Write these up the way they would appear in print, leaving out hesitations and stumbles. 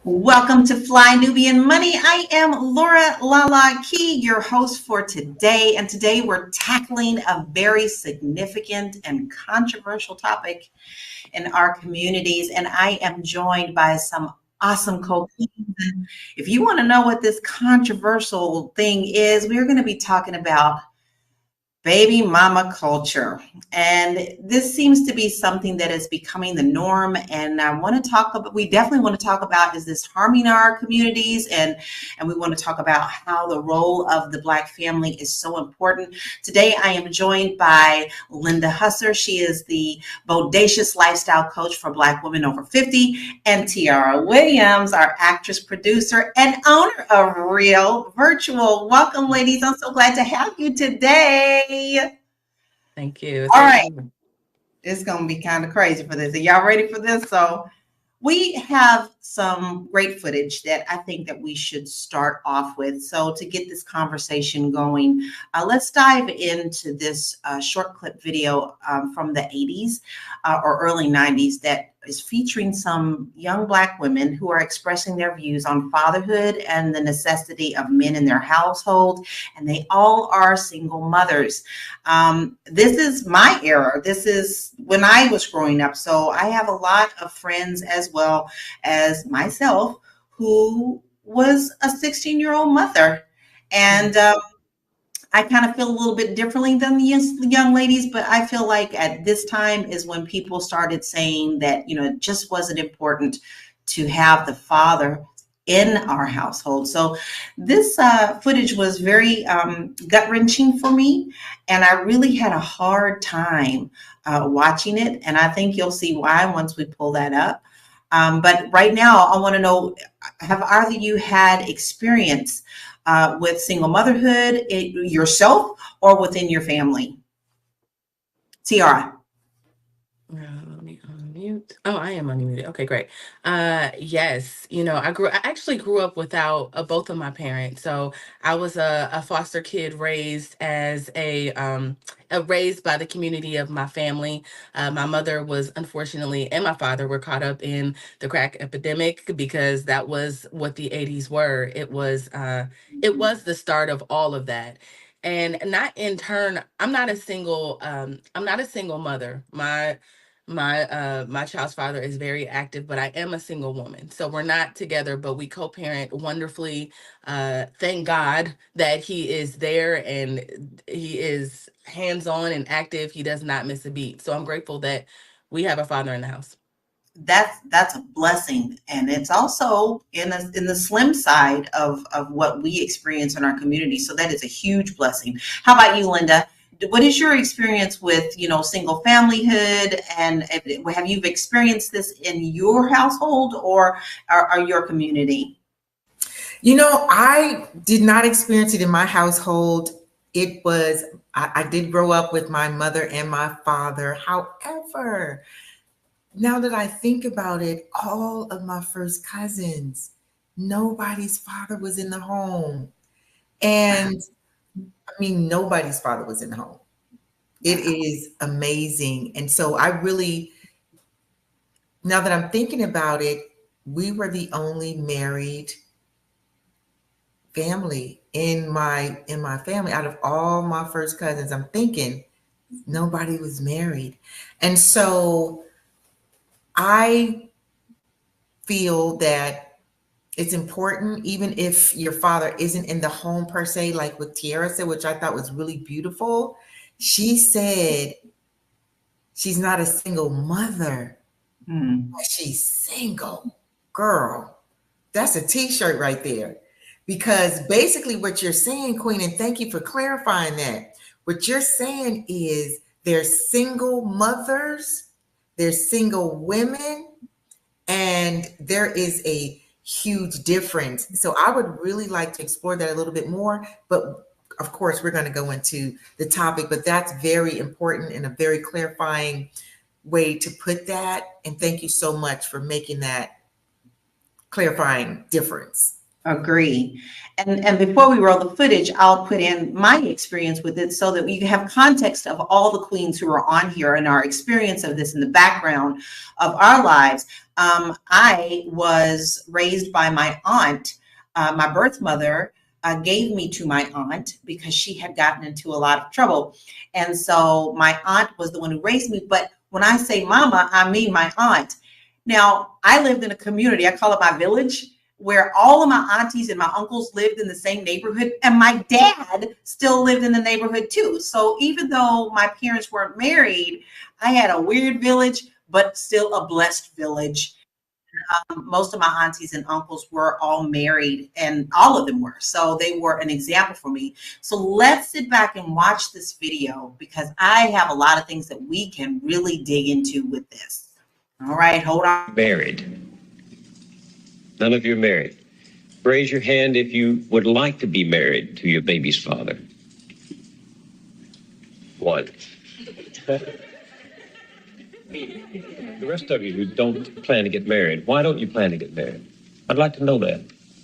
Welcome to Fly Nubian Money. I am Laura Lala Key, your host for today. And today we're tackling a very significant and controversial topic in our communities. And I am joined by some awesome co-queens. If you want to know what this controversial thing is, we're going to be talking about baby mama culture. And this seems to be something that is becoming the norm. And I want to talk about, we definitely want to talk about, is this harming our communities? And we want to talk about how the role of the Black family is so important. Today, I am joined by Linda Husser. She is the bodacious lifestyle coach for Black women over 50. And Tiara Williams, our actress, producer, and owner of Real Virtual. Welcome, ladies. I'm so glad to have you today. Thank you. All right. It's going to be kind of crazy for this. Are y'all ready for this? So we have some great footage that I think that we should start off with. So to get this conversation going, let's dive into this short clip video from the 80s or early 90s that is featuring some young Black women who are expressing their views on fatherhood and the necessity of men in their household. And they all are single mothers. This is my era. This is when I was growing up. So I have a lot of friends as well as myself who was a 16-year-old mother. And I kind of feel a little bit differently than the young ladies, but I feel like at this time is when people started saying that, it just wasn't important to have the father in our household. So this footage was very gut-wrenching for me, and I really had a hard time watching it, and I think you'll see why once we pull that up. But right now, I want to know, have either of you had experience with single motherhood yourself or within your family? Tiara. Let me unmute. Oh, I am unmuted. Okay, great. Yes, I actually grew up without both of my parents. So I was a foster kid raised as raised by the community of my family. My mother was unfortunately, and my father were caught up in the crack epidemic because that was what the 80s were. It was the start of all of that. And not in turn, I'm not a single mother. My child's father is very active, but I am a single woman. So we're not together, but we co-parent wonderfully. Thank God that he is there and he is hands-on and active. He does not miss a beat. So I'm grateful that we have a father in the house. That's a blessing, and it's also in the slim side of what we experience in our community. So that is a huge blessing. How about you, Linda? What is your experience with single familyhood, and have you experienced this in your household or your community? I did not experience it in my household. I did grow up with my mother and my father. However, now that I think about it, all of my first cousins, nobody's father was in the home. And I mean, nobody's father was in the home. It is amazing. And so now that I'm thinking about it, we were the only married family in my family. Out of all my first cousins, I'm thinking nobody was married. And so I feel that it's important, even if your father isn't in the home per se, like what Tiara said, which I thought was really beautiful. She said she's not a single mother, but she's single. Girl, that's a t-shirt right there. Because basically what you're saying, Queen, and thank you for clarifying that. What you're saying is there's single mothers, there's single women, and there is a huge difference. So I would really like to explore that a little bit more. But of course, we're going to go into the topic, but that's very important and a very clarifying way to put that. And thank you so much for making that clarifying difference. Agree. And before we roll the footage, I'll put in my experience with it so that we have context of all the queens who are on here and our experience of this in the background of our lives. I was raised by my aunt. My birth mother gave me to my aunt because she had gotten into a lot of trouble. And so my aunt was the one who raised me. But when I say mama, I mean my aunt. Now, I lived in a community, I call it my village, where all of my aunties and my uncles lived in the same neighborhood, and my dad still lived in the neighborhood too. So even though my parents weren't married, I had a weird village, but still a blessed village. Most of my aunties and uncles were all married, and all of them were. So they were an example for me. So let's sit back and watch this video because I have a lot of things that we can really dig into with this. All right, hold on. Married. None of you are married. Raise your hand if you would like to be married to your baby's father. One. The rest of you who don't plan to get married, why don't you plan to get married? I'd like to know that.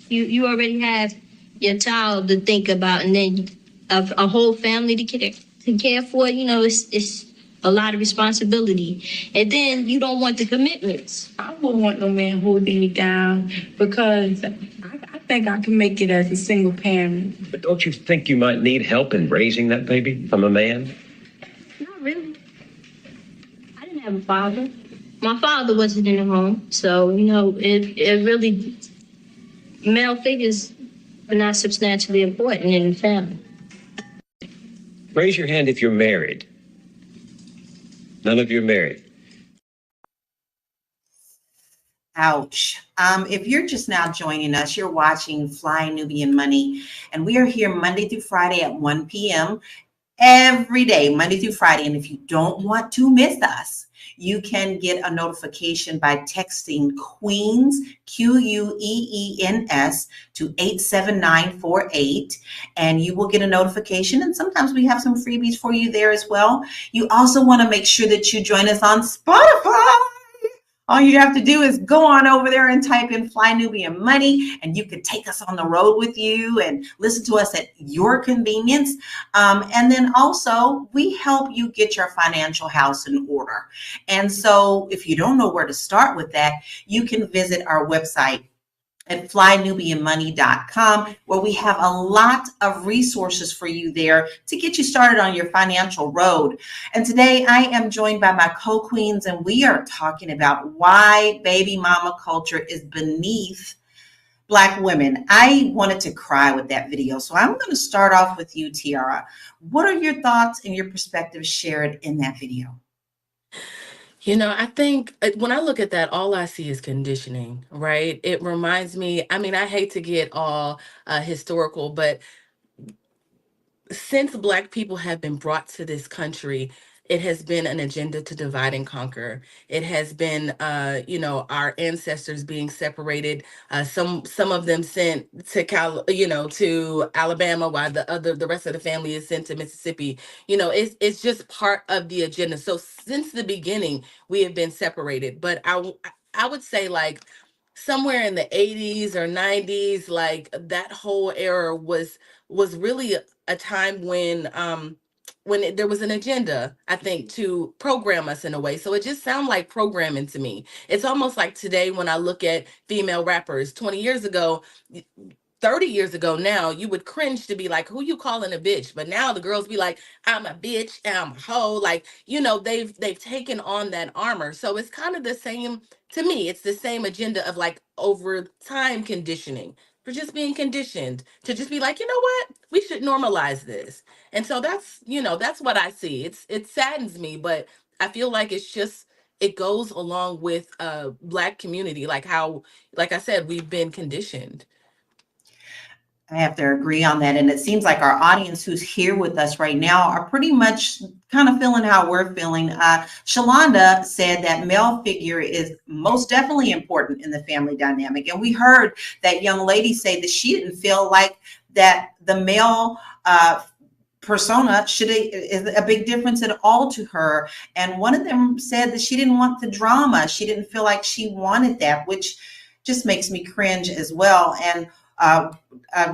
You already have your child to think about, and then a whole family to care for. You know, it's a lot of responsibility, and then you don't want the commitments. I wouldn't want no man holding me down because I think I can make it as a single parent. But don't you think you might need help in raising that baby from a man? Not really. I didn't have a father. My father wasn't in the home, so you know it really male figures are not substantially important in the family. Raise your hand if you're married. None of you are married. Ouch. If you're just now joining us, you're watching Fly Nubian Money, and we are here Monday through Friday at 1 p.m. every day, Monday through Friday. And if you don't want to miss us, you can get a notification by texting Queens, Queens, to 87948, and you will get a notification. And sometimes we have some freebies for you there as well. You also want to make sure that you join us on Spotify. All you have to do is go on over there and type in Fly Nubian Money, and you can take us on the road with you and listen to us at your convenience. And then also, we help you get your financial house in order. And so if you don't know where to start with that, you can visit our website at flynubianmoney.com, where we have a lot of resources for you there to get you started on your financial road. And today I am joined by my co-queens, and we are talking about why baby mama culture is beneath Black women. I wanted to cry with that video. So I'm going to start off with you, Tiara. What are your thoughts and your perspectives shared in that video? You know, I think when I look at that, all I see is conditioning, right? It reminds me, I mean, I hate to get all historical, but since Black people have been brought to this country, it has been an agenda to divide and conquer. It has been, our ancestors being separated. Some of them sent to to Alabama, while the rest of the family is sent to Mississippi. You know, it's just part of the agenda. So since the beginning, we have been separated. But I would say, like, somewhere in the 80s or 90s, like, that whole era was really a time when there was an agenda, I think, to program us in a way. So it just sounds like programming to me. It's almost like today when I look at female rappers 20 years ago, 30 years ago now, you would cringe to be like, who you calling a bitch? But now the girls be like, I'm a bitch, I'm a hoe. Like, they've taken on that armor. So it's kind of the same to me. It's the same agenda of, like, over time conditioning. For just being conditioned to just be like, you know what, we should normalize this. And so that's what I see. It saddens me, but I feel like it goes along with Black community, like how, like I said, we've been conditioned. I have to agree on that. And it seems like our audience who's here with us right now are pretty much kind of feeling how we're feeling. Shalonda said that male figure is most definitely important in the family dynamic. And we heard that young lady say that she didn't feel like that the male persona is a big difference at all to her. And one of them said that she didn't want the drama. She didn't feel like she wanted that, which just makes me cringe as well. And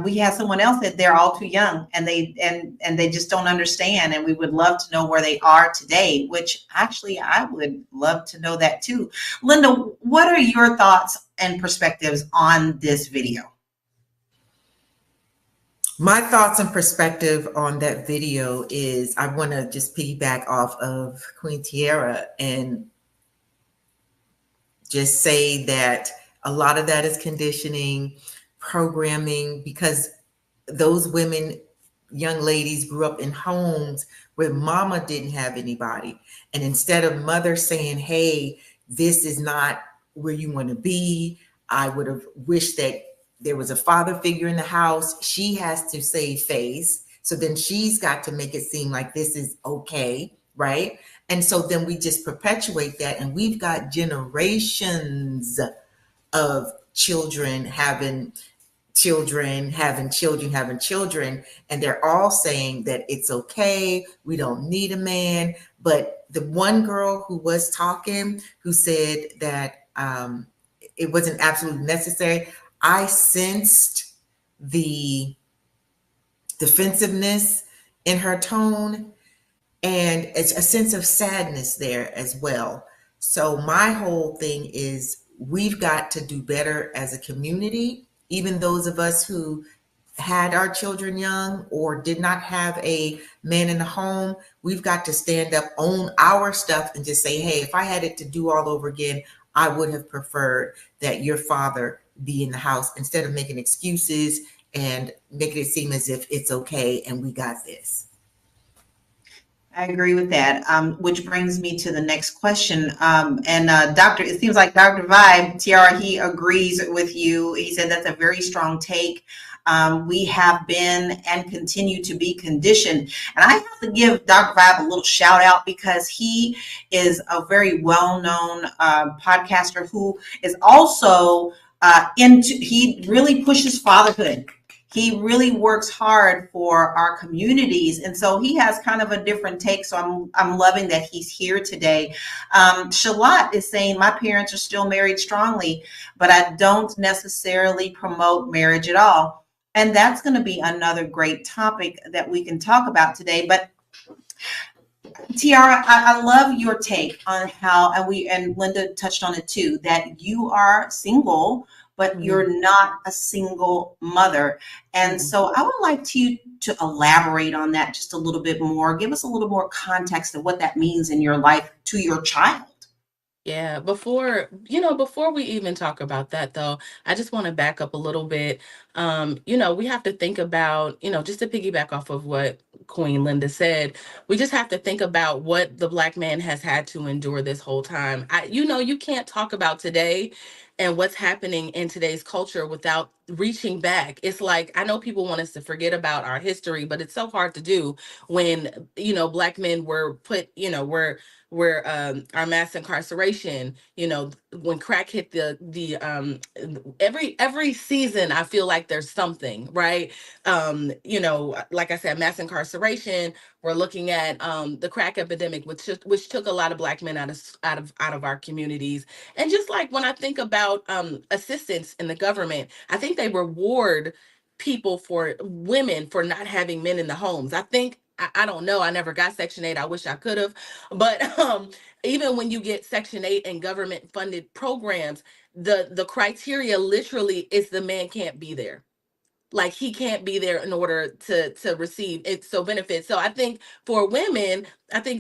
we had someone else that they're all too young and they just don't understand. And we would love to know where they are today, which actually I would love to know that too. Linda, what are your thoughts and perspectives on this video? My thoughts and perspective on that video is I want to just piggyback off of Queen Tiara and just say that a lot of that is conditioning, programming, because those women, young ladies, grew up in homes where mama didn't have anybody. And instead of mother saying, hey, this is not where you want to be, I would have wished that there was a father figure in the house. She has to save face. So then she's got to make it seem like this is okay, right? And so then we just perpetuate that. And we've got generations of children having children, having children. And they're all saying that it's okay. We don't need a man. But the one girl who was talking, who said that it wasn't absolutely necessary, I sensed the defensiveness in her tone, and it's a sense of sadness there as well. So my whole thing is we've got to do better as a community, even those of us who had our children young or did not have a man in the home. We've got to stand up, own our stuff, and just say, hey, if I had it to do all over again, I would have preferred that your father be in the house, instead of making excuses and making it seem as if it's okay and we got this. I agree with that, which brings me to the next question. Doctor, it seems like Dr. Vibe, Tiara, he agrees with you. He said that's a very strong take. We have been and continue to be conditioned. And I have to give Dr. Vibe a little shout out because he is a very well-known podcaster who is also he really pushes fatherhood. He really works hard for our communities. And so he has kind of a different take. So I'm loving that he's here today. Shalat is saying, my parents are still married strongly, but I don't necessarily promote marriage at all. And that's going to be another great topic that we can talk about today. But Tiara, I love your take on how, and Linda touched on it too, that you are single, but you're not a single mother. And so I would like you to elaborate on that just a little bit more. Give us a little more context of what that means in your life to your child. Yeah, before we even talk about that though, I just want to back up a little bit. We have to think about, just to piggyback off of what Queen Linda said, we just have to think about what the Black man has had to endure this whole time. You can't talk about today and what's happening in today's culture without reaching back. It's like, I know people want us to forget about our history, but it's so hard to do when, Black men were put, where our mass incarceration, when crack hit the every season, I feel like there's something, right? Like I said, mass incarceration, we're looking at the crack epidemic, which took a lot of Black men out of our communities. And just like when I think about assistance in the government, I think they reward women for not having men in the homes. I don't know. I never got Section 8. I wish I could have. But even when you get Section 8 and government funded programs, the criteria literally is the man can't be there. Like he can't be there in order to receive it, so benefits. So I think for women,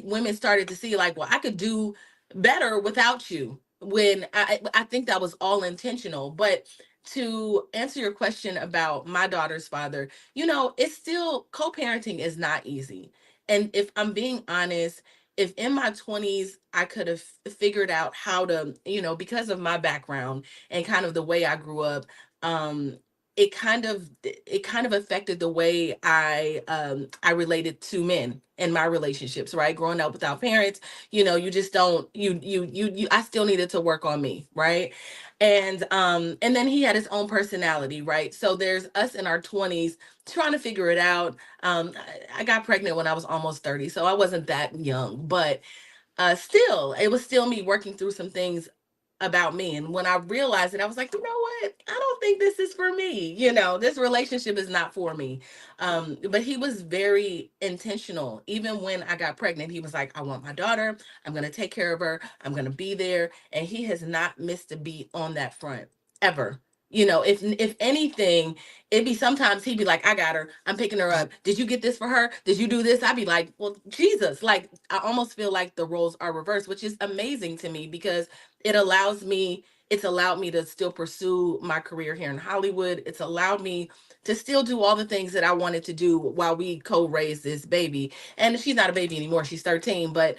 women started to see like, well, I could do better without you, when I think that was all intentional. But to answer your question about my daughter's father, it's still, co-parenting is not easy. And if I'm being honest, if in my 20s I could have figured out how to, because of my background and kind of the way I grew up, it kind of affected the way I related to men in my relationships, right? Growing up without parents, you just don't, I still needed to work on me, right? And then he had his own personality, right? So there's us in our 20s trying to figure it out. I got pregnant when I was almost 30, so I wasn't that young, but still, it was still me working through some things about me. And when I realized it, I was like, you know what? I don't think this is for me. This relationship is not for me. But he was very intentional. Even when I got pregnant, he was like, I want my daughter. I'm going to take care of her. I'm going to be there. And he has not missed a beat on that front ever. If anything, it'd be sometimes he'd be like, I got her. I'm picking her up. Did you get this for her? Did you do this? I'd be like, well, Jesus. Like, I almost feel like the roles are reversed, which is amazing to me because it's allowed me to still pursue my career here in Hollywood. It's allowed me to still do all the things that I wanted to do while we co-raise this baby. And she's not a baby anymore. She's 13. But,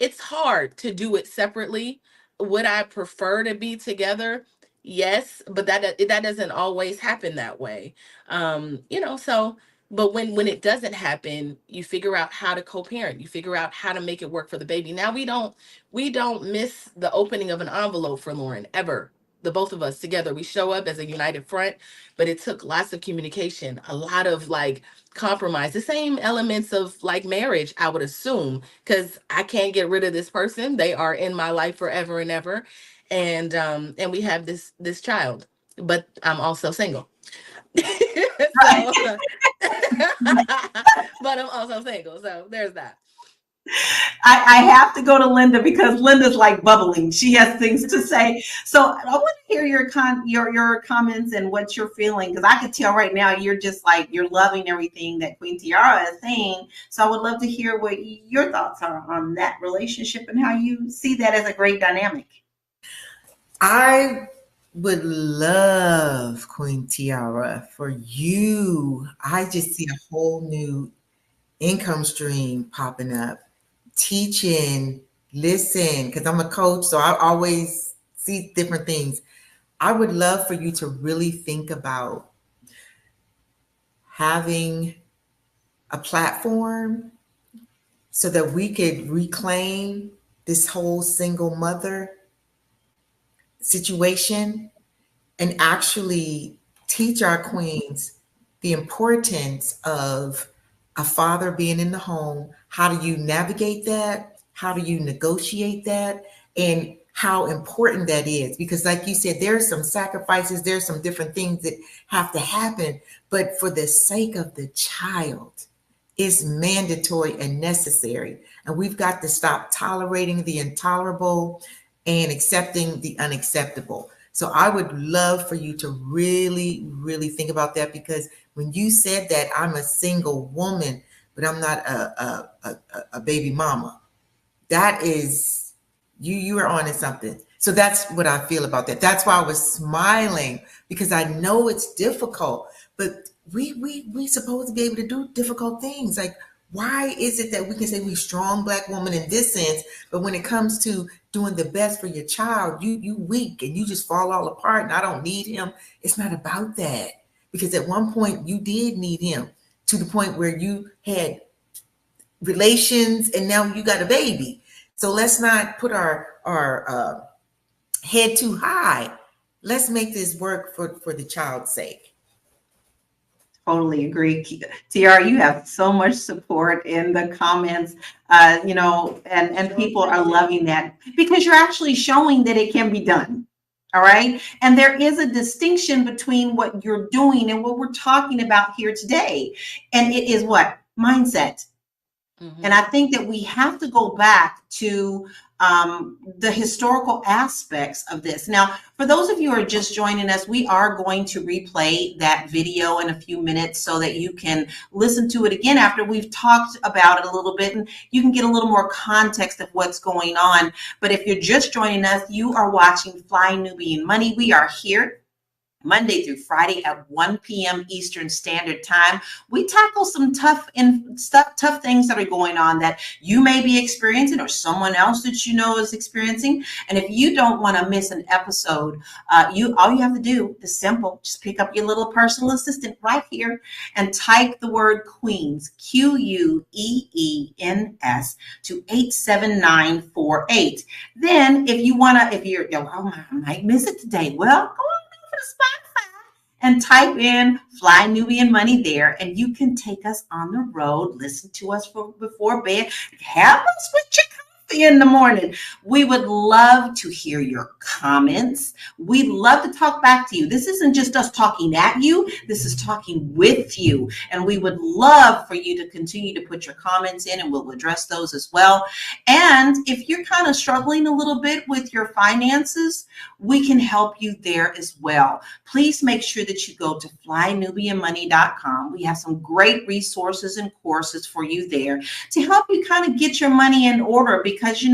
it's hard to do it separately. Would I prefer to be together? Yes, but that doesn't always happen that way. So but when it doesn't happen, you figure out how to co-parent. You figure out how to make it work for the baby. Now we don't miss the opening of an envelope for Lauren ever. The both of us together, we show up as a united front, but it took lots of communication, a lot of like compromise, the same elements of like marriage, I would assume, because I can't get rid of this person. They are in my life forever and ever. And we have this child, but I'm also single. Right. So but I'm also single, so there's that. I have to go to Linda because Linda's like bubbling. She has things to say. So I want to hear your comments and what you're feeling, because I could tell right now you're just like you're loving everything that Queen Tiara is saying. So I would love to hear what your thoughts are on that relationship and how you see that as a great dynamic. I would love, Queen Tiara, for you. I just see a whole new income stream popping up. Teaching, listen, because I'm a coach, so I always see different things. I would love for you to really think about having a platform so that we could reclaim this whole single mother situation and actually teach our queens the importance of a father being in the home. How do you navigate that? How do you negotiate that? And how important that is. Because like you said, there's some sacrifices, there's some different things that have to happen, but for the sake of the child, it's mandatory and necessary. And we've got to stop tolerating the intolerable and accepting the unacceptable. So I would love for you to really, really think about that, because when you said that I'm a single woman, but I'm not a baby mama, that is, you are on to something. So that's what I feel about that. That's why I was smiling, because I know it's difficult, but we supposed to be able to do difficult things. Like, why is it that we can say we strong Black woman in this sense, but when it comes to doing the best for your child, you weak and you just fall all apart and I don't need him? It's not about that, because at one point you did need him to the point where you had relations and now you got a baby. So let's not put our head too high. Let's make this work for the child's sake. Totally agree. Tiara, you have so much support in the comments, and people are loving that because you're actually showing that it can be done. All right. And there is a distinction between what you're doing and what we're talking about here today. And it is what? Mindset. Mm-hmm. And I think that we have to go back to the historical aspects of this. Now, for those of you who are just joining us, we are going to replay that video in a few minutes so that you can listen to it again after we've talked about it a little bit, and you can get a little more context of what's going on. But if you're just joining us, you are watching Fly Nubian Money. We are here Monday through Friday at 1 p.m. Eastern Standard Time. We tackle some tough things that are going on that you may be experiencing or someone else that you know is experiencing. And if you don't want to miss an episode, all you have to do is simple. Just pick up your little personal assistant right here and type the word Queens, Queens, to 87948. Then if you're, I might miss it today. Well, go on to Spotify and type in Fly Nubian Money there, and you can take us on the road, listen to us before bed, have us with your coffee in the morning. We would love to hear your comments. We'd love to talk back to you. This isn't just us talking at you. This is talking with you. And we would love for you to continue to put your comments in, and we'll address those as well. And if you're kind of struggling a little bit with your finances, we can help you there as well. Please make sure that you go to flynubianmoney.com. We have some great resources and courses for you there to help you kind of get your money in order, because you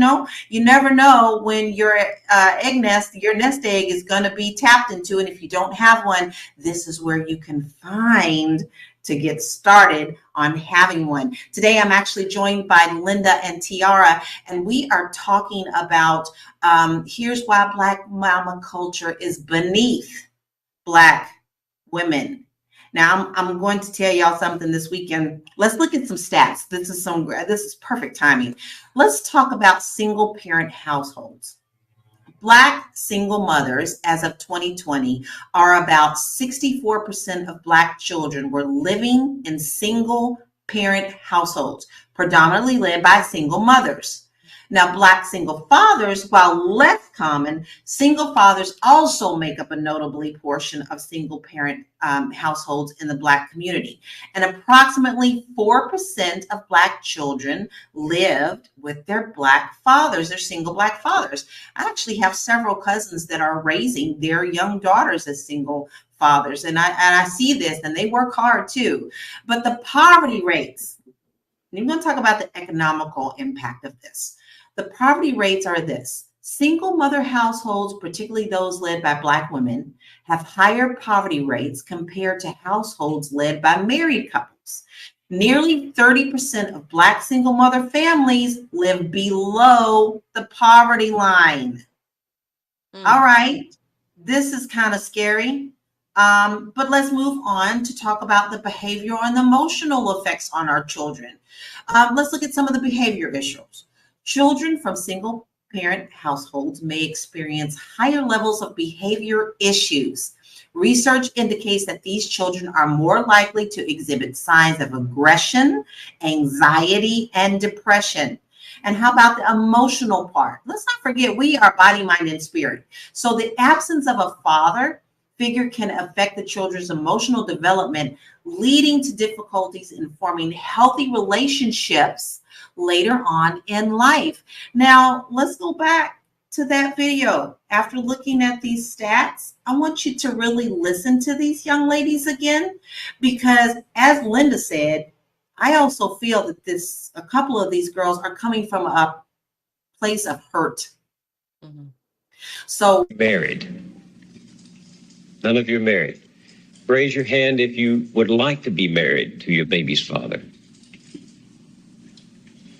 never know when your your nest egg is going to be tapped into. And if you don't have one, this is where you can find to get started on having one. Today, I'm actually joined by Linda and Tiara, and we are talking about here's why Black mama culture is beneath Black women. Now, I'm going to tell y'all something this weekend. Let's look at some stats. This is perfect timing. Let's talk about single parent households. Black single mothers, as of 2020, are about 64% of Black children were living in single parent households, predominantly led by single mothers. Now, Black single fathers, while less common, single fathers also make up a notably portion of single parent households in the Black community. And approximately 4% of Black children lived with their Black fathers, their single Black fathers. I actually have several cousins that are raising their young daughters as single fathers. And I see this, and they work hard too. But the poverty rates, and I'm going to talk about the economical impact of this. The poverty rates are this. Single mother households, particularly those led by Black women, have higher poverty rates compared to households led by married couples. Nearly 30% of Black single mother families live below the poverty line. All right, this is kind of scary. But let's move on to talk about the behavioral and emotional effects on our children. Let's look at some of the behavior issues. Children from single parent households may experience higher levels of behavior issues. Research indicates that these children are more likely to exhibit signs of aggression, anxiety, and depression. And how about the emotional part? Let's not forget, we are body, mind, and spirit. So the absence of a father figure can affect the children's emotional development, leading to difficulties in forming healthy relationships later on in life. Now, let's go back to that video. After looking at these stats, I want you to really listen to these young ladies again, because as Linda said, I also feel that a couple of these girls are coming from a place of hurt. Mm-hmm. So married. None of you are married. Raise your hand if you would like to be married to your baby's father.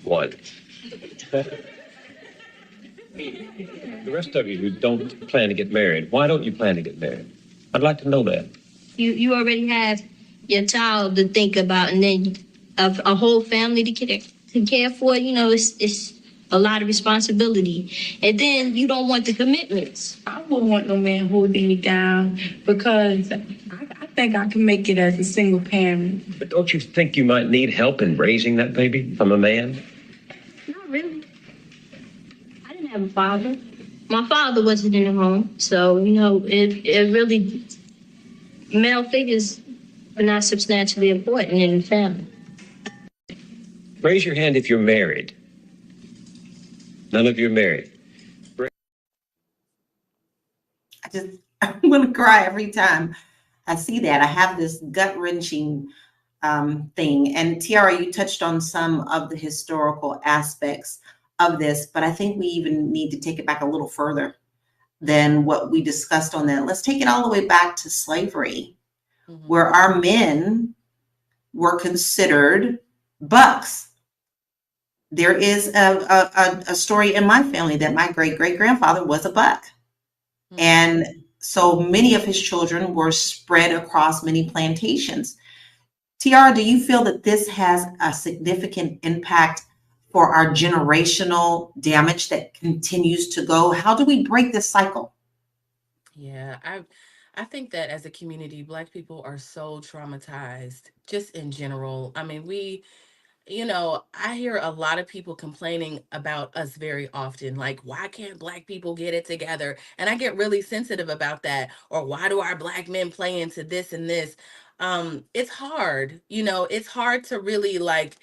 One. The rest of you who don't plan to get married, why don't you plan to get married? I'd like to know that. You already have your child to think about, and then a whole family to care for. It's a lot of responsibility, and then you don't want the commitments. I wouldn't want no man holding me down because I think I can make it as a single parent. But don't you think you might need help in raising that baby from a man? Not really. I didn't have a father. My father wasn't in the home, so it really, male figures are not substantially important in the family. Raise your hand if you're married. None of you are married. I'm going to cry every time I see that. I have this gut-wrenching thing. And Tiara, you touched on some of the historical aspects of this, but I think we even need to take it back a little further than what we discussed on that. Let's take it all the way back to slavery, where our men were considered bucks. There is a story in my family that my great-great-grandfather was a buck. And so many of his children were spread across many plantations. Tiara, do you feel that this has a significant impact for our generational damage that continues to go? How do we break this cycle? Yeah, I think that as a community, Black people are so traumatized just in general. I mean, you know, I hear a lot of people complaining about us very often, like, why can't Black people get it together? And I get really sensitive about that. Or why do our Black men play into this and this? It's hard, you know, it's hard to really like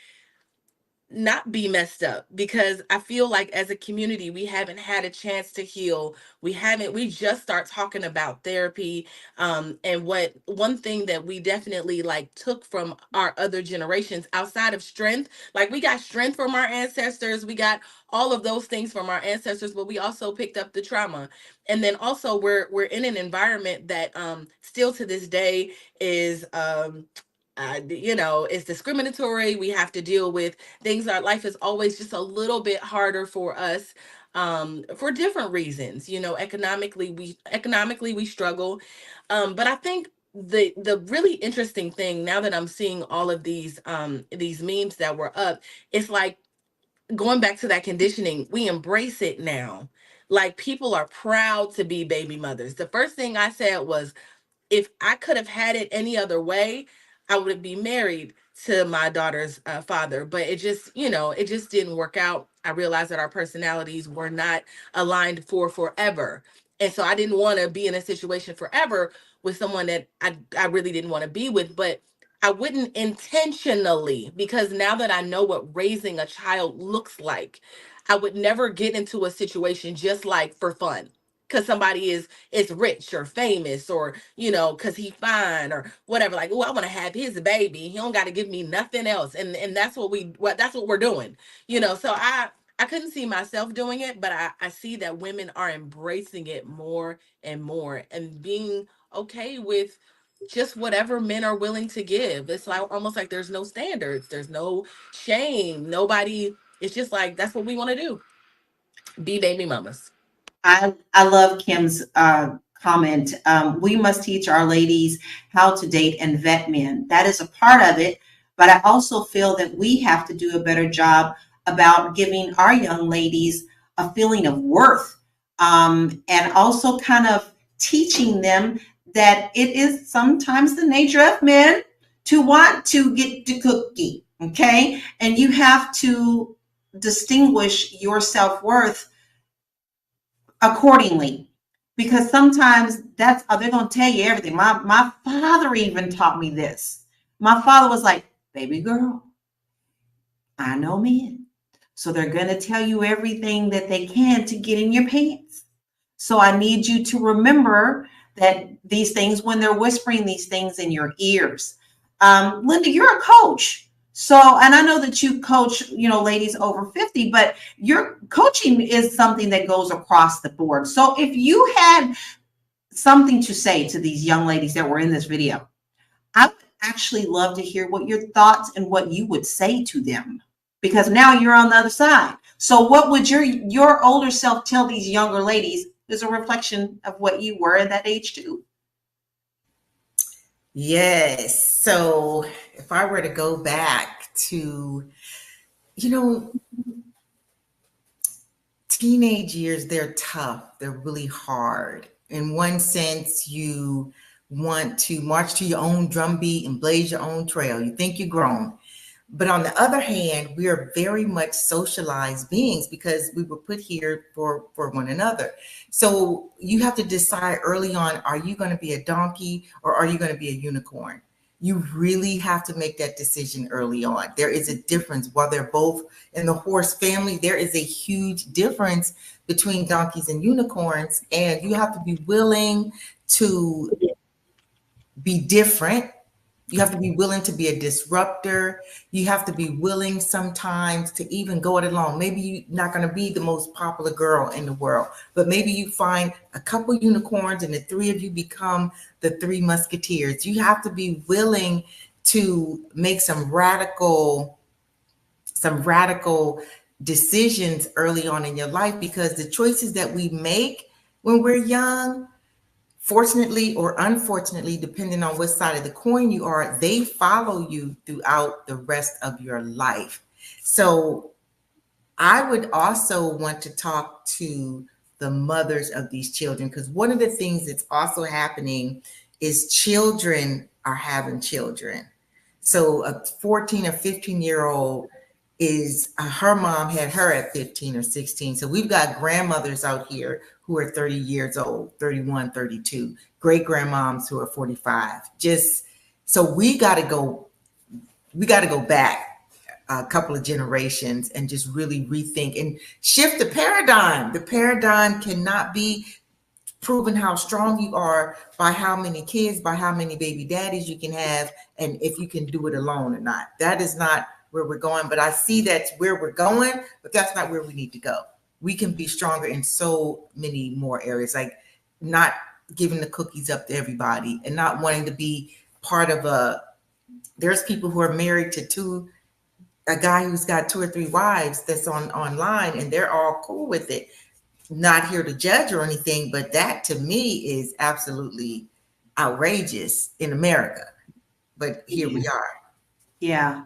not be messed up, because I feel like as a community we haven't had a chance to heal. We just start talking about therapy. And what one thing that we definitely like took from our other generations outside of strength, like we got strength from our ancestors, we got all of those things from our ancestors, but we also picked up the trauma. And then also we're in an environment that still to this day is you know, is discriminatory. We have to deal with things. Our life is always just a little bit harder for us, for different reasons. You know, economically we struggle. But I think the really interesting thing, now that I'm seeing all of these memes that were up, it's like going back to that conditioning. We embrace it now. Like, people are proud to be baby mothers. The first thing I said was, if I could have had it any other way, I would be married to my daughter's father. But it just, you know, it just didn't work out. I realized that our personalities were not aligned for forever. And so I didn't want to be in a situation forever with someone that I really didn't want to be with. But I wouldn't intentionally, because now that I know what raising a child looks like, I would never get into a situation just like for fun, because somebody is rich or famous, or, you know, because he fine or whatever. Like, oh, I want to have his baby, he don't got to give me nothing else. And that's that's what we're doing, you know. So I couldn't see myself doing it, but I see that women are embracing it more and more, and being okay with just whatever men are willing to give. It's like almost like there's no standards, there's no shame, nobody. It's just like, that's what we want to do, be baby mamas. I love Kim's comment. We must teach our ladies how to date and vet men. That is a part of it, but I also feel that we have to do a better job about giving our young ladies a feeling of worth, and also kind of teaching them that it is sometimes the nature of men to want to get the cookie, okay? And you have to distinguish your self worth accordingly, because sometimes that's they're going to tell you everything. My father even taught me this. My father was like, baby girl, I know men, so they're going to tell you everything that they can to get in your pants. So I need you to remember that these things, when they're whispering these things in your ears. Linda, you're a coach. So, and I know that you coach, you know, ladies over 50, but your coaching is something that goes across the board. So if you had something to say to these young ladies that were in this video, I would actually love to hear what your thoughts and what you would say to them, because now you're on the other side. So what would your older self tell these younger ladies is a reflection of what you were at that age too? Yes. So if I were to go back to, you know, teenage years, they're tough. They're really hard. In one sense, you want to march to your own drumbeat and blaze your own trail. You think you're grown. But on the other hand, we are very much socialized beings because we were put here for one another. So you have to decide early on, are you going to be a donkey or are you going to be a unicorn? You really have to make that decision early on. There is a difference. While they're both in the horse family, there is a huge difference between donkeys and unicorns. And you have to be willing to be different. You have to be willing to be a disruptor. You have to be willing sometimes to even go it alone. Maybe you're not going to be the most popular girl in the world, but maybe you find a couple unicorns and the three of you become the three musketeers. You have to be willing to make some radical decisions early on in your life, because the choices that we make when we're young, fortunately or unfortunately, depending on what side of the coin you are, they follow you throughout the rest of your life. So I would also want to talk to the mothers of these children, because one of the things that's also happening is children are having children. So a 14 or 15-year-old is her mom had her at 15 or 16. So we've got grandmothers out here who are 30 years old, 31, 32, great grandmoms who are 45. Just so we got to go back a couple of generations and just really rethink and shift the paradigm. The paradigm cannot be proven how strong you are by how many kids, by how many baby daddies you can have, and if you can do it alone or not. That is not where we're going, but I see that's where we're going, but that's not where we need to go. We can be stronger in so many more areas, like not giving the cookies up to everybody and not wanting to be part of there's people who are married to a guy who's got 2 or 3 wives that's online and they're all cool with it. Not here to judge or anything, but that to me is absolutely outrageous in America. But here we are. Yeah.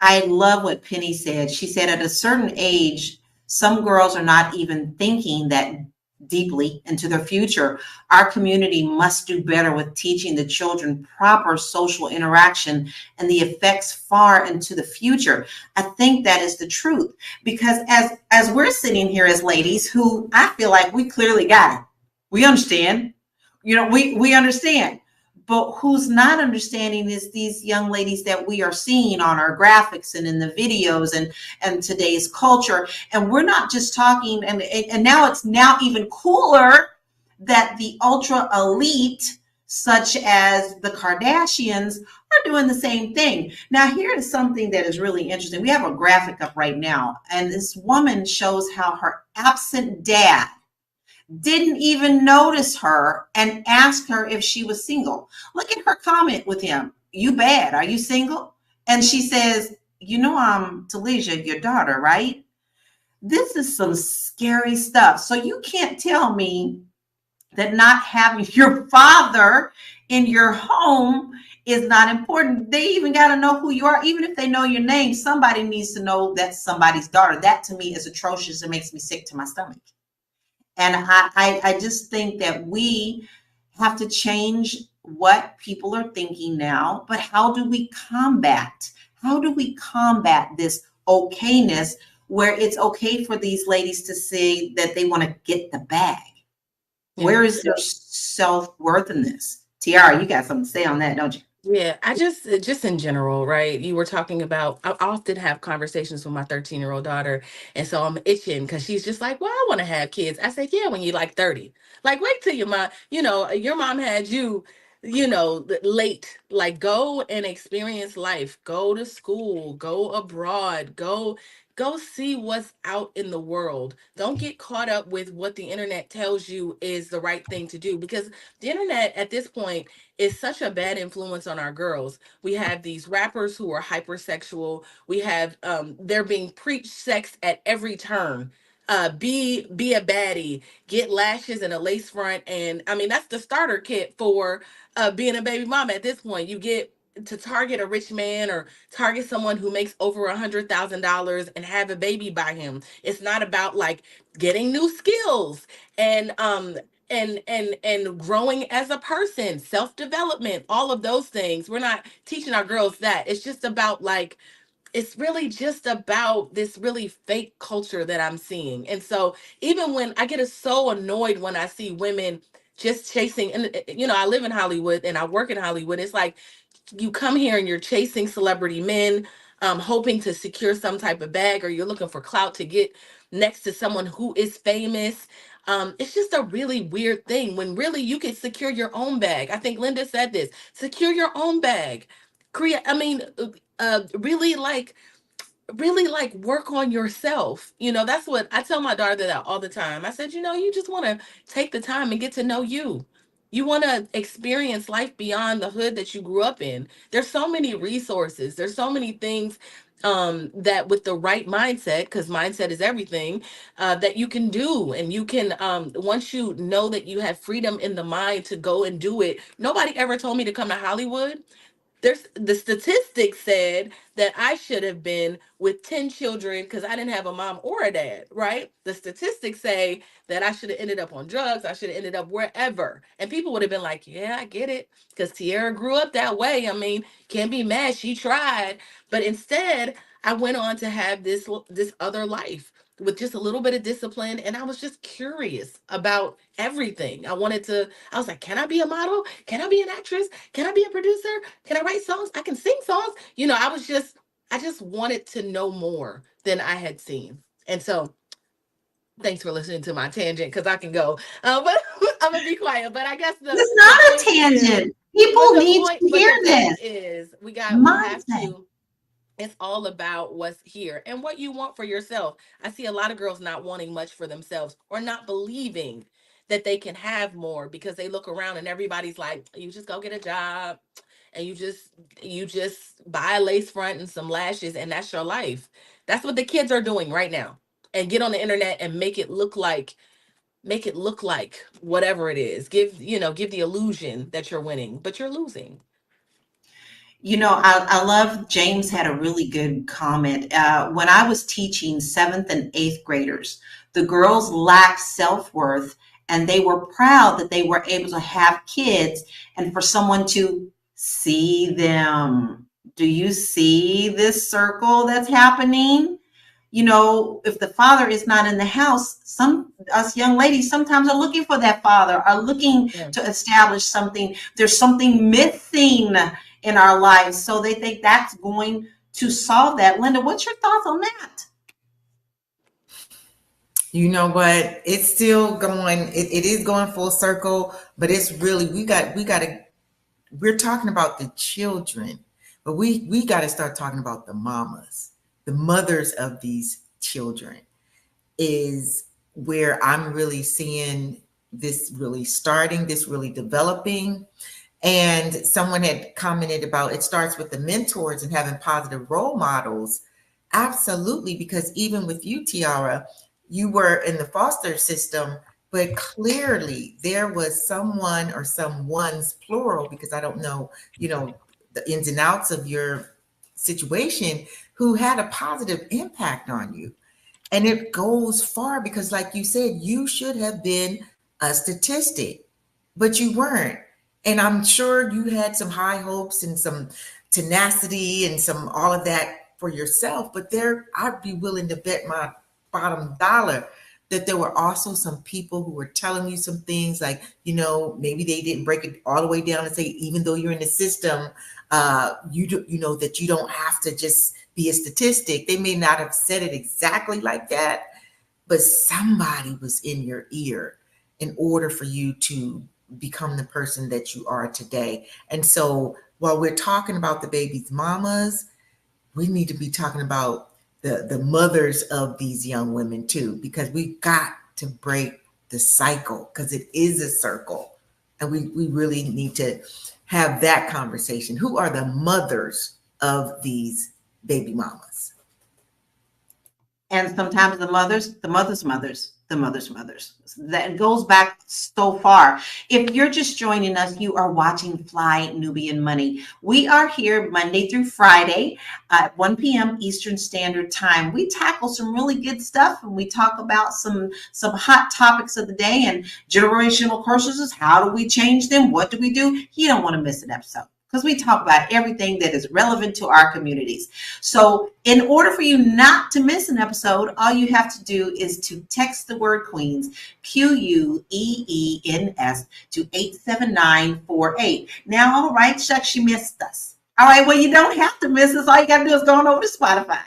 I love what Penny said. She said at a certain age, some girls are not even thinking that deeply into their future. Our community must do better with teaching the children proper social interaction and the effects far into the future. I think that is the truth, because as we're sitting here as ladies who I feel like we clearly got it. We understand. We understand. But who's not understanding is these young ladies that we are seeing on our graphics and in the videos and today's culture. And we're not just talking, and now it's now even cooler that the ultra elite, such as the Kardashians, are doing the same thing. Now, here is something that is really interesting. We have a graphic up right now, and this woman shows how her absent dad didn't even notice her and asked her if she was single. Look at her comment with him. You bad. Are you single? And she says, I'm Talisha, your daughter, right? This is some scary stuff. So you can't tell me that not having your father in your home is not important. They even got to know who you are. Even if they know your name, somebody needs to know that's somebody's daughter. That to me is atrocious. It makes me sick to my stomach. And I just think that we have to change what people are thinking now. But how do we combat? How do we combat this okayness where it's okay for these ladies to say that they want to get the bag? Yeah. Where is their self-worth in this? Tiara, you got something to say on that, don't you? Yeah, I just in general, right? You were talking about, I often have conversations with my 13-year-old daughter. And so I'm itching because she's just like, well, I want to have kids. I said, yeah, when you're like 30. Like, wait till your mom had you, late. Like, go and experience life. Go to school, go abroad, go see what's out in the world. Don't get caught up with what the internet tells you is the right thing to do, because the internet at this point is such a bad influence on our girls. We have these rappers who are hypersexual. We have they're being preached sex at every turn. Be a baddie, get lashes and a lace front, and I mean that's the starter kit for being a baby mama. At this point, you get to target a rich man or target someone who makes over $100,000 and have a baby by him. It's not about like getting new skills and and growing as a person, self-development, all of those things. We're not teaching our girls that. It's just about like, it's really just about this really fake culture that I'm seeing. And so even when I get so annoyed when I see women just chasing, and I live in Hollywood and I work in Hollywood, it's like you come here and you're chasing celebrity men, hoping to secure some type of bag, or you're looking for clout to get next to someone who is famous. It's just a really weird thing when really you can secure your own bag. I think Linda said this: secure your own bag. Create. I mean, really like work on yourself. That's what I tell my daughter that all the time. I said, you just want to take the time and get to know you. You want to experience life beyond the hood that you grew up in. There's so many resources. There's so many things that with the right mindset, because mindset is everything, that you can do. And you can, once you know that you have freedom in the mind to go and do it. Nobody ever told me to come to Hollywood. There's the statistics said that I should have been with 10 children because I didn't have a mom or a dad, right? The statistics say that I should have ended up on drugs. I should have ended up wherever. And people would have been like, yeah, I get it. Because Tierra grew up that way. I mean, can't be mad. She tried. But instead, I went on to have this other life with just a little bit of discipline. And I was just curious about everything. I was like, can I be a model? Can I be an actress? Can I be a producer? Can I write songs? I can sing songs. I just wanted to know more than I had seen. And so thanks for listening to my tangent because I can go. But I'm gonna be quiet. But I guess It's the not a point is, tangent. People need to but hear the this point is we have mindset. to, it's all about what's here and what you want for yourself. I see a lot of girls not wanting much for themselves or not believing that they can have more because they look around and everybody's like, you just go get a job and you just buy a lace front and some lashes and that's your life. That's what the kids are doing right now. And get on the internet and make it look like whatever it is. Give the illusion that you're winning, but you're losing. I love James had a really good comment. When I was teaching seventh and eighth graders, the girls lacked self-worth and they were proud that they were able to have kids and for someone to see them. Do you see this circle that's happening? If the father is not in the house, us young ladies sometimes are looking for that father, are looking Yeah. to establish something. There's something missing in our lives. So they think that's going to solve that. Linda, what's your thoughts on that? You know what? It's still going, it is going full circle, but it's really, we're talking about the children, but we got to start talking about the mamas, the mothers of these children is where I'm really seeing this really starting, this really developing. And someone had commented about it starts with the mentors and having positive role models. Absolutely, because even with you, Tiara, you were in the foster system, but clearly there was someone or someone's plural, because I don't know, the ins and outs of your situation, who had a positive impact on you. And it goes far because, like you said, you should have been a statistic, but you weren't. And I'm sure you had some high hopes and some tenacity and some all of that for yourself. But I'd be willing to bet my bottom dollar that there were also some people who were telling you some things like, maybe they didn't break it all the way down and say, even though you're in the system, that you don't have to just be a statistic. They may not have said it exactly like that, but somebody was in your ear in order for you to become the person that you are today. And so while we're talking about the baby's mamas, we need to be talking about the mothers of these young women too, because we got to break the cycle because it is a circle. And we really need to have that conversation. Who are the mothers of these baby mamas? And sometimes the mothers, the mothers' mothers, the mothers' mothers. That goes back so far. If you're just joining us, you are watching Fly Nubian Money. We are here Monday through Friday at 1 p.m. Eastern Standard Time. We tackle some really good stuff and we talk about some hot topics of the day and generational curses. How do we change them? What do we do? You don't want to miss an episode, because we talk about everything that is relevant to our communities. So in order for you not to miss an episode, all you have to do is to text the word Queens, QUEENS, to 87948. Now, all right, shucks, you missed us. All right, well, you don't have to miss us. All you got to do is go on over to Spotify.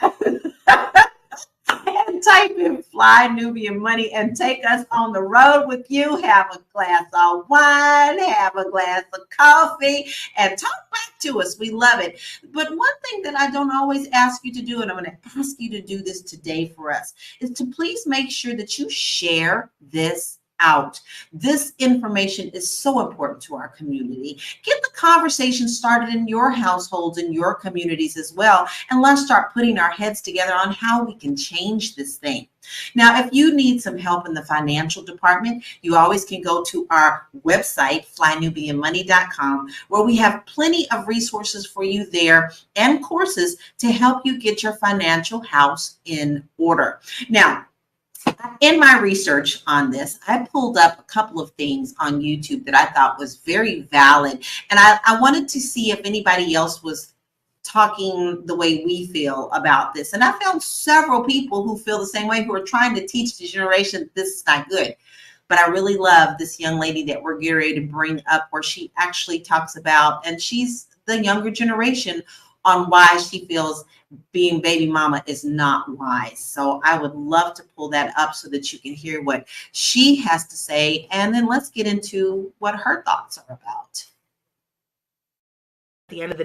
And type in Fly Nubian Money and take us on the road with you. Have a glass of wine, have a glass of coffee, and talk back to us. We love it. But one thing that I don't always ask you to do, and I'm going to ask you to do this today for us, is to please make sure that you share this out. This information is so important to our community. Get the conversation started in your households, in your communities as well. And let's start putting our heads together on how we can change this thing. Now, if you need some help in the financial department, you always can go to our website, flynubianmoney.com, where we have plenty of resources for you there and courses to help you get your financial house in order. Now, in my research on this, I pulled up a couple of things on YouTube that I thought was very valid. And I wanted to see if anybody else was talking the way we feel about this. And I found several people who feel the same way, who are trying to teach the generation this is not good. But I really love this young lady that we're getting ready to bring up, where she actually talks about, and she's the younger generation, on why she feels being baby mama is not wise. So I would love to pull that up so that you can hear what she has to say. And then let's get into what her thoughts are about. At the end of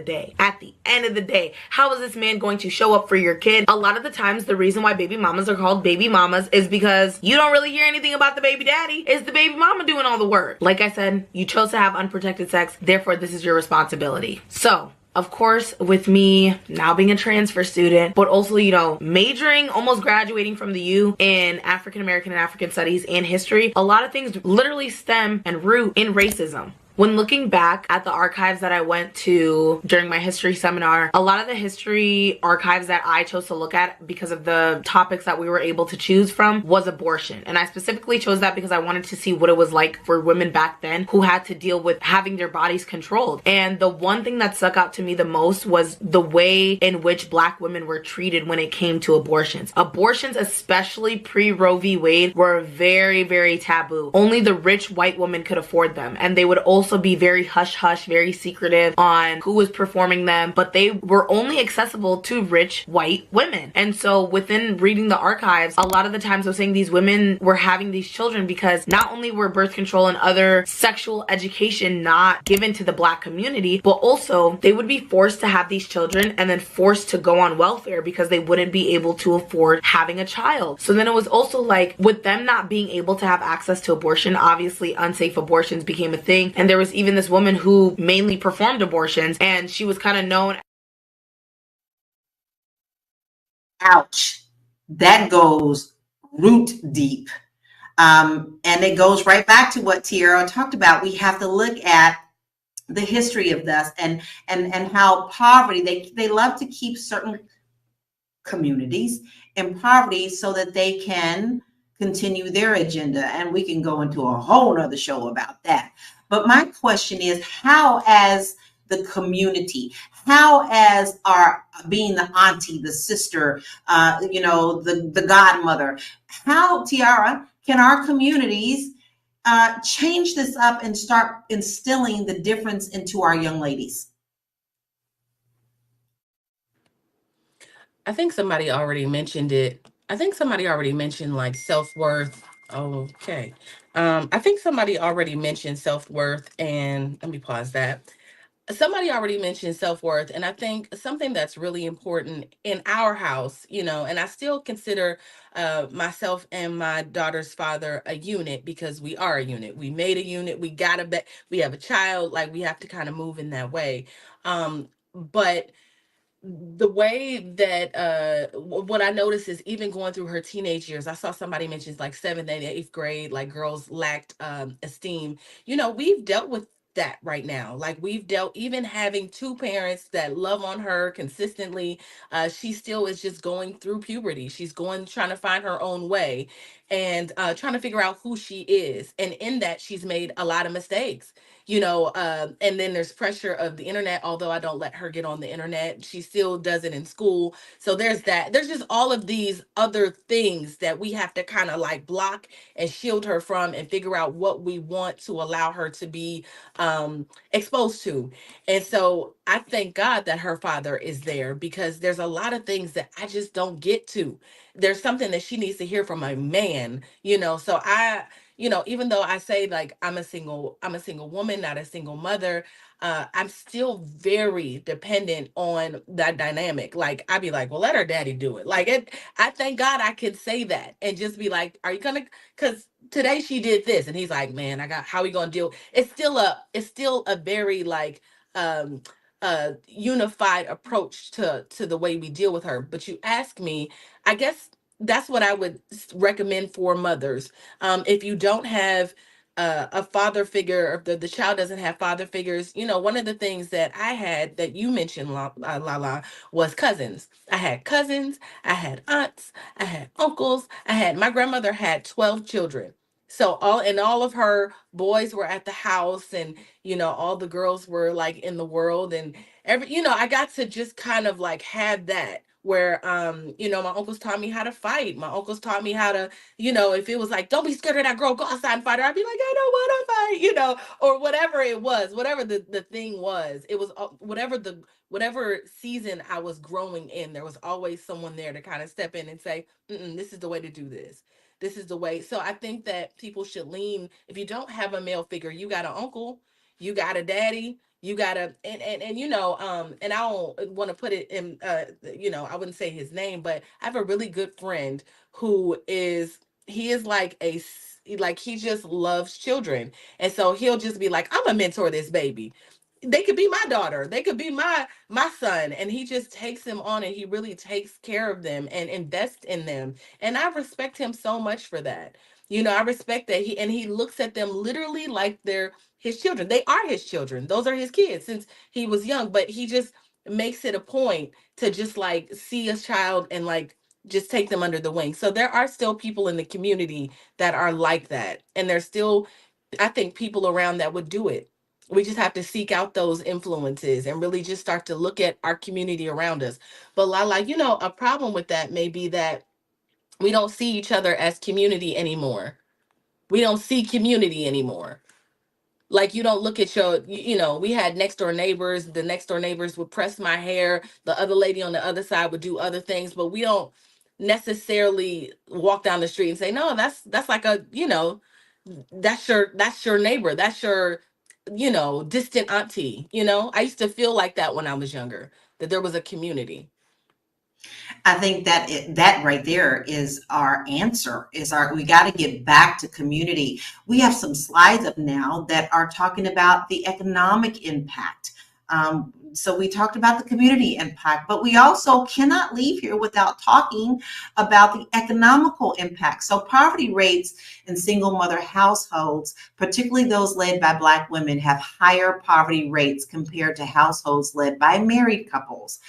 the day, how is this man going to show up for your kid? A lot of the times, the reason why baby mamas are called baby mamas is because you don't really hear anything about the baby daddy. It's the baby mama doing all the work. Like I said, you chose to have unprotected sex, therefore this is your responsibility. So of course, with me now being a transfer student, but also, you know, majoring, almost graduating from the U in African American and African studies and history, a lot of things literally stem and root in racism. When looking back at the archives that I went to during my history seminar, a lot of the history archives that I chose to look at because of the topics that we were able to choose from was abortion. And I specifically chose that because I wanted to see what it was like for women back then who had to deal with having their bodies controlled. And the one thing that stuck out to me the most was the way in which Black women were treated when it came to abortions. Abortions, especially pre-Roe v. Wade, were very, very taboo. Only the rich white woman could afford them. And they would also be very hush-hush, very secretive on who was performing them, but they were only accessible to rich white women. And so within reading the archives, a lot of the times I was saying these women were having these children because not only were birth control and other sexual education not given to the Black community, but also they would be forced to have these children and then forced to go on welfare because they wouldn't be able to afford having a child. So then it was also like, with them not being able to have access to abortion, obviously unsafe abortions became a thing. And there was even this woman who mainly performed abortions, and she was kind of known. Ouch. That goes root deep. And it goes right back to what Tiara talked about. We have to look at the history of this and how poverty, they love to keep certain communities in poverty so that they can continue their agenda. And we can go into a whole nother show about that. But my question is, how as the community, how as our being the auntie, the sister, you know, the godmother, how, Tiara, can our communities change this up and start instilling the difference into our young ladies? I think somebody already mentioned it. I think somebody already mentioned like self-worth. Okay. I think somebody already mentioned self-worth, and let me pause that. Somebody already mentioned self-worth, and I think something that's really important in our house, you know, and I still consider myself and my daughter's father a unit because we are a unit. We made a unit. We have a child. Like, we have to kind of move in that way. But the way that what I noticed is, even going through her teenage years, I saw somebody mentions like 7th and 8th grade, like girls lacked esteem. You know, we've dealt with that right now. Like, we've dealt, even having two parents that love on her consistently, she still is just going through puberty. She's trying to find her own way, and trying to figure out who she is. And in that, she's made a lot of mistakes, you know. And then there's pressure of the internet. Although I don't let her get on the internet, she still does it in school. So there's that. There's just all of these other things that we have to kind of like block and shield her from, and figure out what we want to allow her to be exposed to. And so I thank God that her father is there, because there's a lot of things that I just don't get to. There's something that she needs to hear from a man, you know. So I, you know, even though I say like I'm a single woman, not a single mother, I'm still very dependent on that dynamic. Like, I'd be like, well, let her daddy do it. Like, I thank God I could say that and just be like, are you gonna, because today she did this, and he's like, man, how we gonna deal? It's still a very like, um unified approach to the way we deal with her. But you ask me, I guess that's what I would recommend for mothers. If you don't have a father figure, or the child doesn't have father figures, one of the things that I had that you mentioned, Lala, was cousins. I had cousins, I had aunts, I had uncles, my grandmother had 12 children. So all of her boys were at the house, and all the girls were like in the world, and I got to just kind of like have that where my uncles taught me how to fight. My uncles taught me how to, if it was like, don't be scared of that girl, go outside and fight her, I'd be like, I don't want to fight, or whatever it was, whatever the thing was. It was whatever season I was growing in, there was always someone there to kind of step in and say, this is the way to do this. This is the way. So I think that people should lean. If you don't have a male figure, you got an uncle, you got a daddy, you gotta, and I don't want to put it in, I wouldn't say his name, but I have a really good friend he is like like, he just loves children. And so he'll just be like, I'm gonna mentor this baby. They could be my daughter, they could be my son, and he just takes them on, and he really takes care of them and invests in them. And I respect him so much for that. I respect that he looks at them literally like they're his children. They are his children. Those are his kids since he was young, but he just makes it a point to just like see a child and like just take them under the wing. So there are still people in the community that are like that. And there's still, I think, people around that would do it. We just have to seek out those influences and really just start to look at our community around us. But Lala, a problem with that may be that we don't see each other as community anymore. We don't see community anymore. Like, you don't look at we had next door neighbors. The next door neighbors would press my hair. The other lady on the other side would do other things, but we don't necessarily walk down the street and say, no, that's like a, that's your neighbor. That's your, distant auntie. I used to feel like that when I was younger, that there was a community. I think that right there is our answer. We got to get back to community. We have some slides up now that are talking about the economic impact. So we talked about the community impact, but we also cannot leave here without talking about the economical impact. So poverty rates in single mother households, particularly those led by Black women, have higher poverty rates compared to households led by married couples.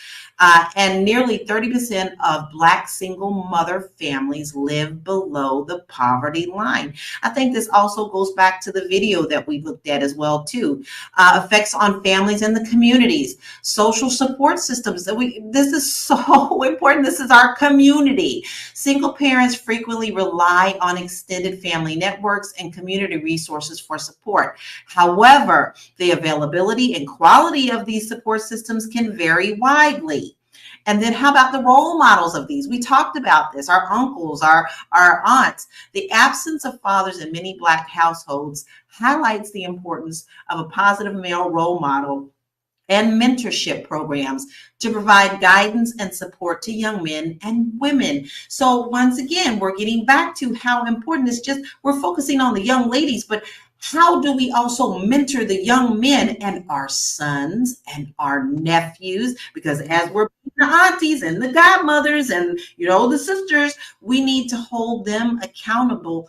And nearly 30% of Black single mother families live below the poverty line. I think this also goes back to the video that we looked at as well, too. Effects on families and the communities, social support systems. This is so important. This is our community. Single parents frequently rely on extended family networks and community resources for support. However, the availability and quality of these support systems can vary widely. And then how about the role models of these? We talked about this, our uncles, our aunts. The absence of fathers in many Black households highlights the importance of a positive male role model and mentorship programs to provide guidance and support to young men and women. So once again, we're getting back to how important it's just, we're focusing on the young ladies, but how do we also mentor the young men and our sons and our nephews? Because as we're the aunties and the godmothers and, the sisters, we need to hold them accountable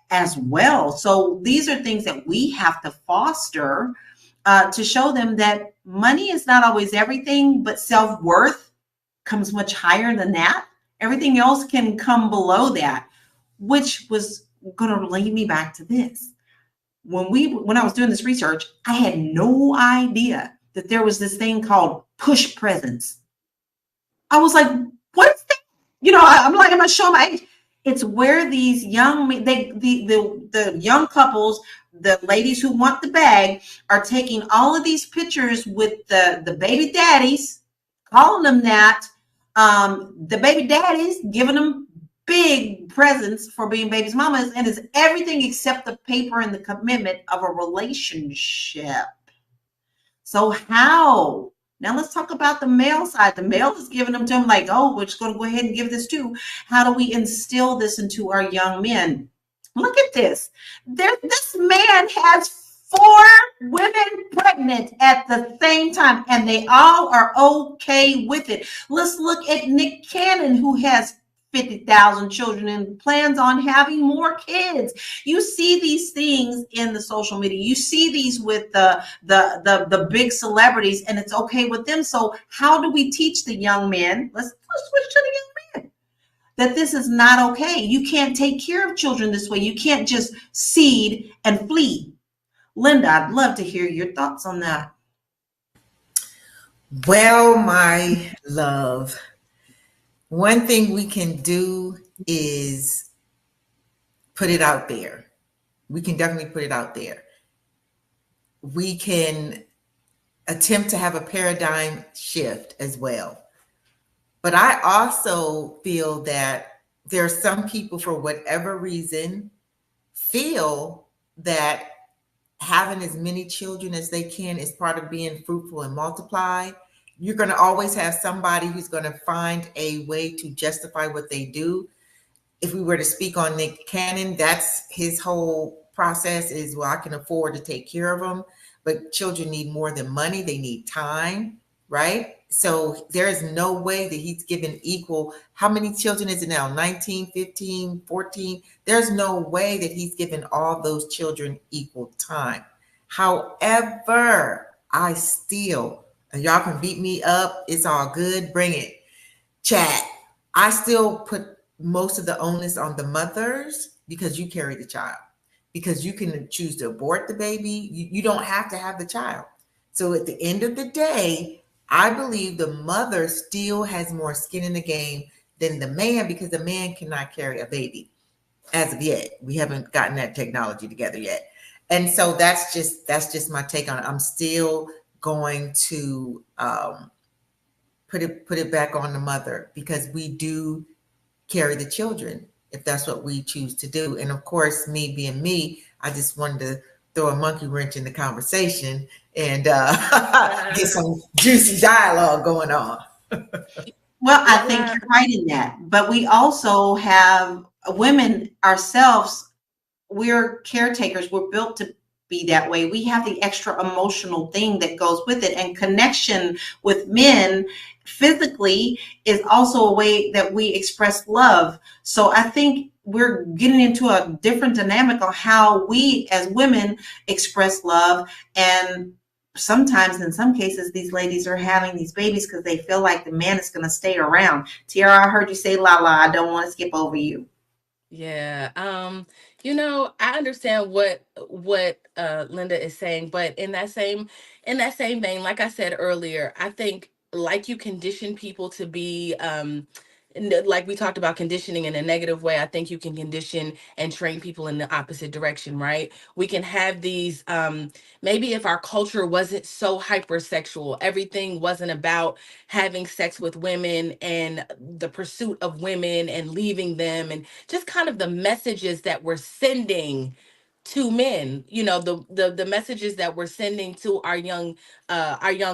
as well. So these are things that we have to foster to show them that money is not always everything, but self-worth comes much higher than that. Everything else can come below that, which was going to lead me back to this. When I was doing this research, I had no idea that there was this thing called push presence. I was like, what's that? I'm like, am I showing my age? It's where these young, the young couples, the ladies who want the bag, are taking all of these pictures with the baby daddies, calling them that. The baby daddies giving them big presents for being baby's mamas, and it's everything except the paper and the commitment of a relationship. So how? Now let's talk about the male side. The male is giving them to him like, oh, we're just going to go ahead and give this too. How do we instill this into our young men? Look at this. This man has 4 women pregnant at the same time, and they all are okay with it. Let's look at Nick Cannon, who has 50,000 children and plans on having more kids. You see these things in the social media. You see these with the big celebrities, and it's okay with them. So how do we teach the young men? Let's switch to the young men that this is not okay. You can't take care of children this way. You can't just seed and flee. Linda, I'd love to hear your thoughts on that. Well, my love, one thing we can do is put it out there. We can definitely put it out there. We can attempt to have a paradigm shift as well. But I also feel that there are some people, for whatever reason, feel that having as many children as they can is part of being fruitful and multiply. You're going to always have somebody who's going to find a way to justify what they do. If we were to speak on Nick Cannon, that's his whole process is, well, I can afford to take care of them. But children need more than money. They need time, right? So there is no way that he's given equal. How many children is it now? 19, 15, 14? There's no way that he's given all those children equal time. However, I still, and y'all can beat me up, it's all good, bring it. Chat. I still put most of the onus on the mothers because you carry the child. Because you can choose to abort the baby. You don't have to have the child. So at the end of the day, I believe the mother still has more skin in the game than the man, because the man cannot carry a baby as of yet. We haven't gotten that technology together yet. And so that's just my take on it. I'm still going to put it back on the mother, because we do carry the children if that's what we choose to do. And of course, me being me, I just wanted to throw a monkey wrench in the conversation and get some juicy dialogue going on. Well, I think you're right in that. But we also have women ourselves. We're caretakers. We're built to be that way. We have the extra emotional thing that goes with it. And connection with men physically is also a way that we express love. So I think we're getting into a different dynamic on how we as women express love. And sometimes, in some cases, these ladies are having these babies because they feel like the man is going to stay around. Tiara, I heard you say, Lala, I don't want to skip over you. Yeah. I understand what Linda is saying, but in that same vein, like I said earlier, I think like you condition people to be like we talked about conditioning in a negative way, I think you can condition and train people in the opposite direction, right? We can have these maybe if our culture wasn't so hypersexual, everything wasn't about having sex with women and the pursuit of women and leaving them, and just kind of the messages that we're sending to men, the messages that we're sending to our young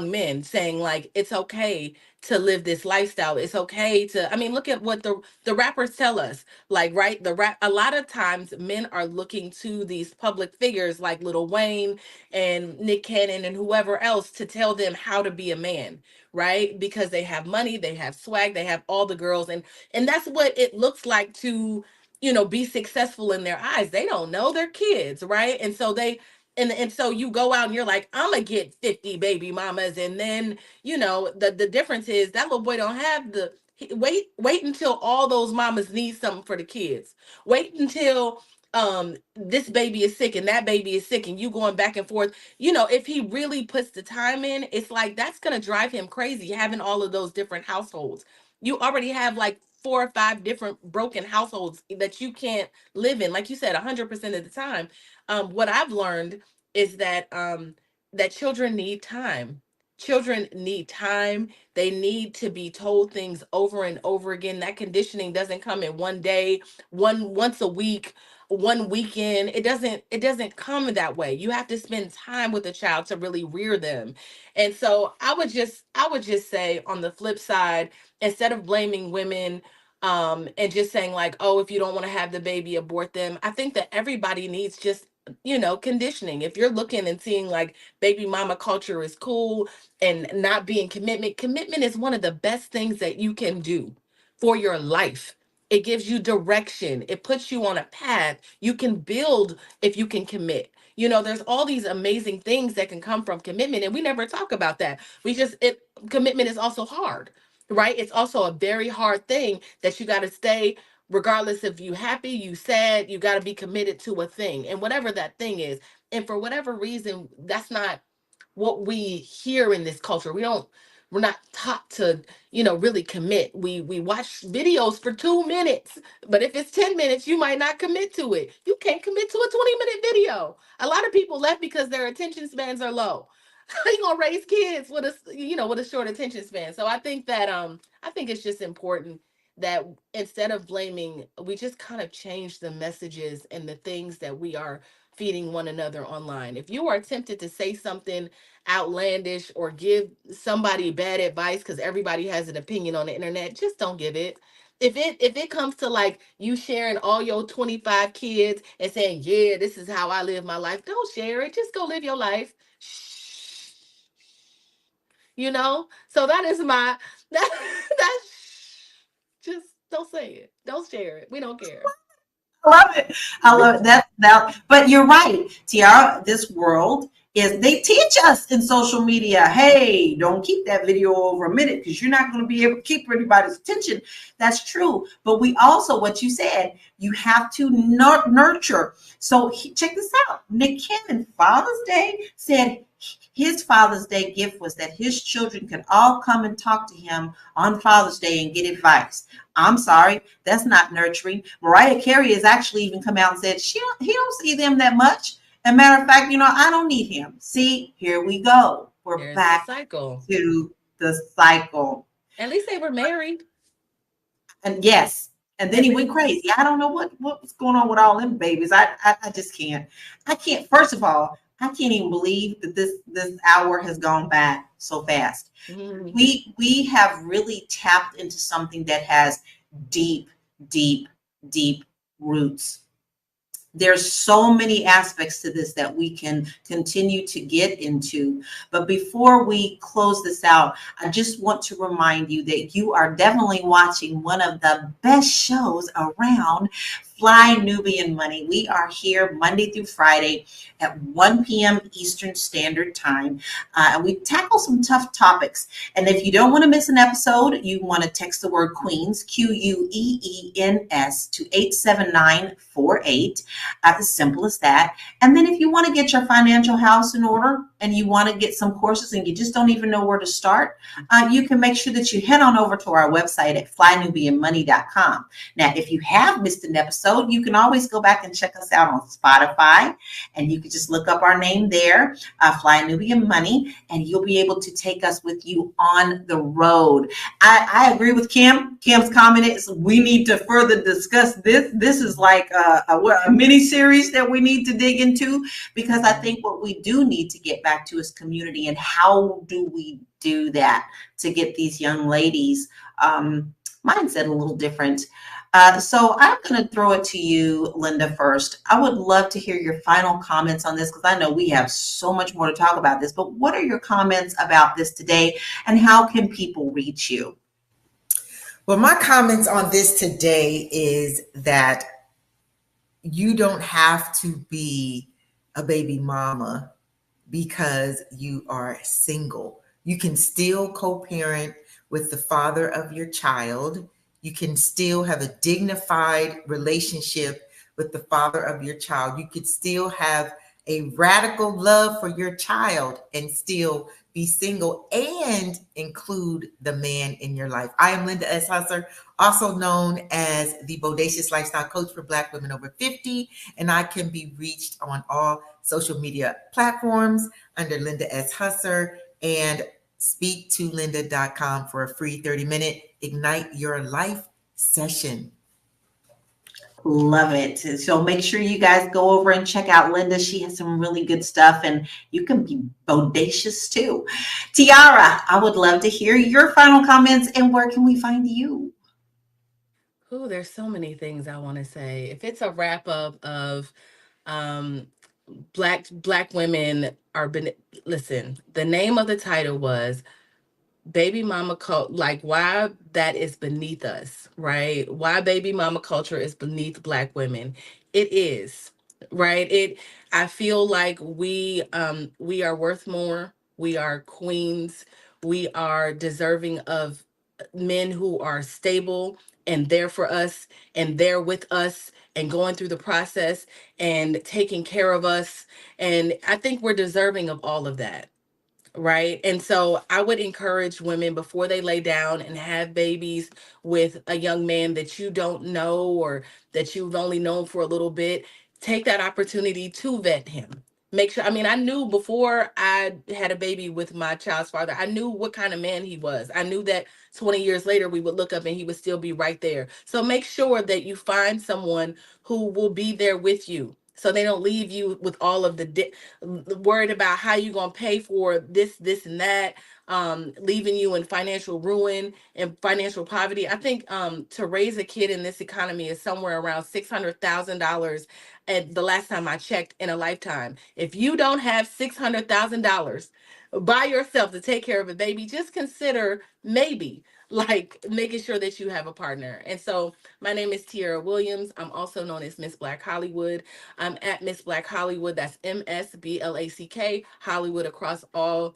men, saying like it's okay to live this lifestyle. It's okay to, I mean, look at what the rappers tell us. Like, right, a lot of times men are looking to these public figures like Lil Wayne and Nick Cannon and whoever else to tell them how to be a man, right? Because they have money, they have swag, they have all the girls, and that's what it looks like to be successful in their eyes. They don't know they're kids, right? And so so you go out and you're like, I'm gonna get 50 baby mamas, and then the difference is that little boy don't have wait until all those mamas need something for the kids. Wait until this baby is sick and that baby is sick, and you going back and forth. If he really puts the time in, it's like that's gonna drive him crazy, having all of those different households. You already have like 4 or 5 different broken households that you can't live in, like you said, 100% of the time. What I've learned is that children need time. Children need time. They need to be told things over and over again. That conditioning doesn't come in one day, once a week, one weekend. It doesn't come that way. You have to spend time with a child to really rear them. And so I would just say, on the flip side, instead of blaming women, and just saying like, oh, if you don't want to have the baby, abort them. I think that everybody needs just, conditioning. If you're looking and seeing like baby mama culture is cool and not being commitment is one of the best things that you can do for your life. It gives you direction. It puts you on a path. You can build if you can commit. There's all these amazing things that can come from commitment, and we never talk about that. Commitment is also hard, right? It's also a very hard thing that you got to stay, regardless if you happy, you sad, you got to be committed to a thing, and whatever that thing is. And for whatever reason, that's not what we hear in this culture. We're not taught to, really commit. We watch videos for 2 minutes, but if it's 10 minutes, you might not commit to it. You can't commit to a 20-minute video. A lot of people left because their attention spans are low. How you gonna raise kids with a short attention span? So I think it's just important that instead of blaming, we just kind of change the messages and the things that we are feeding one another online. If you are tempted to say something outlandish or give somebody bad advice, because everybody has an opinion on the internet, just don't give it. If it comes to like you sharing all your 25 kids and saying, yeah, this is how I live my life, don't share it. Just go live your life. Shh. So that is my that's just don't say it. Don't share it. We don't care. I love it. I love it. But you're right, Tiara. This world they teach us in social media, hey, don't keep that video over a minute because you're not going to be able to keep anybody's attention. That's true. But we also, what you said, you have to nurture. So check this out. Nick Cannon, Father's Day, said his Father's Day gift was that his children could all come and talk to him on Father's Day and get advice. I'm sorry, that's not nurturing. Mariah Carey has actually even come out and said he don't see them that much. As a matter of fact, I don't need him. See, here we go. We're back cycle. to the cycle. At least they were married. And yes. And then he went crazy. I don't know what's going on with all them babies. I just can't. I can't. First of all, I can't even believe that this hour has gone by so fast. Mm-hmm. We have really tapped into something that has deep, deep, deep roots. There's so many aspects to this that we can continue to get into. But before we close this out, I just want to remind you that you are definitely watching one of the best shows around, Fly Nubian Money. We are here Monday through Friday at 1 p.m. Eastern Standard Time. And we tackle some tough topics. And if you don't want to miss an episode, you want to text the word Queens, QUEENS, to 87948. As simple as that. And then if you want to get your financial house in order and you want to get some courses and you just don't even know where to start, you can make sure that you head on over to our website at flynubianmoney.com. Now, if you have missed an episode, you can always go back and check us out on Spotify, and you can just look up our name there, Fly Nubian Money, and you'll be able to take us with you on the road. I agree with Kim. Kim's comment is we need to further discuss this. This is like a mini series that we need to dig into, because I think what we do need to get back to is community, and how do we do that to get these young ladies mindset a little different. So I'm going to throw it to you, Linda, first. I would love to hear your final comments on this, because I know we have so much more to talk about this, but what are your comments about this today, and how can people reach you? Well, my comments on this today is that you don't have to be a baby mama because you are single. You can still co-parent with the father of your child. You can still have a dignified relationship with the father of your child. You could still have a radical love for your child and still be single and include the man in your life. I am Linda S. Husser, also known as the Bodacious Lifestyle Coach for Black women over 50, and I can be reached on all social media platforms under Linda S. Husser, and speaktolinda.com for a free 30-minute Ignite Your Life session. Love it. So make sure you guys go over and check out Linda. She has some really good stuff, and you can be bodacious too. Tiara, I would love to hear your final comments, and where can we find you? Ooh, there's so many things I want to say. If it's a wrap up of um black women are been listen, the name of the title was baby mama cult, like why that is beneath us, right? Why baby mama culture is beneath black women. It is, right? I feel like we are worth more. We are queens. We are deserving of men who are stable and there for us and there with us and going through the process and taking care of us. And I think we're deserving of all of that. Right. And so I would encourage women before they lay down and have babies with a young man that you don't know or that you've only known for a little bit, take that opportunity to vet him. Make sure, I mean, I knew before I had a baby with my child's father, I knew what kind of man he was. I knew that 20 years later we would look up and he would still be right there. So make sure that you find someone who will be there with you. So they don't leave you with all of the worried about how you gonna pay for this, and that, leaving you in financial ruin and financial poverty. I think to raise a kid in this economy is somewhere around $600,000 at the last time I checked in a lifetime. If you don't have $600,000 by yourself to take care of a baby, just consider maybe like making sure that you have a partner. And so my name is Tiara Williams. I'm also known as Miss Black Hollywood. I'm at Miss Black Hollywood. That's MSBLACK Hollywood across all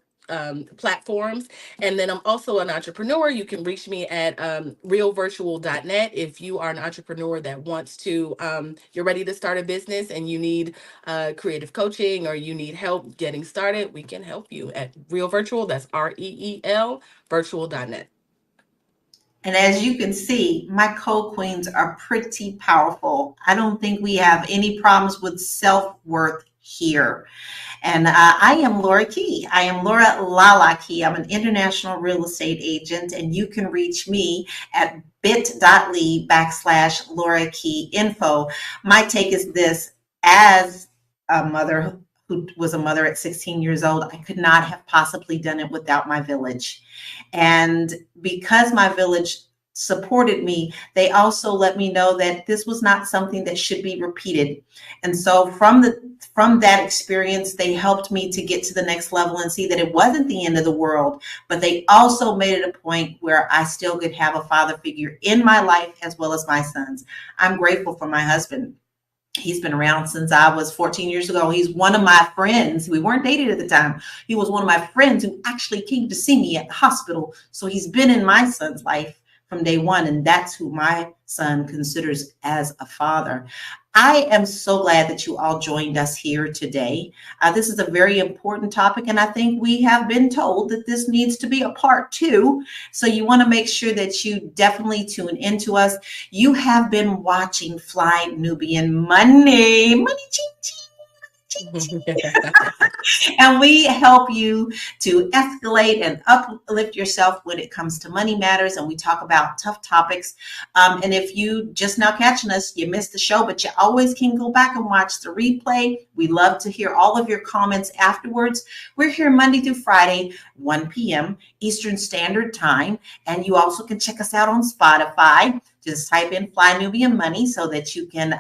platforms. And then I'm also an entrepreneur. You can reach me at realvirtual.net if you are an entrepreneur that wants to, you're ready to start a business and you need creative coaching or you need help getting started. We can help you at Real Virtual. That's REEL virtual.net. And as you can see, my co-queens are pretty powerful. I don't think we have any problems with self-worth here. And I am Laura Key. I am Laura Lala Key. I'm an international real estate agent, and you can reach me at bit.ly/Laura Key info. My take is this: as a mother who was a mother at 16 years old, I could not have possibly done it without my village. And because my village supported me, they also let me know that this was not something that should be repeated. And so from that experience, they helped me to get to the next level and see that it wasn't the end of the world, but they also made it a point where I still could have a father figure in my life as well as my sons. I'm grateful for my husband. He's been around since I was 14 years ago. He's one of my friends. We weren't dated at the time. He was one of my friends who actually came to see me at the hospital. So he's been in my son's life from day one, and that's who my son considers as a father. I am so glad that you all joined us here today. This is a very important topic, and I think we have been told that this needs to be a part 2. So you want to make sure that you definitely tune into us. You have been watching Fly Nubian Money. Money, ching, ching. And we help you to escalate and uplift yourself when it comes to money matters, and we talk about tough topics. And if you just now catching us, you missed the show, but you always can go back and watch the replay. We love to hear all of your comments afterwards. We're here Monday through Friday, 1 p.m. Eastern Standard Time, and you also can check us out on Spotify. Just type in Fly Nubian Money so that you can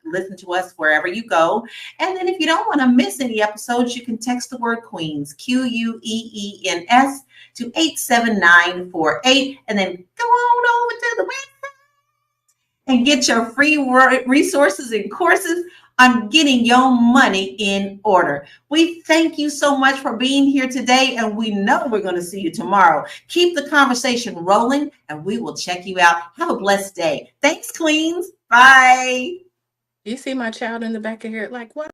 listen to us wherever you go. And then if you don't want to miss any episodes, you can text the word Queens, QUEENS, to 87948, and then go on over to the website and get your free resources and courses on getting your money in order. We thank you so much for being here today, and we know we're going to see you tomorrow. Keep the conversation rolling, and we will check you out. Have a blessed day. Thanks, Queens. Bye. You see my child in the back of here, like, what?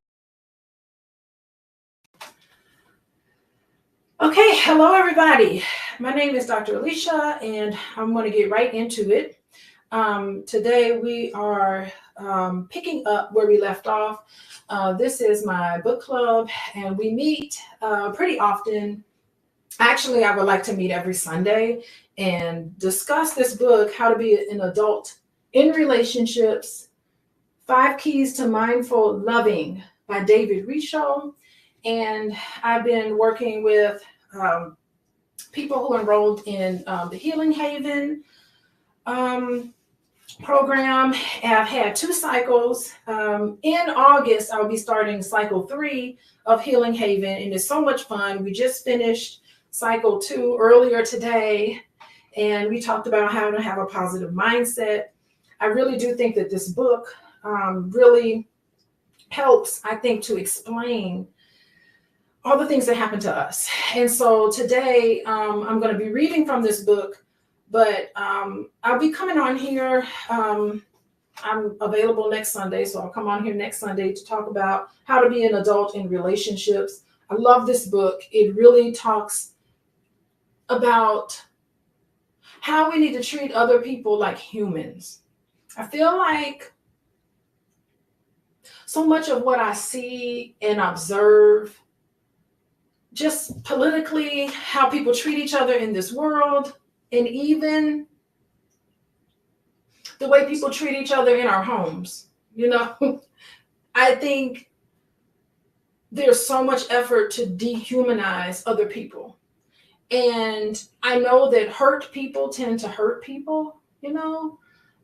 Okay, hello everybody. My name is Dr. Alicia, and I'm going to get right into it. Today we are picking up where we left off. This is my book club, and we meet pretty often Actually, I would like to meet every Sunday and discuss this book, How to Be an Adult in Relationships, 5 Keys to Mindful Loving by David Richo. And I've been working with people who enrolled in the Healing Haven program. I've had 2 cycles. In August, I'll be starting cycle 3 of Healing Haven, and it's so much fun. We just finished cycle 2 earlier today, and we talked about how to have a positive mindset. I really do think that this book really helps, I think, to explain all the things that happen to us. And so today I'm going to be reading from this book, but I'll be coming on here. I'm available next Sunday, so I'll come on here next Sunday to talk about how to be an adult in relationships. I love this book. It really talks about how we need to treat other people like humans. I feel like so much of what I see and observe, just politically, how people treat each other in this world, and even the way people treat each other in our homes, I think there's so much effort to dehumanize other people. And I know that hurt people tend to hurt people,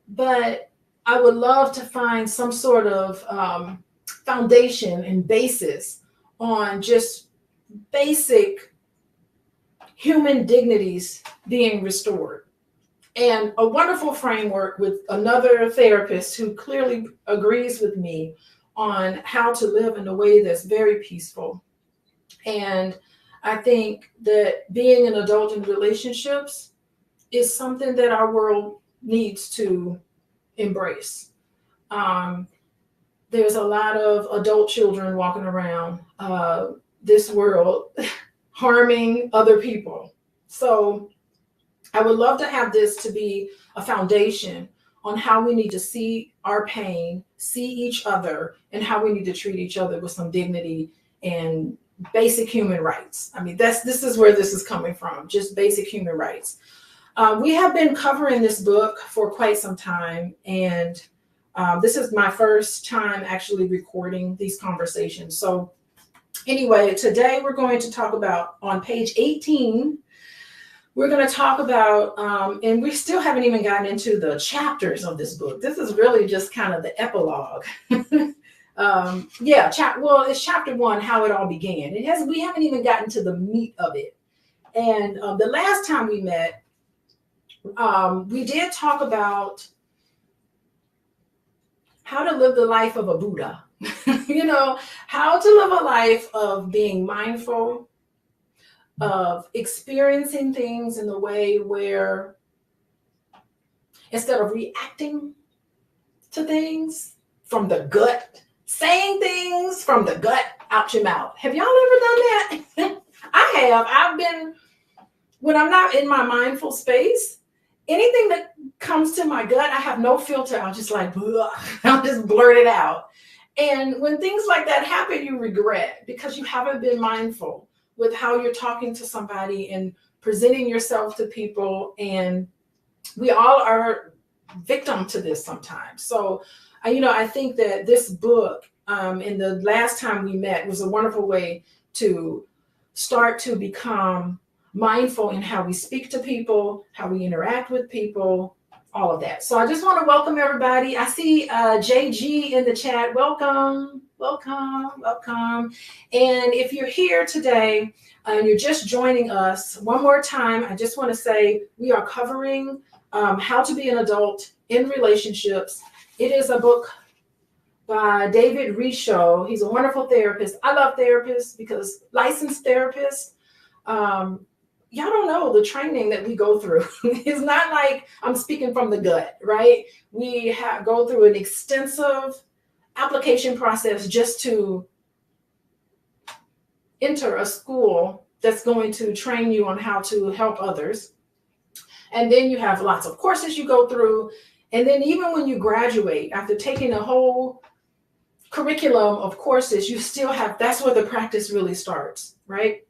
but I would love to find some sort of foundation and basis on just basic human dignities being restored. And a wonderful framework with another therapist who clearly agrees with me on how to live in a way that's very peaceful. And I think that being an adult in relationships is something that our world needs to embrace. There's a lot of adult children walking around this world harming other people. So I would love to have this to be a foundation on how we need to see our pain, see each other, and how we need to treat each other with some dignity and basic human rights. I mean, this is where this is coming from, just basic human rights. We have been covering this book for quite some time, and this is my first time actually recording these conversations. So anyway, today we're going to talk about, on page 18, we're going to talk about, and we still haven't even gotten into the chapters of this book. This is really just kind of the epilogue. It's chapter 1, how it all began. We haven't even gotten to the meat of it. And the last time we met, we did talk about how to live the life of a Buddha. How to live a life of being mindful, of experiencing things in the way where instead of reacting to things from the gut, saying things from the gut out your mouth. Have y'all ever done that? I have. When I'm not in my mindful space, anything that comes to my gut, I have no filter. I'll just I'll just blurt it out. And when things like that happen, you regret because you haven't been mindful with how you're talking to somebody and presenting yourself to people. And we all are victim to this sometimes. So, I think that this book, and the last time we met, was a wonderful way to start to become mindful in how we speak to people, how we interact with people, all of that. So I just want to welcome everybody. I see JG in the chat. Welcome. And if you're here today and you're just joining us, one more time, I just want to say we are covering how to be an adult in relationships. It is a book by David Richo. He's a wonderful therapist. I love therapists because licensed therapists, y'all don't know the training that we go through. It's not like I'm speaking from the gut, right? We go through an extensive application process just to enter a school that's going to train you on how to help others. And then you have lots of courses you go through. And then even when you graduate, after taking a whole curriculum of courses, you still have, that's where the practice really starts, right?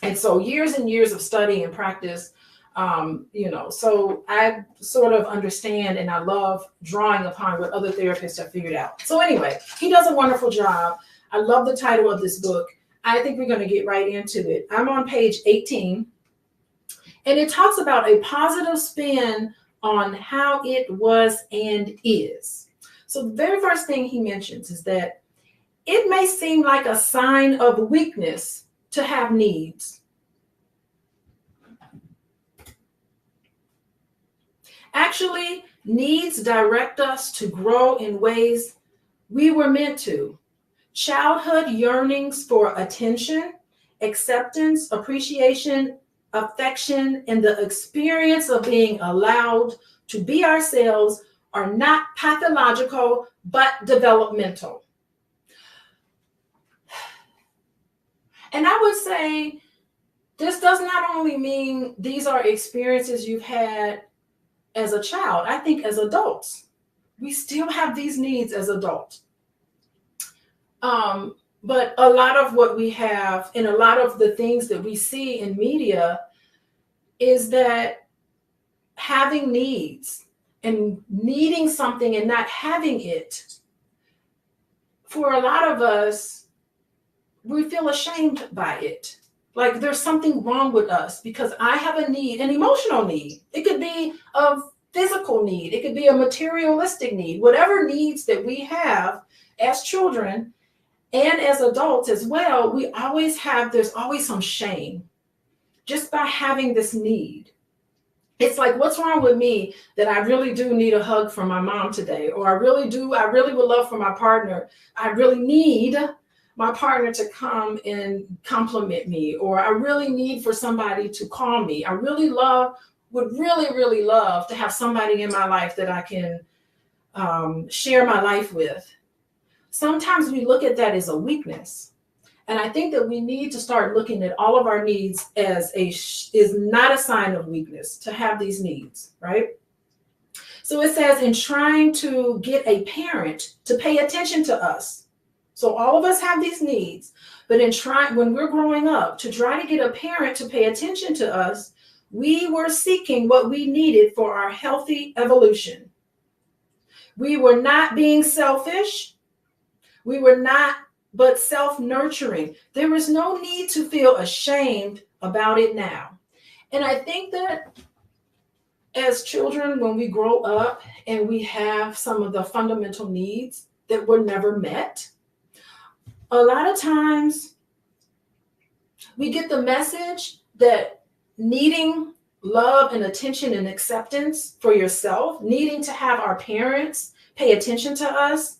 And so years and years of study and practice, so I sort of understand and I love drawing upon what other therapists have figured out. So anyway, he does a wonderful job. I love the title of this book. I think we're going to get right into it. I'm on page 18, and it talks about a positive spin on how it was and is. So the very first thing he mentions is that it may seem like a sign of weakness to have needs. Actually, needs direct us to grow in ways we were meant to. Childhood yearnings for attention, acceptance, appreciation, affection, and the experience of being allowed to be ourselves are not pathological, but developmental. And I would say this does not only mean these are experiences you've had as a child. I think as adults, we still have these needs as adults. But a lot of what we have and a lot of the things that we see in media is that having needs and needing something and not having it, for a lot of us, we feel ashamed by it. Like there's something wrong with us because I have a need, an emotional need. It could be a physical need. It could be a materialistic need. Whatever needs that we have as children and as adults as well, there's always some shame just by having this need. It's like, what's wrong with me that I really do need a hug from my mom today? Or I really would love for my partner. I really need my partner to come and compliment me, or I really need for somebody to call me. I would really love to have somebody in my life that I can share my life with. Sometimes we look at that as a weakness. And I think that we need to start looking at all of our needs as is not a sign of weakness to have these needs, right? So it says, in trying to get a parent to pay attention to us. So all of us have these needs, but when we're growing up, to try to get a parent to pay attention to us, we were seeking what we needed for our healthy evolution. We were not being selfish. We were not, but self-nurturing. There is no need to feel ashamed about it now. And I think that as children, when we grow up and we have some of the fundamental needs that were never met, a lot of times we get the message that needing love and attention and acceptance for yourself, needing to have our parents pay attention to us,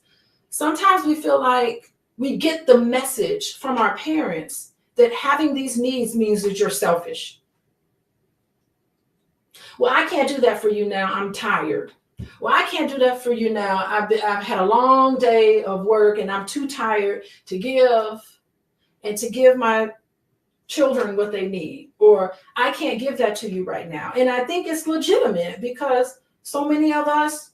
sometimes we feel like we get the message from our parents that having these needs means that you're selfish. Well, I can't do that for you now. I'm tired. Well, I can't do that for you now. I've had a long day of work and I'm too tired to give my children what they need. Or I can't give that to you right now. And I think it's legitimate because so many of us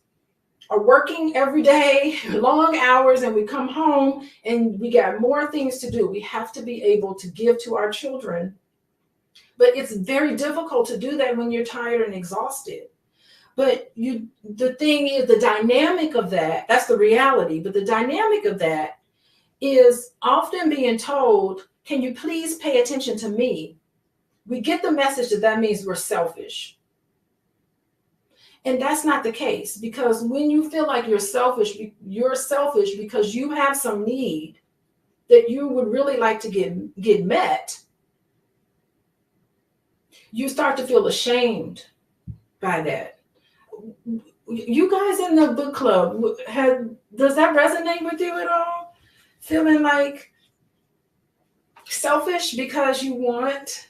are working every day, long hours, and we come home and we got more things to do. We have to be able to give to our children. But it's very difficult to do that when you're tired and exhausted. But the thing is, the dynamic of that's the reality. But the dynamic of that is often being told, can you please pay attention to me? We get the message that means we're selfish. And that's not the case, because when you feel like you're selfish because you have some need that you would really like to get met, you start to feel ashamed by that. You guys in the book club, does that resonate with you at all? Feeling like selfish because you want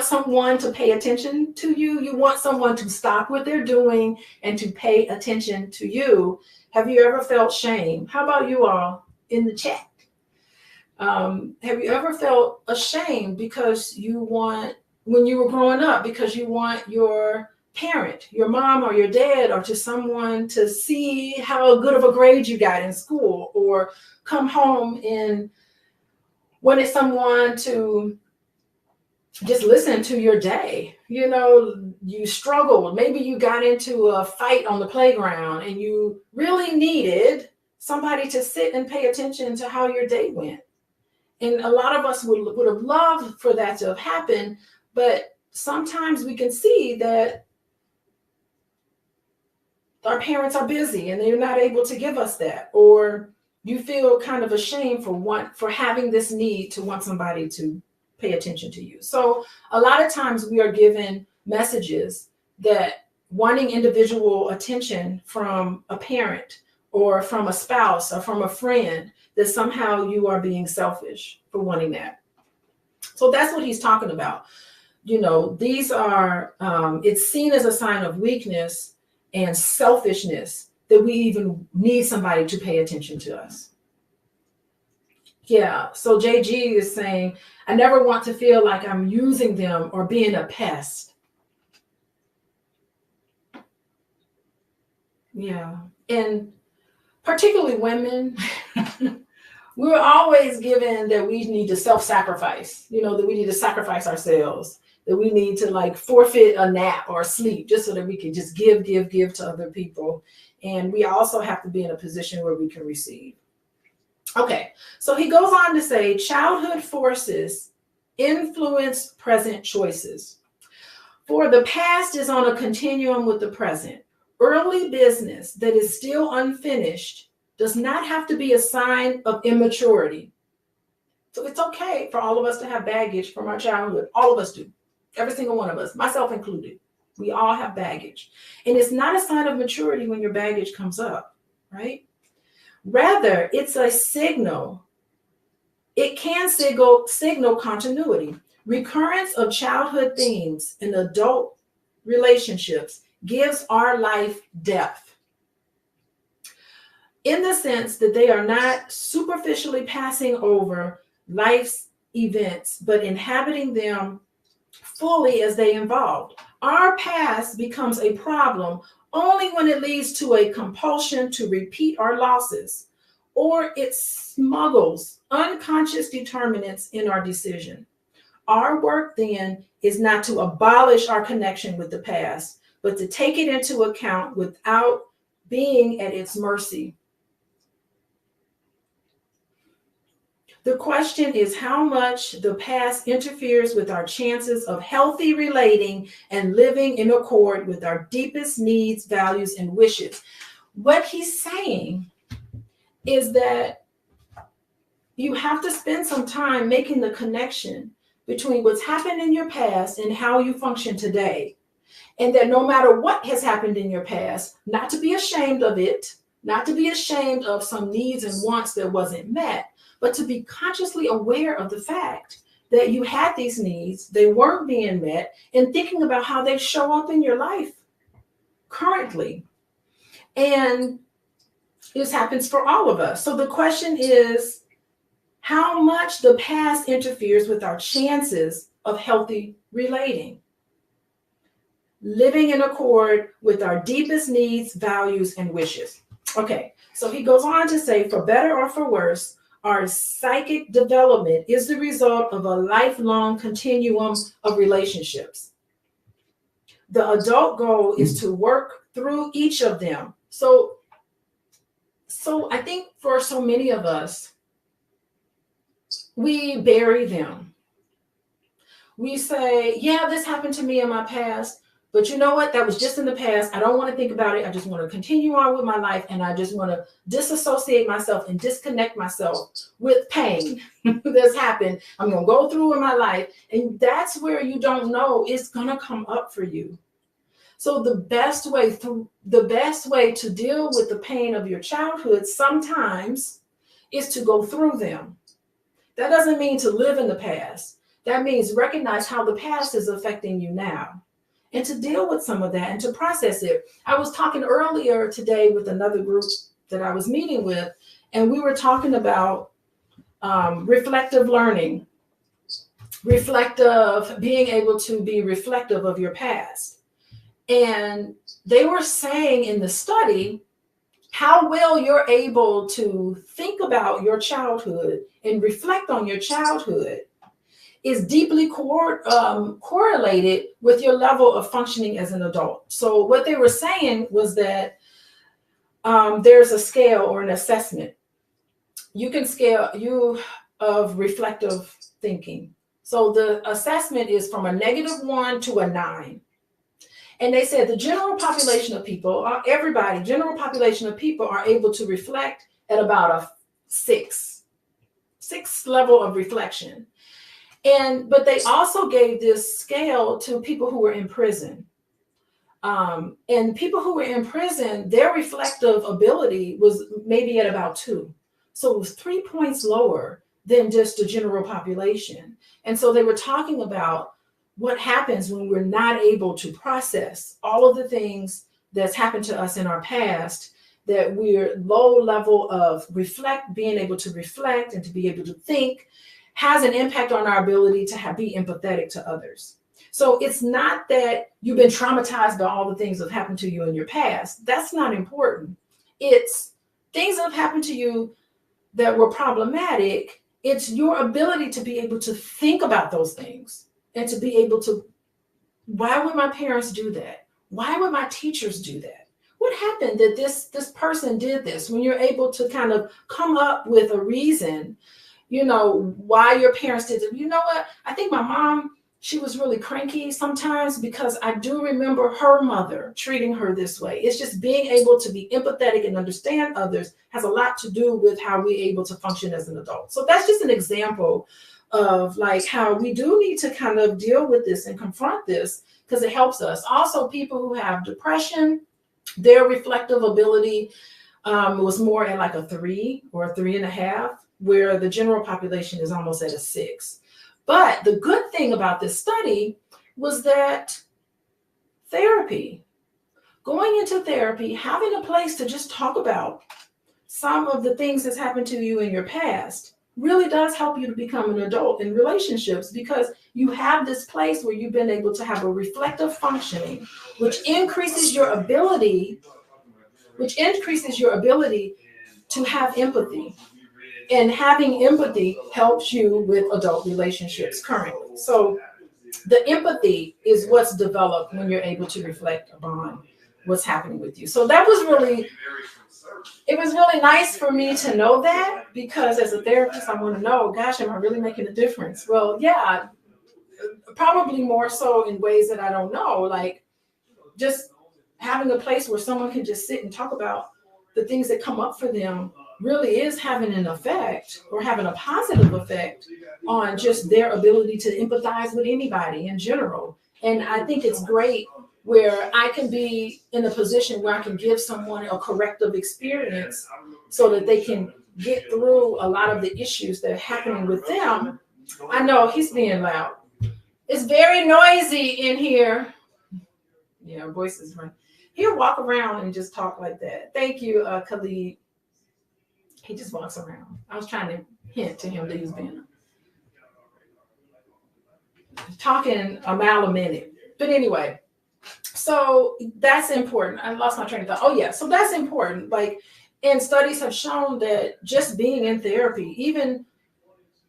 someone to pay attention to you. You want someone to stop what they're doing and to pay attention to you. Have you ever felt shame? How about you all in the chat? Have you ever felt ashamed because when you were growing up, because you want your parent, your mom or your dad, or to someone to see how good of a grade you got in school, or come home and wanted someone to just listen to your day. You know, you struggled. Maybe you got into a fight on the playground and you really needed somebody to sit and pay attention to how your day went. And a lot of us would have loved for that to have happened, but sometimes we can see that our parents are busy and they're not able to give us that, or you feel kind of ashamed for having this need to want somebody to pay attention to you. So a lot of times we are given messages that wanting individual attention from a parent or from a spouse or from a friend, that somehow you are being selfish for wanting that. So that's what he's talking about. You know, these are, it's seen as a sign of weakness and selfishness that we even need somebody to pay attention to us. Yeah, so JG is saying, I never want to feel like I'm using them or being a pest. Yeah, and particularly women, we're always given that we need to self-sacrifice, you know, that we need to sacrifice ourselves, that we need to like forfeit a nap or sleep just so that we can just give to other people. And we also have to be in a position where we can receive. Okay, so he goes on to say, childhood forces influence present choices. For the past is on a continuum with the present. Early business that is still unfinished does not have to be a sign of immaturity. So it's okay for all of us to have baggage from our childhood. All of us do. Every single one of us, myself included. We all have baggage. And it's not a sign of maturity when your baggage comes up, right? Rather, it's a signal. It can signal continuity. Recurrence of childhood themes in adult relationships gives our life depth, in the sense that they are not superficially passing over life's events, but inhabiting them fully as they evolved. Our past becomes a problem only when it leads to a compulsion to repeat our losses, or it smuggles unconscious determinants in our decision. Our work then is not to abolish our connection with the past, but to take it into account without being at its mercy. The question is how much the past interferes with our chances of healthy relating and living in accord with our deepest needs, values, and wishes. What he's saying is that you have to spend some time making the connection between what's happened in your past and how you function today. And that no matter what has happened in your past, not to be ashamed of it, not to be ashamed of some needs and wants that wasn't met, but to be consciously aware of the fact that you had these needs, they weren't being met, and thinking about how they show up in your life currently. And this happens for all of us. So the question is how much the past interferes with our chances of healthy relating, living in accord with our deepest needs, values, and wishes. Okay, so he goes on to say, for better or for worse, our psychic development is the result of a lifelong continuum of relationships. The adult goal is to work through each of them. So I think for so many of us, we bury them. We say, yeah, this happened to me in my past, but you know what? That was just in the past. I don't want to think about it. I just want to continue on with my life, and I just want to disassociate myself and disconnect myself with pain that's happened. I'm going to go through in my life, and that's where you don't know it's going to come up for you. So the best way to deal with the pain of your childhood sometimes is to go through them. That doesn't mean to live in the past. That means recognize how the past is affecting you now, and to deal with some of that and to process it. I was talking earlier today with another group that I was meeting with, and we were talking about reflective learning, being able to be reflective of your past. And they were saying in the study how well you're able to think about your childhood and reflect on your childhood is deeply correlated with your level of functioning as an adult. So what they were saying was that there's a scale or an assessment. You can scale you of reflective thinking. So the assessment is from a -1 to a 9. And they said the general population of people, general population of people are able to reflect at about a 6 level of reflection. But they also gave this scale to people who were in prison. And people who were in prison, their reflective ability was maybe at about 2. So it was 3 points lower than just the general population. And so they were talking about what happens when we're not able to process all of the things that's happened to us in our past, that we're low level of being able to reflect and to be able to think has an impact on our ability to be empathetic to others. So it's not that you've been traumatized by all the things that have happened to you in your past. That's not important. It's things that have happened to you that were problematic. It's your ability to be able to think about those things and to be able to, why would my parents do that? Why would my teachers do that? What happened that this person did this? When you're able to kind of come up with a reason, why your parents did it. You know what? I think my mom, she was really cranky sometimes because I do remember her mother treating her this way. It's just being able to be empathetic and understand others has a lot to do with how we're able to function as an adult. So that's just an example of like how we do need to kind of deal with this and confront this because it helps us. Also, people who have depression, their reflective ability was more at like a 3 or a 3.5, where the general population is almost at a 6. But the good thing about this study was that going into therapy, having a place to just talk about some of the things that's happened to you in your past really does help you to become an adult in relationships, because you have this place where you've been able to have a reflective functioning, which increases your ability to have empathy. And having empathy helps you with adult relationships currently. So the empathy is what's developed when you're able to reflect upon what's happening with you. So it was really nice for me to know that, because as a therapist, I want to know, gosh, am I really making a difference? Well, yeah, probably more so in ways that I don't know, like just having a place where someone can just sit and talk about the things that come up for them really is having an effect, or having a positive effect on just their ability to empathize with anybody in general. And I think it's great where I can be in a position where I can give someone a corrective experience so that they can get through a lot of the issues that are happening with them. I know he's being loud. It's very noisy in here. Yeah, voices run. He'll walk around and just talk like that. Thank you, Khalid. He just walks around. I was trying to hint to him that he was being talking a mile a minute. But anyway, so that's important. I lost my train of thought. Oh yeah, so that's important. Like, and studies have shown that just being in therapy, even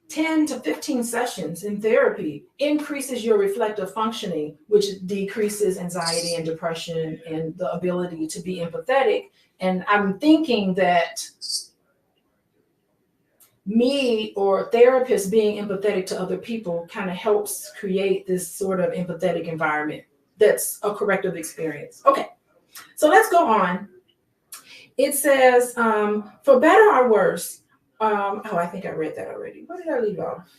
10 to 15 sessions in therapy, increases your reflective functioning, which decreases anxiety and depression and the ability to be empathetic. And I'm thinking that me or therapists being empathetic to other people kind of helps create this sort of empathetic environment that's a corrective experience. Okay, so let's go on. It says, for better or worse, I think I read that already. Where did I leave off?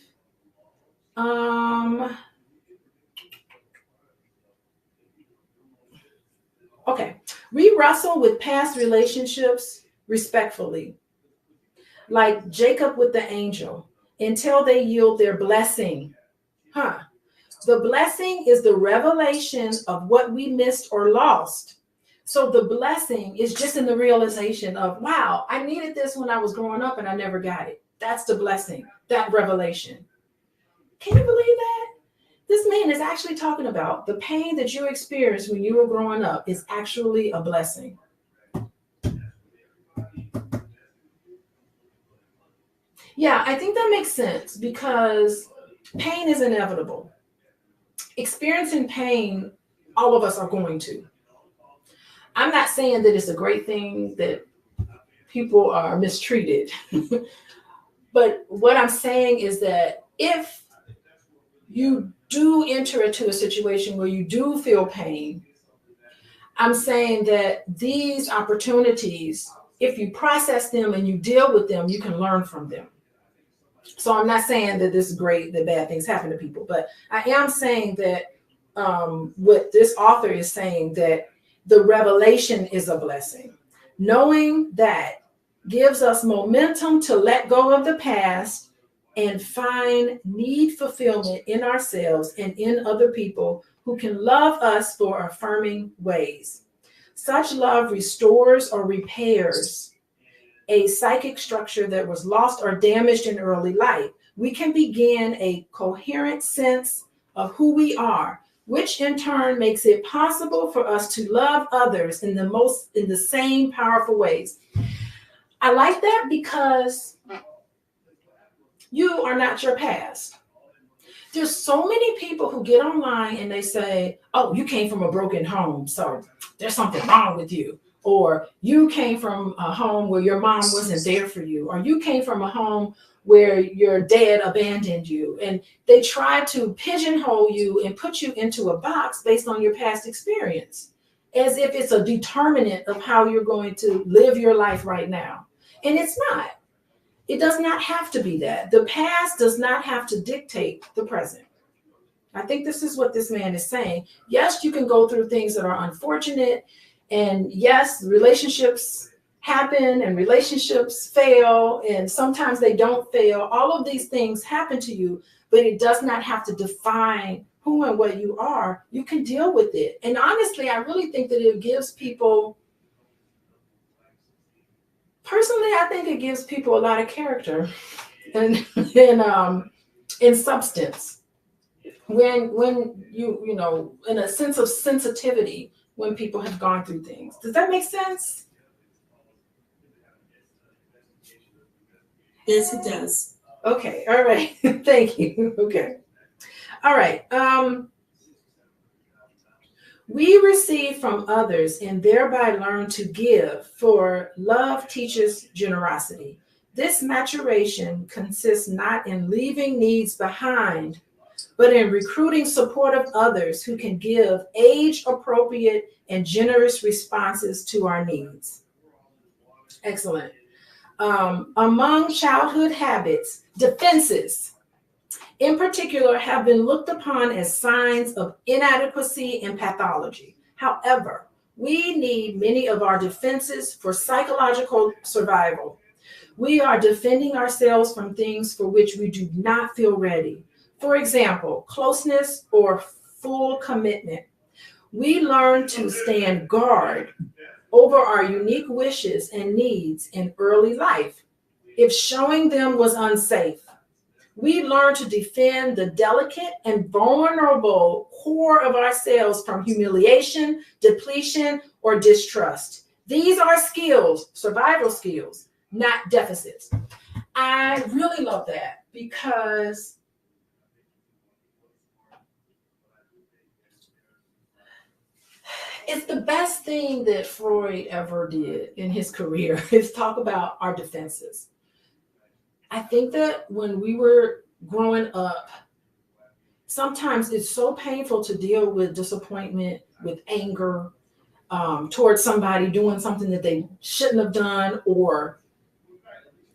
Okay, we wrestle with past relationships respectfully, like Jacob with the angel, until they yield their blessing. The blessing is the revelation of what we missed or lost. So the blessing is just in the realization of, wow, I needed this when I was growing up and I never got it. That's the blessing, that revelation. Can you believe that? This man is actually talking about the pain that you experienced when you were growing up is actually a blessing. Yeah, I think that makes sense, because pain is inevitable. Experiencing pain, all of us are going to. I'm not saying that it's a great thing that people are mistreated. But what I'm saying is that if you do enter into a situation where you do feel pain, I'm saying that these opportunities, if you process them and you deal with them, you can learn from them. So I'm not saying that this is great, that bad things happen to people, but I am saying that what this author is saying, that the revelation is a blessing. Knowing that gives us momentum to let go of the past and find need fulfillment in ourselves and in other people who can love us for affirming ways. Such love restores or repairs a psychic structure that was lost or damaged in early life. We can begin a coherent sense of who we are, which in turn makes it possible for us to love others in the same powerful ways. I like that because you are not your past. There's so many people who get online and they say, oh, you came from a broken home, so there's something wrong with you. Or you came from a home where your mom wasn't there for you. Or you came from a home where your dad abandoned you. And they try to pigeonhole you and put you into a box based on your past experience, as if it's a determinant of how you're going to live your life right now. And it's not. It does not have to be that. The past does not have to dictate the present. I think this is what this man is saying. Yes, you can go through things that are unfortunate. And yes, relationships happen and relationships fail. And sometimes they don't fail. All of these things happen to you, but it does not have to define who and what you are. You can deal with it. And honestly, I really think that it gives people, personally, I think it gives people a lot of character and in substance. When you know, in a sense of sensitivity, when people have gone through things. Does that make sense? Yes, it does. Okay, all right. Thank you. Okay. All right. We receive from others and thereby learn to give, for love teaches generosity. This maturation consists not in leaving needs behind, but in recruiting support of others who can give age-appropriate and generous responses to our needs. Excellent. Among childhood habits, defenses, in particular, have been looked upon as signs of inadequacy and pathology. However, we need many of our defenses for psychological survival. We are defending ourselves from things for which we do not feel ready. For example, closeness or full commitment. We learn to stand guard over our unique wishes and needs in early life if showing them was unsafe. We learn to defend the delicate and vulnerable core of ourselves from humiliation, depletion, or distrust. These are skills, survival skills, not deficits. I really love that because it's the best thing that Freud ever did in his career is talk about our defenses. I think that when we were growing up, sometimes it's so painful to deal with disappointment, with anger towards somebody doing something that they shouldn't have done, or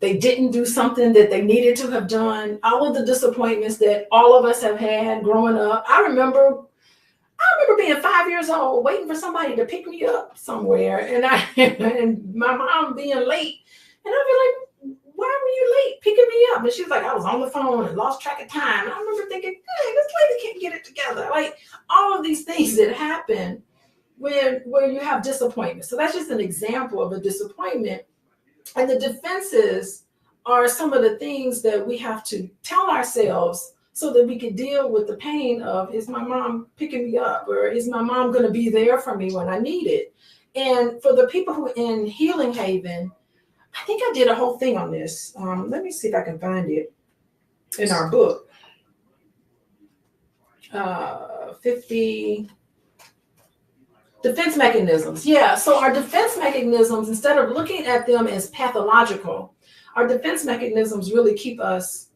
they didn't do something that they needed to have done. All of the disappointments that all of us have had growing up. I remember being 5 years old, waiting for somebody to pick me up somewhere, and my mom being late, and I'd be like, "Why were you late picking me up?" And she was like, "I was on the phone and lost track of time." And I remember thinking, "Hey, this lady can't get it together." Like all of these things that happen when you have disappointment. So that's just an example of a disappointment. And the defenses are some of the things that we have to tell ourselves so that we can deal with the pain of, is my mom picking me up? Or is my mom going to be there for me when I need it? And for the people who are in Healing Haven, I think I did a whole thing on this. Let me see if I can find it in our book. 50 defense mechanisms. Yeah, so our defense mechanisms, instead of looking at them as pathological, our defense mechanisms really keep us,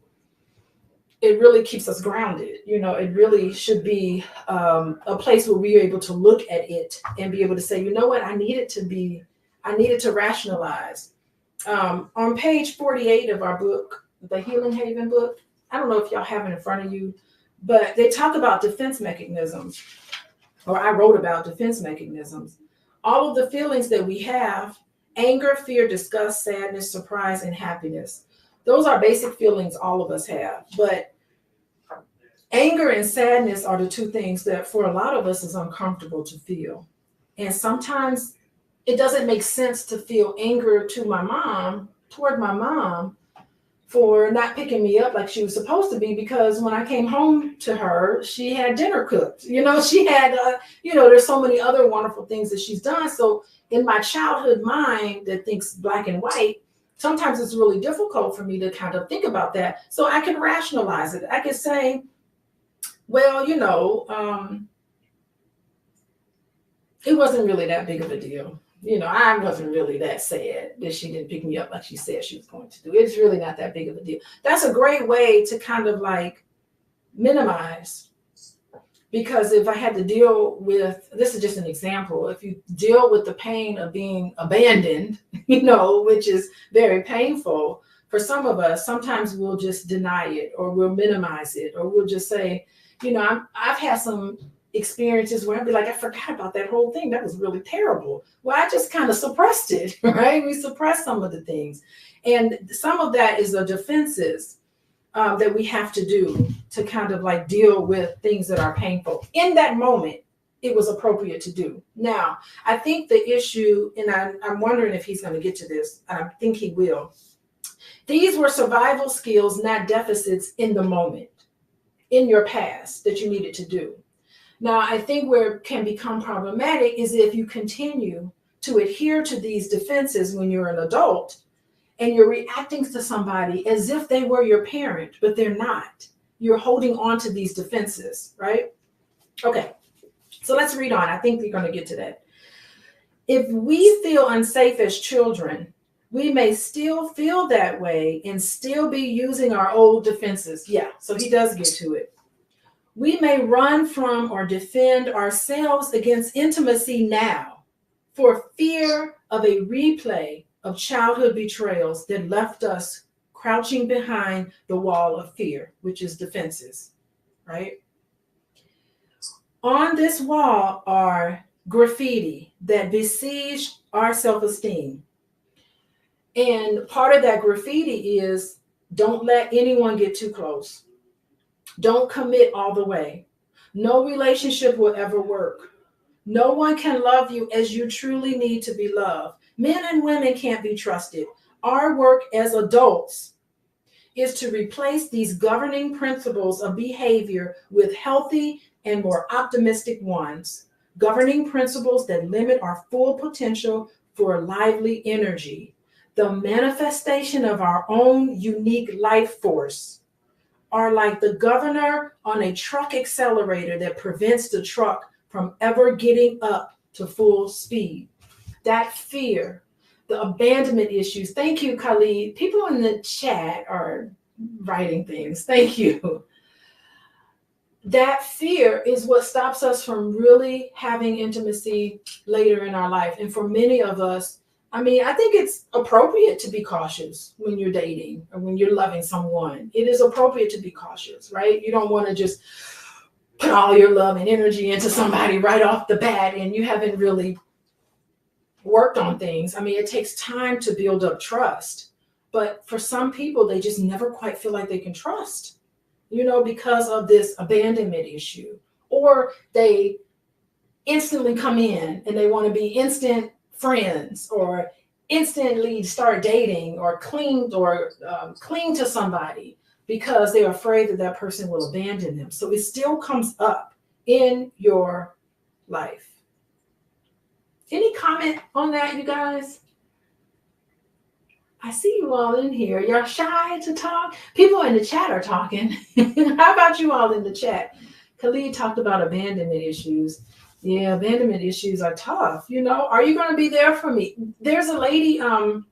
it really keeps us grounded. You know, it really should be a place where we're able to look at it and be able to say, you know what, I needed to rationalize. On page 48 of our book, the Healing Haven book, I don't know if y'all have it in front of you, but they talk about defense mechanisms, or I wrote about defense mechanisms. All of the feelings that we have, anger, fear, disgust, sadness, surprise, and happiness. Those are basic feelings all of us have. But anger and sadness are the two things that for a lot of us is uncomfortable to feel. And sometimes it doesn't make sense to feel anger toward my mom, for not picking me up like she was supposed to be, because when I came home to her, she had dinner cooked. You know, she had, there's so many other wonderful things that she's done. So in my childhood mind that thinks black and white, sometimes it's really difficult for me to kind of think about that. So I can rationalize it. I can say, well, it wasn't really that big of a deal. You know, I wasn't really that sad that she didn't pick me up like she said she was going to do. It's really not that big of a deal. That's a great way to kind of like minimize. Because if I had to deal with, this is just an example, if you deal with the pain of being abandoned, which is very painful for some of us, sometimes we'll just deny it, or we'll minimize it, or we'll just say, I've had some experiences where I'd be like, I forgot about that whole thing. That was really terrible. Well, I just kind of suppressed it, right? We suppress some of the things. And some of that is the defenses that we have to do to kind of like deal with things that are painful. In that moment, it was appropriate to do. Now, I think the issue, and I'm wondering if he's going to get to this, and I think he will. These were survival skills, not deficits in the moment, in your past that you needed to do. Now, I think where it can become problematic is if you continue to adhere to these defenses when you're an adult and you're reacting to somebody as if they were your parent, but they're not. You're holding on to these defenses, right? Okay, so let's read on. I think we're going to get to that. If we feel unsafe as children, we may still feel that way and still be using our old defenses. Yeah, so he does get to it. We may run from or defend ourselves against intimacy now for fear of a replay of childhood betrayals that left us crouching behind the wall of fear, which is defenses, right? On this wall are graffiti that besiege our self-esteem. And part of that graffiti is, don't let anyone get too close. Don't commit all the way. No relationship will ever work. No one can love you as you truly need to be loved. Men and women can't be trusted. Our work as adults is to replace these governing principles of behavior with healthy and more optimistic ones. Governing principles that limit our full potential for lively energy. The manifestation of our own unique life force are like the governor on a truck accelerator that prevents the truck from ever getting up to full speed. That fear, the abandonment issues. Thank you, Khalid. People in the chat are writing things. Thank you. That fear is what stops us from really having intimacy later in our life. And for many of us, I think it's appropriate to be cautious when you're dating or when you're loving someone. It is appropriate to be cautious, right? You don't want to just put all your love and energy into somebody right off the bat and you haven't really worked on things. It takes time to build up trust. But for some people, they just never quite feel like they can trust, because of this abandonment issue. Or they instantly come in and they want to be instant friends or instantly start dating or cling to somebody because they're afraid that that person will abandon them. So it still comes up in your life. Any comment on that, you guys? I see you all in here. You're shy to talk. People in the chat are talking. How about you all in the chat? Khalid talked about abandonment issues. Yeah, abandonment issues are tough. You know, are you going to be there for me? There's a lady, oh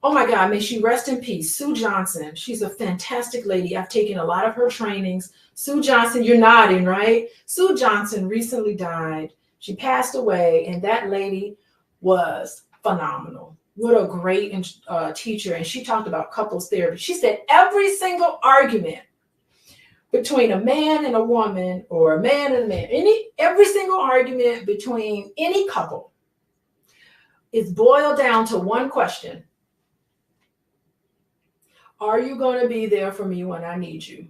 my God, may she rest in peace, Sue Johnson. She's a fantastic lady. I've taken a lot of her trainings. Sue Johnson, you're nodding, right? Sue Johnson recently died. She passed away, and that lady was phenomenal. What a great teacher. And she talked about couples therapy. She said every single argument between a man and a woman, or a man and a man, every single argument between any couple is boiled down to one question. Are you going to be there for me when I need you?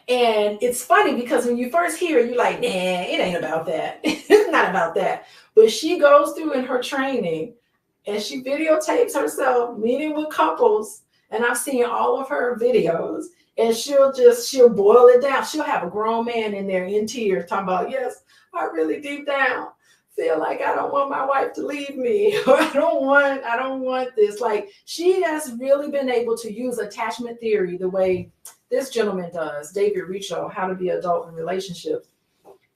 And it's funny because when you first hear it, you're like, nah, it ain't about that. It's not about that. But she goes through in her training and she videotapes herself meeting with couples. And I've seen all of her videos, and she'll boil it down. She'll have a grown man in there in tears talking about, yes, I really deep down feel like I don't want my wife to leave me, or I don't want this. Like, she has really been able to use attachment theory the way this gentleman does, David Richo, How to Be Adult in Relationships.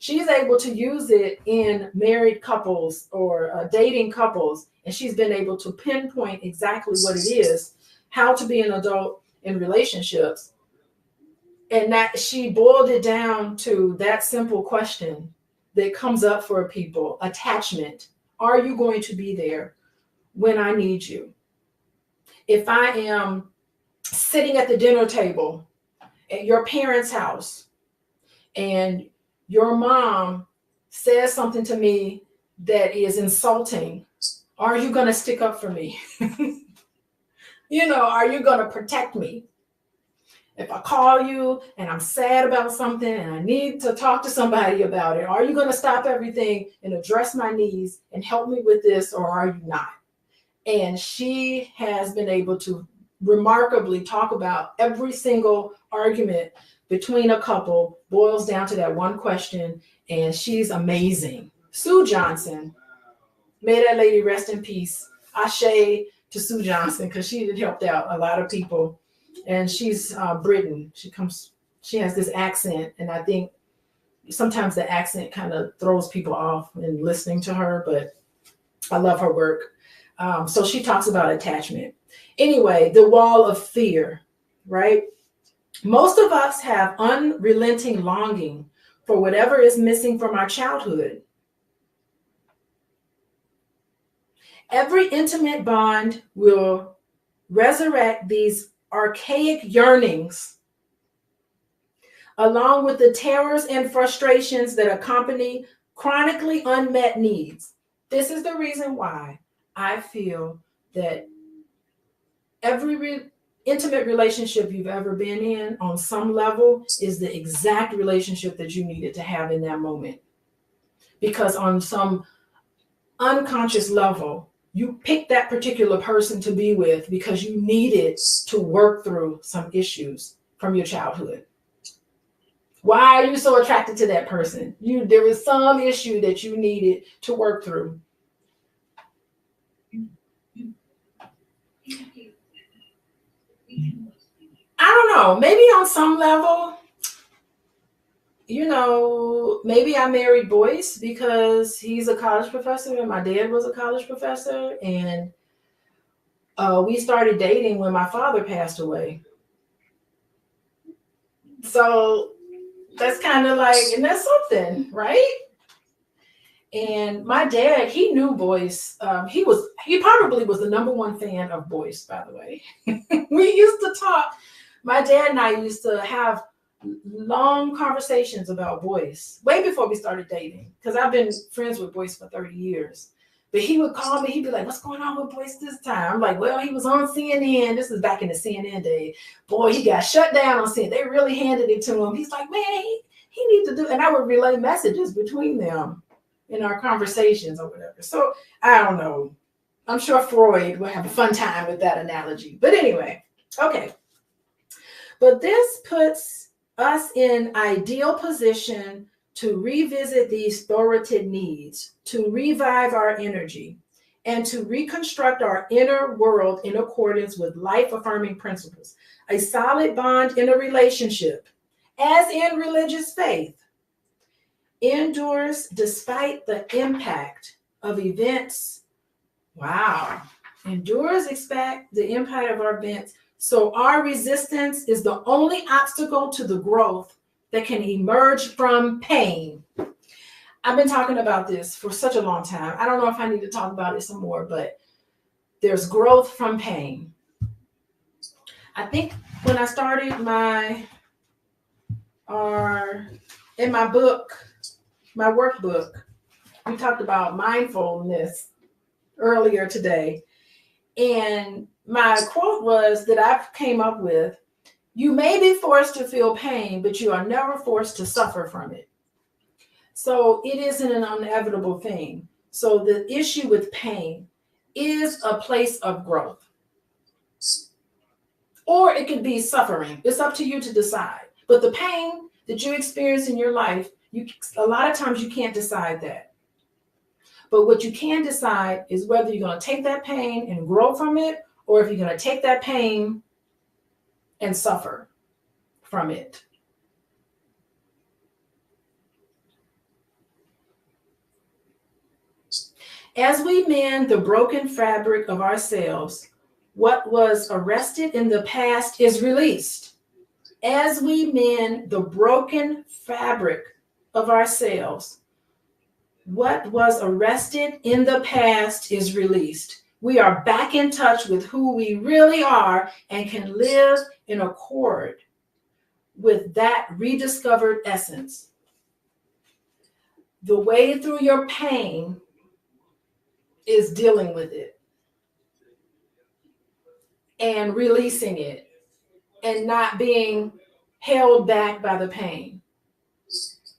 She's able to use it in married couples or dating couples, and she's been able to pinpoint exactly what it is, how to be an adult in relationships. And that she boiled it down to that simple question that comes up for people: attachment. Are you going to be there when I need you? If I am sitting at the dinner table at your parents' house and your mom says something to me that is insulting, are you going to stick up for me? You know, are you going to protect me? If I call you and I'm sad about something and I need to talk to somebody about it, are you going to stop everything and address my needs and help me with this, or are you not? And she has been able to remarkably talk about every single argument between a couple boils down to that one question, and she's amazing. Sue Johnson, may that lady rest in peace. Ashe to Sue Johnson, because she had helped out a lot of people. And she's Britain. She has this accent, and I think sometimes the accent kind of throws people off in listening to her, but I love her work. So she talks about attachment. Anyway, the wall of fear, right? Most of us have unrelenting longing for whatever is missing from our childhood. Every intimate bond will resurrect these archaic yearnings, along with the terrors and frustrations that accompany chronically unmet needs. This is the reason why I feel that every intimate relationship you've ever been in on some level is the exact relationship that you needed to have in that moment. Because on some unconscious level, you picked that particular person to be with because you needed to work through some issues from your childhood. Why are you so attracted to that person? There was some issue that you needed to work through. I don't know, maybe on some level, you know, maybe I married Boyce because he's a college professor and my dad was a college professor. And we started dating when my father passed away. So that's kind of like, and that's something, right? And my dad, he knew Boyce. He probably was the #1 fan of Boyce, by the way. We used to talk. My dad and I used to have long conversations about Boyce way before we started dating, because I've been friends with Boyce for 30 years. But he would call me, he'd be like, what's going on with Boyce this time? I'm like, well, he was on CNN. This is back in the CNN day. Boy, he got shut down on CNN. They really handed it to him. He's like, man, he needs to do, and I would relay messages between them in our conversations or whatever. So I don't know. I'm sure Freud will have a fun time with that analogy. But anyway, okay. But this puts us in ideal position to revisit these thwarted needs, to revive our energy, and to reconstruct our inner world in accordance with life-affirming principles. a solid bond in a relationship, as in religious faith, endures despite the impact of events. Wow. Endures expect the impact of our events. So our resistance is the only obstacle to the growth that can emerge from pain. I've been talking about this for such a long time. I don't know if I need to talk about it some more, but there's growth from pain. I think when I started in my book, my workbook, we talked about mindfulness earlier today. And my quote was that I came up with, you may be forced to feel pain, but you are never forced to suffer from it. So it isn't an inevitable thing. So the issue with pain is a place of growth. Or it could be suffering. It's up to you to decide. But the pain that you experience in your life, a lot of times you can't decide that. But what you can decide is whether you're going to take that pain and grow from it, or if you're going to take that pain and suffer from it. As we mend the broken fabric of ourselves, what was arrested in the past is released. As we mend the broken fabric of ourselves, what was arrested in the past is released. We are back in touch with who we really are and can live in accord with that rediscovered essence. The way through your pain is dealing with it and releasing it and not being held back by the pain,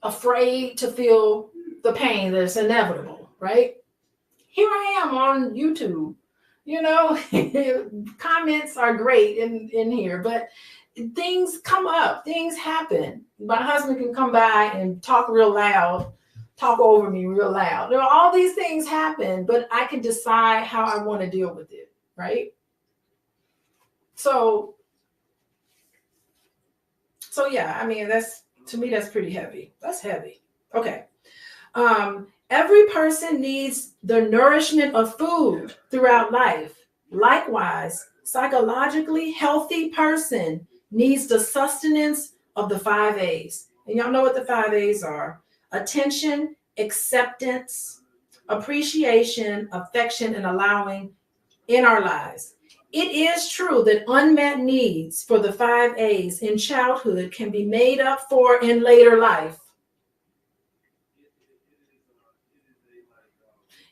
afraid to feel the pain that's inevitable, right? Here I am on YouTube, comments are great in here, but things come up, things happen. My husband can come by and talk real loud, talk over me real loud. All these things happen, but I can decide how I want to deal with it, right? So yeah, I mean, to me, that's pretty heavy. That's heavy. Okay. Every person needs the nourishment of food throughout life. Likewise, psychologically healthy person needs the sustenance of the 5 A's. And y'all know what the 5 A's are: attention, acceptance, appreciation, affection, and allowing in our lives. It is true that unmet needs for the 5 A's in childhood can be made up for in later life.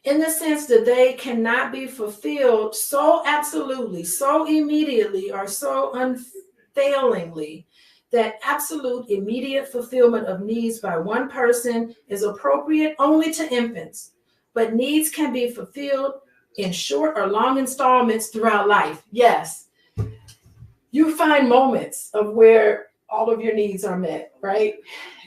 In the sense that they cannot be fulfilled so absolutely, so immediately, or so unfailingly that absolute immediate fulfillment of needs by one person is appropriate only to infants, but needs can be fulfilled in short or long installments throughout life. Yes, you find moments of where all of your needs are met, right?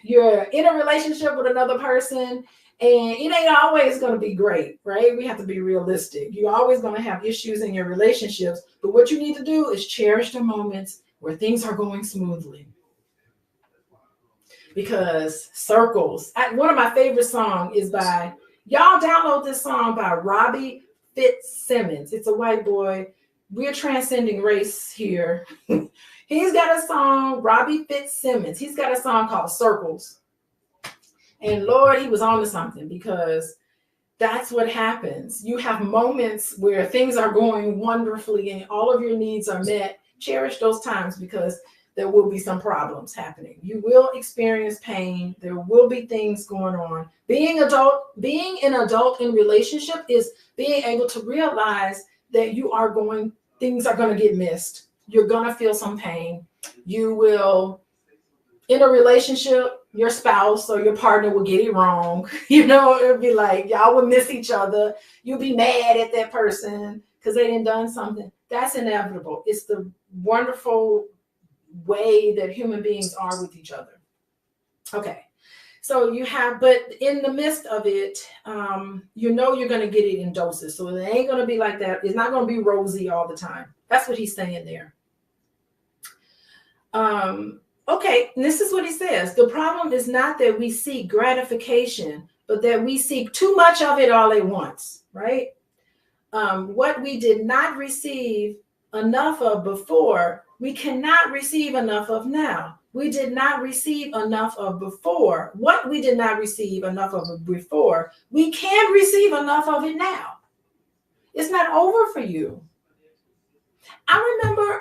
You're in a relationship with another person, and it ain't always going to be great, right? We have to be realistic. You're always going to have issues in your relationships, but what you need to do is cherish the moments where things are going smoothly. Because circles. One of my favorite songs is by, y'all download this song by Robbie Fitzsimmons. It's a white boy. We're transcending race here. He's got a song, Robbie Fitzsimmons. He's got a song called Circles. And Lord, he was on to something, because that's what happens. You have moments where things are going wonderfully and all of your needs are met. Cherish those times, because there will be some problems happening. You will experience pain. There will be things going on. Being an adult in relationship is being able to realize that things are going to get missed. You're going to feel some pain. You will, in a relationship, your spouse or your partner will get it wrong. It'll be like, y'all will miss each other. You'll be mad at that person because they didn't done something. That's inevitable. It's the wonderful way that human beings are with each other. Okay. So but in the midst of it, you're going to get it in doses. So it ain't going to be like that. It's not going to be rosy all the time. That's what he's saying there. Okay, and this is what he says. The problem is not that we seek gratification, but that we seek too much of it all at once, right? What we did not receive enough of before, we cannot receive enough of now. We did not receive enough of before. What we did not receive enough of before, we can receive enough of it now. It's not over for you. I remember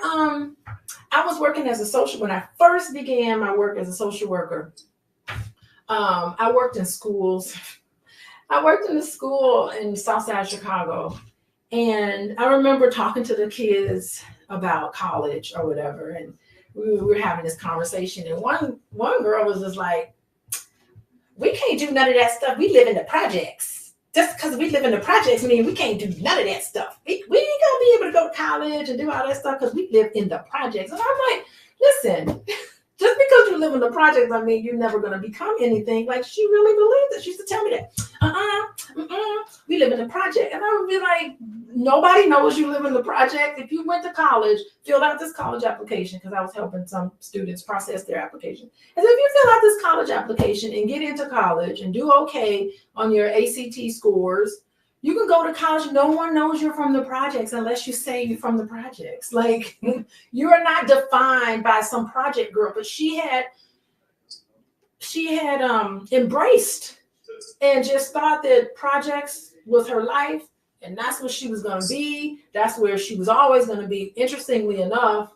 I was working as a social, when I first began my work as a social worker, I worked in schools. I worked in a school in Southside Chicago. And I remember talking to the kids about college or whatever. And we were having this conversation. And one girl was just like, we can't do none of that stuff. We live in the projects. Just because we live in the projects mean we can't do none of that stuff. We ain't going to be able to go to college and do all that stuff because we live in the projects. And I'm like, listen, just because you live in the projects, I mean, you're never going to become anything. Like, she really believed it. She used to tell me that. We live in the project. And I would be like, nobody knows you live in the project. If you went to college, fill out this college application, because I was helping some students process their application. And if you fill out this college application and get into college and do okay on your ACT scores, you can go to college. No one knows you're from the projects unless you say you're from the projects. Like, you are not defined by some project girl. But she had embraced and just thought that projects was her life, and that's what she was going to be. That's where she was always going to be. Interestingly enough,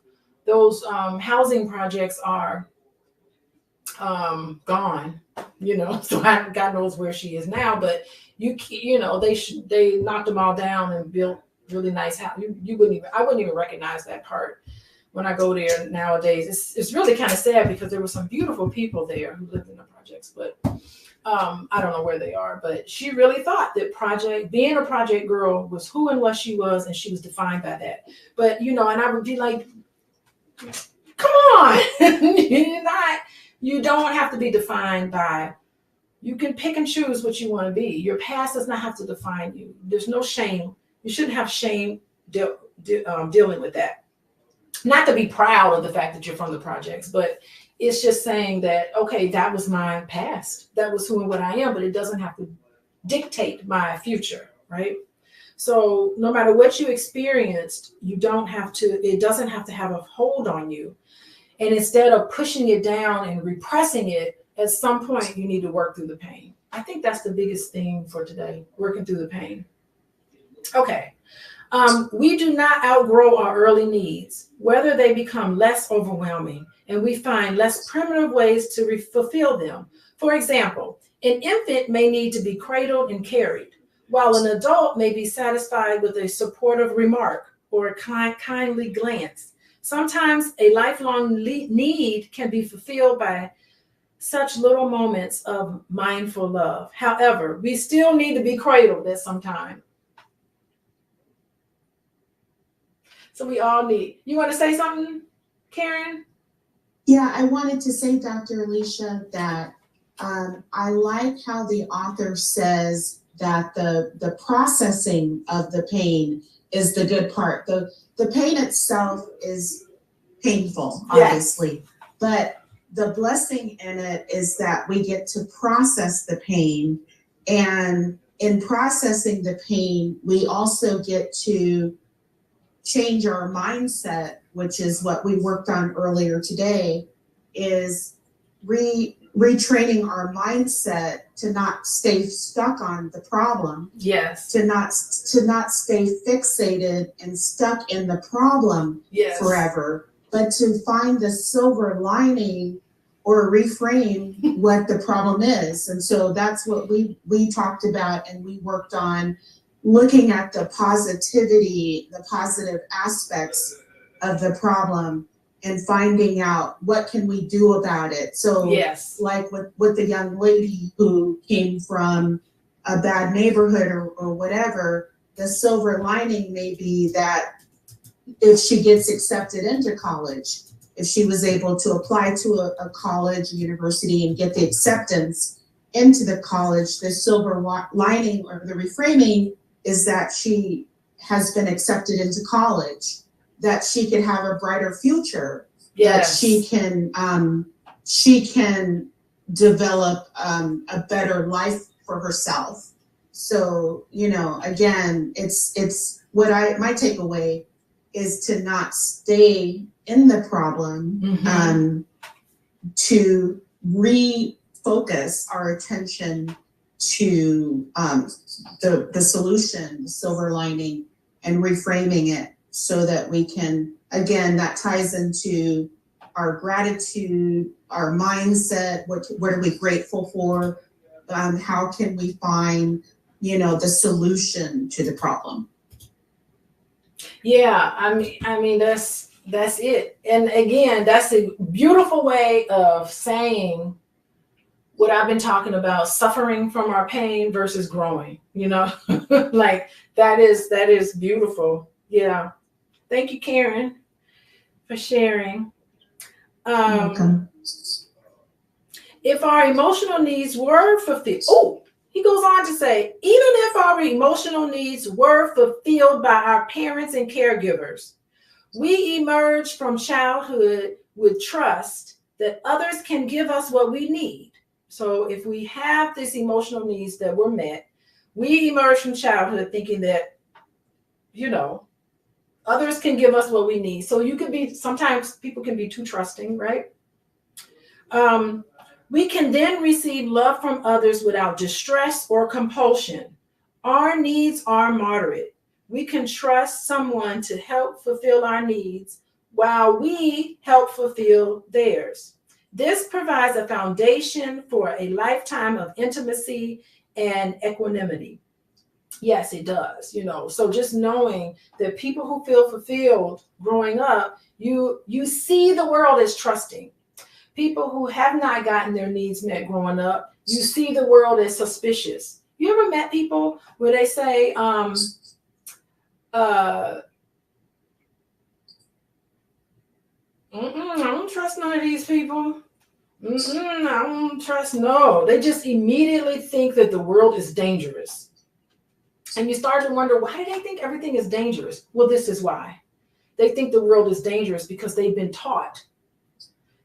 those housing projects are gone, so God knows where she is now, but they knocked them all down and built really nice house. I wouldn't even recognize that part when I go there nowadays. It's really kind of sad because there were some beautiful people there who lived in the projects, but I don't know where they are. But she really thought that being a project girl was who and what she was, and she was defined by that. But and I would be like, come on, you don't have to be defined by. You can pick and choose what you want to be. Your past does not have to define you. There's no shame. You shouldn't have shame dealing with that. Not to be proud of the fact that you're from the projects, but it's just saying that, okay, that was my past. That was who and what I am, but it doesn't have to dictate my future, right? So no matter what you experienced, it doesn't have to have a hold on you. And instead of pushing it down and repressing it, at some point, you need to work through the pain. I think that's the biggest thing for today, working through the pain. Okay. We do not outgrow our early needs, whether they become less overwhelming, and we find less primitive ways to fulfill them. For example, an infant may need to be cradled and carried, while an adult may be satisfied with a supportive remark or a kindly glance. Sometimes a lifelong need can be fulfilled by such little moments of mindful love. However, we still need to be cradled at some time. So we all need. You want to say something, Karen? Yeah, I wanted to say, Dr. Alicia, that I like how the author says that the processing of the pain is the good part. The pain itself is painful, obviously, yes. But the blessing in it is that we get to process the pain, and in processing the pain, we also get to change our mindset, which is what we worked on earlier today, is retraining our mindset to not stay stuck on the problem. Yes. To not stay fixated and stuck in the problem forever, but to find the silver lining or reframe what the problem is. And so that's what we talked about, and we worked on looking at the positivity, the positive aspects of the problem, and finding out what can we do about it. So like with the young lady who came from a bad neighborhood or whatever, the silver lining may be that if she gets accepted into college, if she was able to apply to a college, a university, and get the acceptance into the college, the silver lining or the reframing is that she has been accepted into college, that she could have a brighter future Yes. that she can develop a better life for herself. So, you know, again, it's what my takeaway is to not stay in the problem, to refocus our attention to the solution, the silver lining, and reframing it so that we can, again, that ties into our gratitude, our mindset, what are we grateful for, how can we find, you know, the solution to the problem. Yeah, I mean that's it. And again, that's a beautiful way of saying what I've been talking about, suffering from our pain versus growing, you know. Like that is beautiful. Yeah. Thank you, Karen, for sharing. Welcome. If our emotional needs were fulfilled, he goes on to say, even if our emotional needs were fulfilled by our parents and caregivers, we emerge from childhood with trust that others can give us what we need. So if we have these emotional needs that were met, we emerge from childhood thinking that, you know, others can give us what we need. So you could be, sometimes people can be too trusting, right? We can then receive love from others without distress or compulsion. Our needs are moderate. We can trust someone to help fulfill our needs while we help fulfill theirs. This provides a foundation for a lifetime of intimacy and equanimity. Yes, it does, you know. So just knowing that people who feel fulfilled growing up, you see the world as trusting. People who have not gotten their needs met growing up, you see the world as suspicious. You ever met people where they say, I don't trust none of these people. I don't trust, no. They just immediately think that the world is dangerous. And you start to wonder, why do they think everything is dangerous? Well, this is why. They think the world is dangerous because they've been taught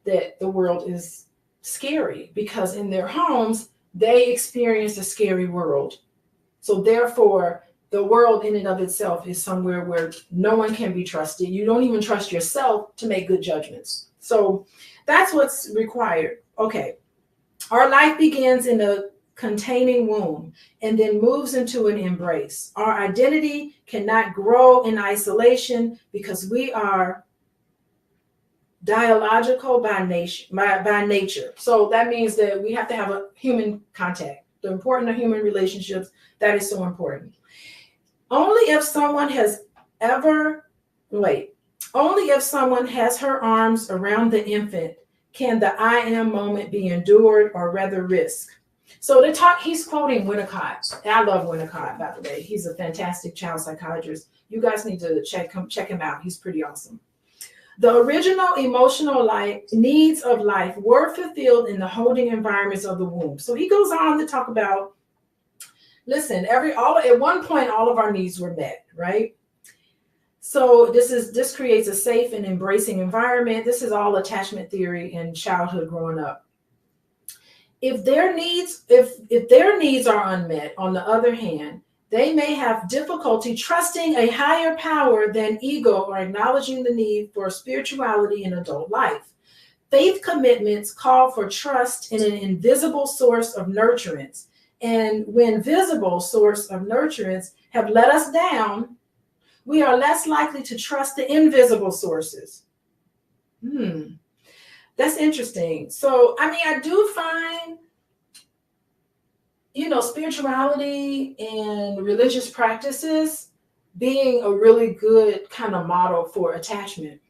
that the world is scary, because in their homes, they experience a scary world. So therefore, the world in and of itself is somewhere where no one can be trusted. You don't even trust yourself to make good judgments. So that's what's required. Okay. Our life begins in a containing womb and then moves into an embrace. Our identity cannot grow in isolation because we are dialogical by nature. So that means that we have to have a human contact. The importance of human relationships, that is so important. Only if someone has her arms around the infant can the I am moment be endured or rather risked. So he's quoting Winnicott. I love Winnicott, by the way. He's a fantastic child psychiatrist. You guys need to check him out. He's pretty awesome. The original emotional needs of life were fulfilled in the holding environments of the womb. So he goes on to talk about, listen, at one point, all of our needs were met, right? So this creates a safe and embracing environment. This is all attachment theory and childhood growing up. If their needs are unmet, on the other hand, they may have difficulty trusting a higher power than ego or acknowledging the need for spirituality in adult life. Faith commitments call for trust in an invisible source of nurturance. And when visible source of nurturance have let us down, we are less likely to trust the invisible sources. That's interesting. So, I mean, I do find, spirituality and religious practices being a really good kind of model for attachment.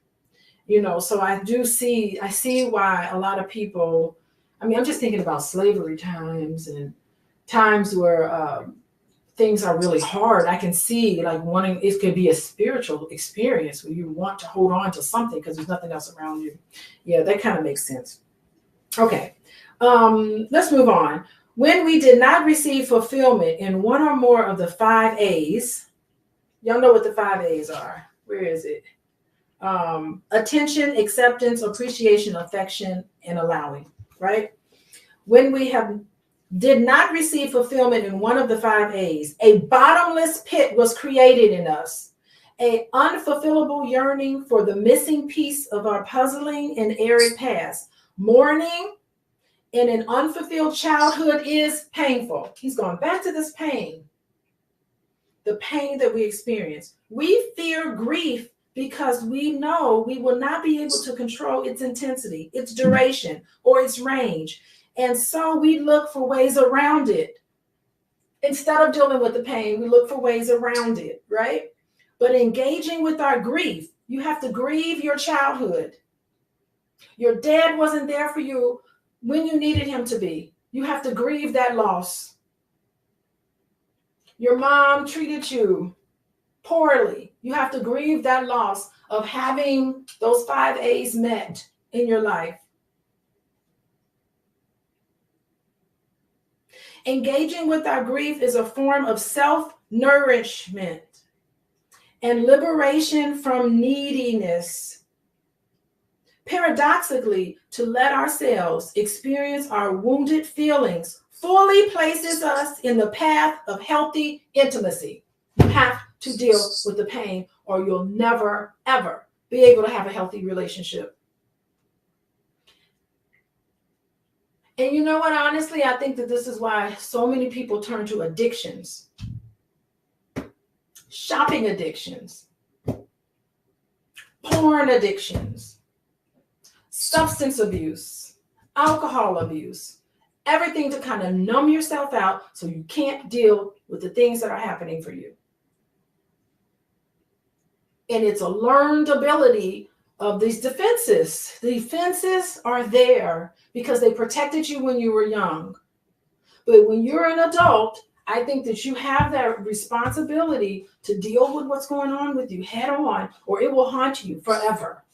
So I see why a lot of people, I'm just thinking about slavery times and times where things are really hard. I can see it could be a spiritual experience where you want to hold on to something because there's nothing else around you. Yeah, that kind of makes sense. Okay, let's move on. When we did not receive fulfillment in one or more of the 5 A's, y'all know what the 5 A's are. Where is it? attention, acceptance, appreciation, affection, and allowing, right? When we did not receive fulfillment in one of the 5 A's, a bottomless pit was created in us, an unfulfillable yearning for the missing piece of our puzzling and arid past. Mourning in an unfulfilled childhood is painful. He's going back to this pain, the pain that we experience. We fear grief because we know we will not be able to control its intensity, its duration, or its range. And so we look for ways around it. Instead of dealing with the pain, we look for ways around it, right? But engaging with our grief, you have to grieve your childhood. Your dad wasn't there for you when you needed him to be. You have to grieve that loss. Your mom treated you poorly. You have to grieve that loss of having those 5 A's met in your life. Engaging with our grief is a form of self-nourishment and liberation from neediness. Paradoxically, to let ourselves experience our wounded feelings fully places us in the path of healthy intimacy. You have to deal with the pain, or you'll never, ever be able to have a healthy relationship. And you know what, honestly, I think that this is why so many people turn to addictions. Shopping addictions, porn addictions, substance abuse, alcohol abuse, everything to kind of numb yourself out so you can't deal with the things that are happening for you. And it's a learned ability of these defenses. The defenses are there because they protected you when you were young. But when you're an adult, I think that you have that responsibility to deal with what's going on with you head on, or it will haunt you forever.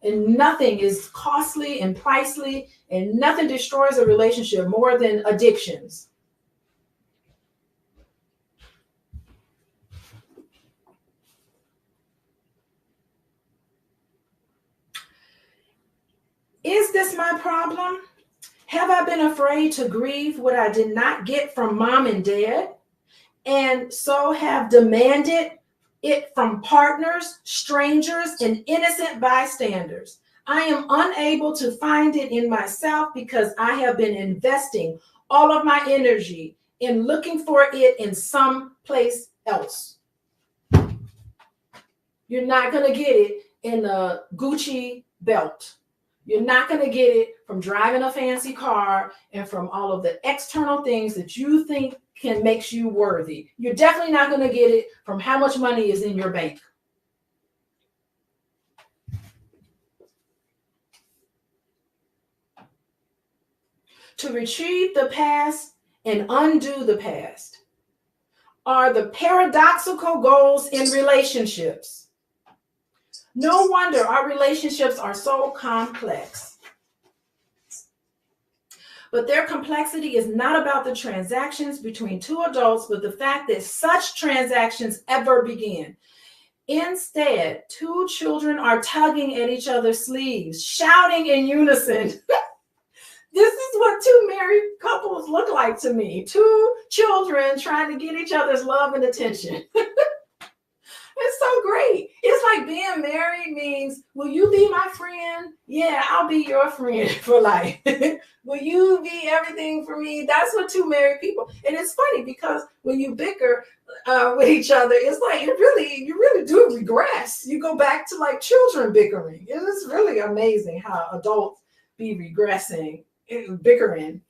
And nothing is costly and pricey, and nothing destroys a relationship more than addictions. Is this my problem? Have I been afraid to grieve what I did not get from mom and dad, and so have demanded it from partners, strangers, and innocent bystanders? I am unable to find it in myself because I have been investing all of my energy in looking for it in some place else. You're not going to get it in a Gucci belt. You're not going to get it from driving a fancy car and from all of the external things that you think can make you worthy. You're definitely not going to get it from how much money is in your bank. To retrieve the past and undo the past are the paradoxical goals in relationships. No wonder our relationships are so complex. But their complexity is not about the transactions between two adults, but the fact that such transactions ever begin. Instead, two children are tugging at each other's sleeves, shouting in unison. This is what two married couples look like to me. Two children trying to get each other's love and attention. It's so great. It's like being married means, will you be my friend? Yeah, I'll be your friend for life. Will you be everything for me? That's what two married people. And it's funny because when you bicker with each other, it's like you really do regress. You go back to like children bickering. It is really amazing how adults be regressing, bickering.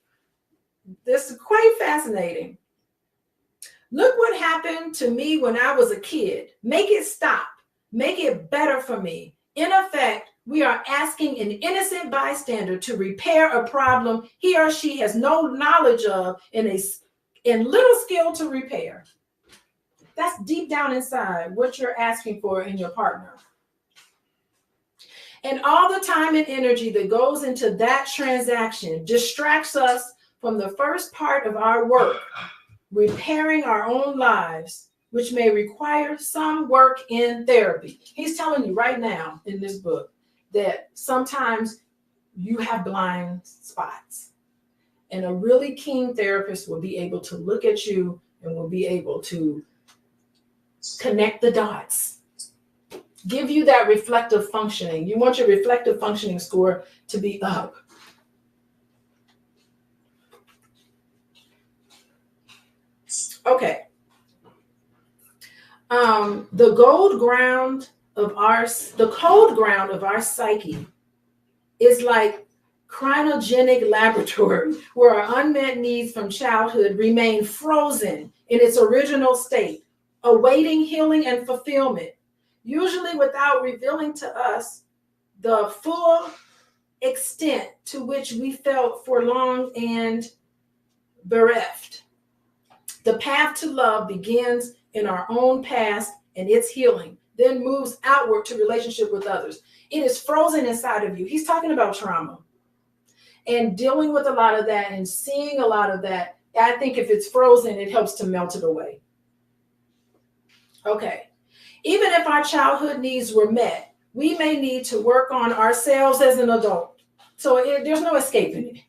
This is quite fascinating. Look what happened to me when I was a kid. Make it stop. Make it better for me. In effect, we are asking an innocent bystander to repair a problem he or she has no knowledge of and little skill to repair. That's deep down inside what you're asking for in your partner. And all the time and energy that goes into that transaction distracts us from the first part of our work, repairing our own lives which may require some work in therapy. He's telling you right now in this book that sometimes you have blind spots. And a really keen therapist will be able to look at you and will be able to connect the dots, give you that reflective functioning. You want your reflective functioning score to be up. Okay. The cold ground of our psyche is like cryogenic laboratory where our unmet needs from childhood remain frozen in its original state, awaiting healing and fulfillment, usually without revealing to us the full extent to which we felt forlorn and bereft. The path to love begins in our own past and its healing, then moves outward to relationship with others. It is frozen inside of you. He's talking about trauma and dealing with a lot of that and seeing a lot of that. I think if it's frozen, it helps to melt it away. Okay. Even if our childhood needs were met, we may need to work on ourselves as an adult. So there's no escaping it.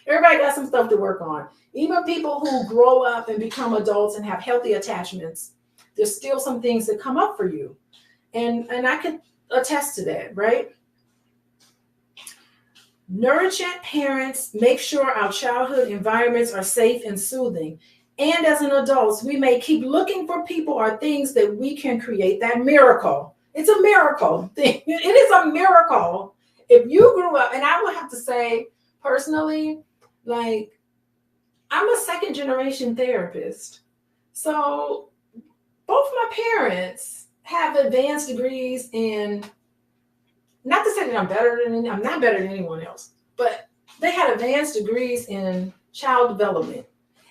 Everybody got some stuff to work on. Even people who grow up and become adults and have healthy attachments, there's still some things that come up for you. And I can attest to that, right? Nurturant parents make sure our childhood environments are safe and soothing. And as an adult, we may keep looking for people or things that we can create that miracle. It's a miracle thing. It is a miracle. If you grew up, and I would have to say personally, like, I'm a second generation therapist. So both my parents have advanced degrees in, not to say that I'm not better than anyone else, but they had advanced degrees in child development.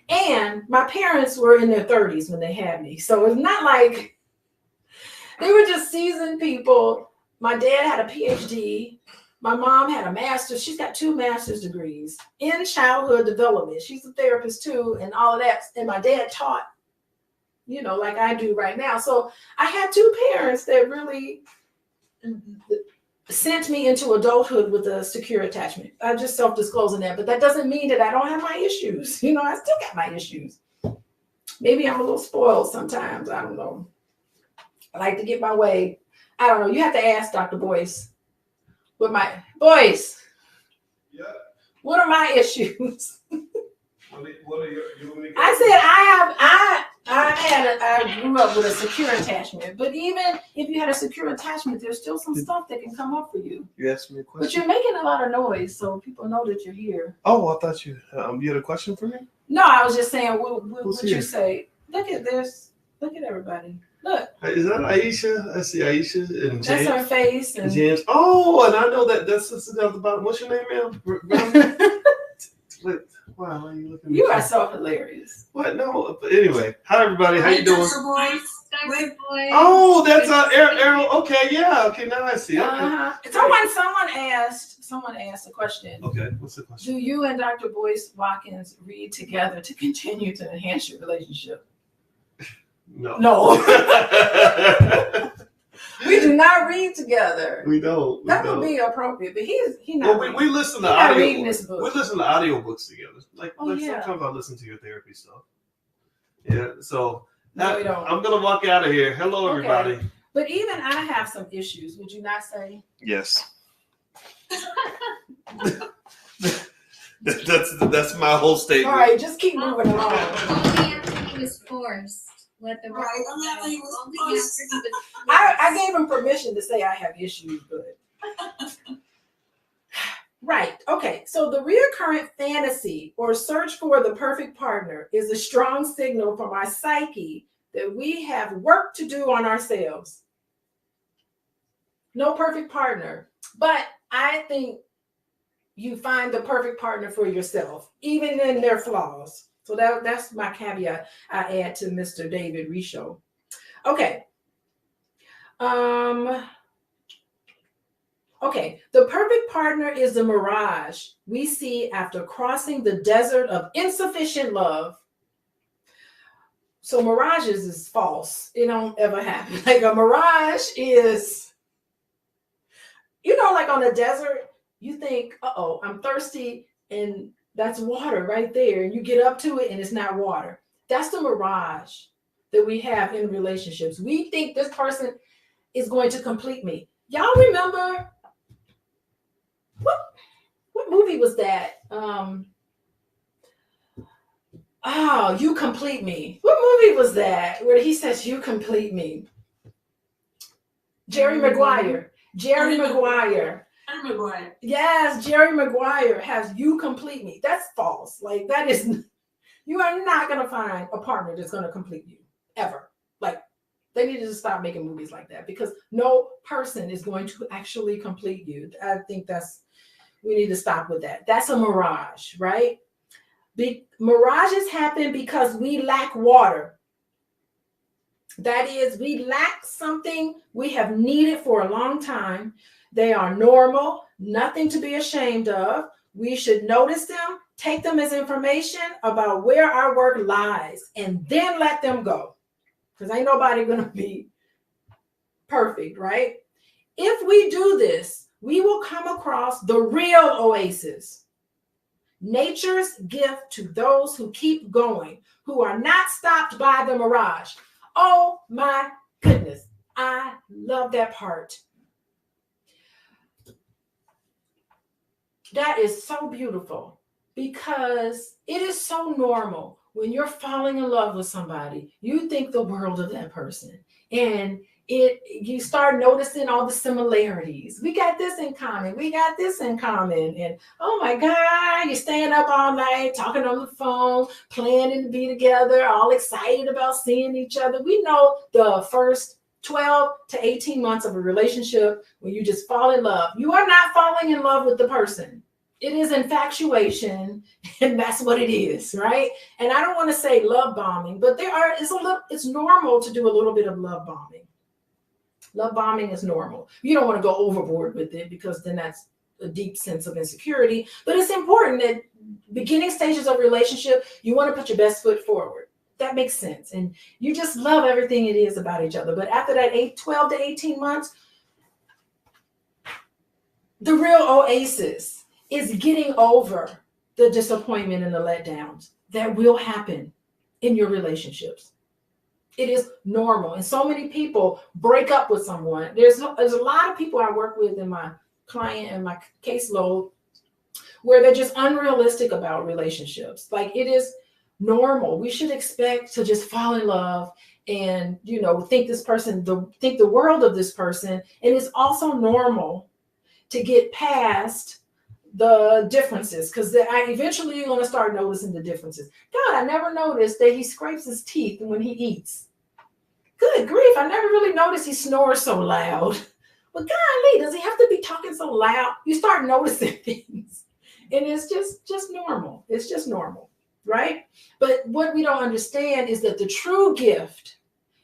And my parents were in their 30s when they had me. So it's not like they were just seasoned people. My dad had a PhD. My mom had a master's. She's got 2 master's degrees in childhood development. She's a therapist too, and all of that. And my dad taught, you know, like I do right now. So I had 2 parents that really sent me into adulthood with a secure attachment. I'm just self-disclosing that, but that doesn't mean that I don't have my issues. You know, I still got my issues. Maybe I'm a little spoiled sometimes. I don't know. I like to get my way. I don't know. You have to ask Dr. Boyce. With my Boyce. Yeah. What are my issues? What are your? I said I grew up with a secure attachment, but even if you had a secure attachment, there's still some stuff that can come up for you. You asked me a question. But you're making a lot of noise, so people know that you're here. Oh, I thought you had a question for me. No, I was just saying what you say. Look at this. Look at everybody. Look. Is that Aisha? I see Aisha and James. That's her face. And James. Oh, and I know that's at the bottom. What's your name, ma'am? Wait, wow, why are you looking at me? You are so hilarious. What? No, but anyway. Hi, everybody. How you doing? Boys. Oh, that's Errol. Okay, yeah. Okay, now I see. Okay. Someone asked a question. Okay, what's the question? Do you and Dr. Boyce Watkins read together to continue to enhance your relationship? No. We do not read together. We don't. That would be appropriate, but he's not. Well, we listen to reading this book. We listen to audiobooks together. Like yeah. Sometimes I listen to your therapy stuff. Yeah. So no, we don't. I'm gonna walk out of here. Hello, everybody. Okay. But even I have some issues. Would you not say? Yes. That's my whole statement. All right, just keep moving along. Only after he was forced. Let the right. I gave him permission to say I have issues, but right. Okay. So the recurrent fantasy or search for the perfect partner is a strong signal from our psyche that we have work to do on ourselves. No perfect partner, but I think you find the perfect partner for yourself, even in their flaws. So that's my caveat I add to Mr. David Richo. Okay. Okay. The perfect partner is the mirage we see after crossing the desert of insufficient love. So mirages is false. It don't ever happen. Like a mirage is, you know, like on a desert, you think, uh-oh, I'm thirsty, and that's water right there. And you get up to it and it's not water. That's the mirage that we have in relationships. We think this person is going to complete me. Y'all remember what movie was that? Oh, You Complete Me. What movie was that where he says, you complete me? Jerry Maguire. Jerry Maguire. Yes, Jerry Maguire has You Complete Me. That's false. Like, that is, you are not going to find a partner that's going to complete you ever. Like, they need to stop making movies like that, because no person is going to actually complete you. I think we need to stop with that. That's a mirage, right? Mirages happen because we lack water. That is, we lack something we have needed for a long time. They are normal, nothing to be ashamed of. We should notice them, take them as information about where our work lies, and then let them go. Because ain't nobody going to be perfect, right? If we do this, we will come across the real oasis. Nature's gift to those who keep going, who are not stopped by the mirage. Oh my goodness. I love that part. That is so beautiful, because it is so normal when you're falling in love with somebody. You think the world of that person, and you start noticing all the similarities. We got this in common. We got this in common. And oh my God, you're staying up all night, talking on the phone, planning to be together, all excited about seeing each other. We know the first 12 to 18 months of a relationship, when you just fall in love, you are not falling in love with the person. It is infatuation, and that's what it is, right? And I don't want to say love bombing, but it's normal to do a little bit of love bombing. Love bombing is normal. You don't want to go overboard with it, because then that's a deep sense of insecurity. But it's important that beginning stages of relationship, you want to put your best foot forward. That makes sense. And you just love everything it is about each other. But after that 12 to 18 months, the real oasis is getting over the disappointment and the letdowns that will happen in your relationships. It is normal. And so many people break up with someone. There's a lot of people I work with in my client and my caseload where they're just unrealistic about relationships. Like, it is normal. We should expect to just fall in love and, think the world of this person. And it's also normal to get past the differences, because eventually you're going to start noticing the differences. God, I never noticed that he scrapes his teeth when he eats. Good grief, I never really noticed he snores so loud. But golly, does he have to be talking so loud? You start noticing things. And it's just normal. It's just normal, right? But what we don't understand is that the true gift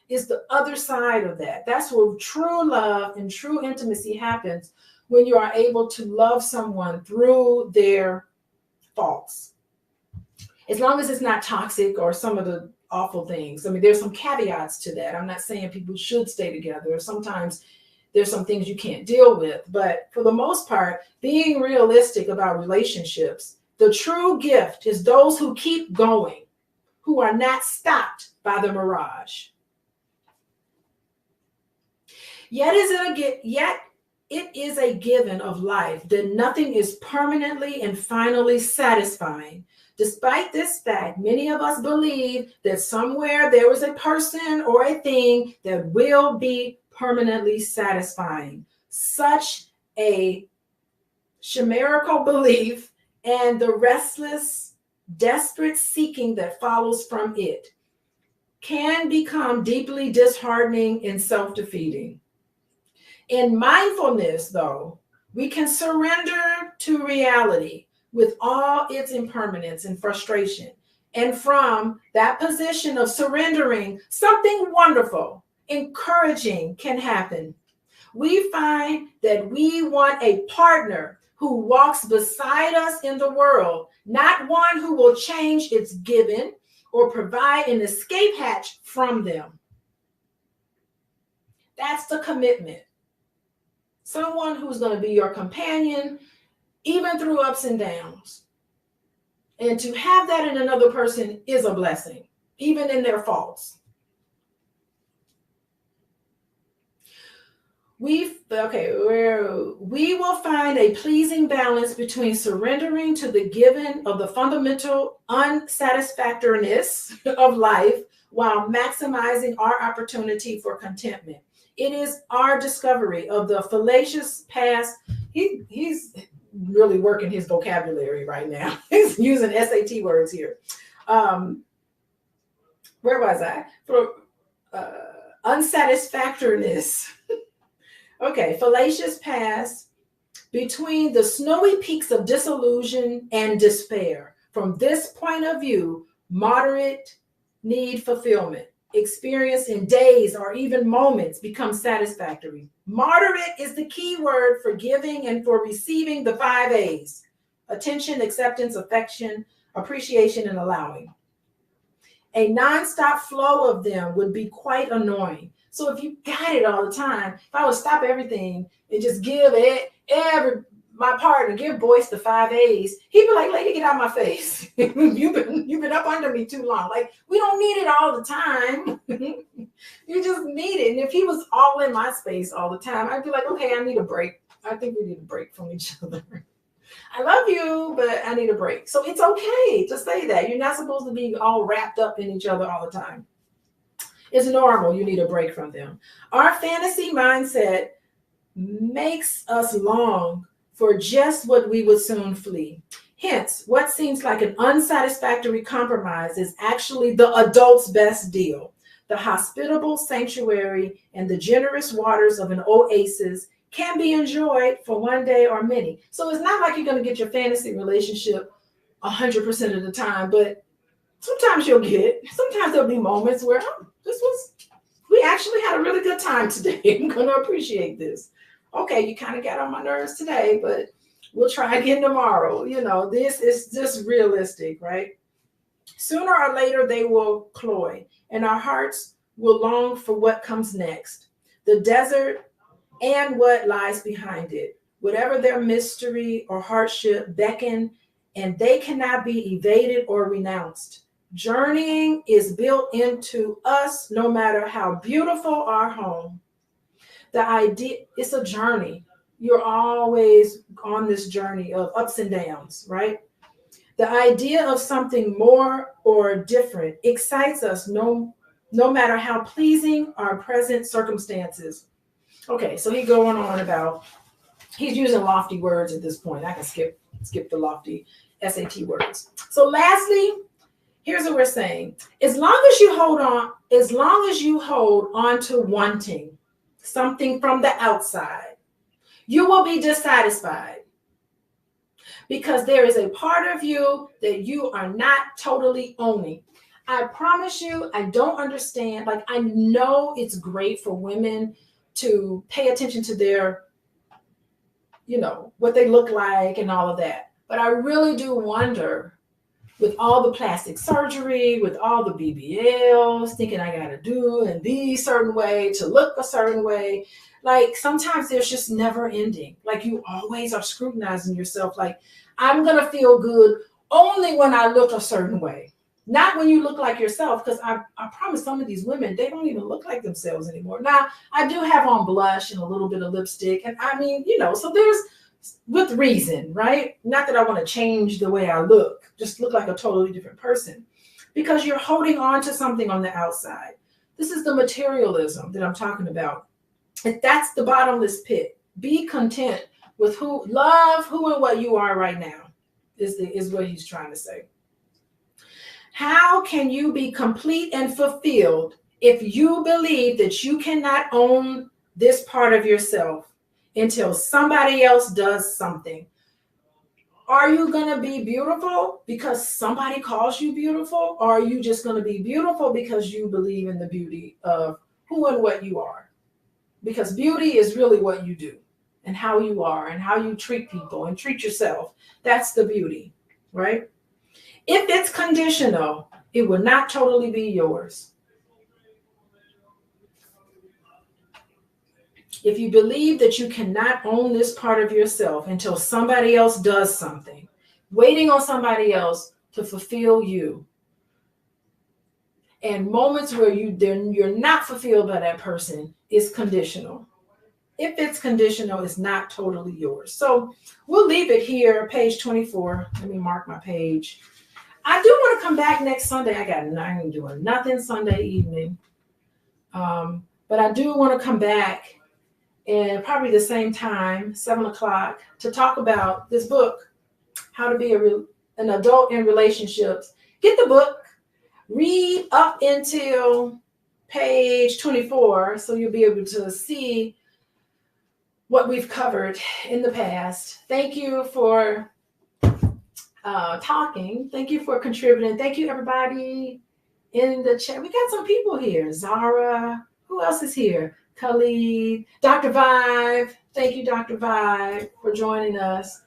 is the other side of that. That's where true love and true intimacy happens, when you are able to love someone through their faults. As long as it's not toxic or some of the awful things. I mean, there's some caveats to that. I'm not saying people should stay together. Sometimes there's some things you can't deal with. But for the most part, being realistic about relationships, the true gift is those who keep going, who are not stopped by the mirage. Yet it is a given of life that nothing is permanently and finally satisfying. Despite this fact, many of us believe that somewhere there is a person or a thing that will be permanently satisfying. Such a chimerical belief and the restless, desperate seeking that follows from it can become deeply disheartening and self-defeating. In mindfulness, though, we can surrender to reality with all its impermanence and frustration. And from that position of surrendering, something wonderful, encouraging can happen. We find that we want a partner who walks beside us in the world, not one who will change its given or provide an escape hatch from them. That's the commitment. Someone who's going to be your companion, even through ups and downs. And to have that in another person is a blessing, even in their faults. We will find a pleasing balance between surrendering to the given of the fundamental unsatisfactoriness of life while maximizing our opportunity for contentment. It is our discovery of the fallacious past. He's really working his vocabulary right now. He's using SAT words here. Where was I? For unsatisfactoriness. Okay, fallacious past between the snowy peaks of disillusion and despair. From this point of view, moderate need fulfillment, experienced in days or even moments, becomes satisfactory. Moderate is the key word for giving and for receiving the 5 A's: attention, acceptance, affection, appreciation, and allowing. A nonstop flow of them would be quite annoying. So if you got it all the time, if I would stop everything and just give my partner, give Boyce the 5 A's, he'd be like, lady, get out of my face. You've been up under me too long. Like, we don't need it all the time. You just need it. And if he was all in my space all the time, I'd be like, okay, I need a break. I think we need a break from each other. I love you, but I need a break. So it's okay to say that. You're not supposed to be all wrapped up in each other all the time. It's normal. You need a break from them. Our fantasy mindset makes us long for just what we would soon flee. Hence, what seems like an unsatisfactory compromise is actually the adult's best deal. The hospitable sanctuary and the generous waters of an oasis can be enjoyed for one day or many. So it's not like you're going to get your fantasy relationship 100% of the time, but sometimes you'll get it. Sometimes there'll be moments where, we actually had a really good time today. I'm going to appreciate this. Okay, you kind of got on my nerves today, but we'll try again tomorrow. You know, this is just realistic, right? Sooner or later, they will cloy, and our hearts will long for what comes next. The desert and what lies behind it. Whatever their mystery or hardship beckon, and they cannot be evaded or renounced. Journeying is built into us, no matter how beautiful our home. The idea, it's a journey. You're always on this journey of ups and downs, right? The idea of something more or different excites us no matter how pleasing our present circumstances. Okay, so he's going on about, he's using lofty words at this point. I can skip the lofty SAT words. So lastly, here's what we're saying. As long as you hold on to wanting something from the outside, you will be dissatisfied because there is a part of you that you are not totally owning. I promise you, I don't understand. Like, I know it's great for women to pay attention to their, what they look like and all of that. But I really do wonder, with all the plastic surgery, with all the BBLs, thinking I got to do and be a certain way to look a certain way. Like, sometimes there's just never ending. Like, you always are scrutinizing yourself. Like, I'm going to feel good only when I look a certain way. Not when you look like yourself, because I promise some of these women, they don't even look like themselves anymore. Now, I do have on blush and a little bit of lipstick. And I mean, so there's, with reason, right? Not that I want to change the way I look, just look like a totally different person. Because you're holding on to something on the outside. This is the materialism that I'm talking about. And that's the bottomless pit. Be content with love who and what you are right now, is what he's trying to say. How can you be complete and fulfilled if you believe that you cannot own this part of yourself until somebody else does something? Are you going to be beautiful because somebody calls you beautiful? Or are you just going to be beautiful because you believe in the beauty of who and what you are? Because beauty is really what you do and how you are and how you treat people and treat yourself. That's the beauty, right? If it's conditional, It will not totally be yours. If you believe that you cannot own this part of yourself until somebody else does something, waiting on somebody else to fulfill you, and moments where you're not fulfilled by that person is conditional. If it's conditional, it's not totally yours. So we'll leave it here, page 24. Let me mark my page. I do want to come back next Sunday. I ain't doing nothing Sunday evening. But I do want to come back and probably the same time, 7 o'clock, to talk about this book, How to Be an Adult in Relationships. Get the book, read up until page 24, so you'll be able to see what we've covered in the past. Thank you for talking. Thank you for contributing. Thank you, everybody in the chat. We got some people here. Zara. Who else is here? Khalid, Dr. Vive. Thank you, Dr. Vive, for joining us.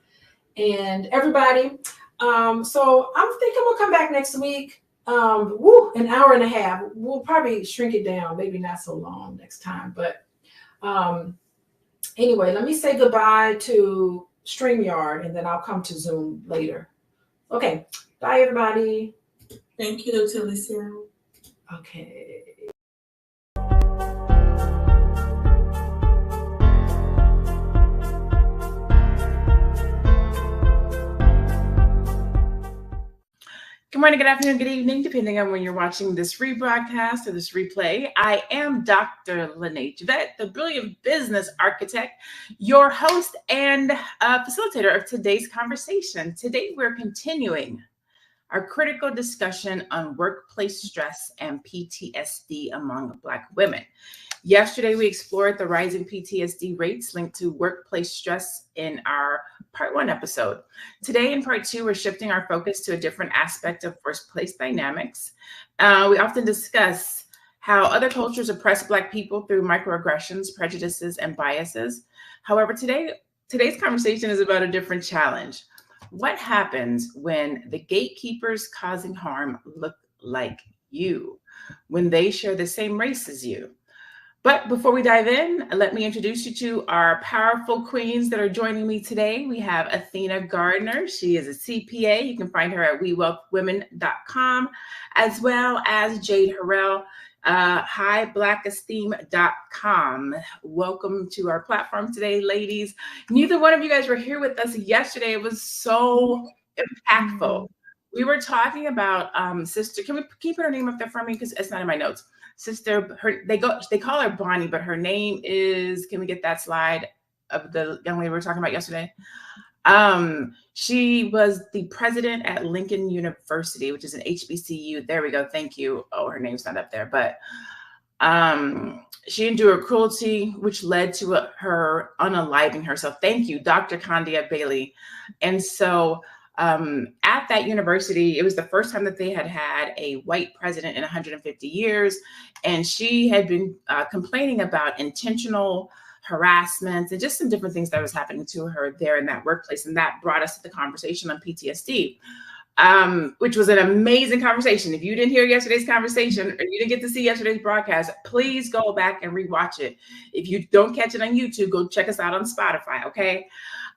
And everybody. So I'm thinking we'll come back next week. An hour and a half. We'll probably shrink it down. Maybe not so long next time. But anyway, let me say goodbye to StreamYard, and then I'll come to Zoom later. Okay. Bye, everybody. Thank you, Dr. Alicia. Okay. Good morning, good afternoon, good evening, depending on when you're watching this rebroadcast or this replay. I am Dr. Lene Javette, the brilliant business architect, your host and facilitator of today's conversation. Today, we're continuing our critical discussion on workplace stress and PTSD among Black women. Yesterday, we explored the rising PTSD rates linked to workplace stress in our part 1 episode. Today, in part 2, we're shifting our focus to a different aspect of workplace dynamics. We often discuss how other cultures oppress Black people through microaggressions, prejudices, and biases. However, today's conversation is about a different challenge. What happens when the gatekeepers causing harm look like you, when they share the same race as you? But before we dive in, let me introduce you to our powerful queens that are joining me today. We have Athena Gardner. She is a CPA. You can find her at wewealthwomen.com, as well as Jade Harrell, highblackesteem.com. Welcome to our platform today, ladies. Neither one of you guys were here with us yesterday. It was so impactful. We were talking about sister. Can you put her name up there for me? Because it's not in my notes. Sister, they call her Bonnie, but her name is, can we get that slide of the young lady we were talking about yesterday? She was the president at Lincoln University, which is an HBCU. There we go. Thank you. Oh, her name's not up there, but she endured cruelty, which led to her unaliving herself. Thank you, Dr. Candia Bailey. And so at that university, it was the first time that they had had a white president in 150 years. And she had been complaining about intentional harassment and just some different things that was happening to her there in that workplace. And that brought us to the conversation on PTSD, which was an amazing conversation. If you didn't hear yesterday's conversation or you didn't get to see yesterday's broadcast, please go back and rewatch it. If you don't catch it on YouTube, go check us out on Spotify, okay?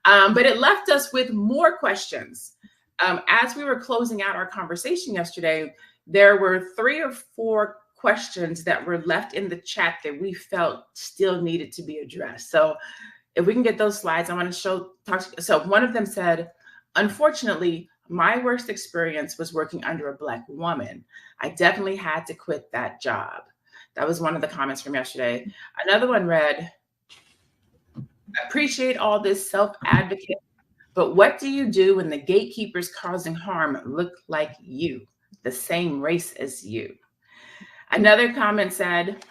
But it left us with more questions. As we were closing out our conversation yesterday, there were 3 or 4 questions that were left in the chat that we felt still needed to be addressed. So if we can get those slides, I want to so one of them said, unfortunately, my worst experience was working under a Black woman. I definitely had to quit that job. That was one of the comments from yesterday. Another one read, appreciate all this self-advocate, but what do you do when the gatekeepers causing harm look like you, the same race as you? Another comment said,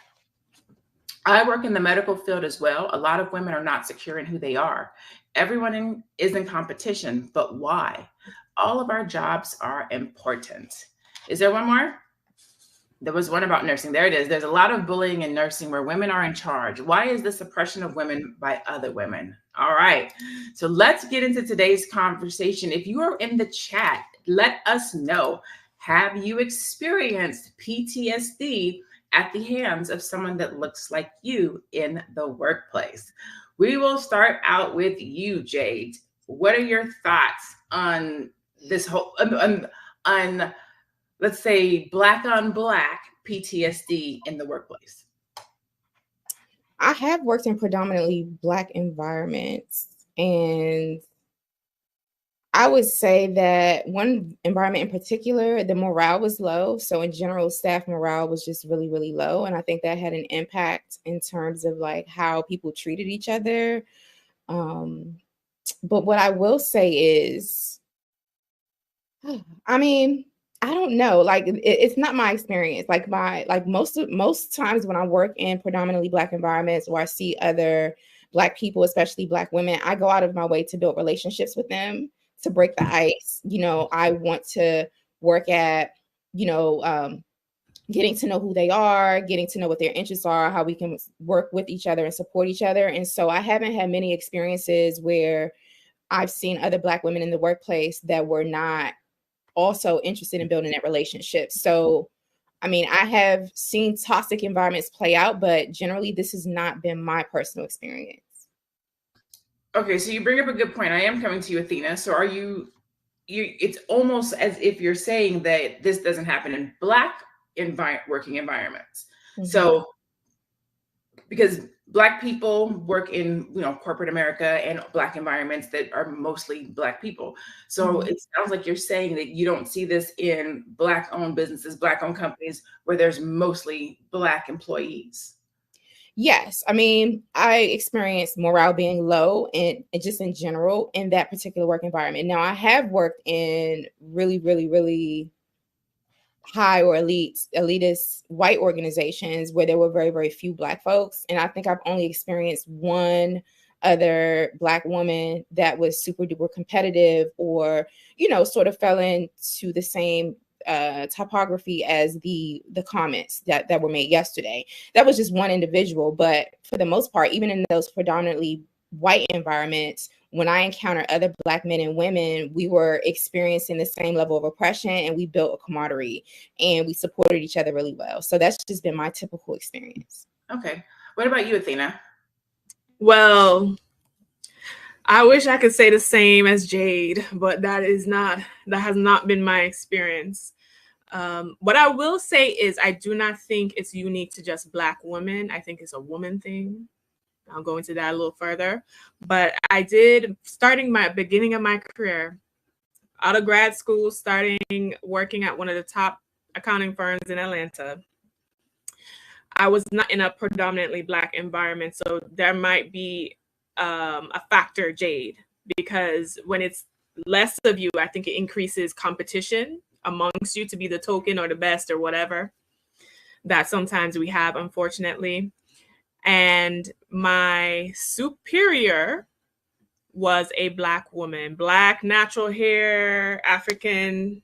I work in the medical field as well. A lot of women are not secure in who they are. Everyone is in competition, but why? All of our jobs are important. Is there one more? There was one about nursing. There it is. There's a lot of bullying in nursing where women are in charge. Why is the suppression of women by other women? All right. So let's get into today's conversation. If you are in the chat, let us know. Have you experienced PTSD at the hands of someone that looks like you in the workplace? We will start out with you, Jade. What are your thoughts on this whole, on let's say, black on black PTSD in the workplace? I have worked in predominantly Black environments, and I would say that one environment in particular, the morale was low. So in general, staff morale was just really, really low. And I think that had an impact in terms of like how people treated each other. But what I will say is, I mean, I don't know. Like it's not my experience. Like most times when I work in predominantly Black environments or I see other Black people, especially Black women, I go out of my way to build relationships with them, to break the ice. You know, I want to work at, getting to know who they are, getting to know what their interests are, how we can work with each other and support each other. And so I haven't had many experiences where I've seen other Black women in the workplace that were not also interested in building that relationship. So, I mean, I have seen toxic environments play out, but generally this has not been my personal experience. Okay, so you bring up a good point. I am coming to you, Athena. So are you it's almost as if you're saying that this doesn't happen in Black working environments. Mm-hmm. So because Black people work in, corporate America and Black environments that are mostly Black people. So mm-hmm. It sounds like you're saying that you don't see this in Black owned businesses, Black owned companies where there's mostly Black employees. Yes. I mean, I experienced morale being low and just in general in that particular work environment. Now, I have worked in really, really, really high or elitist white organizations where there were very, very few Black folks. And I think I've only experienced one other Black woman that was super duper competitive or, sort of fell into the same typography as the comments that were made yesterday. That was just one individual. But for the most part, even in those predominantly white environments, when I encountered other Black men and women, we were experiencing the same level of oppression, and we built a camaraderie and we supported each other really well. So that's just been my typical experience. Okay. What about you, Athena? Well, I wish I could say the same as Jade, but that has not been my experience. What I will say is I do not think it's unique to just Black women. I think it's a woman thing. I'll go into that a little further. But I did, beginning of my career, out of grad school, starting working at one of the top accounting firms in Atlanta. I was not in a predominantly Black environment, so there might be a factor, Jade, because when it's less of you, I think it increases competition amongst you to be the token or the best or whatever that sometimes we have, unfortunately. And my superior was a Black woman, Black, natural hair, African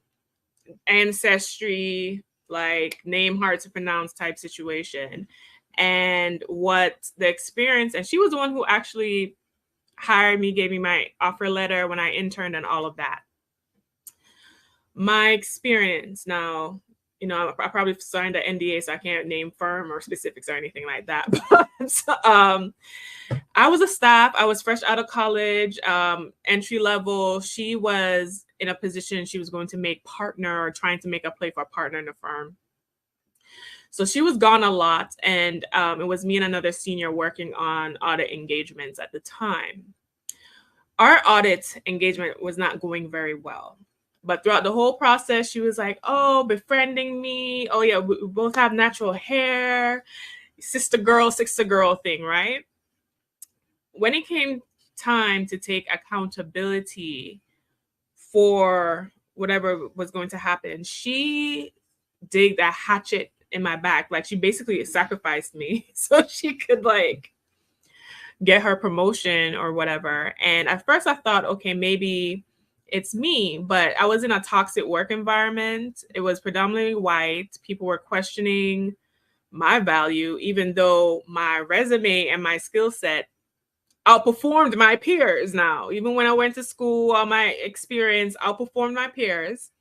ancestry, like name hard to pronounce type situation. And what the experience, and she was the one who actually hired me, gave me my offer letter when I interned and all of that. My experience now, I probably signed an NDA, so I can't name firm or specifics or anything like that. But I was a staff. I was fresh out of college, entry level. She was in a position she was going to make partner or trying to make a play for a partner in the firm. So she was gone a lot, and it was me and another senior working on audit engagements at the time. Our audit engagement was not going very well. But throughout the whole process, she was like, oh, befriending me. Oh, yeah, we both have natural hair. Sister girl thing, right? When it came time to take accountability for whatever was going to happen, she digged a hatchet in my back. Like, she basically sacrificed me so she could, like, get her promotion or whatever. And at first I thought, okay, maybe it's me, but I was in a toxic work environment. It was predominantly white. People were questioning my value, even though my resume and my skill set outperformed my peers now. Even when I went to school, all my experience outperformed my peers.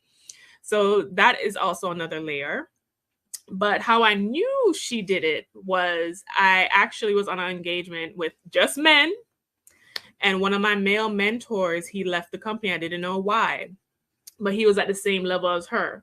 So that is also another layer. But how I knew she did it was I actually was on an engagement with just men. And one of my male mentors, he left the company. I didn't know why, but he was at the same level as her.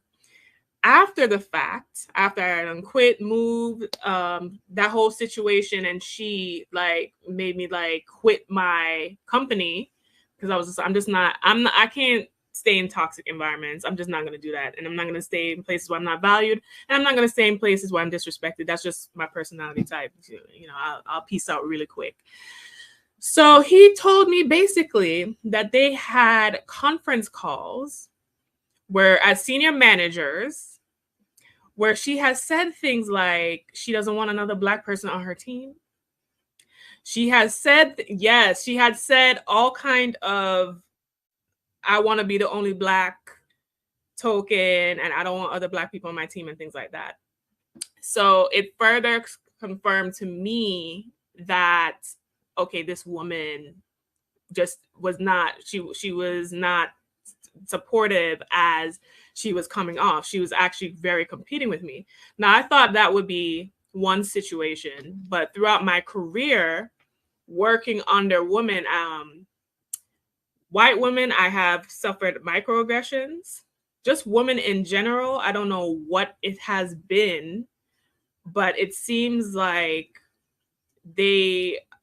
After the fact, after I done quit, moved, that whole situation, and she like made me like quit my company because I can't stay in toxic environments. I'm just not going to do that. And I'm not going to stay in places where I'm not valued. And I'm not going to stay in places where I'm disrespected. That's just my personality type. You know, I'll peace out really quick. So he told me basically that they had conference calls where as senior managers, where she has said things like she doesn't want another Black person on her team. She has said, yes, she had said all kind of, I want to be the only Black token and I don't want other Black people on my team and things like that. So it further confirmed to me that, okay, this woman just was not, she was not supportive as she was coming off. She was actually very competing with me. Now, I thought that would be one situation, but throughout my career working under women, white women, I have suffered microaggressions. Just women in general, I don't know what it has been, but it seems like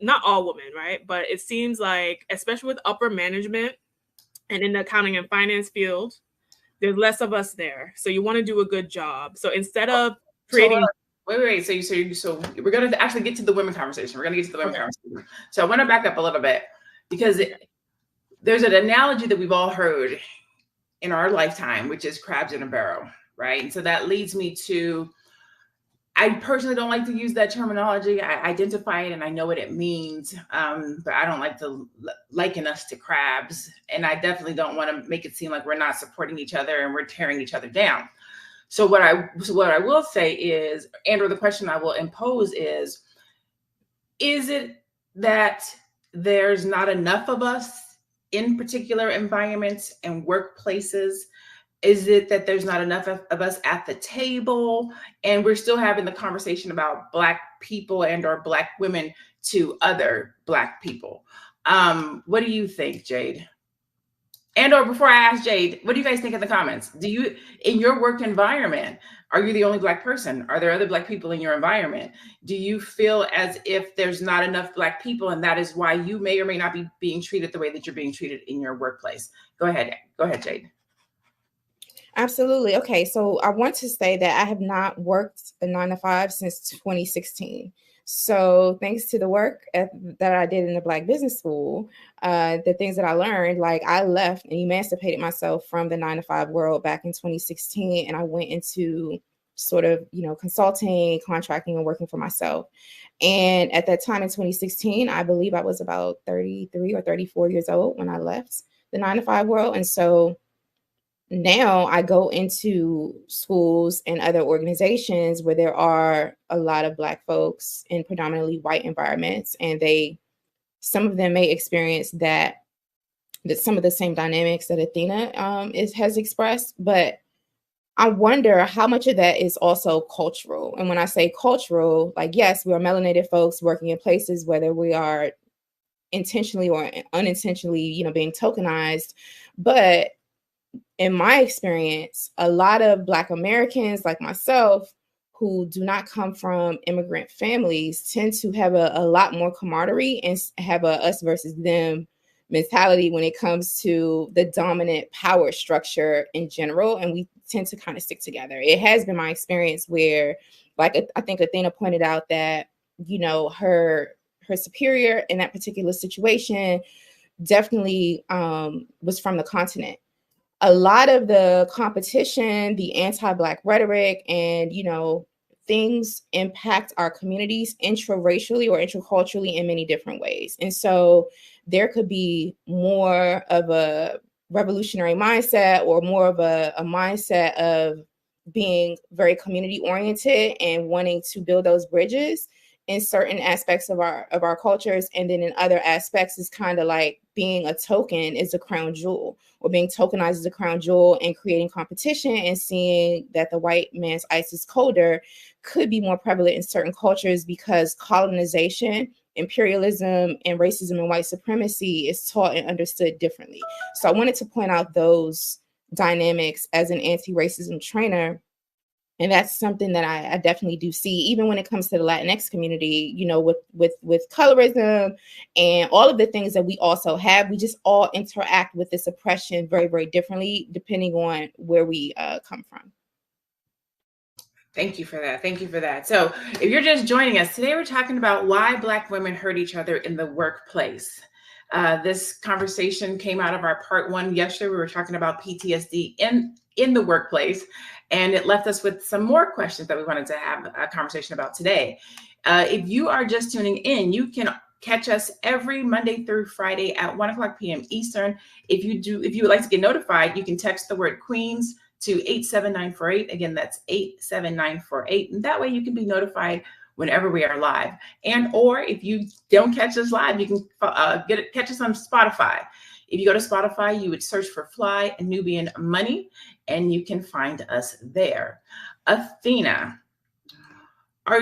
not all women, right? But it seems like, especially with upper management and in the accounting and finance field, there's less of us there. So you want to do a good job. So instead of creating... Wait. So we're going to actually get to the women conversation. We're going to get to the women conversation. So I want to back up a little bit because there's an analogy that we've all heard in our lifetime, which is crabs in a barrel, right? And so that leads me to, I personally don't like to use that terminology. I identify it and I know what it means, but I don't like to liken us to crabs. And I definitely don't want to make it seem like we're not supporting each other and we're tearing each other down. So what I will say is, and/or the question I will impose is it that there's not enough of us in particular environments and workplaces? Is it that there's not enough of us at the table and we're still having the conversation about Black people and or Black women to other Black people? What do you think, Jade? And or before I ask Jade, what do you guys think in the comments? Do you, in your work environment, are you the only Black person? Are there other Black people in your environment? Do you feel as if there's not enough Black people and that is why you may or may not be being treated the way that you're being treated in your workplace? Go ahead, Jade. Absolutely. Okay, so I want to say that I have not worked a 9-to-5 since 2016. So thanks to the work that I did in the Black Business School, the things that I learned, like I left and emancipated myself from the 9-to-5 world back in 2016, and I went into sort of, consulting, contracting, and working for myself. And at that time in 2016, I believe I was about 33 or 34 years old when I left the 9-to-5 world. And so now I go into schools and other organizations where there are a lot of Black folks in predominantly white environments, and some of them may experience that some of the same dynamics that Athena has expressed, but I wonder how much of that is also cultural. And when I say cultural, like, yes, we are melanated folks working in places whether we are intentionally or unintentionally, being tokenized, but in my experience, a lot of Black Americans like myself who do not come from immigrant families tend to have a lot more camaraderie and have a us versus them mentality when it comes to the dominant power structure in general. And we tend to kind of stick together. It has been my experience where, like, I think Athena pointed out that, her superior in that particular situation definitely was from the continent. A lot of the competition, the anti-Black rhetoric, and, things impact our communities intraracially or interculturally in many different ways. And so there could be more of a revolutionary mindset or more of a mindset of being very community oriented and wanting to build those bridges in certain aspects of our cultures, and then in other aspects is kind of like being a token is a crown jewel, or being tokenized as a crown jewel, and creating competition and seeing that the white man's ice is colder could be more prevalent in certain cultures because colonization, imperialism, and racism and white supremacy is taught and understood differently. So I wanted to point out those dynamics as an anti-racism trainer. And that's something that I definitely do see, even when it comes to the Latinx community, you know, with colorism and all of the things that we also have. We just all interact with this oppression very, very differently, depending on where we come from. Thank you for that. Thank you for that. So if you're just joining us, today we're talking about why Black women hurt each other in the workplace. This conversation came out of our part 1 yesterday. We were talking about PTSD in the workplace, and it left us with some more questions that we wanted to have a conversation about today. If you are just tuning in, you can catch us every Monday through Friday at 1:00 p.m. Eastern. If you would like to get notified, you can text the word Queens to 87948. Again, that's 87948. And that way you can be notified whenever we are live. And or if you don't catch us live, you can catch us on Spotify. If you go to Spotify, you would search for Fly Nubian Money, and you can find us there. Athena,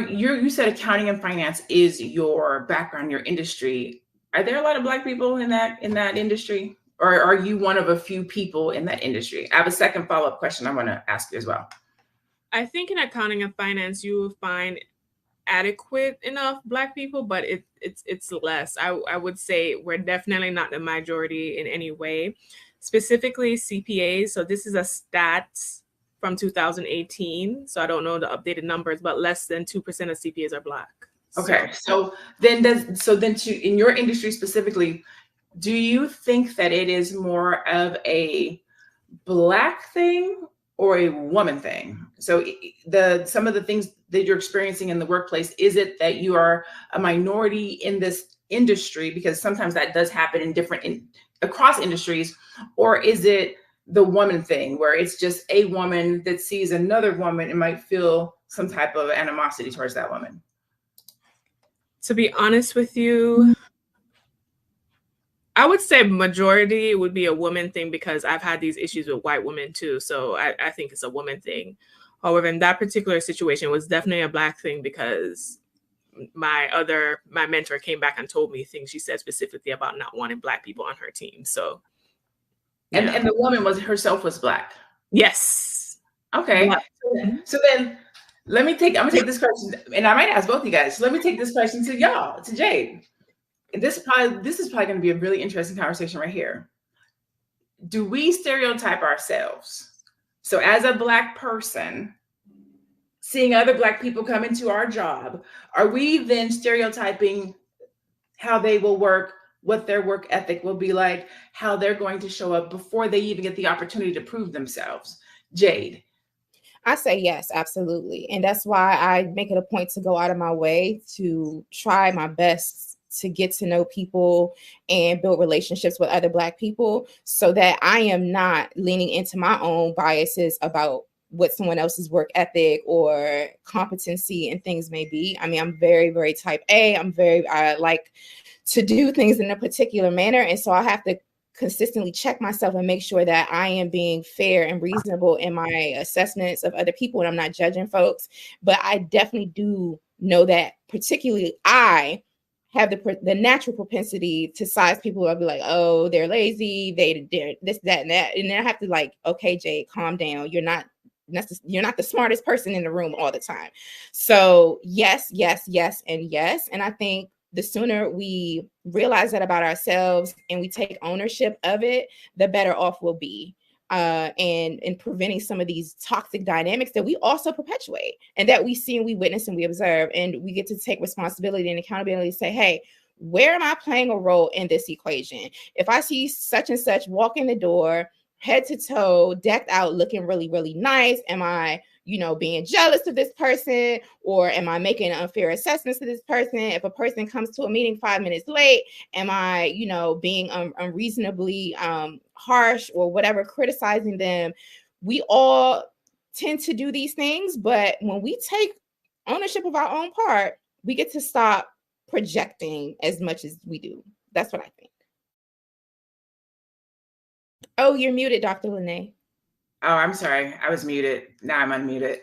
you said accounting and finance is your background, your industry. Are there a lot of Black people in that industry? Or are you one of a few people in that industry? I have a second follow-up question I want to ask you as well. I think in accounting and finance, you will find adequate enough Black people, but it's less. I would say we're definitely not the majority in any way. Specifically CPAs. So this is a stats from 2018. So I don't know the updated numbers, but less than 2% of CPAs are Black. Okay. So then in your industry specifically, do you think that it is more of a Black thing or a woman thing? So some of the things that you're experiencing in the workplace, is it that you are a minority in this industry? Because sometimes that does happen across industries. Or is it the woman thing where it's just a woman that sees another woman and might feel some type of animosity towards that woman? To be honest with you, I would say majority would be a woman thing because I've had these issues with white women too. So I think it's a woman thing. However, in that particular situation, it was definitely a Black thing because my mentor came back and told me things she said specifically about not wanting Black people on her team. So, yeah. And the woman herself was Black. Yes. Okay. Yeah. So then I'm gonna take this question, and I might ask both you guys. So let me take this question to y'all, to Jade. This is probably going to be a really interesting conversation right here. Do we stereotype ourselves? So as a Black person, seeing other Black people come into our job, are we then stereotyping how they will work, what their work ethic will be like, how they're going to show up before they even get the opportunity to prove themselves? Jade. I say yes, absolutely. And that's why I make it a point to go out of my way to try my best to get to know people and build relationships with other Black people so that I am not leaning into my own biases about what someone else's work ethic or competency and things may be. I mean, I'm very, very type A. I like to do things in a particular manner. And so I have to consistently check myself and make sure that I am being fair and reasonable in my assessments of other people and I'm not judging folks. But I definitely do know that particularly I have the natural propensity to size people. I'll be like, oh, they're lazy, they're this, that, and that. And then I have to like, okay, Jade, calm down. You're not the smartest person in the room all the time. So yes, yes, yes, and yes. And I think the sooner we realize that about ourselves and we take ownership of it, the better off we'll be. And preventing some of these toxic dynamics that we also perpetuate and that we see and we witness and we observe, and we get to take responsibility and accountability to say, hey, where am I playing a role in this equation? If I see such and such walk in the door, head to toe, decked out, looking really, really nice, am I, being jealous of this person, or am I making unfair assessments of this person? If a person comes to a meeting 5 minutes late, am I, being unreasonably harsh or whatever, criticizing them? We all tend to do these things, but when we take ownership of our own part, we get to stop projecting as much as we do. That's what I think. Oh, you're muted, Dr. Lene. Oh, I'm sorry. I was muted. Now I'm unmuted.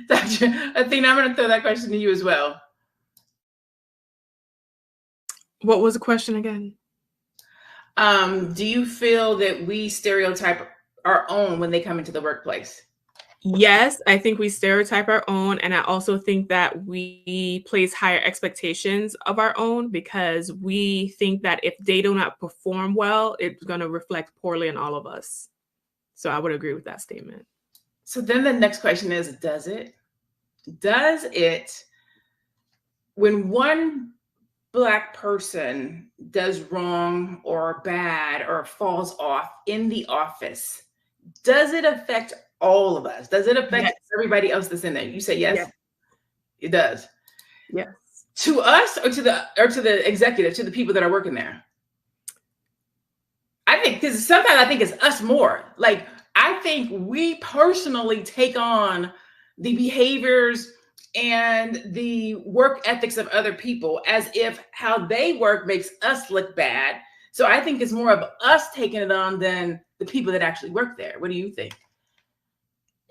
Dr. Athena, I'm going to throw that question to you as well. What was the question again? Do you feel that we stereotype our own when they come into the workplace? Yes, I think we stereotype our own. And I also think that we place higher expectations of our own because we think that if they do not perform well, it's going to reflect poorly on all of us. So I would agree with that statement. So then the next question is, does it? Does it, when one Black person does wrong or bad or falls off in the office, does it affect all of us? Does it affect everybody else that's in there? You say yes? Yes. It does. Yes. To us or to the executive, to the people that are working there? I think, because sometimes I think it's us more. Like, I think we personally take on the behaviors and the work ethics of other people as if how they work makes us look bad. So I think it's more of us taking it on than the people that actually work there. What do you think?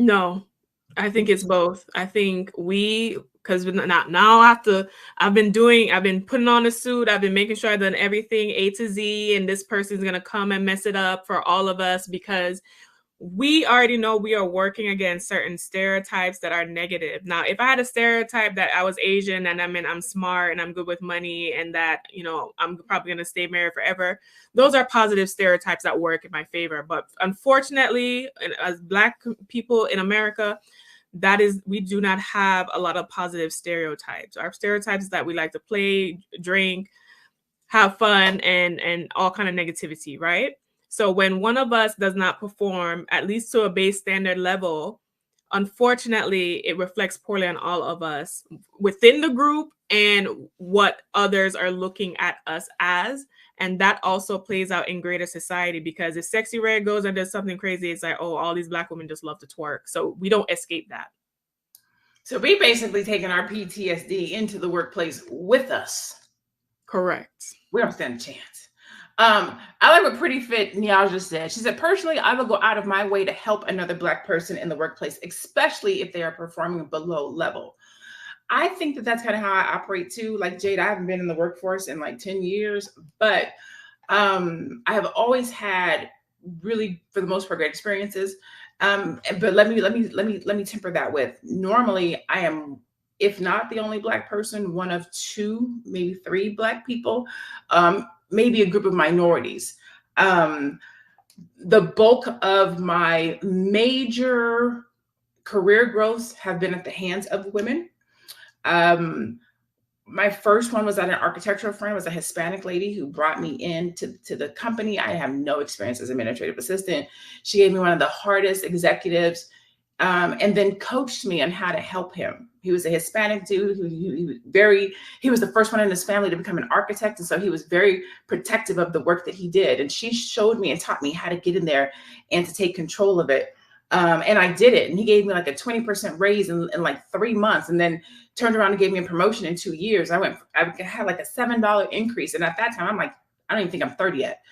No, I think it's both. I think because I've been putting on a suit. I've been making sure I've done everything A to Z, and this person's going to come and mess it up for all of us because we already know we are working against certain stereotypes that are negative. Now, if I had a stereotype that I was Asian and I'm smart and I'm good with money and that, I'm probably going to stay married forever, those are positive stereotypes that work in my favor. But unfortunately, as Black people in America, we do not have a lot of positive stereotypes. Our stereotypes is that we like to play, drink, have fun, and all kind of negativity, right? So when one of us does not perform, at least to a base standard level, unfortunately, it reflects poorly on all of us within the group and what others are looking at us as. And that also plays out in greater society because if Sexy Red goes and does something crazy, it's like, oh, all these Black women just love to twerk. So we don't escape that. So we basically taking our PTSD into the workplace with us. Correct. We don't stand a chance. I like what Pretty Fit Niaja said. She said, personally, I will go out of my way to help another Black person in the workplace, especially if they are performing below level. I think that that's kind of how I operate too. Like Jade, I haven't been in the workforce in like 10 years, but I have always had really, for the most part, great experiences. But let me temper that with, normally I am, if not the only Black person, one of two, maybe three Black people, maybe a group of minorities. The bulk of my major career growths have been at the hands of women. My first one was at an architectural firm. It was a Hispanic lady who brought me into the company. I have no experience as administrative assistant. She gave me one of the hardest executives and then coached me on how to help him. He was a Hispanic dude he was the first one in his family to become an architect. And so he was very protective of the work that he did. And she showed me and taught me how to get in there and to take control of it. And I did it. And he gave me like a 20% raise in like 3 months, and then turned around and gave me a promotion in 2 years. I had like a $7 increase. And at that time, I'm like, I don't even think I'm 30 yet.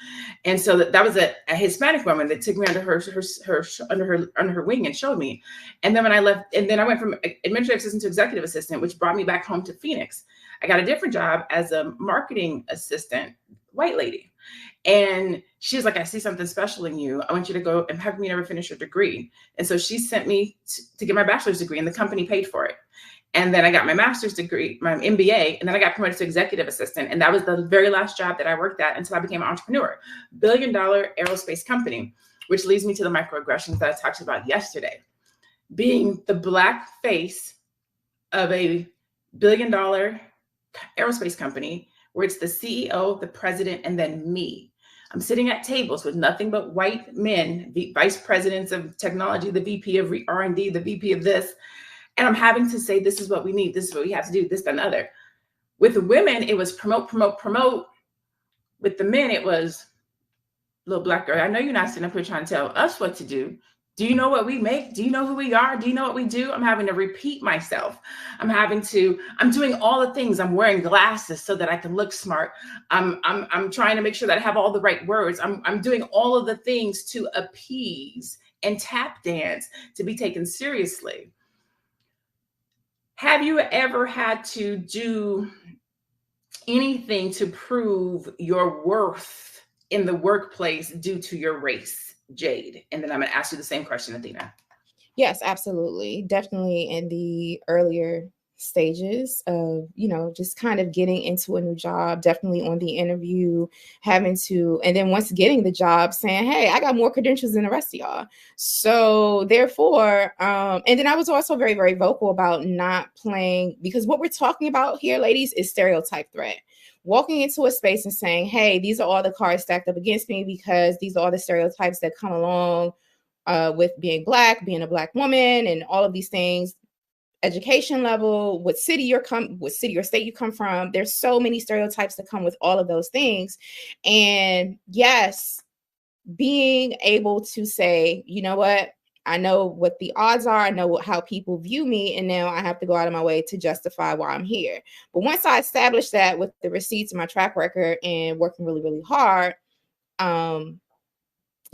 And so that was a Hispanic woman that took me under her wing and showed me. And then when I left, and then I went from administrative assistant to executive assistant, which brought me back home to Phoenix. I got a different job as a marketing assistant, white lady. And she's like, I see something special in you. I want you to go, and have me never finish your degree. And so she sent me to get my bachelor's degree, and the company paid for it. And then I got my master's degree, my MBA, and then I got promoted to executive assistant. And that was the very last job that I worked at until I became an entrepreneur. $1 billion aerospace company, which leads me to the microaggressions that I talked about yesterday. Being the Black face of a $1 billion aerospace company, where it's the CEO, the president, and then me. I'm sitting at tables with nothing but white men, the vice presidents of technology, the VP of R&D, the VP of this. And I'm having to say, this is what we need. This is what we have to do, this, that, and other. With the women, it was promote, promote, promote. With the men, it was, little Black girl, I know you're not sitting up here trying to tell us what to do. Do you know what we make? Do you know who we are? Do you know what we do? I'm having to repeat myself. I'm doing all the things. I'm wearing glasses so that I can look smart. I'm trying to make sure that I have all the right words. I'm doing all of the things to appease and tap dance to be taken seriously. Have you ever had to do anything to prove your worth in the workplace due to your race, Jade? And then I'm going to ask you the same question, Athena. Yes, absolutely. Definitely in the earlier stages of, just kind of getting into a new job, definitely on the interview, having to, and then once getting the job saying, hey, I got more credentials than the rest of y'all. So therefore, and then I was also very, very vocal about not playing, because what we're talking about here, ladies, is stereotype threat. Walking into a space and saying, hey, these are all the cards stacked up against me because these are all the stereotypes that come along with being Black, being a Black woman, and all of these things, education level, what city or state you come from. There's so many stereotypes that come with all of those things. And yes, being able to say, you know what, I know what the odds are. I know how people view me. And now I have to go out of my way to justify why I'm here. But once I established that with the receipts and my track record and working really, really hard,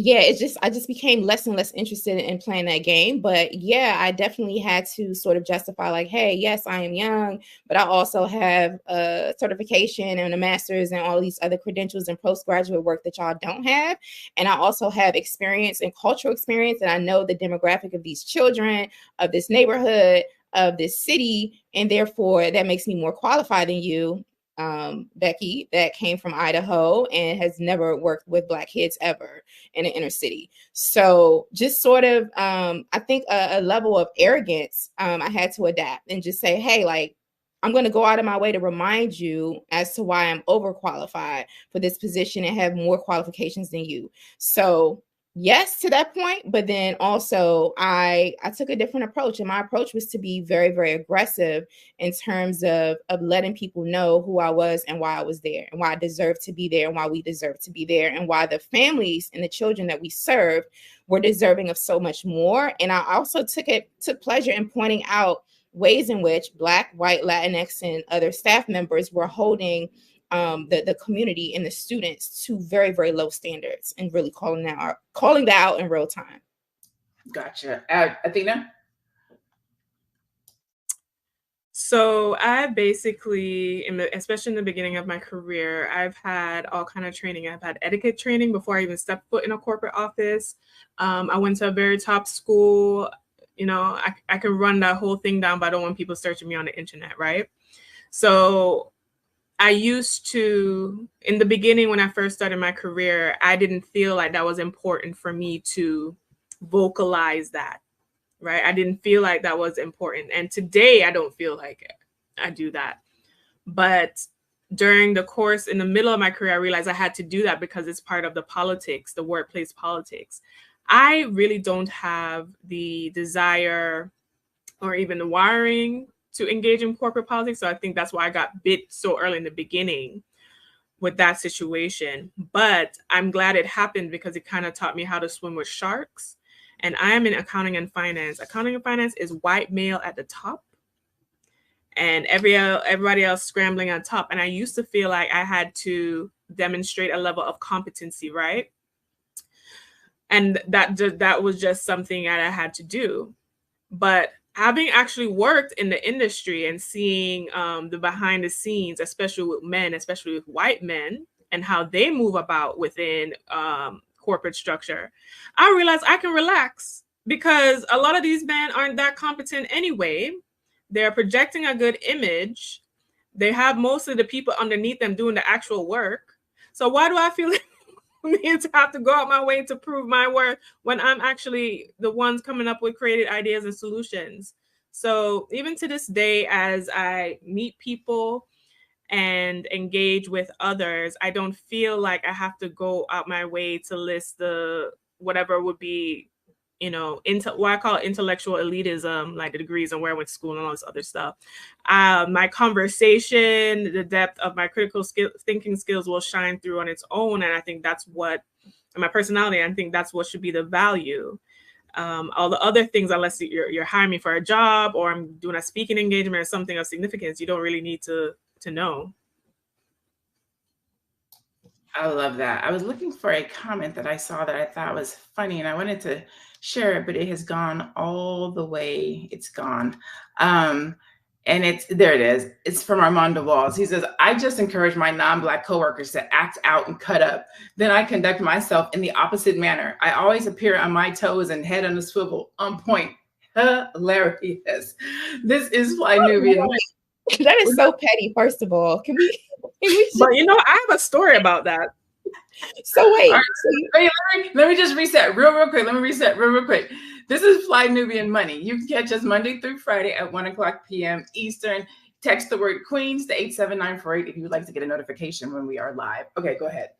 I just became less and less interested in playing that game. But yeah, I definitely had to sort of justify like, hey, yes, I am young, but I also have a certification and a master's and all these other credentials and postgraduate work that y'all don't have. And I also have experience and cultural experience. And I know the demographic of these children, of this neighborhood, of this city. And therefore, that makes me more qualified than you, Becky, that came from Idaho and has never worked with Black kids ever in an inner city. So just sort of, I think a level of arrogance, I had to adapt and just say, hey, like, I'm going to go out of my way to remind you as to why I'm overqualified for this position and have more qualifications than you. So yes, to that point, but then also I took a different approach, and my approach was to be very, very aggressive in terms of letting people know who I was and why I was there and why I deserved to be there and why we deserve to be there and why the families and the children that we serve were deserving of so much more. And I also took pleasure in pointing out ways in which Black, white, Latinx, and other staff members were holding the community and the students to very, very low standards and really calling that out in real time. Gotcha. Athena? So I basically, especially in the beginning of my career, I've had all kind of training. I've had etiquette training before I even stepped foot in a corporate office. I went to a very top school. I can run that whole thing down, but I don't want people searching me on the internet, right? So I used to, in the beginning, when I first started my career, I didn't feel like that was important for me to vocalize that, right? I didn't feel like that was important. And today I don't feel like I do that. But during the course, in the middle of my career, I realized I had to do that because it's part of the politics, the workplace politics. I really don't have the desire or even the wiring to engage in corporate politics. So I think that's why I got bit so early in the beginning with that situation. But I'm glad it happened because it kind of taught me how to swim with sharks. And I am in accounting and finance. Accounting and finance is white male at the top and everybody else scrambling on top. And I used to feel like I had to demonstrate a level of competency, right? And that was just something that I had to do. But having actually worked in the industry and seeing the behind the scenes, especially with men, especially with white men, and how they move about within corporate structure, I realized I can relax because a lot of these men aren't that competent anyway. They're projecting a good image. They have most of the people underneath them doing the actual work. So why do I feel need to have to go out my way to prove my worth when I'm actually the ones coming up with creative ideas and solutions? So even to this day, as I meet people and engage with others, I don't feel like I have to go out my way to list the whatever would be, what I call intellectual elitism, like the degrees and where I went to school and all this other stuff. My conversation, the depth of my critical thinking skills will shine through on its own. And I think that's what, my personality, I think that's what should be the value. All the other things, unless you're hiring me for a job or I'm doing a speaking engagement or something of significance, you don't really need to know. I love that. I was looking for a comment that I saw that I thought was funny, and I wanted to share it, but it has gone all the way. It's gone. And there it is. It's from Armando Walls. He says, I just encourage my non-Black coworkers to act out and cut up. Then I conduct myself in the opposite manner. I always appear on my toes and head on a swivel, on point. Hilarious. This is Fly Nubian Money. That is so petty, first of all. Can we But you know, I have a story about that. So wait. Right, let me just reset real quick. Let me reset real quick. This is Fly Nubian Money. You can catch us Monday through Friday at 1:00 p.m. Eastern. Text the word Queens to 87948 if you would like to get a notification when we are live. Okay, go ahead.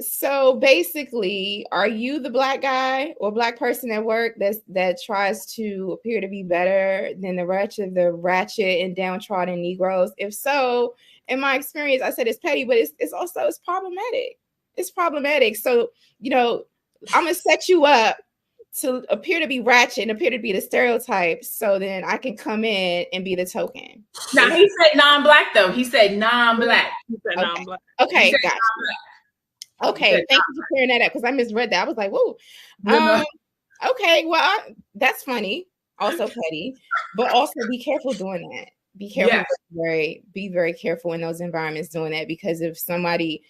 So basically, are you the Black guy or Black person at work that tries to appear to be better than the ratchet and downtrodden Negroes? If so, in my experience, I said it's petty, but it's also problematic. It's problematic. So, you know, I'm gonna set you up to appear to be ratchet and appear to be the stereotype, so then I can come in and be the token. Now he said non-Black though. He said non-Black. He said non-Black. Okay, gotcha. Okay, thank you for clearing that up because I misread that. I was like, whoa. Okay, well, that's funny. Also petty, but also be careful doing that. Be careful. Yes. Be very careful in those environments doing that, because if somebody,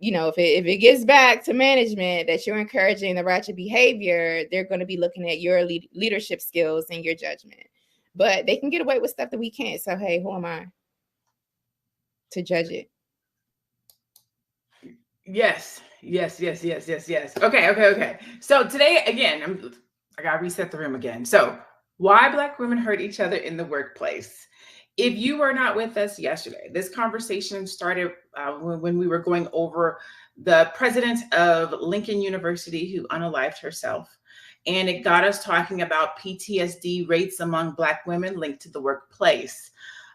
you know, if it gets back to management that you're encouraging the ratchet behavior, they're going to be looking at your leadership skills and your judgment. But they can get away with stuff that we can't. So hey, who am I to judge it? Yes. Okay. So today, again, I gotta reset the room again. So why Black women hurt each other in the workplace. If you were not with us yesterday, this conversation started when we were going over the president of Lincoln University who unalived herself. And it got us talking about PTSD rates among Black women linked to the workplace.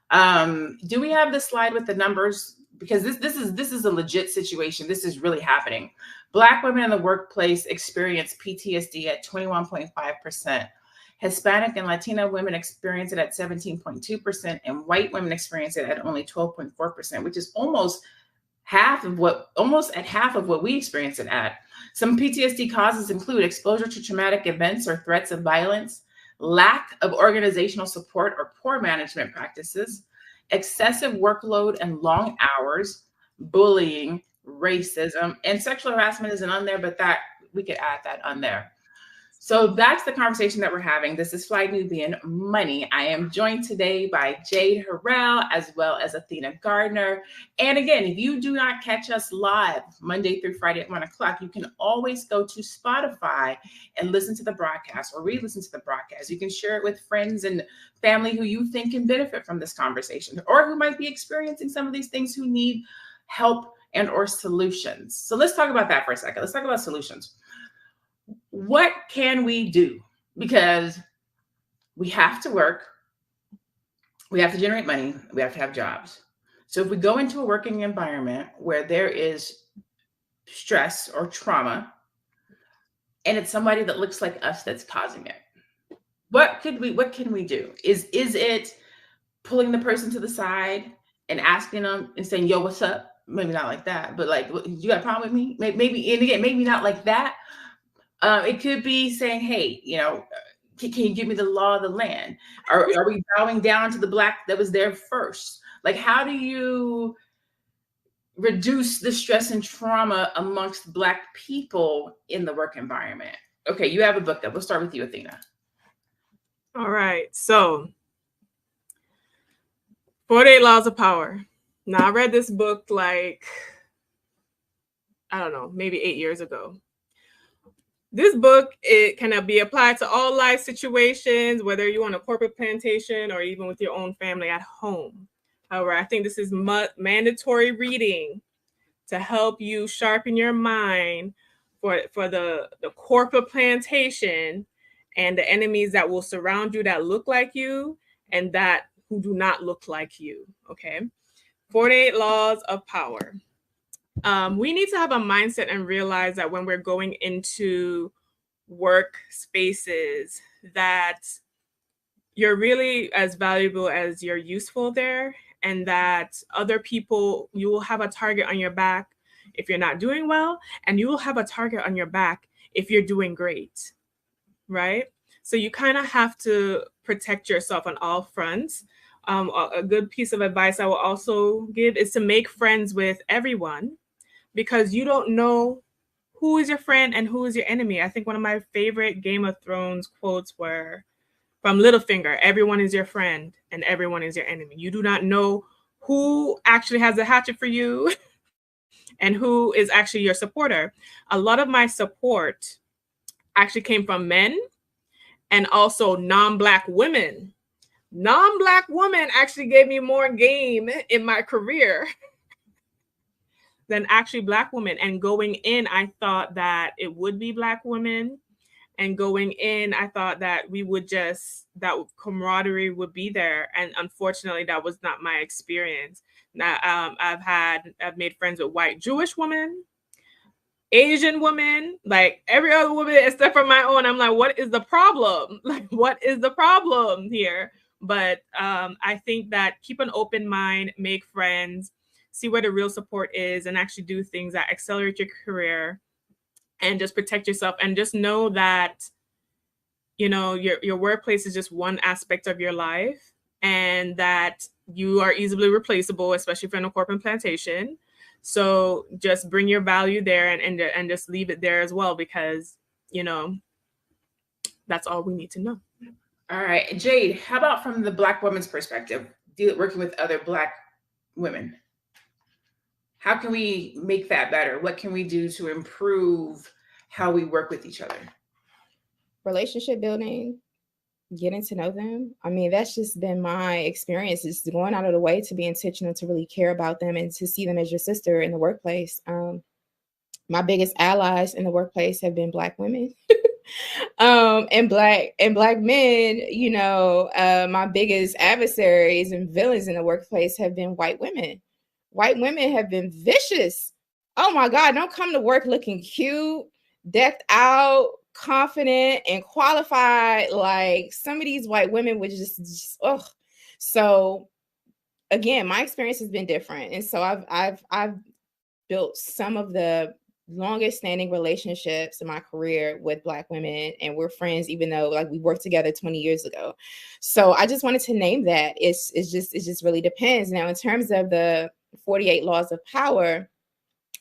Do we have the slide with the numbers? Because this is a legit situation. This is really happening. Black women in the workplace experience PTSD at 21.5%. Hispanic and Latina women experience it at 17.2%, and white women experience it at only 12.4%, which is almost half of what we experience it at. Some PTSD causes include exposure to traumatic events or threats of violence, lack of organizational support or poor management practices, excessive workload and long hours, bullying, racism, and sexual harassment isn't on there, but that we could add that on there. So that's the conversation that we're having. This is Fly Nubian Money. I am joined today by Jade Harrell as well as Athena Gardner. And again, if you do not catch us live Monday through Friday at 1:00, you can always go to Spotify and listen to the broadcast or re-listen to the broadcast. You can share it with friends and family who you think can benefit from this conversation or who might be experiencing some of these things, who need help and or solutions. So let's talk about that for a second. Let's talk about solutions. What can we do? Because we have to work, we have to generate money, we have to have jobs. So if we go into a working environment where there is stress or trauma, and it's somebody that looks like us that's causing it, what can we do? Is it pulling the person to the side and asking them and saying, yo, what's up? Maybe not like that, but like, you got a problem with me? Maybe, and again, maybe not like that. It could be saying, hey, you know, can you give me the law of the land? Are we bowing down to the Black that was there first? Like, how do you reduce the stress and trauma amongst Black people in the work environment? Okay, you have a book up. We'll start with you, Athena. All right. So 48 Laws of Power. Now, I read this book like, I don't know, maybe 8 years ago. This book, it can be applied to all life situations, whether you're on a corporate plantation or even with your own family at home. However, I think this is mandatory reading to help you sharpen your mind for the corporate plantation and the enemies that will surround you that look like you and that who do not look like you, okay? 48 Laws of Power. We need to have a mindset and realize that when we're going into work spaces that you're really as valuable as you're useful there, and that other people, you will have a target on your back if you're not doing well, and you will have a target on your back if you're doing great, right? So you kind of have to protect yourself on all fronts. A good piece of advice I will also give is to make friends with everyone, because you don't know who is your friend and who is your enemy. I think one of my favorite Game of Thrones quotes were from Littlefinger: everyone is your friend and everyone is your enemy. You do not know who actually has a hatchet for you and who is actually your supporter. A lot of my support actually came from men and also non-Black women. Non-Black women actually gave me more game in my career than actually Black women. And going in, I thought that it would be Black women. And going in, I thought that we would that camaraderie would be there. And unfortunately, that was not my experience. Now, I've made friends with white Jewish women, Asian women, like every other woman except for my own. I'm like, what is the problem? Like, what is the problem here? But I think that keep an open mind, make friends, see where the real support is, and actually do things that accelerate your career, and just protect yourself, and just know that, you know, your workplace is just one aspect of your life, and that you are easily replaceable, especially if you're in a corporate plantation. So just bring your value there, and just leave it there as well, because, you know, that's all we need to know. All right, Jade, how about from the Black woman's perspective, working with other Black women? How can we make that better? What can we do to improve how we work with each other? Relationship building, getting to know them. I mean, that's just been my experience, is going out of the way to be intentional, to really care about them, and to see them as your sister in the workplace. My biggest allies in the workplace have been Black women. And black men. You know, my biggest adversaries and villains in the workplace have been white women. White women have been vicious. Oh my God, don't come to work looking cute, decked out, confident, and qualified. Like, some of these white women would just ugh. So again, my experience has been different. And so I've built some of the longest standing relationships in my career with Black women, and we're friends, even though like we worked together 20 years ago. So I just wanted to name that. It just really depends. Now, in terms of the 48 laws of power,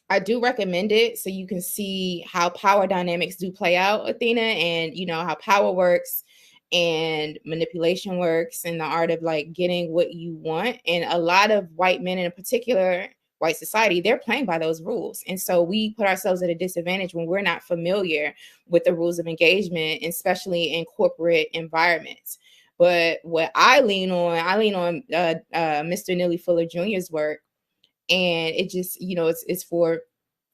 I do recommend it so you can see how power dynamics do play out, Athena, and you know how power works and manipulation works, and the art of like getting what you want. And a lot of white men, in particular white society, they're playing by those rules. And so we put ourselves at a disadvantage when we're not familiar with the rules of engagement, especially in corporate environments. But what I lean on Mr. Neely Fuller Jr.'s work. And it just, you know, it's for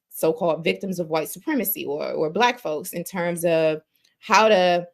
so-called victims of white supremacy or Black folks, in terms of how to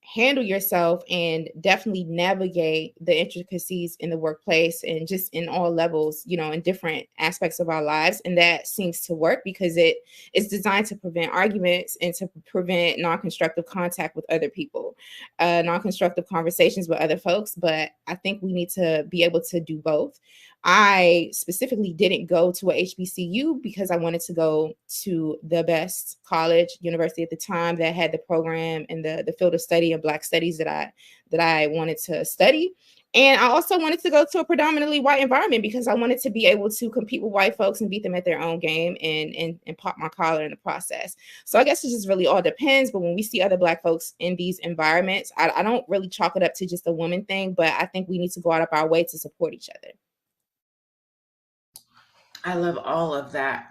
handle yourself and definitely navigate the intricacies in the workplace and just in all levels, you know, in different aspects of our lives. And that seems to work because it is designed to prevent arguments and to prevent non-constructive contact with other people, non-constructive conversations with other folks. But I think we need to be able to do both. I specifically didn't go to a HBCU because I wanted to go to the best college, university at the time that had the program and the field of study of Black studies that I wanted to study. And I also wanted to go to a predominantly white environment because I wanted to be able to compete with white folks and beat them at their own game and pop my collar in the process. So I guess it just really all depends. But when we see other Black folks in these environments, I don't really chalk it up to just a woman thing, but I think we need to go out of our way to support each other. I love all of that.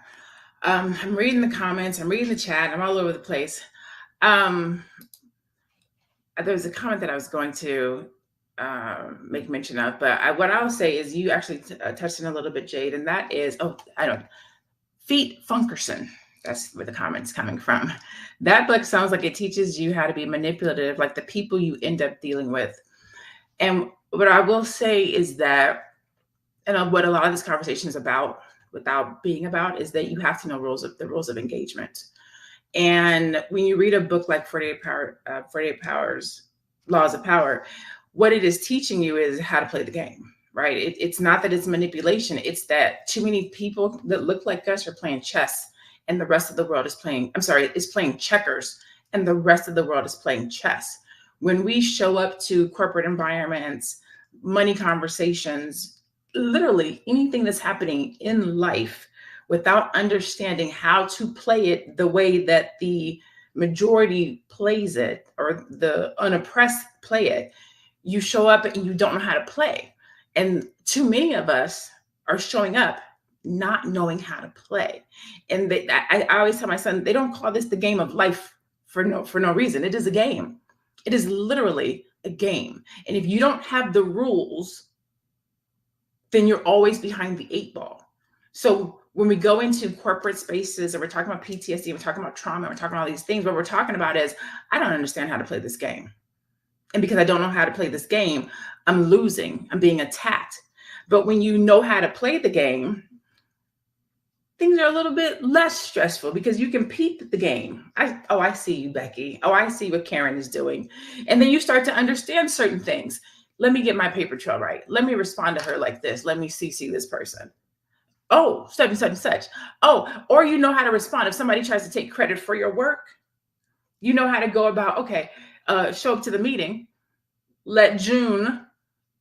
I'm reading the comments, I'm reading the chat, I'm all over the place. There was a comment that I was going to make mention of, but what I'll say is you actually touched on a little bit, Jade, and that is, Feet Funkerson. That's where the comment's coming from. That book sounds like it teaches you how to be manipulative, like the people you end up dealing with. And what I will say is that, and what a lot of this conversation is about, without being about, is that you have to know the rules of engagement. And when you read a book like 48 Laws of Power, what it is teaching you is how to play the game, right? It's not that it's manipulation. It's that too many people that look like us are playing chess and the rest of the world is playing checkers and the rest of the world is playing chess. When we show up to corporate environments, money conversations, literally anything that's happening in life, without understanding how to play it the way that the majority plays it or the unoppressed play it, you show up and you don't know how to play. And too many of us are showing up not knowing how to play. And I always tell my son, they don't call this the game of life for no reason. It is a game. It is literally a game. And if you don't have the rules, then you're always behind the 8 ball. So when we go into corporate spaces and we're talking about PTSD, we're talking about trauma, we're talking about all these things, what we're talking about is, I don't understand how to play this game. And because I don't know how to play this game, I'm losing, I'm being attacked. But when you know how to play the game, things are a little bit less stressful because you can peek at the game. I see you, Becky. Oh, I see what Karen is doing. And then you start to understand certain things. Let me get my paper trail right. Let me respond to her like this. Let me CC this person. Oh, such and such and such. Oh, or you know how to respond. If somebody tries to take credit for your work, you know how to go about, okay, show up to the meeting, let June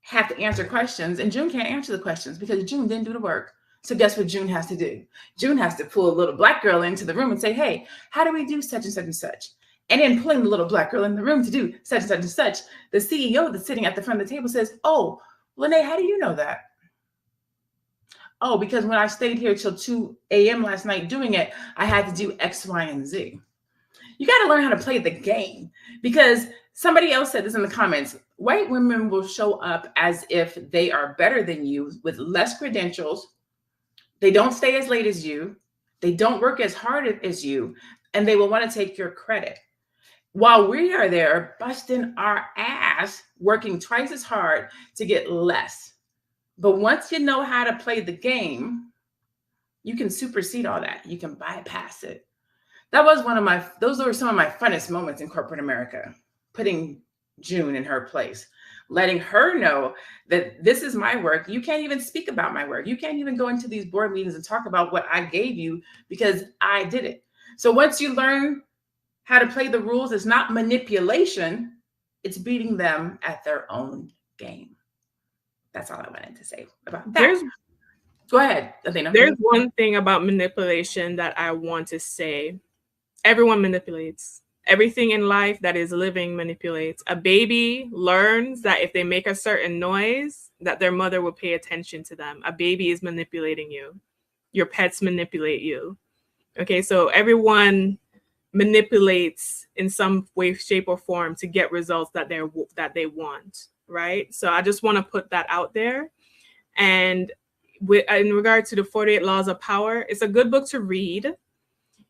have to answer questions, and June can't answer the questions because June didn't do the work. So guess what June has to do? June has to pull a little black girl into the room and say, hey, how do we do such and such and such? And then pulling the little black girl in the room to do such and such and such, the CEO that's sitting at the front of the table says, oh, Lene, how do you know that? Oh, because when I stayed here till 2 a.m. last night doing it, I had to do X, Y, and Z. You got to learn how to play the game, because somebody else said this in the comments. White women will show up as if they are better than you with less credentials. They don't stay as late as you. They don't work as hard as you, and they will want to take your credit. While we are there busting our ass, working twice as hard to get less. But once you know how to play the game, you can supersede all that. You can bypass it. That was those were some of my funnest moments in corporate America, putting June in her place, letting her know that this is my work. You can't even speak about my work. You can't even go into these board meetings and talk about what I gave you because I did it. So once you learn how to play the rules, it's not manipulation. It's beating them at their own game. That's all I wanted to say about that. Go ahead, Athena. There's one thing about manipulation that I want to say. Everyone manipulates. Everything in life that is living manipulates. A baby learns that if they make a certain noise, that their mother will pay attention to them. A baby is manipulating you. Your pets manipulate you. Okay, so everyone manipulates in some way, shape, or form to get results that they want, right? So I just want to put that out there. And in regard to the 48 Laws of Power, it's a good book to read.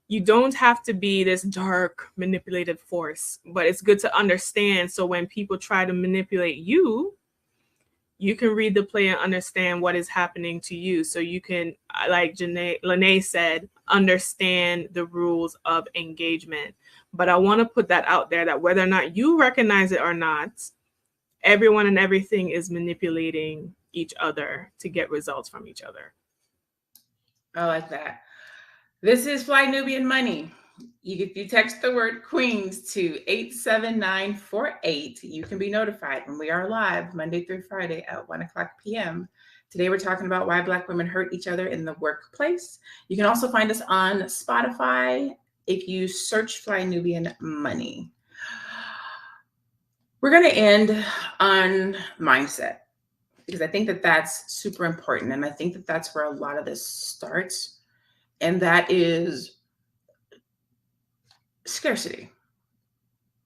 You don't have to be this dark, manipulative force, but it's good to understand. So when people try to manipulate you, you can read the play and understand what is happening to you. So you can, like Lene said, understand the rules of engagement. But I want to put that out there that whether or not you recognize it or not, everyone and everything is manipulating each other to get results from each other. I like that. This is Fly Nubian Money. If you text the word Queens to 87948, you can be notified when we are live Monday through Friday at 1:00 p.m. Today, we're talking about why Black women hurt each other in the workplace. You can also find us on Spotify if you search Fly Nubian Money. We're going to end on mindset, because I think that that's super important. And I think that that's where a lot of this starts. And that is scarcity.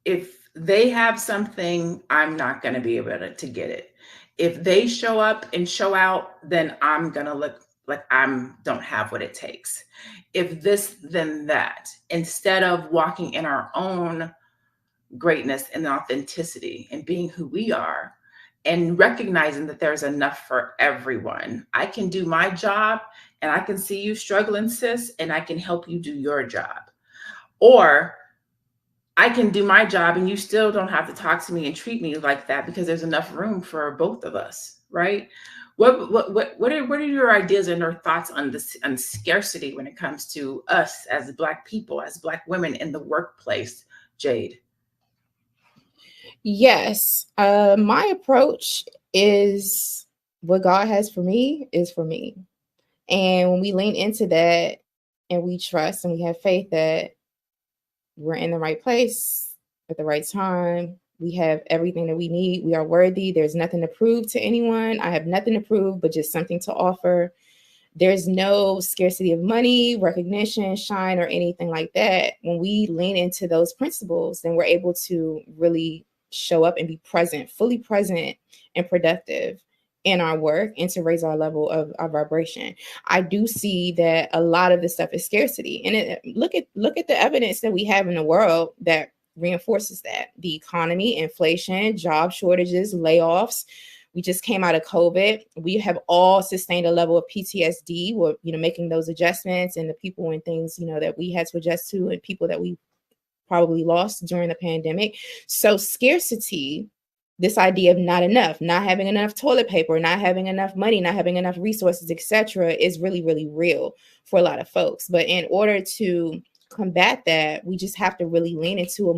If they have something, I'm not going to be able to get it. If they show up and show out, then I'm going to look like I don't have what it takes. If this, then that. Instead of walking in our own greatness and authenticity and being who we are and recognizing that there's enough for everyone. I can do my job and I can see you struggling, sis, and I can help you do your job. Or I can do my job and you still don't have to talk to me and treat me like that because there's enough room for both of us, right? What are your ideas and your thoughts on this, on scarcity when it comes to us as Black people, as Black women in the workplace, Jade? Yes, my approach is what God has for me is for me. And when we lean into that and we trust and we have faith that we're in the right place at the right time, we have everything that we need, we are worthy, there's nothing to prove to anyone. I have nothing to prove, but just something to offer. There's no scarcity of money, recognition, shine, or anything like that. When we lean into those principles, then we're able to really show up and be present, fully present and productive in our work and to raise our level of our vibration. I do see that a lot of this stuff is scarcity. And look at the evidence that we have in the world that reinforces that. The economy, inflation, job shortages, layoffs. We just came out of COVID. We have all sustained a level of PTSD. We're, making those adjustments, and the people and things, that we had to adjust to, and people that we probably lost during the pandemic. So scarcity, this idea of not enough, not having enough toilet paper, not having enough money, not having enough resources, etc., is really, really real for a lot of folks. But in order to combat that, we just have to really lean into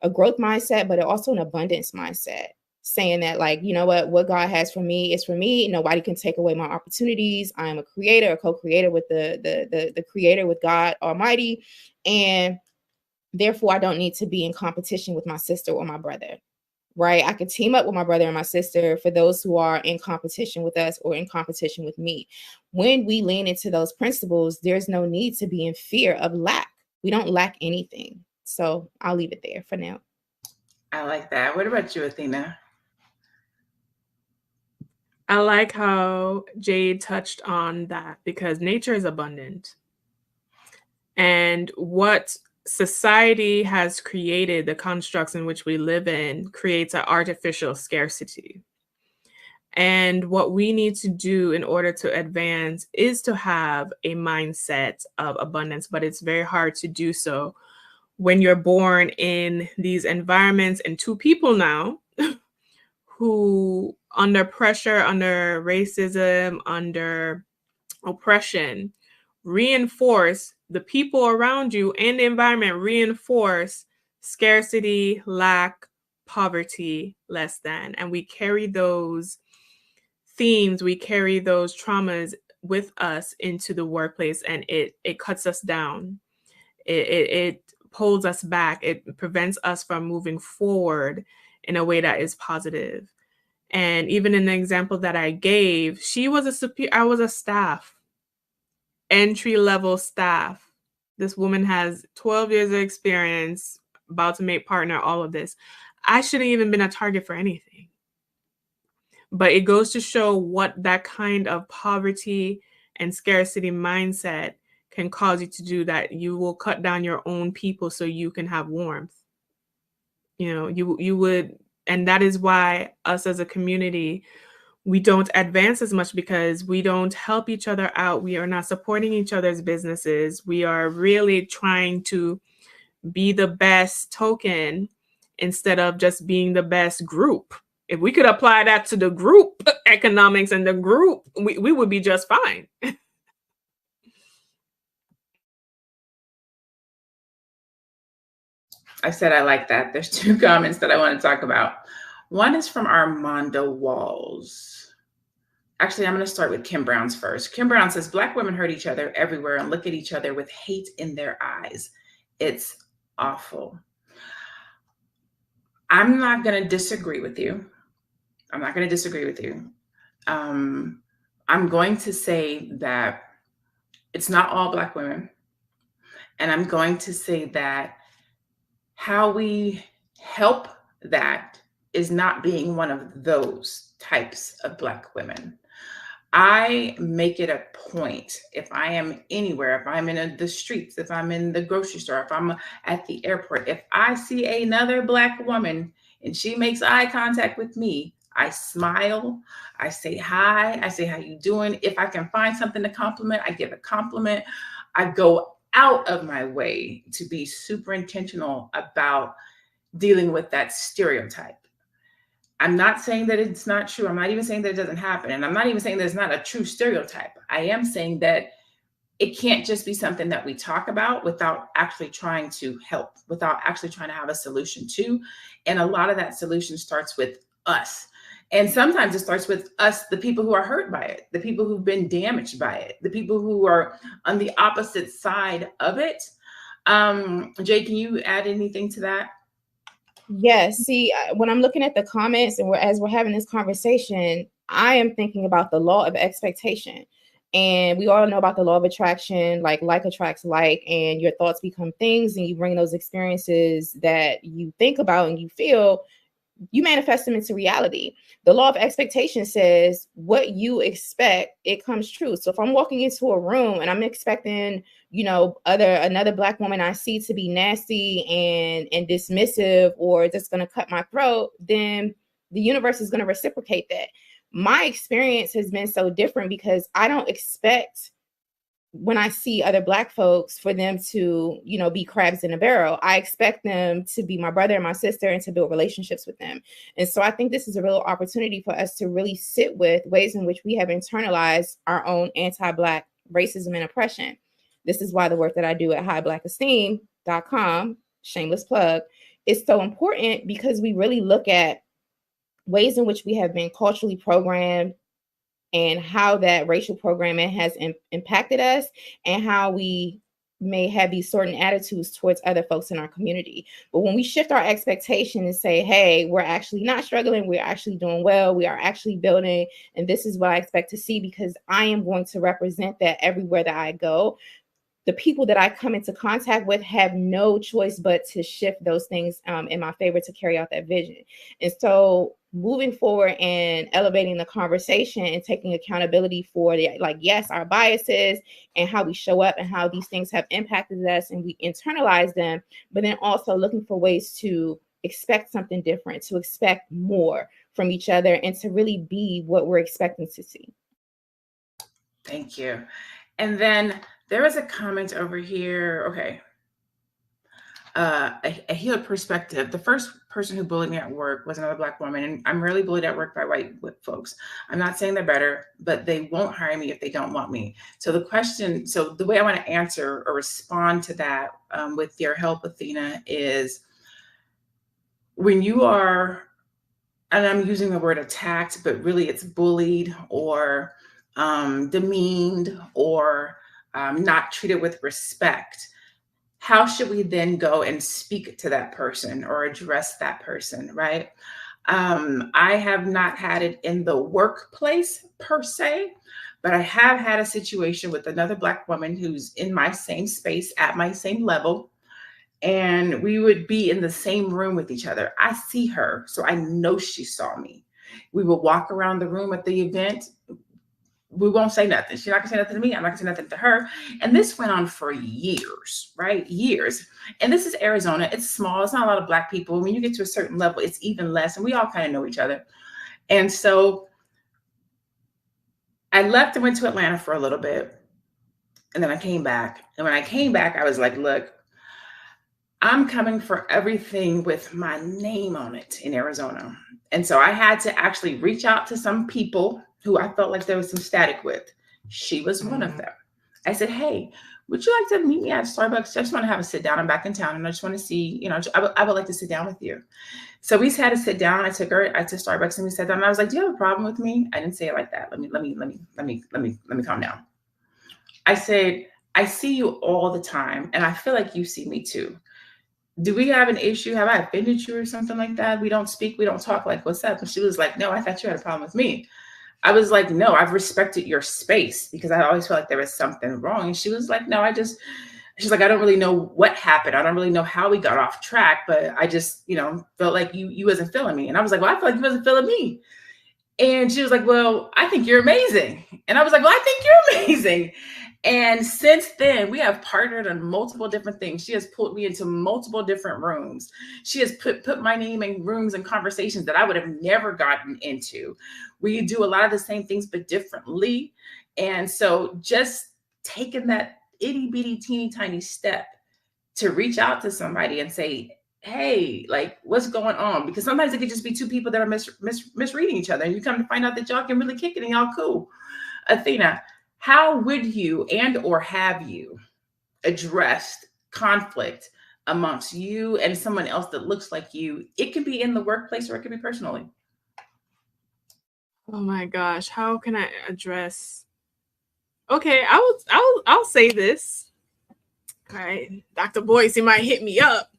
a growth mindset, but also an abundance mindset. Saying that, like, you know what God has for me is for me. Nobody can take away my opportunities. I am a creator, a co-creator with the creator, with God Almighty. And therefore, I don't need to be in competition with my sister or my brother, right? I could team up with my brother and my sister for those who are in competition with us or in competition with me. When we lean into those principles, there's no need to be in fear of lack. We don't lack anything. So I'll leave it there for now. I like that. What about you, Athena? I like how Jade touched on that, because nature is abundant. And what society has created, the constructs in which we live in, creates an artificial scarcity. And what we need to do in order to advance is to have a mindset of abundance, but it's very hard to do so when you're born in these environments, and two people now who, under pressure, under racism, under oppression, reinforce the people around you and the environment, reinforce scarcity, lack, poverty, less than. And we carry those themes, we carry those traumas with us into the workplace, and it cuts us down. It pulls us back. It prevents us from moving forward in a way that is positive. And even in the example that I gave, I was a staff, entry-level staff. This woman has 12 years of experience, about to make partner, all of this. I shouldn't even been a target for anything. But it goes to show what that kind of poverty and scarcity mindset can cause you to do, that you will cut down your own people so you can have warmth. You would, and that is why us as a community, we don't advance as much, because we don't help each other out. We are not supporting each other's businesses. We are really trying to be the best token instead of just being the best group. If we could apply that to the group economics and the group, we would be just fine. I said I like that. There's two comments that I want to talk about. One is from Armando Walls. Actually, I'm going to start with Kim Brown's first. Kim Brown says, Black women hurt each other everywhere and look at each other with hate in their eyes. It's awful. I'm not going to disagree with you. I'm going to say that it's not all Black women. And I'm going to say that how we help that is not being one of those types of Black women. I make it a point, if I am anywhere, if I'm in the streets, if I'm in the grocery store, if I'm at the airport, if I see another Black woman and she makes eye contact with me, I smile, I say hi, I say, how you doing? If I can find something to compliment, I give a compliment. I go out of my way to be super intentional about dealing with that stereotype. I'm not saying that it's not true. I'm not even saying that it doesn't happen. And I'm not even saying that it's not a true stereotype. I am saying that it can't just be something that we talk about without actually trying to help, without actually trying to have a solution to. And a lot of that solution starts with us. And sometimes it starts with us, the people who are hurt by it, the people who've been damaged by it, the people who are on the opposite side of it. Jay, can you add anything to that? Yes. See, when I'm looking at the comments and as we're having this conversation, I am thinking about the law of expectation. And we all know about the law of attraction, like attracts like, and your thoughts become things, and you bring those experiences that you think about and you feel, you manifest them into reality. The law of expectation says what you expect, it comes true. So if I'm walking into a room and I'm expecting, you know, another Black woman I see to be nasty and dismissive, or just going to cut my throat, then the universe is going to reciprocate that. My experience has been so different because I don't expect, when I see other Black folks, for them to, you know, be crabs in a barrel. I expect them to be my brother and my sister and to build relationships with them. And so I think this is a real opportunity for us to really sit with ways in which we have internalized our own anti-Black racism and oppression. This is why the work that I do at highblackesteem.com, shameless plug, is so important, because we really look at ways in which we have been culturally programmed and how that racial programming has impacted us, and how we may have these certain attitudes towards other folks in our community. But when we shift our expectation and say, hey, we're actually not struggling, we're actually doing well, we are actually building, and this is what I expect to see, because I am going to represent that everywhere that I go. The people that I come into contact with have no choice but to shift those things in my favor to carry out that vision. And so moving forward and elevating the conversation and taking accountability for yes, our biases and how we show up and how these things have impacted us and we internalize them, but then also looking for ways to expect something different, to expect more from each other, and to really be what we're expecting to see. Thank you. And then there was a comment over here. Okay. A healed perspective. The first person who bullied me at work was another Black woman, and I'm rarely bullied at work by white folks. I'm not saying they're better, but they won't hire me if they don't want me. So the way I want to answer or respond to that with your help, Athena, is when you are, and I'm using the word attacked, but really it's bullied or demeaned or not treated with respect, how should we then go and speak to that person or address that person, right? I have not had it in the workplace per se, but I have had a situation with another Black woman who's in my same space at my same level, and we would be in the same room with each other. I see her, so I know she saw me. We would walk around the room at the event. We won't say nothing. She's not gonna say nothing to me. I'm not gonna say nothing to her. And this went on for years, right? Years. And this is Arizona. It's small. It's not a lot of Black people. When you get to a certain level, it's even less. And we all kind of know each other. And so I left and went to Atlanta for a little bit. And then I came back. And when I came back, I was like, look, I'm coming for everything with my name on it in Arizona. And so I had to actually reach out to some people who I felt like there was some static with. She was one of them. I said, hey, would you like to meet me at Starbucks? I just want to have a sit down. I'm back in town and I just want to see, I would like to sit down with you. So we had to sit down. I took her to Starbucks and we sat down. And I was like, do you have a problem with me? I didn't say it like that. Let me calm down. I said, I see you all the time and I feel like you see me too. Do we have an issue? Have I offended you or something like that? We don't speak, we don't talk, like, what's up? And she was like, no, I thought you had a problem with me. I was like, no, I've respected your space because I always felt like there was something wrong. And she was like, no, she's like, I don't really know what happened. I don't really know how we got off track, but I just, felt like you wasn't feeling me. And I was like, well, I feel like you wasn't feeling me. And she was like, well, I think you're amazing. And I was like, well, I think you're amazing. And since then, we have partnered on multiple different things. She has pulled me into multiple different rooms. She has put my name in rooms and conversations that I would have never gotten into. We do a lot of the same things, but differently. And so just taking that itty bitty teeny tiny step to reach out to somebody and say, hey, like, what's going on? Because sometimes it could just be two people that are misreading each other, and you come to find out that y'all can really kick it and y'all cool. Athena, how would you or have you addressed conflict amongst you and someone else that looks like you? It could be in the workplace or it could be personally. Oh my gosh, how can I address? Okay, I'll say this. All right, Dr. Boyce, he might hit me up.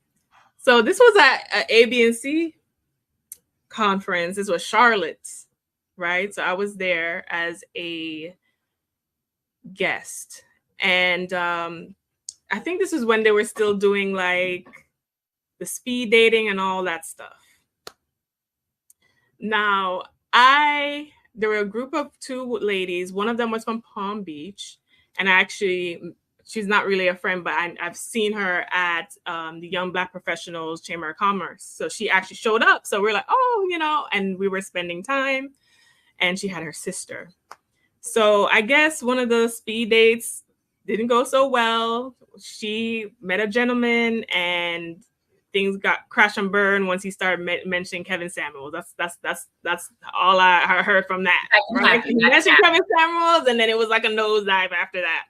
So this was at ABC conference. This was Charlotte's, right? So I was there as a guest, and I think this is when they were still doing like the speed dating and all that stuff. Now, there were a group of two ladies. One of them was from Palm Beach, and she's not really a friend, but I've seen her at the Young Black Professionals Chamber of Commerce. So she actually showed up. So we're like, oh, you know, and we were spending time, and she had her sister. So I guess one of the speed dates didn't go so well. She met a gentleman, and things got crash and burn once he started mentioning Kevin Samuels. That's all I heard from that. Right? He mentioned Kevin Samuels, and then it was like a nosedive after that.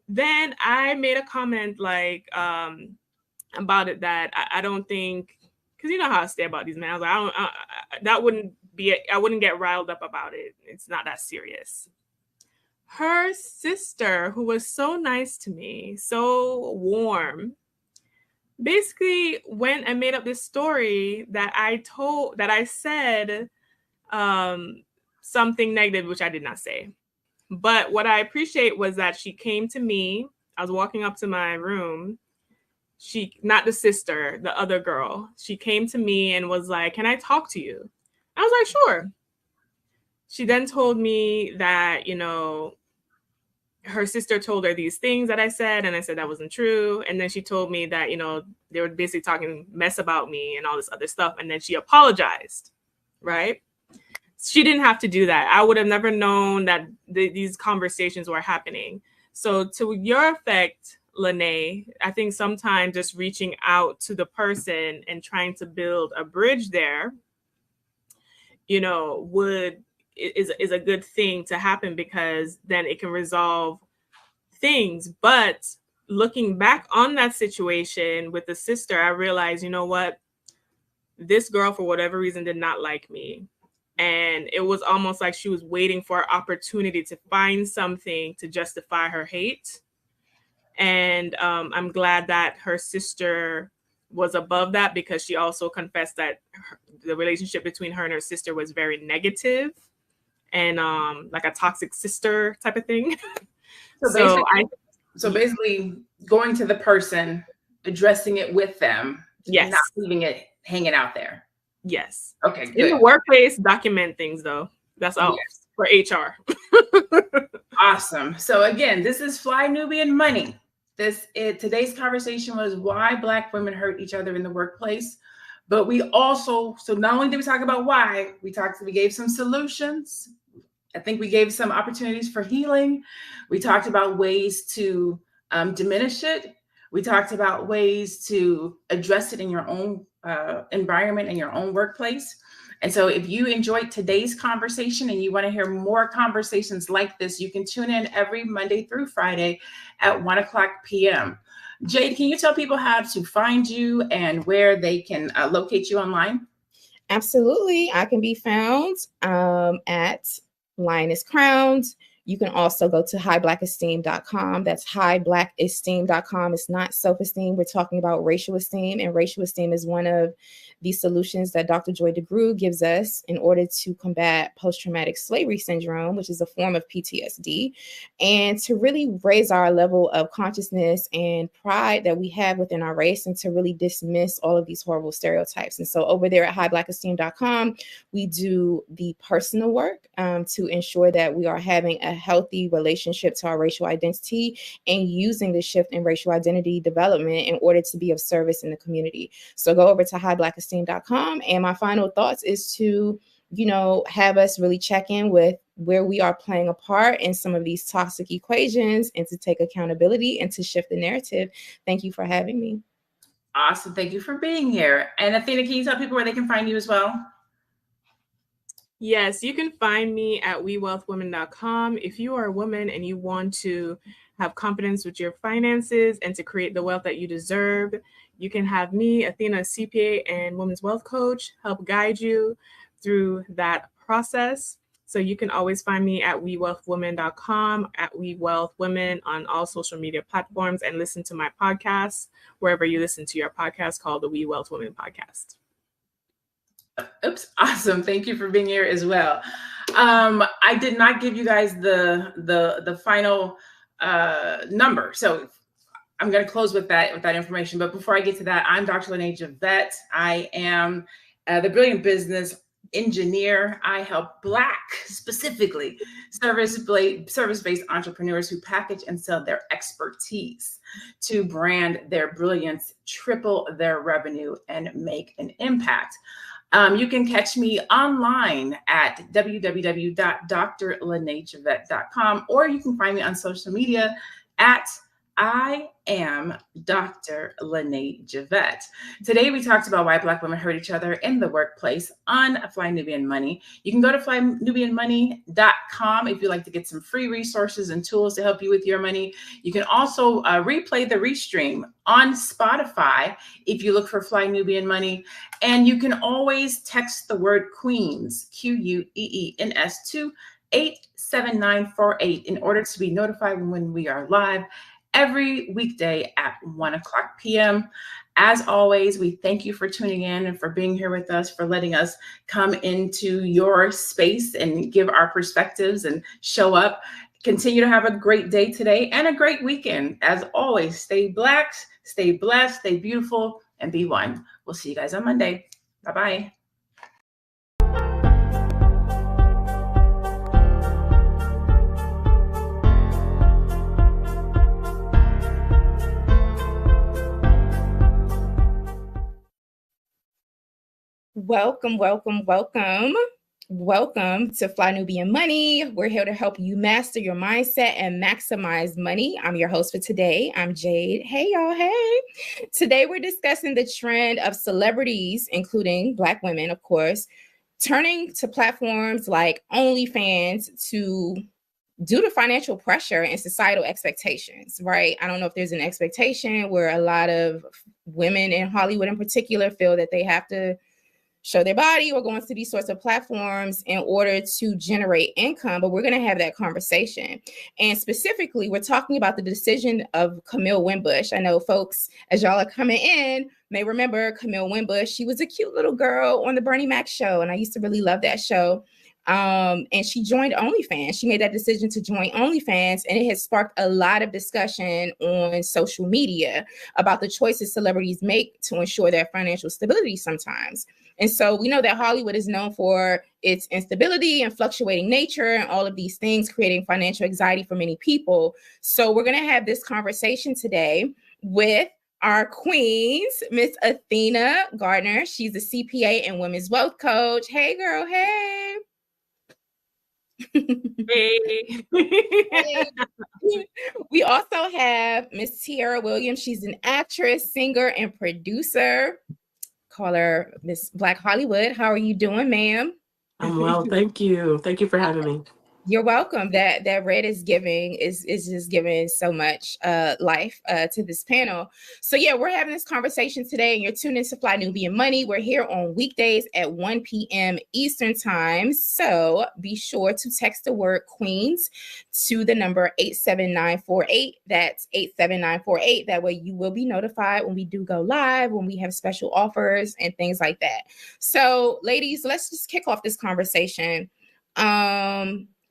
Then I made a comment like about it that I don't think, because you know how I stay about these men. I was like, I wouldn't get riled up about it. It's not that serious. Her sister, who was so nice to me, so warm, basically went and made up this story that I said something negative, which I did not say. But what I appreciate was that she came to me. I was walking up to my room. Not the sister, the other girl. She came to me and was like, can I talk to you? I was like, sure. She then told me that, you know, her sister told her these things that I said, and I said that wasn't true. And then she told me that, you know, they were basically talking mess about me and all this other stuff. And then she apologized, right? She didn't have to do that. I would have never known that these conversations were happening. So to your effect, Lene, I think sometimes just reaching out to the person and trying to build a bridge there, you know, is a good thing to happen, because then it can resolve things. But looking back on that situation with the sister, I realized, you know what, this girl, for whatever reason, did not like me. And it was almost like she was waiting for an opportunity to find something to justify her hate. And I'm glad that her sister was above that, because she also confessed that the relationship between her and her sister was very negative and like a toxic sister type of thing. So basically going to the person, addressing it with them, yes, not leaving it hanging out there. Yes. Okay, good. In the workplace, document things though. That's all for HR. Awesome. So again, this is Fly Nubian Money. Today's conversation was why Black women hurt each other in the workplace. But we also, so not only did we talk about why, we gave some solutions. I think we gave some opportunities for healing. We talked about ways to diminish it. We talked about ways to address it in your own environment, in your own workplace. And so if you enjoyed today's conversation and you want to hear more conversations like this, you can tune in every Monday through Friday at 1:00 p.m. Jade, can you tell people how to find you and where they can locate you online? Absolutely. I can be found at Lioness Crowned. You can also go to highblackesteem.com. That's highblackesteem.com. It's not self-esteem. We're talking about racial esteem, and racial esteem is one of the solutions that Dr. Joy DeGruy gives us in order to combat post-traumatic slavery syndrome, which is a form of PTSD, and to really raise our level of consciousness and pride that we have within our race, and to really dismiss all of these horrible stereotypes. And so over there at highblackesteem.com, we do the personal work to ensure that we are having a healthy relationship to our racial identity and using the shift in racial identity development in order to be of service in the community. So go over to highblackesteem.com. And my final thoughts is to, have us really check in with where we are playing a part in some of these toxic equations and to take accountability and to shift the narrative. Thank you for having me. Awesome. Thank you for being here. And Athena, can you tell people where they can find you as well? Yes, you can find me at wewealthwomen.com. If you are a woman and you want to have confidence with your finances and to create the wealth that you deserve, you can have me, Athena, CPA and women's wealth coach, help guide you through that process. So you can always find me at wewealthwomen.com, at wewealthwomen on all social media platforms, and listen to my podcast wherever you listen to your podcast called the We Wealth Women Podcast. Oops. Awesome. Thank you for being here as well. I did not give you guys the final number. So I'm going to close with that information. But before I get to that, I'm Dr. Lene Javette. I am the brilliant business engineer. I help Black, specifically service-based entrepreneurs who package and sell their expertise to brand their brilliance, triple their revenue, and make an impact. You can catch me online at www.drlenejavette.com, or you can find me on social media at I am Dr. Lene Javette. Today, we talked about why Black women hurt each other in the workplace on Fly Nubian Money. You can go to flynubianmoney.com if you'd like to get some free resources and tools to help you with your money. You can also replay the restream on Spotify if you look for Fly Nubian Money. And you can always text the word Queens, Queens, to 87948 in order to be notified when we are live every weekday at 1:00 p.m. As always, we thank you for tuning in and for being here with us, for letting us come into your space and give our perspectives and show up. Continue to have a great day today and a great weekend. As always, stay Black, stay blessed, stay beautiful, and be one. We'll see you guys on Monday. Bye-bye. Welcome to Fly Nubian Money. We're here to help you master your mindset and maximize money. I'm your host for today. I'm Jade. Hey, y'all. Hey. Today, we're discussing the trend of celebrities, including Black women, of course, turning to platforms like OnlyFans due to financial pressure and societal expectations, right? I don't know if there's an expectation where a lot of women in Hollywood in particular feel that they have to show their body or go into these sorts of platforms in order to generate income, but we're going to have that conversation. And specifically, we're talking about the decision of Camille Winbush. I know folks, as y'all are coming in, may remember Camille Winbush. She was a cute little girl on the Bernie Mac show, and I used to really love that show. And she joined OnlyFans. She made that decision to join OnlyFans, and it has sparked a lot of discussion on social media about the choices celebrities make to ensure their financial stability sometimes. And so we know that Hollywood is known for its instability and fluctuating nature and all of these things creating financial anxiety for many people. So we're going to have this conversation today with our queens, Miss Athena Gardner. She's a CPA and women's wealth coach. Hey, girl. Hey. Hey. Hey. We also have Miss Tiara Williams. She's an actress, singer, and producer. Call her Miss Black Hollywood. How are you doing, ma'am? I'm well, thank you. Thank you for having me. You're welcome. That red is just giving so much life to this panel. So yeah, we're having this conversation today, and you're tuned into Fly Nubian Money. We're here on weekdays at 1 p.m. Eastern time. So be sure to text the word Queens to the number 87948. That's 87948. That way you will be notified when we do go live, when we have special offers and things like that. So ladies, let's just kick off this conversation.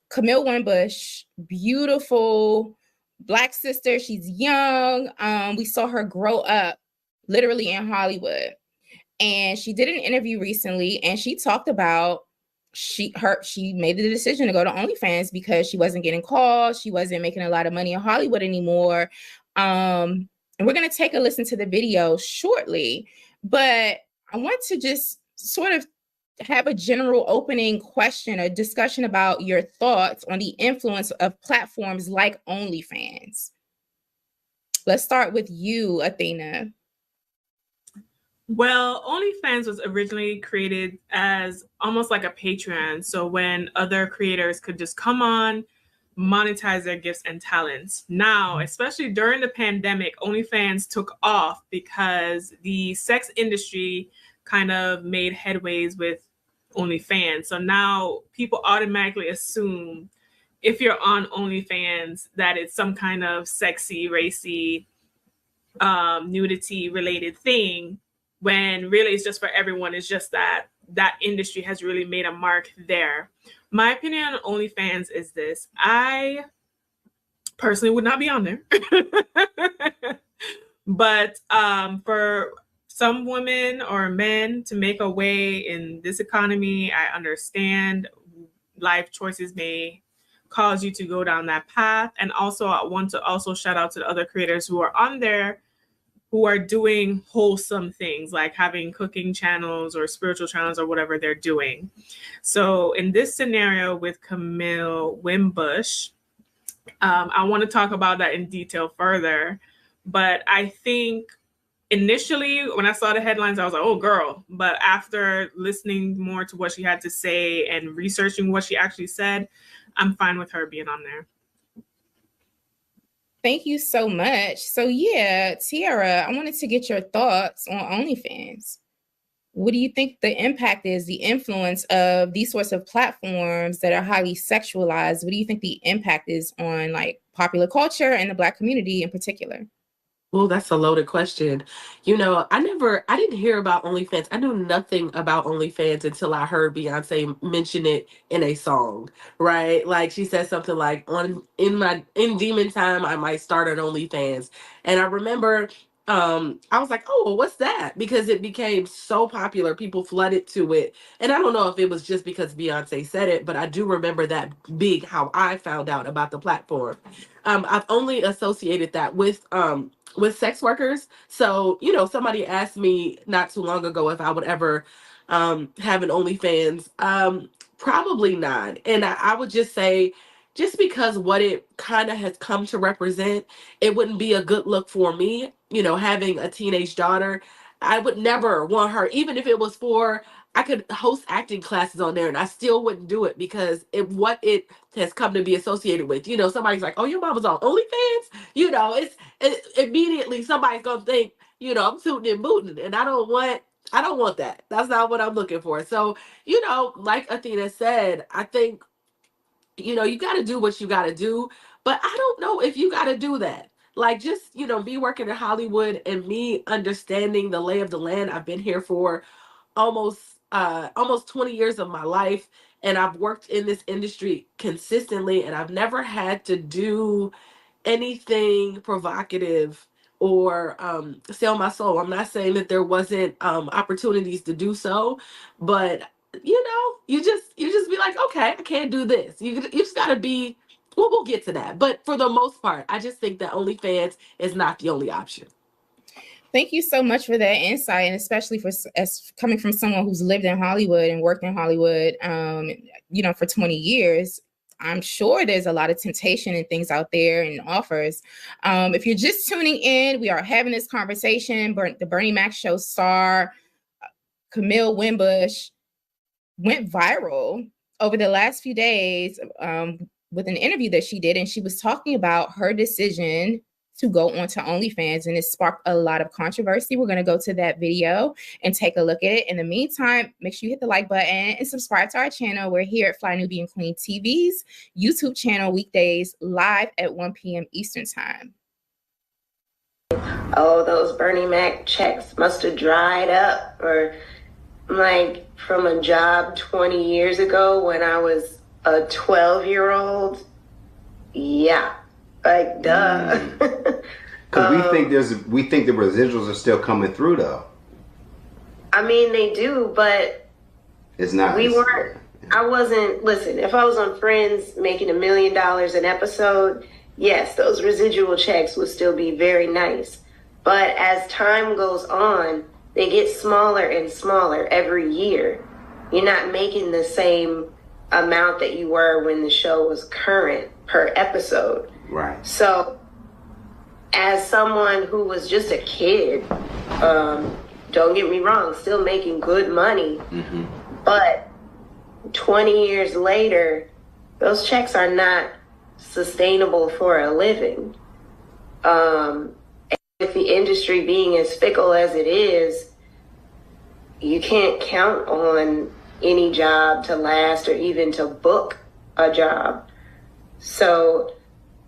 Camille Winbush, beautiful Black sister. She's young. We saw her grow up literally in Hollywood. And she did an interview recently, and she talked about she made the decision to go to OnlyFans because she wasn't getting calls. She wasn't making a lot of money in Hollywood anymore. And we're going to take a listen to the video shortly. But I want to just sort of have a general opening question or discussion about your thoughts on the influence of platforms like OnlyFans. Let's start with you, Athena. Well, OnlyFans was originally created as almost like a Patreon. So when other creators could just come on, monetize their gifts and talents. Now, especially during the pandemic, OnlyFans took off because the sex industry kind of made headways with OnlyFans. So now people automatically assume if you're on OnlyFans that it's some kind of sexy, racy, nudity related thing, when really it's just for everyone. It's just that that industry has really made a mark there. My opinion on OnlyFans is this. I personally would not be on there. But for some women or men to make a way in this economy, I understand life choices may cause you to go down that path. And also I want to also shout out to the other creators who are on there who are doing wholesome things like having cooking channels or spiritual channels or whatever they're doing. So in this scenario with Camille Wimbush, I want to talk about that in detail further. But I think initially when I saw the headlines, I was like, oh, girl. But after listening more to what she had to say and researching what she actually said, I'm fine with her being on there. Thank you so much. So yeah, Tiara, I wanted to get your thoughts on OnlyFans. What do you think the impact is, the influence of these sorts of platforms that are highly sexualized? What do you think the impact is on like popular culture and the Black community in particular? Well, that's a loaded question. You know, I didn't hear about OnlyFans. I knew nothing about OnlyFans until I heard Beyonce mention it in a song, right? Like she said something like, in demon time, I might start an OnlyFans. And I remember I was like, oh, what's that? Because it became so popular. People flooded to it. And I don't know if it was just because Beyonce said it, but I do remember that big how I found out about the platform. I've only associated that with sex workers. So, you know, somebody asked me not too long ago if I would ever have an OnlyFans. Probably not. And I would just say, just because what it kind of has come to represent, it wouldn't be a good look for me. You know, having a teenage daughter, I would never want her, even if it was for, I could host acting classes on there and I still wouldn't do it because what it has come to be associated with. You know, somebody's like, oh, your mom was on OnlyFans? You know, it's immediately somebody's going to think, you know, I'm tooting and booting, and I don't want that. That's not what I'm looking for. So, you know, like Athena said, I think, you know, you got to do what you got to do, but I don't know if you got to do that. Like, just, you know, me working in Hollywood and me understanding the lay of the land. I've been here for almost 20 years of my life, and I've worked in this industry consistently, and I've never had to do anything provocative or sell my soul. I'm not saying that there wasn't opportunities to do so, but you know, you just be like, okay, I can't do this. You just gotta be. Well, we'll get to that, but for the most part, I just think that OnlyFans is not the only option. Thank you so much for that insight, and especially for as coming from someone who's lived in Hollywood and worked in Hollywood, you know, for 20 years. I'm sure there's a lot of temptation and things out there and offers. If you're just tuning in, we are having this conversation. The Bernie Mac show star Camille Wimbush went viral over the last few days with an interview that she did, and she was talking about her decision to go onto OnlyFans, and it sparked a lot of controversy. We're going to go to that video and take a look at it. In the meantime, make sure you hit the like button and subscribe to our channel. We're here at Fly Nubian Queen TV's YouTube channel, weekdays live at 1 p.m. Eastern time. Oh, those Bernie Mac checks must have dried up, or like from a job 20 years ago when I was a 12-year-old. Yeah. Like, duh. Because we think the residuals are still coming through, though. I mean, they do, but it's not. I wasn't. Listen, if I was on Friends making $1 million an episode, yes, those residual checks would still be very nice. But as time goes on, they get smaller and smaller every year. You're not making the same amount that you were when the show was current per episode. Right. So as someone who was just a kid, don't get me wrong, still making good money, but 20 years later, those checks are not sustainable for a living. With the industry being as fickle as it is, you can't count on any job to last or even to book a job. So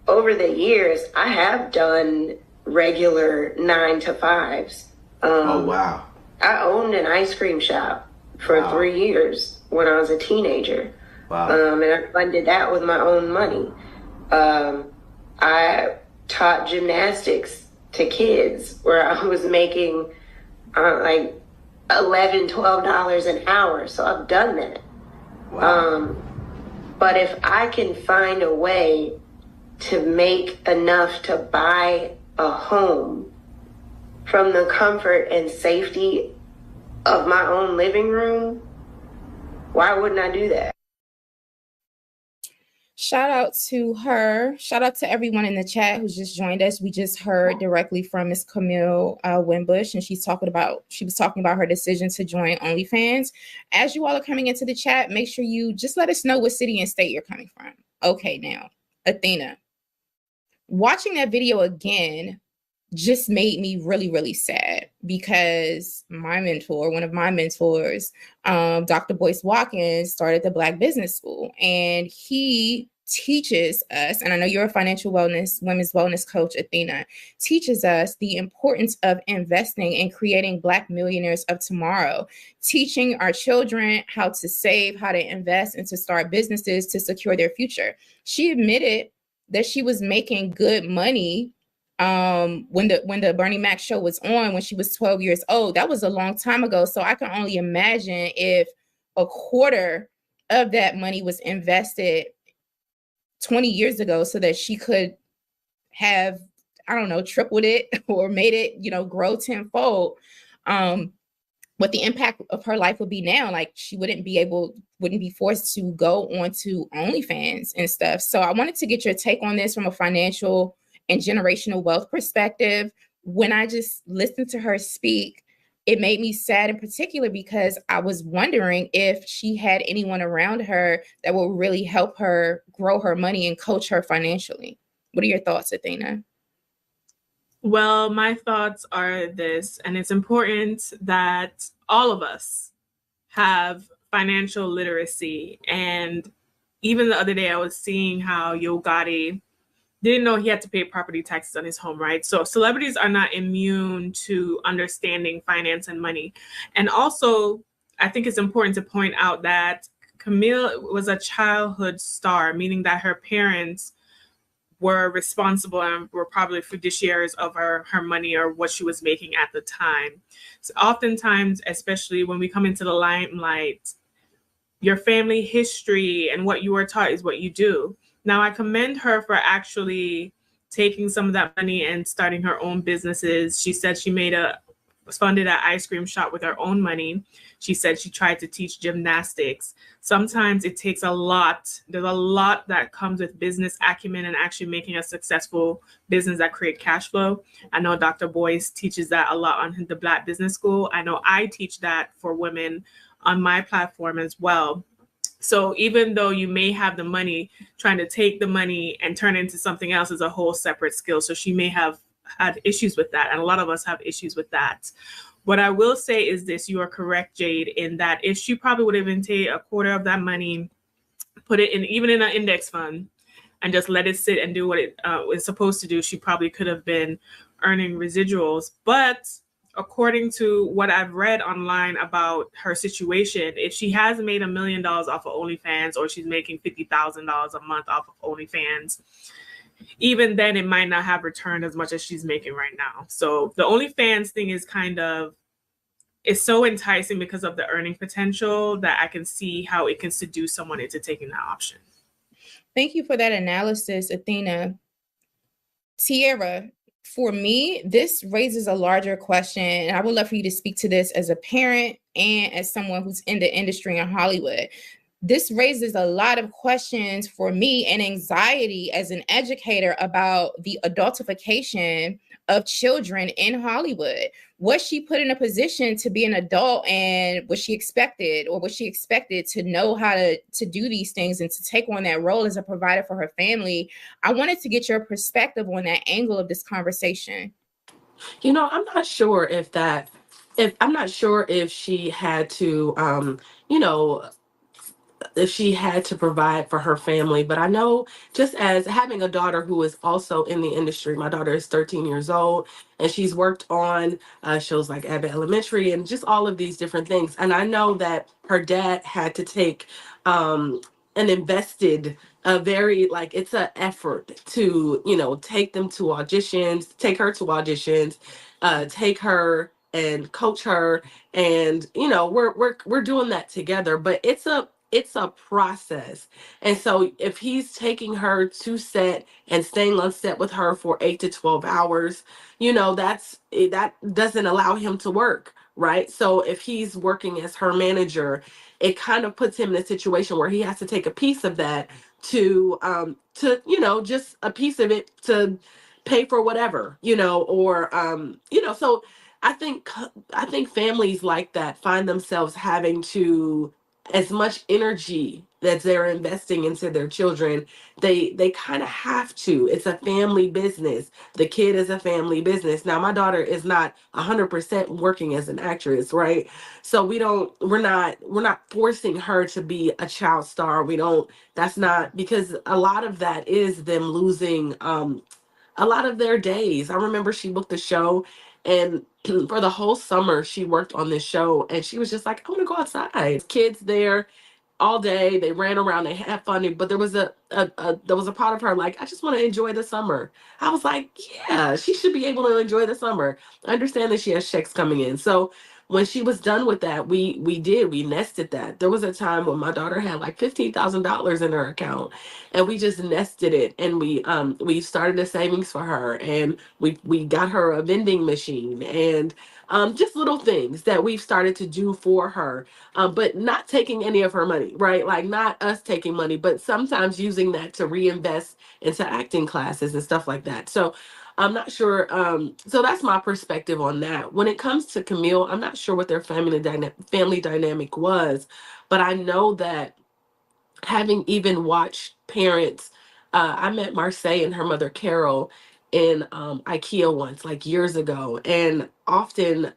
over the years, I have done regular 9-to-5s. Oh, wow. I owned an ice cream shop for 3 years when I was a teenager. Wow. And I funded that with my own money. I taught gymnastics to kids where I was making like $11, $12 an hour. So I've done that. Wow. But if I can find a way to make enough to buy a home from the comfort and safety of my own living room, why wouldn't I do that? Shout out to her. Shout out to everyone in the chat who's just joined us. We just heard directly from Miss Camille Wimbush, and she was talking about her decision to join OnlyFans. As you all are coming into the chat, make sure you just let us know what city and state you're coming from. Okay, now, Athena. Watching that video again just made me really, really sad because my mentor, one of my mentors, Dr. Boyce Watkins, started the Black Business School, and he teaches us, and I know you're a financial wellness, women's wellness coach, Athena, teaches us the importance of investing and creating Black millionaires of tomorrow, teaching our children how to save, how to invest, and to start businesses to secure their future. She admitted that she was making good money when the Bernie Mac show was on when she was 12 years old. That was a long time ago. So I can only imagine if a quarter of that money was invested 20 years ago so that she could have, I don't know, tripled it or made it, grow tenfold. What the impact of her life would be now, like she wouldn't be forced to go onto OnlyFans and stuff. So I wanted to get your take on this from a financial and generational wealth perspective. When I just listened to her speak, it made me sad in particular because I was wondering if she had anyone around her that will really help her grow her money and coach her financially. What are your thoughts, Athena? Well, my thoughts are this, and it's important that all of us have financial literacy. And even the other day, I was seeing how Yo Gotti didn't know he had to pay property taxes on his home, right? So celebrities are not immune to understanding finance and money. And also, I think it's important to point out that Camille was a childhood star, meaning that her parents were responsible and were probably fiduciaries of her money or what she was making at the time. So oftentimes, especially when we come into the limelight, your family history and what you were taught is what you do. Now, I commend her for actually taking some of that money and starting her own businesses. She said she funded an ice cream shop with her own money. She said she tried to teach gymnastics. Sometimes it takes a lot. There's a lot that comes with business acumen and actually making a successful business that create cash flow. I know Dr. Boyce teaches that a lot on the Black Business School. I know I teach that for women on my platform as well. So even though you may have the money, trying to take the money and turn it into something else is a whole separate skill. So she may have had issues with that. And a lot of us have issues with that. What I will say is this, you are correct, Jade, in that if she probably would have been taken a quarter of that money, put it in, even in an index fund, and just let it sit and do what it was supposed to do, she probably could have been earning residuals. But according to what I've read online about her situation, if she has made $1 million off of OnlyFans, or she's making $50,000 a month off of OnlyFans, even then it might not have returned as much as she's making right now. So the OnlyFans thing is it's so enticing because of the earning potential that I can see how it can seduce someone into taking that option. Thank you for that analysis, Athena. Tierra, for me, this raises a larger question, and I would love for you to speak to this as a parent and as someone who's in the industry in Hollywood. This raises a lot of questions for me and anxiety as an educator about the adultification of children in Hollywood. Was she put in a position to be an adult, and was she expected to know how to do these things and to take on that role as a provider for her family? I wanted to get your perspective on that angle of this conversation. You know, I'm not sure if she had to, you know, if she had to provide for her family. But I know, just as having a daughter who is also in the industry, my daughter is 13 years old, and she's worked on shows like Abbott Elementary and just all of these different things. And I know that her dad had to take and invested a very, like, it's an effort to, you know, take them to auditions, take her to auditions, take her and coach her. And, you know, we're doing that together, but it's a process. And so if he's taking her to set and staying on set with her for 8 to 12 hours, you know, that doesn't allow him to work, right? So if he's working as her manager, it kind of puts him in a situation where he has to take a piece of that to you know, just a piece of it to pay for whatever, you know, or you know. So I think families like that find themselves having to, as much energy that they're investing into their children, they kind of have to. It's a family business. The kid is a family business. Now, my daughter is not 100% working as an actress, right? So we're not forcing her to be a child star. That's not, because a lot of that is them losing a lot of their days. I remember she booked a show, and for the whole summer she worked on this show, and she was just like, I want to go outside. Kids there all day, they ran around, they had fun, but there was a part of her like, I just want to enjoy the summer. I was like, yeah, she should be able to enjoy the summer. I understand that she has checks coming in. So when she was done with that, we nested that. There was a time when my daughter had like $15,000 in her account, and we just nested it, and we started a savings for her, and we got her a vending machine, and just little things that we've started to do for her, but not taking any of her money, right? Like, not us taking money, but sometimes using that to reinvest into acting classes and stuff like that. So I'm not sure. So that's my perspective on that. When it comes to Camille, I'm not sure what their family dynamic was, but I know that, having even watched parents, I met Marseille and her mother Carol in IKEA once, like years ago. And often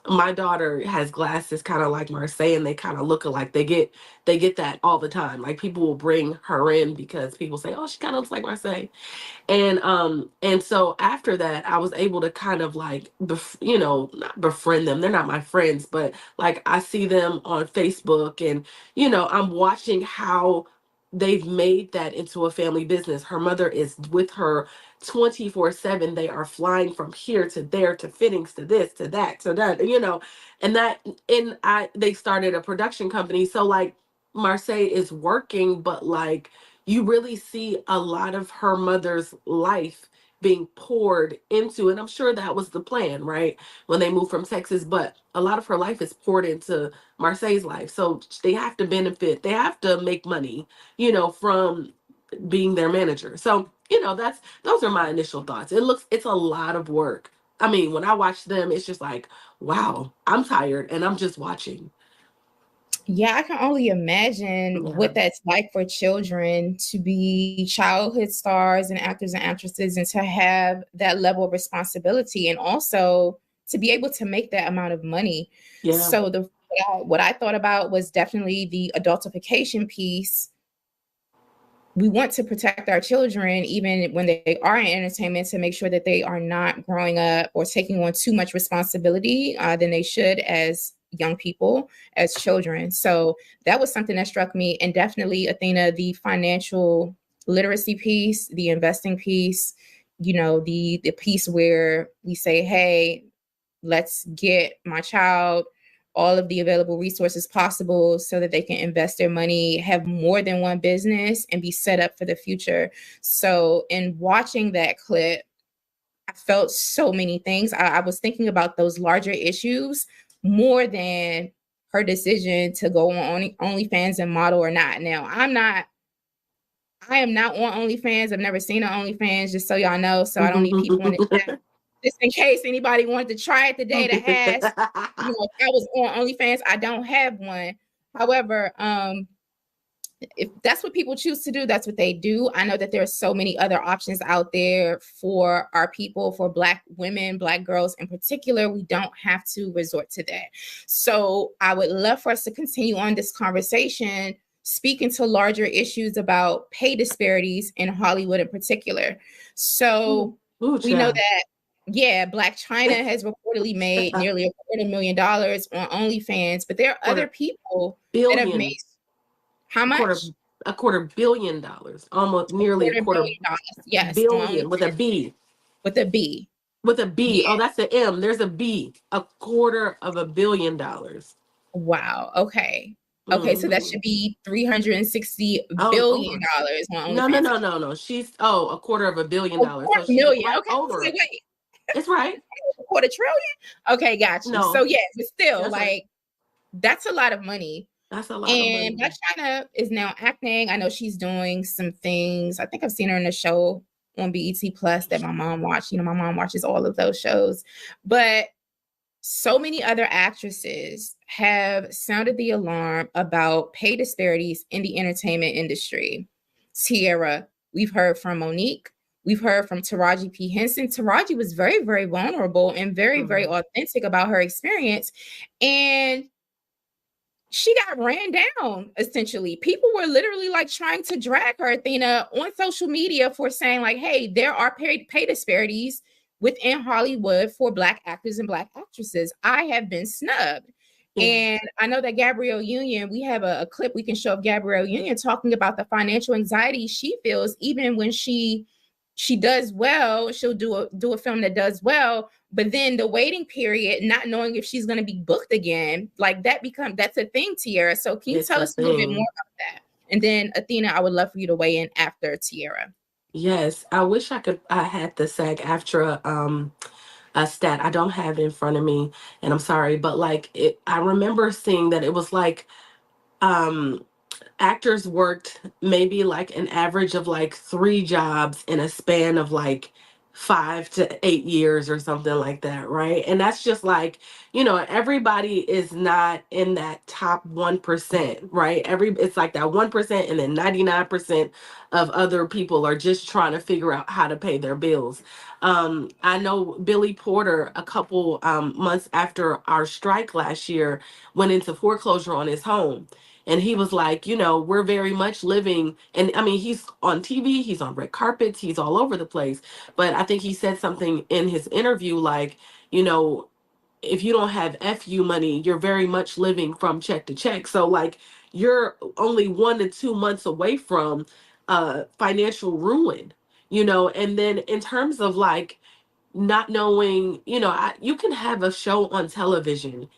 my daughter has glasses kind of like Marseille, and they kind of look alike. They get that all the time. Like, people will bring her in because people say, oh, she kind of looks like Marseille. And so after that, I was able to kind of like, you know, not befriend them. They're not my friends, but like, I see them on Facebook, and, you know, I'm watching how they've made that into a family business. Her mother is with her 24/7. They are flying from here to there, to fittings, to this, to that, to that, you know, they started a production company. So like, Marseille is working, but like, you really see a lot of her mother's life being poured into, and I'm sure that was the plan, right, when they moved from Texas. But a lot of her life is poured into Marseille's life, so they have to benefit, they have to make money, you know, from being their manager. So, you know, those are my initial thoughts. It's a lot of work. I mean, when I watch them, it's just like, wow, I'm tired and I'm just watching. Yeah, I can only imagine what that's like for children to be childhood stars and actors and actresses, and to have that level of responsibility, and also to be able to make that amount of money. Yeah. So what I thought about was definitely the adultification piece. We want to protect our children, even when they are in entertainment, to make sure that they are not growing up or taking on too much responsibility than they should as young people, as children. So that was something that struck me. And definitely, Athena, the financial literacy piece, the investing piece, you know, the piece where we say, hey, let's get my child all of the available resources possible so that they can invest their money, have more than one business, and be set up for the future. So in watching that clip, I felt so many things. I was thinking about those larger issues more than her decision to go on OnlyFans and model or not. Now, I am not on OnlyFans. I've never seen an OnlyFans, just so y'all know. So I don't need people in the chat. Just in case anybody wanted to try it today that has, if I was on OnlyFans, I don't have one. However, if that's what people choose to do, that's what they do. I know that there are so many other options out there for our people, for Black women, Black girls in particular. We don't have to resort to that. So I would love for us to continue on this conversation, speaking to larger issues about pay disparities in Hollywood in particular. So we know that, yeah, Black China has reportedly made nearly $250,000 on OnlyFans, but there are other people that have made how much? $250 million, almost nearly a quarter $250 million. Yes, billion with a B. With a B. With a B. Yeah. Oh, that's an M. There's a B. $250 million. Wow. Okay. Okay, so that should be $360 billion on OnlyFans. No. She's $250 million. So she's million. right Okay. over. Wait. It's right. $250 billion. Okay, gotcha. No. So yeah, but still, That's like right. that's a lot of money. That's a lot of money. And Blac Chyna is now acting. I know she's doing some things. I think I've seen her in a show on BET Plus that my mom watched. My mom watches all of those shows. But so many other actresses have sounded the alarm about pay disparities in the entertainment industry. Tierra, we've heard from Monique. We've heard from Taraji P. Henson. Taraji was very, very vulnerable and very, very authentic about her experience. And she got ran down, essentially. People were literally like trying to drag her, Athena, on social media for saying like, hey, there are pay disparities within Hollywood for Black actors and Black actresses. I have been snubbed. And I know that Gabrielle Union, we have a clip we can show of Gabrielle Union talking about the financial anxiety she feels even when she does well. She'll do a film that does well, but then the waiting period, not knowing if she's going to be booked again, like that's a thing, Tierra. So can you tell us a little bit more about that? And then Athena, I would love for you to weigh in after Tierra. Yes, I wish I had the SAG-AFTRA stat. I don't have it in front of me, and I'm sorry, but I remember seeing that it was like actors worked maybe like an average of like 3 jobs in a span of like 5 to 8 years or something like that, right? And that's just like, everybody is not in that top 1%, right? It's like that 1%, and then 99% of other people are just trying to figure out how to pay their bills. I know Billy Porter, a couple months after our strike last year, went into foreclosure on his home. And he was like, we're very much living, and I mean, he's on TV, he's on red carpets, he's all over the place. But I think he said something in his interview like, if you don't have FU money, you're very much living from check to check. So like, you're only 1 to 2 months away from financial ruin, and then in terms of like, not knowing, you can have a show on television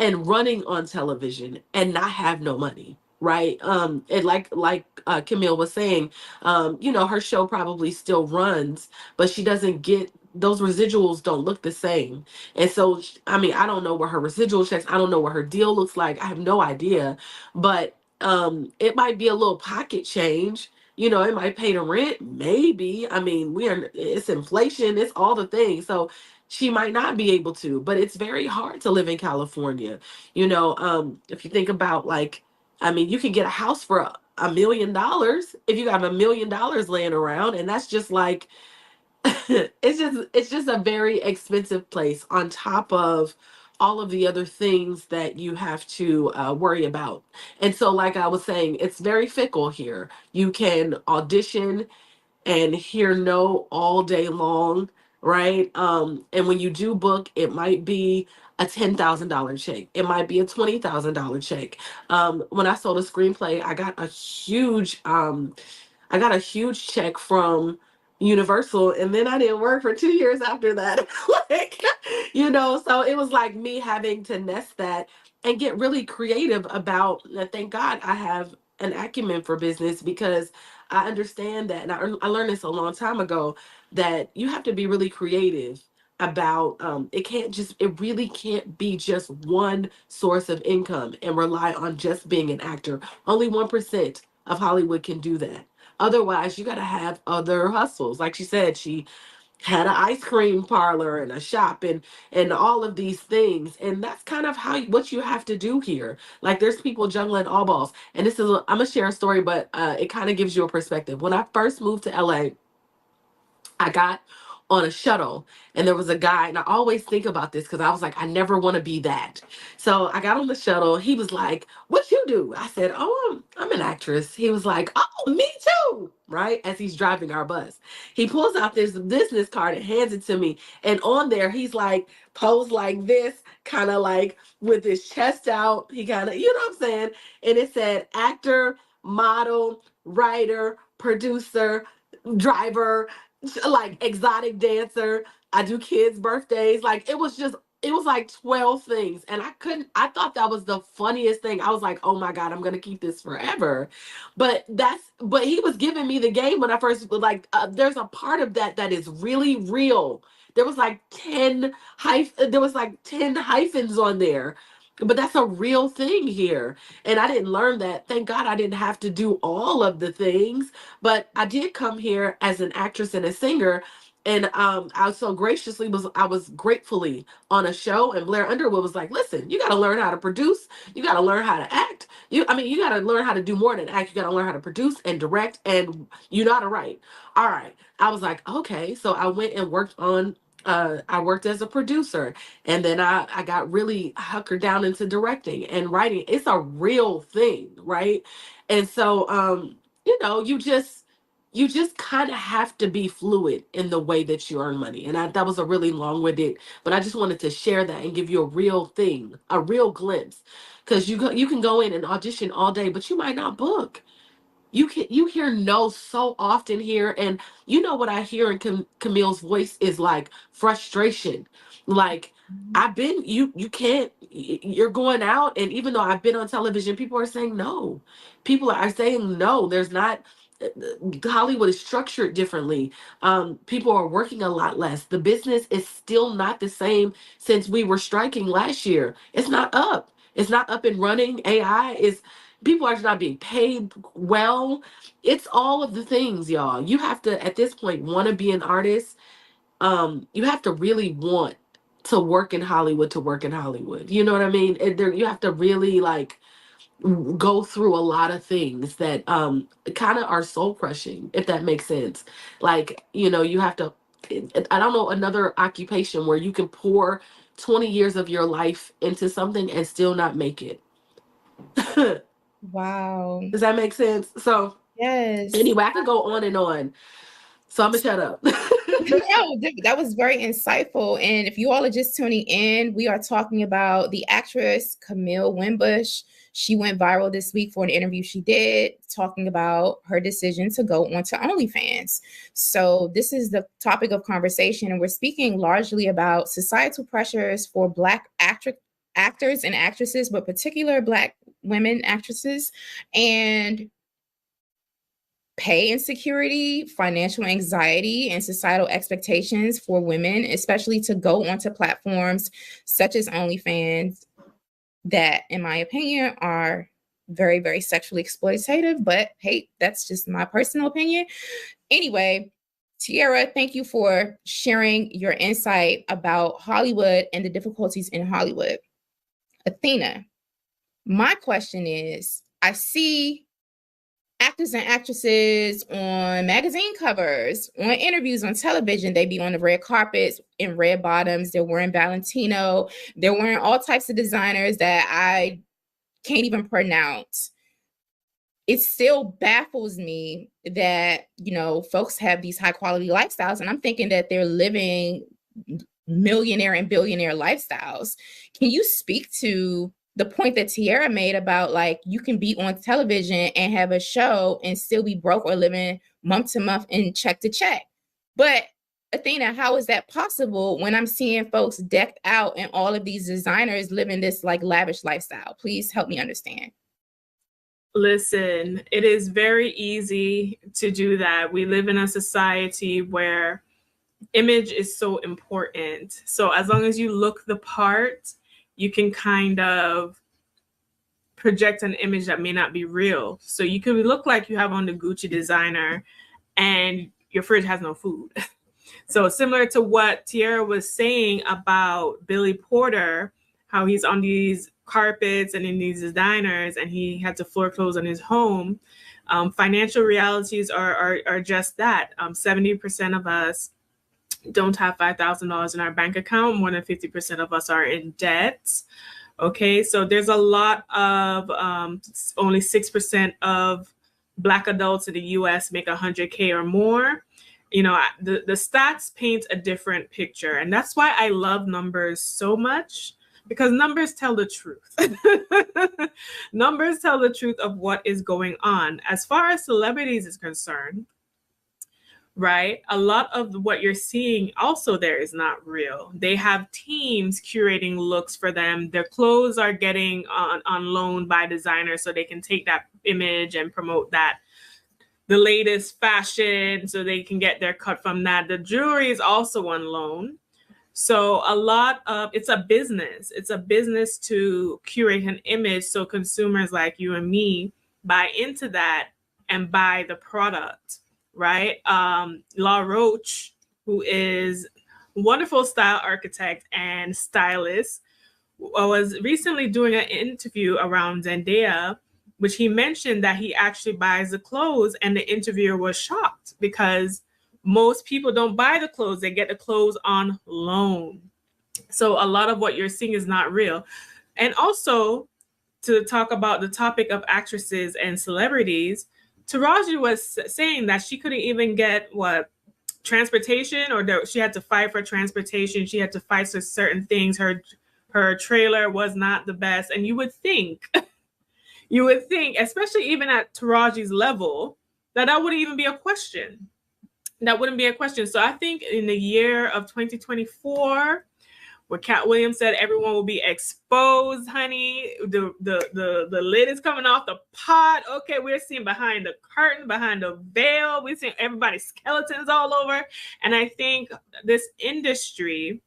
and running on television and not have no money, right? And like Camille was saying, her show probably still runs, but she doesn't get those residuals, don't look the same. And so, I mean, I don't know what her residual checks, I don't know what her deal looks like, I have no idea, but it might be a little pocket change. It might pay the rent, maybe. I mean, it's inflation, it's all the things. So she might not be able to, but it's very hard to live in California. If you think about like, I mean, you can get a house for $1 million if you have $1 million laying around, and that's just like, it's just a very expensive place on top of all of the other things that you have to worry about. And so, like I was saying, it's very fickle here. You can audition and hear no all day long, right? And when you do book, it might be a $10,000 check. It might be a $20,000 check. When I sold a screenplay, I got a huge check from Universal, and then I didn't work for 2 years after that. So it was like me having to nest that and get really creative about, thank God I have an acumen for business, because I understand that. And I learned this a long time ago, that you have to be really creative about it really can't be just one source of income and rely on just being an actor. Only 1% of Hollywood can do that. Otherwise, you got to have other hustles. Like she said, she had an ice cream parlor and a shop and all of these things, and that's kind of what you have to do here. Like, there's people juggling all balls, and I'm gonna share a story, but it kind of gives you a perspective. When I first moved to LA, I got on a shuttle, and there was a guy, and I always think about this because I was like, I never want to be that. So I got on the shuttle. He was like, "What you do?" I said, "Oh, I'm an actress." He was like, "Oh, me too." Right? As he's driving our bus, he pulls out this business card and hands it to me. And on there, he's like, posed like this, kind of like with his chest out. He kind of, you know what I'm saying? And it said actor, model, writer, producer, driver, like exotic dancer. I do kids' birthdays. Like, it was like 12 things. And I thought that was the funniest thing. I was like, oh my God, I'm gonna keep this forever. But he was giving me the game when I first, like, there's a part of that is really real. There was like 10 hyphens on there. But that's a real thing here. And I didn't learn that. Thank God I didn't have to do all of the things. But I did come here as an actress and a singer. And I so graciously I was gratefully on a show, and Blair Underwood was like, listen, you got to learn how to produce. You got to learn how to act. You got to learn how to do more than act. You got to learn how to produce and direct, and you know how to write. All right. I was like, okay. So I went and I worked as a producer, and then I got really hunkered down into directing and writing. It's a real thing, right? And so, you just kind of have to be fluid in the way that you earn money. And that was a really long-winded, but I just wanted to share that and give you a real thing, a real glimpse. Because you can go in and audition all day, but you might not book. You hear no so often here, and you know what I hear in Camille's voice is like frustration. Like, you can't, you're going out, and even though I've been on television, people are saying no. People are saying no. There's not, Hollywood is structured differently. People are working a lot less. The business is still not the same since we were striking last year. It's not up. It's not up and running. AI is, people are not being paid well. It's all of the things, y'all. You have to, at this point, want to be an artist. You have to really want to work in Hollywood to work in Hollywood. You know what I mean? You have to really like go through a lot of things that kind of are soul crushing, if that makes sense. Like, you have to, I don't know, another occupation where you can pour 20 years of your life into something and still not make it. Wow. Does that make sense? So yes. Anyway, I could go on and on. So I'm gonna shut up. No, that was very insightful. And if you all are just tuning in, we are talking about the actress Camille Winbush. She went viral this week for an interview she did, talking about her decision to go onto OnlyFans. So this is the topic of conversation, and we're speaking largely about societal pressures for Black actors and actresses, but particular Black women actresses, and pay insecurity, financial anxiety, and societal expectations for women, especially to go onto platforms such as OnlyFans that, in my opinion, are very, very sexually exploitative. But hey, that's just my personal opinion. Anyway, Tiara, thank you for sharing your insight about Hollywood and the difficulties in Hollywood. Athena, my question is, I see actors and actresses on magazine covers, on interviews on television. They be on the red carpets in red bottoms. They're wearing Valentino. They're wearing all types of designers that I can't even pronounce. It still baffles me that, folks have these high quality lifestyles, and I'm thinking that they're living millionaire and billionaire lifestyles. Can you speak to the point that Tiara made about, like, you can be on television and have a show and still be broke or living month to month and check to check? But Athena, how is that possible when I'm seeing folks decked out and all of these designers living this like lavish lifestyle? Please help me understand. Listen, it is very easy to do that. We live in a society where image is so important. So as long as you look the part, you can kind of project an image that may not be real. So you could look like you have on the Gucci designer and your fridge has no food. So similar to what Tiara was saying about Billy Porter, how he's on these carpets and in these designers and he had to floor clothes in his home. Financial realities are just that. 70% of us don't have $5,000 in our bank account. More than 50% of us are in debt. Okay, so there's a lot of only 6% of Black adults in the US make 100K or more. You know, the stats paint a different picture. And that's why I love numbers so much, because numbers tell the truth. Numbers tell the truth of what is going on. As far as celebrities is concerned, right? A lot of what you're seeing also there is not real. They have teams curating looks for them. Their clothes are getting on loan by designers so they can take that image and promote that. The latest fashion, so they can get their cut from that. The jewelry is also on loan. So a lot of, it's a business. It's a business to curate an image so consumers like you and me buy into that and buy the product, right? La Roche, who is a wonderful style architect and stylist, was recently doing an interview around Zendaya, which he mentioned that he actually buys the clothes, and the interviewer was shocked because most people don't buy the clothes. They get the clothes on loan. So a lot of what you're seeing is not real. And also, to talk about the topic of actresses and celebrities, Taraji was saying that she couldn't even get transportation, or that she had to fight for transportation. She had to fight for certain things. Her trailer was not the best. And you would think, especially even at Taraji's level, that wouldn't even be a question. That wouldn't be a question. So I think in the year of 2024, where Cat Williams said everyone will be exposed, honey, the lid is coming off the pot. Okay, we're seeing behind the curtain, behind the veil. We're seeing everybody's skeletons all over. And I think this industry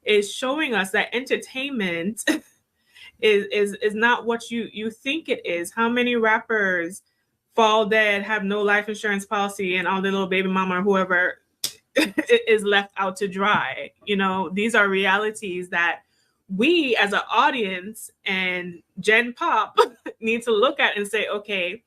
is showing us that entertainment is not what you think it is. How many rappers fall dead, have no life insurance policy, and all their little baby mama or whoever is left out to dry? You know, these are realities that we as an audience and Gen Pop need to look at and say, okay,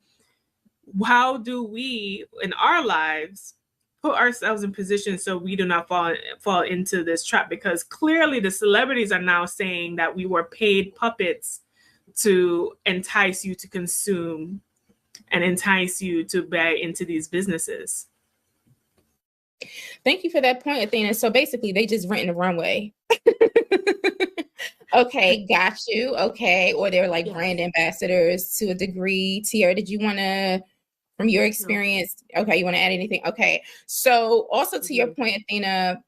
how do we in our lives put ourselves in position so we do not fall into this trap? Because clearly the celebrities are now saying that we were paid puppets to entice you to consume and entice you to buy into these businesses. Thank you for that point, Athena. So basically, they just renting the runway. Okay, got you. Okay, or they're like brand ambassadors to a degree. Tiara, did you want to, from your experience? Okay, you want to add anything? Okay, so also to your point, Athena,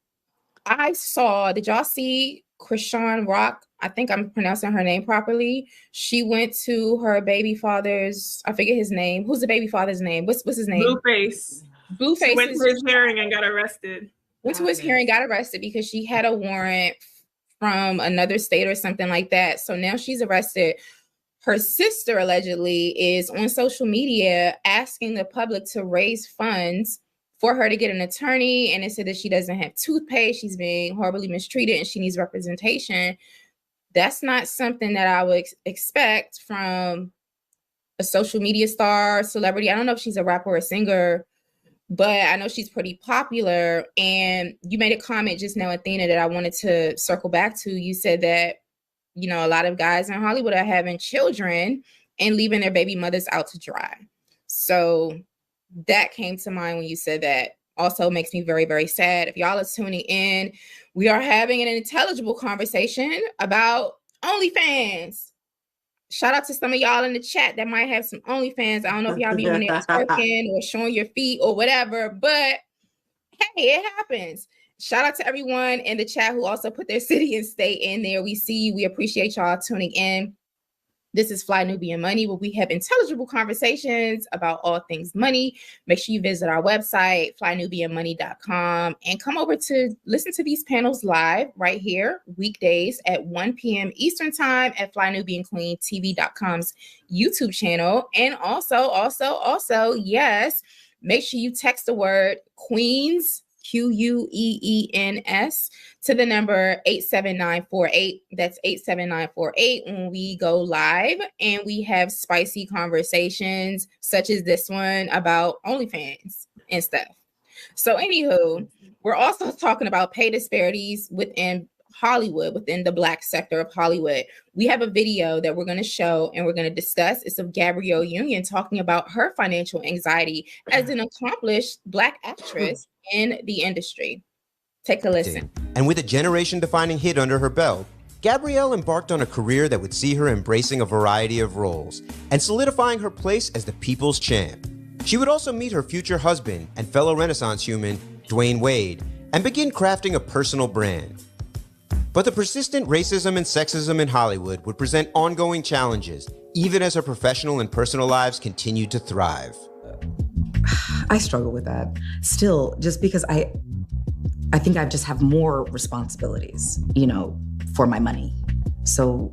did y'all see Krishan Rock? I think I'm pronouncing her name properly. She went to her baby father's, I forget his name. Who's the baby father's name? What's his name? Blueface. She went to his hearing and got arrested. Went to his hearing, got arrested because she had a warrant from another state or something like that. So now she's arrested. Her sister allegedly is on social media asking the public to raise funds for her to get an attorney. And it said that she doesn't have toothpaste. She's being horribly mistreated and she needs representation. That's not something that I would expect from a social media star, celebrity. I don't know if she's a rapper or a singer, but I know she's pretty popular. And you made a comment just now, Athena, that I wanted to circle back to. You said that, you know, a lot of guys in Hollywood are having children and leaving their baby mothers out to dry. So that came to mind when you said that. Also makes me very, very sad. If y'all are tuning in, we are having an intelligible conversation about OnlyFans. Shout out to some of y'all in the chat that might have some OnlyFans. I don't know if y'all be on there twerking or showing your feet or whatever, but hey, it happens. Shout out to everyone in the chat who also put their city and state in there. We see you. We appreciate y'all tuning in. This is Fly Nubian Money, where we have intelligible conversations about all things money. Make sure you visit our website, flynubianmoney.com, and come over to listen to these panels live right here, weekdays at 1 p.m. Eastern Time at flynubianqueentv.com's YouTube channel. And also, yes, make sure you text the word Queens, QUEENS, to the number 87948. That's 87948 when we go live and we have spicy conversations such as this one about OnlyFans and stuff. So anywho, we're also talking about pay disparities within Hollywood, within the Black sector of Hollywood. We have a video that we're going to show and we're going to discuss. It's of Gabrielle Union talking about her financial anxiety as an accomplished Black actress in the industry. Take a listen. And with a generation-defining hit under her belt, Gabrielle embarked on a career that would see her embracing a variety of roles and solidifying her place as the people's champ. She would also meet her future husband and fellow Renaissance human, Dwayne Wade, and begin crafting a personal brand. But the persistent racism and sexism in Hollywood would present ongoing challenges, even as her professional and personal lives continued to thrive. I struggle with that still, just because I think I just have more responsibilities, for my money. So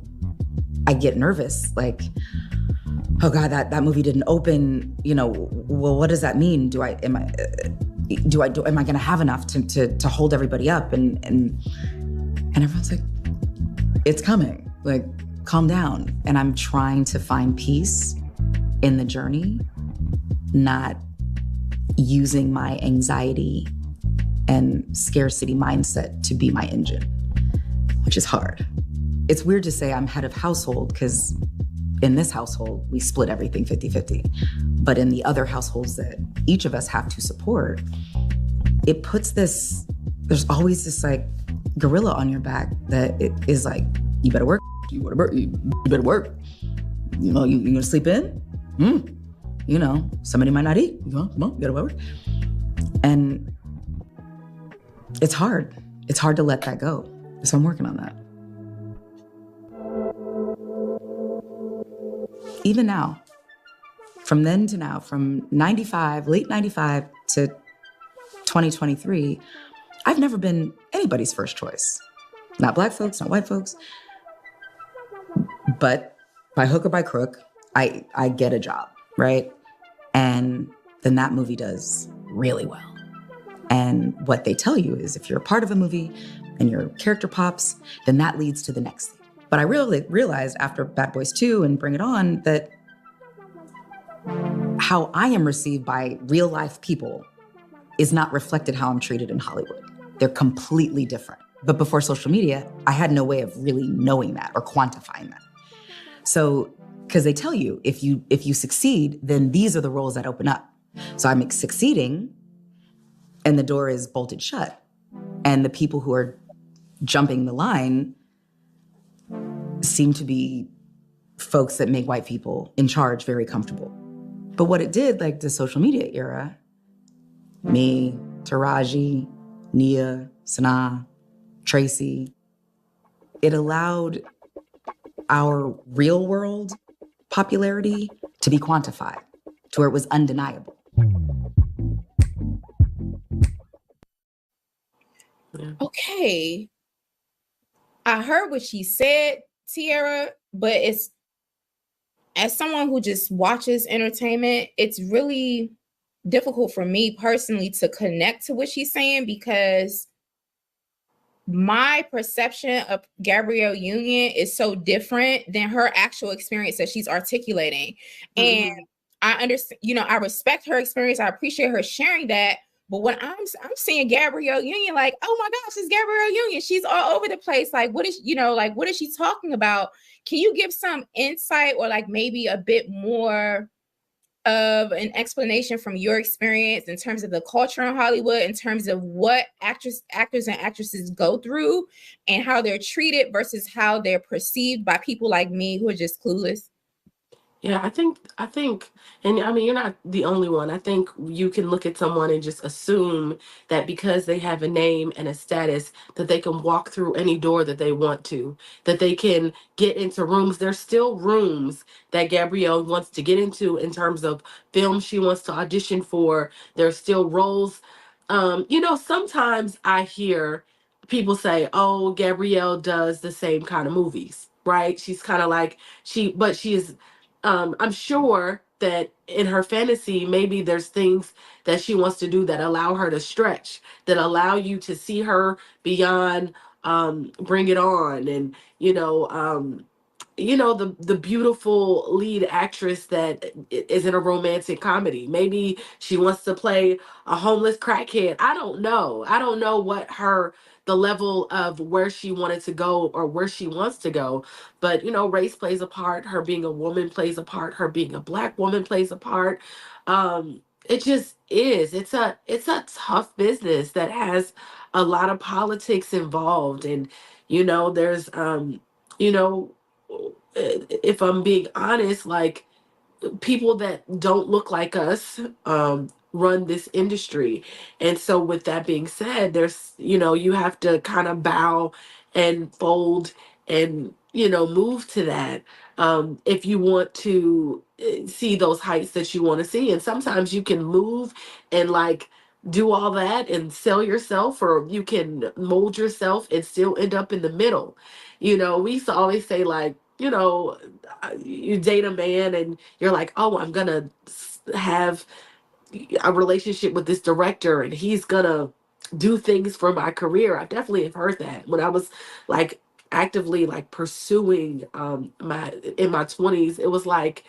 I get nervous, like, oh God, that movie didn't open, well, what does that mean? Am I gonna have enough to hold everybody up? And everyone's like, it's coming, like, calm down. And I'm trying to find peace in the journey, not using my anxiety and scarcity mindset to be my engine, which is hard. It's weird to say I'm head of household because in this household, we split everything 50-50. But in the other households that each of us have to support, it puts there's always this like gorilla on your back that it is like, you better work, you better work. You gonna sleep in? Somebody might not eat. Come on, you gotta work. And it's hard. It's hard to let that go. So I'm working on that. Even now, from then to now, from late 95 to 2023, I've never been anybody's first choice. Not Black folks, not white folks. But by hook or by crook, I get a job, right? And then that movie does really well. And what they tell you is if you're a part of a movie and your character pops, then that leads to the next thing. But I really realized after Bad Boys 2 and Bring It On that how I am received by real life people is not reflected how I'm treated in Hollywood. They're completely different. But before social media, I had no way of really knowing that or quantifying that. So, because they tell you, if you succeed, then these are the roles that open up. So I'm succeeding and the door is bolted shut. And the people who are jumping the line seem to be folks that make white people in charge very comfortable. But what it did, like the social media era, me, Taraji, Nia, Sanaa, Tracy, it allowed our real world popularity to be quantified to where it was undeniable. Okay. I heard what she said, Tiara, but it's, as someone who just watches entertainment, it's really difficult for me personally to connect to what she's saying because my perception of Gabrielle Union is so different than her actual experience that she's articulating. Mm-hmm. And I understand, I respect her experience. I appreciate her sharing that. But when I'm seeing Gabrielle Union, like, oh my gosh, it's Gabrielle Union. She's all over the place. Like, what is she talking about? Can you give some insight or like maybe a bit more of an explanation from your experience in terms of the culture in Hollywood, in terms of what actors and actresses go through and how they're treated versus how they're perceived by people like me who are just clueless? Yeah, I think, and I mean, you're not the only one. I think you can look at someone and just assume that because they have a name and a status, that they can walk through any door that they want to, that they can get into rooms. There's still rooms that Gabrielle wants to get into in terms of films she wants to audition for. There's still roles. You know, sometimes I hear people say, "Oh, Gabrielle does the same kind of movies." Right? She's kind of like but she's I'm sure that in her fantasy, maybe there's things that she wants to do that allow her to stretch, that allow you to see her beyond Bring It On, and the beautiful lead actress that is in a romantic comedy. Maybe she wants to play a homeless crackhead. I don't know what the level of where she wanted to go or where she wants to go. But race plays a part. Her being a woman plays a part. Her being a Black woman plays a part. It just is. It's a tough business that has a lot of politics involved, and there's you know if I'm being honest, like, people that don't look like us run this industry. And so with that being said, there's you have to kind of bow and fold and move to that if you want to see those heights that you want to see. And sometimes you can move and like do all that and sell yourself, or you can mold yourself and still end up in the middle. We used to always say, like, you date a man and you're like, oh, I'm gonna have a relationship with this director and he's gonna do things for my career. I definitely have heard that when I was like actively like pursuing my in my 20s. It was like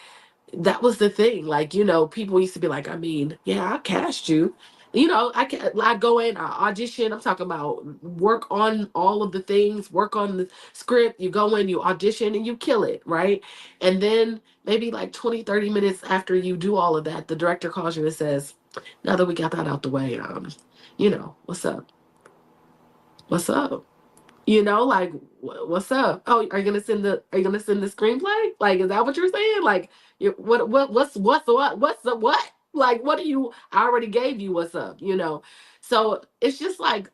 that was the thing. Like, people used to be like, I mean, yeah, I cast you. I go in, I audition. I'm talking about work on all of the things, work on the script. You go in, you audition, and you kill it, right? And then maybe like 20, 30 minutes after you do all of that, the director calls you and says, now that we got that out the way, what's up? What's up? Like, what's up? Oh, are you gonna send the screenplay? Like, is that what you're saying? Like, what's the what? Like, what do you? I already gave you what's up. So it's just like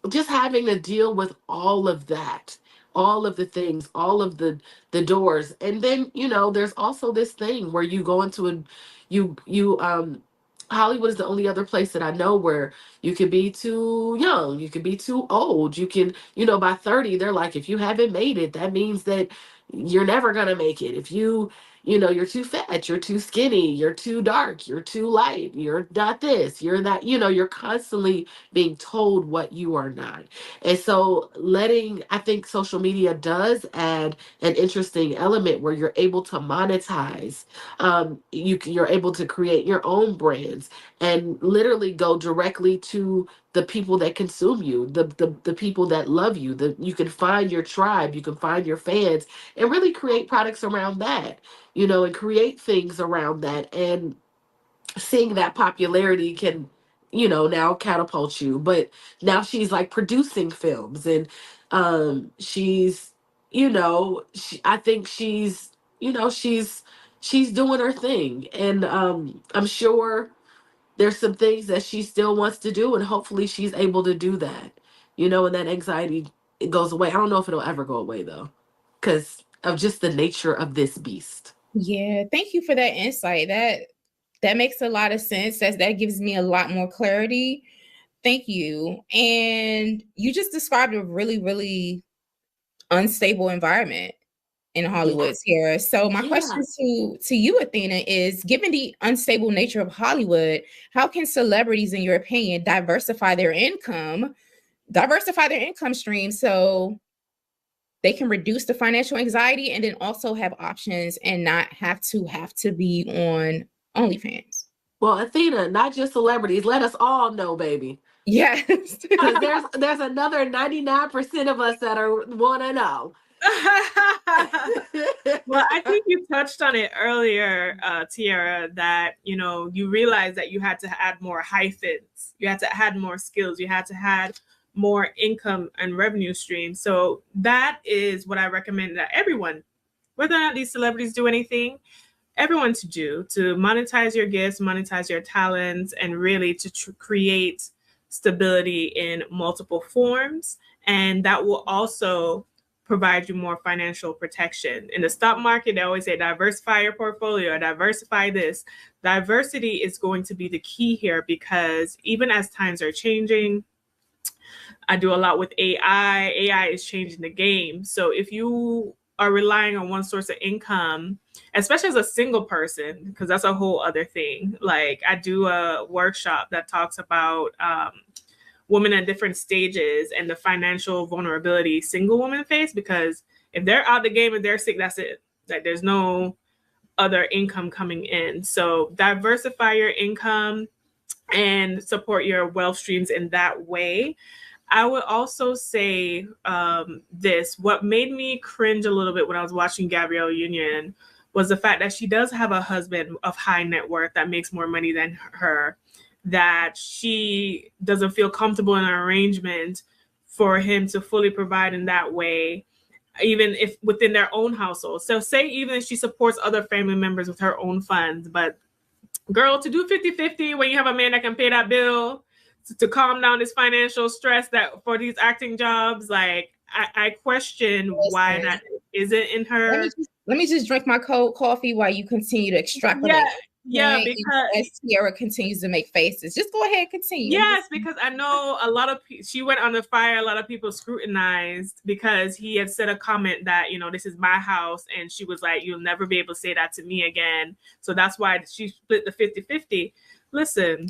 just having to deal with all of that, all of the things, all of the doors. And then there's also this thing where you go into you Hollywood is the only other place that I know where you could be too young, you could be too old, you can, by 30 they're like, if you haven't made it, that means that you're never gonna make it. If you're too fat, you're too skinny, you're too dark, you're too light, you're not this, you're that. You're constantly being told what you are not. And so I think social media does add an interesting element where you're able to monetize. You're able to create your own brands and literally go directly to the people that consume you, the people that love you. You can find your tribe, you can find your fans, and really create products around that, and create things around that. And seeing that popularity can now catapult you. But now she's like producing films, and she's I think she's doing her thing. And I'm sure there's some things that she still wants to do, and hopefully she's able to do that, and that anxiety, it goes away. I don't know if it'll ever go away though, because of just the nature of this beast. Yeah, thank you for that insight. That makes a lot of sense. That gives me a lot more clarity. Thank you. And you just described a really, really unstable environment in Hollywood, Sierra. So my question to you, Athena, is, given the unstable nature of Hollywood, how can celebrities, in your opinion, diversify their income stream so they can reduce the financial anxiety and then also have options and not have to be on OnlyFans? Well, Athena, not just celebrities. Let us all know, baby. Yes. Because there's another 99% of us that want to know. Well, I think you touched on it earlier, Tiara, that, you realized that you had to add more hyphens. You had to add more skills. You had to add more income and revenue streams. So that is what I recommend that everyone, whether or not these celebrities do anything, everyone to do, to monetize your gifts, monetize your talents, and really to create stability in multiple forms. And that will also provide you more financial protection. In the stock market, they always say diversify your portfolio, diversify this. Diversity is going to be the key here, because even as times are changing, I do a lot with AI. AI is changing the game. So if you are relying on one source of income, especially as a single person, because that's a whole other thing. Like, I do a workshop that talks about women at different stages and the financial vulnerability single women face, because if they're out the game and they're sick, that's it. Like, there's no other income coming in. So diversify your income and support your wealth streams in that way. I would also say this. What made me cringe a little bit when I was watching Gabrielle Union was the fact that she does have a husband of high net worth that makes more money than her, that she doesn't feel comfortable in an arrangement for him to fully provide in that way, even if within their own household. So say even if she supports other family members with her own funds, but girl, to do 50-50 when you have a man that can pay that bill, to calm down this financial stress that for these acting jobs, like I question why that isn't in her. Let me just drink my cold coffee while you continue to extrapolate. Yeah, because as Tiara continues to make faces, just go ahead, continue. Yes, because I know a lot of she went on the fire. A lot of people scrutinized because he had said a comment that, you know, this is my house, and she was like, you'll never be able to say that to me again. So that's why she split the 50-50. Listen,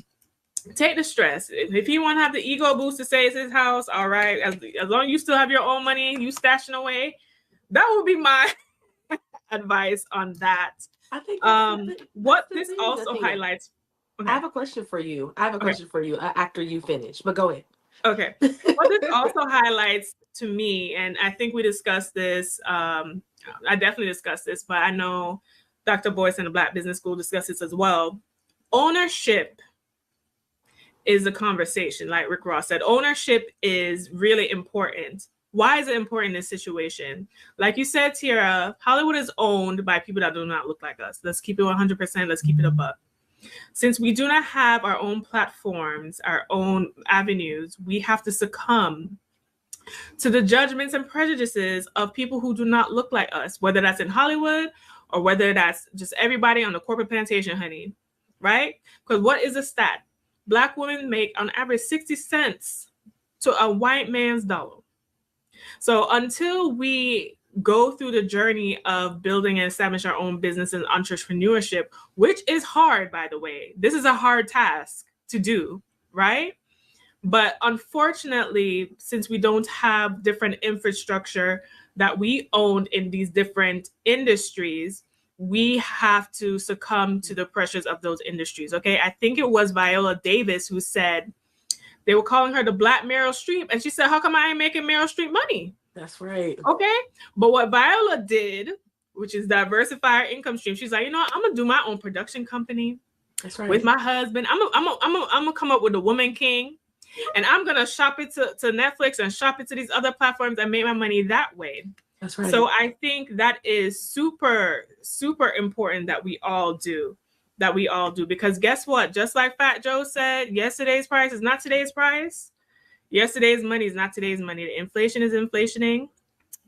take the stress. If he want to have the ego boost to say it's his house, all right. As long as you still have your own money, you stashing away, that would be my advice on that. I think what this also highlights. Okay. I have a question for you. After you finish, but go ahead. Okay. What this also highlights to me, and I think we discussed this, I definitely discussed this, but I know Dr. Boyce and the Black Business School discussed this as well. Ownership is a conversation. Like Rick Ross said, ownership is really important. Why is it important in this situation? Like you said, Tiara, Hollywood is owned by people that do not look like us. Let's keep it 100%. Let's keep it a buck. Since we do not have our own platforms, our own avenues, we have to succumb to the judgments and prejudices of people who do not look like us, whether that's in Hollywood or whether that's just everybody on the corporate plantation, honey, right? Because what is a stat? Black women make on average 60 cents to a white man's dollar. So until we go through the journey of building and establish our own business and entrepreneurship, which is hard, by the way, this is a hard task to do, right? But unfortunately, since we don't have different infrastructure that we own in these different industries, we have to succumb to the pressures of those industries. Okay. I think it was Viola Davis who said they were calling her the Black Meryl Streep. And she said, how come I ain't making Meryl Streep money? That's right. Okay. But what Viola did, which is diversify her income stream, she's like, you know what? I'm going to do my own production company. That's right. With my husband. I'm gonna come up with the Woman King. And I'm going to shop it to Netflix and shop it to these other platforms and make my money that way. That's right. So I think that is super, super important that we all do. Because guess what? Just like Fat Joe said, yesterday's price is not today's price. Yesterday's money is not today's money. The inflation is inflationing.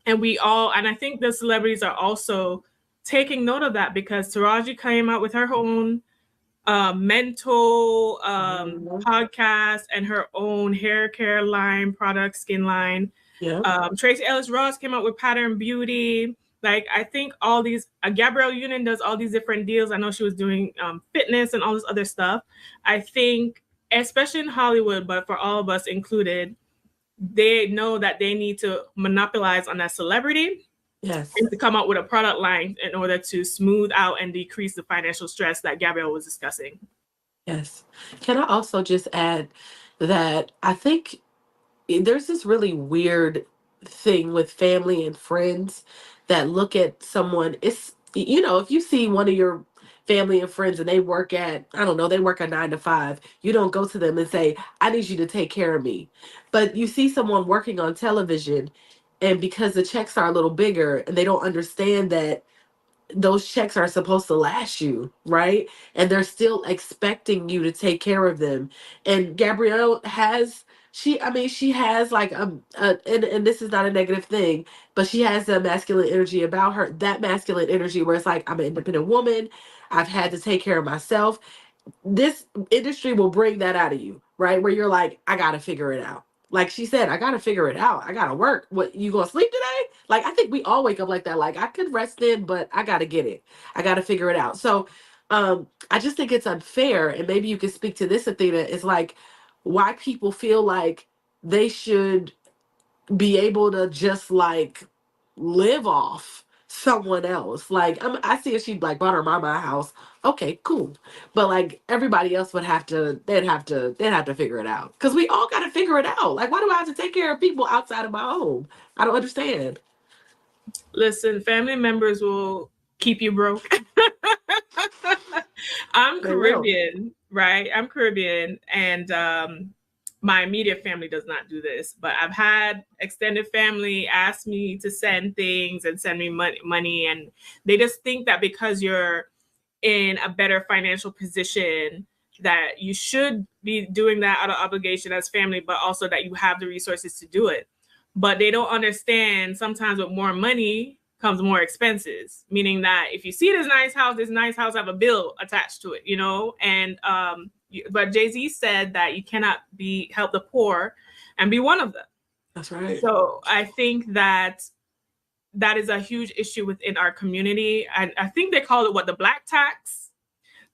And I think the celebrities are also taking note of that, because Taraji came out with her own mental podcast and her own hair care line, product, skin line. Yeah. Tracy Ellis Ross came out with Pattern Beauty. Like, I think all these, Gabrielle Union does all these different deals. I know she was doing fitness and all this other stuff. I think, especially in Hollywood, but for all of us included, they know that they need to monopolize on that celebrity. Yes. And to come up with a product line in order to smooth out and decrease the financial stress that Gabrielle was discussing. Yes. Can I also just add that I think there's this really weird thing with family and friends that look at someone. It's, you know, if you see one of your family and friends and they work at, I don't know, they work a 9 to 5, you don't go to them and say, I need you to take care of me. But you see someone working on television, and because the checks are a little bigger and they don't understand that those checks are supposed to last you, right? And they're still expecting you to take care of them. And Gabrielle has, she has like and this is not a negative thing, but she has the masculine energy about her, that masculine energy where it's like, I'm an independent woman. I've had to take care of myself. This industry will bring that out of you, right? Where you're like, I gotta figure it out. Like she said, I gotta figure it out. I gotta work. What, you gonna sleep today? Like, I think we all wake up like that. Like, I could rest in, but I gotta get it. I gotta figure it out. So I just think it's unfair. And maybe you can speak to this, Athena, is like why people feel like they should be able to just like live off someone else. Like, I see if she like bought her mama a house. Okay, cool. But like everybody else would have to, they'd have to figure it out. Because we all got to figure it out. Like, why do I have to take care of people outside of my home? I don't understand. Listen, family members will keep you broke. I'm Caribbean, right? I'm Caribbean, and my immediate family does not do this, but I've had extended family ask me to send things and send me money, and they just think that because you're in a better financial position that you should be doing that out of obligation as family, but also that you have the resources to do it. But they don't understand sometimes with more money comes more expenses, meaning that if you see this nice house have a bill attached to it, you know? And but Jay-Z said that you cannot help the poor and be one of them. That's right. So I think that is a huge issue within our community. And I think they call it the black tax.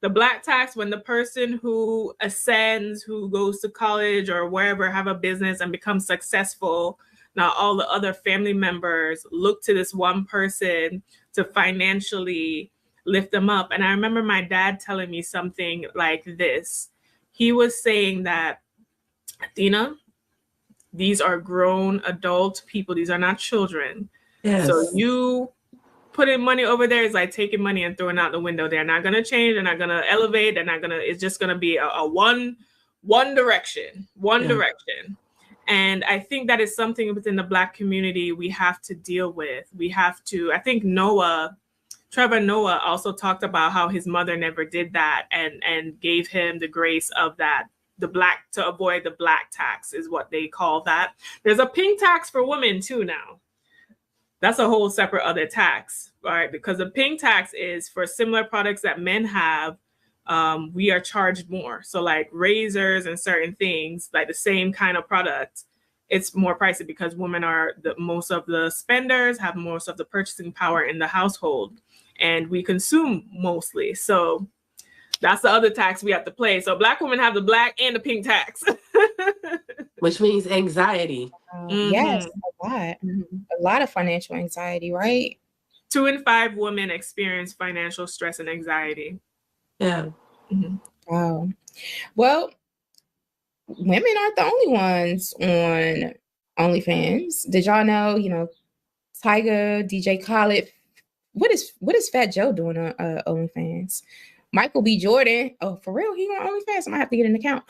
The black tax, when the person who ascends, who goes to college or wherever, have a business and becomes successful, now all the other family members look to this one person to financially lift them up. And I remember my dad telling me something like this. He was saying that, Athena, these are grown adult people. These are not children. Yes. So you putting money over there is like taking money and throwing out the window. They're not going to change. They're not going to elevate. It's just going to be a one direction. And I think that is something within the Black community we have to deal with. I think Trevor Noah also talked about how his mother never did that and gave him the grace of that. To avoid the black tax is what they call that. There's a pink tax for women too now. That's a whole separate other tax, right? Because the pink tax is for similar products that men have. We are charged more. So like razors and certain things, like the same kind of product, it's more pricey because women are most of the spenders, have most of the purchasing power in the household, and we consume mostly. So that's the other tax we have to pay. So Black women have the black and the pink tax. Which means anxiety. Yes, a lot of financial anxiety, right? 2 in 5 women experience financial stress and anxiety. Yeah. Wow. Well, women aren't the only ones on OnlyFans. Did y'all know, Tyga, DJ Khaled, what is Fat Joe doing on OnlyFans? Michael B. Jordan. Oh, for real? He on OnlyFans? I might have to get an account.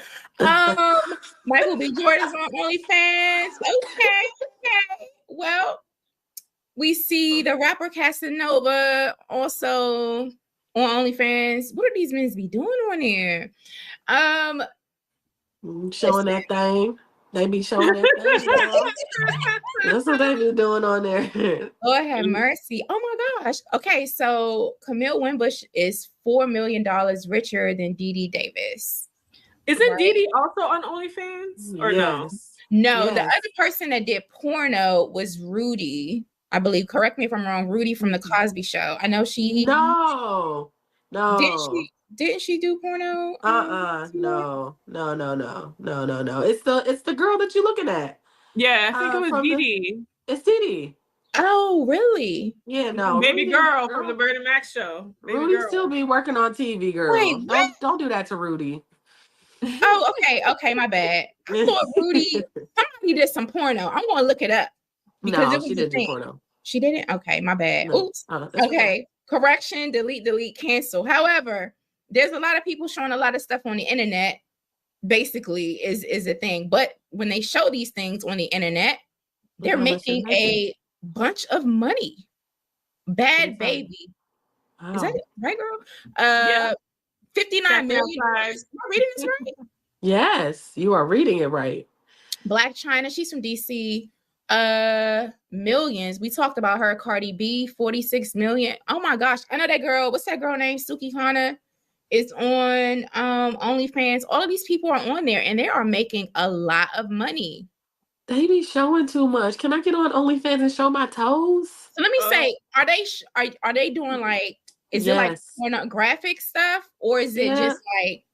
Michael B. Jordan's on OnlyFans. Okay. Well, we see the rapper Casanova also on OnlyFans. What do these men be doing on there? Showing that thing. They be showing that thing. That's what they be doing on there. Lord have mercy. Oh my gosh. Okay, so Camille Winbush is $4 million richer than Dee Dee Davis. Isn't Dee Dee also on OnlyFans? Or no? No, the other person that did porno was Rudy. I believe, correct me if I'm wrong, Rudy from the Cosby Show. I know she No. Didn't she do porno? No. It's the girl that you're looking at. Yeah, I think it was Dee Dee. It's Dee Dee. Oh, really? Yeah, no. Baby girl from the Bird and Max show. Rudy still be working on TV, girl. Wait, don't do that to Rudy. Oh, okay, my bad. I thought somebody did some porno. I'm gonna look it up. Because she didn't do porno. She didn't? Okay, my bad. No. Oops. Okay. Correction, delete, cancel. However, there's a lot of people showing a lot of stuff on the internet, basically, is a thing. But when they show these things on the internet, they're making a bunch of money. Bad Baby Is that Wow. right, girl? Yeah. 59 million. Am I reading this right? Yes, you are reading it right. Black China, she's from DC. Millions. We talked about her. Cardi B, 46 million. Oh my gosh. I know that girl. What's that girl name? Suki Hana is on OnlyFans. All of these people are on there and they are making a lot of money. They be showing too much. Can I get on OnlyFans and show my toes? So let me say, are they doing like, is it like Yes. pornographic stuff or is it Yeah. just like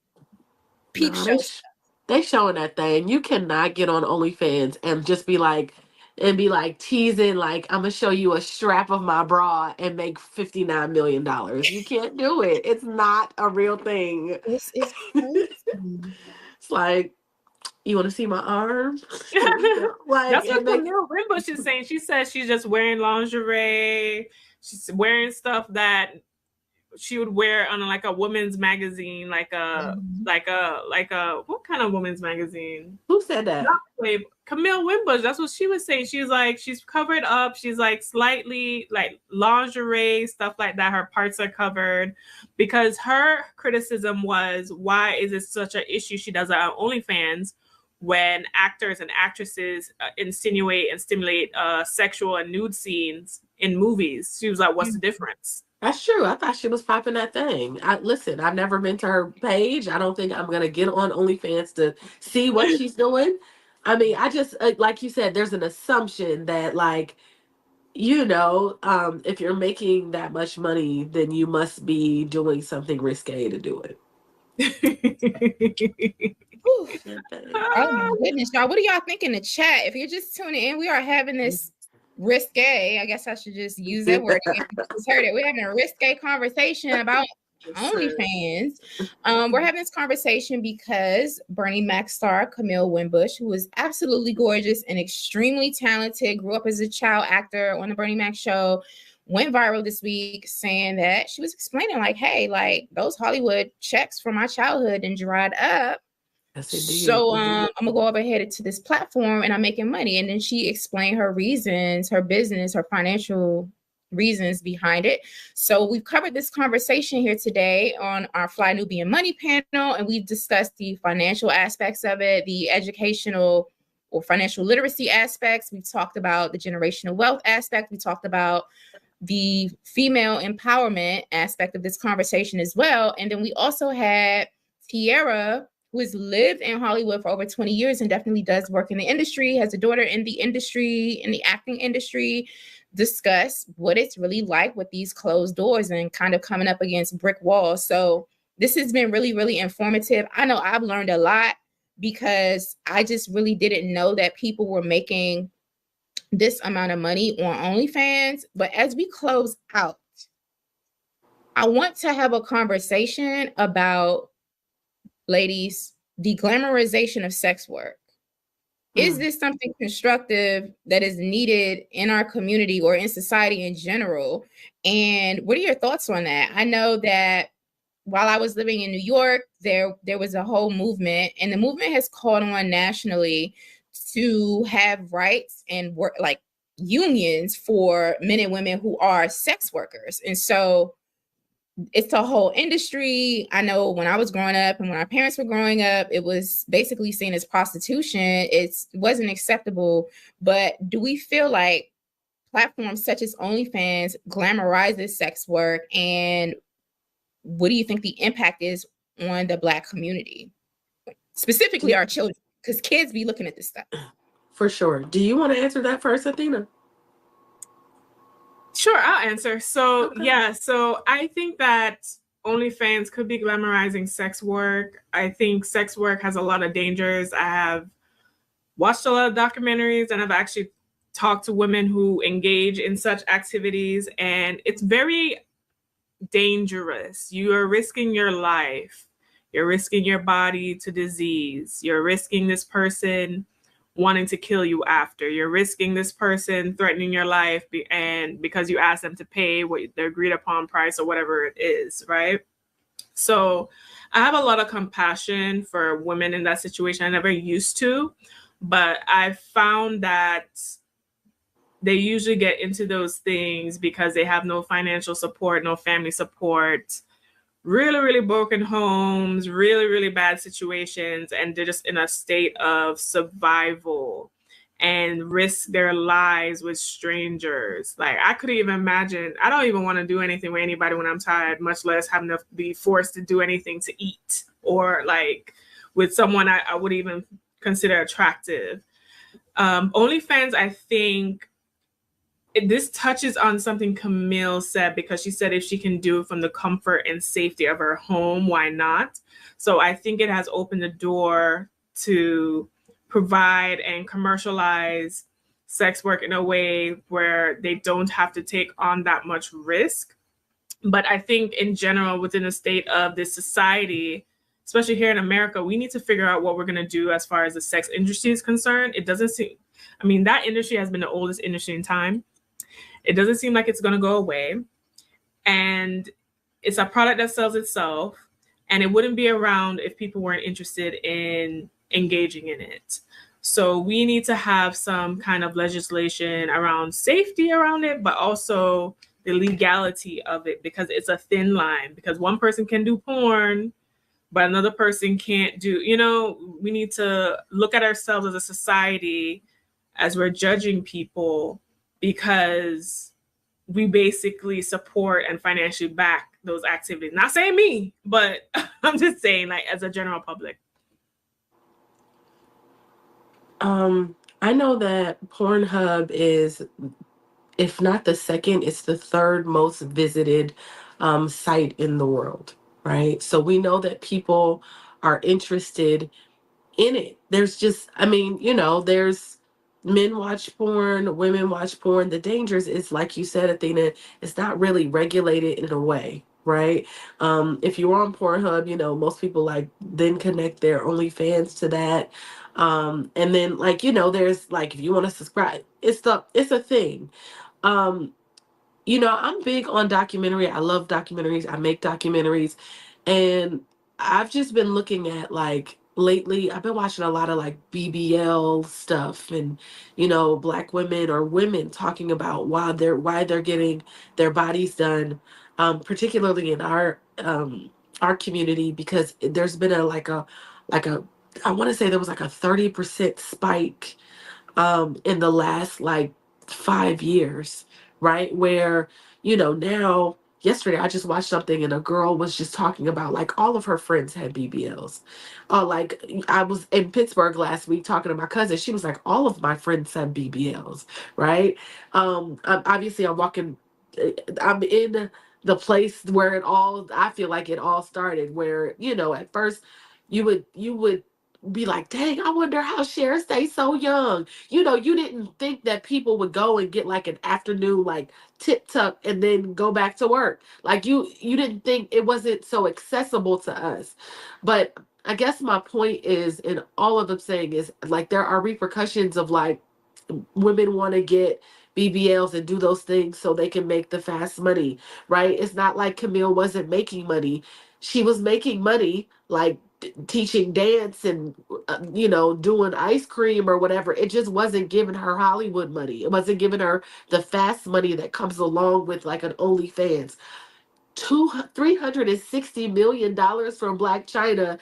peep No, show stuff? they showing that thing. You cannot get on OnlyFans and just be like teasing, like, I'm gonna show you a strap of my bra and make $59 million. You can't do it. It's not a real thing. This is crazy. It's like, you want to see my arm? Like, that's what Camille Wimbush is saying. She says she's just wearing lingerie. She's wearing stuff that she would wear on like a women's magazine, like a what kind of women's magazine? Who said that? Camille Wimbush. That's what she was saying. She's like, she's covered up. She's like slightly like lingerie, stuff like that. Her parts are covered because her criticism was, why is it such an issue? She does it on OnlyFans when actors and actresses insinuate and stimulate sexual and nude scenes in movies. She was like, what's the difference? That's true. I thought she was popping that thing. Listen, I've never been to her page. I don't think I'm going to get on OnlyFans to see what she's doing. I mean, I just, like you said, there's an assumption that, like, you know, if you're making that much money, then you must be doing something risque to do it. Oh my goodness, y'all. What do y'all think in the chat? If you're just tuning in, we are having this risque. I guess I should just use that word again. You just heard it. We're having a risque conversation about OnlyFans. We're having this conversation because Bernie Mac star Camille Wimbush, who is absolutely gorgeous and extremely talented, grew up as a child actor on the Bernie Mac show, went viral this week saying that she was explaining like, hey, like those Hollywood checks from my childhood and dried up. So I'm gonna go over ahead to this platform and I'm making money. And then she explained her reasons, her business, her financial reasons behind it. So we've covered this conversation here today on our Fly Nubian Money panel, and we've discussed the financial aspects of it, the educational or financial literacy aspects. We've talked about the generational wealth aspect. We talked about the female empowerment aspect of this conversation as well. And then we also had Tiara, who has lived in Hollywood for over 20 years and definitely does work in the industry, has a daughter in the industry, in the acting industry, discuss what it's really like with these closed doors and kind of coming up against brick walls. So this has been really, really informative. I know I've learned a lot because I just really didn't know that people were making this amount of money on OnlyFans. But as we close out, I want to have a conversation about, ladies, the glamorization of sex work. Is this something constructive that is needed in our community or in society in general? And what are your thoughts on that? I know that while I was living in New York, there was a whole movement, and the movement has caught on nationally to have rights and work like unions for men and women who are sex workers. And so it's a whole industry. I know when I was growing up and when our parents were growing up, it was basically seen as prostitution. It wasn't acceptable. But do we feel like platforms such as OnlyFans glamorizes sex work? And what do you think the impact is on the Black community, specifically our children? Because kids be looking at this stuff. For sure. Do you want to answer that first, Athena? Sure, I'll answer. So, yeah, so I think that OnlyFans could be glamorizing sex work. I think sex work has a lot of dangers. I have watched a lot of documentaries and I've actually talked to women who engage in such activities, and it's very dangerous. You are risking your life. You're risking your body to disease. You're risking this person wanting to kill you after. You're risking this person threatening your life and because you ask them to pay what their agreed upon price or whatever it is, right? So I have a lot of compassion for women in that situation. I never used to, but I found that they usually get into those things because they have no financial support, no family support, really, really broken homes, really, really bad situations, and they're just in a state of survival and risk their lives with strangers. Like, I couldn't even imagine, I don't even want to do anything with anybody when I'm tired, much less having to be forced to do anything to eat, or like with someone I would even consider attractive. OnlyFans, I think, this touches on something Camille said, because she said if she can do it from the comfort and safety of her home, why not? So I think it has opened the door to provide and commercialize sex work in a way where they don't have to take on that much risk. But I think in general, within the state of this society, especially here in America, we need to figure out what we're going to do as far as the sex industry is concerned. It doesn't seem, I mean, that industry has been the oldest industry in time. It doesn't seem like it's going to go away. And it's a product that sells itself. And it wouldn't be around if people weren't interested in engaging in it. So we need to have some kind of legislation around safety around it, but also the legality of it, because it's a thin line. Because one person can do porn, but another person can't do, you know, we need to look at ourselves as a society as we're judging people, because we basically support and financially back those activities. Not saying me, but I'm just saying, like, as a general public. I know that Pornhub is, if not the second, it's the third most visited site in the world, right? So we know that people are interested in it. There's just, I mean, you know, there's men watch porn, women watch porn. The dangers is, like you said, Athena, it's not really regulated in a way, right? If you're on Pornhub, you know, most people like then connect their OnlyFans to that. And then, like, you know, there's like, if you want to subscribe, it's a thing. You know, I'm big on documentary. I love documentaries. I make documentaries. And I've just been looking at, like, lately, I've been watching a lot of like BBL stuff, and, you know, Black women or women talking about why they're getting their bodies done, particularly in our community, because there's been a I want to say there was like a 30% spike in the last like 5 years, right? Where, you know, now, yesterday I just watched something and a girl was just talking about like all of her friends had BBLs. Like, I was in Pittsburgh last week talking to my cousin. She was like, all of my friends have BBLs, right? Obviously I'm walking, I'm in the place where I feel like it all started, where, you know, at first you would be like, dang, I wonder how Cher stays so young. You know, you didn't think that people would go and get like an afternoon like tip tuck and then go back to work. Like, you didn't think, it wasn't so accessible to us. But I guess my point is, in all of them saying, is like, there are repercussions of like women want to get BBLs and do those things so they can make the fast money, right? It's not like Camille wasn't making money. She was making money, like teaching dance and, you know, doing ice cream or whatever. It just wasn't giving her Hollywood money. It wasn't giving her the fast money that comes along with like an OnlyFans. $360 million from Black China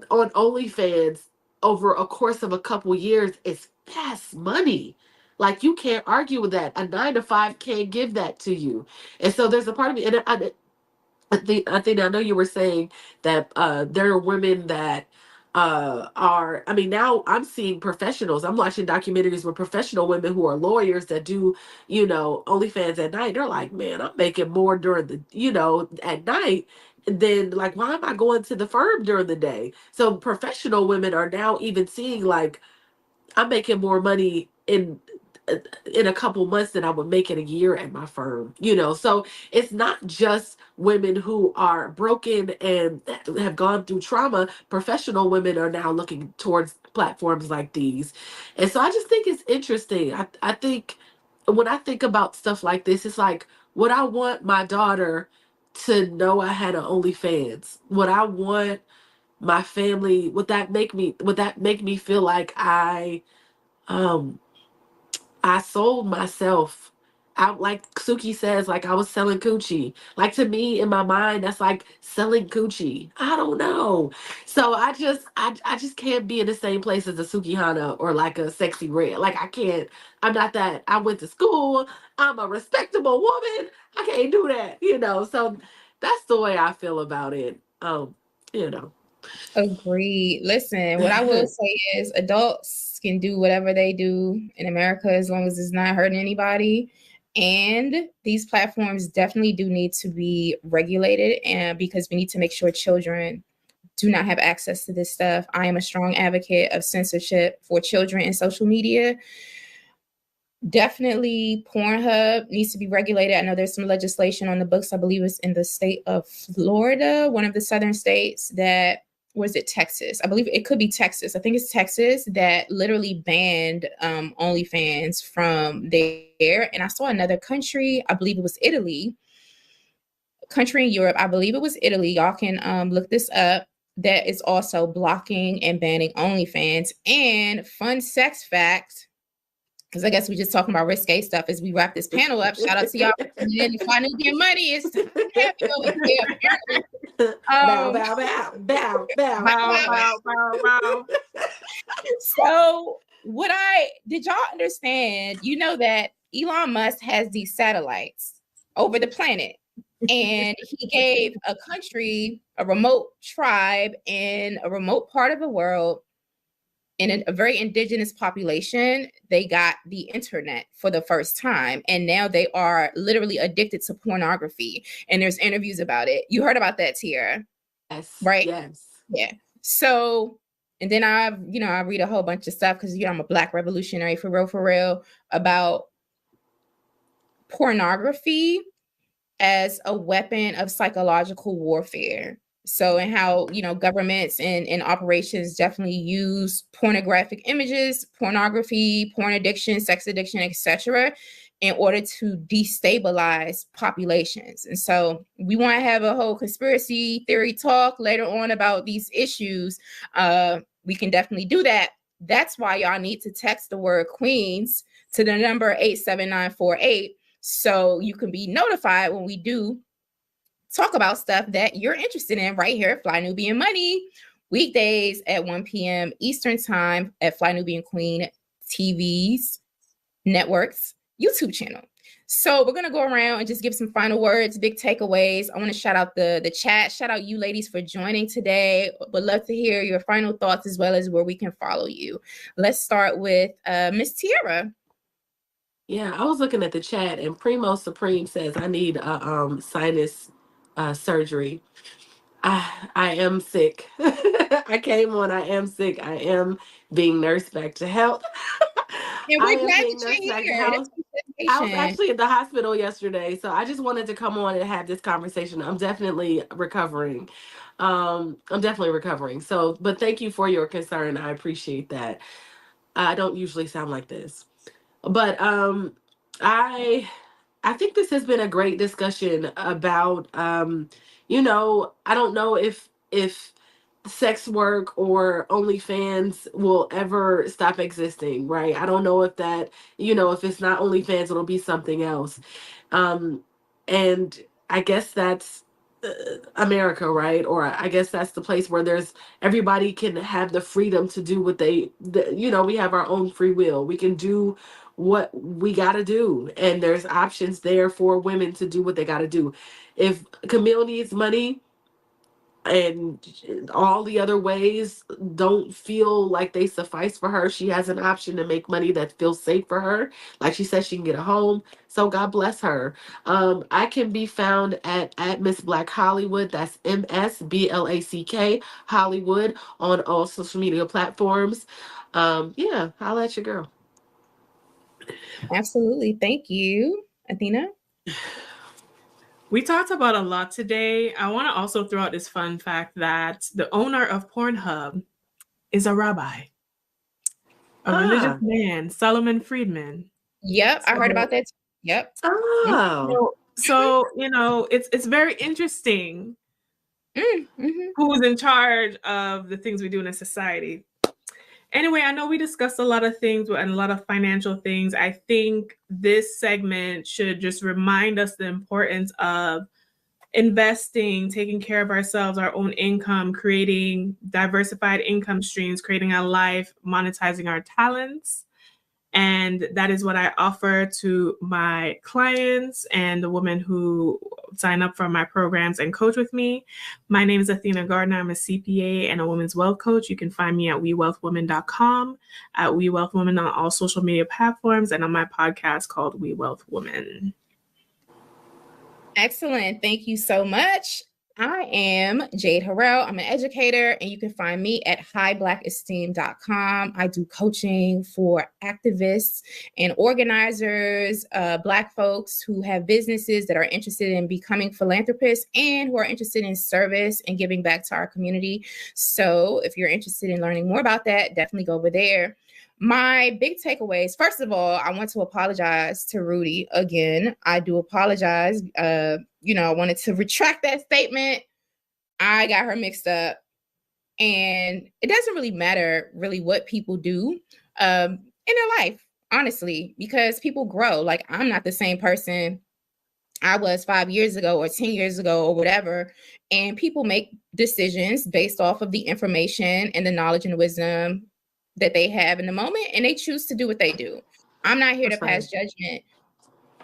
on OnlyFans over a course of a couple years is fast money. Like, you can't argue with that. A 9 to 5 can't give that to you. And so there's a part of me, and I know you were saying that there are women that I mean, now I'm seeing professionals. I'm watching documentaries with professional women who are lawyers that do, you know, OnlyFans at night. They're like, man, I'm making more during the, you know, at night. Then, like, why am I going to the firm during the day? So professional women are now even seeing like, I'm making more money in a couple months than I would make in a year at my firm, you know. So it's not just women who are broken and have gone through trauma. Professional women are now looking towards platforms like these. And so I just think it's interesting. I think when I think about stuff like this, it's like, would I want my daughter to know I had an OnlyFans? Would I want my family, would that make me feel like I I sold myself out, like Suki says, like I was selling coochie. Like to me, in my mind, that's like selling coochie. I don't know. So I just can't be in the same place as a Suki Hana or like a Sexy Red. Like I can't. I'm not that. I went to school. I'm a respectable woman. I can't do that. So that's the way I feel about it. You know. Agreed. Listen, what I will say is adults can do whatever they do in America as long as it's not hurting anybody. And these platforms definitely do need to be regulated, and because we need to make sure children do not have access to this stuff. I am a strong advocate of censorship for children in social media. Definitely Pornhub needs to be regulated. I know there's some legislation on the books. I believe it's in the state of Florida, one of the southern states that, was it Texas? I believe it could be Texas. I think it's Texas that literally banned OnlyFans from there. And I saw another country, I believe it was Italy, country in Europe, I believe it was Italy. Y'all can look this up. That is also blocking and banning OnlyFans. And fun sex fact, because I guess we're just talking about risque stuff as we wrap this panel up. Shout out to y'all for tuning in to Fly Nubian Money. It's happy over here. Bow, bow, bow, bow, bow, bow. So did y'all understand, that Elon Musk has these satellites over the planet, and he gave a country, a remote tribe in a remote part of the world, in a very indigenous population, they got the internet for the first time. And now they are literally addicted to pornography. And there's interviews about it. You heard about that, Tiara? Yes. Right? Yes. Yeah. So, and then I read a whole bunch of stuff because, I'm a Black revolutionary for real, about pornography as a weapon of psychological warfare. So, and how, governments and operations definitely use pornographic images, pornography, porn addiction, sex addiction, etc., in order to destabilize populations. And so we want to have a whole conspiracy theory talk later on about these issues. We can definitely do that. That's why y'all need to text the word Queens to the number 87948 so you can be notified when we do talk about stuff that you're interested in right here at Fly Nubian Money, weekdays at 1 p.m. Eastern Time at Fly Nubian Queen TV's network's YouTube channel. So we're going to go around and just give some final words, big takeaways. I want to shout out the chat. Shout out you ladies for joining today. Would love to hear your final thoughts as well as where we can follow you. Let's start with Miss Tiara. Yeah, I was looking at the chat, and Primo Supreme says I need a sinus surgery. I am sick. I came on. I am sick. I am being nursed back to health. And I we're am glad being that nursed you're back to here. health. I was actually at the hospital yesterday, so I just wanted to come on and have this conversation. I'm definitely recovering. So, but thank you for your concern. I appreciate that. I don't usually sound like this, but I think this has been a great discussion about I don't know if sex work or OnlyFans will ever stop existing, right? I don't know if that, if it's not OnlyFans, it'll be something else. And I guess that's America, right? Or I guess that's the place where everybody can have the freedom to do what we have our own free will. We can do what we got to do, and there's options there for women to do what they got to do. If Camille needs money and all the other ways don't feel like they suffice for her, she has an option to make money that feels safe for her. Like she said, she can get a home, so God bless her. I can be found at Miss Black Hollywood. That's MSBLACK Hollywood on all social media platforms. Yeah, I'll let your girl. Absolutely. Thank you. Athena? We talked about a lot today. I want to also throw out this fun fact that the owner of Pornhub is a rabbi, a religious man, Solomon Friedman. Yep, I heard about that. Yep. Oh. So it's very interesting who's in charge of the things we do in a society. Anyway, I know we discussed a lot of things and a lot of financial things. I think this segment should just remind us the importance of investing, taking care of ourselves, our own income, creating diversified income streams, creating a life, monetizing our talents. And that is what I offer to my clients and the women who sign up for my programs and coach with me. My name is Athena Gardner. I'm a CPA and a women's wealth coach. You can find me at wewealthwomen.com, at wewealthwomen on all social media platforms, and on my podcast called We Wealth Women. Excellent. Thank you so much. I am Jade Harrell. I'm an educator, and you can find me at highblackesteem.com. I do coaching for activists and organizers, Black folks who have businesses that are interested in becoming philanthropists and who are interested in service and giving back to our community. So if you're interested in learning more about that, definitely go over there. My big takeaways, first of all, I want to apologize to Rudy again. I do apologize. I wanted to retract that statement. I got her mixed up. And it doesn't really matter really what people do in their life, honestly, because people grow. Like, I'm not the same person I was 5 years ago or 10 years ago or whatever. And people make decisions based off of the information and the knowledge and wisdom that they have in the moment, and they choose to do what they do. I'm not here to pass judgment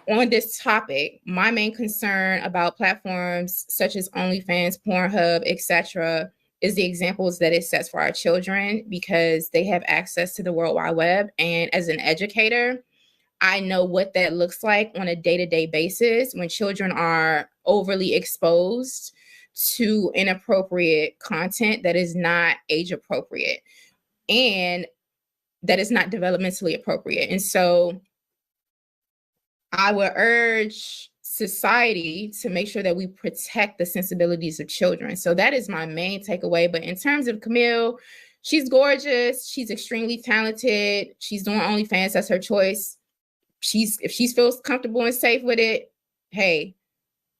on this topic. My main concern about platforms such as OnlyFans, Pornhub, etc., is the examples that it sets for our children, because they have access to the World Wide Web. And as an educator, I know what that looks like on a day-to-day basis when children are overly exposed to inappropriate content that is not age appropriate and that is not developmentally appropriate. And so I would urge society to make sure that we protect the sensibilities of children. So that is my main takeaway. But in terms of Camille, she's gorgeous. She's extremely talented. She's doing OnlyFans. That's her choice. If she feels comfortable and safe with it, hey,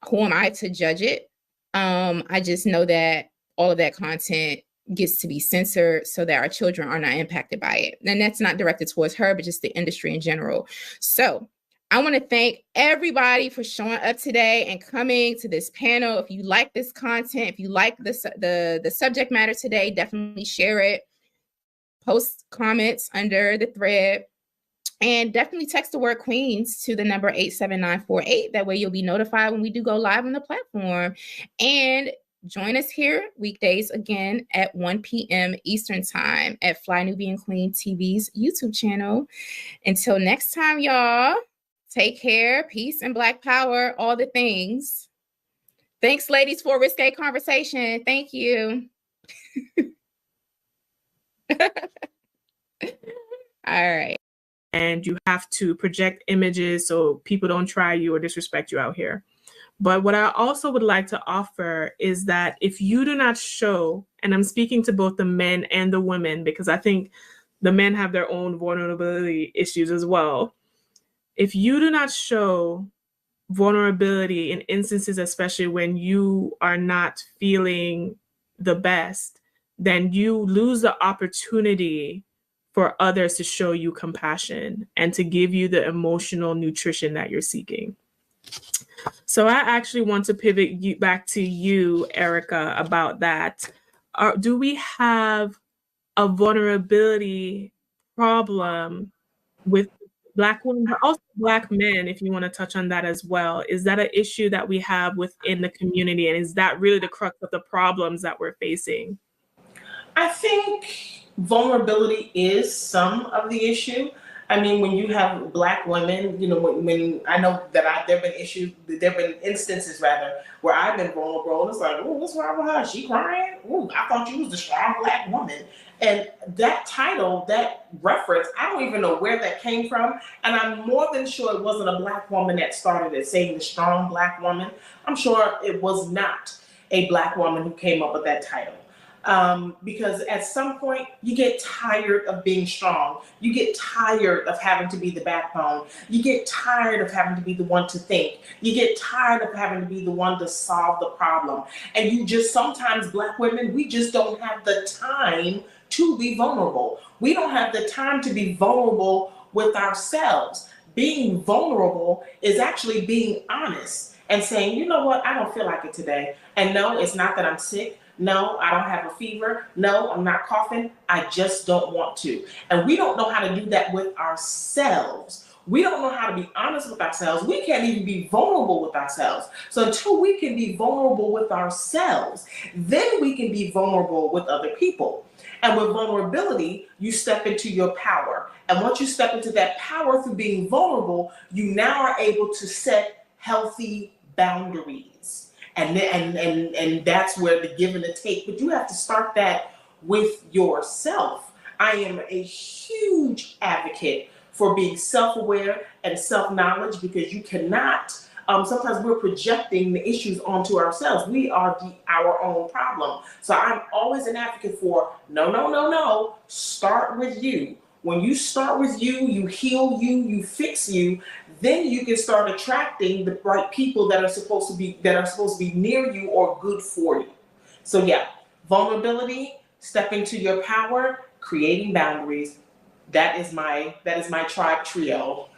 who am I to judge it? I just know that all of that content gets to be censored so that our children are not impacted by it. And that's not directed towards her, but just the industry in general. So I want to thank everybody for showing up today and coming to this panel. If you like this content, if you like the subject matter today, definitely share it. Post comments under the thread. And definitely text the word Queens to the number 87948. That way you'll be notified when we do go live on the platform. And join us here weekdays again at 1 p.m. Eastern Time at Fly Nubian Queen TV's YouTube channel. Until next time, y'all, take care, peace and Black power, all the things. Thanks, ladies, for a risque conversation. Thank you. All right. And you have to project images so people don't try you or disrespect you out here. But what I also would like to offer is that if you do not show, and I'm speaking to both the men and the women, because I think the men have their own vulnerability issues as well. If you do not show vulnerability in instances, especially when you are not feeling the best, then you lose the opportunity for others to show you compassion and to give you the emotional nutrition that you're seeking. So I actually want to pivot back to you, Erica, about that. Do we have a vulnerability problem with Black women, but also Black men, if you want to touch on that as well? Is that an issue that we have within the community? And is that really the crux of the problems that we're facing? I think vulnerability is some of the issue. I mean, when you have Black women, you know, when I know that there've been instances rather where I've been vulnerable. It's like, oh, what's wrong with her? She crying? Oh, I thought you was the strong Black woman. And that title, that reference, I don't even know where that came from. And I'm more than sure it wasn't a Black woman that started it, saying the strong Black woman. I'm sure it was not a Black woman who came up with that title. Because at some point you get tired of being strong. You get tired of having to be the backbone. You get tired of having to be the one to think. You get tired of having to be the one to solve the problem. And you just, sometimes Black women, we just don't have the time to be vulnerable. We don't have the time to be vulnerable with ourselves. Being vulnerable is actually being honest and saying, you know what, I don't feel like it today. And no, it's not that I'm sick. No, I don't have a fever. No, I'm not coughing. I just don't want to. And we don't know how to do that with ourselves. We don't know how to be honest with ourselves. We can't even be vulnerable with ourselves. So until we can be vulnerable with ourselves, then we can be vulnerable with other people. And with vulnerability, you step into your power. And once you step into that power through being vulnerable, you now are able to set healthy boundaries. And that's where the give and the take. But you have to start that with yourself. I am a huge advocate for being self-aware and self-knowledge, because you cannot, sometimes we're projecting the issues onto ourselves. We are our own problem. So I'm always an advocate for no, start with you. When you start with you, you heal you, you fix you, then you can start attracting the right people that are supposed to be near you or good for you. So yeah, vulnerability, stepping to your power, creating boundaries. That is my tribe trio.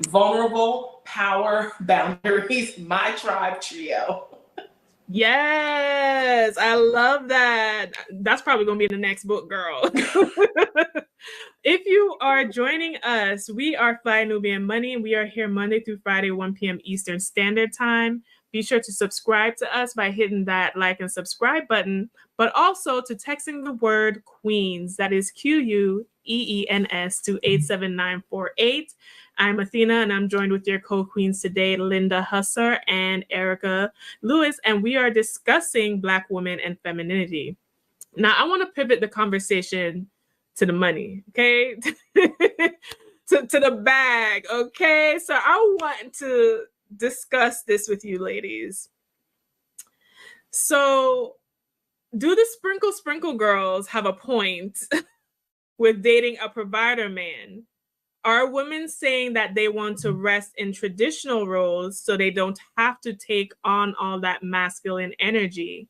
Vulnerable, power, boundaries, my tribe trio. Yes, I love that. That's probably going to be the next book, girl. If you are joining us, we are Fly Nubian Money, and we are here Monday through Friday, 1 p.m. Eastern Standard Time. Be sure to subscribe to us by hitting that like and subscribe button, but also to texting the word Queens, that is QUEENS, to 87948. I'm Athena, and I'm joined with your co-queens today, Linda Husser and Erica Lewis, and we are discussing Black women and femininity. Now, I want to pivot the conversation to the money, okay? to the bag, okay? So I want to discuss this with you ladies. So do the sprinkle girls have a point with dating a provider man? Are women saying that they want to rest in traditional roles so they don't have to take on all that masculine energy?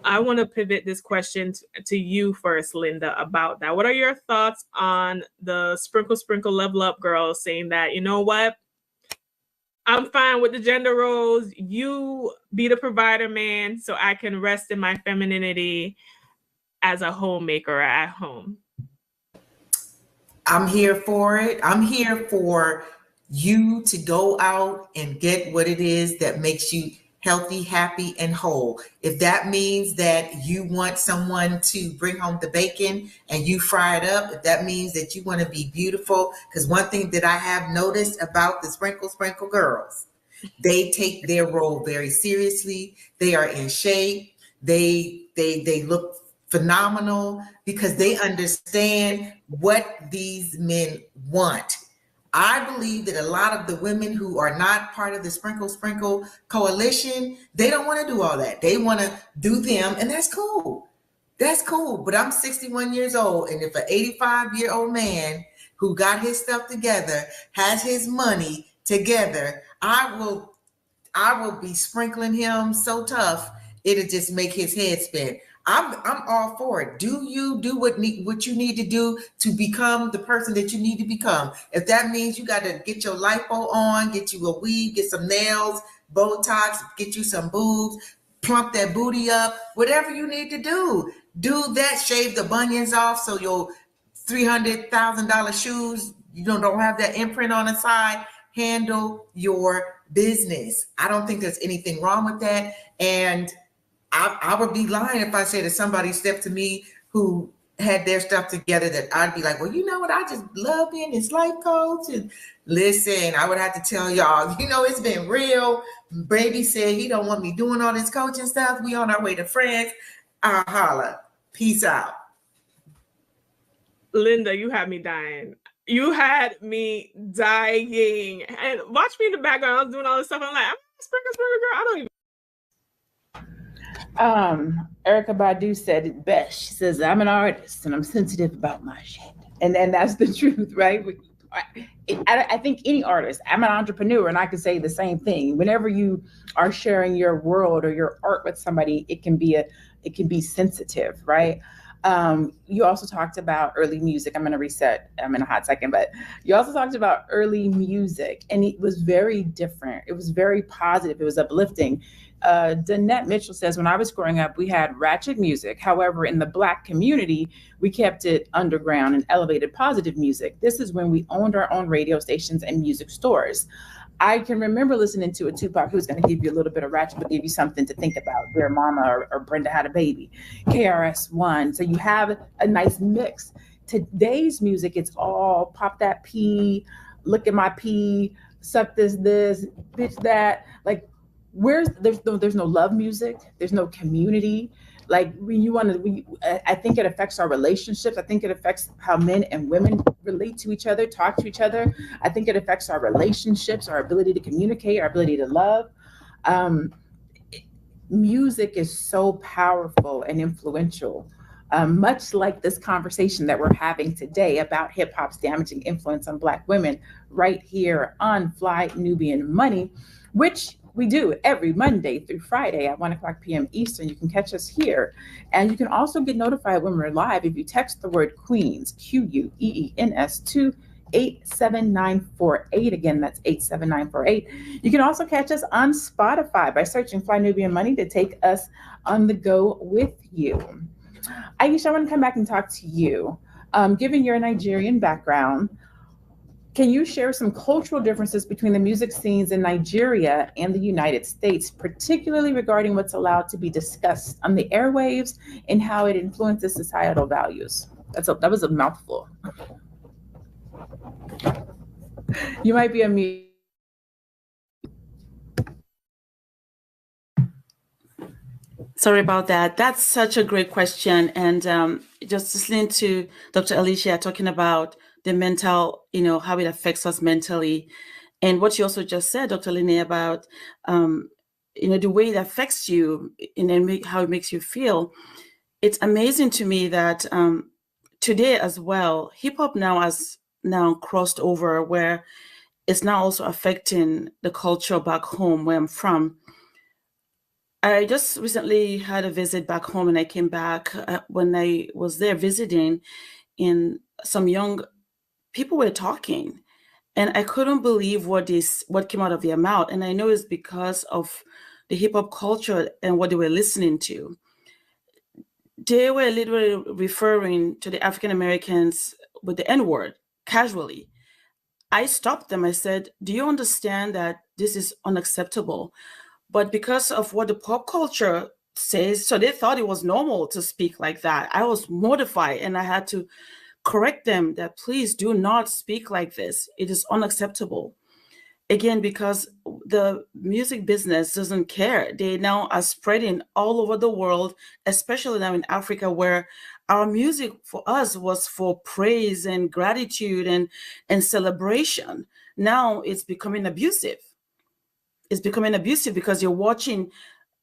I want to pivot this question to you first, Linda, about that. What are your thoughts on the sprinkle level up girls saying that, you know what? I'm fine with the gender roles. You be the provider man so I can rest in my femininity as a homemaker at home. I'm here for it. I'm here for you to go out and get what it is that makes you healthy, happy, and whole. If that means that you want someone to bring home the bacon and you fry it up, if that means that you want to be beautiful, because one thing that I have noticed about the sprinkle girls, they take their role very seriously. They are in shape. They look phenomenal because they understand what these men want. I believe that a lot of the women who are not part of the sprinkle coalition, they don't want to do all that. They want to do them, and that's cool. That's cool. But I'm 61 years old, and if an 85-year-old man who got his stuff together, has his money together, I will be sprinkling him so tough, it'll just make his head spin. I'm all for it. Do you do what you need to do to become the person that you need to become? If that means you got to get your lipo on, get you a weave, get some nails, Botox, get you some boobs, plump that booty up, whatever you need to do that. Shave the bunions off so your $300,000 shoes, you don't have that imprint on the side. Handle your business. I don't think there's anything wrong with that. And I would be lying if I said that somebody stepped to me who had their stuff together that I'd be like, well, you know what? I just love being this life coach. And listen, I would have to tell y'all, it's been real. Baby said he don't want me doing all this coaching stuff. We on our way to France. I'll holla. Peace out. Linda, you had me dying. You had me dying. And watch me in the background. I was doing all this stuff. I'm like, I'm a sprinkle girl. I don't even. Erykah Badu said it best. She says, I'm an artist and I'm sensitive about my shit. And that's the truth, right? I think any artist, I'm an entrepreneur and I can say the same thing. Whenever you are sharing your world or your art with somebody, it can be sensitive, right? You also talked about early music. I'm going to reset. I'm in a hot second, but you also talked about early music, and it was very different. It was very positive. It was uplifting. Danette Mitchell says, when I was growing up, we had ratchet music. However, in the Black community, we kept it underground and elevated positive music. This is when we owned our own radio stations and music stores. I can remember listening to a Tupac who's going to give you a little bit of ratchet, but give you something to think about. Dear Mama or Brenda Had a Baby, KRS-One. So you have a nice mix. Today's music, it's all pop that P, look at my P, suck this, bitch that. Like, there's no love music. There's no community. Like I think it affects our relationships. I think it affects how men and women relate to each other, talk to each other. I think it affects our relationships, our ability to communicate, our ability to love. Music is so powerful and influential, much like this conversation that we're having today about hip hop's damaging influence on Black women right here on Fly Nubian Money, which we do every Monday through Friday at 1:00 p.m. Eastern. You can catch us here. And you can also get notified when we're live if you text the word Queens, QUEENS, to 87948. Again, that's 87948. You can also catch us on Spotify by searching Fly Nubian Money to take us on the go with you. Aisha, I want to come back and talk to you. Given your Nigerian background, can you share some cultural differences between the music scenes in Nigeria and the United States, particularly regarding what's allowed to be discussed on the airwaves and how it influences societal values? That was a mouthful. You might be a mute. Sorry about that. That's such a great question. And just listening to Dr. Alicia talking about the mental, how it affects us mentally. And what you also just said, Dr. Linnea, about, the way it affects you and then how it makes you feel. It's amazing to me that today as well, hip hop now has crossed over where it's now also affecting the culture back home where I'm from. I just recently had a visit back home, and I came back when I was there visiting, and some young people were talking, and I couldn't believe what came out of their mouth. And I know it's because of the hip hop culture and what they were listening to. They were literally referring to the African Americans with the N-word casually. I stopped them. I said, do you understand that this is unacceptable? But because of what the pop culture says, so they thought it was normal to speak like that. I was mortified, and I had to correct them that please do not speak like this. It is unacceptable. Again, because the music business doesn't care. They now are spreading all over the world, especially now in Africa, where our music for us was for praise and gratitude and celebration. Now it's becoming abusive. It's becoming abusive because you're watching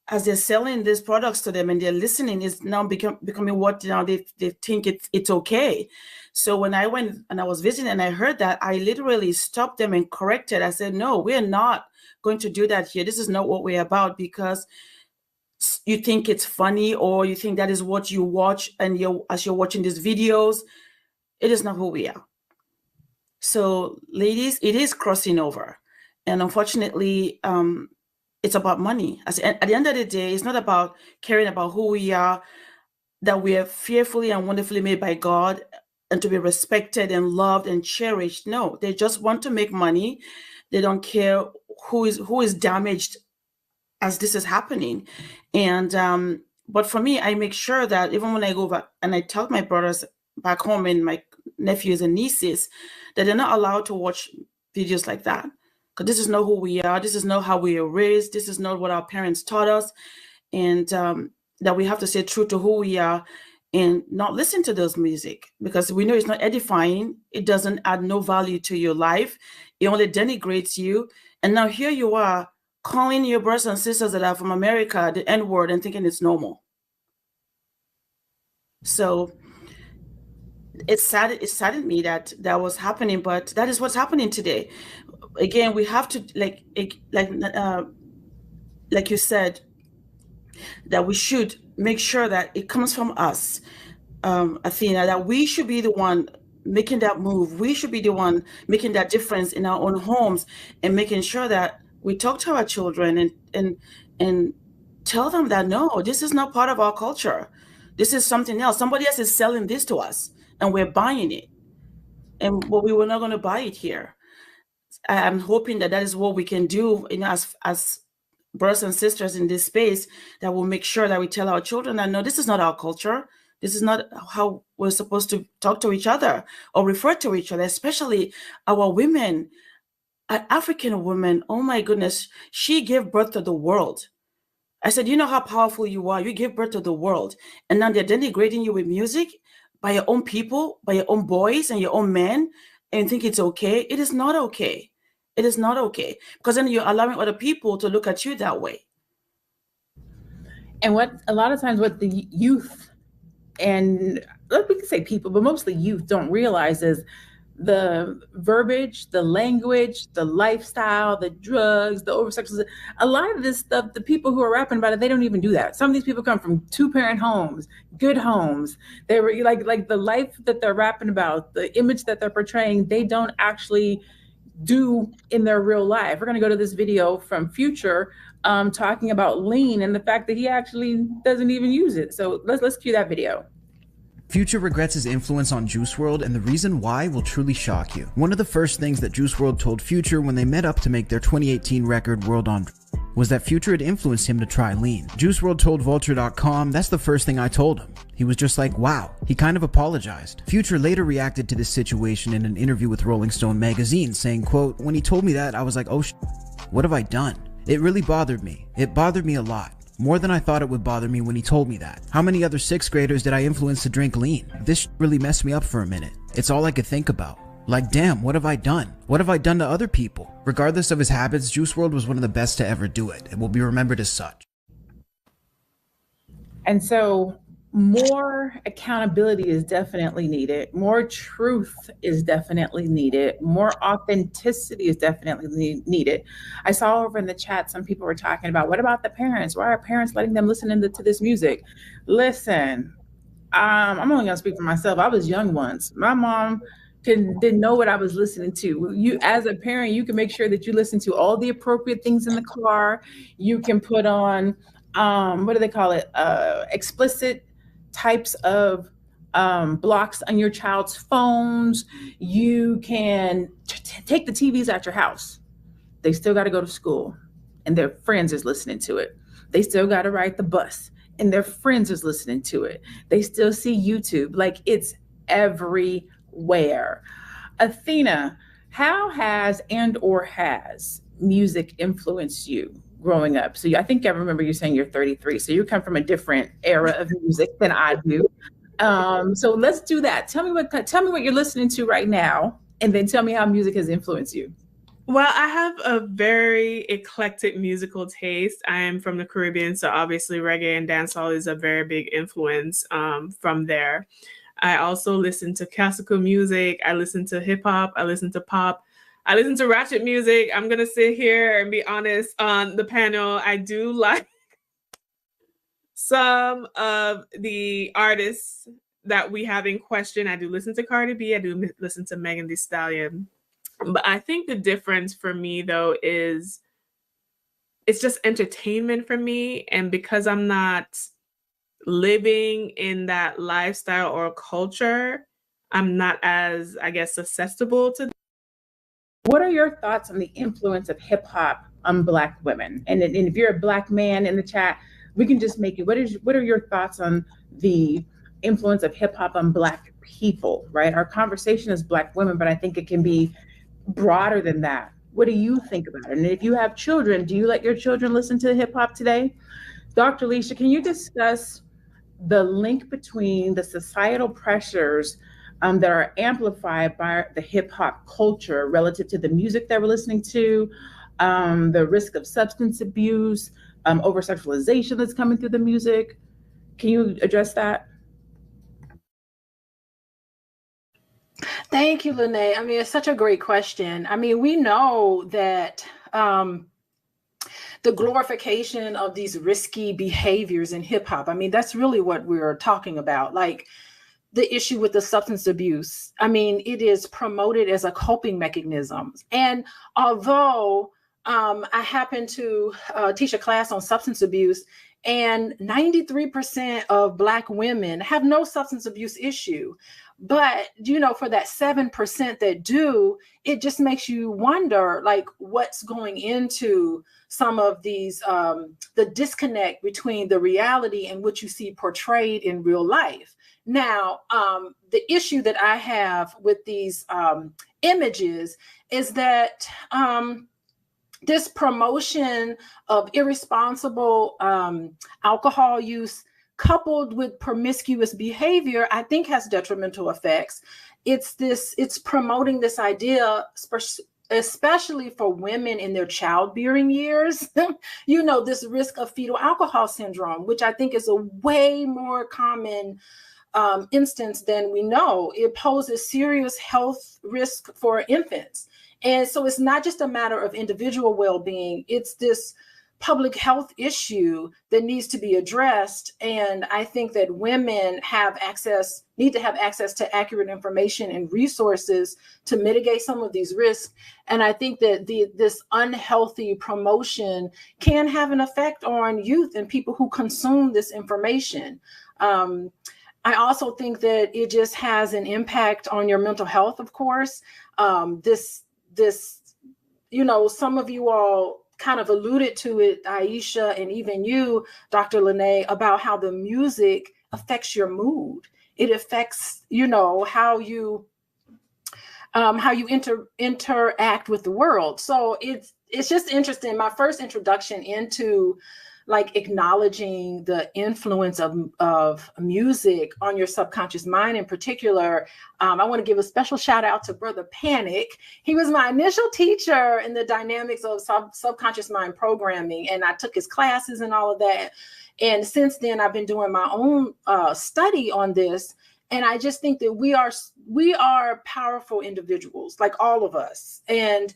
as they're selling these products to them and they're listening. Is now becoming what now they think it's okay. So when I went and I was visiting and I heard that, I literally stopped them and corrected. I said, no, we're not going to do that here. This is not what we're about, because you think it's funny or you think that is what you watch, and as you're watching these videos, it is not who we are. So ladies, it is crossing over. And unfortunately, it's about money. At the end of the day, it's not about caring about who we are, that we are fearfully and wonderfully made by God and to be respected and loved and cherished. No, they just want to make money. They don't care who is damaged as this is happening. And but for me, I make sure that even when I go back and I tell my brothers back home and my nephews and nieces that they're not allowed to watch videos like that. Because this is not who we are. This is not how we were raised. This is not what our parents taught us. And that we have to stay true to who we are and not listen to those music, because we know it's not edifying. It doesn't add no value to your life. It only denigrates you. And now here you are calling your brothers and sisters that are from America the N-word and thinking it's normal. So it saddened me that was happening, but that is what's happening today. Again, we have to like you said, that we should make sure that it comes from us. Athena, that we should be the one making that move. We should be the one making that difference in our own homes and making sure that we talk to our children and tell them that, no, this is not part of our culture. This is something else. Somebody else is selling this to us and we're buying it. And we were not going to buy it here. I'm hoping that is what we can do, as brothers and sisters in this space, that will make sure that we tell our children that, no, this is not our culture. This is not how we're supposed to talk to each other or refer to each other, especially our women. An African woman, oh my goodness, she gave birth to the world. I said, you know how powerful you are. You give birth to the world. And now they're denigrating you with music by your own people, by your own boys and your own men, and think it's okay. It is not okay. It is not okay. Because then you're allowing other people to look at you that way. And what a lot of times what the youth, and we can say people, but mostly youth, don't realize is the verbiage, the language, the lifestyle, the drugs, the over-sexualization. A lot of this stuff, the people who are rapping about it, they don't even do that. Some of these people come from 2-parent homes, good homes. They were like the life that they're rapping about, the image that they're portraying, they don't actually do in their real life. We're going to go to this video from Future talking about lean and the fact that he actually doesn't even use it. So let's cue that video. Future regrets his influence on Juice WRLD, and the reason why will truly shock you. One of the first things that Juice WRLD told Future when they met up to make their 2018 record World on was that Future had influenced him to try lean. Juice WRLD told Vulture.com, "That's the first thing I told him." He was just like, wow. He kind of apologized. Future later reacted to this situation in an interview with Rolling Stone magazine, saying, quote, "When he told me that, I was like, oh what have I done? It really bothered me. It bothered me a lot. More than I thought it would bother me when he told me that. How many other 6th graders did I influence to drink lean? This really messed me up for a minute. It's all I could think about. Like, damn, what have I done? What have I done to other people?" Regardless of his habits, Juice WRLD was one of the best to ever do it and will be remembered as such. And so more accountability is definitely needed. More truth is definitely needed. More authenticity is definitely needed. I saw over in the chat, some people were talking about, what about the parents? Why are parents letting them listen to this music? Listen, I'm only gonna speak for myself. I was young once. My mom didn't know what I was listening to. You, as a parent, you can make sure that you listen to all the appropriate things in the car. You can put on, what do they call it? Explicit types of blocks on your child's phones. You can take the TVs out your house. They still got to go to school and their friends is listening to it. They still got to ride the bus and their friends is listening to it. They still see YouTube. Like, it's everywhere. Athena, how has music influenced you growing up? So I think I remember you saying you're 33, so you come from a different era of music than I do. So let's do that. Tell me what you're listening to right now, and then tell me how music has influenced you. Well, I have a very eclectic musical taste. I am from the Caribbean, so obviously reggae and dancehall is a very big influence from there. I also listen to classical music. I listen to hip hop. I listen to pop. I listen to ratchet music. I'm going to sit here and be honest on the panel. I do like some of the artists that we have in question. I do listen to Cardi B. I do listen to Megan Thee Stallion. But I think the difference for me, though, is it's just entertainment for me. And because I'm not living in that lifestyle or culture, I'm not as, I guess, accessible to. What are your thoughts on the influence of hip hop on Black women? And if you're a Black man in the chat, we can just make it. What are your thoughts on the influence of hip hop on Black people, right? Our conversation is Black women, but I think it can be broader than that. What do you think about it? And if you have children, do you let your children listen to hip hop today? Dr. Alicia, can you discuss the link between the societal pressures that are amplified by the hip hop culture relative to the music that we're listening to, the risk of substance abuse, over-sexualization that's coming through the music? Can you address that? Thank you, Lene. I mean, it's such a great question. I mean, we know that the glorification of these risky behaviors in hip hop, I mean, that's really what we're talking about. Like, the issue with the substance abuse. I mean, it is promoted as a coping mechanism. And although I happen to teach a class on substance abuse, and 93% of Black women have no substance abuse issue. But, you know, for that 7% that do, it just makes you wonder, like, what's going into some of these, the disconnect between the reality and what you see portrayed in real life. Now, the issue that I have with these images is that this promotion of irresponsible alcohol use coupled with promiscuous behavior, I think has detrimental effects. It's promoting this idea, especially for women in their childbearing years, you know, this risk of fetal alcohol syndrome, which I think is a way more common instance than we know. It poses serious health risk for infants. And so it's not just a matter of individual well-being, it's this public health issue that needs to be addressed. And I think that women need to have access to accurate information and resources to mitigate some of these risks. And I think that this unhealthy promotion can have an effect on youth and people who consume this information. I also think that it just has an impact on your mental health, of course. This, you know, some of you all kind of alluded to it, Aisha, and even you, Dr. Lene, about how the music affects your mood. It affects, you know, how you interact with the world. So it's just interesting. My first introduction into like acknowledging the influence of music on your subconscious mind in particular. I want to give a special shout out to Brother Panic. He was my initial teacher in the dynamics of subconscious mind programming, and I took his classes and all of that. And since then, I've been doing my own study on this. And I just think that we are powerful individuals, like all of us. And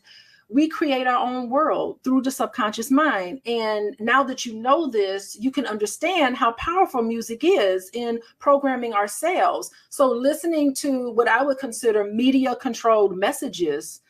we create our own world through the subconscious mind. And now that you know this, you can understand how powerful music is in programming ourselves. So listening to what I would consider media controlled messages,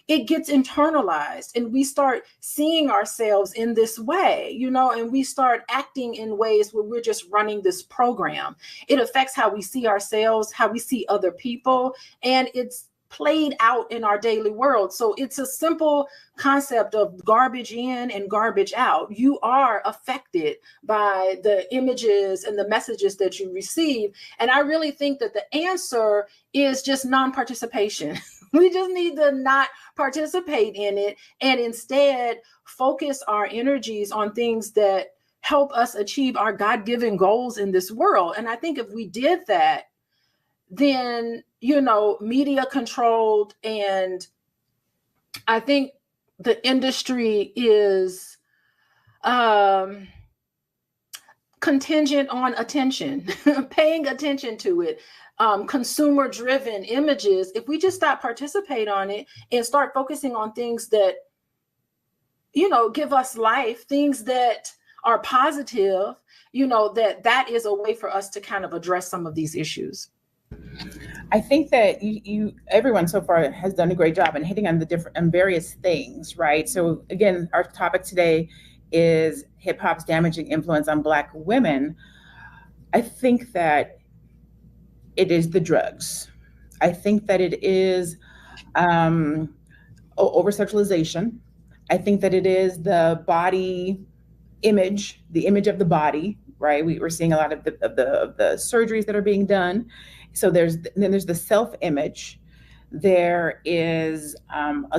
it gets internalized and we start seeing ourselves in this way, you know, and we start acting in ways where we're just running this program. It affects how we see ourselves, how we see other people, and it's played out in our daily world. So it's a simple concept of garbage in and garbage out. You are affected by the images and the messages that you receive. And I really think that the answer is just non-participation. We just need to not participate in it and instead focus our energies on things that help us achieve our God-given goals in this world. And I think if we did that, then, you know, media controlled, and I think the industry is contingent on attention, paying attention to it, consumer driven images. If we just stop participate on it and start focusing on things that, you know, give us life, things that are positive, you know, that is a way for us to kind of address some of these issues. I think that everyone so far has done a great job in hitting on the different and various things, right? So again, our topic today is hip hop's damaging influence on Black women. I think that it is the drugs. I think that it is over-sexualization. I think that it is the body image, the image of the body, right? We're seeing a lot of the surgeries that are being done. So there's the self-image. There is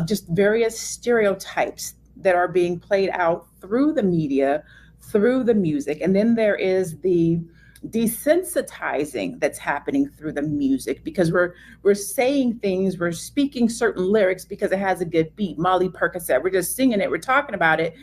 just various stereotypes that are being played out through the media, through the music. And then there is the desensitizing that's happening through the music, because we're saying things, we're speaking certain lyrics because it has a good beat. Molly Percocet, we're just singing it, we're talking about it.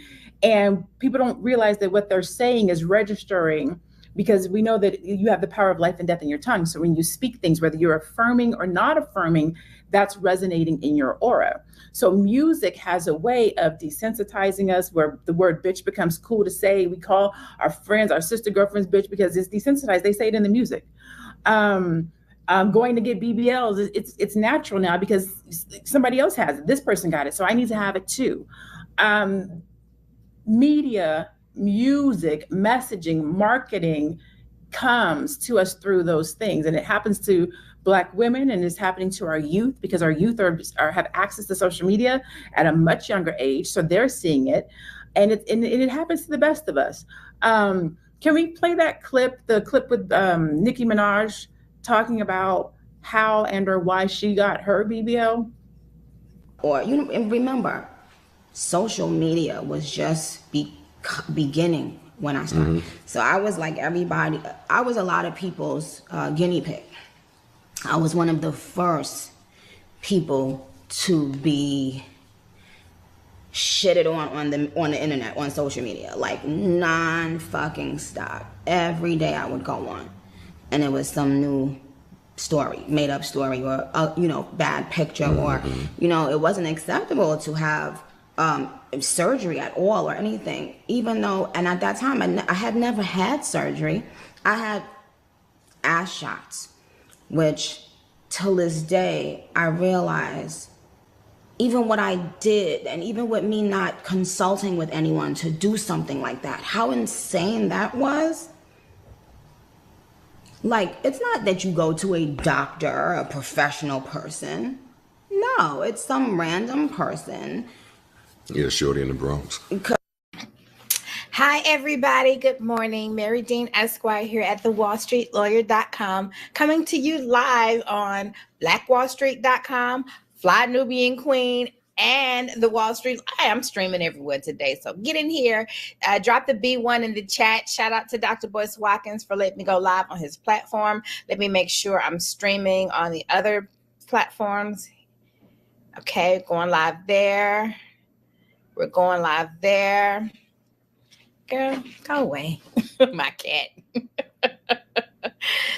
And people don't realize that what they're saying is registering, because we know that you have the power of life and death in your tongue. So when you speak things, whether you're affirming or not affirming, that's resonating in your aura. So music has a way of desensitizing us, where the word bitch becomes cool to say. We call our friends, our sister girlfriends bitch because it's desensitized. They say it in the music. Going to get BBLs, it's natural now because somebody else has it. This person got it, so I need to have it too. Media, music, messaging, marketing comes to us through those things, and it happens to Black women, and it's happening to our youth because our youth have access to social media at a much younger age, so they're seeing it, and it happens to the best of us. Can we play that clip, the clip with Nicki Minaj talking about how and or why she got her BBL? Or and remember, social media was just beginning when I started. So I was like everybody. I was a lot of people's guinea pig. I was one of the first people to be shitted on the internet, on social media, like non-fucking stop. Every day I would go on, and it was some new story, made up story, or bad picture, or it wasn't acceptable to have surgery at all or anything, even though, and at that time I had never had surgery. I had ass shots, which till this day I realize even what I did, and even with me not consulting with anyone to do something like that, how insane that was. Like, it's not that you go to a doctor, a professional person. No, it's some random person. Yeah, shorty in the Bronx. Hi, everybody. Good morning. Mary Dean Esquire here at thewallstreetlawyer.com, coming to you live on blackwallstreet.com, Fly Nubian Queen, and the Wall Street. I am streaming everywhere today, so get in here. Drop the B1 in the chat. Shout out to Dr. Boyce Watkins for letting me go live on his platform. Let me make sure I'm streaming on the other platforms. Okay, going live there. We're going live there. Girl, go away. My cat.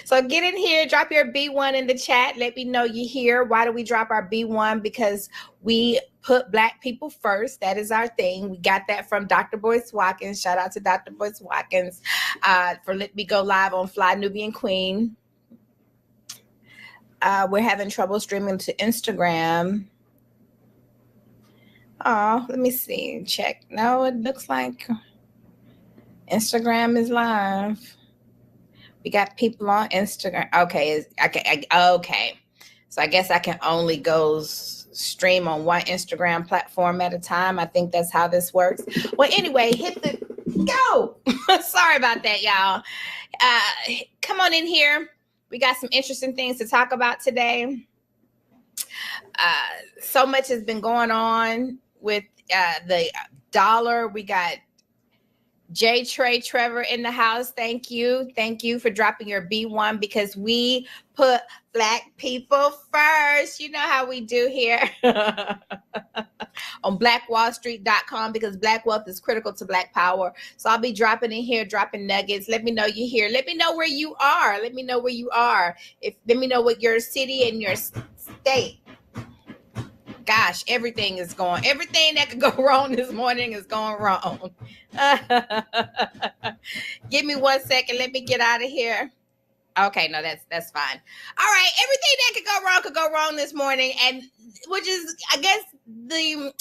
So get in here, drop your B1 in the chat. Let me know you're here. Why do we drop our B1? Because we put Black people first. That is our thing. We got that from Dr. Boyce Watkins. Shout out to Dr. Boyce Watkins for letting me go live on Fly Nubian Queen. We're having trouble streaming to Instagram. Oh, let me see. Check. No, it looks like Instagram is live. We got people on Instagram. Okay, okay. So I guess I can only go stream on one Instagram platform at a time. I think that's how this works. Well, anyway, hit the go. Sorry about that, y'all. Come on in here. We got some interesting things to talk about today. So much has been going on with the dollar. We got J. Trey Trevor in the house. Thank you. Thank you for dropping your B1 because we put Black people first. You know how we do here on blackwallstreet.com because Black wealth is critical to Black power. So I'll be dropping in here, dropping nuggets. Let me know you're here. Let me know where you are. Let me know where you are. Let me know what your city and your state. Gosh, everything that could go wrong this morning is going wrong. Give me 1 second. Let me get out of here. Okay, no, that's fine. All right, everything that could go wrong this morning, and which is, I guess, the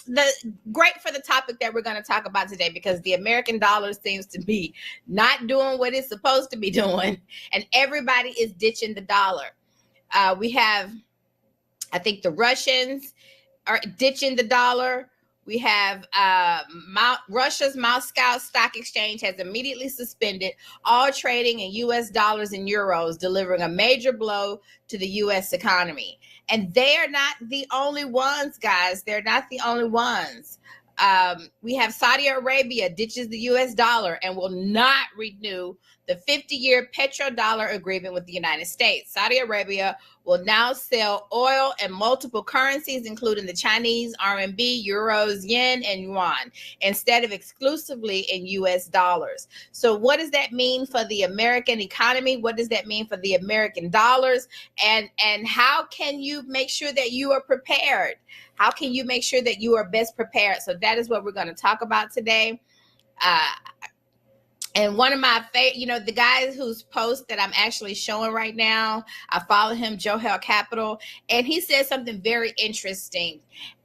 great for the topic that we're going to talk about today, because the American dollar seems to be not doing what it's supposed to be doing, and everybody is ditching the dollar. We have, I think, the Russians are ditching the dollar. We have Russia's Moscow Stock Exchange has immediately suspended all trading in U.S. dollars and euros, delivering a major blow to the U.S. economy. And they are not the only ones, guys. They're not the only ones. We have Saudi Arabia ditches the U.S. dollar and will not renew the 50-year petrodollar agreement with the United States. Saudi Arabia will now sell oil in multiple currencies, including the Chinese, RMB, euros, yen, and yuan, instead of exclusively in U.S. dollars. So what does that mean for the American economy? What does that mean for the American dollars? And how can you make sure that you are prepared? How can you make sure that you are best prepared? So that is what we're going to talk about today. And one of my favorite, the guy whose post that I'm actually showing right now, I follow him, Johel Capital, and he said something very interesting.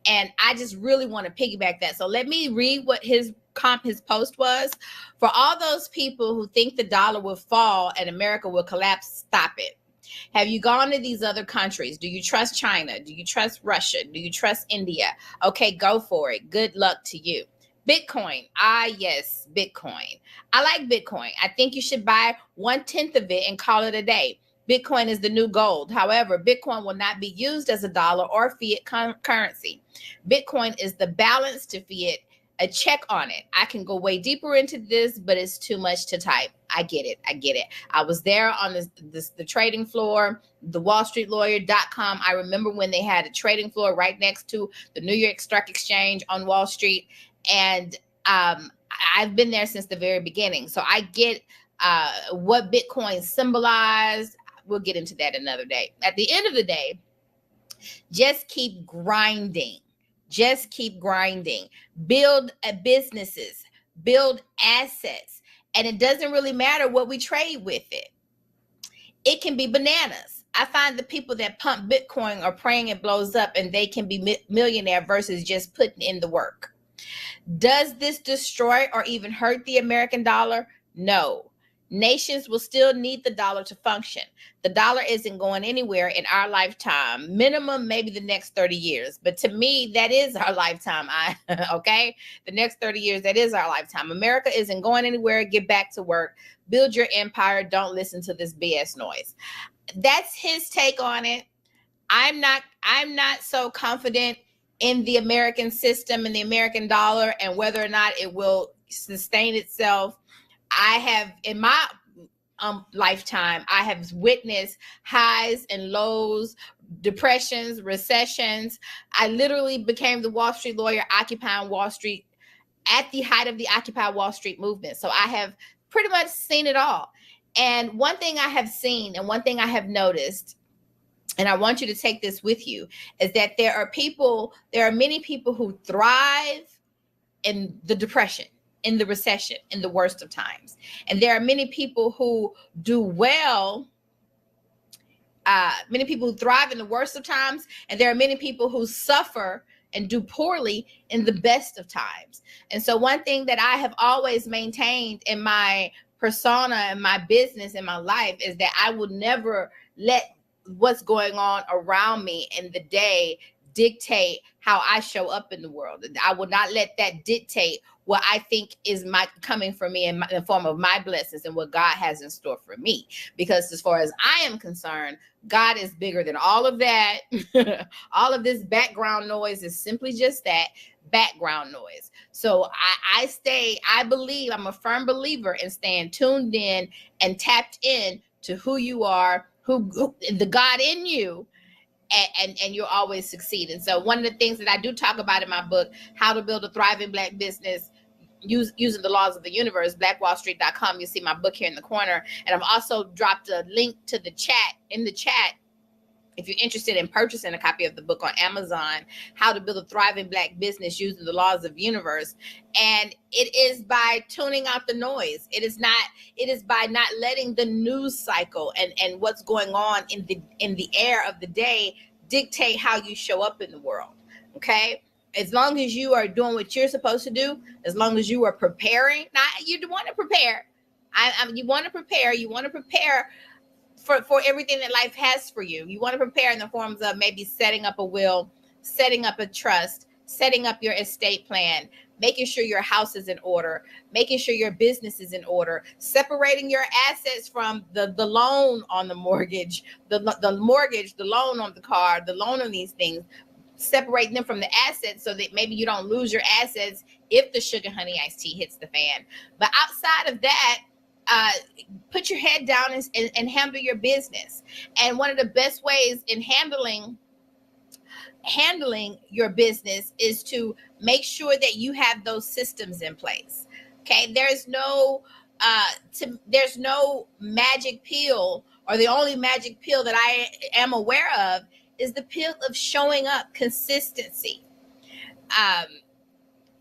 And I just really want to piggyback that. So let me read what his post was. For all those people who think the dollar will fall and America will collapse, stop it. Have you gone to these other countries? Do you trust China? Do you trust Russia? Do you trust India? Okay, go for it. Good luck to you. Bitcoin. Yes, Bitcoin. I like Bitcoin. I think you should buy 1/10 of it and call it a day. Bitcoin is the new gold. However, Bitcoin will not be used as a dollar or fiat currency. Bitcoin is the balance to fiat, a check on it. I can go way deeper into this, but it's too much to type. I get it. I was there on the trading floor, the wallstreetlawyer.com. I remember when they had a trading floor right next to the New York Stock Exchange on Wall Street. And I've been there since the very beginning. So I get what Bitcoin symbolized. We'll get into that another day. At the end of the day, just keep grinding. Just keep grinding. Build businesses. Build assets. And it doesn't really matter what we trade with it. It can be bananas. I find the people that pump Bitcoin are praying it blows up and they can be millionaire versus just putting in the work. Does this destroy or even hurt the American dollar? No. Nations will still need the dollar to function. The dollar isn't going anywhere in our lifetime, minimum maybe the next 30 years. But to me, that is our lifetime. Okay? The next 30 years, that is our lifetime. America isn't going anywhere. Get back to work. Build your empire. Don't listen to this BS noise. That's his take on it. I'm not so confident in the American system and the American dollar and whether or not it will sustain itself. I have, in my lifetime, I have witnessed highs and lows, depressions, recessions. I literally became the Wall Street lawyer occupying Wall Street at the height of the Occupy Wall Street movement. So I have pretty much seen it all. And one thing I have seen and one thing I have noticed, and I want you to take this with you, is that there are many people who thrive in the depression, in the recession, in the worst of times. And there are many people who do well, many people who thrive in the worst of times, and there are many people who suffer and do poorly in the best of times. And so one thing that I have always maintained in my persona and my business and my life is that I will never let what's going on around me in the day dictate how I show up in the world. I will not let that dictate what I think is coming for me in the form of my blessings and what God has in store for me. Because as far as I am concerned, God is bigger than all of that. All of this background noise is simply just that, background noise. So I believe, I'm a firm believer in staying tuned in and tapped in to who you are, who the God in you, and you'll always succeed. And so one of the things that I do talk about in my book, How to Build a Thriving Black Business Using the Laws of the Universe, blackwallstreet.com. You see my book here in the corner. And I've also dropped a link to the chat in the chat. If you're interested in purchasing a copy of the book on Amazon, How to Build a Thriving Black Business Using the Laws of the Universe. And it is by tuning out the noise. It is by not letting the news cycle and what's going on in the air of the day dictate how you show up in the world. Okay? As long as you are doing what you're supposed to do, as long as you are preparing, you want to prepare. You want to prepare. You want to prepare for everything that life has for you. You want to prepare in the forms of maybe setting up a will, setting up a trust, setting up your estate plan, making sure your house is in order, making sure your business is in order, separating your assets from the loan on the mortgage, the mortgage, the loan on the car, the loan on these things, separating them from the assets so that maybe you don't lose your assets if the sugar honey iced tea hits the fan. But outside of that, put your head down and handle your business. And one of the best ways in handling your business is to make sure that you have those systems in place. Okay, there's no magic pill, or the only magic pill that I am aware of is the pill of showing up, consistency.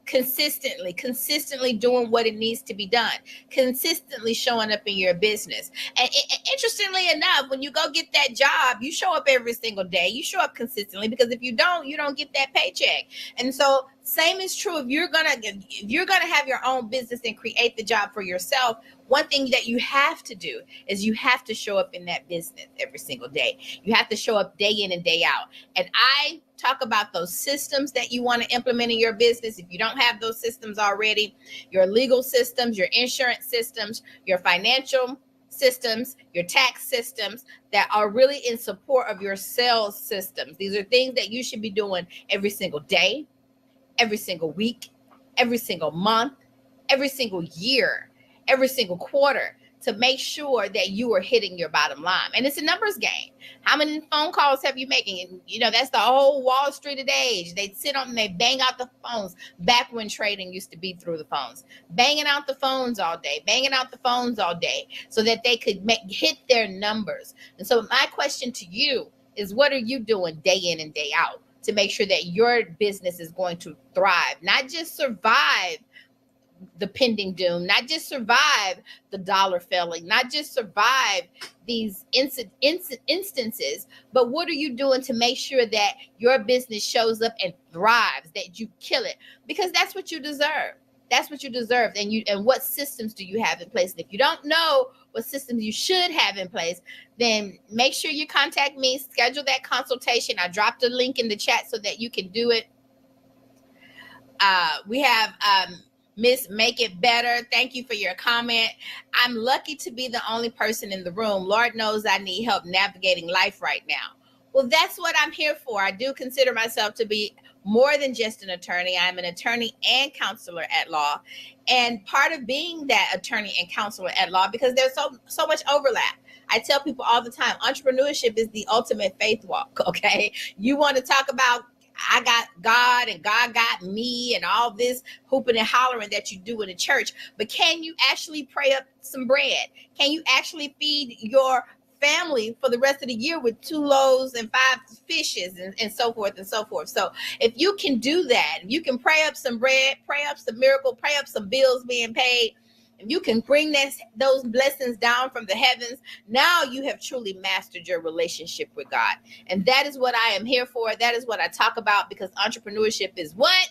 consistently doing what it needs to be done, consistently showing up in your business. And interestingly enough, when you go get that job, you show up every single day, you show up consistently, because if you don't get that paycheck. And so same is true if you're gonna have your own business and create the job for yourself. One thing that you have to do is you have to show up in that business every single day. You have to show up day in and day out. And I talk about those systems that you want to implement in your business. If you don't have those systems already, your legal systems, your insurance systems, your financial systems, your tax systems that are really in support of your sales systems. These are things that you should be doing every single day, every single week, every single month, every single year, every single quarter, to make sure that you are hitting your bottom line. And it's a numbers game. How many phone calls have you making? And that's the whole Wall Street of the age. They sit on and they bang out the phones back when trading used to be through the phones, banging out the phones all day, so that they could hit their numbers. And so my question to you is, what are you doing day in and day out to make sure that your business is going to thrive, not just survive the pending doom, not just survive the dollar failing, not just survive these instances, but what are you doing to make sure that your business shows up and thrives, that you kill it? Because that's what you deserve. That's what you deserve. And what systems do you have in place? And if you don't know what systems you should have in place, then make sure you contact me, schedule that consultation. I dropped a link in the chat so that you can do it. We have Miss Make It Better. Thank you for your comment. I'm lucky to be the only person in the room. Lord knows I need help navigating life right now. Well, that's what I'm here for. I do consider myself to be more than just an attorney. I'm an attorney and counselor at law. And part of being that attorney and counselor at law, because there's so much overlap. I tell people all the time, entrepreneurship is the ultimate faith walk, okay? You want to talk about I got God and God got me and all this hooping and hollering that you do in the church, but can you actually pray up some bread? Can you actually feed your family for the rest of the year with 2 loaves and 5 fishes and so forth and so forth? So if you can do that, you can pray up some bread, pray up some miracle, pray up some bills being paid, if you can bring those blessings down from the heavens, now you have truly mastered your relationship with God. And that is what I am here for. That is what I talk about, because entrepreneurship is what?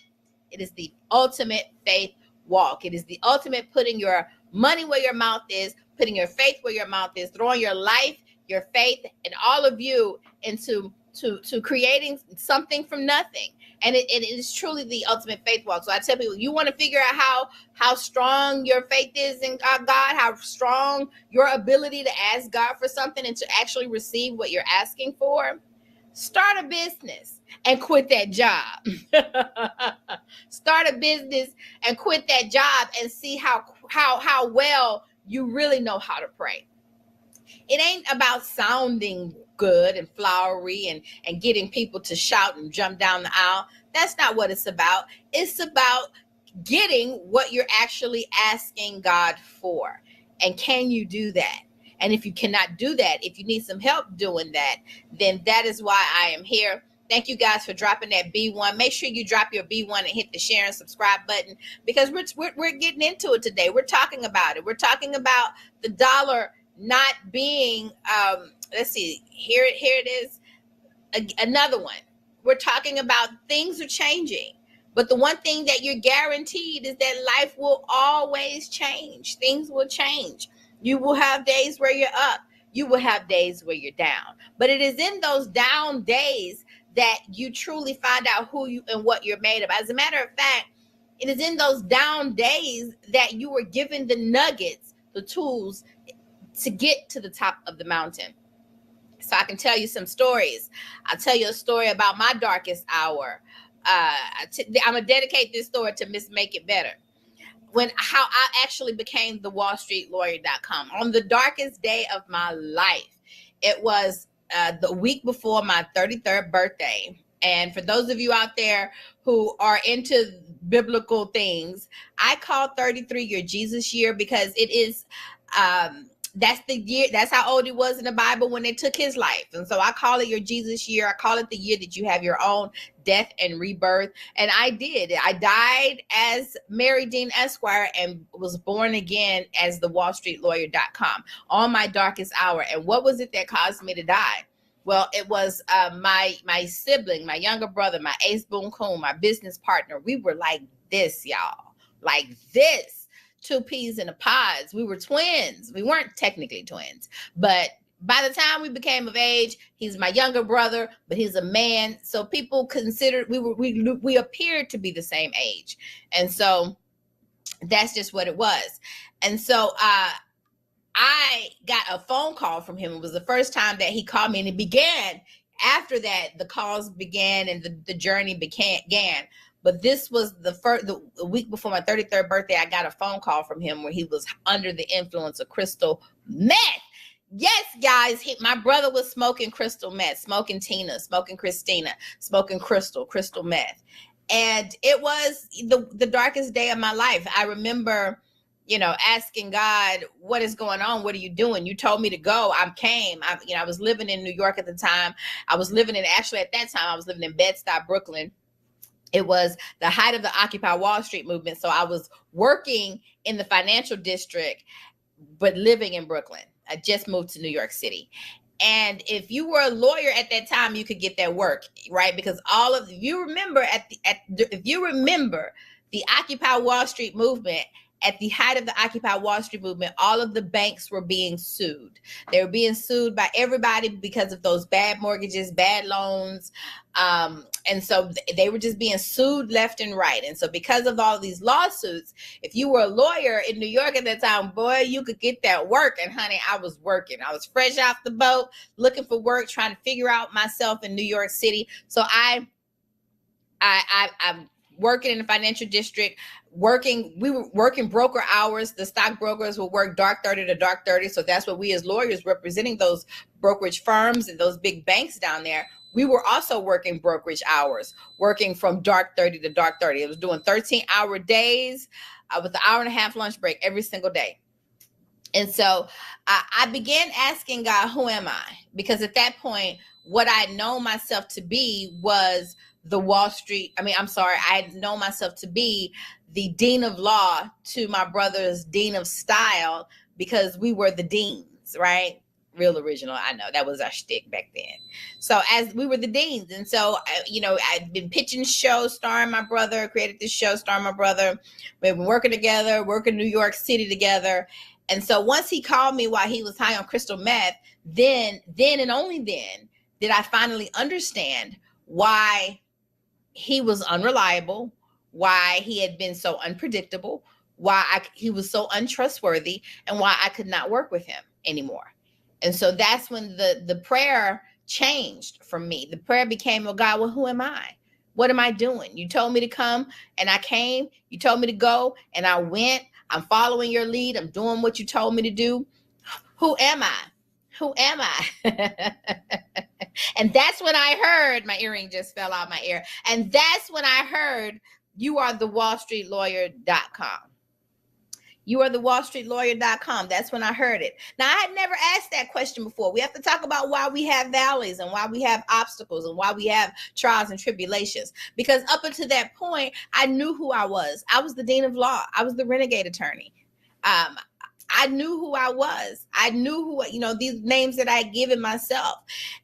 It is the ultimate faith walk. It is the ultimate putting your money where your mouth is, putting your faith where your mouth is, throwing your life, your faith, and all of you into creating something from nothing. And it is truly the ultimate faith walk. So I tell people, you want to figure out how strong your faith is in God, how strong your ability to ask God for something and to actually receive what you're asking for. Start a business and quit that job. Start a business and quit that job and see how well you really know how to pray. It ain't about sounding good and flowery and getting people to shout and jump down the aisle. That's not what it's about. It's about getting what you're actually asking God for. And can you do that? And if you cannot do that, if you need some help doing that, then that is why I am here. Thank you guys for dropping that B1. Make sure you drop your B1 and hit the share and subscribe button, because we're getting into it today. We're talking about it. We're talking about the dollar not being, let's see, here it is, another one. We're talking about things are changing, but the one thing that you're guaranteed is that life will always change. Things will change. You will have days where you're up. You will have days where you're down. But it is in those down days that you truly find out who you and what you're made of. As a matter of fact, it is in those down days that you were given the nuggets, the tools to get to the top of the mountain. So I can tell you some stories. I'll tell you a story about my darkest hour. I'm going to dedicate this story to Miss Make It Better. How I actually became the wallstreetlawyer.com. On the darkest day of my life, it was the week before my 33rd birthday. And for those of you out there who are into biblical things, I call 33 your Jesus year, because it is that's the year, that's how old he was in the Bible when they took his life. And so I call it your Jesus year. I call it the year that you have your own death and rebirth. And I did. I died as Mary Dean Esquire and was born again as the WallStreetLawyer.com on my darkest hour. And what was it that caused me to die? Well, it was my sibling, my younger brother, my ace boon coon, my business partner. We were like this, y'all, like this. Two peas in a pods. We were twins. We weren't technically twins, but by the time we became of age, he's my younger brother, but he's a man. So people considered we appeared to be the same age, and so that's just what it was. And so I got a phone call from him. It was the first time that he called me, and it began after that. The calls began and the journey began. But this was the week before my 33rd birthday. I got a phone call from him where he was under the influence of crystal meth. Yes, guys, my brother was smoking crystal meth, smoking Tina, smoking Christina, smoking crystal meth. And it was the darkest day of my life. I remember, asking God, what is going on? What are you doing? You told me to go. I came. I was living in New York at the time. At that time, I was living in Bed-Stuy, Brooklyn. It was the height of the Occupy Wall Street movement. So I was working in the financial district, but living in Brooklyn. I just moved to New York City. And if you were a lawyer at that time, you could get that work, right? Because if you remember the Occupy Wall Street movement, at the height of the Occupy Wall Street movement, all of the banks were being sued. They were being sued by everybody because of those bad mortgages, bad loans. And so they were just being sued left and right. And so because of all of these lawsuits, if you were a lawyer in New York at that time, boy, you could get that work. And honey, I was working. I was fresh off the boat, looking for work, trying to figure out myself in New York City. So I'm working in the financial district, we were working broker hours. The stockbrokers will work dark 30 to dark 30. So that's what we as lawyers representing those brokerage firms and those big banks down there. We were also working brokerage hours, working from dark 30 to dark 30. It was doing 13-hour days with an hour and a half lunch break every single day. And so I began asking God, who am I? Because at that point, what I know myself to be was I know myself to be the dean of law to my brother's dean of style, because we were the deans, right? Real original. I know that was our shtick back then. So as we were the deans. And so, I'd been pitching shows starring my brother, created this show starring my brother. We've been working together, working New York City together. And so once he called me while he was high on crystal meth, then and only then did I finally understand why he was unreliable, why he had been so unpredictable, why he was so untrustworthy, and why I could not work with him anymore. And so that's when the prayer changed for me. The prayer became, well, God, well, who am I? What am I doing? You told me to come and I came. You told me to go and I went. I'm following your lead. I'm doing what you told me to do. Who am I? Who am I? And that's when I heard, my earring just fell out my ear. And that's when I heard, you are the WallStreetLawyer.com. You are the WallStreetLawyer.com. That's when I heard it. Now, I had never asked that question before. We have to talk about why we have valleys and why we have obstacles and why we have trials and tribulations. Because up until that point, I knew who I was. I was the dean of law. I was the renegade attorney. I knew who I was. I knew who, these names that I had given myself.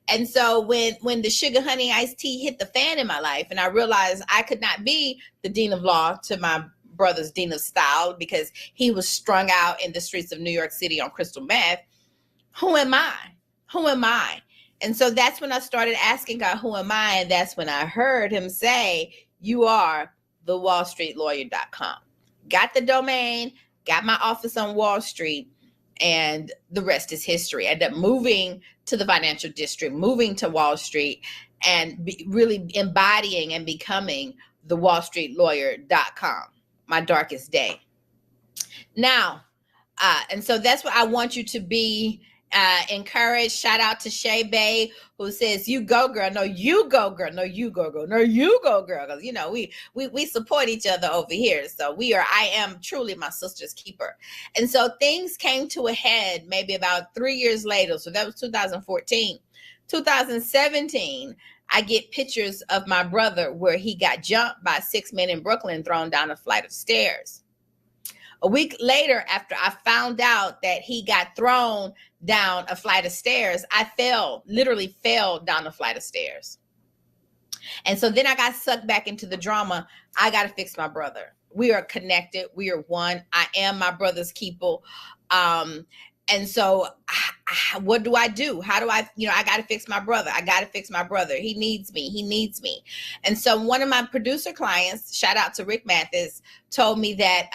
And so when the sugar honey iced tea hit the fan in my life, and I realized I could not be the dean of law to my brother's dean of style because he was strung out in the streets of New York City on crystal meth, who am I? Who am I? And so that's when I started asking God, who am I? And that's when I heard him say, you are the WallStreetLawyer.com. Got the domain, got my office on Wall Street, and the rest is history. I ended up moving to the financial district, moving to Wall Street, and really embodying and becoming the WallStreetLawyer.com, my darkest day. Now, and so that's what I want you to be encourage. Shout out to Shay Bay, who says, "You go, girl." No, you go, girl. No, you go, girl. No, you go, girl. Because you know we support each other over here. So I am truly my sister's keeper. And so things came to a head maybe about 3 years later. So that was 2014. 2017, I get pictures of my brother where he got jumped by 6 men in Brooklyn, thrown down a flight of stairs. A week later, after I found out that he got thrown down a flight of stairs, I literally fell down a flight of stairs. And so then I got sucked back into the drama. I got to fix my brother. We are connected. We are one. I am my brother's keeper. And so what do I do? How do I got to fix my brother. I got to fix my brother. He needs me. He needs me. And so one of my producer clients, shout out to Rick Mathis, told me that,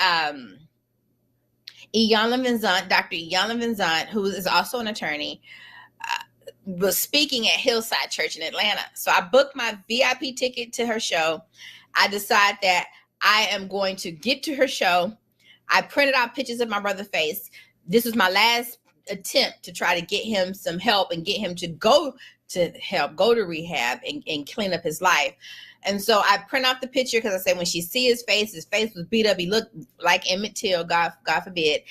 Dr. Iyanla Vanzant, who is also an attorney, was speaking at Hillside Church in Atlanta. So I booked my VIP ticket to her show. I decided that I am going to get to her show. I printed out pictures of my brother's face. This was my last attempt to try to get him some help and get him to go to rehab and clean up his life. And so I print out the picture because I said when she see his face was beat up. He looked like Emmett Till, God forbid.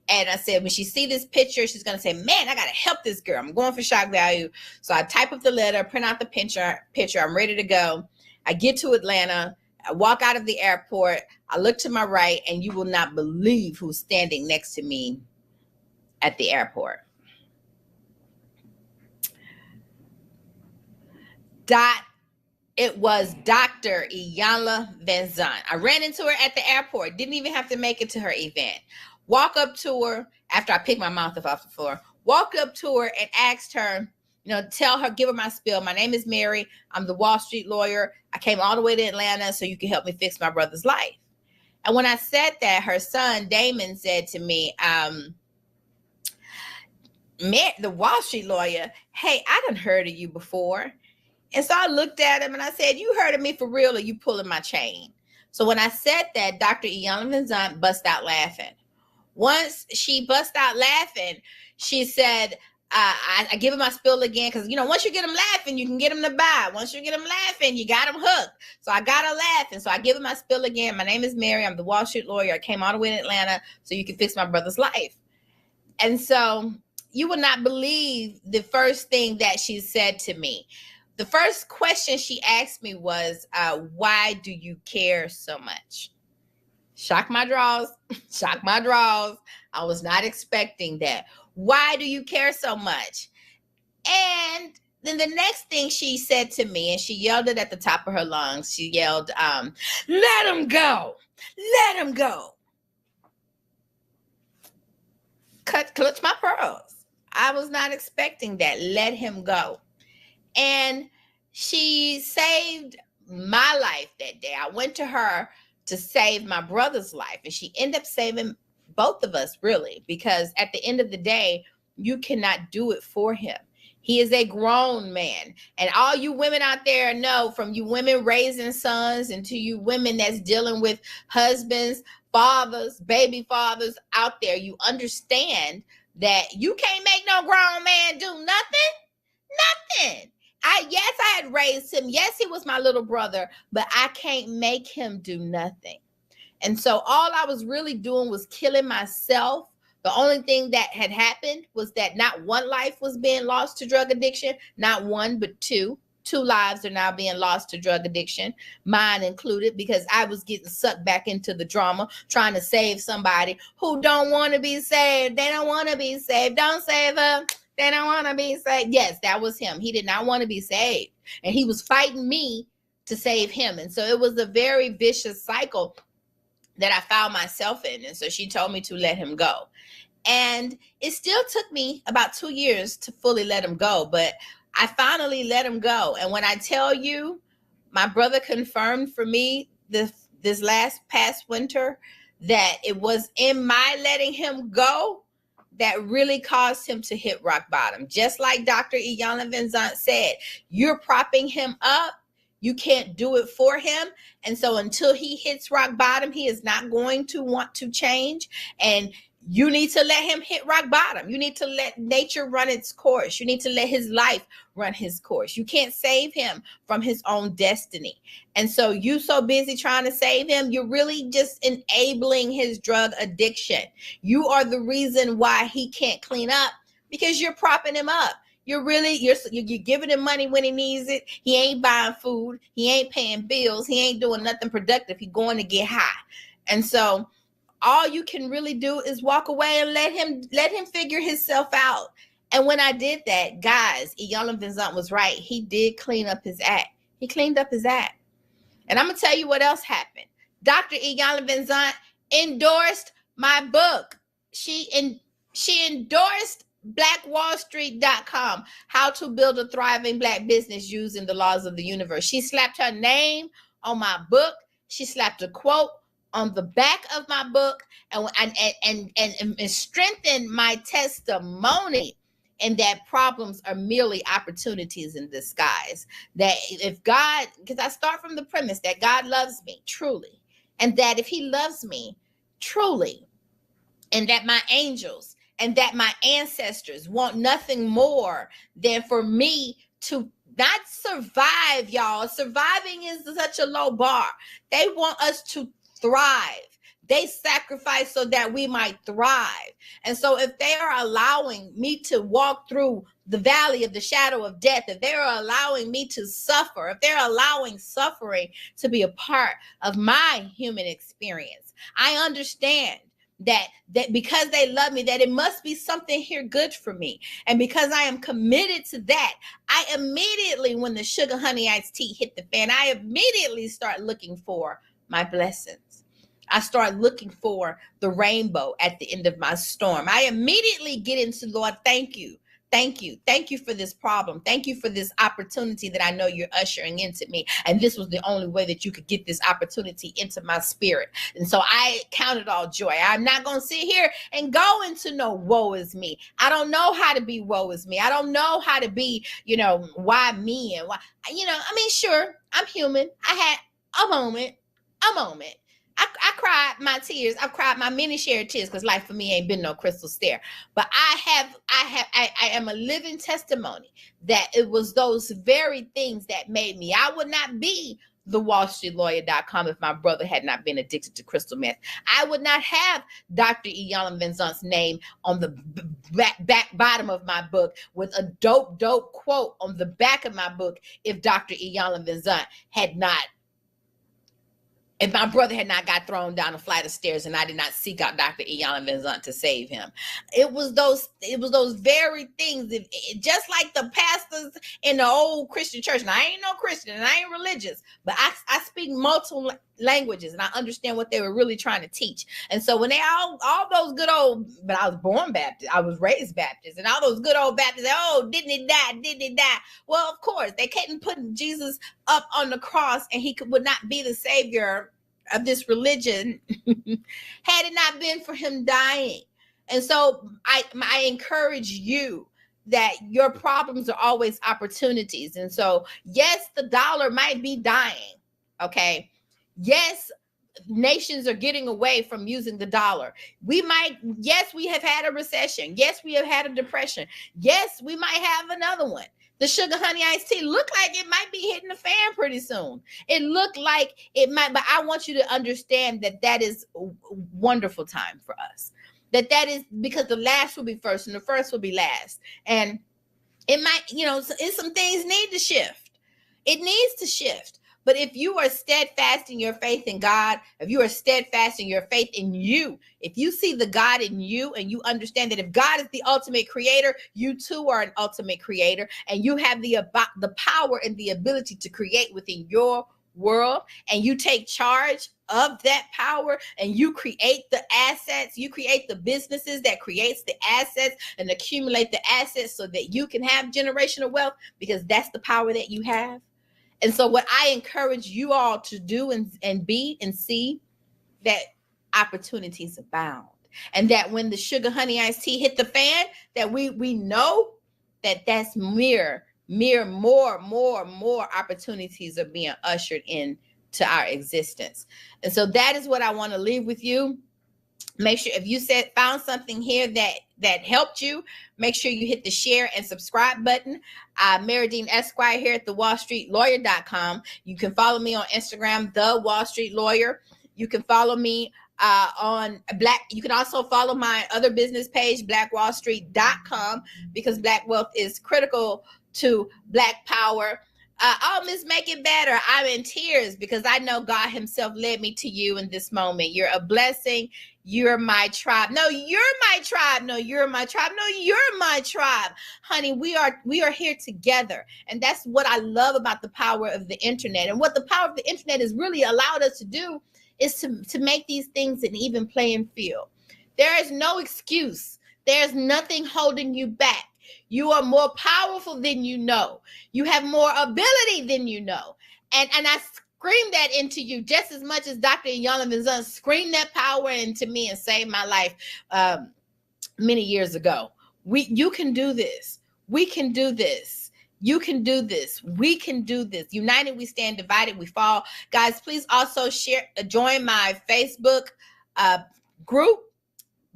And I said, when she see this picture, she's going to say, man, I got to help this girl. I'm going for shock value. So I type up the letter, print out the picture. I'm ready to go. I get to Atlanta. I walk out of the airport. I look to my right, and you will not believe who's standing next to me at the airport. It was Dr. Iyanla Vanzant. I ran into her at the airport. Didn't even have to make it to her event. Walk up to her after I picked my mouth off the floor. Walked up to her and asked her, give her my spiel. My name is Mary. I'm the Wall Street lawyer. I came all the way to Atlanta so you can help me fix my brother's life. And when I said that, her son, Damon, said to me, the Wall Street lawyer, hey, I done heard of you before. And so I looked at him and I said, you heard of me for real or you pulling my chain? So when I said that, Dr. Iyanla Vanzant bust out laughing. Once she bust out laughing, she said, I give him my spill again because, once you get him laughing, you can get him to buy. Once you get him laughing, you got him hooked. So I got her laughing. So I give him my spill again. My name is Mary. I'm the Wall Street lawyer. I came all the way to Atlanta so you can fix my brother's life. And so you would not believe the first thing that she said to me. The first question she asked me was, why do you care so much? Shock my draws. Shock my draws. I was not expecting that. Why do you care so much? And then the next thing she said to me, and she yelled it at the top of her lungs, she yelled, let him go. Let him go. Clutch my pearls. I was not expecting that. Let him go. And she saved my life that day. I went to her to save my brother's life, and she ended up saving both of us, really, because at the end of the day, you cannot do it for him. He is a grown man. And all you women out there know, from you women raising sons and to you women that's dealing with husbands, fathers, baby fathers out there, you understand that you can't make no grown man do nothing. Nothing. Yes, I had raised him. Yes, he was my little brother, but I can't make him do nothing. And so all I was really doing was killing myself. The only thing that had happened was that not one life was being lost to drug addiction, not one, but two. 2 lives are now being lost to drug addiction, mine included, because I was getting sucked back into the drama, trying to save somebody who don't want to be saved. They don't want to be saved. Don't save them. They don't want to be saved. Yes, that was him. He did not want to be saved. And he was fighting me to save him. And so it was a very vicious cycle that I found myself in. And so she told me to let him go. And it still took me about 2 years to fully let him go. But I finally let him go. And when I tell you, my brother confirmed for me this past winter that it was in my letting him go that really caused him to hit rock bottom. Just like Dr. Iyanla Vanzant said, you're propping him up. You can't do it for him. And so until he hits rock bottom, he is not going to want to change. And You need to let him hit rock bottom. You need to let nature run its course. You need to let his life run his course. You can't save him from his own destiny. And so you so busy trying to save him, you're really just enabling his drug addiction. You are the reason why he can't clean up, because you're propping him up. You're giving him money when he needs it. He ain't buying food. He ain't paying bills. He ain't doing nothing productive. He's going to get high. And so all you can really do is walk away and let him figure himself out. And when I did that, guys, Iyanla Vanzant was right. He did clean up his act. He cleaned up his act. And I'm going to tell you what else happened. Dr. Iyanla Vanzant endorsed my book. She endorsed BlackWallStreet.com, How to Build a Thriving Black Business Using the Laws of the Universe. She slapped her name on my book. She slapped a quote on the back of my book and strengthened my testimony, and that problems are merely opportunities in disguise. That if God, because I start from the premise that God loves me truly, and that if he loves me truly, and that my angels and that my ancestors want nothing more than for me to not survive, y'all. Surviving is such a low bar. They want us to thrive. They sacrifice so that we might thrive. And so if they are allowing me to walk through the valley of the shadow of death, if they're allowing me to suffer, if they're allowing suffering to be a part of my human experience, I understand that because they love me, that it must be something here good for me. And because I am committed to that, I immediately, when the sugar honey iced tea hit the fan, I immediately start looking for my blessings. I start looking for the rainbow at the end of my storm. I immediately get into, Lord, thank you. Thank you. Thank you for this problem. Thank you for this opportunity that I know you're ushering into me. And this was the only way that you could get this opportunity into my spirit. And so I count it all joy. I'm not going to sit here and go into no woe is me. I don't know how to be woe is me. I don't know how to be, why me and why, I mean, sure, I'm human. I had a moment. I cried my tears. I've cried my many shared tears, because life for me ain't been no crystal stair. But I am a living testimony that it was those very things that made me. I would not be the WallStreetLawyer.com if my brother had not been addicted to crystal meth. I would not have Dr. Iyanla Vanzant's name on the back bottom of my book with a dope quote on the back of my book if Dr. Iyanla Vanzant had not. If my brother had not got thrown down a flight of stairs and I did not seek out Dr. Iyanla Vanzant to save him. It was those very things. Just like the pastors in the old Christian church. Now, I ain't no Christian and I ain't religious, but I speak multiple languages and I understand what they were really trying to teach. And so when they all those good old, but I was born Baptist, I was raised Baptist, and all those good old Baptists, didn't he die? Well, of course, they couldn't put Jesus up on the cross and he would not be the savior of this religion had it not been for him dying. And so I encourage you that your problems are always opportunities. And so, yes, the dollar might be dying. Okay. Yes, nations are getting away from using the dollar. Yes, we have had a recession. Yes, we have had a depression. Yes, we might have another one. The sugar honey iced tea looked like it might be hitting the fan pretty soon. It looked like it might, but I want you to understand that is a wonderful time for us. That is because the last will be first and the first will be last. And it might, some things need to shift. It needs to shift. But if you are steadfast in your faith in God, if you are steadfast in your faith in you, if you see the God in you and you understand that if God is the ultimate creator, you too are an ultimate creator, and you have the power and the ability to create within your world, and you take charge of that power and you create the assets, you create the businesses that creates the assets and accumulate the assets so that you can have generational wealth, because that's the power that you have. And so what I encourage you all to do and be and see, that opportunities abound. And that when the sugar honey iced tea hit the fan, that we know that that's more opportunities are being ushered in to our existence. And so that is what I want to leave with you. Make sure if you found something here that helped you, make sure you hit the share and subscribe button. Meridine Esquire here at thewallstreetlawyer.com. You can follow me on Instagram, The Wall Street Lawyer. You can follow me on you can also follow my other business page, blackwallstreet.com, because Black wealth is critical to Black power. Miss Make It Better. I'm in tears because I know God himself led me to you in this moment. You're a blessing. You're my tribe. No, you're my tribe. No, you're my tribe. No, you're my tribe. Honey, we are here together. And that's what I love about the power of the internet. And what the power of the internet has really allowed us to do is to make these things an even playing field. There is no excuse. There's nothing holding you back. You are more powerful than you know. You have more ability than you know. And I scream that into you just as much as Dr. Iyanla Vanzant screamed that power into me and saved my life many years ago. You can do this. We can do this. You can do this. We can do this. United we stand, divided we fall. Guys, please also join my Facebook group,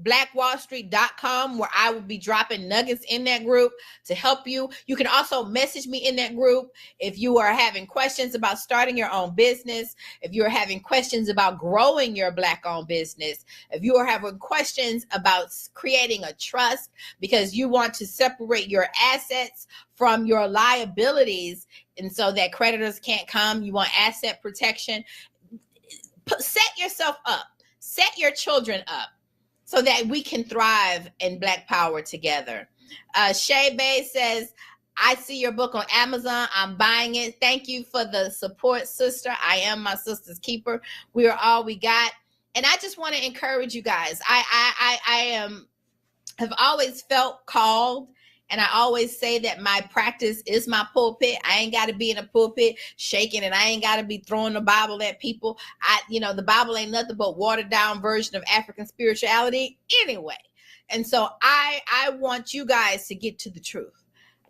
blackwallstreet.com, where I will be dropping nuggets in that group to help you. You can also message me in that group if you are having questions about starting your own business, if you're having questions about growing your Black-owned business, if you are having questions about creating a trust because you want to separate your assets from your liabilities and so that creditors can't come, you want asset protection. Set yourself up, set your children up, so that we can thrive in Black power together. Shay Bay says, I see your book on Amazon. I'm buying it. Thank you for the support, sister. I am my sister's keeper. We are all we got. And I just want to encourage you guys. I have always felt called, and I always say that my practice is my pulpit. I ain't got to be in a pulpit shaking, and I ain't got to be throwing the Bible at people. The Bible ain't nothing but watered down version of African spirituality anyway. And so I want you guys to get to the truth,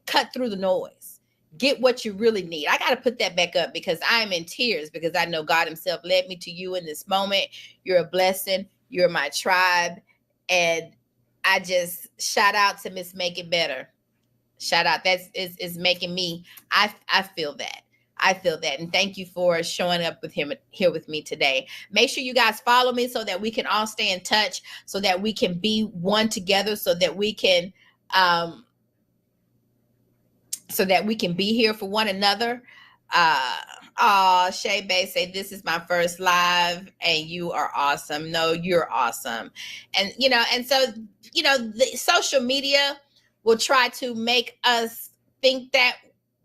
cut through the noise, get what you really need. I got to put that back up because I'm in tears because I know God himself led me to you in this moment. You're a blessing. You're my tribe. And I just shout out to Miss Make It Better. Shout out. That is making me, I feel that. I feel that. And thank you for showing up with him here with me today. Make sure you guys follow me so that we can all stay in touch, so that we can be one together, so that we can be here for one another. Shay Bay say, this is my first live and you are awesome. No, you're awesome. And, so the social media will try to make us think that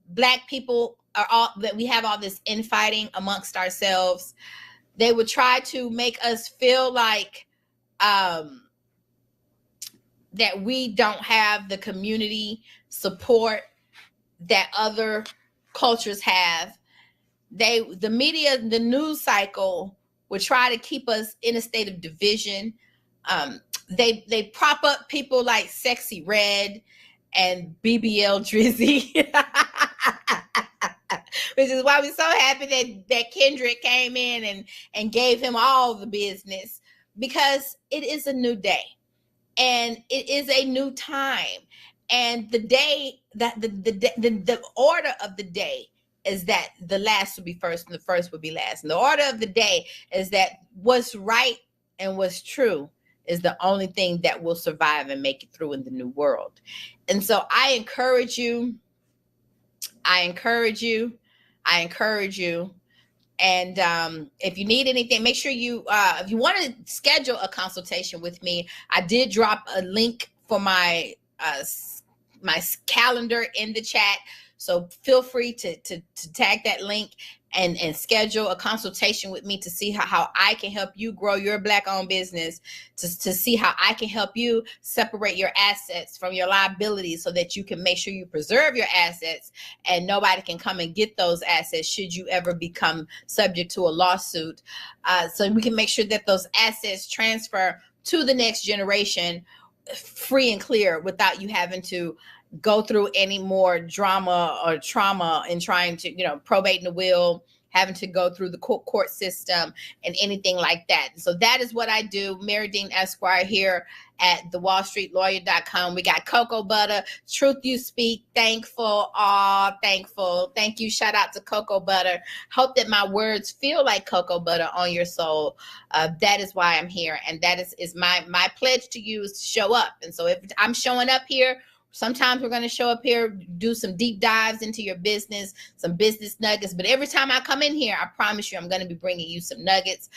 Black people that we have all this infighting amongst ourselves. They would try to make us feel like that we don't have the community support that other cultures have. The media, the news cycle would try to keep us in a state of division. They prop up people like Sexy Red and BBL Drizzy, which is why we're so happy that Kendrick came in and gave him all the business, because it is a new day and it is a new time. And the day that the order of the day is that the last will be first and the first will be last. And the order of the day is that what's right and what's true is the only thing that will survive and make it through in the new world. And so I encourage you. And if you need anything, make sure if you want to schedule a consultation with me, I did drop a link for my calendar in the chat. So feel free to tag that link and schedule a consultation with me to see how I can help you grow your Black-owned business, to see how I can help you separate your assets from your liabilities so that you can make sure you preserve your assets and nobody can come and get those assets should you ever become subject to a lawsuit. So we can make sure that those assets transfer to the next generation free and clear without you having to go through any more drama or trauma in trying to, probating the will having to go through the court system and anything like that. So that is what I do. Mary Dean Esquire here at thewallstreetlawyer.com. We got cocoa butter, truth you speak, thankful, thankful. Thank you. Shout out to cocoa butter. Hope that my words feel like cocoa butter on your soul. That is why I'm here. And that is my pledge to you is to show up. And so if I'm showing up here, sometimes we're going to show up here, do some deep dives into your business, some business nuggets. But every time I come in here, I promise you, I'm going to be bringing you some nuggets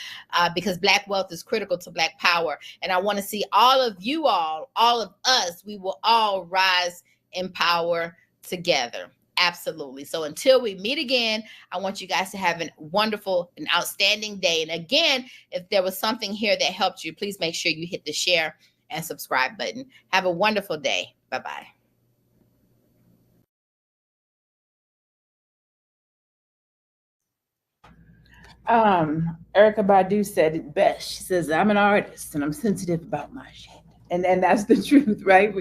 because Black wealth is critical to Black power. And I want to see all of you all of us, we will all rise in power together. Absolutely. So until we meet again, I want you guys to have a wonderful and outstanding day. And again, if there was something here that helped you, please make sure you hit the share and subscribe button. Have a wonderful day. Bye-bye. Erykah Badu said it best. She says, I'm an artist and I'm sensitive about my shit. And that's the truth, right?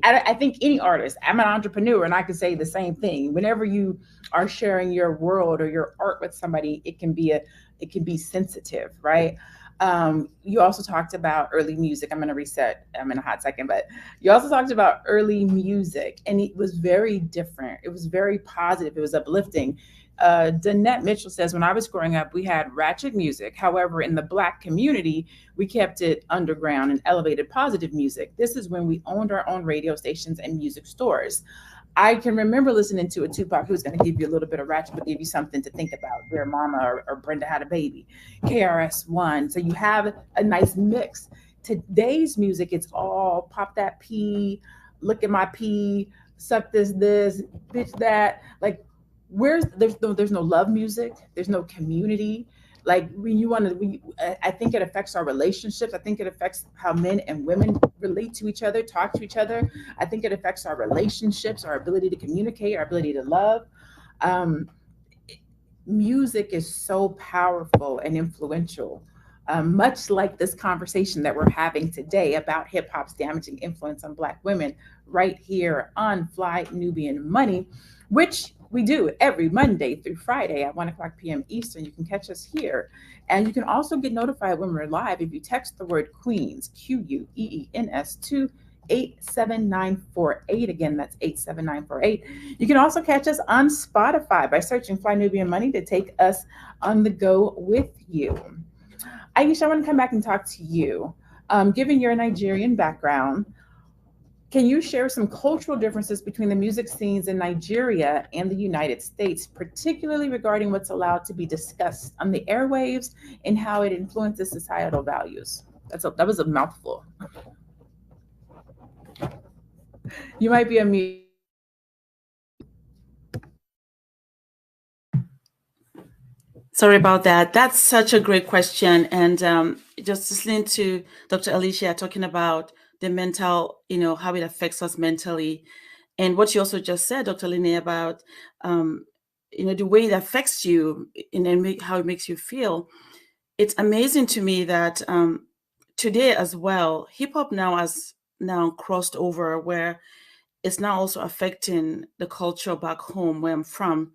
I think any artist, I'm an entrepreneur and I can say the same thing. Whenever you are sharing your world or your art with somebody, it can be sensitive, right? You also talked about early music. I'm going to reset. I'm in a hot second, but you also talked about early music and it was very different. It was very positive. It was uplifting. Danette Mitchell says, when I was growing up, we had ratchet music. However, in the Black community, we kept it underground and elevated positive music. This is when we owned our own radio stations and music stores. I can remember listening to a Tupac who's going to give you a little bit of ratchet, but give you something to think about. Dear Mama or Brenda Had a Baby, KRS-One. So you have a nice mix. Today's music, it's all pop that P, look at my P, suck this, bitch that. Like, there's no love music. There's no community. Like I think it affects our relationships. I think it affects how men and women relate to each other, talk to each other. I think it affects our relationships, our ability to communicate, our ability to love. Music is so powerful and influential, much like this conversation that we're having today about hip hop's damaging influence on Black women right here on Fly Nubian Money, which we do every Monday through Friday at 1:00 p.m. Eastern. You can catch us here. And you can also get notified when we're live if you text the word Queens, QUEENS, to 87948. Again, that's 87948. You can also catch us on Spotify by searching Fly Nubian Money to take us on the go with you. Aisha, I want to come back and talk to you. Given your Nigerian background, can you share some cultural differences between the music scenes in Nigeria and the United States, particularly regarding what's allowed to be discussed on the airwaves and how it influences societal values? That was a mouthful. You might be a mute. Sorry about that. That's such a great question. And just listening to Dr. Alicia talking about the mental, how it affects us mentally. And what you also just said, Dr. Linnea, about, the way it affects you and how it makes you feel. It's amazing to me that today as well, hip hop has now crossed over where it's now also affecting the culture back home where I'm from.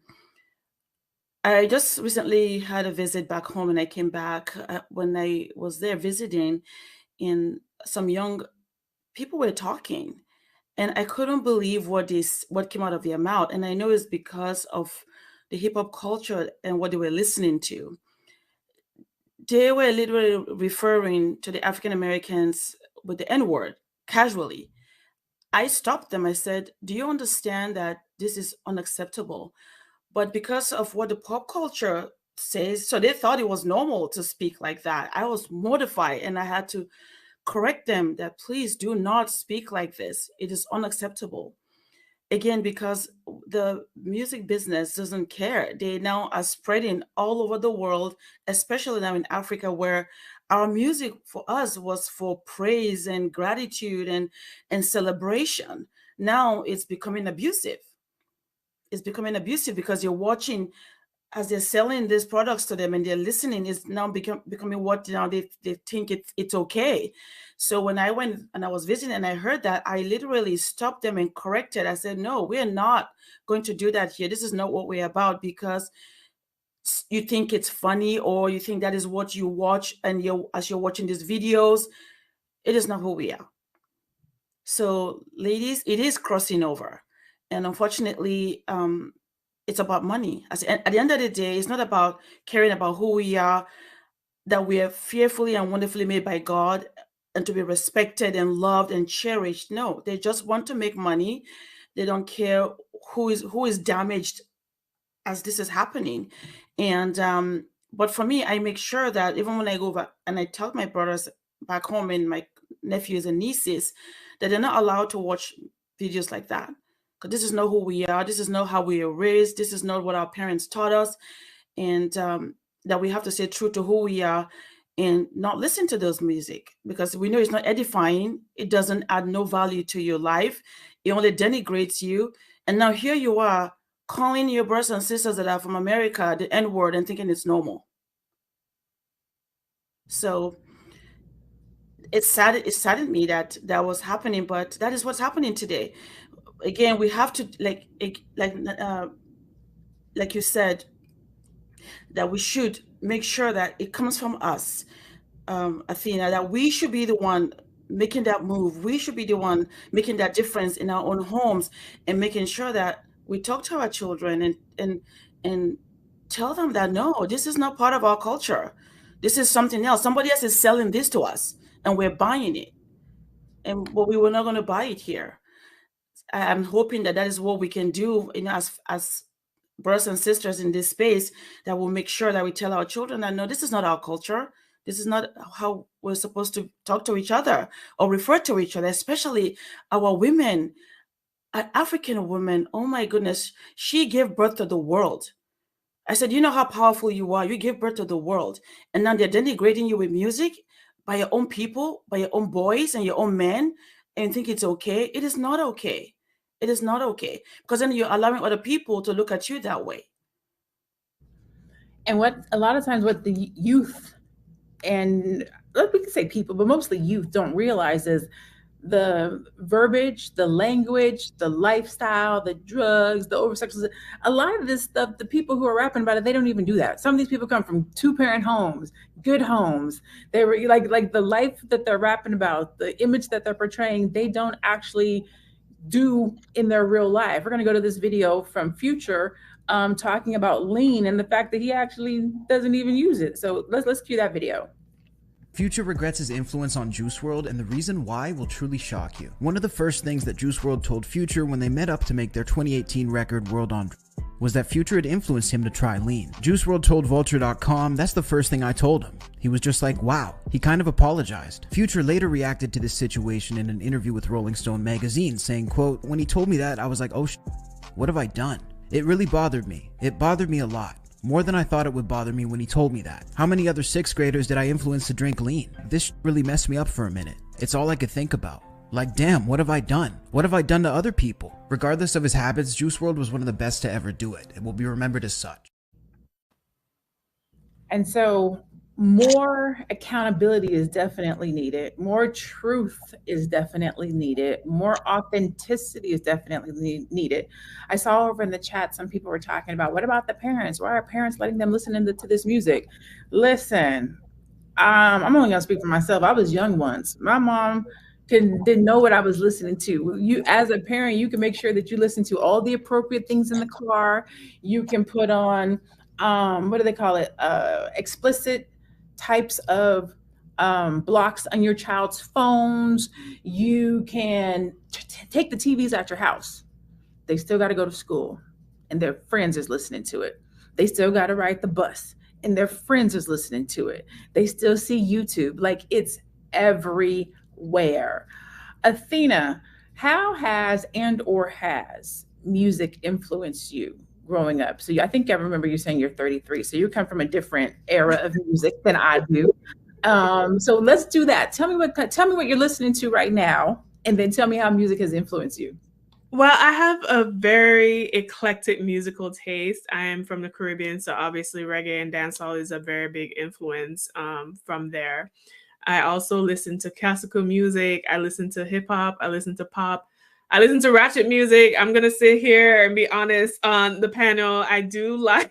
I just recently had a visit back home and I came back when I was there visiting, and some young people were talking and I couldn't believe what came out of their mouth. And I know it's because of the hip hop culture and what they were listening to. They were literally referring to the African Americans with the N-word casually. I stopped them. I said, do you understand that this is unacceptable? But because of what the pop culture says, so they thought it was normal to speak like that. I was mortified and I had to correct them that please do not speak like this. It is unacceptable. Again, because the music business doesn't care. They now are spreading all over the world, especially now in Africa, where our music for us was for praise and gratitude and celebration. Now it's becoming abusive. It's becoming abusive because you're watching as they're selling these products to them and they're listening, is now becoming what now they think it's okay. So when I went and I was visiting and I heard that, I literally stopped them and corrected. I said, no, we're not going to do that here. This is not what we're about, because you think it's funny, or you think that is what you watch, and as you're watching these videos, it is not who we are. So ladies, it is crossing over. And unfortunately, it's about money. At the end of the day, it's not about caring about who we are, that we are fearfully and wonderfully made by God and to be respected and loved and cherished. No, they just want to make money. They don't care who is damaged as this is happening. And but for me, I make sure that even when I go back and I tell my brothers back home and my nephews and nieces that they're not allowed to watch videos like that, because this is not who we are. This is not how we were raised. This is not what our parents taught us. And that we have to stay true to who we are and not listen to those music, because we know it's not edifying. It doesn't add no value to your life. It only denigrates you. And now here you are calling your brothers and sisters that are from America the N-word and thinking it's normal. So it saddened me that that was happening, but that is what's happening today. Again, we have to like you said, that we should make sure that it comes from us, Athena, that we should be the one making that move. We should be the one making that difference in our own homes and making sure that we talk to our children and tell them that, no, this is not part of our culture. This is something else. Somebody else is selling this to us and we're buying it. But we were not going to buy it here. I'm hoping that is what we can do, as brothers and sisters in this space, that will make sure that we tell our children that, no, this is not our culture. This is not how we're supposed to talk to each other or refer to each other, especially our women. An African woman, oh my goodness, she gave birth to the world. I said, you know how powerful you are. You give birth to the world. And now they're denigrating you with music by your own people, by your own boys and your own men, and think it's okay. It is not okay. It is not okay, because then you're allowing other people to look at you that way. And what a lot of times what the youth, and we can say people, but mostly youth, don't realize is the verbiage, the language, the lifestyle, the drugs, the oversexualization. A lot of this stuff, the people who are rapping about it, they don't even do that. Some of these people come from 2-parent homes, good homes. They were like the life that they're rapping about, the image that they're portraying, they don't actually do in their real life. We're going to go to this video from Future talking about lean and the fact that he actually doesn't even use it. So let's cue that video. Future regrets his influence on Juice WRLD, and the reason why will truly shock you. One of the first things that Juice WRLD told Future when they met up to make their 2018 record World on was that Future had influenced him to try lean. Juice WRLD told Vulture.com, "That's the first thing I told him." He was just like, wow. He kind of apologized. Future later reacted to this situation in an interview with Rolling Stone magazine, saying, quote, "When he told me that, I was like, oh what have I done? It really bothered me. It bothered me a lot. More than I thought it would bother me when he told me that. How many other 6th graders did I influence to drink lean? This really messed me up for a minute. It's all I could think about. Like, damn, what have I done? What have I done to other people?" Regardless of his habits, Juice WRLD was one of the best to ever do it. It will be remembered as such. And so more accountability is definitely needed. More truth is definitely needed. More authenticity is definitely needed. I saw over in the chat, some people were talking about, what about the parents? Why are parents letting them listen to this music? Listen, I'm only gonna speak for myself. I was young once. My mom didn't know what I was listening to. You, as a parent, you can make sure that you listen to all the appropriate things in the car. You can put on, what do they call it? Explicit types of blocks on your child's phones. You can take the TVs out your house. They still got to go to school and their friends is listening to it. They still got to ride the bus and their friends is listening to it. They still see YouTube. Like, it's everywhere. Athena, how has music influenced you growing up? So I think I remember you saying you're 33, so you come from a different era of music than I do. So let's do that. Tell me what you're listening to right now, and then tell me how music has influenced you. Well, I have a very eclectic musical taste. I am from the Caribbean, so obviously reggae and dancehall is a very big influence from there. I also listen to classical music. I listen to hip hop. I listen to pop. I listen to ratchet music. I'm going to sit here and be honest on the panel. I do like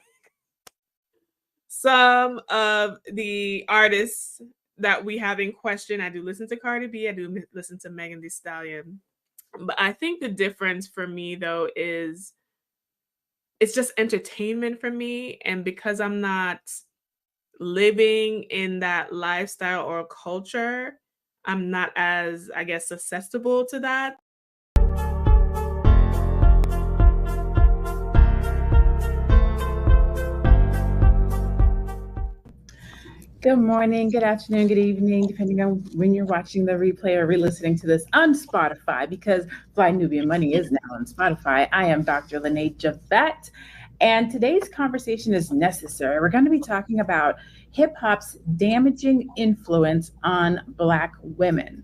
some of the artists that we have in question. I do listen to Cardi B. I do listen to Megan Thee Stallion. But I think the difference for me, though, is it's just entertainment for me. And because I'm not living in that lifestyle or culture, I'm not as, I guess, susceptible to that. Good morning, good afternoon, good evening, depending on when you're watching the replay or re-listening to this on Spotify, because Fly Nubian Money is now on Spotify. I am Dr. Lene Javette, and today's conversation is necessary. We're going to be talking about hip-hop's damaging influence on Black women.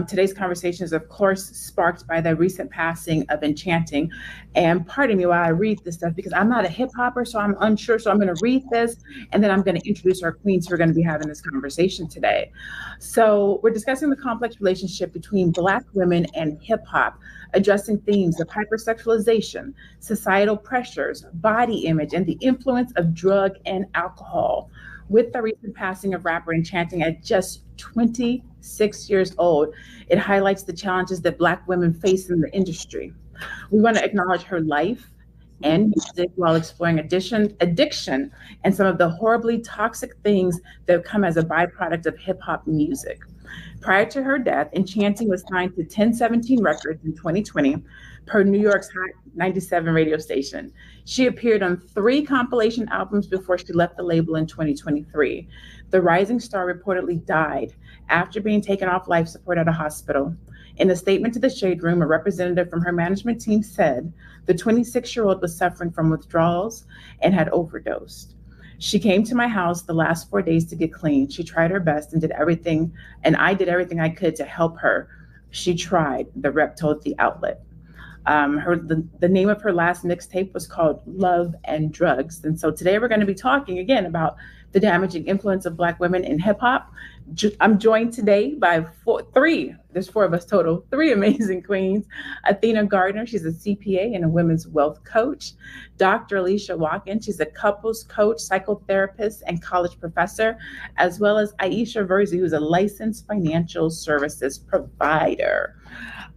Today's conversation is, of course, sparked by the recent passing of Enchanting. And pardon me while I read this stuff, because I'm not a hip hopper, so I'm unsure. So I'm going to read this, and then I'm going to introduce our queens who are going to be having this conversation today. So we're discussing the complex relationship between Black women and hip hop, addressing themes of hypersexualization, societal pressures, body image, and the influence of drug and alcohol. With the recent passing of rapper Enchanting at just 26 years old, it highlights the challenges that Black women face in the industry. We want to acknowledge her life and music while exploring addiction and some of the horribly toxic things that come as a byproduct of hip hop music. Prior to her death, Enchanting was signed to 1017 Records in 2020 per New York's Hot 97 radio station. She appeared on 3 compilation albums before she left the label in 2023. The rising star reportedly died after being taken off life support at a hospital. In a statement to the Shade Room, a representative from her management team said the 26-year-old was suffering from withdrawals and had overdosed. She came to my house the last 4 days to get clean. She tried her best and did everything, and I did everything I could to help her. She tried, the rep told the outlet. The name of her last mixtape was called Love and Drugs. And so today we're going to be talking again about the damaging influence of Black women in hip hop. I'm joined today by there's 4 of us total, 3 amazing queens. Athena Gardner, she's a CPA and a women's wealth coach. Dr. Alicia Watkins, she's a couples coach, psychotherapist, and college professor, as well as Aisha Verzi, who's a licensed financial services provider.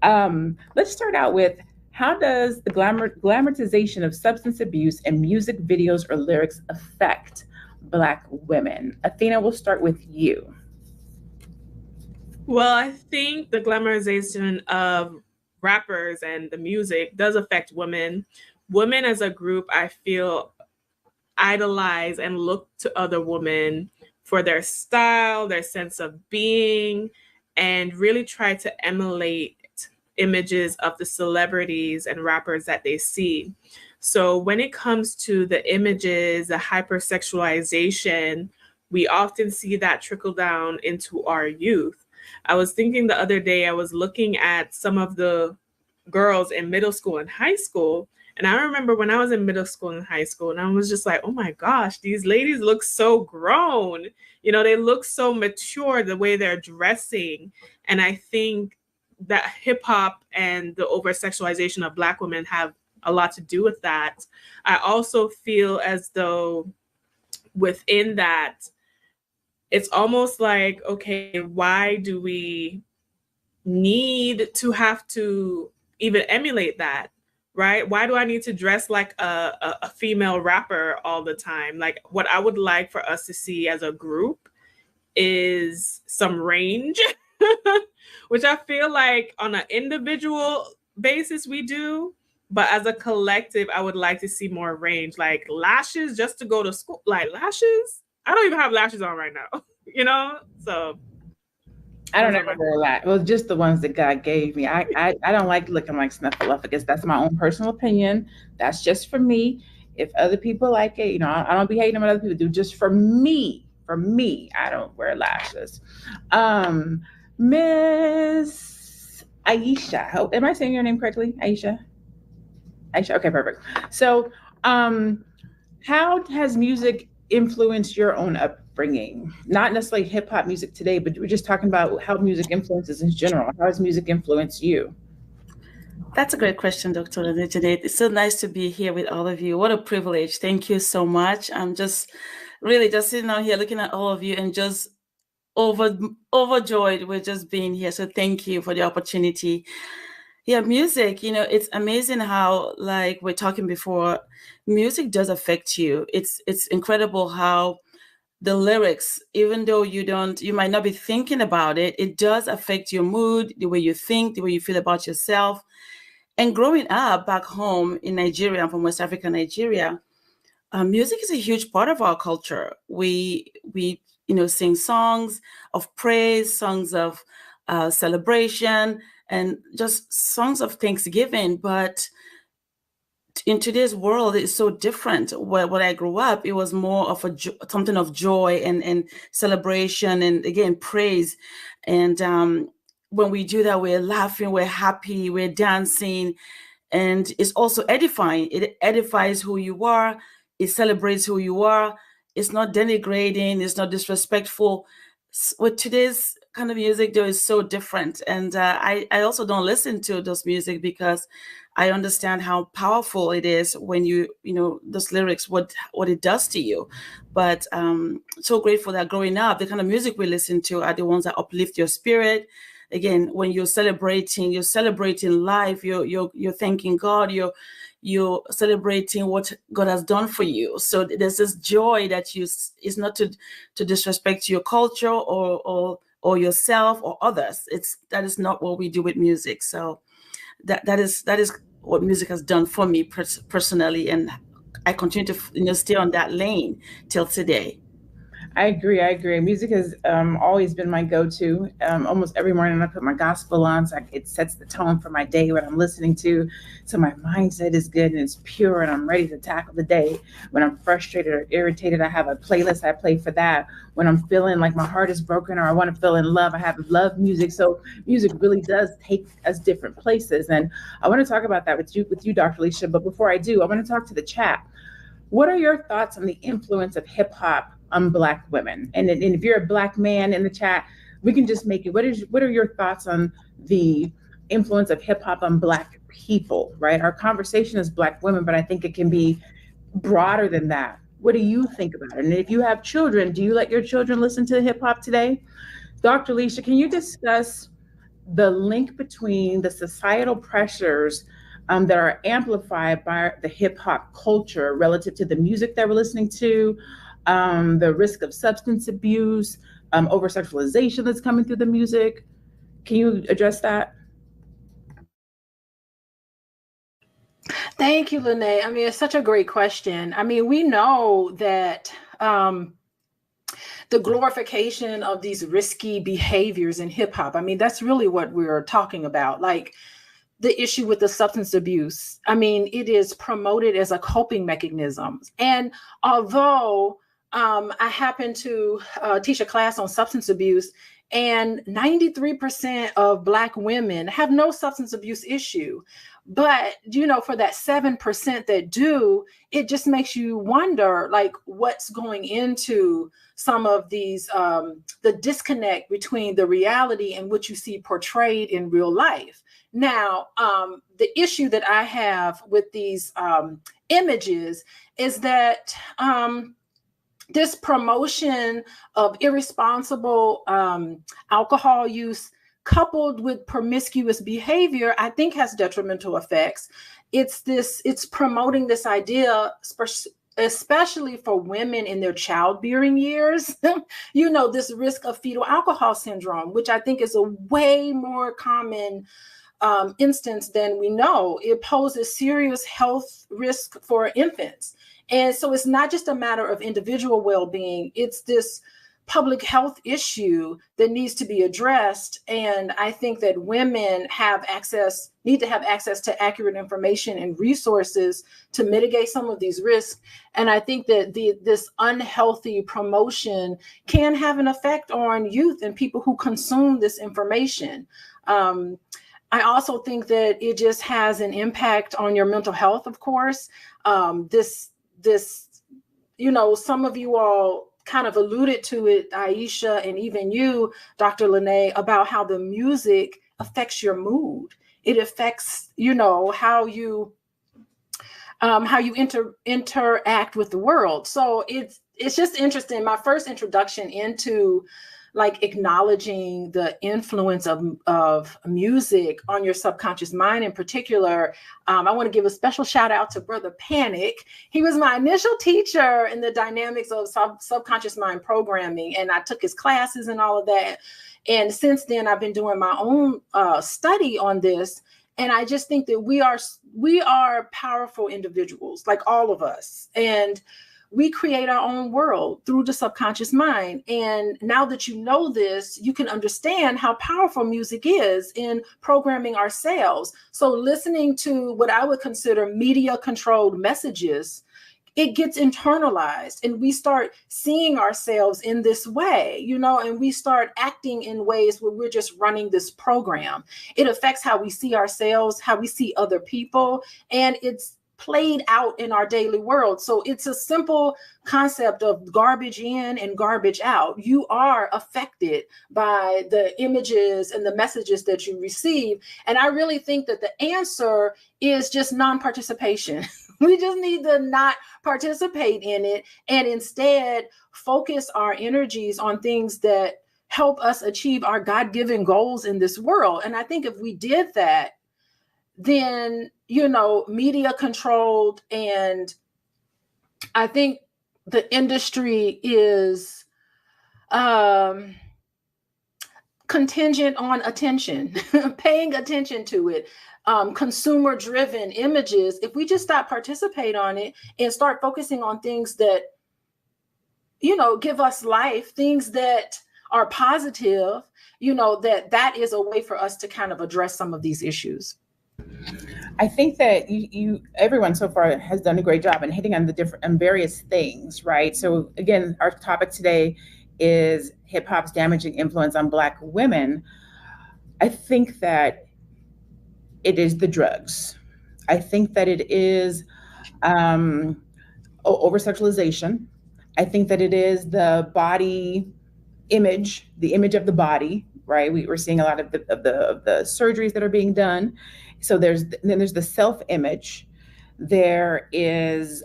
Let's start out with, how does the glamorization of substance abuse and music videos or lyrics affect Black women? Athena, we'll start with you. Well, I think the glamorization of rappers and the music does affect women. Women as a group, I feel, idolize and look to other women for their style, their sense of being, and really try to emulate images of the celebrities and rappers that they see. So when it comes to the images, the hypersexualization, we often see that trickle down into our youth. I was thinking the other day, I was looking at some of the girls in middle school and high school. And I remember when I was in middle school and high school, and I was just like, oh my gosh, these ladies look so grown. You know, they look so mature, the way they're dressing. And I think that hip hop and the over-sexualization of Black women have a lot to do with that. I also feel as though within that, it's almost like, okay, why do we need to have to even emulate that, right? Why do I need to dress like a female rapper all the time? Like, what I would like for us to see as a group is some range, which I feel like on an individual basis we do, but as a collective, I would like to see more range, like lashes just to go to school, like lashes. I don't even have lashes on right now, you know? So I don't ever wear a lot. Well, just the ones that God gave me. I don't like looking like Snuffleupagus. That's my own personal opinion. That's just for me. If other people like it, you know, I don't be hating what other people do. Just for me, I don't wear lashes. Miss Aisha, am I saying your name correctly? Aisha, okay, perfect. So, how has music influenced your own upbringing? Not necessarily hip hop music today, but we're just talking about how music influences in general. How has music influenced you? That's a great question, Dr. Janet. It's so nice to be here with all of you. What a privilege. Thank you so much. I'm just really just sitting out here looking at all of you and just overjoyed with just being here. So thank you for the opportunity. Yeah, music, it's amazing how, like we're talking before, music does affect you. It's incredible how the lyrics, even though you might not be thinking about it, it does affect your mood, the way you think, the way you feel about yourself. And growing up back home in Nigeria, I'm from West Africa, Nigeria, music is a huge part of our culture. We sing songs of praise, songs of celebration, and just songs of thanksgiving. But in today's world, it's so different. When I grew up, it was more of something of joy and celebration, and again, praise. And when we do that, we're laughing, we're happy, we're dancing, and it's also edifying. It edifies who you are. It celebrates who you are. It's not denigrating. It's not disrespectful. With today's kind of music, though, is so different. And I also don't listen to those music because I understand how powerful it is when those lyrics, what it does to you. But so grateful that growing up, the kind of music we listen to are the ones that uplift your spirit. Again, when you're celebrating life, you're thanking God, you're celebrating what God has done for you. So there's this joy that is not to disrespect your culture or yourself or others. That is not what we do with music. So that is what music has done for me personally, and I continue to stay on that lane till today. I agree. Music has always been my go-to. Almost every morning I put my gospel on, so it sets the tone for my day, what I'm listening to. So my mindset is good and it's pure and I'm ready to tackle the day. When I'm frustrated or irritated, I have a playlist I play for that. When I'm feeling like my heart is broken or I want to feel in love, I have love music. So music really does take us different places. And I want to talk about that with you, Dr. Alicia. But before I do, I want to talk to the chat. What are your thoughts on the influence of hip hop on Black women? And if you're a Black man in the chat, we can just make it. What are your thoughts on the influence of hip hop on Black people, right? Our conversation is Black women, but I think it can be broader than that. What do you think about it? And if you have children, do you let your children listen to hip hop today? Dr. Alicia, can you discuss the link between the societal pressures that are amplified by the hip hop culture relative to the music that we're listening to, the risk of substance abuse, over sexualization that's coming through the music? Can you address that? Thank you, Lene. I mean, it's such a great question. I mean, we know that the glorification of these risky behaviors in hip hop, I mean, that's really what we're talking about. Like the issue with the substance abuse. I mean, it is promoted as a coping mechanism. And although I happen to teach a class on substance abuse, and 93% of Black women have no substance abuse issue. But, for that 7% that do, it just makes you wonder, like, what's going into some of these, the disconnect between the reality and what you see portrayed in real life. Now, the issue that I have with these images is that this promotion of irresponsible alcohol use coupled with promiscuous behavior, I think has detrimental effects. It's promoting this idea, especially for women in their childbearing years, this risk of fetal alcohol syndrome, which I think is a way more common instance than we know. It poses serious health risk for infants. And so it's not just a matter of individual well-being, it's this public health issue that needs to be addressed. And I think that women need to have access to accurate information and resources to mitigate some of these risks. And I think that this unhealthy promotion can have an effect on youth and people who consume this information. I also think that it just has an impact on your mental health, of course. Some of you all kind of alluded to it, Aisha, and even you, Dr. Lene, about how the music affects your mood. It affects, how you interact with the world. So it's just interesting. My first introduction into like acknowledging the influence of music on your subconscious mind in particular. I want to give a special shout out to Brother Panic. He was my initial teacher in the dynamics of subconscious mind programming. And I took his classes and all of that. And since then, I've been doing my own study on this. And I just think that we are powerful individuals, like all of us. And we create our own world through the subconscious mind. And now that you know this, you can understand how powerful music is in programming ourselves. So listening to what I would consider media controlled messages, it gets internalized and we start seeing ourselves in this way, and we start acting in ways where we're just running this program. It affects how we see ourselves, how we see other people, and it's played out in our daily world. So it's a simple concept of garbage in and garbage out. You are affected by the images and the messages that you receive. And I really think that the answer is just non-participation. We just need to not participate in it and instead focus our energies on things that help us achieve our God-given goals in this world. And I think if we did that, then, media controlled, and I think the industry is contingent on attention, paying attention to it, consumer driven images. If we just stop participate on it and start focusing on things that, give us life, things that are positive, that is a way for us to kind of address some of these issues. I think that everyone so far has done a great job in hitting on the different and various things, right? So again, our topic today is hip hop's damaging influence on Black women. I think that it is the drugs. I think that it is over-sexualization. I think that it is the body image, the image of the body, right? We're seeing a lot of the surgeries that are being done. So there's the self-image. There is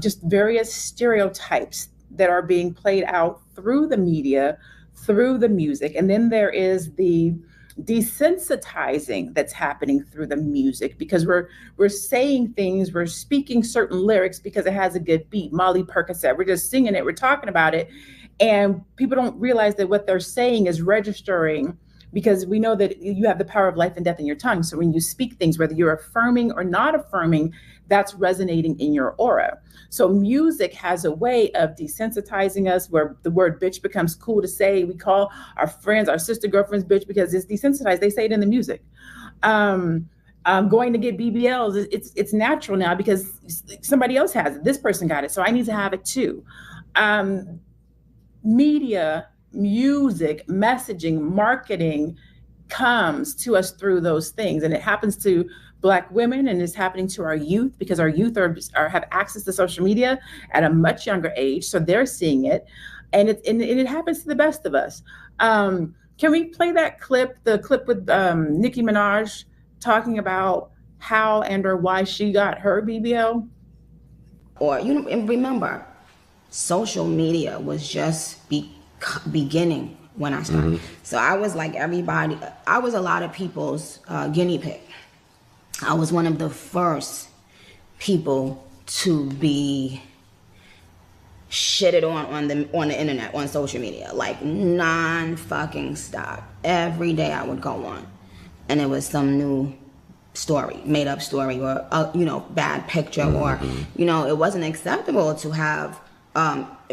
just various stereotypes that are being played out through the media, through the music. And then there is the desensitizing that's happening through the music, because we're saying things, we're speaking certain lyrics because it has a good beat. Molly Percocet, we're just singing it, we're talking about it. And people don't realize that what they're saying is registering, because we know that you have the power of life and death in your tongue. So when you speak things, whether you're affirming or not affirming, that's resonating in your aura. So music has a way of desensitizing us, where the word bitch becomes cool to say. We call our friends, our sister girlfriends bitch because it's desensitized. They say it in the music. Going to get BBLs, it's natural now because somebody else has it. This person got it, so I need to have it too. Media, music, messaging, marketing comes to us through those things, and it happens to Black women, and it's happening to our youth because our youth have access to social media at a much younger age, so they're seeing it, and it happens to the best of us. Can we play that clip, the clip with Nicki Minaj talking about how and or why she got her BBL? Or and remember, social media was just beginning when I started. So I was like everybody. I was a lot of people's guinea pig. I was one of the first people to be shitted on the internet, on social media, like non-fucking stop. Every day I would go on, and it was some new story, made up story, or bad picture, or it wasn't acceptable to have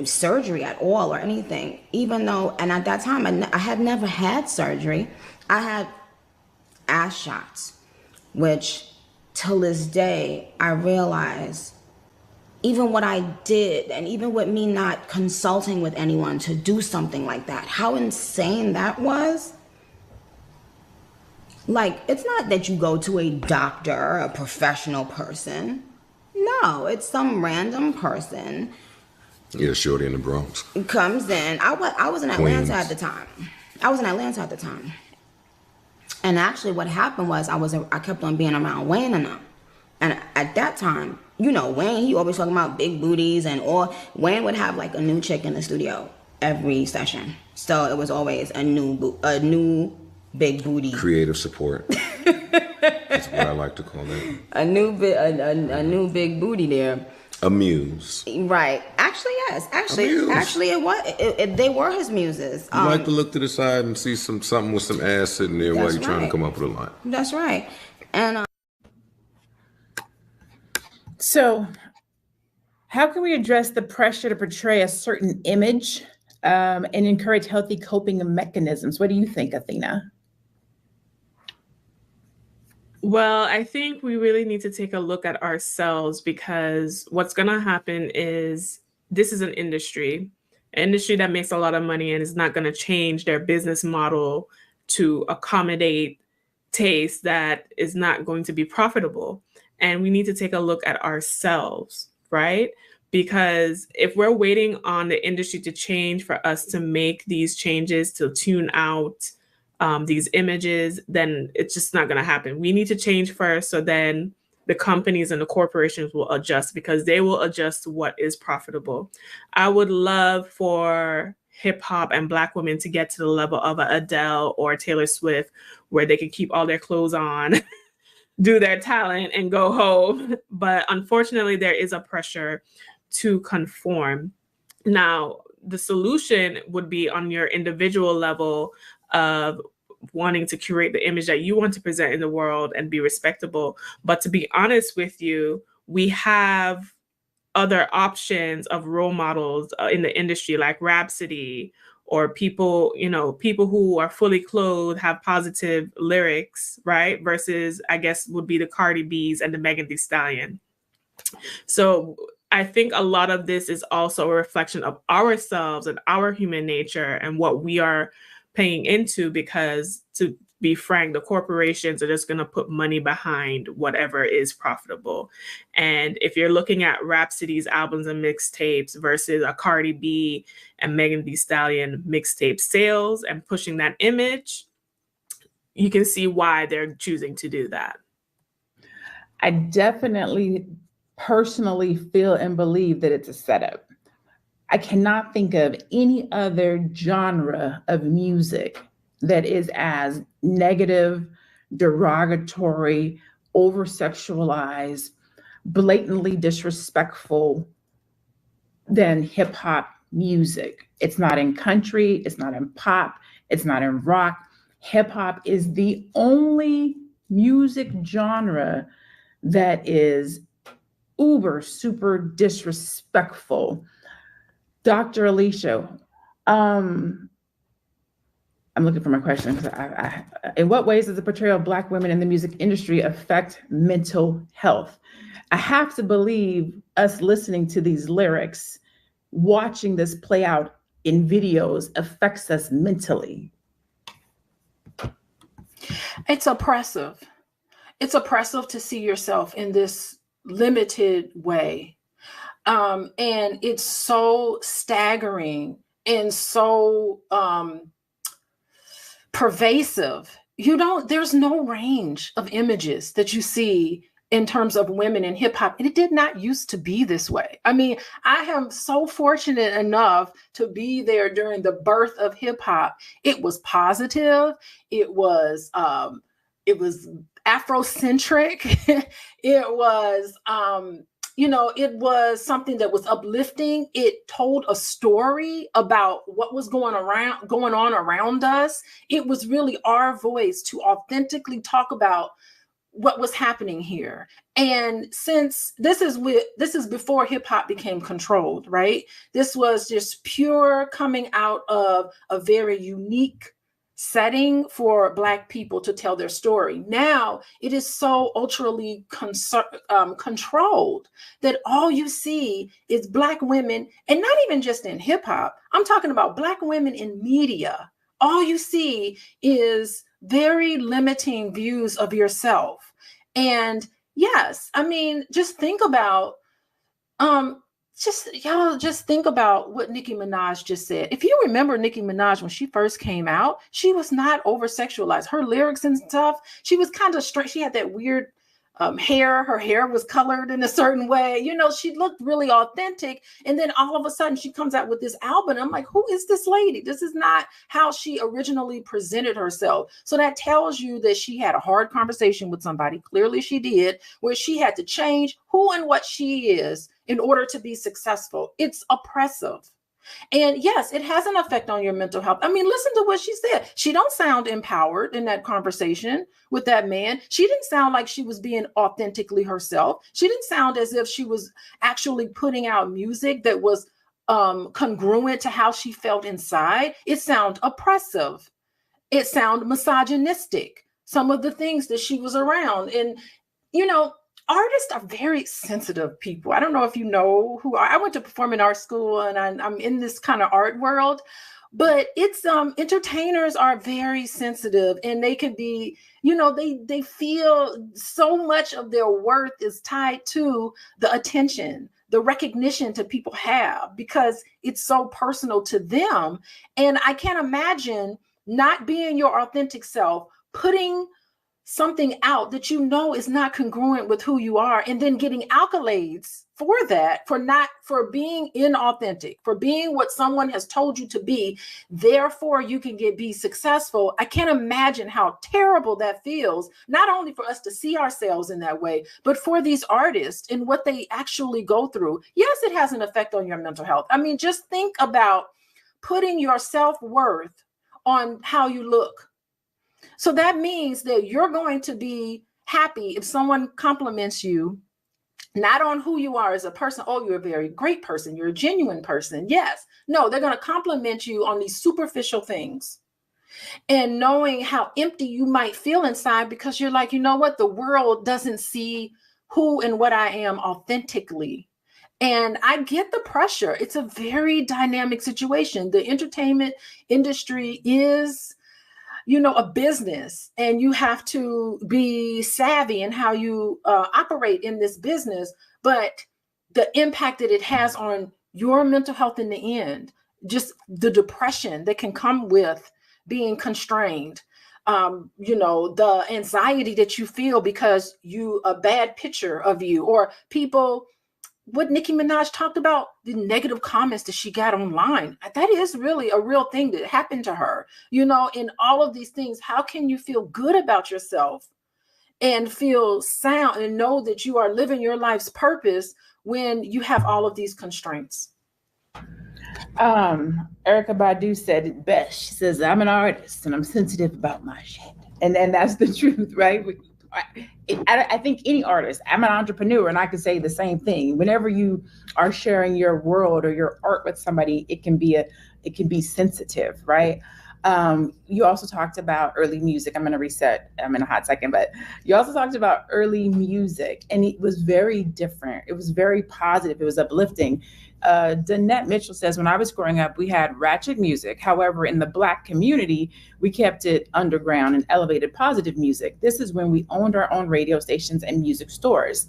surgery at all or anything, even though, and at that time I had never had surgery. I had ass shots, which till this day I realize, even what I did, and even with me not consulting with anyone to do something like that, how insane that was. Like, it's not that you go to a doctor, a professional person. No, it's some random person. Yeah, shorty in the Bronx. Comes in. I was in Atlanta at the time. And actually what happened was I kept on being around Wayne and them. And at that time, you know, Wayne, he always talking about big booties or Wayne would have like a new chick in the studio every session. So it was always a new big booty. Creative support. That's what I like to call it. A new big booty there. A muse. Right. Actually, yes. Actually, it was. They were his muses. You like to look to the side and see something with some ass sitting there while you're trying to come up with a line. That's right. And so, how can we address the pressure to portray a certain image and encourage healthy coping mechanisms? What do you think, Athena? Well, I think we really need to take a look at ourselves, because what's going to happen is this is an industry that makes a lot of money and is not going to change their business model to accommodate taste that is not going to be profitable. And we need to take a look at ourselves, right? Because if we're waiting on the industry to change for us to make these changes, to tune out these images, then it's just not going to happen. We need to change first, so then the companies and the corporations will adjust, because they will adjust to what is profitable. I would love for hip hop and Black women to get to the level of a Adele or Taylor Swift, where they can keep all their clothes on, do their talent, and go home. But unfortunately, there is a pressure to conform. Now, the solution would be on your individual level of wanting to curate the image that you want to present in the world and be respectable. But to be honest with you, we have other options of role models in the industry, like Rhapsody, or people who are fully clothed, have positive lyrics, right? Versus, I guess, would be the Cardi B's and the Megan Thee Stallion. So I think a lot of this is also a reflection of ourselves and our human nature and what we are paying into, because, to be frank, the corporations are just going to put money behind whatever is profitable. And if you're looking at Rhapsody's albums and mixtapes versus a Cardi B and Megan Thee Stallion mixtape sales and pushing that image, you can see why they're choosing to do that. I definitely personally feel and believe that it's a setup. I cannot think of any other genre of music that is as negative, derogatory, over-sexualized, blatantly disrespectful than hip hop music. It's not in country, it's not in pop, it's not in rock. Hip hop is the only music genre that is uber super disrespectful. Dr. Alicia, I'm looking for my question. In what ways does the portrayal of Black women in the music industry affect mental health? I have to believe us listening to these lyrics, watching this play out in videos, affects us mentally. It's oppressive. It's oppressive to see yourself in this limited way. And it's so staggering and so pervasive. There's no range of images that you see in terms of women in hip hop. And it did not used to be this way. I mean, I am so fortunate enough to be there during the birth of hip hop. It was positive. It was Afrocentric. It was, it was something that was uplifting. It told a story about what was going on around us. It was really our voice to authentically talk about what was happening here. And since this is before hip hop became controlled, right? This was just pure coming out of a very unique setting for Black people to tell their story. Now it is so ultrally controlled that all you see is Black women, and not even just in hip hop. I'm talking about Black women in media. All you see is very limiting views of yourself. And yes, I mean, just think about just think about what Nicki Minaj just said. If you remember Nicki Minaj when she first came out, she was not over sexualized. Her lyrics and stuff, she was kind of straight. She had that weird hair. Her hair was colored in a certain way. You know, she looked really authentic. And then all of a sudden she comes out with this album. I'm like, who is this lady? This is not how she originally presented herself. So that tells you that she had a hard conversation with somebody. Clearly she did, where she had to change who and what she is in order to be successful. It's oppressive. And yes, it has an effect on your mental health. I mean, listen to what she said. She don't sound empowered in that conversation with that man. She didn't sound like she was being authentically herself. She didn't sound as if she was actually putting out music that was congruent to how she felt inside. It sounded oppressive. It sounded misogynistic. Some of the things that she was around. And, you know, artists are very sensitive people. I don't know if you know who I went to performing arts school, and I'm in this kind of art world, but it's entertainers are very sensitive, and they can be, you know, they feel so much of their worth is tied to the attention, the recognition that people have, because it's so personal to them. And I can't imagine not being your authentic self, putting something out that you know is not congruent with who you are, and then getting accolades for that, for being inauthentic, for being what someone has told you to be, therefore you can be successful. I can't imagine how terrible that feels, not only for us to see ourselves in that way, but for these artists and what they actually go through. Yes, it has an effect on your mental health. I mean, just think about putting your self-worth on how you look. So that means that you're going to be happy if someone compliments you, not on who you are as a person. Oh, you're a very great person. You're a genuine person. Yes. No, they're going to compliment you on these superficial things. And knowing how empty you might feel inside, because you're like, you know what? The world doesn't see who and what I am authentically. And I get the pressure. It's a very dynamic situation. The entertainment industry is, you know, a business, and you have to be savvy in how you operate in this business. But the impact that it has on your mental health in the end, just the depression that can come with being constrained, you know, the anxiety that you feel because a bad picture of you, or people, what Nicki Minaj talked about, the negative comments that she got online. That is really a real thing that happened to her. You know, in all of these things, how can you feel good about yourself and feel sound and know that you are living your life's purpose when you have all of these constraints? Erykah Badu said it best. She says, I'm an artist and I'm sensitive about my shit. And that's the truth, right? I think any artist, I'm an entrepreneur, and I could say the same thing. Whenever you are sharing your world or your art with somebody, it can be sensitive, right? You also talked about early music. I'm going to reset. I'm in a hot second, but you also talked about early music, and it was very different. It was very positive. It was uplifting. Danette Mitchell says, when I was growing up, we had ratchet music. However, in the Black community, we kept it underground and elevated positive music. This is when we owned our own radio stations and music stores.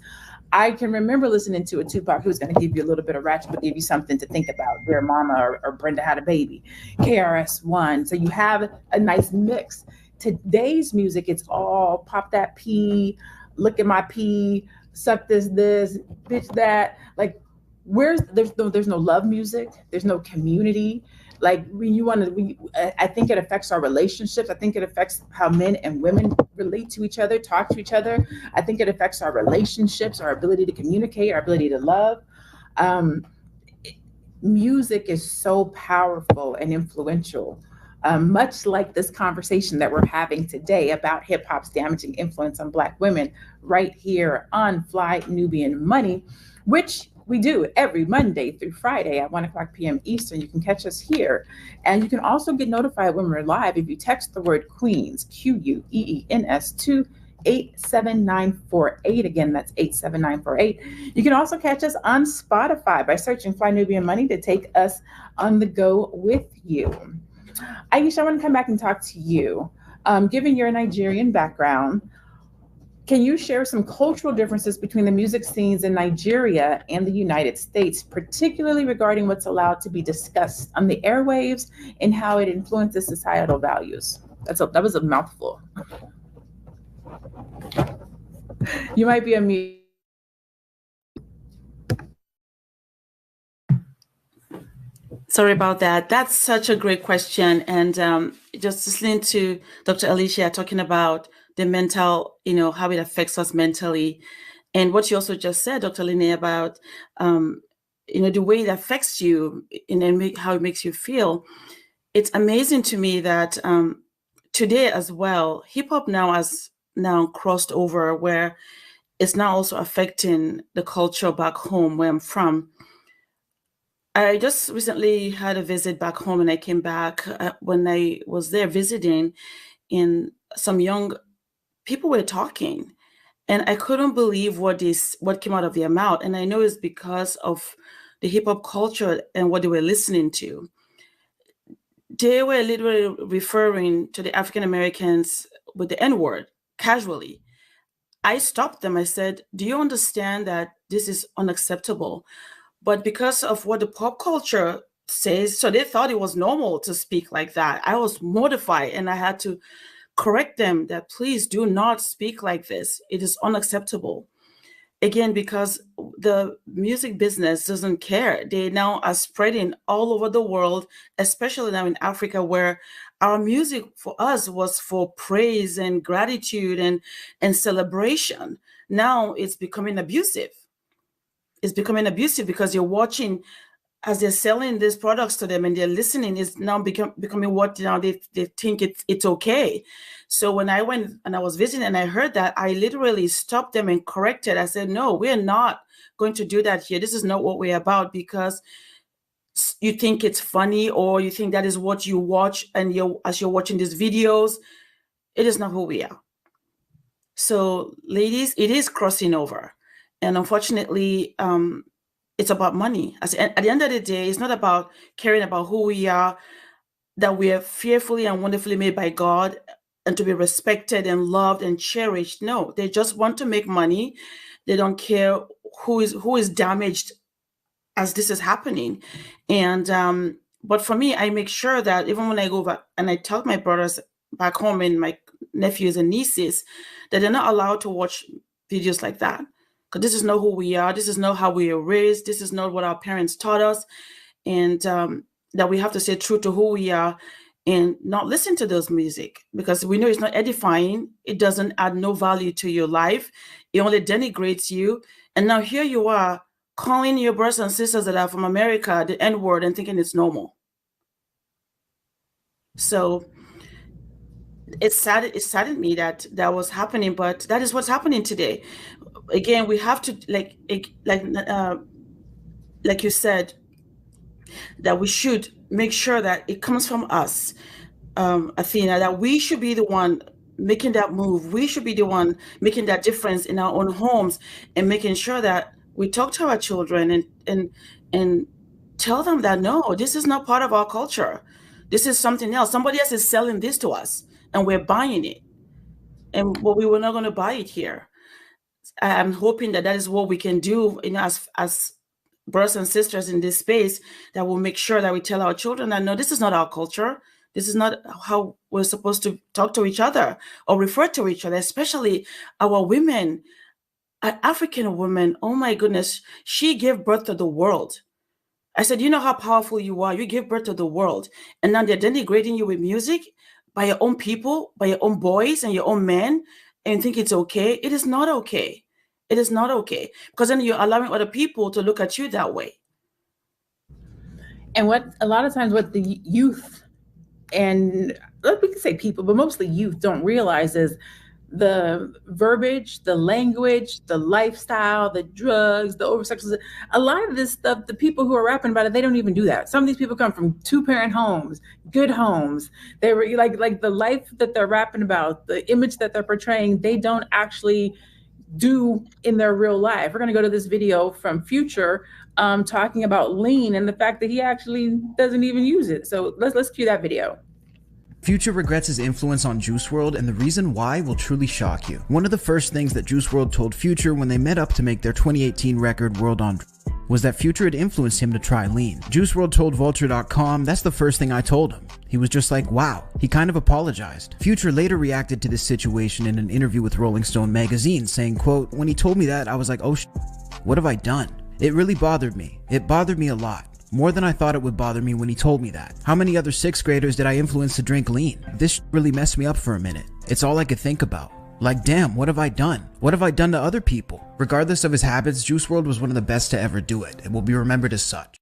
I can remember listening to a Tupac who's going to give you a little bit of ratchet, but give you something to think about. Dear Mama or Brenda Had a Baby, KRS-One. So you have a nice mix. Today's music, it's all pop that P, look at my P, suck this, bitch that. Like, there's no love music. There's no community. Like I think it affects our relationships. I think it affects how men and women relate to each other, talk to each other. I think it affects our relationships, our ability to communicate, our ability to love. Music is so powerful and influential, much like this conversation that we're having today about hip hop's damaging influence on Black women, right here on Fly Nubian Money, which we do every Monday through Friday at 1:00 p.m. Eastern. You can catch us here. And you can also get notified when we're live if you text the word Queens, QUEENS, to 87948. Again, that's 87948. You can also catch us on Spotify by searching Fly Nubian Money to take us on the go with you. Aisha, I want to come back and talk to you. Given your Nigerian background, can you share some cultural differences between the music scenes in Nigeria and the United States, particularly regarding what's allowed to be discussed on the airwaves and how it influences societal values? That was a mouthful. You might be a mute. Sorry about that. That's such a great question. And just listening to Dr. Alicia talking about the mental, how it affects us mentally. And what you also just said, Dr. Linnea, about, the way it affects you and how it makes you feel. It's amazing to me that today as well, hip hop now has crossed over where it's now also affecting the culture back home where I'm from. I just recently had a visit back home, and I came back when I was there visiting, and some young people were talking, and I couldn't believe what came out of their mouth. And I know it's because of the hip hop culture and what they were listening to. They were literally referring to the African Americans with the N-word casually. I stopped them. I said, "Do you understand that this is unacceptable?" But because of what the pop culture says, so they thought it was normal to speak like that. I was mortified, and I had to correct them that please do not speak like this. It is unacceptable. Again, because the music business doesn't care. They now are spreading all over the world, especially now in Africa, where our music for us was for praise and gratitude and celebration. Now it's becoming abusive. It's becoming abusive because you're watching as they're selling these products to them and they're listening. Is now becoming what they think it's okay. So when I went and I was visiting and I heard that, I literally stopped them and corrected. I said, "No, we're not going to do that here. This is not what we're about, because you think it's funny or you think that is what you watch, and as you're watching these videos, it is not who we are." So ladies, it is crossing over. And unfortunately, it's about money. At the end of the day, it's not about caring about who we are, that we are fearfully and wonderfully made by God and to be respected and loved and cherished. No, they just want to make money. They don't care who is damaged as this is happening. And but for me, I make sure that even when I go back and I tell my brothers back home and my nephews and nieces that they're not allowed to watch videos like that. Because this is not who we are. This is not how we were raised. This is not what our parents taught us. And that we have to stay true to who we are and not listen to those music, because we know it's not edifying. It doesn't add no value to your life. It only denigrates you. And now here you are calling your brothers and sisters that are from America the N-word and thinking it's normal. So it saddened me that was happening, but that is what's happening today. Again, we have to like you said, that we should make sure that it comes from us, Athena, that we should be the one making that move. We should be the one making that difference in our own homes and making sure that we talk to our children and tell them that no, this is not part of our culture. This is something else. Somebody else is selling this to us and we're buying it. And we were not going to buy it here. I'm hoping that is what we can do, as brothers and sisters in this space, that will make sure that we tell our children that no, this is not our culture. This is not how we're supposed to talk to each other or refer to each other, especially our women. An African woman, oh my goodness, she gave birth to the world. I said, you know how powerful you are. You give birth to the world. And now they're denigrating you with music by your own people, by your own boys and your own men, and think it's okay. It is not okay. It is not okay, because then you're allowing other people to look at you that way. And what a lot of times what the youth, and we can say people, but mostly youth, don't realize is the verbiage, the language, the lifestyle, the drugs, the oversexualization. A lot of this stuff, the people who are rapping about it, they don't even do that. Some of these people come from 2-parent homes, good homes. They were like the life that they're rapping about, the image that they're portraying, they don't actually do in their real life. We're going to go to this video from Future talking about lean and the fact that he actually doesn't even use it. So let's cue that video. Future regrets his influence on Juice WRLD, and the reason why will truly shock you. One of the first things that Juice WRLD told Future when they met up to make their 2018 record World on was that Future had influenced him to try lean. Juice WRLD told Vulture.com, "That's the first thing I told him." He was just like, wow. He kind of apologized. Future later reacted to this situation in an interview with Rolling Stone magazine, saying, quote, "When he told me that, I was like, oh what have I done? It really bothered me. It bothered me a lot. More than I thought it would bother me when he told me that. How many other 6th graders did I influence to drink lean? This really messed me up for a minute. It's all I could think about. Like, damn, what have I done? What have I done to other people?" Regardless of his habits, Juice WRLD was one of the best to ever do it and will be remembered as such.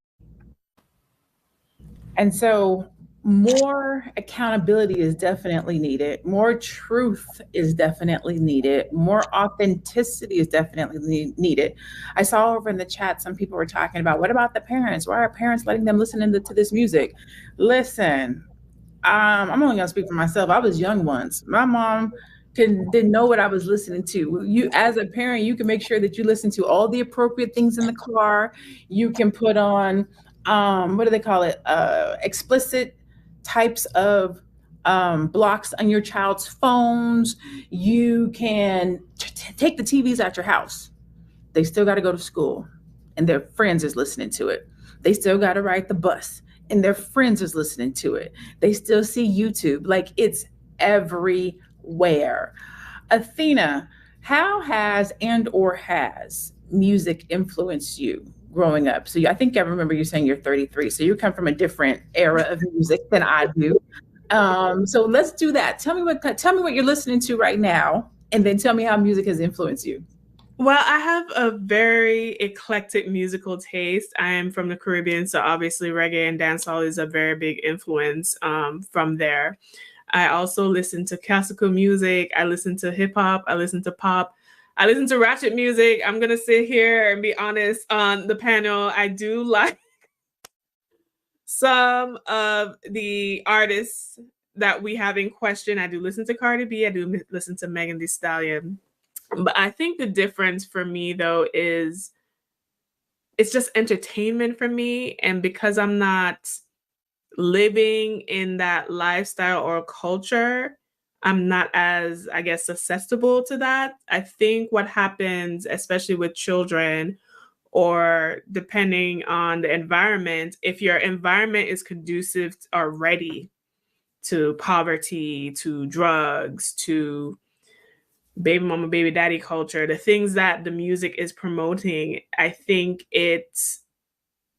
And so more accountability is definitely needed. More truth is definitely needed. More authenticity is definitely needed. I saw over in the chat, some people were talking about, what about the parents? Why are parents letting them listen to this music? Listen, I'm only gonna speak for myself. I was young once. My mom didn't know what I was listening to. You, as a parent, you can make sure that you listen to all the appropriate things in the car. You can put on, what do they call it? Explicit types of blocks on your child's phones. You can take the TVs out your house. They still got to go to school and their friends is listening to it. They still got to ride the bus and their friends is listening to it. They still see YouTube. Like, it's everywhere. Athena, how has music influenced you growing up? So I think I remember you saying you're 33, so you come from a different era of music than I do. So let's do that. Tell me what you're listening to right now, and then tell me how music has influenced you. Well, I have a very eclectic musical taste. I am from the Caribbean, so obviously reggae and dancehall is a very big influence from there. I also listen to classical music. I listen to hip hop. I listen to pop. I listen to ratchet music. I'm going to sit here and be honest on the panel. I do like some of the artists that we have in question. I do listen to Cardi B. I do listen to Megan Thee Stallion. But I think the difference for me, though, is it's just entertainment for me. And because I'm not living in that lifestyle or culture, I'm not as, I guess, susceptible to that. I think what happens, especially with children, or depending on the environment, if your environment is conducive already to poverty, to drugs, to baby mama, baby daddy culture, the things that the music is promoting, I think it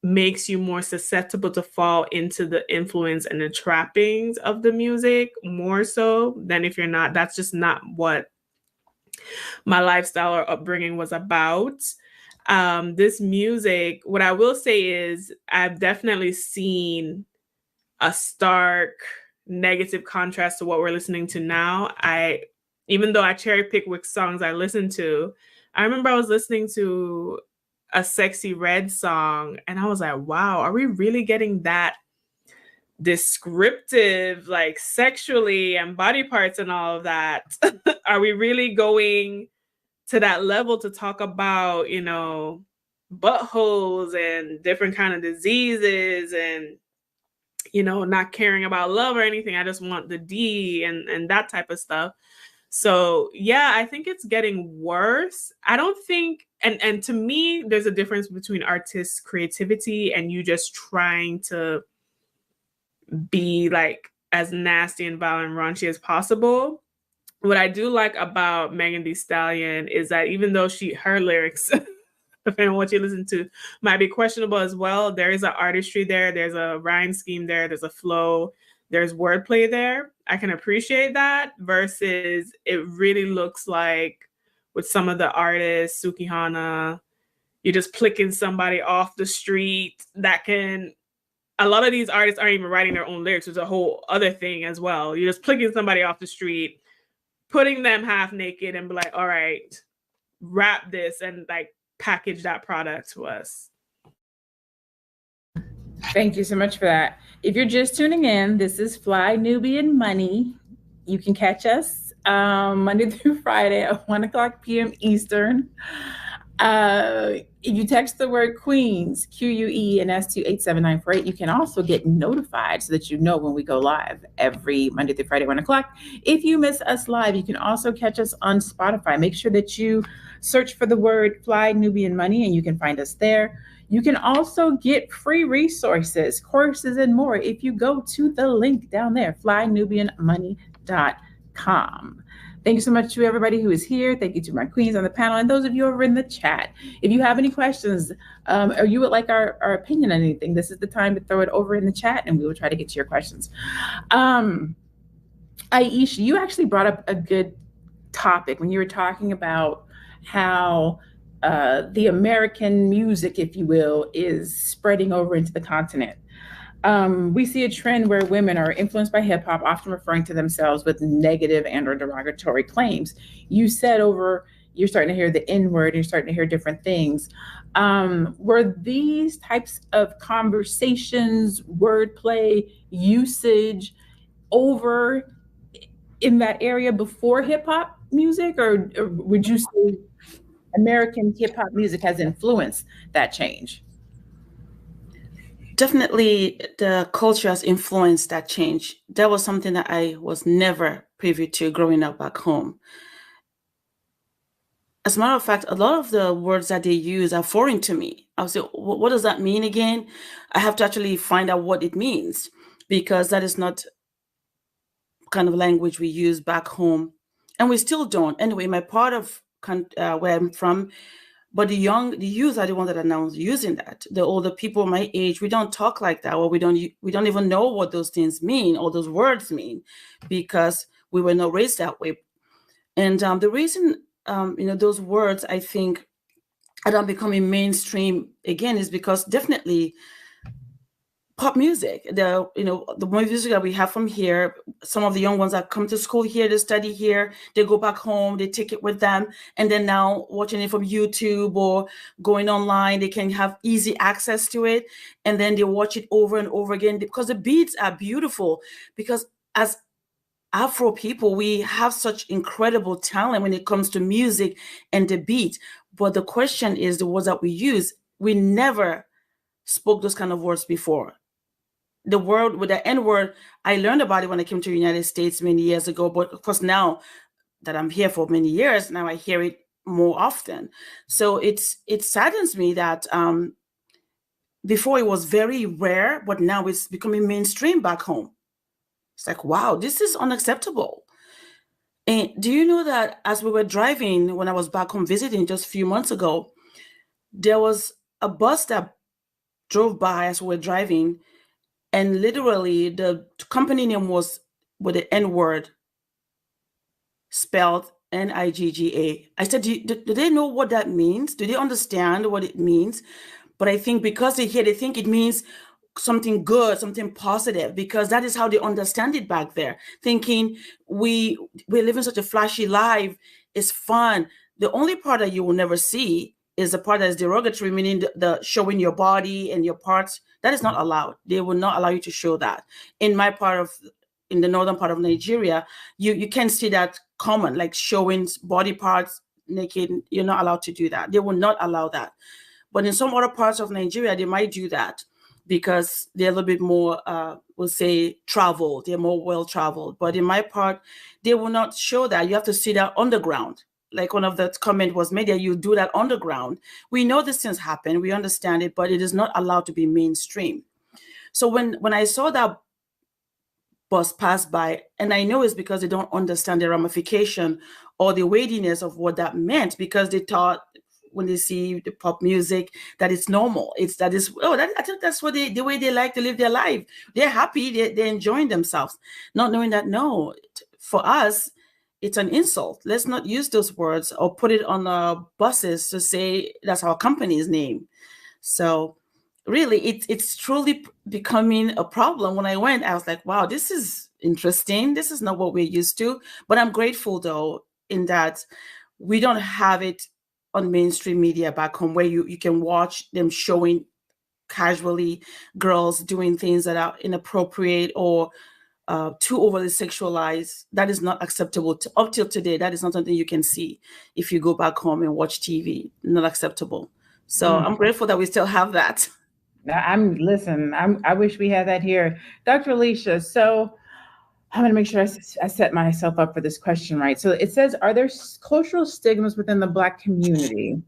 makes you more susceptible to fall into the influence and the trappings of the music more so than if you're not. That's just not what my lifestyle or upbringing was about. This music, what I will say is I've definitely seen a stark negative contrast to what we're listening to now. Even though I cherry pick which songs I listen to, I remember I was listening to a Sexy Red song and I was like, wow, are we really getting that descriptive, like sexually and body parts and all of that? Are we really going to that level to talk about, you know, buttholes and different kind of diseases and, you know, not caring about love or anything? I just want the D and that type of stuff. So yeah, I think it's getting worse. I don't think, and to me, there's a difference between artists' creativity and you just trying to be like as nasty and violent and raunchy as possible. What I do like about Megan Thee Stallion is that even though her lyrics, depending on what you listen to, might be questionable as well, there is an artistry there, there's a rhyme scheme there, there's a flow, there's wordplay there. I can appreciate that versus it really looks like with some of the artists, Sukihana, you're just picking somebody off the street that can, a lot of these artists aren't even writing their own lyrics. It's a whole other thing as well. You're just picking somebody off the street, putting them half naked and be like, all right, wrap this and like package that product to us. Thank you so much for that. If you're just tuning in, this is Fly Nubian Money. You can catch us Monday through Friday at 1:00 p.m. Eastern. If you text the word Queens, QUENS to 87948, you can also get notified so that you know when we go live every Monday through Friday, 1:00. If you miss us live, you can also catch us on Spotify. Make sure that you search for the word Fly Nubian Money and you can find us there. You can also get free resources, courses, and more if you go to the link down there, flynubianmoney.com. Thank you so much to everybody who is here. Thank you to my queens on the panel and those of you over in the chat. If you have any questions or you would like our opinion on anything, this is the time to throw it over in the chat and we will try to get to your questions. Aisha, you actually brought up a good topic when you were talking about how the American music, if you will, is spreading over into the continent. We see a trend where women are influenced by hip hop, often referring to themselves with negative and or derogatory claims. You said you're starting to hear the N-word, you're starting to hear different things. Were these types of conversations, wordplay, usage over in that area before hip hop music, or would you say American hip hop music has influenced that change? Definitely the culture has influenced that change. That was something that I was never privy to growing up back home. As a matter of fact, a lot of the words that they use are foreign to me. I was like, what does that mean again? I have to actually find out what it means, because that is not kind of language we use back home. And we still don't. Anyway, my part of where I'm from, but the youth are the ones that are now using that. The older people my age, we don't talk like that, or we don't even know what those things mean or those words mean, because we were not raised that way. And the reason those words, I think, are not becoming mainstream again is because definitely pop music, the music that we have from here, some of the young ones that come to school here, they study here, they go back home, they take it with them, and then now watching it from YouTube or going online, they can have easy access to it, and then they watch it over and over again because the beats are beautiful. Because as Afro people, we have such incredible talent when it comes to music and the beat, but the question is the words that we use. We never spoke those kind of words before. The word with the N-word, I learned about it when I came to the United States many years ago, but of course now that I'm here for many years, now I hear it more often. So it saddens me that before it was very rare, but now it's becoming mainstream back home. It's like, wow, this is unacceptable. And do you know that as we were driving, when I was back home visiting just a few months ago, there was a bus that drove by as we were driving, and literally the company name was with the N-word spelled N-I-G-G-A. I said, do they know what that means? Do they understand what it means? But I think because they think it means something good, something positive, because that is how they understand it back there, thinking we're living such a flashy life, it's fun. The only part that you will never see is the part that is derogatory, meaning the showing your body and your parts. That is not allowed. They will not allow you to show that. In the northern part of Nigeria, you can't see that common, like showing body parts naked. You're not allowed to do that. They will not allow that. But in some other parts of Nigeria, they might do that because they're a little bit more, we'll say, traveled. They're more well-traveled. But in my part, they will not show that. You have to see that underground. Like one of the comment was made that you do that underground. We know these things happen. We understand it, but it is not allowed to be mainstream. So when I saw that bus pass by, and I know it's because they don't understand the ramification or the weightiness of what that meant, because they thought when they see the pop music that it's normal. I think that's what the way they like to live their life. They're happy, they're enjoying themselves, not knowing that, no, for us, it's an insult. Let's not use those words or put it on buses to say that's our company's name. So really, it's truly becoming a problem. When I went, I was like, wow, this is interesting. This is not what we're used to. But I'm grateful, though, in that we don't have it on mainstream media back home where you can watch them showing casually girls doing things that are inappropriate or too overly sexualized. That is not acceptable. Up till today, that is not something you can see if you go back home and watch TV. Not acceptable. So I'm grateful that we still have that. I wish we had that here. Dr. Alicia, so I'm going to make sure I set myself up for this question right. So it says, are there cultural stigmas within the Black community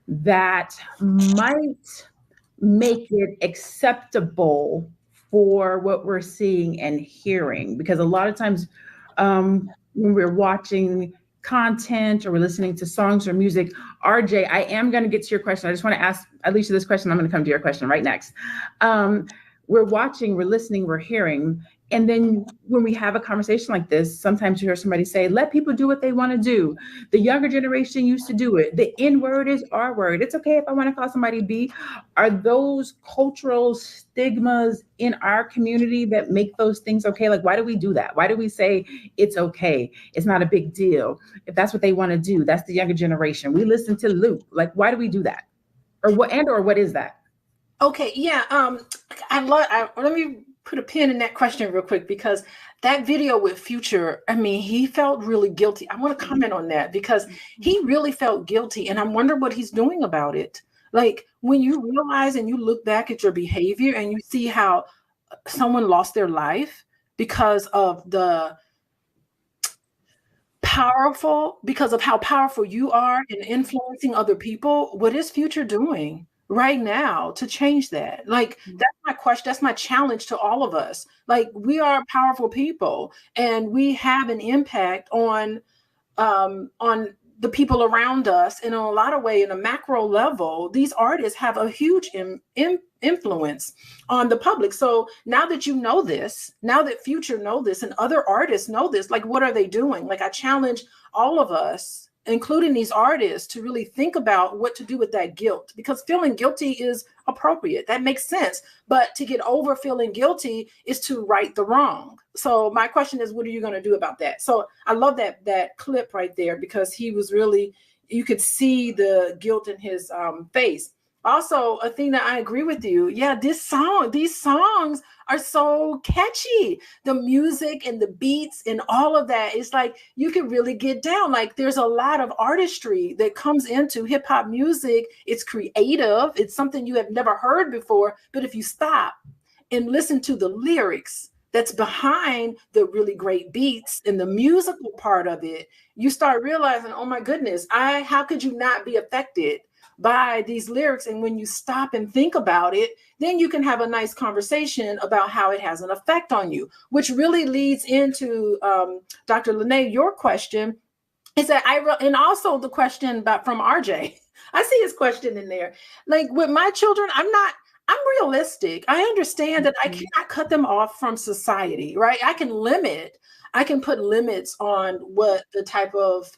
that might make it acceptable for what we're seeing and hearing? Because a lot of times when we're watching content or we're listening to songs or music, RJ, I am going to get to your question. I just want to ask Alicia this question. I'm going to come to your question right next. We're watching, we're listening, we're hearing. And then when we have a conversation like this, sometimes you hear somebody say, let people do what they want to do. The younger generation used to do it. The N word is R word. It's okay if I want to call somebody B. Are those cultural stigmas in our community that make those things okay? Like, why do we do that? Why do we say it's okay? It's not a big deal. If that's what they want to do, that's the younger generation. We listen to Luke. Like, why do we do that? Or what is that? Okay, yeah. Let me put a pin in that question real quick, because that video with Future, I mean, he felt really guilty. I want to comment on that because he really felt guilty, and I wonder what he's doing about it. Like, when you realize and you look back at your behavior and you see how someone lost their life because of how powerful you are in influencing other people, what is Future doing right now to change that? Like, that's my question. That's my challenge to all of us. Like, we are powerful people and we have an impact on the people around us. And in a lot of ways, in a macro level, these artists have a huge influence on the public. So now that you know this, now that Future know this and other artists know this, like, what are they doing? Like, I challenge all of us, including these artists, to really think about what to do with that guilt, because feeling guilty is appropriate. That makes sense. But to get over feeling guilty is to right the wrong. So my question is, what are you going to do about that? So I love that clip right there, because he was really, you could see the guilt in his face. Also, Athena, I agree with you. Yeah, these songs are so catchy. The music and the beats and all of that, it's like you can really get down. Like, there's a lot of artistry that comes into hip hop music. It's creative. It's something you have never heard before. But if you stop and listen to the lyrics that's behind the really great beats and the musical part of it, you start realizing, oh my goodness, how could you not be affected by these lyrics? And when you stop and think about it, then you can have a nice conversation about how it has an effect on you, which really leads into Dr. Lene, your question is that and also the question from RJ. I see his question in there. Like, with my children, I'm realistic. I understand that I cannot cut them off from society, right? I can put limits on what the type of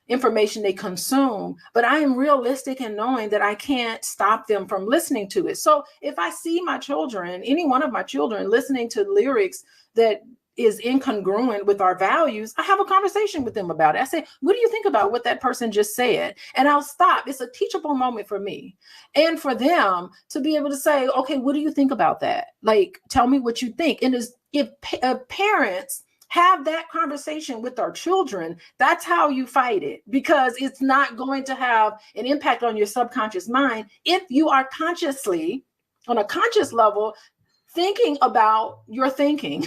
information they consume, but I am realistic in knowing that I can't stop them from listening to it. So if I see my children, any one of my children, listening to lyrics that is incongruent with our values, I have a conversation with them about it. I say, what do you think about what that person just said? And I'll stop. It's a teachable moment for me and for them to be able to say, okay, what do you think about that? Like, tell me what you think. And if parents have that conversation with our children, that's how you fight it, because it's not going to have an impact on your subconscious mind if you are consciously, on a conscious level, thinking about your thinking,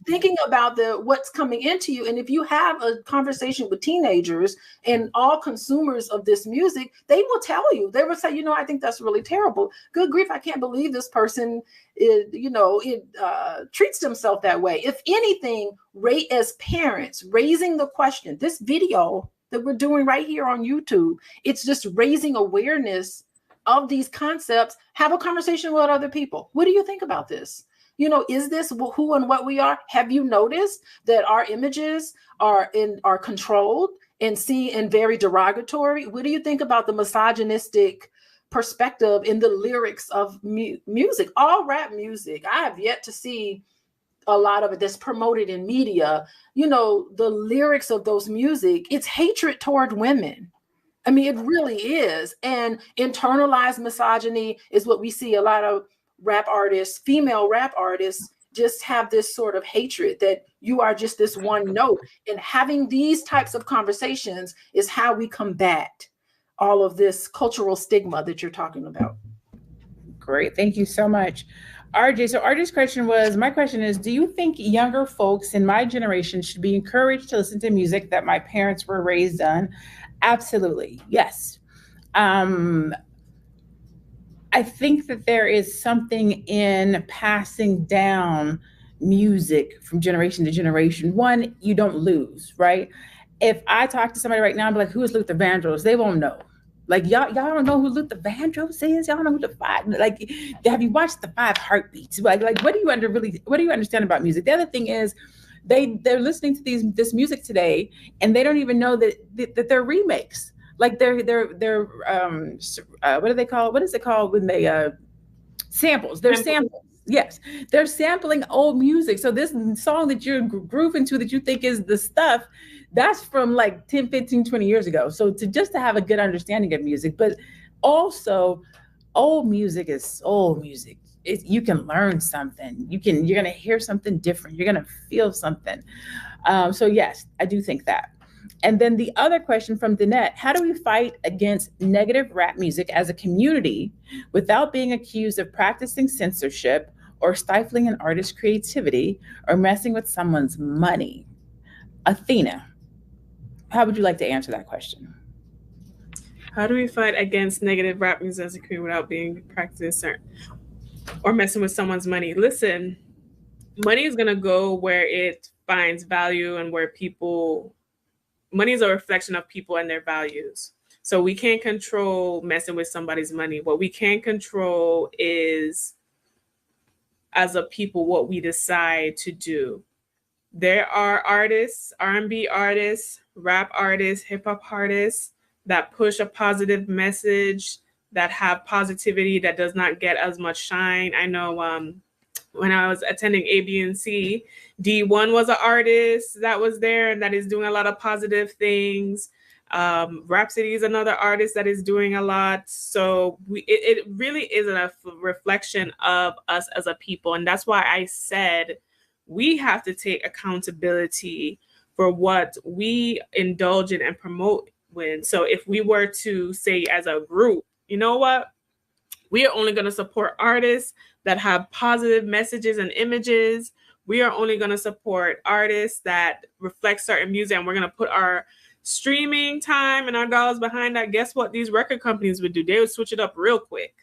thinking about what's coming into you. And if you have a conversation with teenagers and all consumers of this music, they will tell you, they will say, I think that's really terrible. Good grief, I can't believe this person treats themselves that way. If anything, as parents, raising the question, this video that we're doing right here on YouTube, it's just raising awareness of these concepts. Have a conversation with other people. What do you think about this? Is this who and what we are? Have you noticed that our images are controlled and seen and very derogatory? What do you think about the misogynistic perspective in the lyrics of music? All rap music, I have yet to see a lot of it that's promoted in media. The lyrics of those music, it's hatred toward women. I mean, it really is. And internalized misogyny is what we see. A lot of rap artists, female rap artists, just have this sort of hatred that you are just this one note. And having these types of conversations is how we combat all of this cultural stigma that you're talking about. Great. Thank you so much. RJ, so RJ's question was, my question is, do you think younger folks in my generation should be encouraged to listen to music that my parents were raised on? Absolutely. Yes. I think that there is something in passing down music from generation to generation. One, you don't lose, right? If I talk to somebody right now, I'm like, who is Luther Vandross? They won't know. Like y'all don't know who Luther Vandross is. Y'all know who the five, like, have you watched the 5 Heartbeats? Like what do you understand about music? The other thing is they're listening to this music today and they don't even know that they're remakes. Like they're what do they call? What is it called when they samples? They're samples. Yes, they're sampling old music. So this song that you're grooving to that you think is the stuff, that's from like 10, 15, 20 years ago. So to have a good understanding of music, but also old music is old music. You can learn something. You're going to hear something different. You're going to feel something. So yes, I do think that. And then the other question from Danette, how do we fight against negative rap music as a community without being accused of practicing censorship or stifling an artist's creativity or messing with someone's money? Athena, how would you like to answer that question? How do we fight against negative rap music as a community without being practicing or messing with someone's money? Listen, money is going to go where it finds value and where money is a reflection of people and their values. So we can't control messing with somebody's money. What we can control is, as a people, what we decide to do. There are artists, R&B artists, rap artists, hip hop artists that push a positive message, that have positivity, that does not get as much shine. I know when I was attending A, B, and C, D1 was an artist that was there and that is doing a lot of positive things. Rhapsody is another artist that is doing a lot. So it really is a reflection of us as a people. And that's why I said we have to take accountability for what we indulge in and promote when. So if we were to say as a group, you know what? We are only going to support artists that have positive messages and images. We are only going to support artists that reflect certain music, and we're going to put our streaming time and our dollars behind that. Guess what these record companies would do? They would switch it up real quick.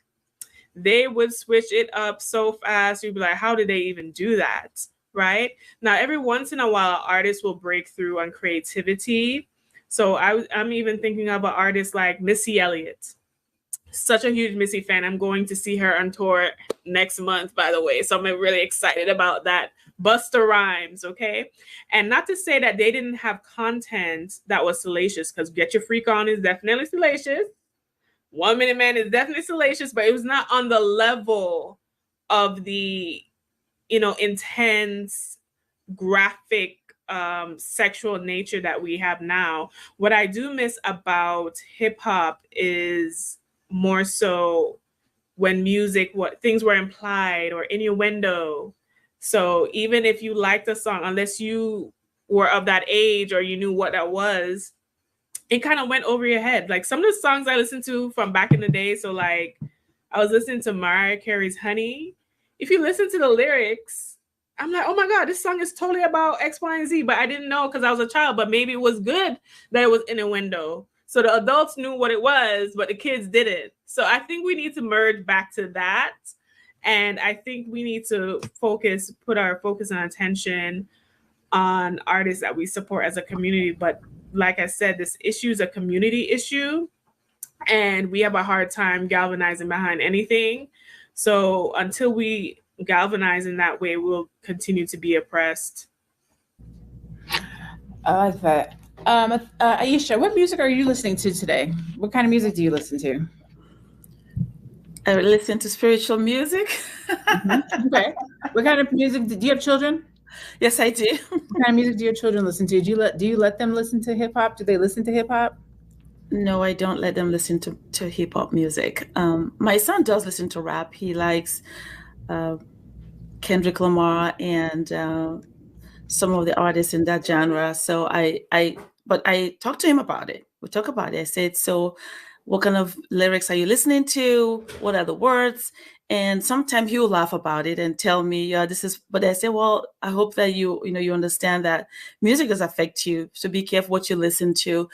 They would switch it up so fast. You'd be like, how did they even do that? Right? Now, every once in a while, artists will break through on creativity. So I'm even thinking of an artist like Missy Elliott. Such a huge Missy fan. I'm going to see her on tour next month, by the way. So I'm really excited about that. Busta Rhymes, okay? And not to say that they didn't have content that was salacious, because Get Your Freak On is definitely salacious. 1 Minute Man is definitely salacious, but it was not on the level of the, intense, graphic, sexual nature that we have now. What I do miss about hip hop is more so when what things were implied or innuendo. So even if you liked a song, unless you were of that age or you knew what that was, it kind of went over your head. Like some of the songs I listened to from back in the day. So like I was listening to Mariah Carey's Honey. If you listen to the lyrics, I'm like, oh my God, this song is totally about X, Y, and Z. But I didn't know because I was a child, but maybe it was good that it was innuendo. So the adults knew what it was, but the kids didn't. So I think we need to merge back to that. And I think we need to put our focus and attention on artists that we support as a community. But like I said, this issue is a community issue, and we have a hard time galvanizing behind anything. So until we galvanize in that way, we'll continue to be oppressed. I like that. Aisha, what music are you listening to today? What kind of music do you listen to? I listen to spiritual music. Mm-hmm. Okay. What kind of music? Do you have children? Yes, I do. What kind of music do your children listen to? Do you let them listen to hip hop? Do they listen to hip hop? No, I don't let them listen to hip hop music. My son does listen to rap. He likes Kendrick Lamar and some of the artists in that genre. So but I talked to him about it. We talk about it. I said, so what kind of lyrics are you listening to? What are the words? And sometimes he'll laugh about it and tell me, yeah, this is, but I say, well, I hope that you understand that music does affect you. So be careful what you listen to.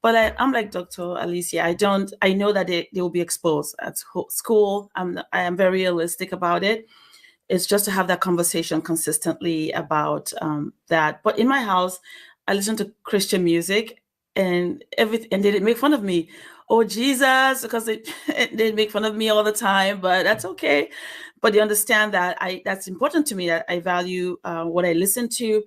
But I'm like Dr. Alicia. I know that they will be exposed at school. I am very realistic about it. It's just to have that conversation consistently about that. But in my house, I listen to Christian music, and they make fun of me. Oh, Jesus, because they make fun of me all the time, but that's okay. But they understand that that's important to me, that I value what I listen to.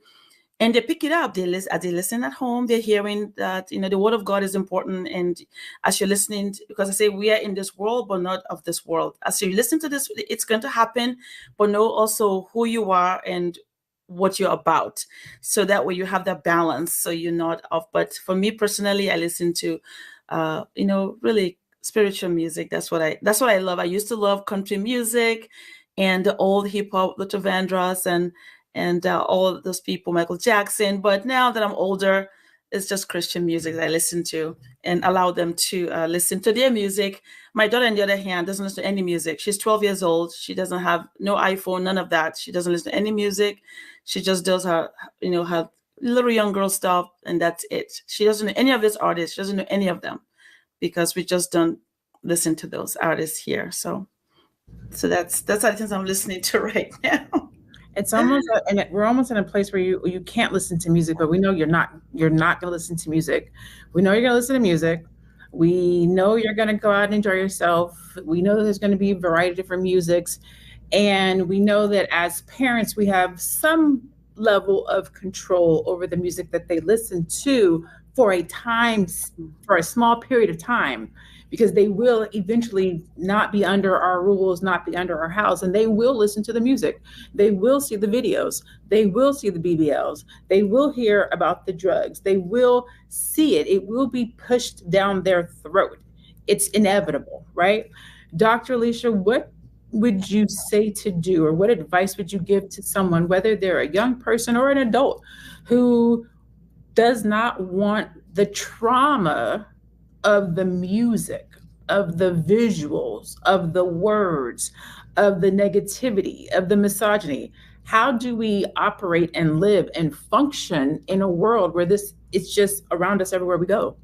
And they pick it up. They listen at home. They're hearing that, the word of God is important. And as you're listening, because I say we are in this world, but not of this world. As you listen to this, it's going to happen, but know also who you are and what you're about. So that way you have that balance. So you're not off. But for me personally, I listen to, really spiritual music. That's what I love. I used to love country music and the old hip hop, Luther Vandross and all those people, Michael Jackson. But now that I'm older, it's just Christian music that I listen to and allow them to listen to their music. My daughter, on the other hand, doesn't listen to any music. She's 12 years old. She doesn't have no iPhone, none of that. She doesn't listen to any music. She just does her little young girl stuff, and that's it. She doesn't know any of these artists. She doesn't know any of them because we just don't listen to those artists here. So that's the things I'm listening to right now. It's almost, we're almost in a place where you can't listen to music, but we know you're not going to listen to music. We know you're going to listen to music. We know you're going to go out and enjoy yourself. We know that there's going to be a variety of different musics. And we know that as parents, we have some level of control over the music that they listen to for a small period of time, because they will eventually not be under our rules, not be under our house, and they will listen to the music. They will see the videos. They will see the BBLs. They will hear about the drugs. They will see it. It will be pushed down their throat. It's inevitable, right? Dr. Alicia, what would you say to do, or what advice would you give to someone, whether they're a young person or an adult, who does not want the trauma of the music, of the visuals, of the words, of the negativity, of the misogyny? How do we operate and live and function in a world where it's just around us everywhere we go?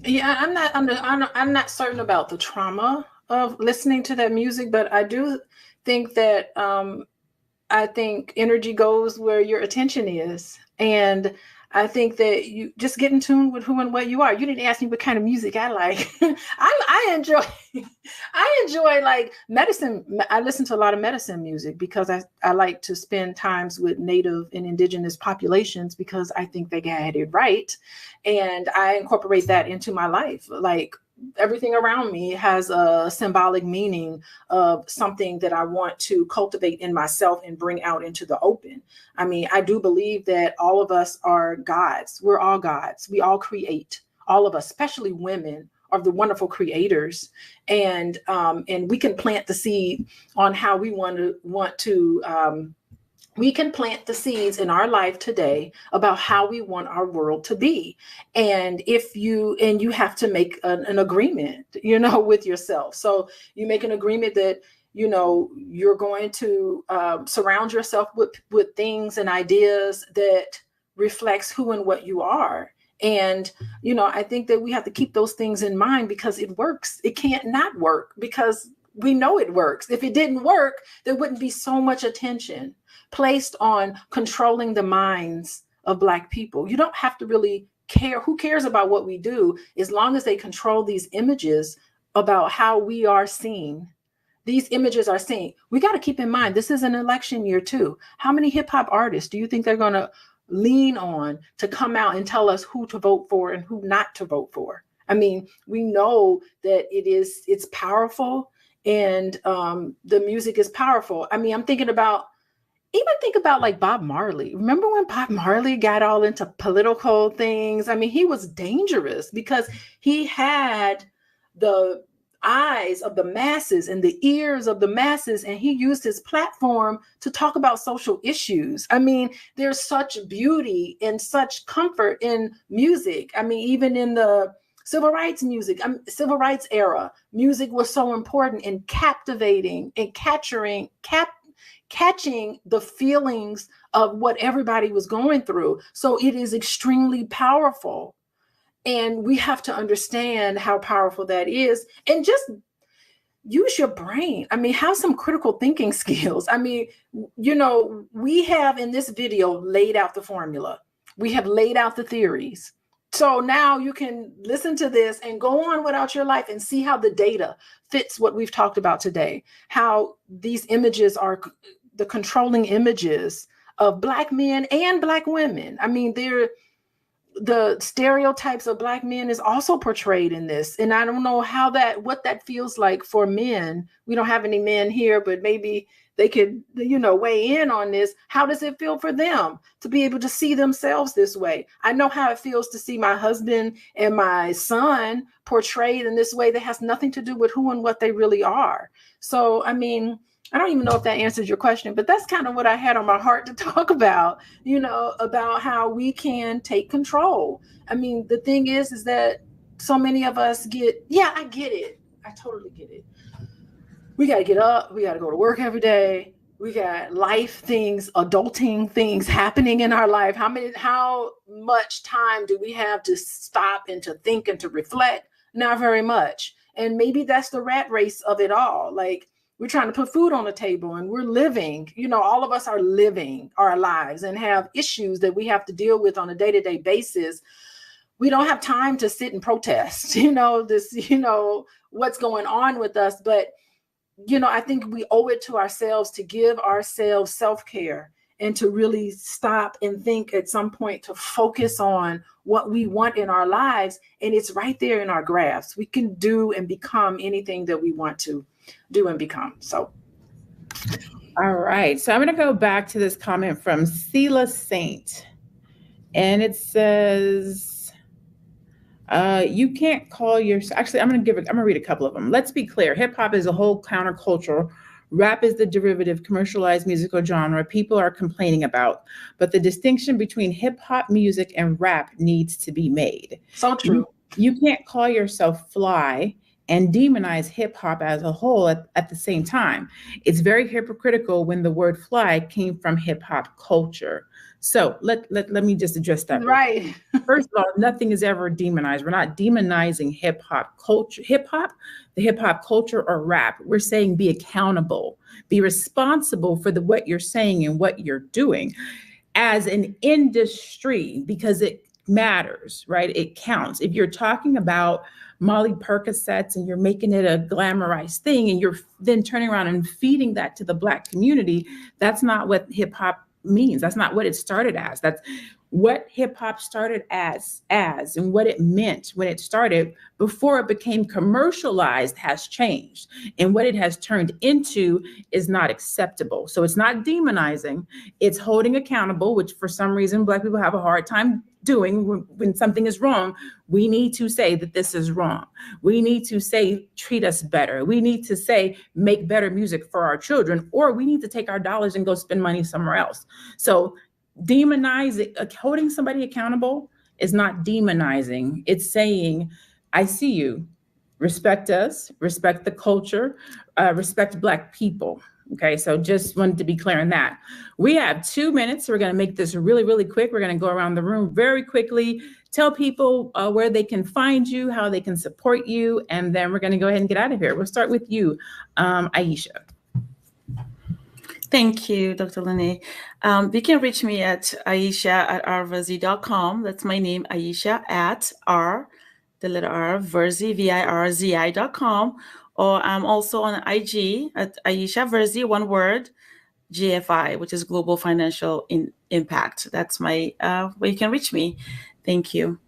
Yeah, I'm not certain about the trauma of listening to that music, but I do think that I think energy goes where your attention is. And I think that you just get in tune with who and what you are. You didn't ask me what kind of music I like. I enjoy like medicine. I listen to a lot of medicine music because I like to spend times with Native and Indigenous populations because I think they got it right. And I incorporate that into my life. Like everything around me has a symbolic meaning of something that I want to cultivate in myself and bring out into the open. I mean, I do believe that all of us are gods. We're all gods. We all create. All of us, especially women, are the wonderful creators. And we can plant the seed on how we we can plant the seeds in our life today about how we want our world to be. And you have to make an agreement, with yourself. So you make an agreement that, you're going to surround yourself with things and ideas that reflects who and what you are. And, I think that we have to keep those things in mind because it works. It can't not work because we know it works. If it didn't work, there wouldn't be so much attention placed on controlling the minds of Black people. You don't have to really care. Who cares about what we do as long as they control these images about how we are seen? These images are seen. We got to keep in mind, this is an election year too. How many hip hop artists do you think they're going to lean on to come out and tell us who to vote for and who not to vote for? I mean, we know that it's powerful, and the music is powerful. I mean, think about like Bob Marley. Remember when Bob Marley got all into political things? I mean, he was dangerous because he had the eyes of the masses and the ears of the masses, and he used his platform to talk about social issues. I mean, there's such beauty and such comfort in music. I mean, even in the civil rights era, music was so important in captivating and catching the feelings of what everybody was going through. So it is extremely powerful. And we have to understand how powerful that is, and just use your brain. I mean, have some critical thinking skills. I mean, you know, we have in this video laid out the formula. We have laid out the theories. So now you can listen to this and go on without your life and see how the data fits what we've talked about today, how these images are the controlling images of Black men and Black women. I mean, the stereotypes of Black men is also portrayed in this. And I don't know what that feels like for men. We don't have any men here, but maybe they could, you know, weigh in on this. How does it feel for them to be able to see themselves this way? I know how it feels to see my husband and my son portrayed in this way that has nothing to do with who and what they really are. So, I mean, I don't even know if that answers your question, but that's kind of what I had on my heart to talk about, you know, about how we can take control. I mean, the thing is that so many of us I get it. I totally get it. We got to get up. We got to go to work every day. We got life things, adulting things happening in our life. How much time do we have to stop and to think and to reflect? Not very much. And maybe that's the rat race of it all. Like, we're trying to put food on the table and we're living, you know, all of us are living our lives and have issues that we have to deal with on a day-to-day basis. We don't have time to sit and protest, you know, what's going on with us. But, you know, I think we owe it to ourselves to give ourselves self-care and to really stop and think at some point to focus on what we want in our lives. And it's right there in our grasp. We can do and become anything that we want to do and become. So, all right. So I'm going to go back to this comment from Sela Saint. And it says, you can't call yourself, actually, I'm going to read a couple of them. Let's be clear. Hip hop is a whole counterculture. Rap is the derivative commercialized musical genre people are complaining about. But the distinction between hip hop music and rap needs to be made. So true. You can't call yourself Fly and demonize hip hop as a whole at the same time. It's very hypocritical when the word fly came from hip hop culture. So let me just address that. Right. First of all, nothing is ever demonized. We're not demonizing hip hop culture, the hip hop culture or rap. We're saying be accountable, be responsible for what you're saying and what you're doing as an industry, because it matters, right? It counts. If you're talking about Molly Percocets and you're making it a glamorized thing and you're then turning around and feeding that to the Black community, that's not what hip hop means. That's not what it started as. That's what hip hop started as and what it meant when it started before it became commercialized has changed. And what it has turned into is not acceptable. So it's not demonizing, it's holding accountable, which for some reason Black people have a hard time doing. When something is wrong, we need to say that this is wrong. We need to say, treat us better. We need to say, make better music for our children, or we need to take our dollars and go spend money somewhere else. So demonizing, holding somebody accountable is not demonizing. It's saying, I see you, respect us, respect the culture, respect Black people. Okay, so just wanted to be clear on that. We have 2 minutes. So we're going to make this really, really quick. We're going to go around the room very quickly, tell people where they can find you, how they can support you, and then we're going to go ahead and get out of here. We'll start with you, Aisha. Thank you, Dr. Lene. You can reach me at aisha@rverzi.com. That's my name, Aisha @Verzi.com. Or I'm also on IG at Aisha Verzi, one word, GFI, which is Global Financial Impact. That's my where you can reach me. Thank you.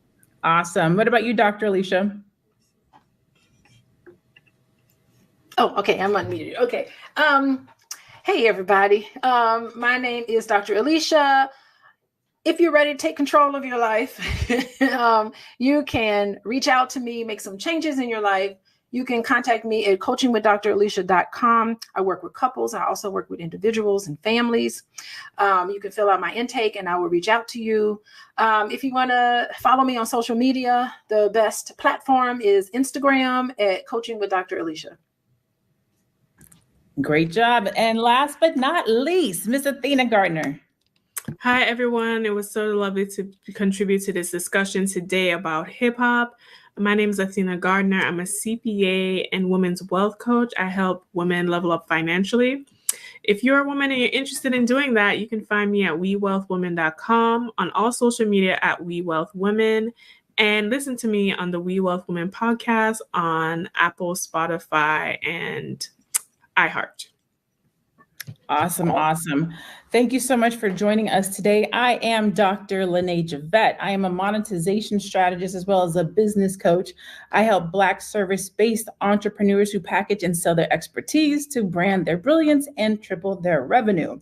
Awesome. What about you, Dr. Alicia? Oh, okay. I'm unmuted. Okay. Hey, everybody. My name is Dr. Alicia. If you're ready to take control of your life, you can reach out to me, make some changes in your life. You can contact me at coachingwithdralicia.com. I work with couples. I also work with individuals and families. You can fill out my intake and I will reach out to you. If you want to follow me on social media, the best platform is Instagram at Coaching with Dr. Alicia. Great job. And last but not least, Miss Athena Gardner. Hi, everyone. It was so lovely to contribute to this discussion today about hip hop. My name is Athena Gardner. I'm a CPA and women's wealth coach. I help women level up financially. If you're a woman and you're interested in doing that, you can find me at wewealthwomen.com, on all social media at wewealthwomen, and listen to me on the We Wealth Women podcast on Apple, Spotify, and iHeart. Awesome. Thank you so much for joining us today. I am Dr. Lene Javette. I am a monetization strategist as well as a business coach. I help Black service-based entrepreneurs who package and sell their expertise to brand their brilliance and triple their revenue.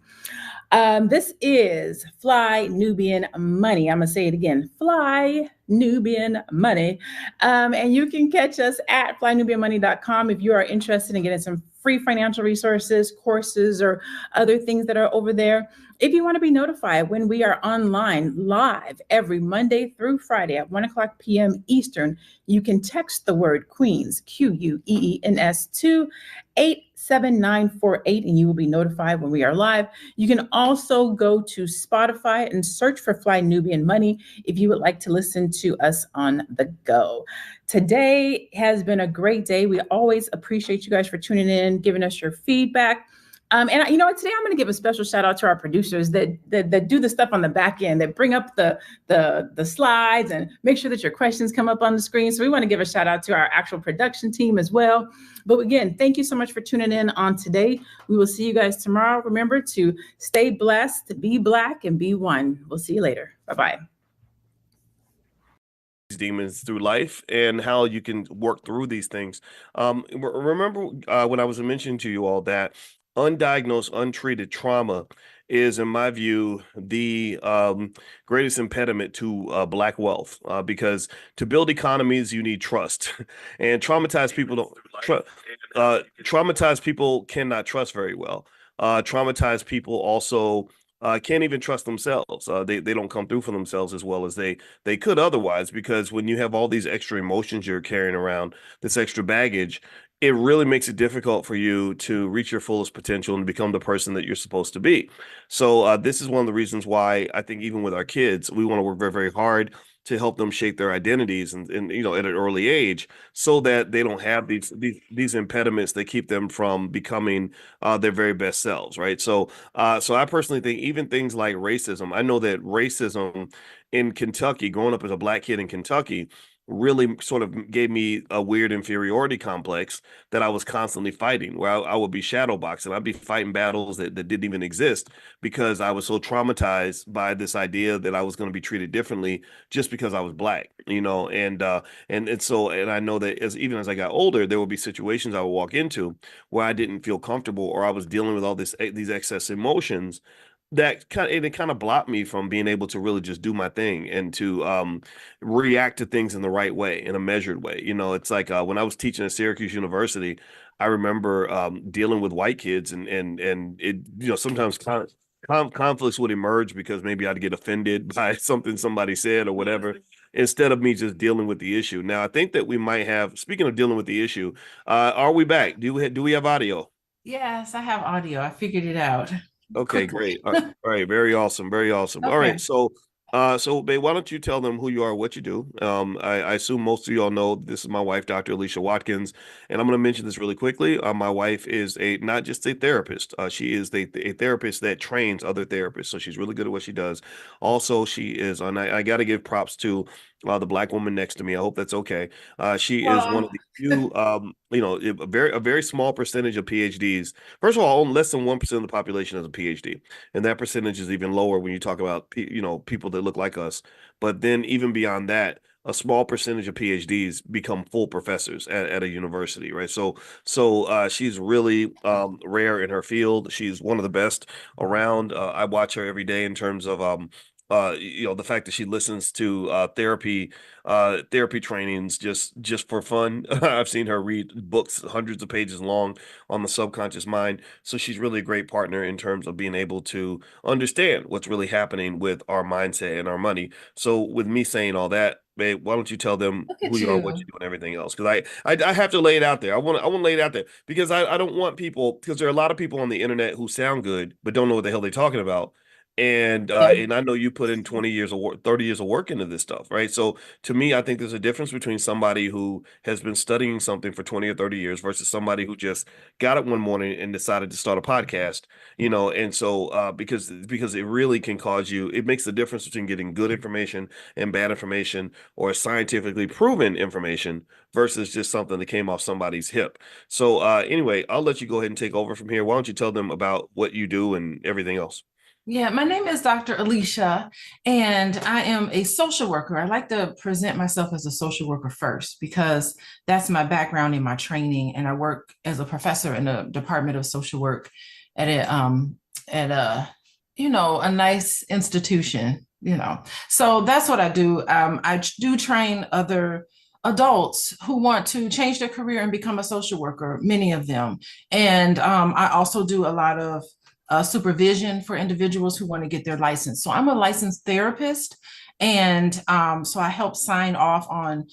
This is Fly Nubian Money. I'm going to say it again, Fly Nubian Money. And you can catch us at flynubianmoney.com if you are interested in getting some free financial resources, courses, or other things that are over there. If you want to be notified when we are online live every Monday through Friday at 1:00 p.m. Eastern, you can text the word Queens, Queens, to 87948, and you will be notified when we are live. You can also go to Spotify and search for Fly Nubian Money if you would like to listen to us on the go. Today has been a great day. We always appreciate you guys for tuning in, giving us your feedback. And you know what? Today I'm going to give a special shout out to our producers that do the stuff on the back end, that bring up the slides and make sure that your questions come up on the screen. So we want to give a shout out to our actual production team as well. But again, thank you so much for tuning in on today. We will see you guys tomorrow. Remember to stay blessed, be Black, and be one. We'll see you later. Bye-bye. Demons through life and how you can work through these things. Remember when I was mentioning to you all that undiagnosed, untreated trauma is, in my view, the greatest impediment to Black wealth, because to build economies, you need trust, and traumatized people cannot trust very well. Traumatized people also can't even trust themselves. They don't come through for themselves as well as they could otherwise, because when you have all these extra emotions you're carrying around, this extra baggage, it really makes it difficult for you to reach your fullest potential and become the person that you're supposed to be. So this is one of the reasons why I think even with our kids, we want to work very, very hard to help them shape their identities and you know, at an early age, so that they don't have these impediments that keep them from becoming their very best selves, right? So I personally think even things like racism, I know that racism in Kentucky, growing up as a Black kid in Kentucky, really sort of gave me a weird inferiority complex that I was constantly fighting, where I would be shadow boxing. I'd be fighting battles that didn't even exist, because I was so traumatized by this idea that I was going to be treated differently just because I was Black, you know. And I know that even as I got older, there would be situations I would walk into where I didn't feel comfortable, or I was dealing with all these excess emotions that kind of blocked me from being able to really just do my thing and to react to things in the right way, in a measured way. You know, it's like when I was teaching at Syracuse University, I remember dealing with white kids, and it, you know, sometimes conflicts would emerge because maybe I'd get offended by something somebody said or whatever, instead of me just dealing with the issue. Now, I think that we might have, speaking of dealing with the issue, are we back? Do we have audio? Yes, I have audio. I figured it out. Okay, great. All right, very awesome, very awesome. All right, so babe, why don't you tell them who you are, what you do? I assume most of you all know this is my wife, Dr. Alicia Watkins, and I'm going to mention this really quickly. My wife is not just a therapist. She is a therapist that trains other therapists, so she's really good at what she does. Also, she is, and I got to give props to the Black woman next to me. I hope that's okay. She is one of the few, you know, a very small percentage of PhDs. First of all, only less than 1% of the population has a PhD, and that percentage is even lower when you talk about people that look like us. But then even beyond that, a small percentage of PhDs become full professors at a university, right? So she's really rare in her field. She's one of the best around. I watch her every day in terms of you know, the fact that she listens to therapy trainings just for fun. I've seen her read books hundreds of pages long on the subconscious mind. So she's really a great partner in terms of being able to understand what's really happening with our mindset and our money. So with me saying all that, babe, why don't you tell them who you are, what you do, and everything else? Because I have to lay it out there. I want to lay it out there because I don't want people, because there are a lot of people on the internet who sound good but don't know what the hell they're talking about. And I know you put in 20 years of work, 30 years of work into this stuff, right? So to me, I think there's a difference between somebody who has been studying something for 20 or 30 years versus somebody who just got up one morning and decided to start a podcast, and so because it really can cause you, it makes the difference between getting good information and bad information, or scientifically proven information, versus just something that came off somebody's hip. So anyway, I'll let you go ahead and take over from here. Why don't you tell them about what you do and everything else? Yeah, my name is Dr. Alicia, and I am a social worker. I like to present myself as a social worker first because that's my background in my training, and I work as a professor in the Department of Social Work at a a nice institution. So that's what I do. I do train other adults who want to change their career and become a social worker, many of them, and I also do a lot of supervision for individuals who want to get their license. So I'm a licensed therapist, and so I help sign off on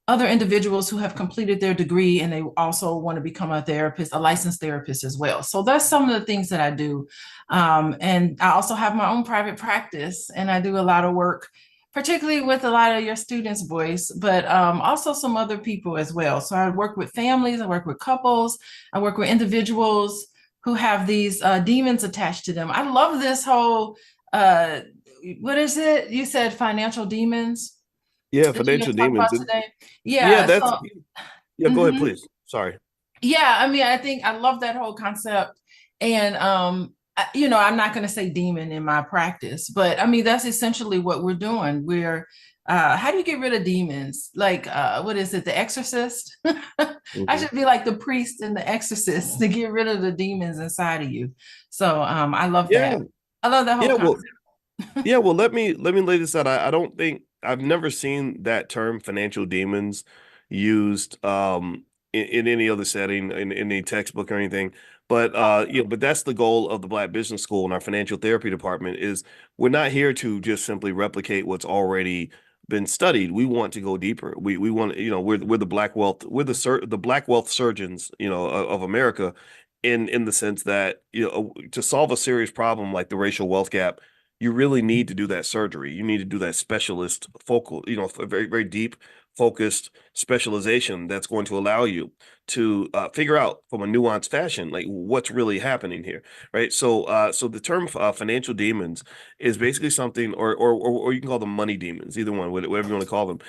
other individuals who have completed their degree and they also want to become a therapist, a licensed therapist as well. So that's some of the things that I do. And I also have my own private practice, and I do a lot of work, particularly with a lot of your students' voice, but also some other people as well. So I work with families, I work with couples, I work with individuals who have these demons attached to them. I love this whole, what is it? You said financial demons? Yeah, financial demons. Today? Yeah, go ahead, please. Sorry. Yeah, I mean, I think I love that whole concept. And, I'm not going to say demon in my practice, but I mean, that's essentially what we're doing. How do you get rid of demons? Like, what is it? The Exorcist? I should be like the priest and the exorcist to get rid of the demons inside of you. So I love that. I love that whole concept. Well, let me lay this out. I don't think I've never seen that term financial demons used in any other setting, in any textbook or anything. But but that's the goal of the Black Business School and our financial therapy department. Is we're not here to just simply replicate what's already been studied. We want to go deeper. We want, we're the black wealth, we're the black wealth surgeons, of America, in the sense that, to solve a serious problem like the racial wealth gap, you really need to do that surgery. You need to do that specialist focal, very, very deep focused specialization that's going to allow you to figure out from a nuanced fashion, like what's really happening here, right? So, so the term financial demons is basically something, or you can call them money demons, either one, whatever you want to call them.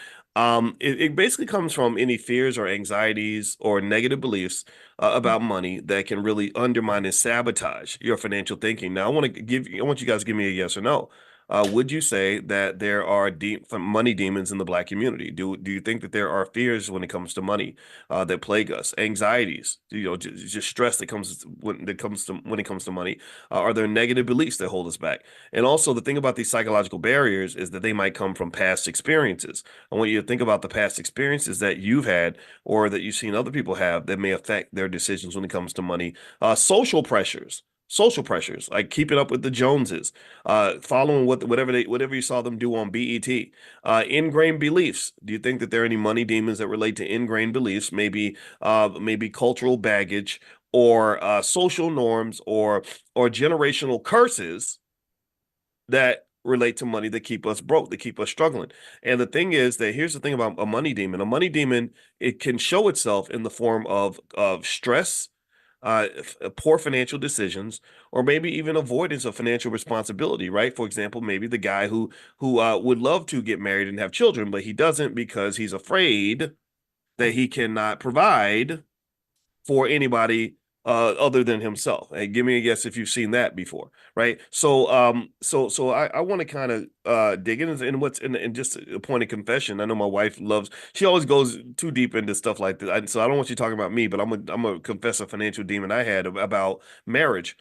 It basically comes from any fears or anxieties or negative beliefs about money that can really undermine and sabotage your financial thinking. Now, I want you guys to give me a yes or no. Would you say that there are money demons in the Black community? Do you think that there are fears when it comes to money that plague us, anxieties, just stress that comes when it comes to money? Are there negative beliefs that hold us back? And also, the thing about these psychological barriers is that they might come from past experiences. I want you to think about the past experiences that you've had or that you've seen other people have that may affect their decisions when it comes to money. Social pressures, like keeping up with the Joneses, following whatever you saw them do on BET, ingrained beliefs. Do you think that there are any money demons that relate to ingrained beliefs, maybe cultural baggage, or social norms, or generational curses that relate to money, that keep us broke, that keep us struggling? And the thing is that here's the thing about a money demon. A money demon, it can show itself in the form of stress, poor financial decisions, or maybe even avoidance of financial responsibility, right? For example, maybe the guy who would love to get married and have children, but he doesn't because he's afraid that he cannot provide for anybody other than himself. Hey, give me a guess if you've seen that before, right? So I want to kind of dig in and just a point of confession. I know my wife she always goes too deep into stuff like this. So I don't want you talking about me, but I'm gonna confess a financial demon I had about marriage.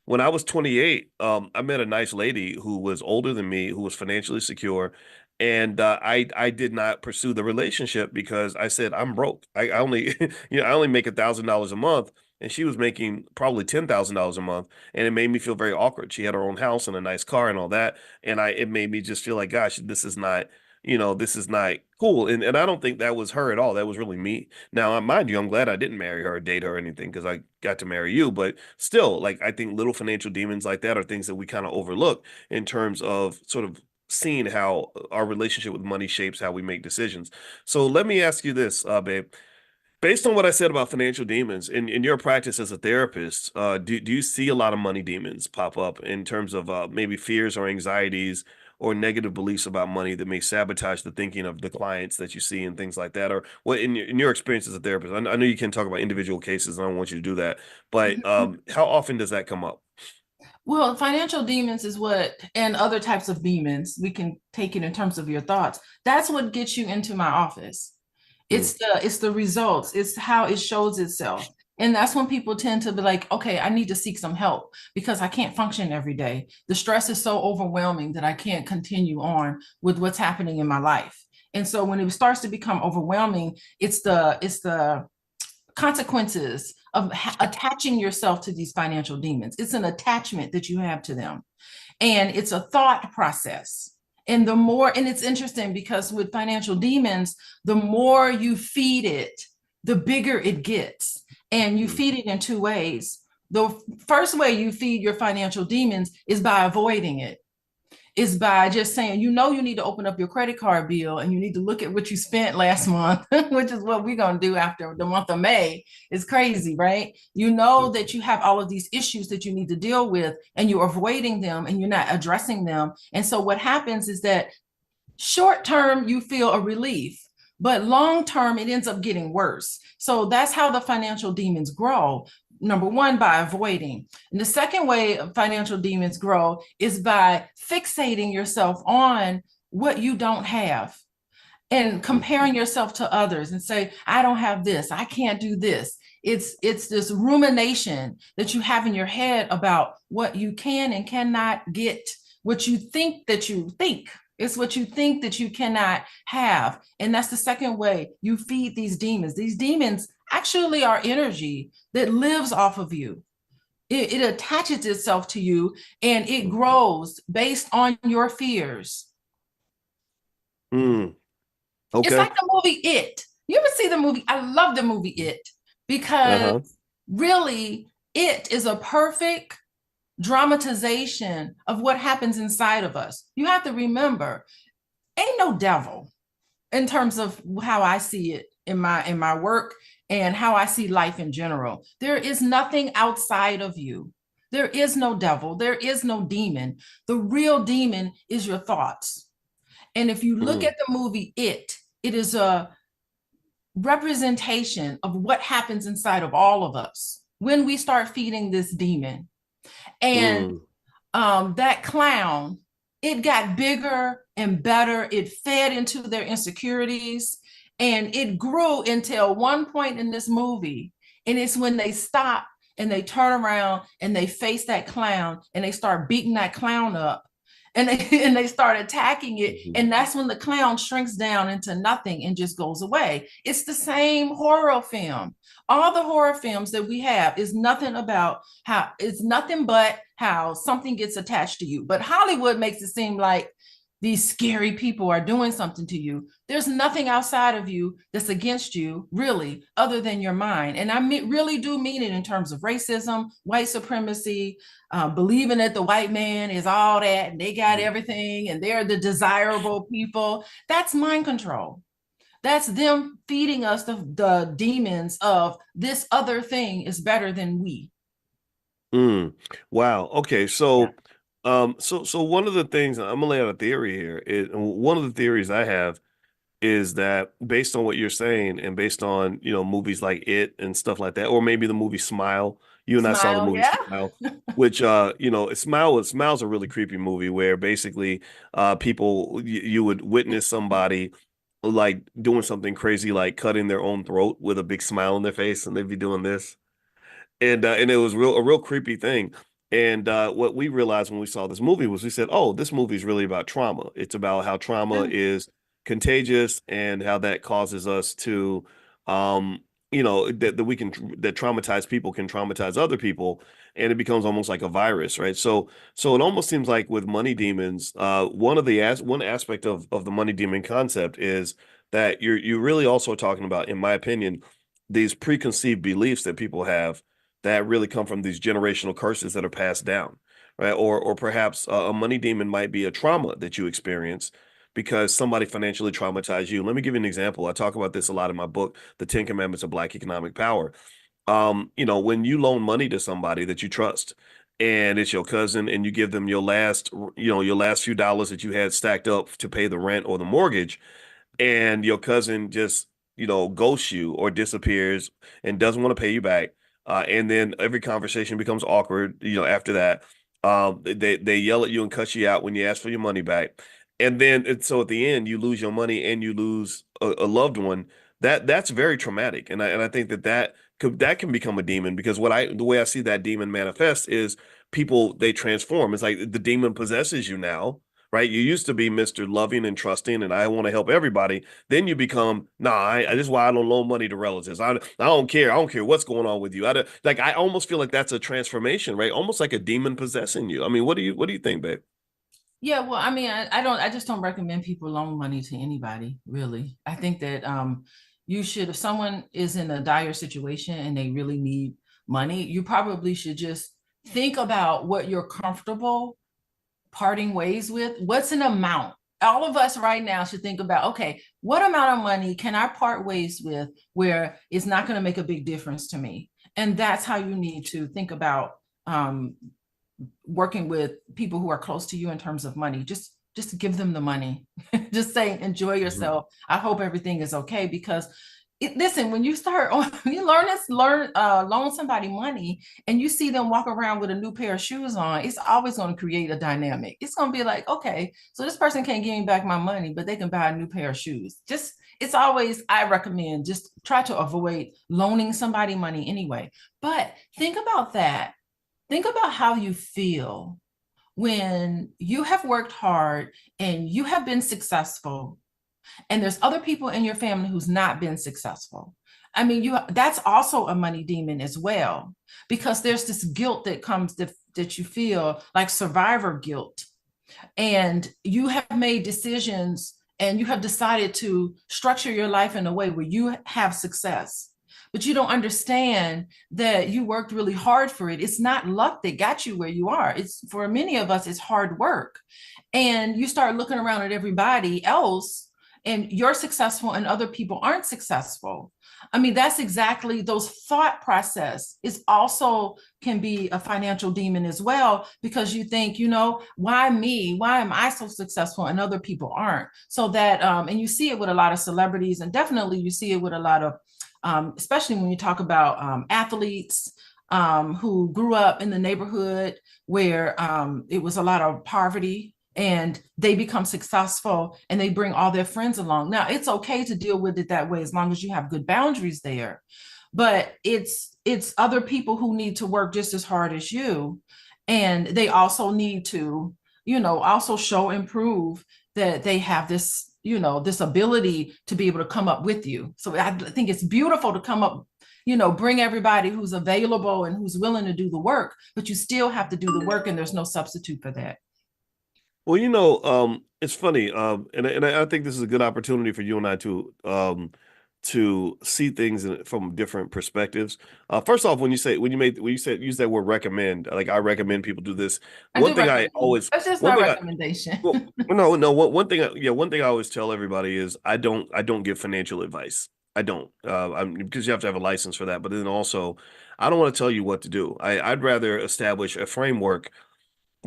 When I was 28, I met a nice lady who was older than me, who was financially secure. And I did not pursue the relationship because I said, I'm broke. I only, I only make $1,000 a month. And she was making probably $10,000 a month. And it made me feel very awkward. She had her own house and a nice car and all that. And it made me just feel like, gosh, this is not this is not cool. And I don't think that was her at all. That was really me. Now, mind you, I'm glad I didn't marry her or date her or anything because I got to marry you. But still, like, I think little financial demons like that are things that we kind of overlook in terms of sort of seeing how our relationship with money shapes how we make decisions. So let me ask you this, babe. Based on what I said about financial demons, in your practice as a therapist, do you see a lot of money demons pop up in terms of maybe fears or anxieties or negative beliefs about money that may sabotage the thinking of the clients that you see and things like that? Or what in your experience as a therapist? I know you can talk about individual cases, and I don't want you to do that, but how often does that come up? Well, financial demons is what, and other types of demons, we can take it in terms of your thoughts. That's what gets you into my office. It's the results. It's how it shows itself. And that's when people tend to be like, okay, I need to seek some help because I can't function every day. The stress is so overwhelming that I can't continue on with what's happening in my life. And so when it starts to become overwhelming, it's the consequences of attaching yourself to these financial demons. It's an attachment that you have to them. And it's a thought process. And and it's interesting because with financial demons, the more you feed it, the bigger it gets. And you feed it in two ways. The first way you feed your financial demons is by avoiding it. Is by just saying, you need to open up your credit card bill and you need to look at what you spent last month, which is what we're going to do after the month of May. It's crazy, right? You know that you have all of these issues that you need to deal with and you're avoiding them and you're not addressing them. And so what happens is that short term, you feel a relief, but long term, it ends up getting worse. So that's how the financial demons grow. Number one, by avoiding. And the second way financial demons grow is by fixating yourself on what you don't have and comparing yourself to others and say, I don't have this, I can't do this. It's this rumination that you have in your head about what you can and cannot get, what you think that you think. It's what you think that you cannot have. And that's the second way you feed these demons. These demons actually are energy that lives off of you. It attaches itself to you and it grows based on your fears. Okay. It's like the movie It. You ever see the movie? I love the movie It because really it is a perfect dramatization of what happens inside of us. You have to remember, ain't no devil in terms of how I see it in my work and how I see life in general. There is nothing outside of you. There is no devil. There is no demon. The real demon is your thoughts. And if you look at the movie It is a representation of what happens inside of all of us when we start feeding this demon. And that clown, it got bigger and better. It fed into their insecurities and it grew until one point in this movie. And it's when they stop and they turn around and they face that clown and they start beating that clown up and they start attacking it. And that's when the clown shrinks down into nothing and just goes away. It's the same horror film. All the horror films that we have is nothing but how something gets attached to you. But Hollywood makes it seem like these scary people are doing something to you. There's nothing outside of you that's against you, really, other than your mind. And I really do mean it in terms of racism, white supremacy, believing that the white man is all that and they got everything and they're the desirable people. That's mind control. That's them feeding us the demons of this other thing is better than we. Wow. Okay. So, so one of the things I'm gonna lay out a theory here is one of the theories I have is that based on what you're saying and based on, movies like It and stuff like that, or maybe the movie Smile. You and I saw the movie Smile, which, Smile's a really creepy movie where basically people, you would witness somebody like doing something crazy, like cutting their own throat with a big smile on their face, and they'd be doing this. And it was a real creepy thing. And what we realized when we saw this movie was we said, oh, this movie is really about trauma. It's about how trauma is contagious and how that causes us to that traumatized people can traumatize other people, and it becomes almost like a virus, right? So it almost seems like with money demons, one aspect of the money demon concept is that you're really also talking about, in my opinion, these preconceived beliefs that people have that really come from these generational curses that are passed down, right? Or perhaps a money demon might be a trauma that you experience because somebody financially traumatized you. Let me give you an example. I talk about this a lot in my book, The 10 Commandments of Black Economic Power. When you loan money to somebody that you trust, and it's your cousin, and you give them your last few dollars that you had stacked up to pay the rent or the mortgage, and your cousin just, ghosts you or disappears and doesn't want to pay you back. And then every conversation becomes awkward, after that. They yell at you and cut you out when you ask for your money back. And then, so at the end, you lose your money and you lose a loved one. That's very traumatic. And I think that can become a demon, because the way I see that demon manifest is people, they transform. It's like the demon possesses you now. Right? You used to be Mr. Loving and trusting, and I want to help everybody. Then you become, this is why I don't loan money to relatives. I don't care. I don't care what's going on with you. I almost feel like that's a transformation, right? Almost like a demon possessing you. I mean, what do you think, babe? Yeah, well, I mean, I just don't recommend people loan money to anybody, really. I think that you should, if someone is in a dire situation and they really need money, you probably should just think about what you're comfortable parting ways with. What's an amount? All of us right now should think about, okay, what amount of money can I part ways with where it's not going to make a big difference to me? And that's how you need to think about working with people who are close to you in terms of money. Just give them the money. Just say, enjoy yourself. I hope everything is okay, because listen, when you start loan somebody money and you see them walk around with a new pair of shoes on, it's always going to create a dynamic. It's going to be like, okay, so this person can't give me back my money, but they can buy a new pair of shoes. I recommend just try to avoid loaning somebody money anyway. But think about that. Think about how you feel when you have worked hard and you have been successful, and there's other people in your family who's not been successful. I mean, that's also a money demon as well, because there's this guilt that comes that you feel like survivor guilt, and you have made decisions and you have decided to structure your life in a way where you have success, but you don't understand that you worked really hard for it. It's not luck that got you where you are. It's, for many of us, it's hard work. And you start looking around at everybody else and you're successful and other people aren't successful. I mean, that's exactly, those thought process is also can be a financial demon as well, because you think, why me? Why am I so successful and other people aren't? So that, and you see it with a lot of celebrities, and definitely you see it with a lot of, especially when you talk about athletes who grew up in the neighborhood where it was a lot of poverty, and they become successful and they bring all their friends along. Now, it's okay to deal with it that way as long as you have good boundaries there. But it's other people who need to work just as hard as you. And they also need to, also show and prove that they have this, this ability to be able to come up with you. So I think it's beautiful to come up, bring everybody who's available and who's willing to do the work, but you still have to do the work, and there's no substitute for that. Well, it's funny, and I think this is a good opportunity for you and I to see things from different perspectives. First off, use that word recommend, like I recommend people do this. That's just my recommendation. One thing I always tell everybody is I don't give financial advice. I don't, because you have to have a license for that. But then also, I don't want to tell you what to do. I'd rather establish a framework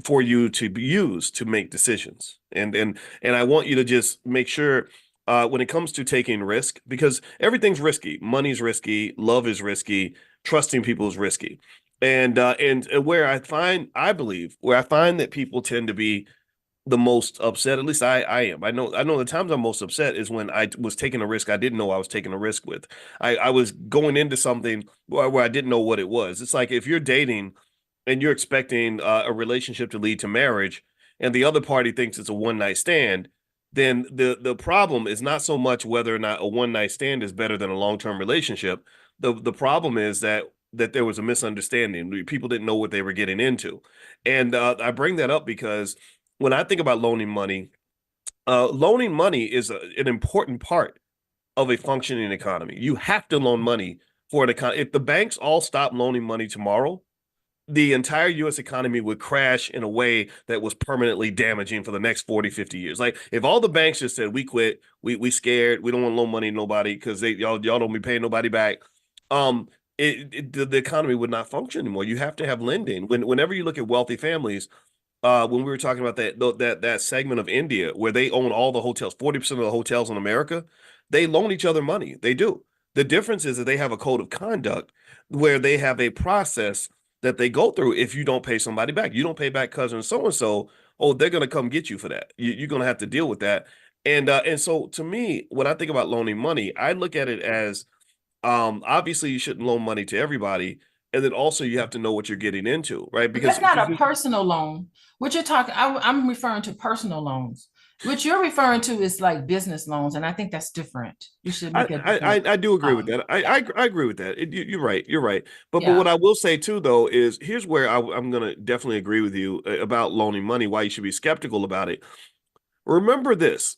for you to use to make decisions. And I want you to just make sure when it comes to taking risk, because everything's risky. Money's risky, love is risky, trusting people is risky. And where I find that people tend to be the most upset, at least I am. I know the times I'm most upset is when I was taking a risk I didn't know I was taking a risk with. I was going into something where I didn't know what it was. It's like if you're dating and you're expecting a relationship to lead to marriage, and the other party thinks it's a one-night stand, then the problem is not so much whether or not a one night stand is better than a long-term relationship. The problem is that there was a misunderstanding. People didn't know what they were getting into. And I bring that up because when I think about loaning money is an important part of a functioning economy. You have to loan money for an economy. If the banks all stop loaning money tomorrow, the entire US economy would crash in a way that was permanently damaging for the next 40, 50 years. Like if all the banks just said, we quit, we scared, we don't want to loan money to nobody because y'all don't be paying nobody back. The economy would not function anymore. You have to have lending. Whenever you look at wealthy families, when we were talking about that segment of India where they own all the hotels, 40% of the hotels in America, they loan each other money. They do. The difference is that they have a code of conduct where they have a process that they go through. If you don't pay somebody back, you don't pay back cousin so-and-so, oh, they're going to come get you for that. You're going to have to deal with that. And so to me, when I think about loaning money, I look at it as obviously you shouldn't loan money to everybody. And then also you have to know what you're getting into, right? Because that's not a personal loan. What you're talking, I'm referring to personal loans. What you're referring to is like business loans, and I think that's different. You should make I do agree with that. I agree with that. You're right. You're right. But what I will say too, though, is here's where I'm going to definitely agree with you about loaning money. Why you should be skeptical about it. Remember this: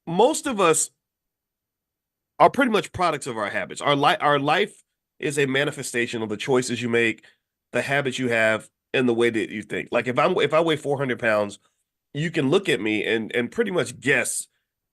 most of us are pretty much products of our habits. Our life is a manifestation of the choices you make, the habits you have, and the way that you think. Like if I weigh 400 pounds, you can look at me and pretty much guess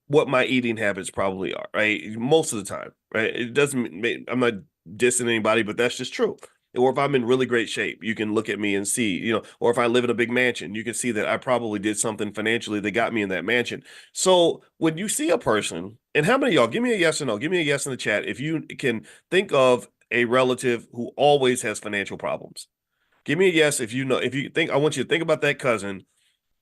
what my eating habits probably are, right? Most of the time, right? It doesn't make, I'm not dissing anybody, but that's just true. Or if I'm in really great shape, you can look at me and see, or if I live in a big mansion, you can see that I probably did something financially that got me in that mansion. So when you see a person, and how many of y'all, give me a yes or no, give me a yes in the chat if you can think of a relative who always has financial problems. Give me a yes if you think, I want you to think about that cousin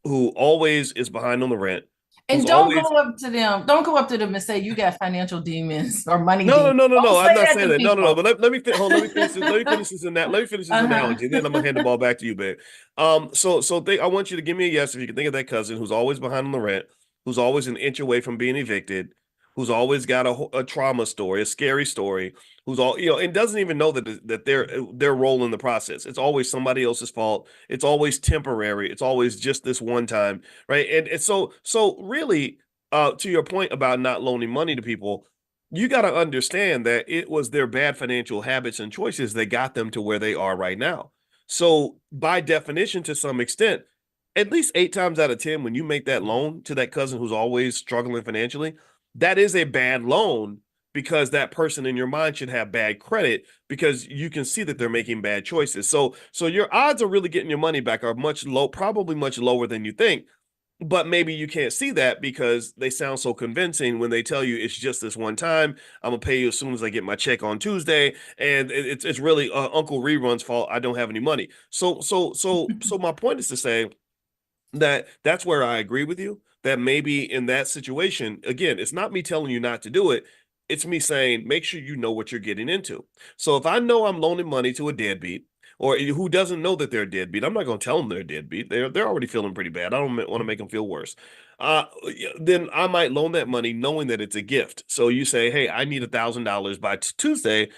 who always is behind on the rent. And don't go up to them. Don't go up to them and say you got financial demons or money demons. No. I'm not saying that. No. But let me finish this analogy. Then I'm gonna hand the ball back to you, babe. I want you to give me a yes if you can think of that cousin who's always behind on the rent, who's always an inch away from being evicted, who's always got a trauma story, a scary story, who's all, and doesn't even know that their role in the process. It's always somebody else's fault. It's always temporary. It's always just this one time, right? And so really, to your point about not loaning money to people, you got to understand that it was their bad financial habits and choices that got them to where they are right now. So by definition, to some extent, at least 8 times out of 10, when you make that loan to that cousin who's always struggling financially, that is a bad loan because that person in your mind should have bad credit because you can see that they're making bad choices. So your odds of really getting your money back are probably much lower than you think. But maybe you can't see that because they sound so convincing when they tell you it's just this one time. I'm gonna pay you as soon as I get my check on Tuesday, and it's really Uncle Rerun's fault. I don't have any money. So my point is to say that's where I agree with you. That maybe in that situation, again, it's not me telling you not to do it. It's me saying, make sure you know what you're getting into. So if I know I'm loaning money to a deadbeat or who doesn't know that they're a deadbeat, I'm not going to tell them they're a deadbeat. They're already feeling pretty bad. I don't want to make them feel worse. Then I might loan that money knowing that it's a gift. So you say, hey, I need $1,000 by Tuesday.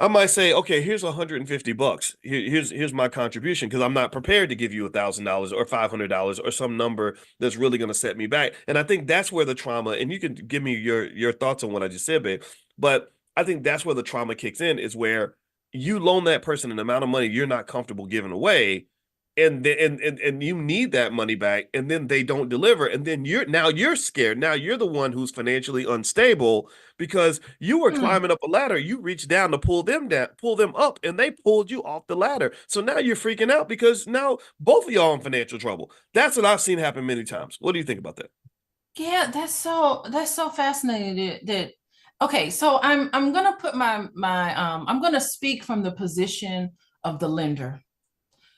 I might say, okay, here's $150. Here's my contribution because I'm not prepared to give you $1,000 or $500 or some number that's really going to set me back. And I think that's where the trauma, and you can give me your thoughts on what I just said, babe. But I think that's where the trauma kicks in is where you loan that person an amount of money you're not comfortable giving away. And you need that money back, and then they don't deliver, and then you're scared. Now you're the one who's financially unstable because you were climbing up a ladder. You reached down to pull them up, and they pulled you off the ladder. So now you're freaking out because now both of y'all in financial trouble. That's what I've seen happen many times. What do you think about that? Yeah, that's so fascinating. That okay. So I'm gonna put my I'm gonna speak from the position of the lender,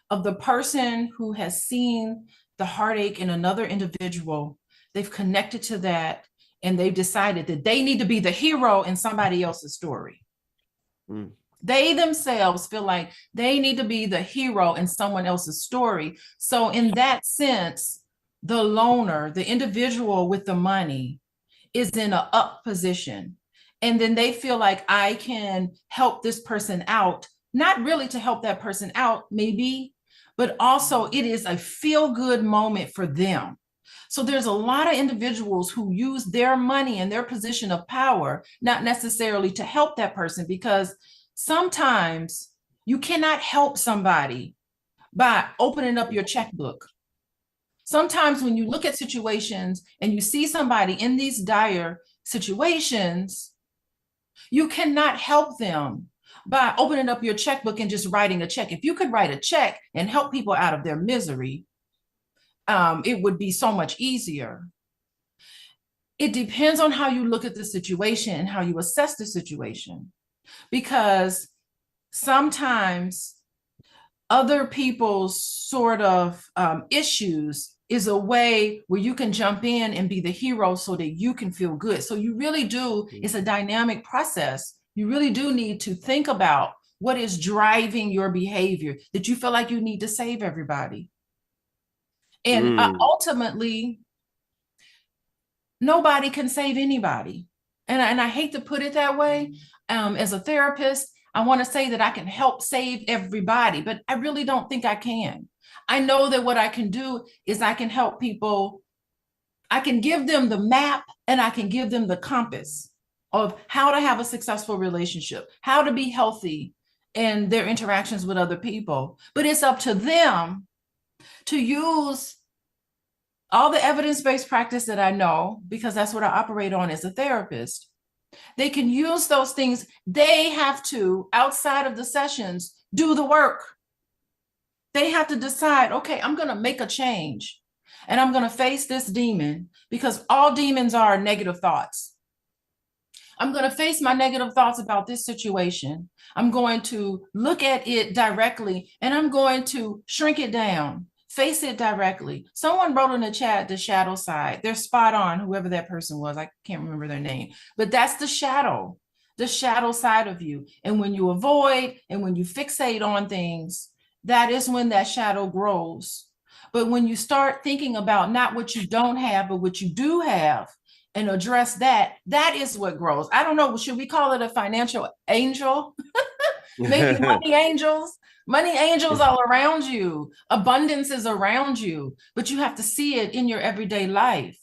of the person who has seen the heartache in another individual. They've connected to that and they've decided that they need to be the hero in somebody else's story. They themselves feel like they need to be the hero in someone else's story. So in that sense, the loaner, the individual with the money, is in an up position. And then they feel like I can help this person out, not really to help that person out, maybe, but also it is a feel-good moment for them. So there's a lot of individuals who use their money and their position of power, not necessarily to help that person, because sometimes you cannot help somebody by opening up your checkbook. Sometimes when you look at situations and you see somebody in these dire situations, you cannot help them by opening up your checkbook and just writing a check. If you could write a check and help people out of their misery, it would be so much easier. It depends on how you look at the situation and how you assess the situation, because sometimes other people's sort of issues is a way where you can jump in and be the hero so that you can feel good. So you really do, it's a dynamic process. You really do need to think about what is driving your behavior, that you feel like you need to save everybody. And ultimately, nobody can save anybody. And I hate to put it that way. As a therapist, I want to say that I can help save everybody, but I really don't think I can. I know that what I can do is I can help people. I can give them the map and I can give them the compass of how to have a successful relationship, how to be healthy in their interactions with other people. But it's up to them to use all the evidence-based practice that I know, because that's what I operate on as a therapist. They can use those things. They have to, outside of the sessions, do the work. They have to decide, okay, I'm going to make a change and I'm going to face this demon, because all demons are negative thoughts. I'm going to face my negative thoughts about this situation. I'm going to look at it directly and I'm going to shrink it down, face it directly. Someone wrote in the chat, the shadow side. They're spot on, whoever that person was. I can't remember their name, but that's the shadow side of you. And when you avoid and when you fixate on things, that is when that shadow grows. But when you start thinking about not what you don't have, but what you do have, and address that, that is what grows. I don't know, should we call it a financial angel? Maybe money angels. Money angels all around you. Abundance is around you, but you have to see it in your everyday life.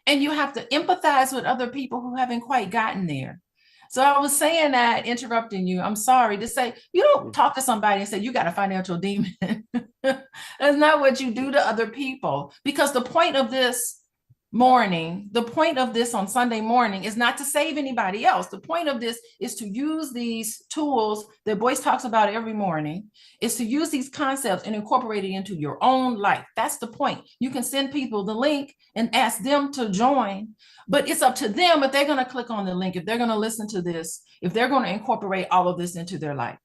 And you have to empathize with other people who haven't quite gotten there. So I was saying that, interrupting you, I'm sorry, to say, you don't talk to somebody and say, you got a financial demon. That's not what you do to other people. Because the point of this morning, the point of this on Sunday morning is not to save anybody else. The point of this is to use these tools that Boyce talks about every morning, is to use these concepts and incorporate it into your own life. That's the point. You can send people the link and ask them to join, but it's up to them if they're going to click on the link, if they're going to listen to this, if they're going to incorporate all of this into their life.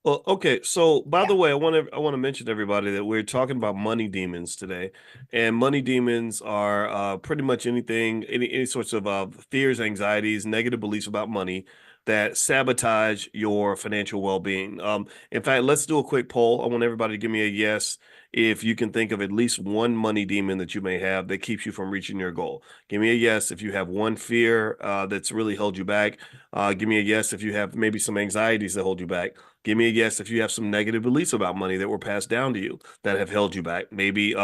Well, okay. So, by the way, I want to mention to everybody that we're talking about money demons today, and money demons are pretty much anything, any sorts of fears, anxieties, negative beliefs about money that sabotage your financial well-being. In fact, let's do a quick poll. I want everybody to give me a yes if you can think of at least one money demon that you may have that keeps you from reaching your goal. Give me a yes if you have one fear that's really held you back. Give me a yes if you have maybe some anxieties that hold you back. Give me a yes if you have some negative beliefs about money that were passed down to you that have held you back. Maybe,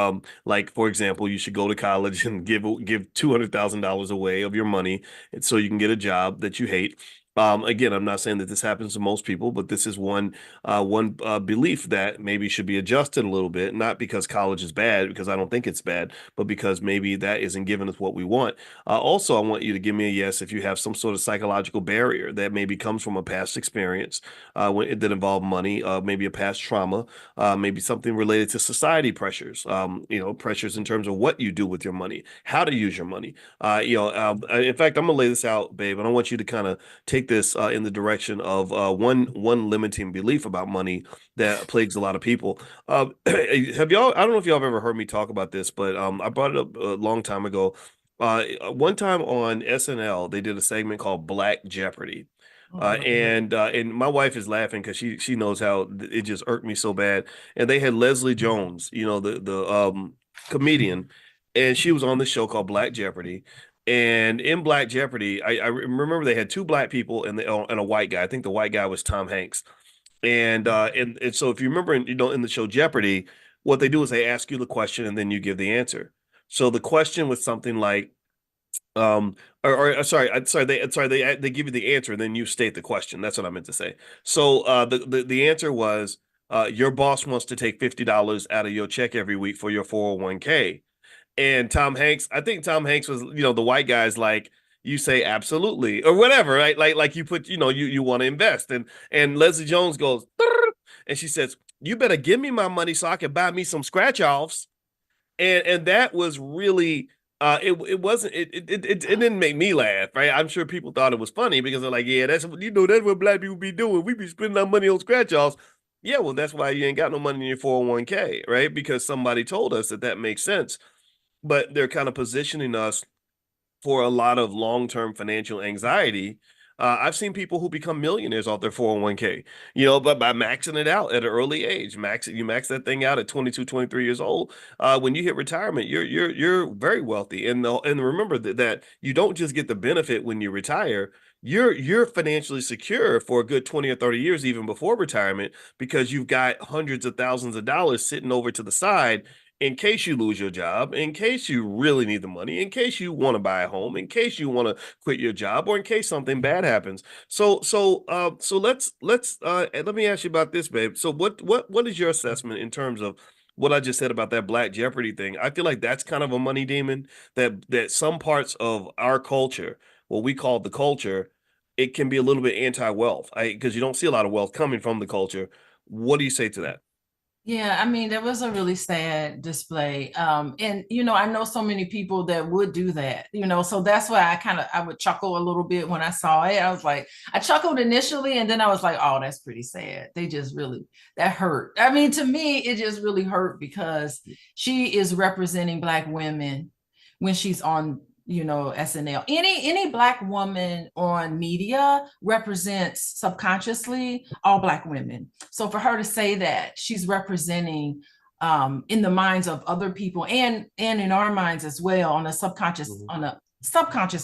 like, for example, you should go to college and give $200,000 away of your money so you can get a job that you hate. Again, I'm not saying that this happens to most people, but this is one belief that maybe should be adjusted a little bit, not because college is bad, because I don't think it's bad, but because maybe that isn't giving us what we want. Also, I want you to give me a yes if you have some sort of psychological barrier that maybe comes from a past experience that involved money, maybe a past trauma, maybe something related to society pressures, pressures in terms of what you do with your money, how to use your money. In fact, I'm gonna lay this out, babe, and I want you to kind of take this in the direction of one limiting belief about money that plagues a lot of people. Have y'all? I don't know if y'all have ever heard me talk about this, but I brought it up a long time ago. One time on SNL, they did a segment called Black Jeopardy. And my wife is laughing because she knows how it just irked me so bad. And they had Leslie Jones, comedian, and she was on this show called Black Jeopardy. And in Black Jeopardy, I remember they had two black people and a white guy. I think the white guy was Tom Hanks. And so if you remember, in the show Jeopardy, what they do is they ask you the question and then you give the answer. So the question was something like, they give you the answer and then you state the question. That's what I meant to say. So the answer was, your boss wants to take $50 out of your check every week for your 401k. And I think Tom Hanks was, the white guy's like, you say absolutely or whatever, right? Like you put, you want to invest. And Leslie Jones goes, and she says, you better give me my money so I can buy me some scratch offs. And that was really, it didn't make me laugh, right? I'm sure people thought it was funny because they're like, yeah, that's what black people be doing. We be spending our money on scratch offs. Yeah, well, that's why you ain't got no money in your 401k, right? Because somebody told us that makes sense. But they're kind of positioning us for a lot of long-term financial anxiety. I've seen people who become millionaires off their 401k, but by maxing it out at an early age. You max that thing out at 22, 23 years old. When you hit retirement, you're very wealthy. And remember that you don't just get the benefit when you retire. You're financially secure for a good 20 or 30 years, even before retirement, because you've got hundreds of thousands of dollars sitting over to the side in case you lose your job, in case you really need the money, in case you want to buy a home, in case you want to quit your job, or in case something bad happens. So let me ask you about this, babe. So what is your assessment in terms of what I just said about that Black Jeopardy thing? I feel like that's kind of a money demon that some parts of our culture, what we call the culture, it can be a little bit anti-wealth, because you don't see a lot of wealth coming from the culture. What do you say to that? Yeah, I mean, there was a really sad display. And, I know so many people that would do that, so that's why I would chuckle a little bit when I saw it. I was like, I chuckled initially, and then I was like, oh, that's pretty sad. That hurt. I mean, to me, it just really hurt because she is representing Black women when she's on SNL. Any Black woman on media represents subconsciously all Black women. So for her to say that, she's representing in the minds of other people and in our minds as well on a subconscious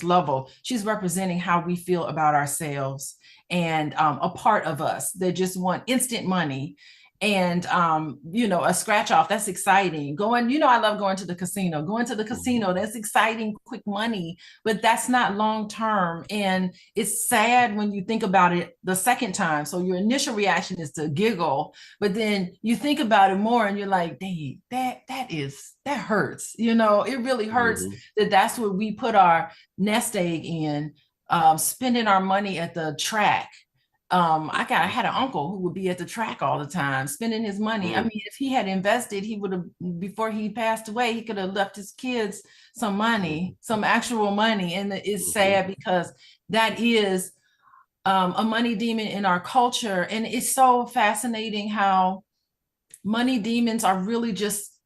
level, she's representing how we feel about ourselves and a part of us that just want instant money. And, a scratch off, that's exciting. I love going to the casino, that's exciting, quick money, but that's not long-term. And it's sad when you think about it the second time. So your initial reaction is to giggle, but then you think about it more and you're like, dang, that hurts. It really hurts that's where we put our nest egg in, spending our money at the track. I had an uncle who would be at the track all the time, spending his money. I mean, if he had invested, he would have, before he passed away, he could have left his kids some money, some actual money. And it's sad because that is a money demon in our culture. And it's so fascinating how money demons are really just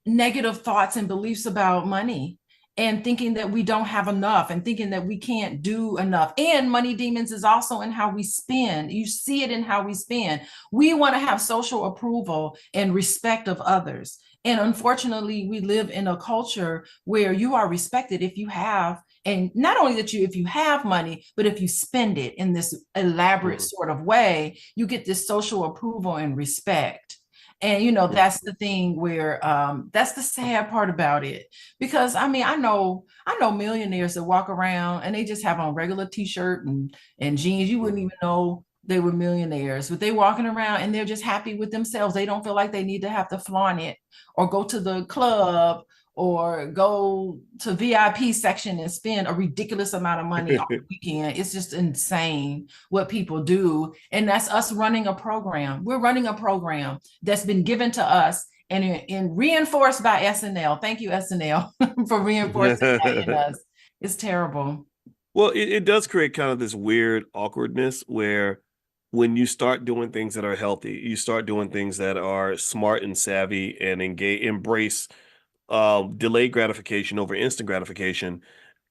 negative thoughts and beliefs about money, and thinking that we don't have enough and thinking that we can't do enough. And money demons is also in how we spend. You see it in how we spend. We want to have social approval and respect of others. And unfortunately, we live in a culture where you are respected if you have, and not only if you have money, but if you spend it in this elaborate sort of way, you get this social approval and respect. And, that's the thing where that's the sad part about it, because I know millionaires that walk around and they just have on regular t-shirt and jeans. You wouldn't even know they were millionaires, but they're walking around and they're just happy with themselves. They don't feel like they need to have to flaunt it or go to the club or go to VIP section and spend a ridiculous amount of money on the weekend. It's just insane what people do. And that's us running a program. We're running a program that's been given to us and reinforced by SNL. Thank you, SNL, for reinforcing that in us. It's terrible. Well, it does create kind of this weird awkwardness where when you start doing things that are healthy, you start doing things that are smart and savvy and embrace delayed gratification over instant gratification.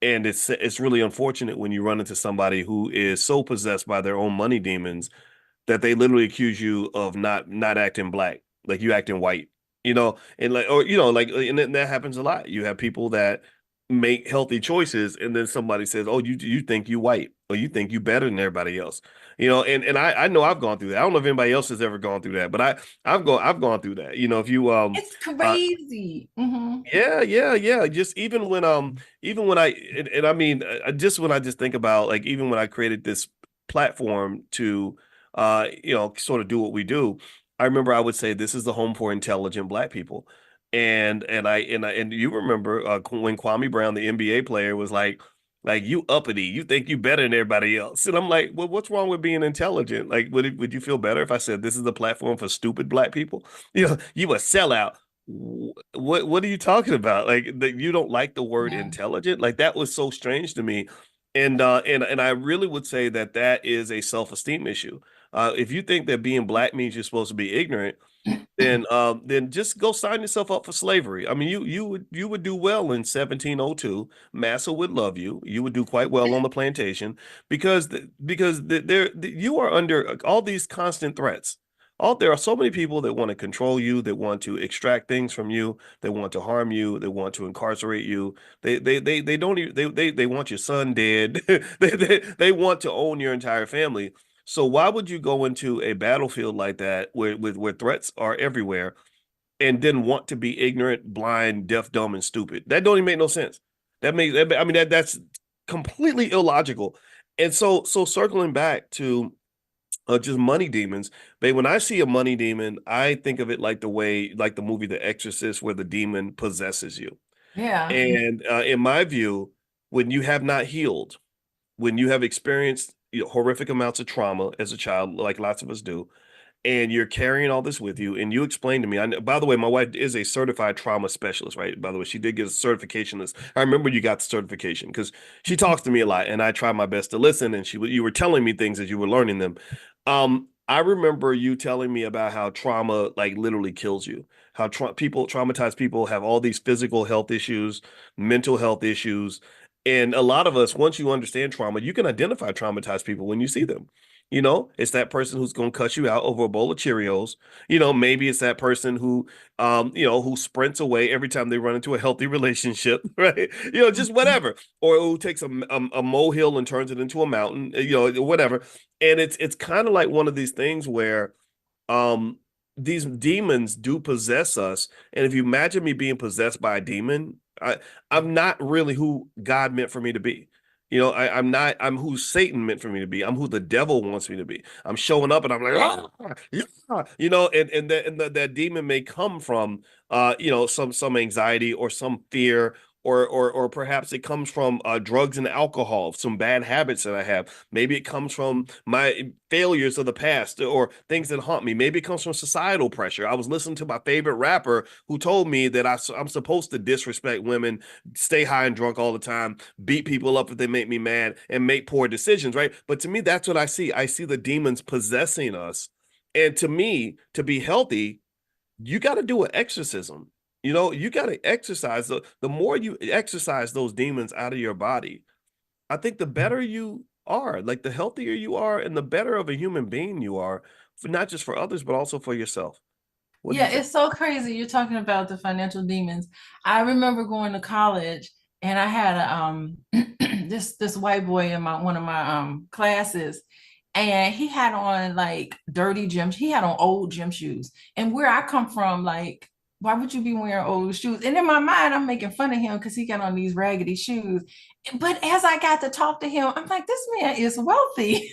And it's really unfortunate when you run into somebody who is so possessed by their own money demons that they literally accuse you of not acting Black, like you acting white. you know, and like, or, you know, like, and that happens a lot. You have people that make healthy choices, and then somebody says, "Oh, you think you white, or you think you better than everybody else," you know, and I know I've gone through that. I don't know if anybody else has ever gone through that, but I've gone through that. You know, if you It's crazy. yeah. Just even when and I mean, just when I just think about, like, even when I created this platform to you know, sort of do what we do, I remember I would say this is the home for intelligent Black people. And you remember when Kwame Brown, the NBA player, was like, you uppity, you think you better than everybody else. And I'm like, well, what's wrong with being intelligent? Like, would you feel better if I said this is the platform for stupid Black people? You know, you a sellout. What are you talking about? Like, that you don't like the word intelligent? Like, that was so strange to me. And I really would say that that is a self-esteem issue. If you think that being Black means you're supposed to be ignorant, then just go sign yourself up for slavery. I mean, you would do well in 1702. Massa would love you. You would do quite well on the plantation because you are under all these constant threats. There are so many people that want to control you, that want to extract things from you, they want to harm you, they want to incarcerate you. They don't even, they want your son dead. They want to own your entire family. So why would you go into a battlefield like that where threats are everywhere and then want to be ignorant, blind, deaf, dumb, and stupid? That don't even make no sense. I mean, that's completely illogical. And so circling back to just money demons, but when I see a money demon, I think of it like the movie The Exorcist, where the demon possesses you. Yeah. And in my view, when you have not healed, when you have experienced, you know, horrific amounts of trauma as a child, like lots of us do, and you're carrying all this with you, and you explain to me, by the way, my wife is a certified trauma specialist, right? By the way, she did get a certification. I remember you got the certification because she talks to me a lot, and I try my best to listen, and you were telling me things as you were learning them. I remember you telling me about how trauma, like, literally kills you, how traumatized people have all these physical health issues, mental health issues. And a lot of us, once you understand trauma, you can identify traumatized people when you see them. You know, it's that person who's going to cut you out over a bowl of Cheerios. You know, maybe it's that person who, you know, who sprints away every time they run into a healthy relationship, right? You know, just whatever. Or who takes a molehill and turns it into a mountain, you know, whatever. And it's kind of like one of these things where um these demons do possess us. And if you imagine me being possessed by a demon, I'm not really who God meant for me to be. You know, I'm who Satan meant for me to be. I'm who the devil wants me to be. I'm showing up and I'm like, ah, yeah, you know, that demon may come from you know, some anxiety or some fear, or perhaps it comes from drugs and alcohol, some bad habits that I have. Maybe it comes from my failures of the past or things that haunt me. Maybe it comes from societal pressure. I was listening to my favorite rapper who told me that I'm supposed to disrespect women, stay high and drunk all the time, beat people up if they make me mad, and make poor decisions, right? But to me, that's what I see. I see the demons possessing us. And to me, to be healthy, you got to do an exorcism. You know, you got to exercise. The more you exercise those demons out of your body, I think the better you are, like the healthier you are, and the better of a human being you are, for not just for others, but also for yourself. Yeah, it's so crazy. You're talking about the financial demons. I remember going to college, and I had a this white boy in one of my classes, and he had on like dirty gym. He had on old gym shoes. And where I come from, like, why would you be wearing old shoes? And in my mind, I'm making fun of him because he got on these raggedy shoes. But as I got to talk to him, I'm like, this man is wealthy.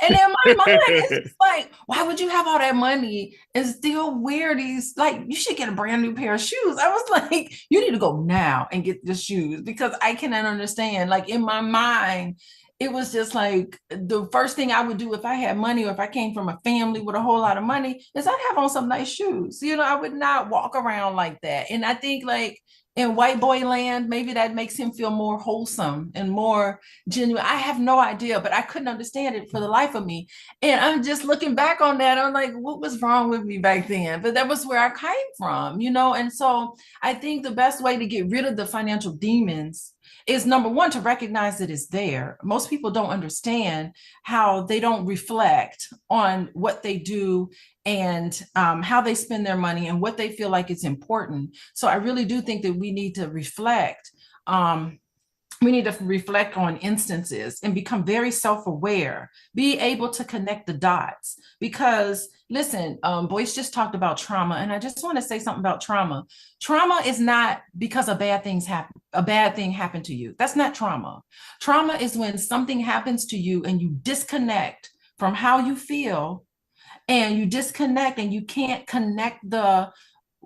And in my mind, it's like, why would you have all that money and still wear these? Like, you should get a brand new pair of shoes. I was like, you need to go now and get the shoes, because I cannot understand. Like, in my mind, it was just like the first thing I would do if I had money, or if I came from a family with a whole lot of money, is I'd have on some nice shoes. You know, I would not walk around like that. And I think, like, in white boy land, maybe that makes him feel more wholesome and more genuine. I have no idea, but I couldn't understand it for the life of me. And I'm just looking back on that. I'm like, what was wrong with me back then? But that was where I came from, you know? And so I think the best way to get rid of the financial demons is number one, to recognize that it's there. Most people don't understand how they don't reflect on what they do and how they spend their money and what they feel like it's important. So I really do think that we need to reflect. We need to reflect on instances and become very self-aware, be able to connect the dots. Because listen, Boyce just talked about trauma, and I just want to say something about trauma. Trauma is not because a bad thing happened to you. That's not trauma. Trauma is when something happens to you and you disconnect from how you feel, and you disconnect and you can't connect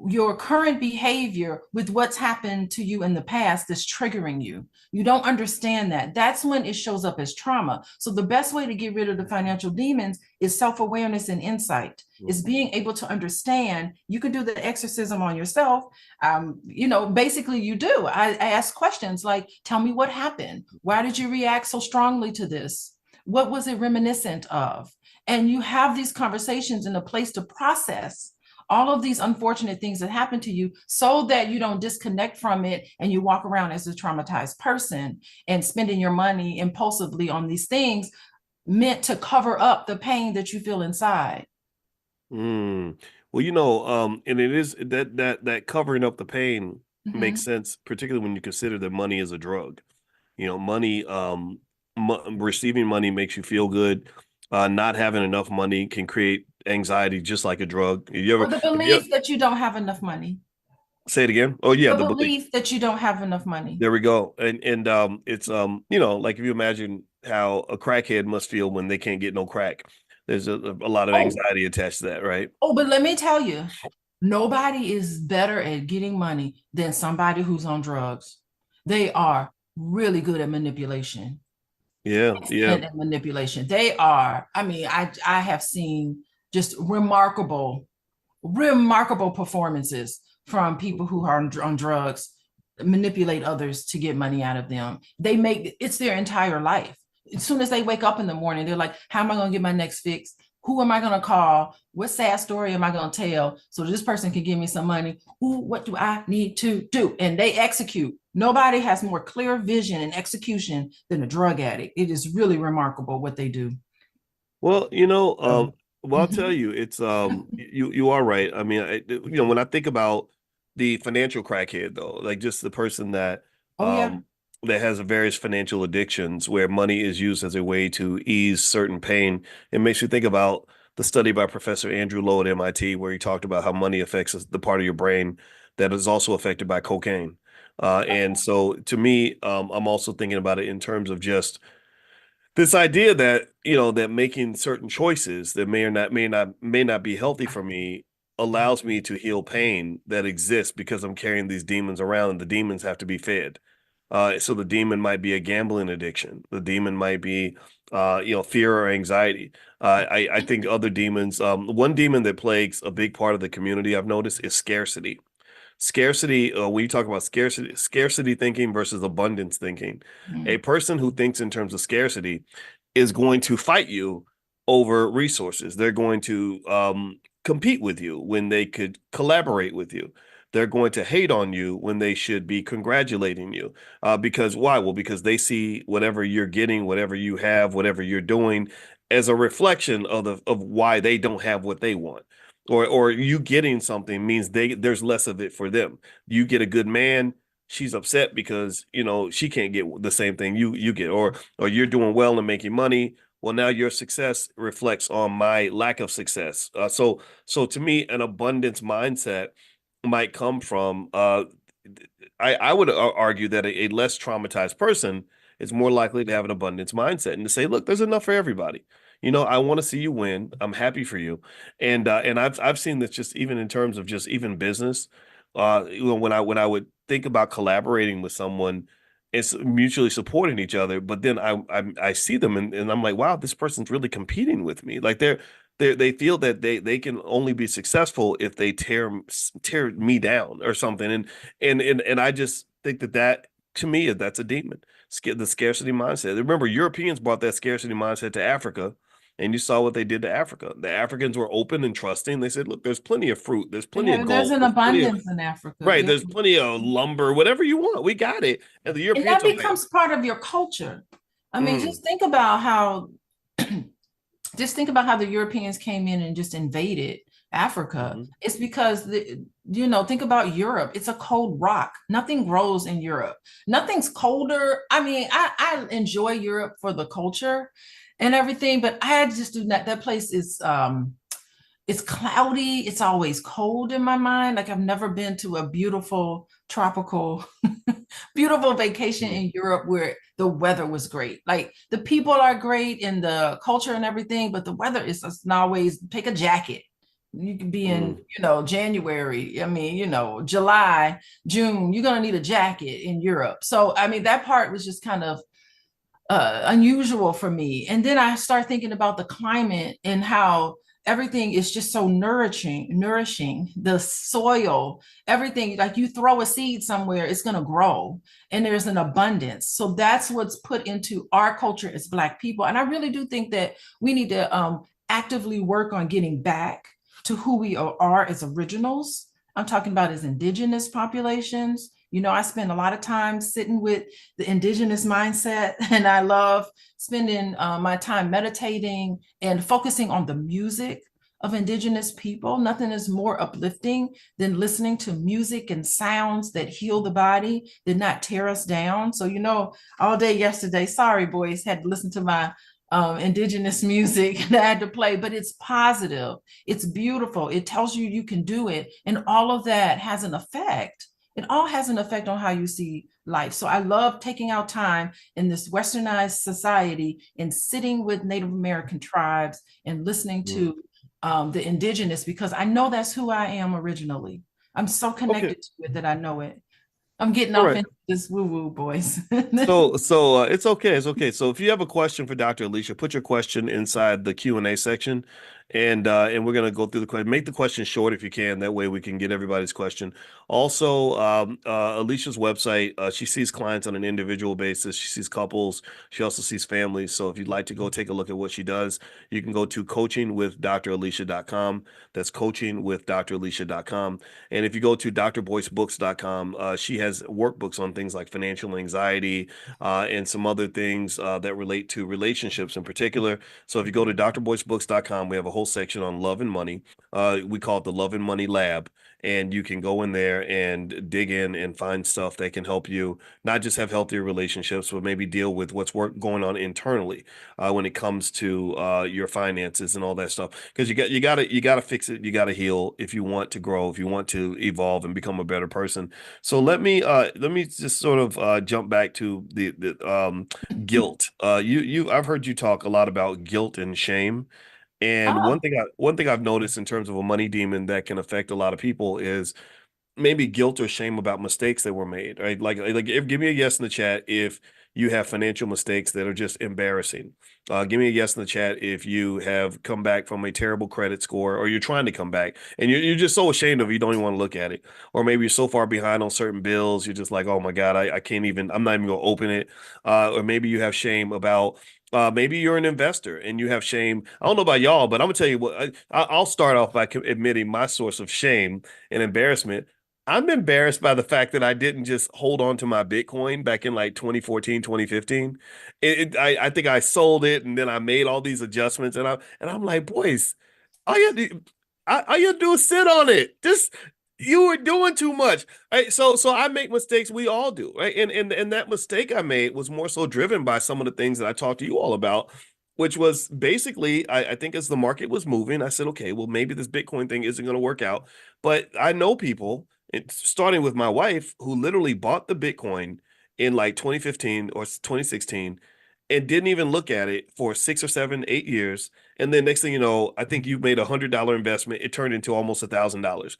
your current behavior with what's happened to you in the past that's triggering you. You don't understand that. That's when it shows up as trauma. So the best way to get rid of the financial demons is self-awareness and insight. Is being able to understand. You can do the exorcism on yourself. Basically you do. I ask questions like, tell me what happened. Why did you react so strongly to this? What was it reminiscent of? And you have these conversations in a place to process all of these unfortunate things that happen to you so that you don't disconnect from it and you walk around as a traumatized person and spending your money impulsively on these things meant to cover up the pain that you feel inside. Well, and it is that covering up the pain makes sense, particularly when you consider that money is a drug. Money, receiving money makes you feel good. Not having enough money can create anxiety, just like a drug. Or the belief that you don't have enough money. Say it again. Oh yeah, the belief that you don't have enough money. There we go. And it's like if you imagine how a crackhead must feel when they can't get no crack. There's a lot of anxiety attached to that, right? Oh, but let me tell you, nobody is better at getting money than somebody who's on drugs. They are really good at manipulation. Yeah. And manipulation. They are. I mean, I have seen just remarkable performances from people who are on drugs, manipulate others to get money out of them. It's their entire life. As soon as they wake up in the morning, they're like, how am I going to get my next fix? Who am I going to call? What sad story am I going to tell so this person can give me some money? What do I need to do? And they execute. Nobody has more clear vision and execution than a drug addict. It is really remarkable what they do. Well, I'll tell you, it's you are right. I mean, when I think about the financial crackhead, though, like just the person that that has various financial addictions where money is used as a way to ease certain pain, it makes you think about the study by Professor Andrew Lo at MIT, where he talked about how money affects the part of your brain that is also affected by cocaine. And so to me, I'm also thinking about it in terms of just this idea that, that making certain choices that may not be healthy for me allows me to heal pain that exists because I'm carrying these demons around, and the demons have to be fed. So the demon might be a gambling addiction. The demon might be, fear or anxiety. I think other demons, one demon that plagues a big part of the community I've noticed is scarcity. Scarcity, when you talk about scarcity thinking versus abundance thinking, a person who thinks in terms of scarcity is going to fight you over resources. They're going to compete with you when they could collaborate with you. They're going to hate on you when they should be congratulating you. Because why? Well, because they see whatever you're getting, whatever you have, whatever you're doing as a reflection of why they don't have what they want. Or you getting something means there's less of it for them. You get a good man, she's upset because she can't get the same thing you get, or you're doing well and making money. Well, now your success reflects on my lack of success. So to me, an abundance mindset might come from. I would argue that a less traumatized person is more likely to have an abundance mindset and to say, look, there's enough for everybody. I want to see you win. I'm happy for you. And I've seen this just even in terms of just even business. When I would think about collaborating with someone, it's mutually supporting each other. But then I see them and I'm like, wow, this person's really competing with me. Like they feel that they can only be successful if they tear me down or something. And I just think that to me, that's a demon. The scarcity mindset. Remember, Europeans brought that scarcity mindset to Africa. and you saw what they did to Africa. The Africans were open and trusting. They said, look, there's plenty of fruit, there's plenty of There's gold, an there's plenty of, abundance in Africa. right, Yeah. there's plenty of lumber, whatever you want, we got it. And the And Europeans that becomes part of your culture. I mean, just think about how the Europeans came in and just invaded Africa. It's because think about Europe. It's a cold rock. Nothing grows in Europe. Nothing's colder. I mean, I enjoy Europe for the culture and everything, but I just do not. That place is it's cloudy. It's always cold in my mind. Like I've never been to a beautiful tropical, beautiful vacation in Europe where the weather was great. Like the people are great and the culture and everything, but the weather is just not always. Take a jacket. You can be in, January. I mean, July, June. You're gonna need a jacket in Europe. So I mean, that part was just kind of unusual for me. And then I start thinking about the climate and how everything is just so nourishing, the soil, everything. Like you throw a seed somewhere, it's going to grow and there's an abundance. So that's what's put into our culture as Black people. And I really do think that we need to actively work on getting back to who we are as originals. I'm talking about as indigenous populations. I spend a lot of time sitting with the indigenous mindset, and I love spending my time meditating and focusing on the music of indigenous people. Nothing is more uplifting than listening to music and sounds that heal the body, did not tear us down. So, all day yesterday, sorry, boys, had to listen to my indigenous music that I had to play, but it's positive. It's beautiful. It tells you you can do it. And all of that has an effect. It all has an effect on how you see life. So I love taking out time in this westernized society and sitting with Native American tribes and listening to the indigenous, because I know that's who I am originally. I'm so connected to it that I know it. I'm getting off into this woo-woo, boys. So it's okay. It's okay. So if you have a question for Dr. Alicia, put your question inside the Q&A section, and we're gonna go through the question. Make the question short if you can. That way we can get everybody's question. Also, Alicia's website. She sees clients on an individual basis. She sees couples. She also sees families. So if you'd like to go take a look at what she does, you can go to coachingwithdralicia.com. That's coachingwithdralicia.com. And if you go to drboycebooks.com, she has workbooks on things like financial anxiety and some other things that relate to relationships in particular. So if you go to drboycebooks.com, we have a whole section on love and money. We call it the Love and Money Lab. And you can go in there and dig in and find stuff that can help you not just have healthier relationships, but maybe deal with what's going on internally when it comes to your finances and all that stuff. Because you gotta fix it, you gotta heal if you want to grow, if you want to evolve and become a better person. So let me just sort of jump back to the guilt. I've heard you talk a lot about guilt and shame. And one thing I've noticed in terms of a money demon that can affect a lot of people is maybe guilt or shame about mistakes that were made, right? Like give me a yes in the chat if you have financial mistakes that are just embarrassing. Give me a yes in the chat if you have come back from a terrible credit score, or you're trying to come back and you're just so ashamed of it, you don't even want to look at it. Or maybe you're so far behind on certain bills, you're just like, oh my God, I can't even, I'm not even gonna open it. Or maybe you have shame about maybe you're an investor and you have shame. I don't know about y'all, but I'm gonna tell you what, I'll start off by admitting my source of shame and embarrassment. I'm embarrassed by the fact that I didn't just hold on to my Bitcoin back in like 2014, 2015. I think I sold it and then I made all these adjustments, and I'm like, boys, all you do is sit on it. You were doing too much. Right? So I make mistakes. We all do, right? And that mistake I made was more so driven by some of the things that I talked to you all about, which was basically, I think as the market was moving, I said, okay, well, maybe this Bitcoin thing isn't going to work out. But I know people, starting with my wife, who literally bought the Bitcoin in like 2015 or 2016 and didn't even look at it for 6 or 7, 8 years. And then next thing you know, I think you made $100 investment. It turned into almost $1,000.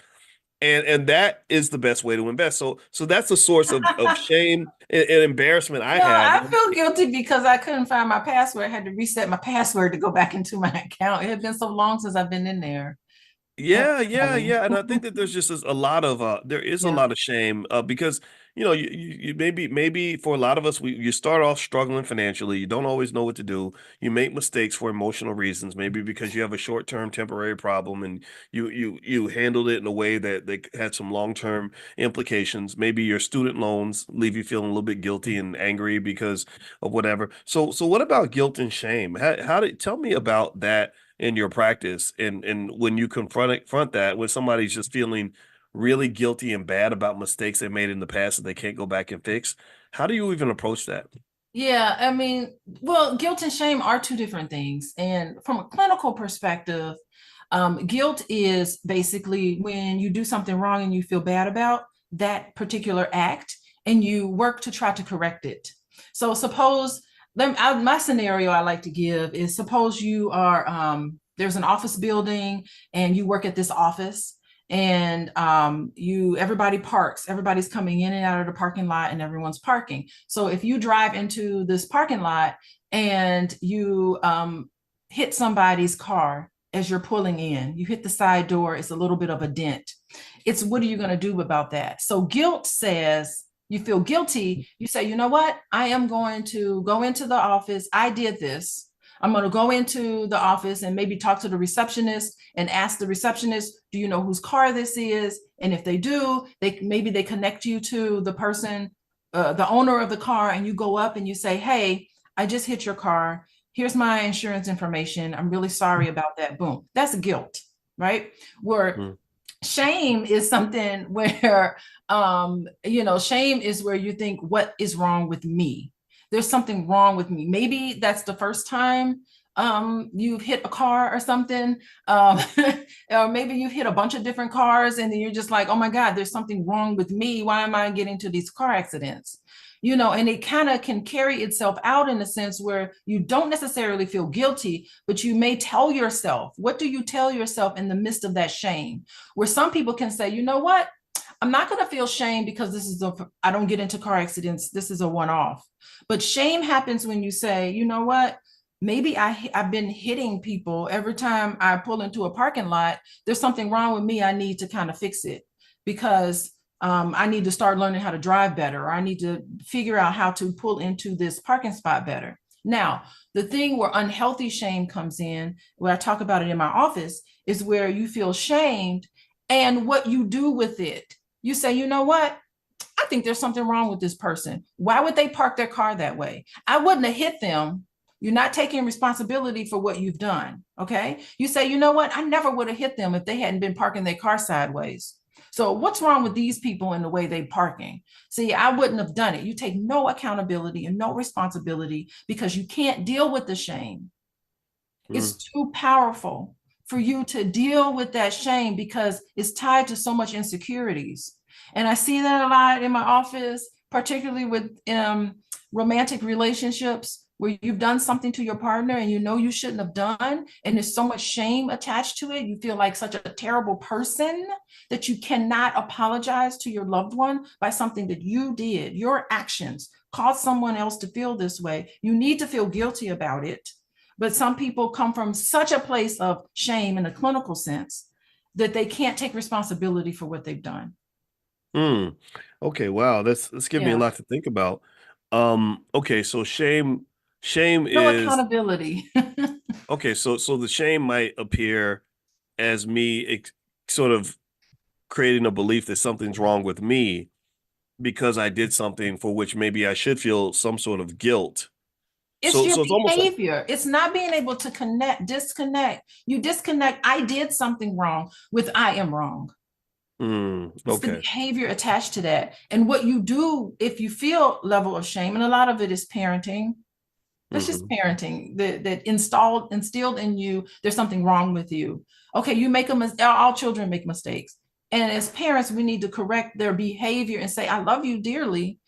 And that is the best way to invest. So that's the source of shame and embarrassment I had. I feel guilty because I couldn't find my password. I had to reset my password to go back into my account. It had been so long since I've been in there. Yeah. And I think that there's just a lot of a lot of shame because you maybe for a lot of us, you start off struggling financially. You don't always know what to do. You make mistakes for emotional reasons, maybe because you have a short-term temporary problem and you handled it in a way that had some long-term implications. Maybe your student loans leave you feeling a little bit guilty and angry because of whatever. So what about guilt and shame? Tell me about that in your practice, and when you confront that, when somebody's just feeling really guilty and bad about mistakes they made in the past that they can't go back and fix. How do you even approach that? Yeah, I mean, well, guilt and shame are two different things. And from a clinical perspective, guilt is basically when you do something wrong and you feel bad about that particular act and you work to try to correct it. So suppose, my scenario I like to give is, suppose you are, there's an office building and you work at this office, and everybody parks, everybody's coming in and out of the parking lot and everyone's parking. So if you drive into this parking lot and you hit somebody's car as you're pulling in, you hit the side door, it's a little bit of a dent. It's, what are you going to do about that? So guilt says, you feel guilty, you say, you know what, I am going to go into the office, I did this, I'm going to go into the office and maybe talk to the receptionist and ask the receptionist, do you know whose car this is? And if they do, maybe they connect you to the person, the owner of the car, and you go up and you say, hey, I just hit your car. Here's my insurance information. I'm really sorry about that. Boom. That's guilt, right? Where shame is something where, shame is where you think, what is wrong with me? There's something wrong with me. Maybe that's the first time you've hit a car or something, or maybe you've hit a bunch of different cars and then you're just like, oh my God, there's something wrong with me. Why am I getting to these car accidents? And it kind of can carry itself out in a sense where you don't necessarily feel guilty, but you may tell yourself, what do you tell yourself in the midst of that shame? Where some people can say, you know what? I'm not going to feel shame because I don't get into car accidents. This is a one-off. But shame happens when you say, you know what? Maybe I've been hitting people every time I pull into a parking lot. There's something wrong with me. I need to kind of fix it because I need to start learning how to drive better, or I need to figure out how to pull into this parking spot better. Now, the thing where unhealthy shame comes in, where I talk about it in my office, is where you feel shamed and what you do with it. You say, you know what? I think there's something wrong with this person. Why would they park their car that way? I wouldn't have hit them. You're not taking responsibility for what you've done. Okay. You say, you know what? I never would have hit them if they hadn't been parking their car sideways. So what's wrong with these people in the way they're parking? See, I wouldn't have done it. You take no accountability and no responsibility because you can't deal with the shame. It's too powerful for you to deal with that shame because it's tied to so much insecurities. And I see that a lot in my office, particularly with romantic relationships where you've done something to your partner and you know you shouldn't have done, and there's so much shame attached to it. You feel like such a terrible person that you cannot apologize to your loved one by something that you did. Your actions caused someone else to feel this way. You need to feel guilty about it. But some people come from such a place of shame in a clinical sense that they can't take responsibility for what they've done. Okay, wow, that's giving me a lot to think about. Okay, so shame No is accountability. okay. So the shame might appear as me sort of creating a belief that something's wrong with me because I did something for which maybe I should feel some sort of guilt. It's your behavior. It's not being able to disconnect. You disconnect, I did something wrong with I am wrong. It's the behavior attached to that. And what you do if you feel level of shame, and a lot of it is parenting. That's just parenting that instilled in you, there's something wrong with you. Okay, you make all children make mistakes. And as parents, we need to correct their behavior and say, I love you dearly.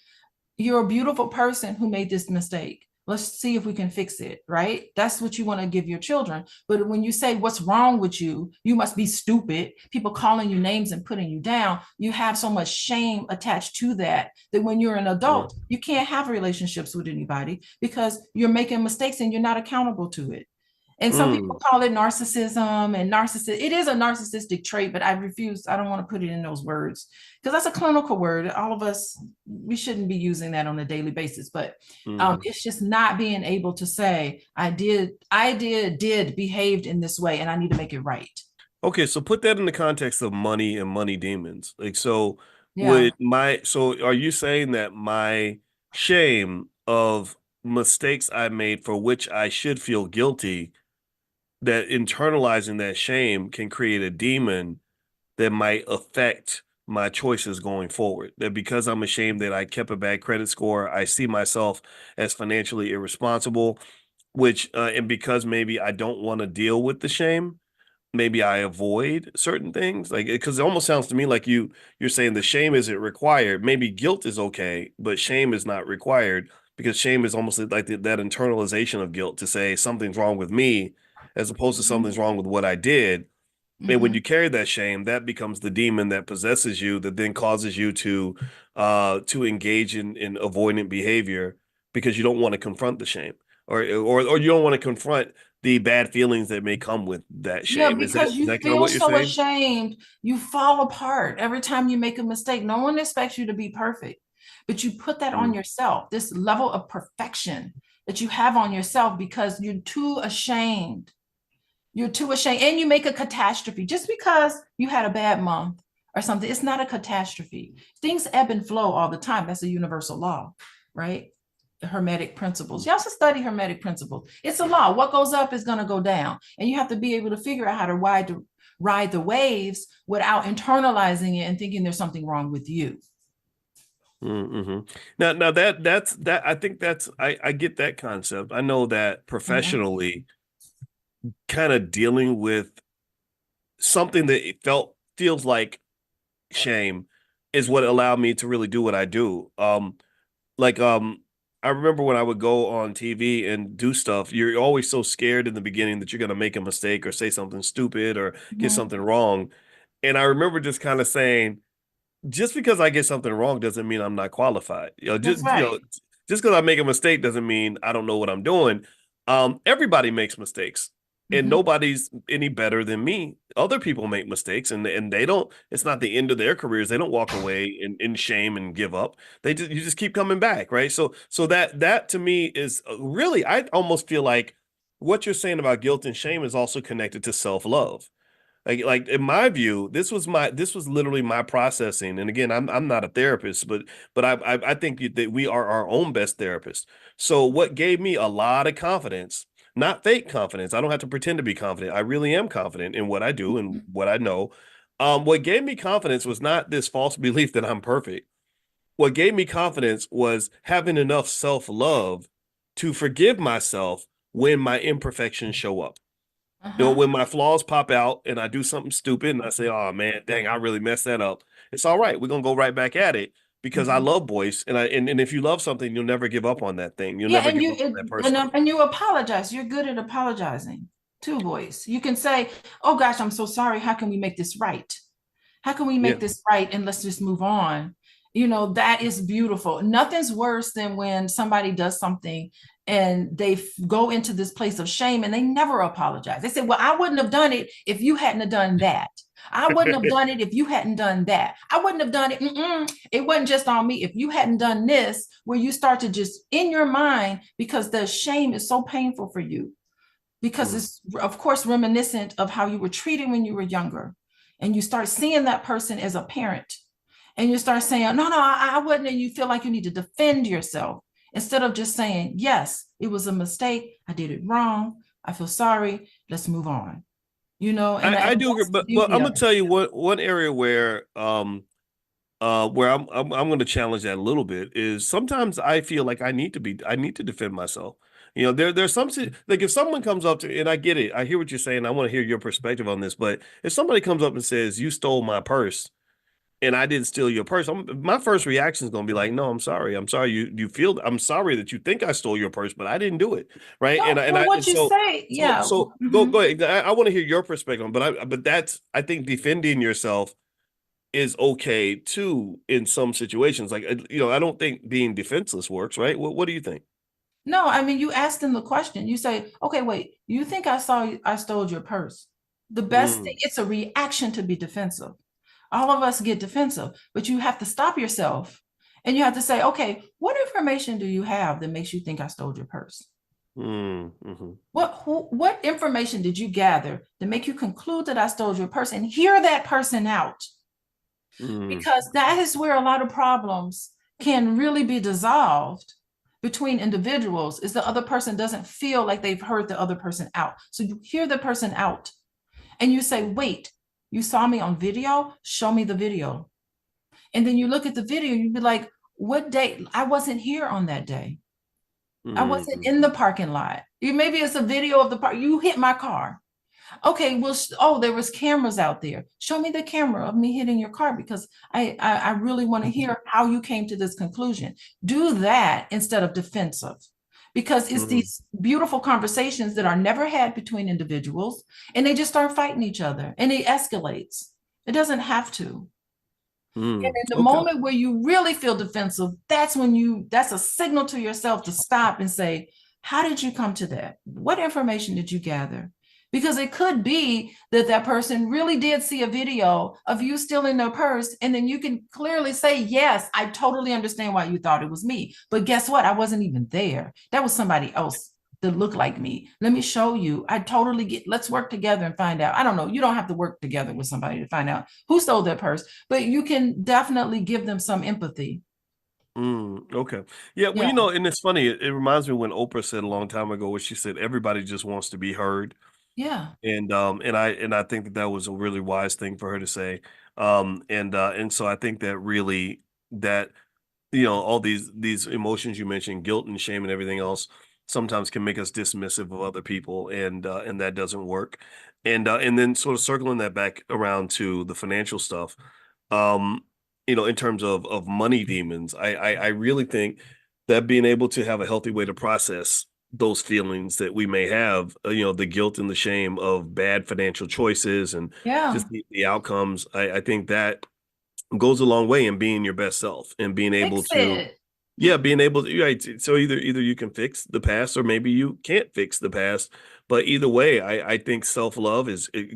You're a beautiful person who made this mistake. Let's see if we can fix it, right? That's what you want to give your children. But when you say, what's wrong with you? You must be stupid. People calling you names and putting you down. You have so much shame attached to that when you're an adult, you can't have relationships with anybody because you're making mistakes and you're not accountable to it. And some people call it narcissism and it is a narcissistic trait, but I don't want to put it in those words because that's a clinical word. All of us, we shouldn't be using that on a daily basis, but it's just not being able to say, I behaved in this way and I need to make it right. Okay, so put that in the context of money and money demons. Like, so Yeah. so are you saying that my shame of mistakes I made for which I should feel guilty, that internalizing that shame can create a demon that might affect my choices going forward? That because I'm ashamed that I kept a bad credit score, I see myself as financially irresponsible, which and because maybe I don't want to deal with the shame, maybe I avoid certain things, like, because it almost sounds to me like you're saying the shame isn't required. Maybe guilt is okay, but shame is not required, because shame is almost like that internalization of guilt to say something's wrong with me, as opposed to something's wrong with what I did. And when you carry that shame, that becomes the demon that possesses you, that then causes you to engage in avoidant behavior because you don't want to confront the shame, or you don't want to confront the bad feelings that may come with that shame. Yeah, Is that because you kind of feel what you're so saying? ashamed, you fall apart every time you make a mistake. No one expects you to be perfect, but you put that on yourself, this level of perfection that you have on yourself because you're too ashamed. You're too ashamed, and you make a catastrophe just because you had a bad month or something. It's not a catastrophe. Things ebb and flow all the time. That's a universal law, right? The Hermetic principles. You also study Hermetic principles. It's a law. What goes up is going to go down, and you have to be able to figure out how to ride the waves without internalizing it and thinking there's something wrong with you. Now that's I think I get that concept. I know that professionally, kind of dealing with something that feels like shame is what allowed me to really do what I do. I remember when I would go on TV and do stuff, you're always so scared in the beginning that you're going to make a mistake or say something stupid or get something wrong. And I remember just kind of saying, just because I get something wrong doesn't mean I'm not qualified. Just because I make a mistake doesn't mean I don't know what I'm doing. Everybody makes mistakes. And nobody's any better than me. Other people make mistakes and they don't, it's not the end of their careers. They don't walk away in shame and give up. You just keep coming back, right? So that to me is really, I almost feel like what you're saying about guilt and shame is also connected to self-love. Like in my view, this was literally my processing. And again, I'm not a therapist, but I think that we are our own best therapist. So what gave me a lot of confidence, not fake confidence. I don't have to pretend to be confident. I really am confident in what I do and what I know. What gave me confidence was not this false belief that I'm perfect. What gave me confidence was having enough self-love to forgive myself when my imperfections show up. When my flaws pop out and I do something stupid and I say, oh man, dang, I really messed that up. It's all right. We're going to go right back at it because I love Boyce. And if you love something, you'll never give up on that thing. You'll never give up on that person. And you apologize. You're good at apologizing too, Boyce. You can say, oh gosh, I'm so sorry. How can we make this right? How can we make this right? And let's just move on. That is beautiful. Nothing's worse than when somebody does something and they go into this place of shame and they never apologize. They say, well, I wouldn't have done it if you hadn't have done that. I wouldn't have done it if you hadn't done that. I wouldn't have done it. It wasn't just on me. If you hadn't done this, where you start to just in your mind, because the shame is so painful for you, because it's, of course, reminiscent of how you were treated when you were younger. And you start seeing that person as a parent. And you start saying, no, I wouldn't. And you feel like you need to defend yourself instead of just saying, yes, it was a mistake. I did it wrong. I feel sorry. Let's move on. And I do agree, but I'm gonna tell you one area where I'm going to challenge that a little bit is sometimes I feel like I need to defend myself. There's some, like, if someone comes up to, and I get it, I hear what you're saying. I want to hear your perspective on this, but if somebody comes up and says, you stole my purse and I didn't steal your purse, my first reaction is going to be like, no, I'm sorry. I'm sorry. I'm sorry that you think I stole your purse, but I didn't do it. Right. So go ahead. I want to hear your perspective, but I think defending yourself is okay too in some situations. Like, I don't think being defenseless works. Right. What do you think? No, I mean, you ask them the question. You say, okay, wait, you think I stole your purse? The best thing, it's a reaction to be defensive. All of us get defensive, but you have to stop yourself and you have to say, okay, what information do you have that makes you think I stole your purse? Mm-hmm. What information did you gather to make you conclude that I stole your purse, and hear that person out? Because that is where a lot of problems can really be dissolved between individuals, is the other person doesn't feel like they've heard the other person out. So you hear the person out and you say, wait, you saw me on video? Show me the video. And then you look at the video, you'd be like, what day? I wasn't here on that day. I wasn't in the parking lot. Maybe it's a video of the park. You hit my car. Okay, well, there was cameras out there. Show me the camera of me hitting your car, because I really want to hear how you came to this conclusion. Do that instead of defensive, because it's these beautiful conversations that are never had between individuals, and they just start fighting each other and it escalates. It doesn't have to. And in the moment where you really feel defensive, that's a signal to yourself to stop and say, how did you come to that? What information did you gather? Because it could be that person really did see a video of you stealing their purse, and then you can clearly say, yes, I totally understand why you thought it was me. But guess what? I wasn't even there. That was somebody else that looked like me. Let me show you. I totally let's work together and find out. I don't know. You don't have to work together with somebody to find out who stole their purse, but you can definitely give them some empathy. Okay. Yeah. Well, and it's funny. It reminds me when Oprah said a long time ago, where she said, everybody just wants to be heard. Yeah. And I think that was a really wise thing for her to say. And so I think that really that, all these emotions you mentioned, guilt and shame and everything else, sometimes can make us dismissive of other people, and that doesn't work. And then sort of circling that back around to the financial stuff, in terms of money demons, I really think that being able to have a healthy way to process those feelings that we may have, the guilt and the shame of bad financial choices and just the outcomes, I think that goes a long way in being your best self and being able to, right. So either you can fix the past, or maybe you can't fix the past, but either way, I think self-love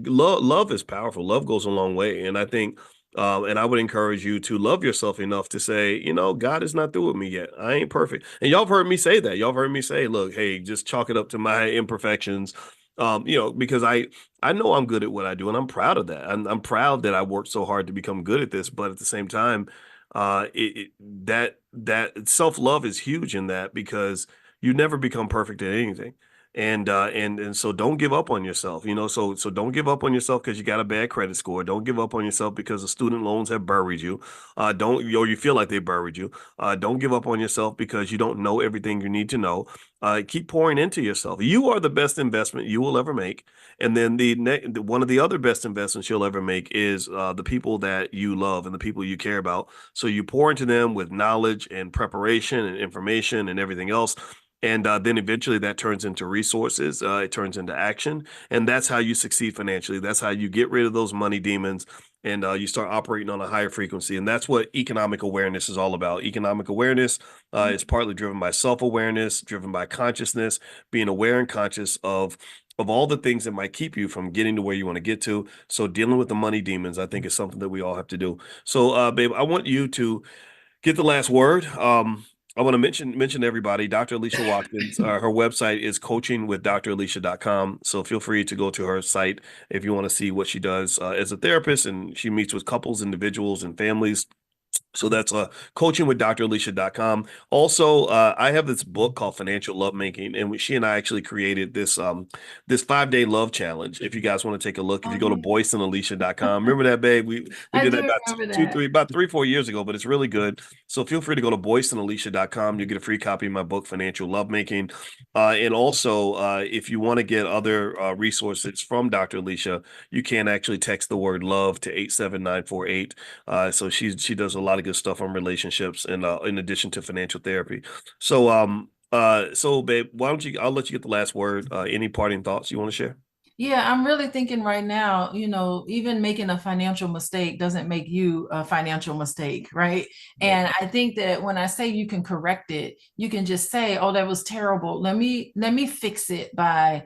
love is powerful. Love goes a long way. And I think, and I would encourage you to love yourself enough to say, God is not through with me yet. I ain't perfect. And y'all have heard me say that. Y'all have heard me say, look, hey, just chalk it up to my imperfections. Because I know I'm good at what I do, and I'm proud of that. I'm proud that I worked so hard to become good at this. But at the same time, that self-love is huge in that, because you never become perfect at anything. And so don't give up on yourself, so don't give up on yourself because you got a bad credit score. Don't give up on yourself because the student loans have buried you. Or you feel like they buried you. Don't give up on yourself because you don't know everything you need to know. Keep pouring into yourself. You are the best investment you will ever make. And then one of the other best investments you'll ever make is the people that you love and the people you care about. So you pour into them with knowledge and preparation and information and everything else. And then eventually that turns into resources. It turns into action. And that's how you succeed financially. That's how you get rid of those money demons, and you start operating on a higher frequency. And that's what economic awareness is all about. Economic awareness is partly driven by self-awareness, driven by consciousness, being aware and conscious of all the things that might keep you from getting to where you want to get to. So dealing with the money demons, I think, is something that we all have to do. So, babe, I want you to get the last word. I want to mention everybody, Dr. Alicia Watkins. Her website is coachingwithdralicia.com. So feel free to go to her site if you want to see what she does as a therapist. And she meets with couples, individuals, and families. So that's coachingwithdralicia.com. Also, I have this book called Financial Lovemaking, and she and I actually created this 5-day love challenge. If you guys want to take a look, if you go to boyceandalicia.com, remember that, babe? We did that about 3-4 years ago, but it's really good. So feel free to go to boyceandalicia.com. You get a free copy of my book, Financial Lovemaking. And also, if you want to get other resources from Dr. Alicia, you can actually text the word love to 87948. So she does a lot of good stuff on relationships, and in addition to financial therapy. So babe, I'll let you get the last word. Any parting thoughts you want to share? Yeah, I'm really thinking right now, even making a financial mistake doesn't make you a financial mistake, right? And I think that when I say you can correct it, you can just say, "Oh, that was terrible. Let me fix it by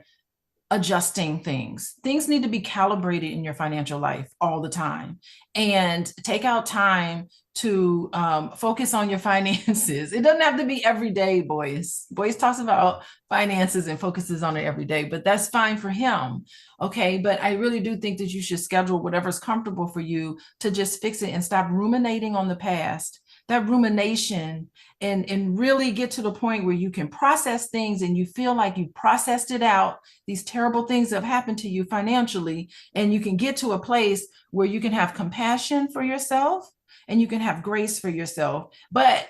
adjusting things. Things need to be calibrated in your financial life all the time, and take out time to focus on your finances. It doesn't have to be every day, boys. Boys talks about finances and focuses on it every day, but that's fine for him. Okay. But I really do think that you should schedule whatever's comfortable for you to just fix it and stop ruminating on the past. That rumination, and really get to the point where you can process things and you feel like you processed it out, these terrible things that have happened to you financially, and you can get to a place where you can have compassion for yourself and you can have grace for yourself, but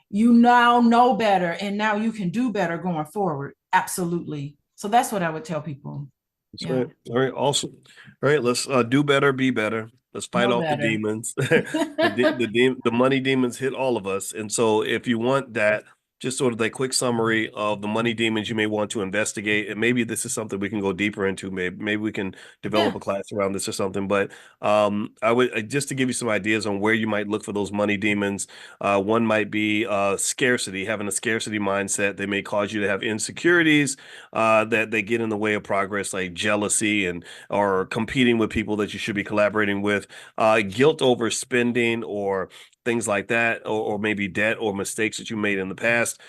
you now know better and now you can do better going forward. Absolutely. So that's what I would tell people. That's right. All right, awesome. All right, let's do better, be better. Let's fight off the demons. The money demons hit all of us. And so if you want that, just sort of a quick summary of the money demons you may want to investigate, and maybe this is something we can go deeper into. Maybe we can develop a class around this or something. But I would just to give you some ideas on where you might look for those money demons. One might be scarcity, having a scarcity mindset. They may cause you to have insecurities that they get in the way of progress, like jealousy or competing with people that you should be collaborating with, guilt over spending or things like that, or maybe debt or mistakes that you made in the past.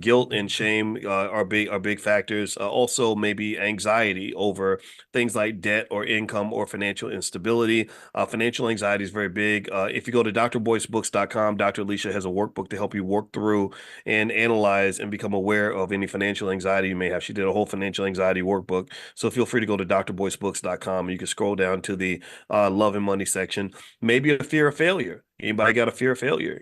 Guilt and shame are big factors. Also, maybe anxiety over things like debt or income or financial instability. Financial anxiety is very big. If you go to drboycebooks.com, Dr. Alicia has a workbook to help you work through and analyze and become aware of any financial anxiety you may have. She did a whole financial anxiety workbook. So feel free to go to drboycebooks.com. You can scroll down to the love and money section. Maybe a fear of failure. Anybody got a fear of failure?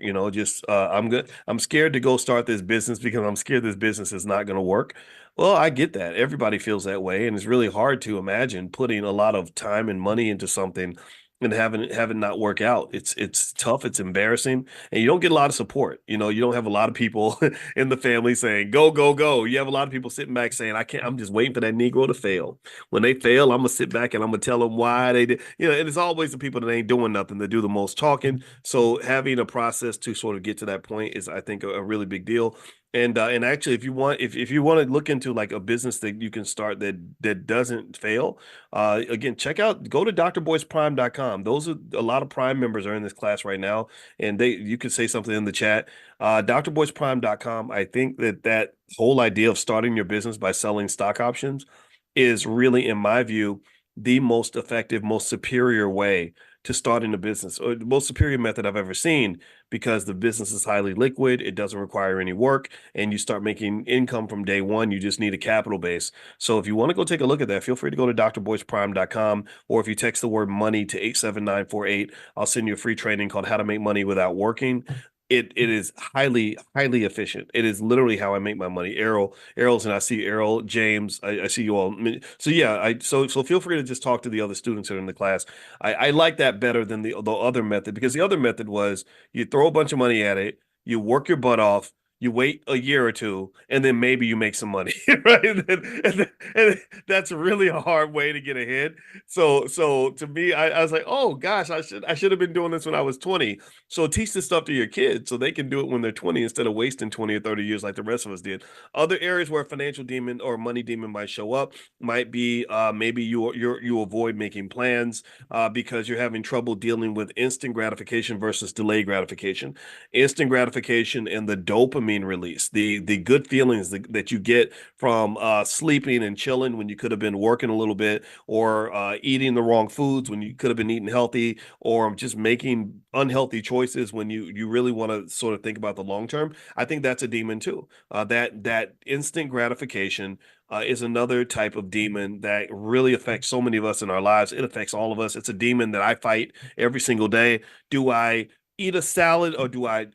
I'm scared to go start this business because I'm scared this business is not going to work. Well, I get that. Everybody feels that way. And it's really hard to imagine putting a lot of time and money into something and having it not work out. It's tough. It's embarrassing. And you don't get a lot of support. You don't have a lot of people in the family saying, go, go, go. You have a lot of people sitting back saying, I'm just waiting for that Negro to fail. When they fail, I'm going to sit back and I'm going to tell them why they did. And it's always the people that ain't doing nothing that do the most talking. So having a process to sort of get to that point is, I think, a really big deal. And actually, if you want to look into like a business that you can start that doesn't fail, again, go to drboyceprime.com. Those are a lot of Prime members are in this class right now, and you can say something in the chat. drboyceprime.com. I think that whole idea of starting your business by selling stock options is really, in my view, the most effective, most superior way to starting a business, or the most superior method I've ever seen, because the business is highly liquid. It doesn't require any work, and you start making income from day one. You just need a capital base. So if you want to go take a look at that, feel free to go to drboyceprime.com, or if you text the word money to 87948, I'll send you a free training called How to Make Money Without Working. It is highly, highly efficient. It is literally how I make my money. Errol's, and I see Errol, James, I see you all. So yeah, so feel free to just talk to the other students that are in the class. I like that better than the other method, because the other method was you throw a bunch of money at it, you work your butt off, you wait a year or two, and then maybe you make some money, right? And that's really a hard way to get ahead. So to me, I was like, oh gosh, I should have been doing this when I was 20. So teach this stuff to your kids so they can do it when they're 20 instead of wasting 20 or 30 years like the rest of us did. Other areas where a financial demon or money demon might show up might be maybe you avoid making plans because you're having trouble dealing with instant gratification versus delayed gratification. Instant gratification and the dopamine release, the good feelings that you get from sleeping and chilling when you could have been working a little bit, or eating the wrong foods when you could have been eating healthy, or just making unhealthy choices when you really want to sort of think about the long term. I think that's a demon too. That instant gratification is another type of demon that really affects so many of us in our lives. It affects all of us. It's a demon that I fight every single day. Do I eat a salad, or do I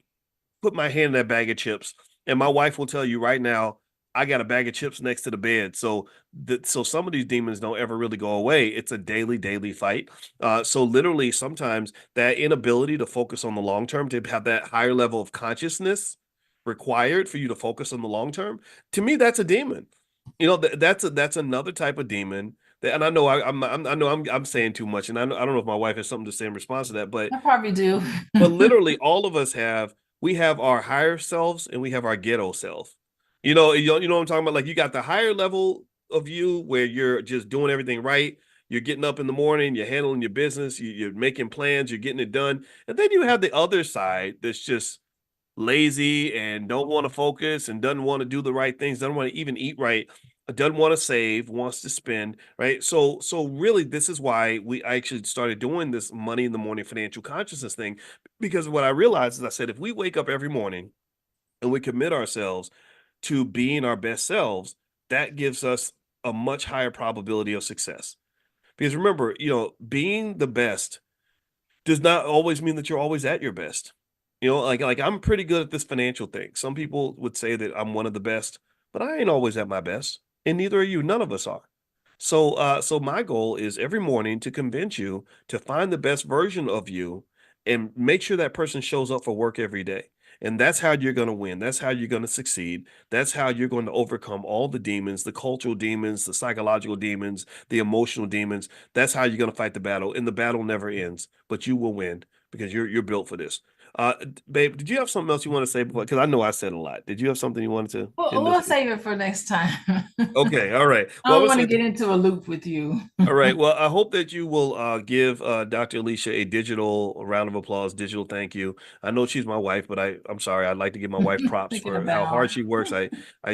put my hand in that bag of chips? And my wife will tell you right now, I got a bag of chips next to the bed. So some of these demons don't ever really go away. It's a daily fight. So literally sometimes that inability to focus on the long term, to have that higher level of consciousness required for you to focus on the long term, to me, that's a demon. That's another type of demon And I know I'm saying too much, and I don't know if my wife has something to say in response to that, but I probably do. but literally all of us we have our higher selves and we have our ghetto self. You know what I'm talking about? Like you got the higher level of you where you're just doing everything right. You're getting up in the morning, you're handling your business, you're making plans, you're getting it done. And then you have the other side that's just lazy and don't want to focus and doesn't want to do the right things, doesn't want to even eat right, doesn't want to save, wants to spend, right? So really this is why I actually started doing this money in the morning financial consciousness thing, because what I realized is I said, if we wake up every morning and we commit ourselves to being our best selves, that gives us a much higher probability of success. Because remember, being the best does not always mean that you're always at your best. Like I'm pretty good at this financial thing. Some people would say that I'm one of the best, but I ain't always at my best, and neither are you. None of us are. So my goal is every morning to convince you to find the best version of you and make sure that person shows up for work every day. And that's how you're going to win. That's how you're going to succeed. That's how you're going to overcome all the demons, the cultural demons, the psychological demons, the emotional demons. That's how you're going to fight the battle. And the battle never ends, but you will win because you're built for this. Babe, did you have something else you want to say before? Because I know I said a lot. Did you have something you wanted to? Well, we'll save it for next time. Okay, all right. I don't want to get into a loop with you. All right. Well, I hope that you will give Dr. Alicia a digital round of applause, digital thank you. I know she's my wife, but I'm sorry. I'd like to give my wife props for how hard she works.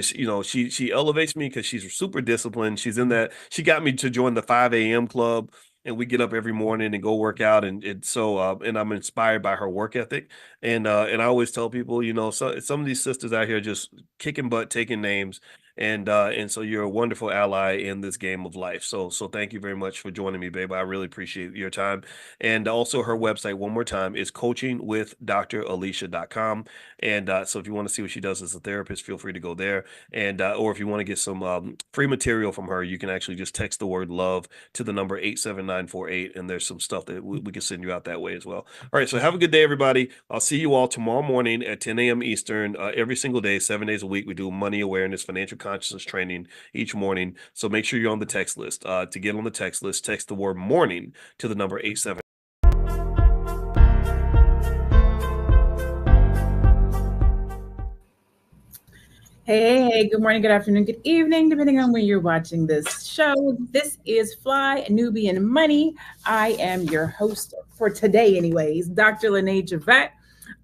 She elevates me because she's super disciplined. She's in that. She got me to join the 5 a.m. club. And we get up every morning and go work out, and and I'm inspired by her work ethic. And I always tell people, some of these sisters out here just kicking butt, taking names, and so you're a wonderful ally in this game of life. So thank you very much for joining me, babe. I really appreciate your time. And also her website, one more time, is coachingwithdralicia.com. And so if you want to see what she does as a therapist, feel free to go there. And or if you want to get some free material from her, you can actually just text the word love to the number 87948, and there's some stuff that we can send you out that way as well. All right, so have a good day, everybody. I'll see you all tomorrow morning at 10 a.m. Eastern. Every single day, 7 days a week, we do money awareness, financial consciousness training each morning. So make sure you're on the text list. To get on the text list, text the word morning to the number 87. Hey, good morning, good afternoon, good evening, depending on when you're watching this show. This is Fly Nubian Money. I am your host for today, anyways, Dr. Lene Javette.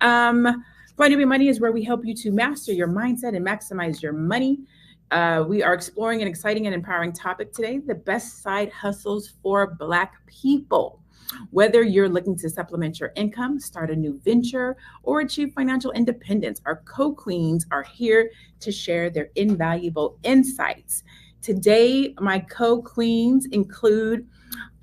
Fly Nubian Money is where we help you to master your mindset and maximize your money. We are exploring an exciting and empowering topic today, the best side hustles for Black people. Whether you're looking to supplement your income, start a new venture, or achieve financial independence, our co-queens are here to share their invaluable insights. Today, my co-queens include,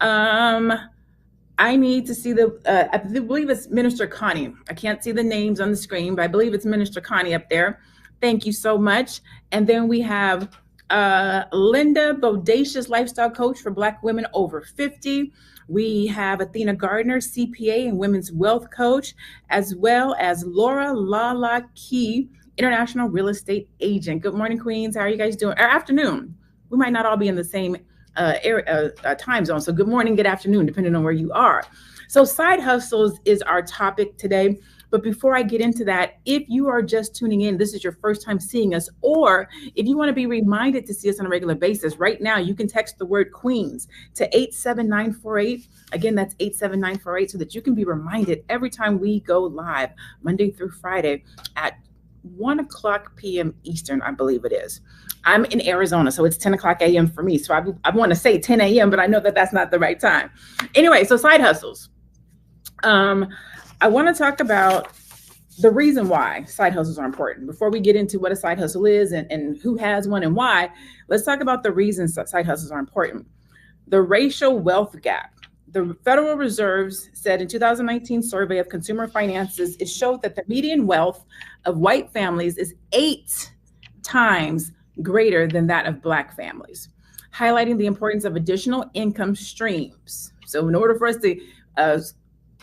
I need to see I believe it's Minister Connie. I can't see the names on the screen, but I believe it's Minister Connie up there. Thank you so much. And then we have Linda, bodacious lifestyle coach for Black women over 50. We have Athena Gardner, CPA and women's wealth coach, as well as Laura Lala Key, international real estate agent. Good morning, queens. How are you guys doing? Or afternoon. We might not all be in the same time zone. So good morning, good afternoon, depending on where you are. So side hustles is our topic today. But before I get into that, if you are just tuning in, this is your first time seeing us, or if you want to be reminded to see us on a regular basis, right now you can text the word queens to 87948. Again, that's 87948, so that you can be reminded every time we go live, Monday through Friday at 1 o'clock p.m. Eastern, I believe it is. I'm in Arizona, so it's 10 o'clock a.m. for me. So I want to say 10 a.m., but I know that that's not the right time. Anyway, so side hustles. I want to talk about the reason why side hustles are important. Before we get into what a side hustle is and who has one and why, let's talk about the reasons that side hustles are important. The racial wealth gap. The Federal Reserve said in 2019 survey of consumer finances, it showed that the median wealth of white families is 8 times greater than that of Black families, highlighting the importance of additional income streams. So in order for us to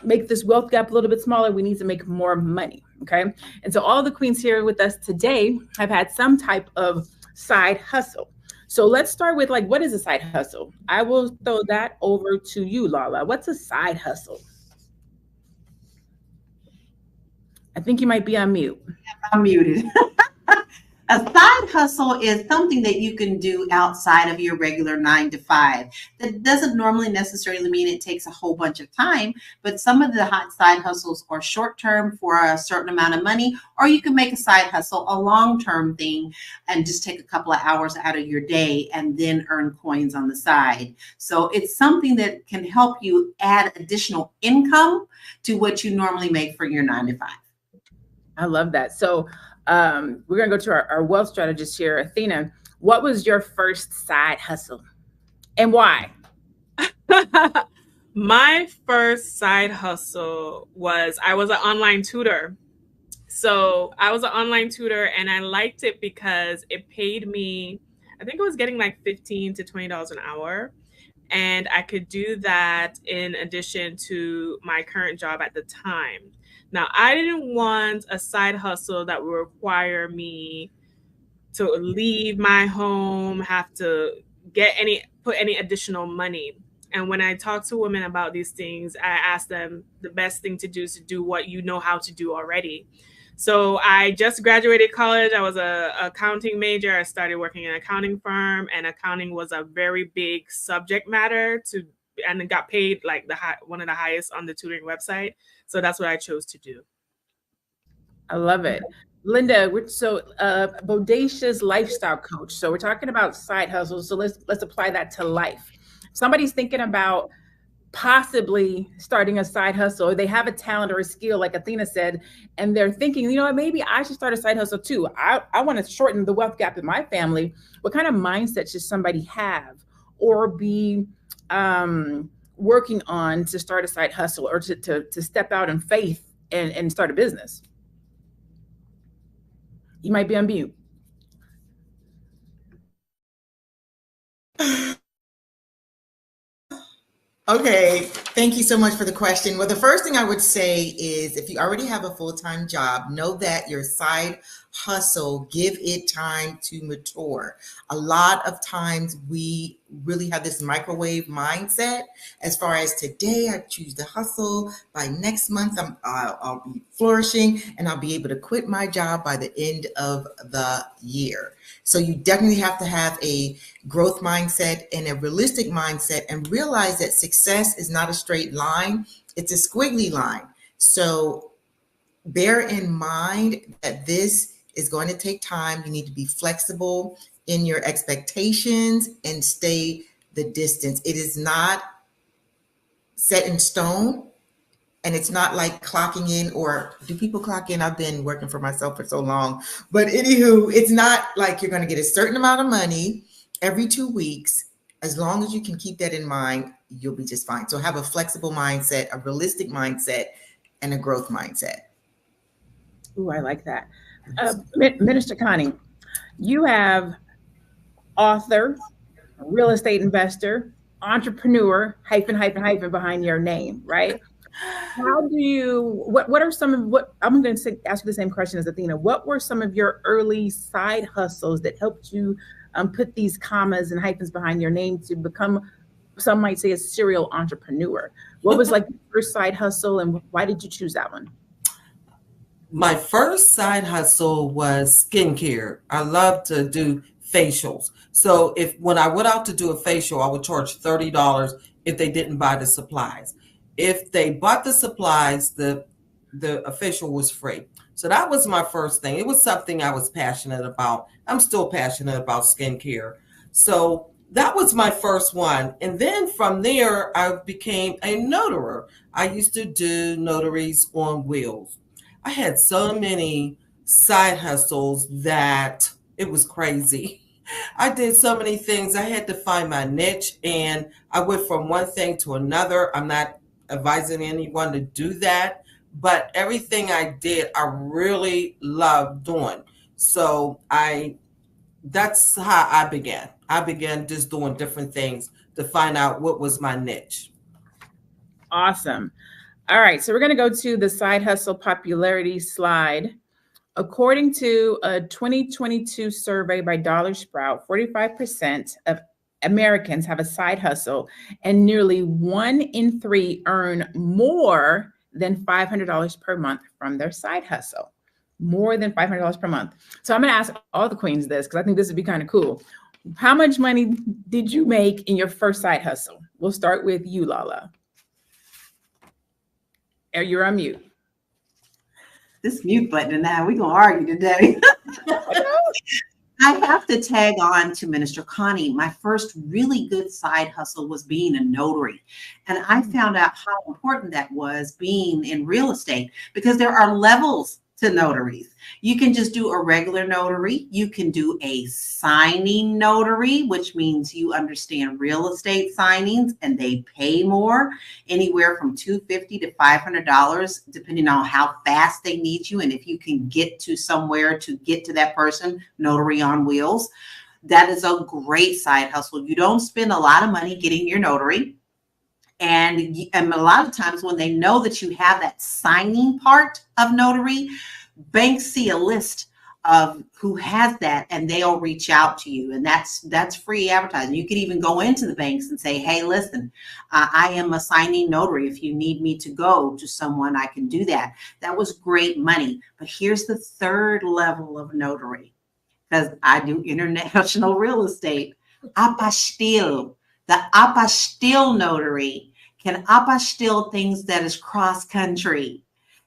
make this wealth gap a little bit smaller, we need to make more money, okay? And so all the queens here with us today have had some type of side hustle. So let's start with like, what is a side hustle? I will throw that over to you, Lala. What's a side hustle? I think you might be on mute. I'm muted. A side hustle is something that you can do outside of your regular 9 to 5. That doesn't normally necessarily mean it takes a whole bunch of time, but some of the hot side hustles are short term for a certain amount of money, or you can make a side hustle a long-term thing and just take a couple of hours out of your day and then earn coins on the side. So it's something that can help you add additional income to what you normally make for your 9 to 5. I love that. So we're going to go to our wealth strategist here. Athena, what was your first side hustle and why? My first side hustle was, I was an online tutor. So I was an online tutor and I liked it because it paid me, I think it was getting like $15 to $20 an hour. And I could do that in addition to my current job at the time. Now, I didn't want a side hustle that would require me to leave my home, have to put any additional money. And when I talk to women about these things, I ask them the best thing to do is to do what you know how to do already. So I just graduated college. I was an accounting major. I started working in an accounting firm, and accounting was a very big subject matter and it got paid like one of the highest on the tutoring website. So that's what I chose to do. I love it. Linda, so bodacious lifestyle coach. So we're talking about side hustles. So let's apply that to life. Somebody's thinking about possibly starting a side hustle, or they have a talent or a skill, like Athena said, and they're thinking, you know what, maybe I should start a side hustle too. I want to shorten the wealth gap in my family. What kind of mindset should somebody have or be working on to start a side hustle or to step out in faith and start a business? You might be on mute. Okay, thank you so much for the question. Well, the first thing I would say is if you already have a full-time job, know that your side hustle, give it time to mature. A lot of times we really have this microwave mindset as far as today I choose to hustle, by next month I'll be flourishing and I'll be able to quit my job by the end of the year. So you definitely have to have a growth mindset and a realistic mindset and realize that success is not a straight line, it's a squiggly line. So bear in mind that this is going to take time. You need to be flexible in your expectations and stay the distance. It is not set in stone. And it's not like clocking in, or do people clock in? I've been working for myself for so long. But anywho, it's not like you're going to get a certain amount of money every 2 weeks. As long as you can keep that in mind, you'll be just fine. So have a flexible mindset, a realistic mindset, and a growth mindset. Ooh, I like that. Minister Connie, you have author, real estate investor, entrepreneur, hyphen behind your name, right? How do you, what are some of what, I'm going to ask you the same question as Athena. What were some of your early side hustles that helped you put these commas and hyphens behind your name to become, some might say, a serial entrepreneur? What was like your first side hustle and why did you choose that one? My first side hustle was skincare. I love to do facials. So when I went out to do a facial, I would charge $30 if they didn't buy the supplies. If they bought the supplies, the facial was free. So that was my first thing. It was something I was passionate about. I'm still passionate about skincare. So that was my first one. And then from there, I became a notary. I used to do notaries on wheels. I had so many side hustles that it was crazy. I did so many things. I had to find my niche, and I went from one thing to another. I'm not advising anyone to do that, but everything I did, I really loved doing. So that's how I began. I began just doing different things to find out what was my niche. Awesome. All right, so we're going to go to the side hustle popularity slide. According to a 2022 survey by Dollar Sprout, 45% of Americans have a side hustle, and nearly 1 in 3 earn more than $500 per month from their side hustle. More than $500 per month. So I'm going to ask all the queens this, because I think this would be kind of cool. How much money did you make in your first side hustle? We'll start with you, Lala. You're on mute. This mute button and now we're going to argue today. I have to tag on to Minister Connie. My first really good side hustle was being a notary. And I found out how important that was being in real estate, because there are levels to notaries. You can just do a regular notary. You can do a signing notary, which means you understand real estate signings and they pay more, anywhere from $250 to $500, depending on how fast they need you. And if you can get to somewhere to get to that person, notary on wheels. That is a great side hustle. You don't spend a lot of money getting your notary. And a lot of times when they know that you have that signing part of notary, banks see a list of who has that and they'll reach out to you. And that's free advertising. You could even go into the banks and say, hey, listen, I am a signing notary. If you need me to go to someone, I can do that. That was great money. But here's the third level of notary, because I do international real estate. Apostille. The apostille notary can apostille things that is cross country.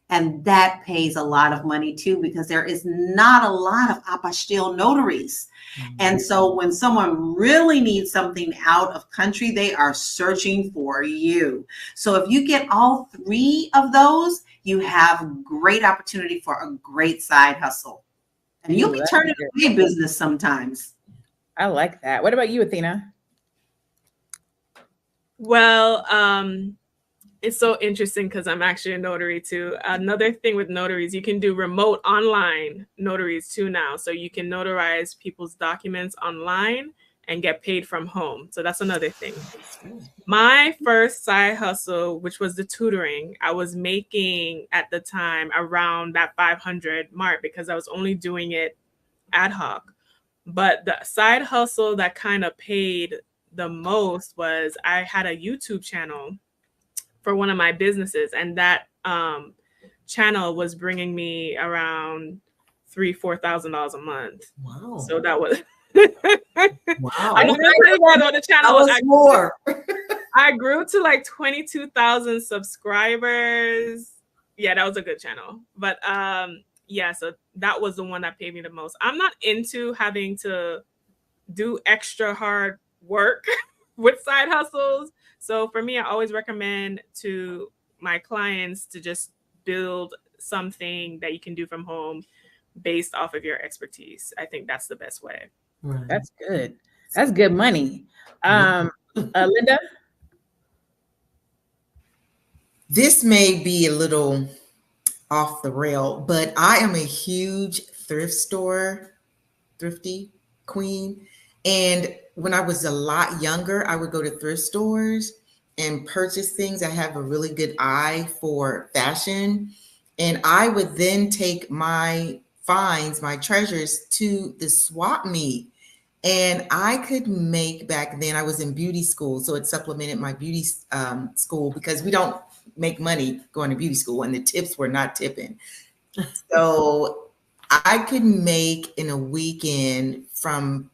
And that pays a lot of money too, because there is not a lot of apostille notaries. Mm-hmm. And so when someone really needs something out of country, they are searching for you. So if you get all 3 of those, you have great opportunity for a great side hustle. And you'll be turning away business sometimes. I like that. What about you, Athena? Well, it's so interesting because I'm actually a notary too. Another thing with notaries, you can do remote online notaries too now. So you can notarize people's documents online and get paid from home. So that's another thing. My first side hustle, which was the tutoring, I was making at the time around that 500 mark because I was only doing it ad hoc. But the side hustle that kind of paid the most was I had a YouTube channel for one of my businesses, and that channel was bringing me around $3,000-$4,000 a month. Wow! So that was wow. I was pretty good on the channel. That was more. I grew to like 22,000 subscribers. Yeah, that was a good channel. But yeah, so that was the one that paid me the most. I'm not into having to do extra hard work with side hustles. So for me, I always recommend to my clients to just build something that you can do from home based off of your expertise. I think that's the best way. Right. That's good. That's good money. Linda? This may be a little off the rail, but I am a huge thrifty queen. And when I was a lot younger, I would go to thrift stores and purchase things. I have a really good eye for fashion. And I would then take my finds, my treasures, to the swap meet. And I could make, back then I was in beauty school, so it supplemented my beauty school, because we don't make money going to beauty school and the tips were not tipping. So I could make in a weekend from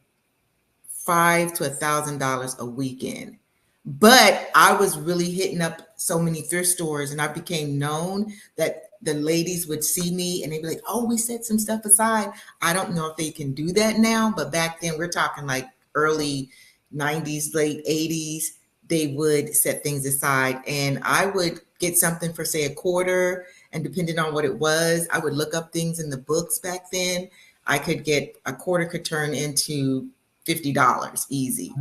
$500 to $1,000 a weekend. But I was really hitting up so many thrift stores, and I became known that the ladies would see me and they'd be like, oh, we set some stuff aside. I don't know if they can do that now, but back then we're talking like early 90s, late 80s, they would set things aside, and I would get something for say $0.25, and depending on what it was, I would look up things in the books back then. I could get $0.25 could turn into $50 easy.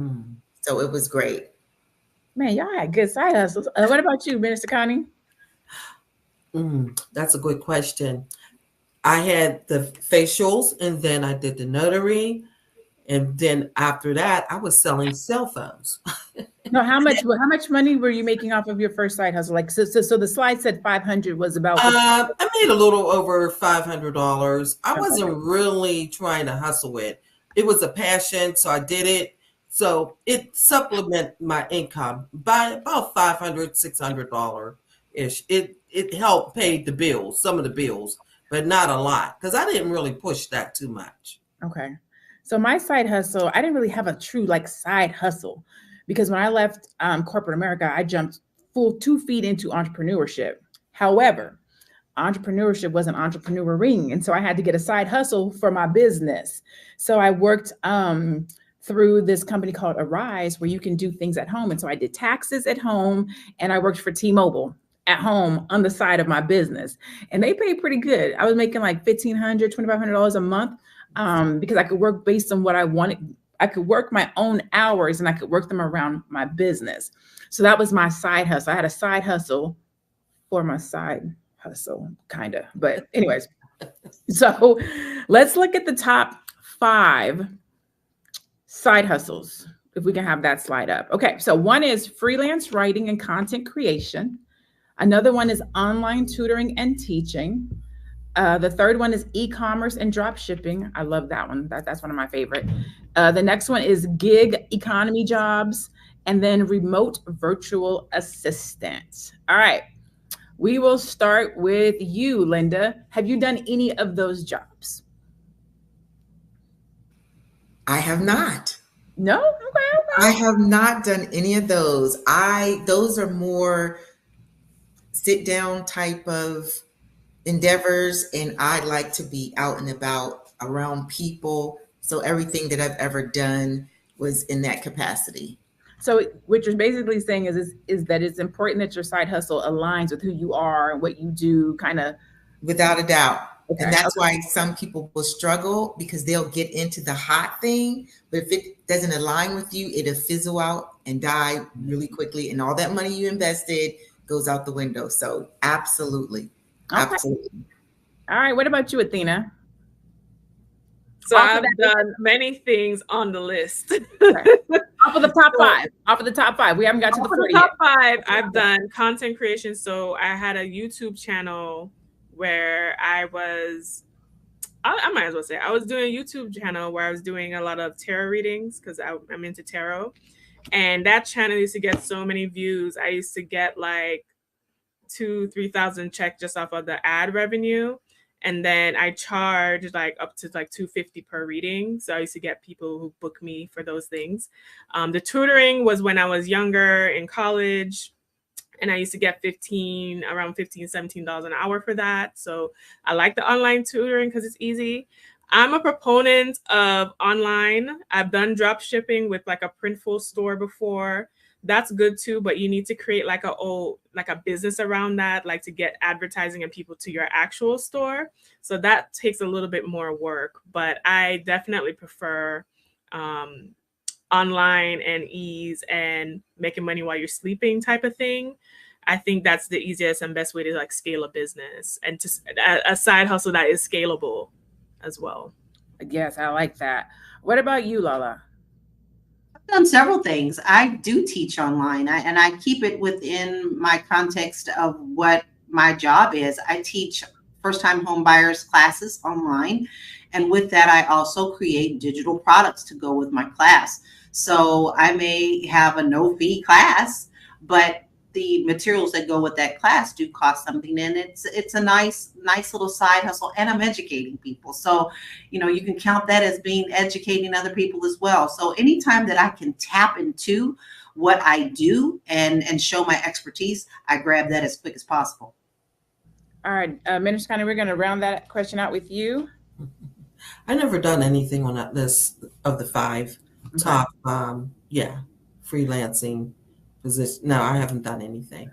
So it was great. Man, y'all had good side hustles. What about you, Minister Connie? That's a good question. I had the facials, and then I did the notary, and then after that, I was selling cell phones. No, how much money were you making off of your first side hustle? Like, so the slide said 500 was about. I made a little over $500. I wasn't really trying to hustle it. It was a passion, so I did it. So it supplemented my income by about $500, $600 ish. It helped pay the bills, some of the bills, but not a lot, because I didn't really push that too much. Okay. So my side hustle, I didn't really have a true like side hustle, because when I left corporate America, I jumped full 2 feet into entrepreneurship. However, entrepreneurship wasn't entrepreneuring. And so I had to get a side hustle for my business. So I worked through this company called Arise, where you can do things at home. And so I did taxes at home, and I worked for T-Mobile at home on the side of my business. And they paid pretty good. I was making like $1,500, $2,500 a month because I could work based on what I wanted. I could work my own hours and I could work them around my business. So that was my side hustle. I had a side hustle for my side hustle, kind of. But anyways, so let's look at the top 5 side hustles, if we can have that slide up. Okay, so one is freelance writing and content creation. Another one is online tutoring and teaching. The third one is e-commerce and drop shipping. I love that one. That's one of my favorite. The next one is gig economy jobs, and then remote virtual assistant. All right, we will start with you, Linda. Have you done any of those jobs? I have not. No? Okay. I have not done any of those. Those are more sit down type of endeavors, and I like to be out and about around people. So everything that I've ever done was in that capacity. So what you're basically saying is that it's important that your side hustle aligns with who you are and what you do, kind of. Without a doubt. Okay. And that's why some people will struggle, because they'll get into the hot thing, but if it doesn't align with you, it'll fizzle out and die really quickly, and all that money you invested goes out the window. So absolutely. Okay. Absolutely. All right. What about you, Athena? So I've done many things on the list. Okay. Off of the top 5. Off of the top 5. We haven't got to the 40 top 5. I've done content creation. So I had a YouTube channel where I might as well say, I was doing a YouTube channel where I was doing a lot of tarot readings, because I'm into tarot. And that channel used to get so many views. I used to get like 2,000-3,000 check just off of the ad revenue. And then I charged like up to like $250 per reading. So I used to get people who book me for those things. The tutoring was when I was younger in college, and I used to get around $15-17 an hour for that. So I like the online tutoring because it's easy. I'm a proponent of online. I've done drop shipping with like a Printful store before. That's good too, but you need to create like a business around that, like to get advertising and people to your actual store. So that takes a little bit more work, but I definitely prefer online and ease and making money while you're sleeping type of thing. I think that's the easiest and best way to like scale a business, and just a side hustle that is scalable as well. Yes, I like that. What about you, Lala? I've done several things. I do teach online, and I keep it within my context of what my job is. I teach first-time home buyers classes online, and with that, I also create digital products to go with my class. So I may have a no-fee class, but the materials that go with that class do cost something, and it's a nice little side hustle, and I'm educating people. So, you can count that as being educating other people as well. So anytime that I can tap into what I do and show my expertise, I grab that as quick as possible. All right, Minister Connie, we're going to round that question out with you. I never done anything on that list of the 5 top, freelancing position. No, I haven't done anything.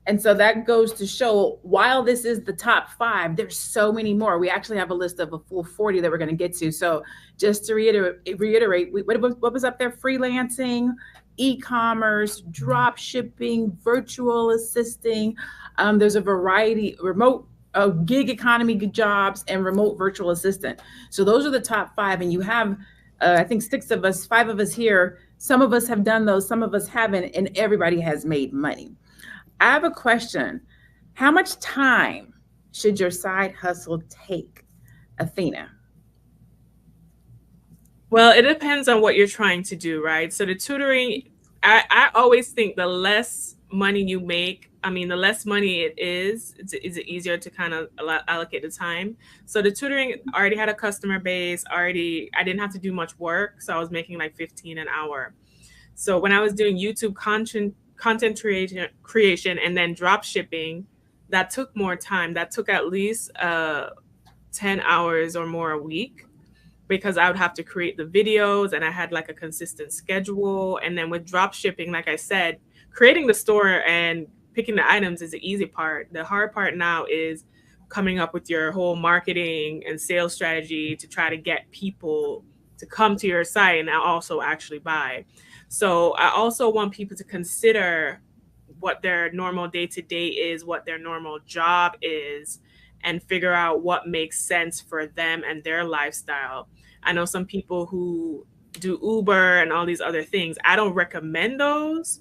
And so that goes to show, while this is the top 5, there's so many more. We actually have a list of a full 40 that we're going to get to. So just to reiterate, what was up there? Freelancing, e-commerce, drop shipping, virtual assisting. There's a variety, remote gig economy jobs, and remote virtual assistant. So those are the top 5. And you have, I think 5 of us here Some of us have done those, some of us haven't, and everybody has made money. I have a question. How much time should your side hustle take, Athena? Well, it depends on what you're trying to do, right? So the tutoring, I always think the less money you make, I mean, the less money it is easier to kind of allocate the time. So the tutoring already had a customer base, I didn't have to do much work. So I was making like 15 an hour. So when I was doing YouTube content creation and then drop shipping, that took more time. That took at least 10 hours or more a week, because I would have to create the videos and I had like a consistent schedule. And then with drop shipping, like I said, creating the store and picking the items is the easy part. The hard part now is coming up with your whole marketing and sales strategy to try to get people to come to your site and also actually buy. So I also want people to consider what their normal day-to-day is, what their normal job is, and figure out what makes sense for them and their lifestyle. I know some people who do Uber and all these other things. I don't recommend those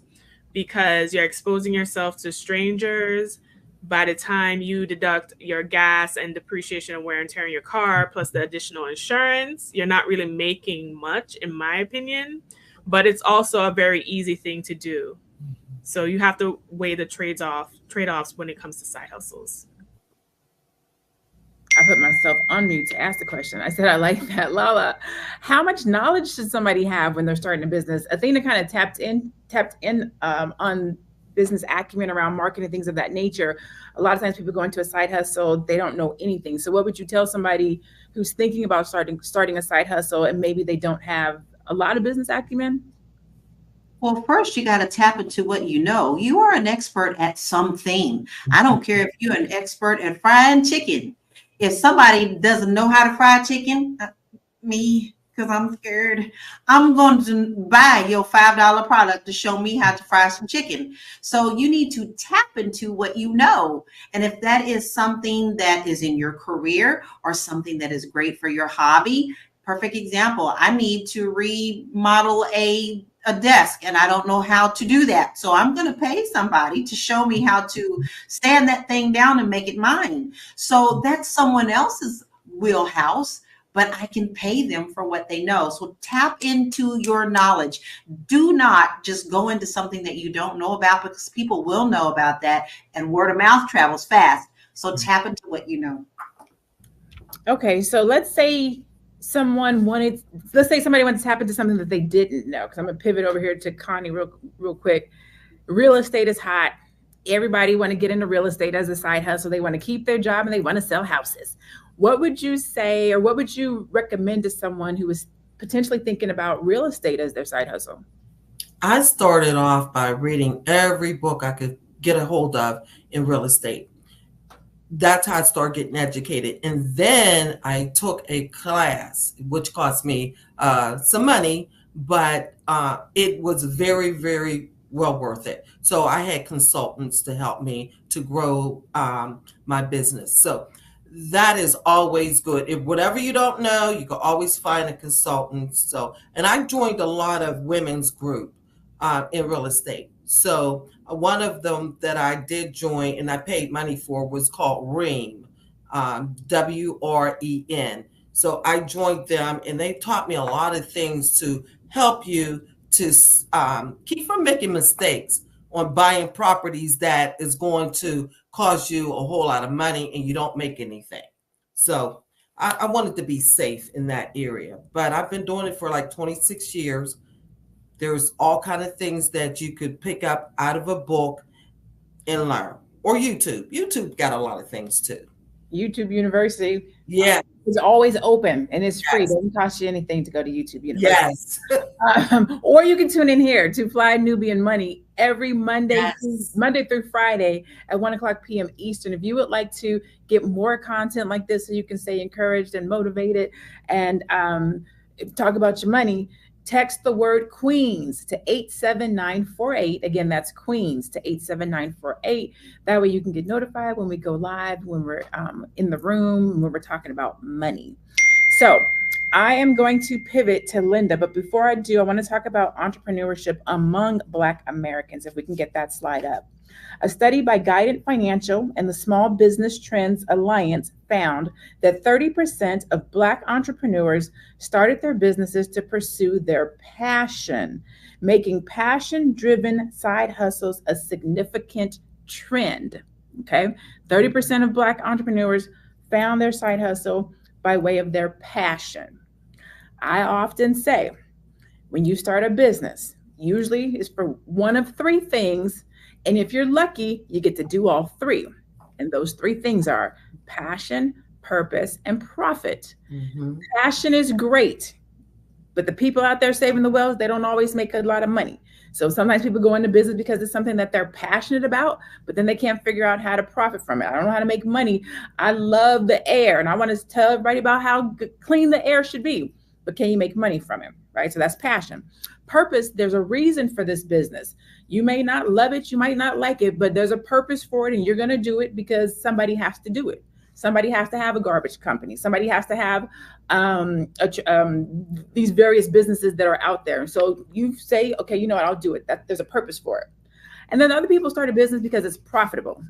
because you're exposing yourself to strangers. By the time you deduct your gas and depreciation and wear and tear in your car, plus the additional insurance, you're not really making much, in my opinion. But it's also a very easy thing to do. So you have to weigh the trade-offs when it comes to side hustles. I put myself on mute to ask the question. I said, I like that. Lala, how much knowledge should somebody have when they're starting a business? Athena kind of tapped in on business acumen around marketing, things of that nature. A lot of times people go into a side hustle, they don't know anything. So what would you tell somebody who's thinking about starting a side hustle and maybe they don't have a lot of business acumen? Well, first you got to tap into what you know. You are an expert at something. I don't care if you're an expert at frying chicken. If somebody doesn't know how to fry chicken, me, because I'm scared, I'm going to buy your $5 product to show me how to fry some chicken. So you need to tap into what you know. And if that is something that is in your career or something that is great for your hobby, perfect example, I need to remodel a desk and I don't know how to do that. So I'm going to pay somebody to show me how to stand that thing down and make it mine. So that's someone else's wheelhouse, but I can pay them for what they know. So tap into your knowledge. Do not just go into something that you don't know about, because people will know about that and word of mouth travels fast. So tap into what you know. Okay, so let's say somebody wanted to tap into something that they didn't know, because I'm gonna pivot over here to Connie real quick. Real estate is hot. Everybody want to get into real estate as a side hustle. They want to keep their job and they want to sell houses. What would you say, or what would you recommend to someone who is potentially thinking about real estate as their side hustle? I started off by reading every book I could get a hold of in real estate. That's how I started getting educated. And then I took a class, which cost me some money, but it was very, very well worth it. So I had consultants to help me to grow my business. So that is always good. If whatever you don't know, you can always find a consultant. So, and I joined a lot of women's group in real estate. So one of them that I did join and I paid money for was called WREN, WREN. So I joined them and they taught me a lot of things to help you to keep from making mistakes on buying properties that is going to cost you a whole lot of money and you don't make anything. So I wanted to be safe in that area, but I've been doing it for like 26 years. There's all kinds of things that you could pick up out of a book and learn, or YouTube. YouTube got a lot of things too. YouTube University. Yeah. It's always open and it's free. It doesn't cost you anything to go to YouTube University. Yes. Or you can tune in here to Fly Nubian Money every Monday through Friday at 1:00 p.m. Eastern. If you would like to get more content like this so you can stay encouraged and motivated and talk about your money, text the word Queens to 87948. Again, that's Queens to 87948. That way you can get notified when we go live, when we're in the room, when we're talking about money. So I am going to pivot to Linda, but before I do, I want to talk about entrepreneurship among Black Americans, if we can get that slide up. A study by Guidant Financial and the Small Business Trends Alliance found that 30% of Black entrepreneurs started their businesses to pursue their passion, making passion-driven side hustles a significant trend. Okay, 30% of Black entrepreneurs found their side hustle by way of their passion. I often say, when you start a business, usually it's for one of three things. And if you're lucky, you get to do all three. And those three things are passion, purpose, and profit. Mm-hmm. Passion is great, but the people out there saving the whales, they don't always make a lot of money. So sometimes people go into business because it's something that they're passionate about, but then they can't figure out how to profit from it. I don't know how to make money. I love the air, and I want to tell everybody about how clean the air should be, but can you make money from it, right? So that's passion. Purpose, there's a reason for this business. You may not love it, you might not like it, but there's a purpose for it, and you're going to do it because somebody has to do it. Somebody has to have a garbage company. Somebody has to have these various businesses that are out there. So you say, okay, you know what, I'll do it. There's a purpose for it. And then other people start a business because it's profitable.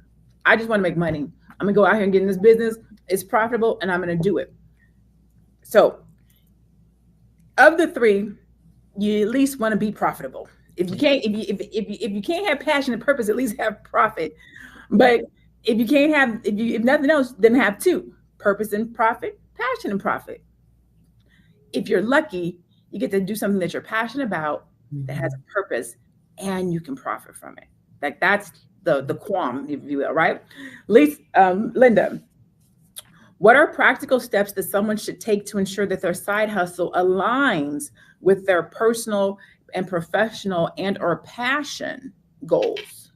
I just want to make money. I'm going to go out here and get in this business. It's profitable, and I'm going to do it. So of the three, you at least want to be profitable. If you can't, if you can't have passion and purpose, at least have profit. But if you can't have, if nothing else, then have two: purpose and profit, passion and profit. If you're lucky, you get to do something that you're passionate about, that has a purpose, and you can profit from it. Like that's the qualm, if you will, right? Linda, what are practical steps that someone should take to ensure that their side hustle aligns with their personal and professional and or passion goals?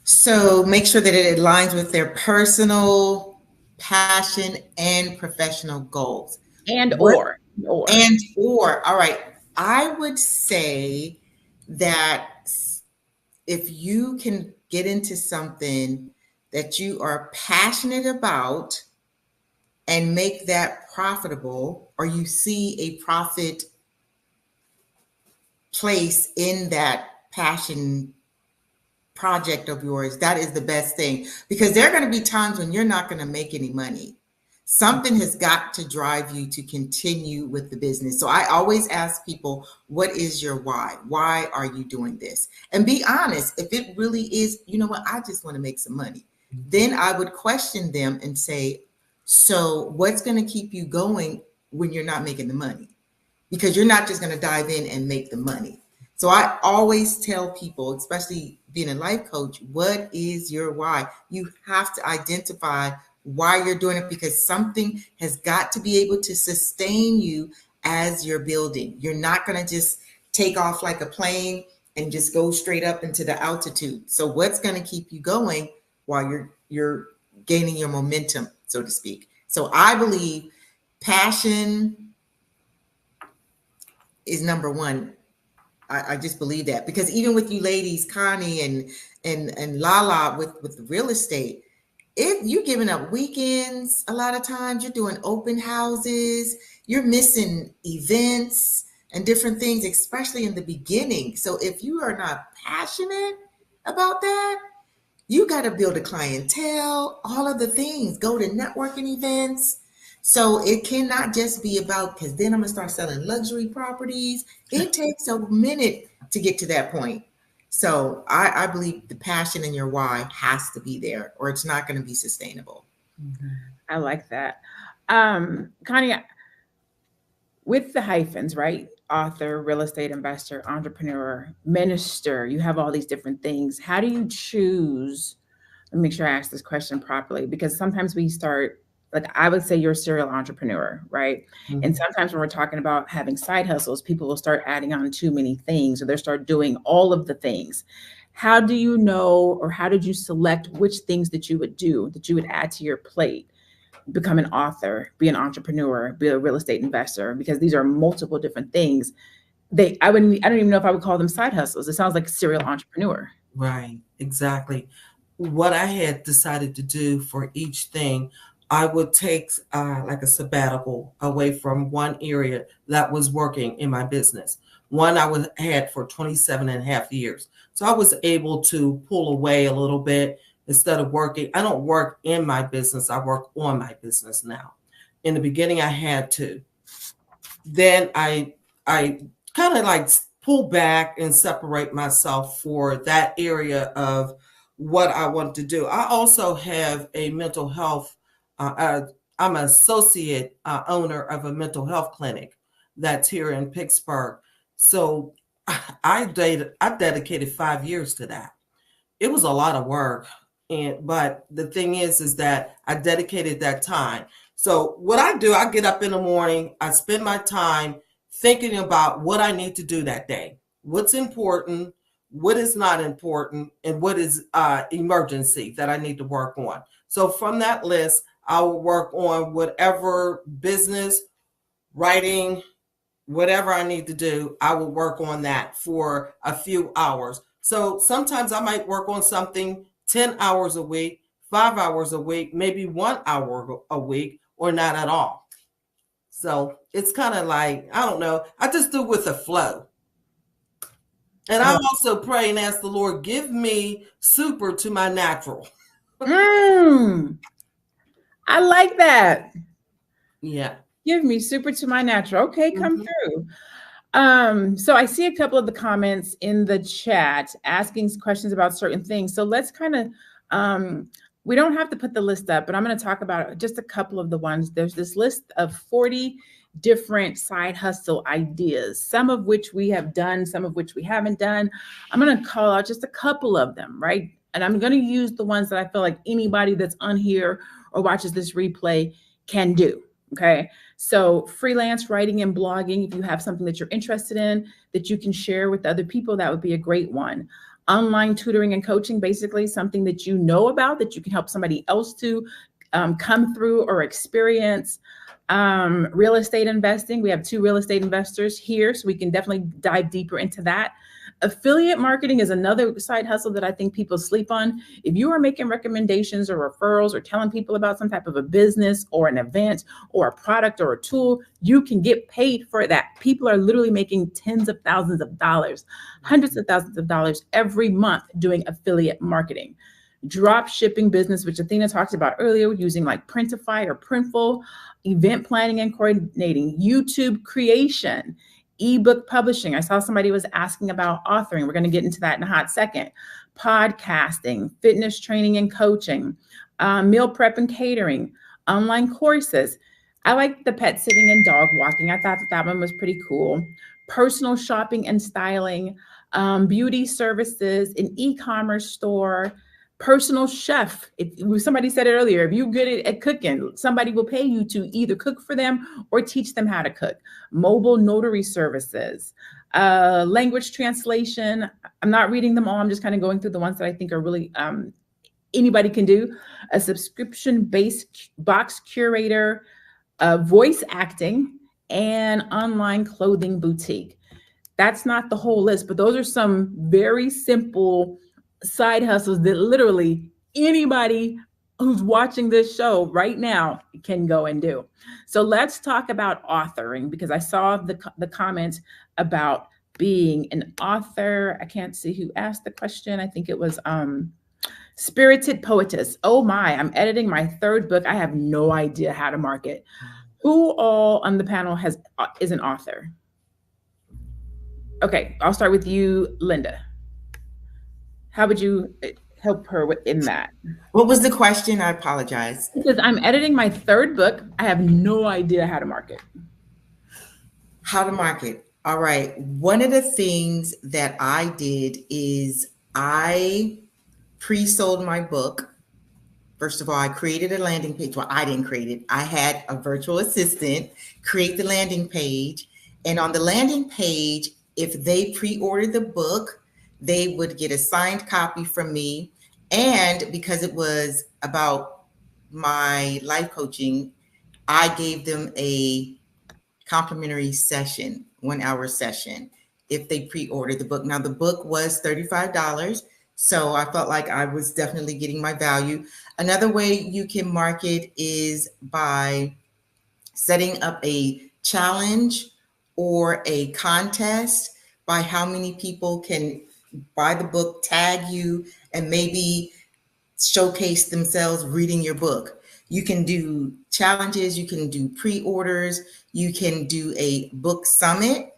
So make sure that it aligns with their personal, passion, and professional goals. Or. All right. I would say that if you can get into something that you are passionate about and make that profitable, or you see a profit place in that passion project of yours, that is the best thing, because there are going to be times when you're not going to make any money. Something has got to drive you to continue with the business. So I always ask people, what is your why? Why are you doing this? And be honest. If it really is, you know what, I just want to make some money. Then I would question them and say, so what's going to keep you going when you're not making the money? Because you're not just going to dive in and make the money. So I always tell people, especially being a life coach, what is your why? You have to identify why you're doing it, because something has got to be able to sustain you as you're building. You're not going to just take off like a plane and just go straight up into the altitude. So what's going to keep you going while you're gaining your momentum, so to speak? So I believe passion is number one. I just believe that, because even with you ladies, Connie and Lala with real estate, if you're giving up weekends, a lot of times you're doing open houses, you're missing events and different things, especially in the beginning. So if you are not passionate about that, you got to build a clientele, all of the things, go to networking events. So it cannot just be about, because then I'm going to start selling luxury properties. It takes a minute to get to that point. So I believe the passion in your why has to be there, or it's not going to be sustainable. I like that. Connie, with the hyphens, right? Author, real estate investor, entrepreneur, minister, you have all these different things. How do you choose? Let me make sure I ask this question properly, because sometimes we start, like I would say you're a serial entrepreneur, right? Mm-hmm. And sometimes when we're talking about having side hustles, people will start adding on too many things, or they'll start doing all of the things. How do you know, or how did you select which things that you would do, that you would add to your plate? Become an author, be an entrepreneur, be a real estate investor, because these are multiple different things. I don't even know if I would call them side hustles. It sounds like a serial entrepreneur. Right, exactly. What I had decided to do for each thing I would take like a sabbatical away from one area that was working in my business. One I had for 27 and a half years. So I was able to pull away a little bit instead of working. I don't work in my business. I work on my business now. In the beginning, I had to. Then I kind of like pull back and separate myself for that area of what I want to do. I also have a mental health, I'm an associate owner of a mental health clinic that's here in Pittsburgh. So I dedicated 5 years to that. It was a lot of work. But the thing is that I dedicated that time. So what I do, I get up in the morning, I spend my time thinking about what I need to do that day, what's important, what is not important, and what is emergency that I need to work on. So from that list, I will work on whatever business, writing, whatever I need to do, I will work on that for a few hours. So sometimes I might work on something 10 hours a week, 5 hours a week, maybe 1 hour a week, or not at all. So it's kind of like, I don't know, I just do with a flow. And I also pray and ask the Lord, give me super to my natural. I like that. Yeah. Give me super to my natural. Okay, come through. So I see a couple of the comments in the chat asking questions about certain things. So let's kind of, we don't have to put the list up, but I'm going to talk about just a couple of the ones. There's this list of 40 different side hustle ideas, some of which we have done, some of which we haven't done. I'm going to call out just a couple of them, right? And I'm going to use the ones that I feel like anybody that's on here or watches this replay can do. Okay. So freelance writing and blogging, if you have something that you're interested in that you can share with other people, that would be a great one. Online tutoring and coaching, basically something that you know about that you can help somebody else to come through or experience. Real estate investing. We have 2 real estate investors here, so we can definitely dive deeper into that. Affiliate marketing is another side hustle that I think people sleep on. If you are making recommendations or referrals or telling people about some type of a business or an event or a product or a tool, you can get paid for that. People are literally making tens of thousands of dollars, hundreds of thousands of dollars every month doing affiliate marketing. Drop shipping business, which Athena talked about earlier, using like Printify or Printful, event planning and coordinating, YouTube creation, ebook publishing. I saw somebody was asking about authoring. We're going to get into that in a hot second. Podcasting, fitness training and coaching, meal prep and catering, online courses. I like the pet sitting and dog walking. I thought that one was pretty cool. Personal shopping and styling, beauty services, an e-commerce store, personal chef. If somebody said it earlier, if you're good at cooking, somebody will pay you to either cook for them or teach them how to cook. Mobile notary services, language translation. I'm not reading them all. I'm just kind of going through the ones that I think are really anybody can do. A subscription-based box curator, voice acting, and online clothing boutique. That's not the whole list, but those are some very simple side hustles that literally anybody who's watching this show right now can go and do. So let's talk about authoring, because I saw the comment about being an author. I can't see who asked the question. I think it was Spirited Poetess. Oh my, I'm editing my 3rd book. I have no idea how to market. Who all on the panel is an author? Okay, I'll start with you, Linda. How would you help her in that? What was the question? I apologize. Because I'm editing my 3rd book. I have no idea how to market. How to market. All right. One of the things that I did is I pre-sold my book. First of all, I created a landing page. Well, I didn't create it. I had a virtual assistant create the landing page. And on the landing page, if they pre-ordered the book, they would get a signed copy from me. And because it was about my life coaching, I gave them a complimentary session, 1 hour session, if they pre-ordered the book. Now the book was $35. So I felt like I was definitely getting my value. Another way you can market is by setting up a challenge or a contest by how many people can buy the book, tag you, and maybe showcase themselves reading your book. You can do challenges, you can do pre-orders, you can do a book summit.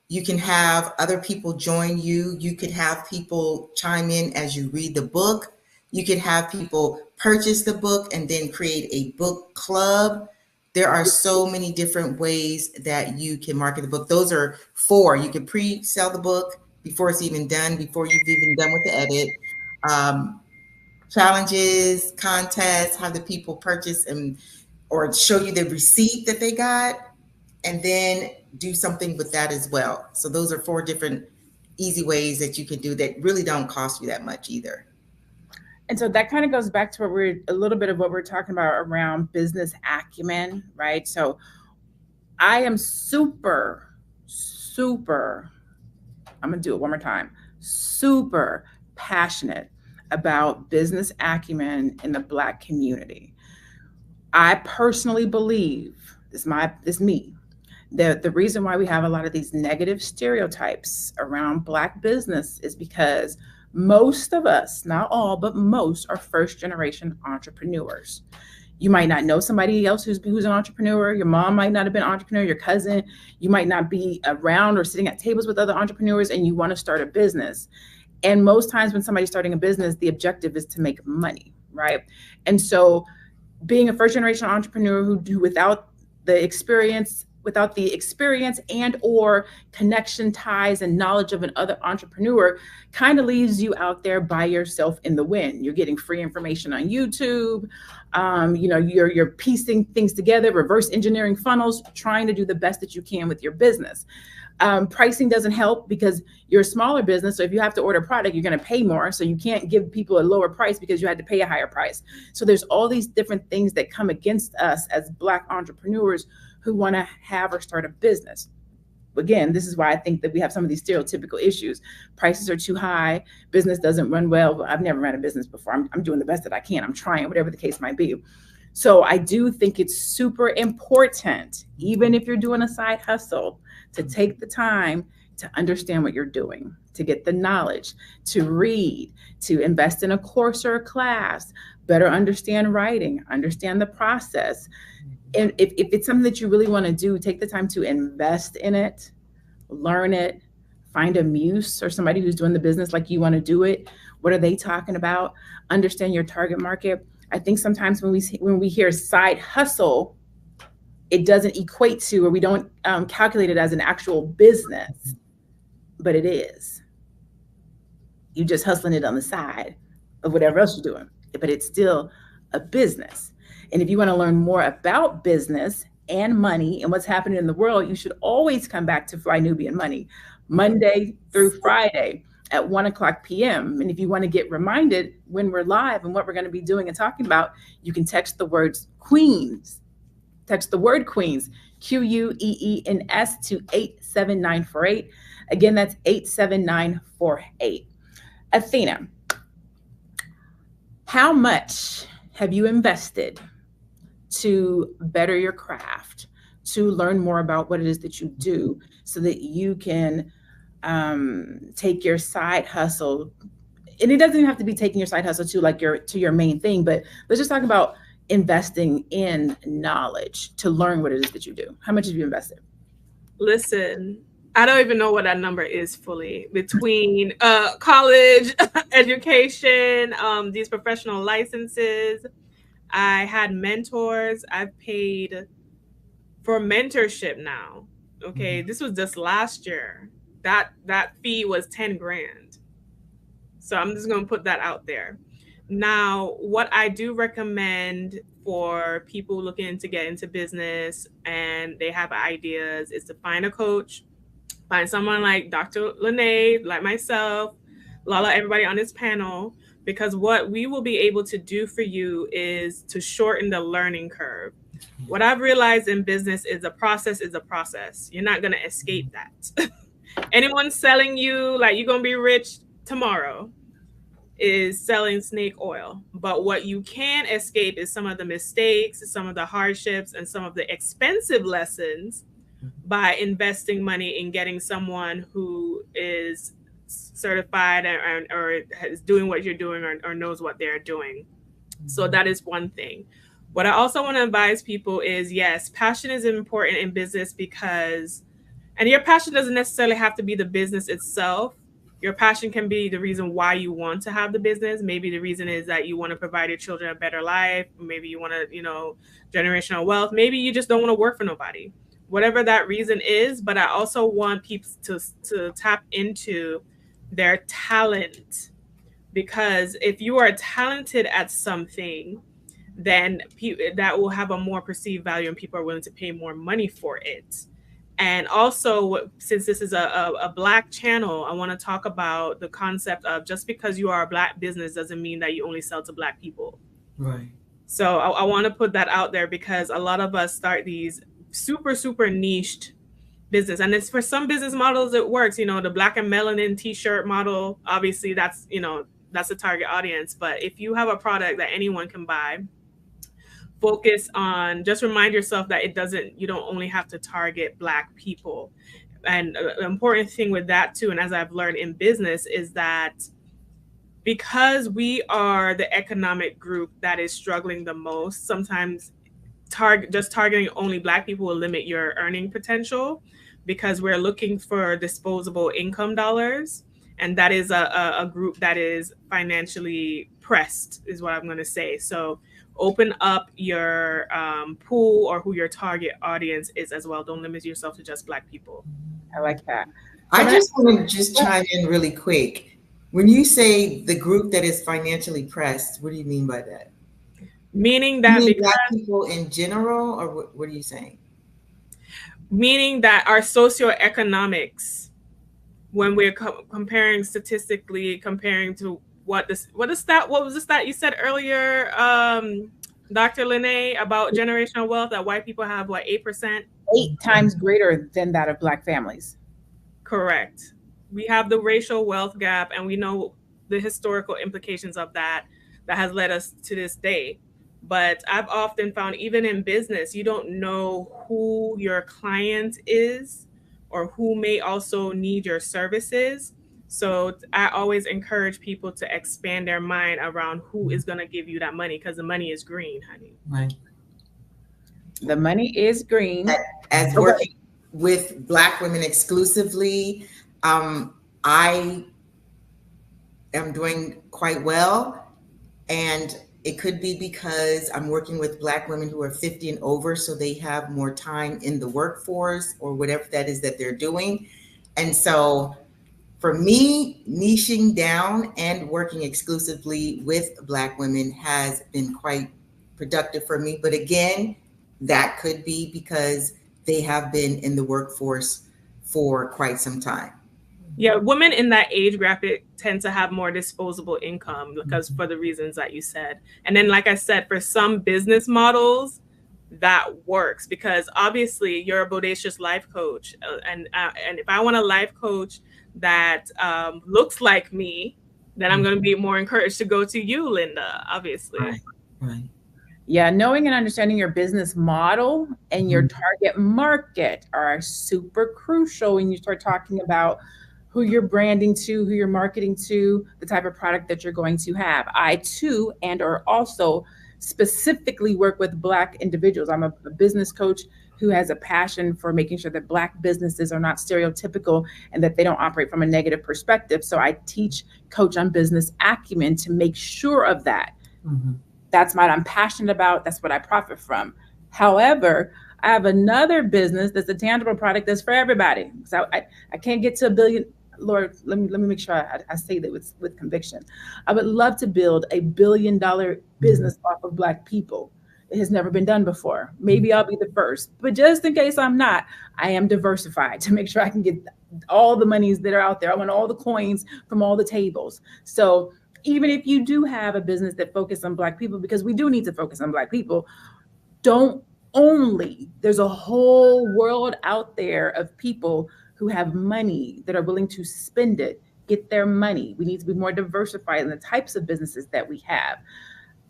You can have other people join you. You could have people chime in as you read the book. You could have people purchase the book and then create a book club. There are so many different ways that you can market the book. Those are 4. You can pre-sell the book before it's even done, before you've even done with the edit. Challenges, contests, have the people purchase and or show you the receipt that they got, and then do something with that as well. So those are 4 different easy ways that you can do that really don't cost you that much either. And so that kind of goes back to what we're a little bit of what we're talking about around business acumen, right? So I am super, I'm gonna do it one more time, super passionate about business acumen in the Black community. I personally believe, this is me, that the reason why we have a lot of these negative stereotypes around Black business is because most of us, not all, but most, are first generation entrepreneurs. You might not know somebody else who's an entrepreneur. Your mom might not have been an entrepreneur, your cousin. You might not be around or sitting at tables with other entrepreneurs and you want to start a business. And most times when somebody's starting a business, the objective is to make money, right? And so being a first generation entrepreneur who without the experience and or connection, ties, and knowledge of another entrepreneur kind of leaves you out there by yourself in the wind. You're getting free information on YouTube. You're piecing things together, reverse engineering funnels, trying to do the best that you can with your business. Pricing doesn't help because you're a smaller business. So if you have to order a product, you're going to pay more. So you can't give people a lower price because you had to pay a higher price. So there's all these different things that come against us as Black entrepreneurs who want to have or start a business. Again, this is why I think that we have some of these stereotypical issues. Prices are too high. Business doesn't run well. I've never run a business before. I'm doing the best that I can. I'm trying, whatever the case might be. So I do think it's super important, even if you're doing a side hustle, to take the time to understand what you're doing, to get the knowledge, to read, to invest in a course or a class, better understand writing, understand the process. And if it's something that you really want to do, take the time to invest in it, learn it, find a muse or somebody who's doing the business like you want to do it. What are they talking about? Understand your target market. I think sometimes when we hear side hustle, it doesn't equate to, or we don't calculate it as an actual business, but it is. You just hustling it on the side of whatever else you're doing, but it's still a business. And if you want to learn more about business and money and what's happening in the world, you should always come back to Fly Nubian Money, Monday through Friday at 1:00 p.m. And if you want to get reminded when we're live and what we're going to be doing and talking about, you can text the words Queens. Text the word Queens, QUEENS, to 87948. Again, that's 87948. Athena, how much have you invested to better your craft, to learn more about what it is that you do so that you can take your side hustle? And it doesn't even have to be taking your side hustle to your main thing, but let's just talk about investing in knowledge to learn what it is that you do. How much have you invested? Listen, I don't even know what that number is fully between college education, these professional licenses. I had mentors. I've paid for mentorship now. Okay, this was just last year. That fee was 10 grand. So I'm just gonna put that out there. Now, what I do recommend for people looking to get into business and they have ideas is to find a coach, find someone like Dr. Lene, like myself, Lala, everybody on this panel, because what we will be able to do for you is to shorten the learning curve. What I've realized in business is a process is a process. You're not going to escape that. Anyone selling you like you're going to be rich tomorrow, is selling snake oil. But what you can escape is some of the mistakes, some of the hardships, and some of the expensive lessons by investing money in getting someone who is certified or is doing what you're doing or knows what they're doing. So that is one thing. What I also want to advise people is, yes, passion is important in business because, and your passion doesn't necessarily have to be the business itself. Your passion can be the reason why you want to have the business. Maybe the reason is that you want to provide your children a better life. Maybe you want to, generational wealth. Maybe you just don't want to work for nobody. Whatever that reason is, but I also want people to tap into their talent, because if you are talented at something, then that will have a more perceived value and people are willing to pay more money for it. And also, since this is a Black channel, I want to talk about the concept of just because you are a Black business doesn't mean that you only sell to Black people. Right. So I want to put that out there because a lot of us start these super, super niched business. And it's for some business models, it works. The Black and Melanin t-shirt model, obviously that's a target audience. But if you have a product that anyone can buy, focus on, just remind yourself that you don't only have to target Black people. And an important thing with that too, and as I've learned in business, is that because we are the economic group that is struggling the most, sometimes just targeting only Black people will limit your earning potential, because we're looking for disposable income dollars. And that is a group that is financially pressed, is what I'm going to say. So open up your pool or who your target audience is as well. Don't limit yourself to just Black people. I like that. I just want to chime in really quick. When you say the group that is financially pressed, what do you mean by that? Meaning that Black people in general, or what are you saying? Meaning that our socioeconomics, when we're comparing statistically, comparing to what was the stat you said earlier, Dr. Lene, about generational wealth, that white people have 8%? 8 times greater than that of Black families. Correct. We have the racial wealth gap, and we know the historical implications of that has led us to this day. But I've often found, even in business, you don't know who your client is or who may also need your services. So I always encourage people to expand their mind around who is going to give you that money, because the money is green, honey. Right. The money is green. As working with Black women exclusively, I am doing quite well. And it could be because I'm working with Black women who are 50 and over, so they have more time in the workforce or whatever that is that they're doing. And so for me, niching down and working exclusively with Black women has been quite productive for me. But again, that could be because they have been in the workforce for quite some time. Yeah, women in that age bracket tend to have more disposable income because for the reasons that you said. And then, like I said, for some business models, that works because obviously you're a bodacious life coach. And if I want a life coach that looks like me, then I'm going to be more encouraged to go to you, Linda, obviously. Right. Yeah, knowing and understanding your business model and your target market are super crucial when you start talking about who you're branding to, who you're marketing to, the type of product that you're going to have. I too, or also specifically work with Black individuals. I'm a business coach who has a passion for making sure that Black businesses are not stereotypical and that they don't operate from a negative perspective. So I coach on business acumen to make sure of that. Mm-hmm. That's what I'm passionate about. That's what I profit from. However, I have another business that's a tangible product that's for everybody. So I can't get to $1 billion. Lord, let me make sure I say that with conviction. I would love to build $1 billion business off of Black people. It has never been done before. Maybe I'll be the first, but just in case I'm not, I am diversified to make sure I can get all the monies that are out there. I want all the coins from all the tables. So even if you do have a business that focuses on Black people, because we do need to focus on Black people, there's a whole world out there of people who have money that are willing to spend it get their money. We need to be more diversified in the types of businesses that we have.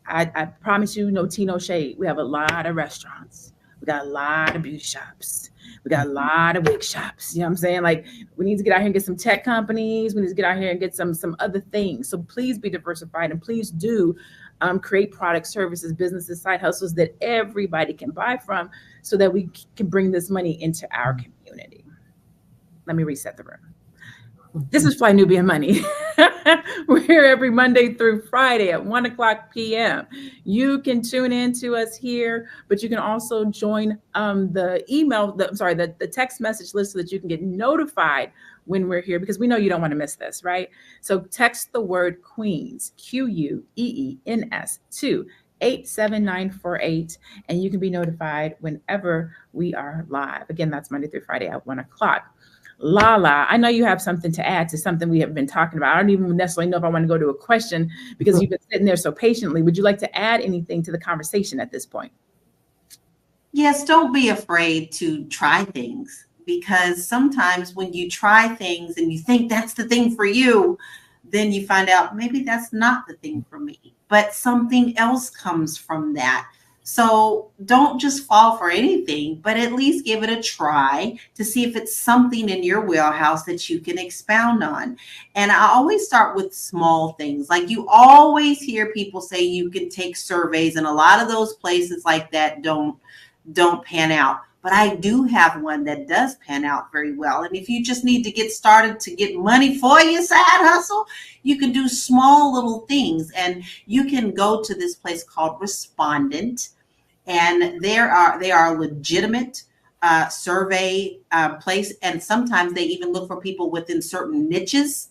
I promise you, no tea, no shade. We have a lot of restaurants. We got a lot of beauty shops. We got a lot of wig shops. You know what I'm saying? Like, we need to get out here and get some tech companies. We need to get out here and get some other things. So please be diversified, and please do create products, services, businesses, side hustles that everybody can buy from, so that we can bring this money into our community. Let me reset the room. This is Fly Nubian Money. We're here every Monday through Friday at 1:00 p.m. You can tune in to us here, but you can also join the text message list so that you can get notified when we're here, because we know you don't want to miss this, right? So text the word Queens, QUEENS, to 87948, and you can be notified whenever we are live. Again, that's Monday through Friday at 1:00. Lala, I know you have something to add to something we have been talking about. I don't even necessarily know if I want to go to a question, because you've been sitting there so patiently. Would you like to add anything to the conversation at this point? Yes, don't be afraid to try things, because sometimes when you try things and you think that's the thing for you, then you find out maybe that's not the thing for me, but something else comes from that. So don't just fall for anything, but at least give it a try to see if it's something in your wheelhouse that you can expound on. And I always start with small things. Like, you always hear people say you can take surveys, and a lot of those places like that don't pan out. But I do have one that does pan out very well. And if you just need to get started to get money for your side hustle, you can do small little things. And you can go to this place called Respondent. And they are legitimate survey place. And sometimes they even look for people within certain niches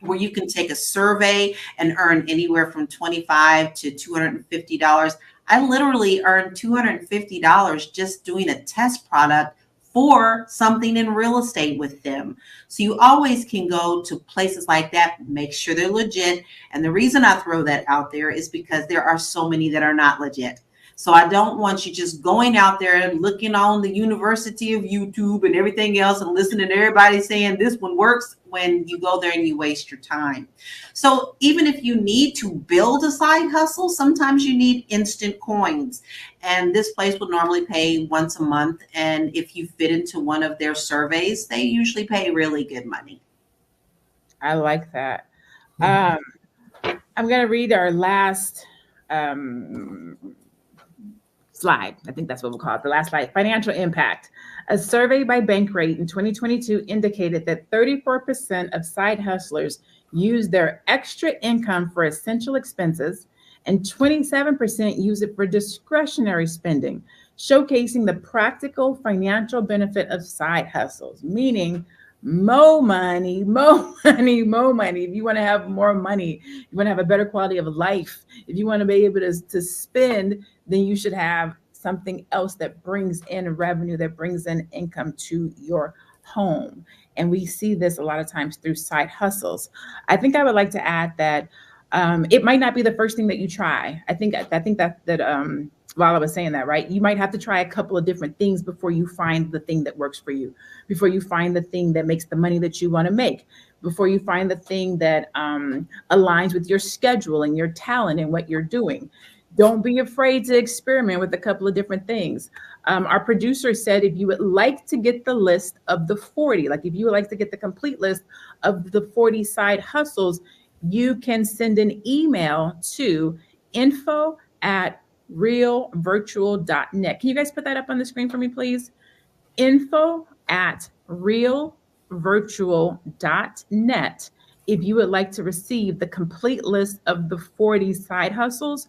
where you can take a survey and earn anywhere from $25 to $250. I literally earned $250 just doing a test product for something in real estate with them. So you always can go to places like that, make sure they're legit. And the reason I throw that out there is because there are so many that are not legit. So I don't want you just going out there and looking on the University of YouTube and everything else and listening to everybody saying this one works, when you go there and you waste your time. So even if you need to build a side hustle, sometimes you need instant coins. And this place will normally pay once a month. And if you fit into one of their surveys, they usually pay really good money. I like that. I'm going to read our last slide. I think that's what we'll call it. The last slide. Financial impact. A survey by Bankrate in 2022 indicated that 34% of side hustlers use their extra income for essential expenses, and 27% use it for discretionary spending, showcasing the practical financial benefit of side hustles, meaning more money, more money, more money. If you want to have more money, you want to have a better quality of life, if you want to be able to spend, then you should have something else that brings in revenue, that brings in income to your home. And we see this a lot of times through side hustles. I think I would like to add that it might not be the first thing that you try. I think that while I was saying that, right, you might have to try a couple of different things before you find the thing that works for you, before you find the thing that makes the money that you want to make, before you find the thing that aligns with your schedule and your talent and what you're doing. Don't be afraid to experiment with a couple of different things. Our producer said, if you would like to get the list of the 40, like if you would like to get the complete list of the 40 side hustles, you can send an email to info@realvirtual.net. Can you guys put that up on the screen for me, please? info@realvirtual.net. If you would like to receive the complete list of the 40 side hustles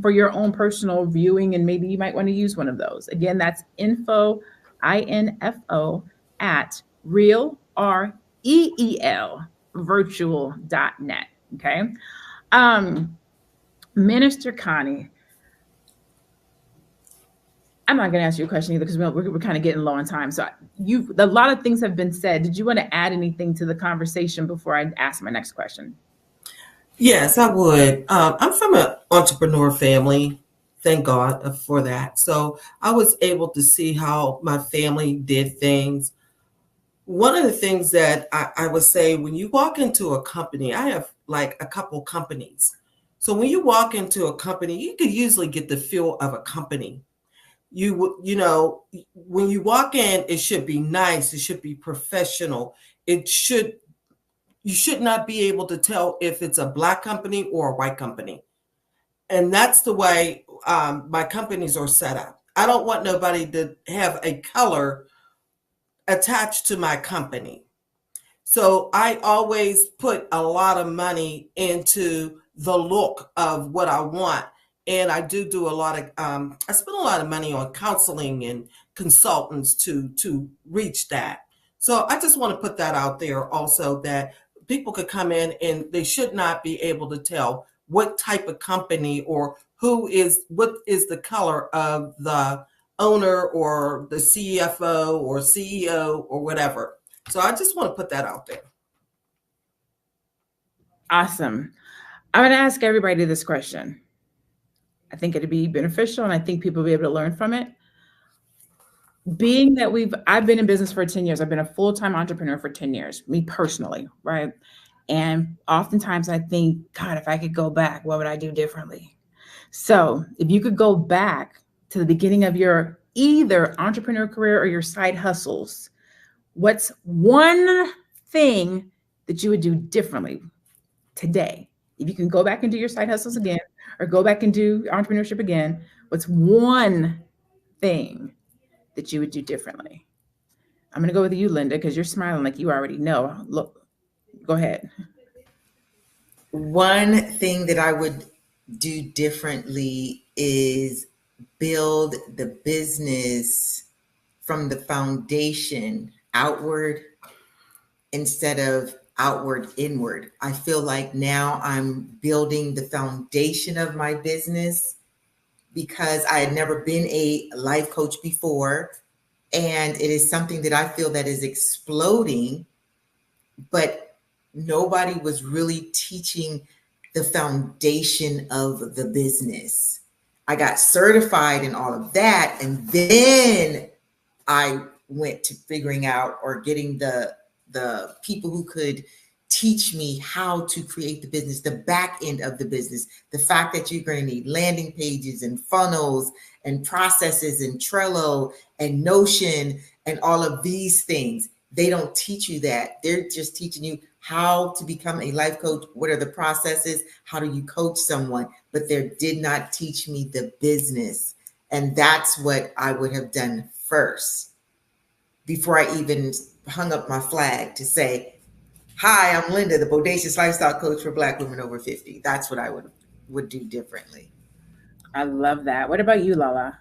for your own personal viewing, and maybe you might want to use one of those. Again, that's info, INFO, at real, REEL, virtual.net. Okay. Minister Connie, I'm not going to ask you a question either, because we're kind of getting low on time. So a lot of things have been said. Did you want to add anything to the conversation before I ask my next question? Yes, I would. I'm from an entrepreneur family. Thank God for that. So I was able to see how my family did things. One of the things that I would say, when you walk into a company, I have like a couple companies. So when you walk into a company, you could usually get the feel of a company. You know, when you walk in, it should be nice. It should be professional. You should not be able to tell if it's a Black company or a white company. And that's the way my companies are set up. I don't want nobody to have a color attached to my company. So I always put a lot of money into the look of what I want. And I do a lot of, I spend a lot of money on counseling and consultants to reach that. So I just want to put that out there also, that people could come in and they should not be able to tell what type of company or what is the color of the owner or the CFO or CEO or whatever. So I just want to put that out there. Awesome. I'm going to ask everybody this question. I think it'd be beneficial, and I think people will be able to learn from it. Being that I've been in business for 10 years. I've been a full-time entrepreneur for 10 years, me personally, right? And oftentimes I think, God, if I could go back, what would I do differently? So if you could go back to the beginning of your either entrepreneur career or your side hustles, what's one thing that you would do differently today? If you can go back and do your side hustles again, or go back and do entrepreneurship again, what's one thing that you would do differently? I'm going to go with you, Linda, because you're smiling like you already know. Look, go ahead. One thing that I would do differently is build the business from the foundation outward instead of outward inward. I feel like now I'm building the foundation of my business because I had never been a life coach before. And it is something that I feel that is exploding, but nobody was really teaching the foundation of the business. I got certified in all of that. And then I went to figuring out or getting the people who could teach me how to create the business, the back end of the business, the fact that you're going to need landing pages and funnels and processes and Trello and Notion and all of these things. They don't teach you that. They're just teaching you how to become a life coach. What are the processes? How do you coach someone? But they did not teach me the business. And that's what I would have done first before I even hung up my flag to say, hi, I'm Linda, the bodacious lifestyle coach for Black women over 50. That's what I would do differently. I love that. What about you, Lala?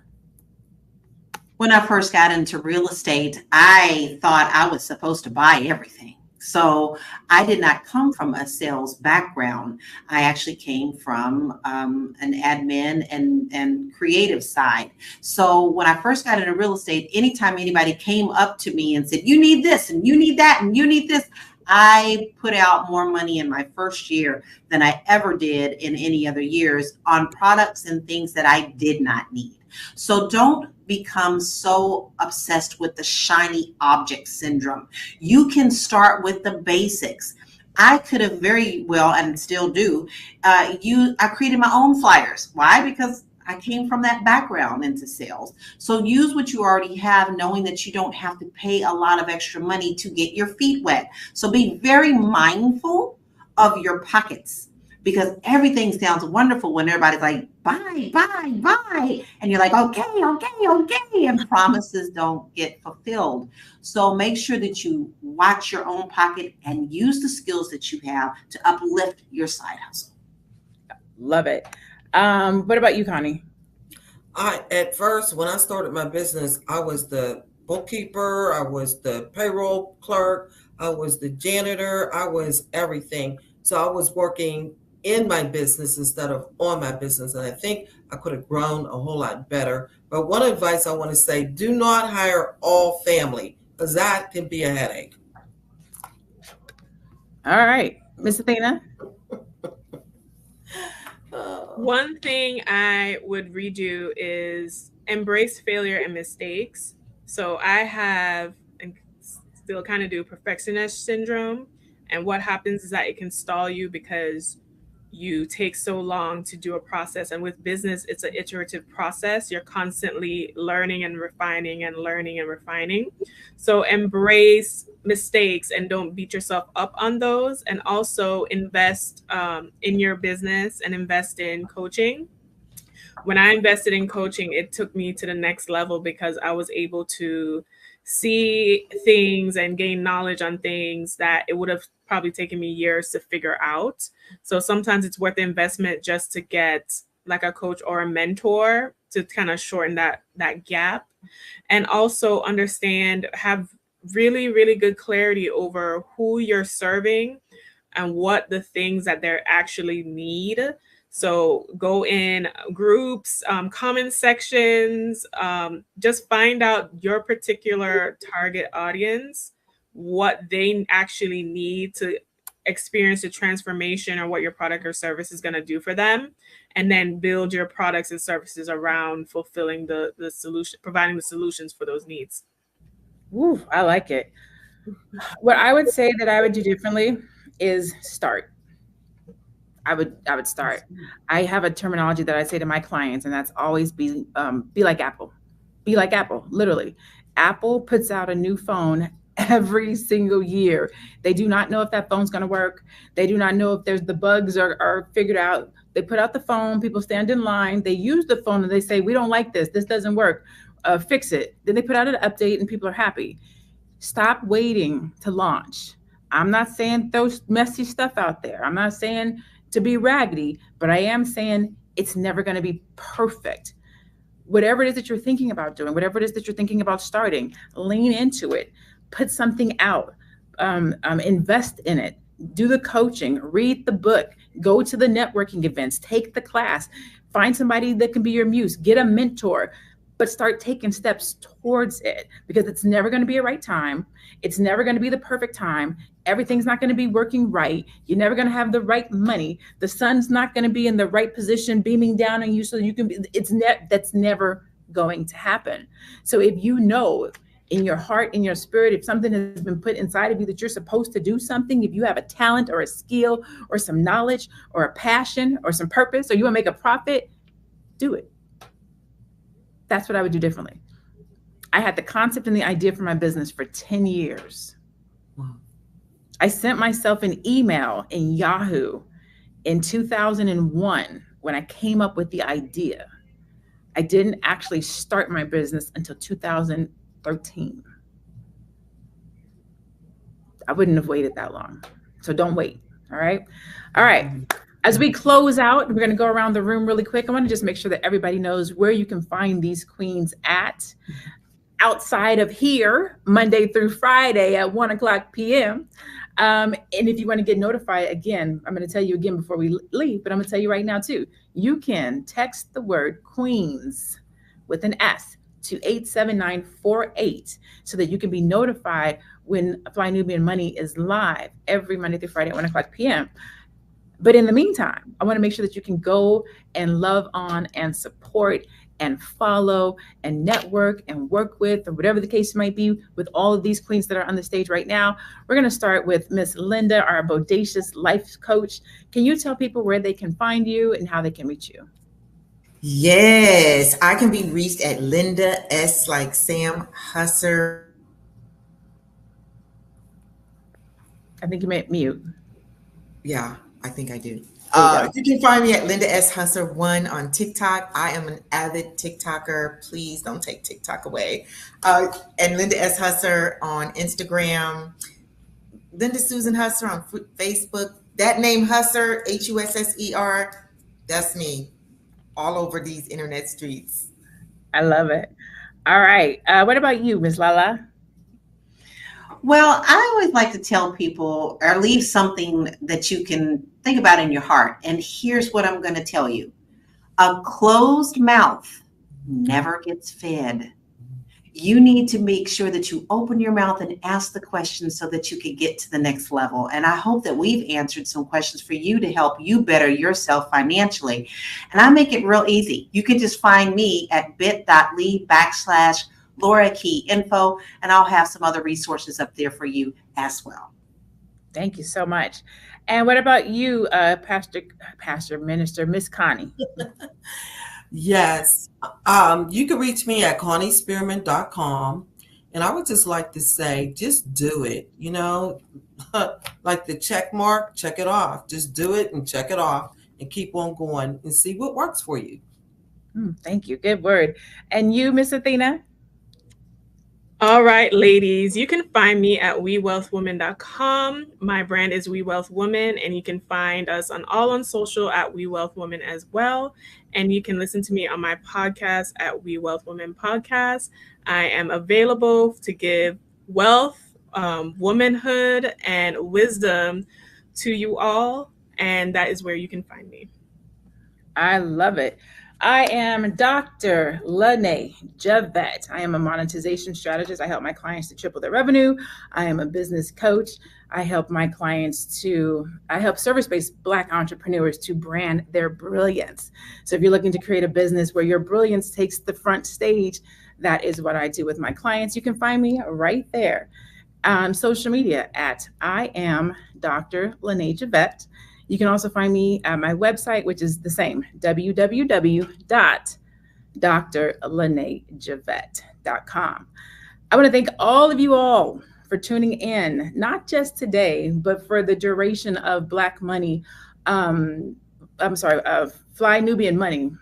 When I first got into real estate, I thought I was supposed to buy everything. So I did not come from a sales background. I actually came from an admin and creative side. So when I first got into real estate, anytime anybody came up to me and said, you need this and you need that and you need this, I put out more money in my first year than I ever did in any other years on products and things that I did not need. So don't become so obsessed with the shiny object syndrome. You can start with the basics. I could have very well, and still do, I created my own flyers. Why? Because I came from that background into sales. So use what you already have, knowing that you don't have to pay a lot of extra money to get your feet wet. So be very mindful of your pockets, because everything sounds wonderful when everybody's like, buy, buy, buy. And you're like, okay. And promises don't get fulfilled. So make sure that you watch your own pocket and use the skills that you have to uplift your side hustle. Love it. What about you, Connie? At first, when I started my business, I was the bookkeeper, I was the payroll clerk, I was the janitor, I was everything. So I was working in my business instead of on my business. And I think I could have grown a whole lot better. But one advice I want to say, do not hire all family, because that can be a headache. All right, Miss Athena. One thing I would redo is embrace failure and mistakes. So I have, and they'll kind of do perfectionist syndrome. And what happens is that it can stall you because you take so long to do a process. And with business, it's an iterative process. You're constantly learning and refining and learning and refining. So embrace mistakes and don't beat yourself up on those. And also invest in your business and invest in coaching. When I invested in coaching, it took me to the next level because I was able to see things and gain knowledge on things that it would have probably taken me years to figure out. So sometimes it's worth the investment just to get like a coach or a mentor to kind of shorten that gap. And also understand, have really, really good clarity over who you're serving and what the things that they actually need. So go in groups, comment sections, just find out your particular target audience, what they actually need to experience the transformation or what your product or service is going to do for them. And then build your products and services around fulfilling the solution, providing the solutions for those needs. Ooh, I like it. What I would say that I would do differently is start. I would start. I have a terminology that I say to my clients, and that's always be like Apple. Be like Apple, literally. Apple puts out a new phone every single year. They do not know if that phone's going to work. They do not know if there's the bugs are figured out. They put out the phone, people stand in line, they use the phone and they say, we don't like this doesn't work, fix it. Then they put out an update and people are happy. Stop waiting to launch. I'm not saying throw messy stuff out there. I'm not saying to be raggedy, but I am saying it's never going to be perfect. Whatever it is that you're thinking about doing, whatever it is that you're thinking about starting, lean into it, put something out, invest in it, do the coaching, read the book, go to the networking events, take the class, find somebody that can be your muse, get a mentor, but start taking steps towards it, because it's never going to be a right time. It's never going to be the perfect time. Everything's not going to be working right. You're never going to have the right money. The sun's not going to be in the right position beaming down on you so you can be, that's never going to happen. So if you know in your heart, in your spirit, if something has been put inside of you that you're supposed to do something, if you have a talent or a skill or some knowledge or a passion or some purpose, or you want to make a profit, do it. That's what I would do differently. I had the concept and the idea for my business for 10 years. I sent myself an email in Yahoo in 2001 when I came up with the idea. I didn't actually start my business until 2013. I wouldn't have waited that long. So don't wait. All right. All right. As we close out, we're going to go around the room really quick. I want to just make sure that everybody knows where you can find these queens at. Outside of here, Monday through Friday at 1:00 p.m. And if you want to get notified, again, I'm going to tell you again before we leave, but I'm going to tell you right now too. You can text the word queens with an S to 87948 so that you can be notified when Fly Nubian Money is live every Monday through Friday at 1:00 p.m. But in the meantime, I want to make sure that you can go and love on and support and follow and network and work with, or whatever the case might be, with all of these queens that are on the stage right now. We're going to start with Miss Linda, our bodacious life coach. Can you tell people where they can find you and how they can reach you? Yes, I can be reached at Linda S. like Sam Husser. I think you meant mute. Yeah, I think I do. You can find me at Linda S. Husser 1 on TikTok. I am an avid TikToker. Please don't take TikTok away. And Linda S. Husser on Instagram. Linda Susan Husser on Facebook. That name Husser, Husser, that's me. All over these internet streets. I love it. All right. What about you, Ms. Lala? Well, I always like to tell people or leave something that you can think about in your heart. And here's what I'm going to tell you. A closed mouth never gets fed. You need to make sure that you open your mouth and ask the questions so that you can get to the next level. And I hope that we've answered some questions for you to help you better yourself financially. And I make it real easy. You can just find me at bit.ly/ Laura Key info, and I'll have some other resources up there for you as well. Thank you so much. And what about you, Pastor Minister, Miss Connie? Yes. You can reach me at conniespearman.com. And I would just like to say, just do it, you know, like the check mark, check it off. Just do it and check it off and keep on going and see what works for you. Thank you. Good word. And you, Miss Athena? All right, ladies, you can find me at wewealthwoman.com. My brand is We Wealth Woman, and you can find us on social at We Wealth Woman as well. And you can listen to me on my podcast at We Wealth Woman Podcast. I am available to give wealth, womanhood, and wisdom to you all, and that is where you can find me. I love it. I am Dr. Lene Javette. I am a monetization strategist. I help my clients to triple their revenue. I am a business coach. I help service-based Black entrepreneurs to brand their brilliance. So if you're looking to create a business where your brilliance takes the front stage, that is what I do with my clients. You can find me right there on social media at I am Dr. Lene Javette. You can also find me at my website, which is the same, www.drlenejavette.com. I want to thank all of you all for tuning in, not just today, but for the duration of Black Money. Fly Nubian Money.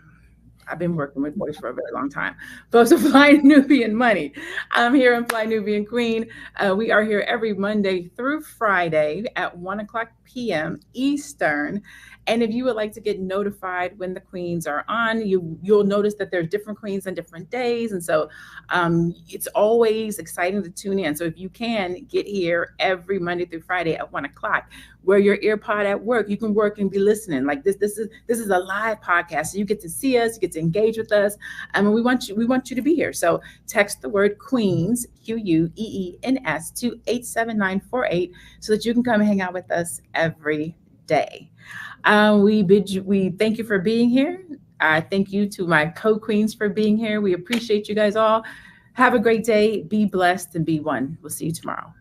I've been working with boys for a very long time. Folks of Fly Nubian Money. I'm here in Fly Nubian Queen. We are here every Monday through Friday at 1:00 p.m. Eastern. And if you would like to get notified when the queens are on, you'll notice that there's different queens on different days. And so it's always exciting to tune in. So if you can get here every Monday through Friday at 1:00, wear your ear pod at work. You can work and be listening. Like this is a live podcast. So you get to see us, you get to engage with us. And we want you to be here. So text the word Queens, QUEENS, to 87948 so that you can come hang out with us every day. We thank you for being here. Thank you to my co-queens for being here. We appreciate you guys all. Have a great day. Be blessed and be one. We'll see you tomorrow.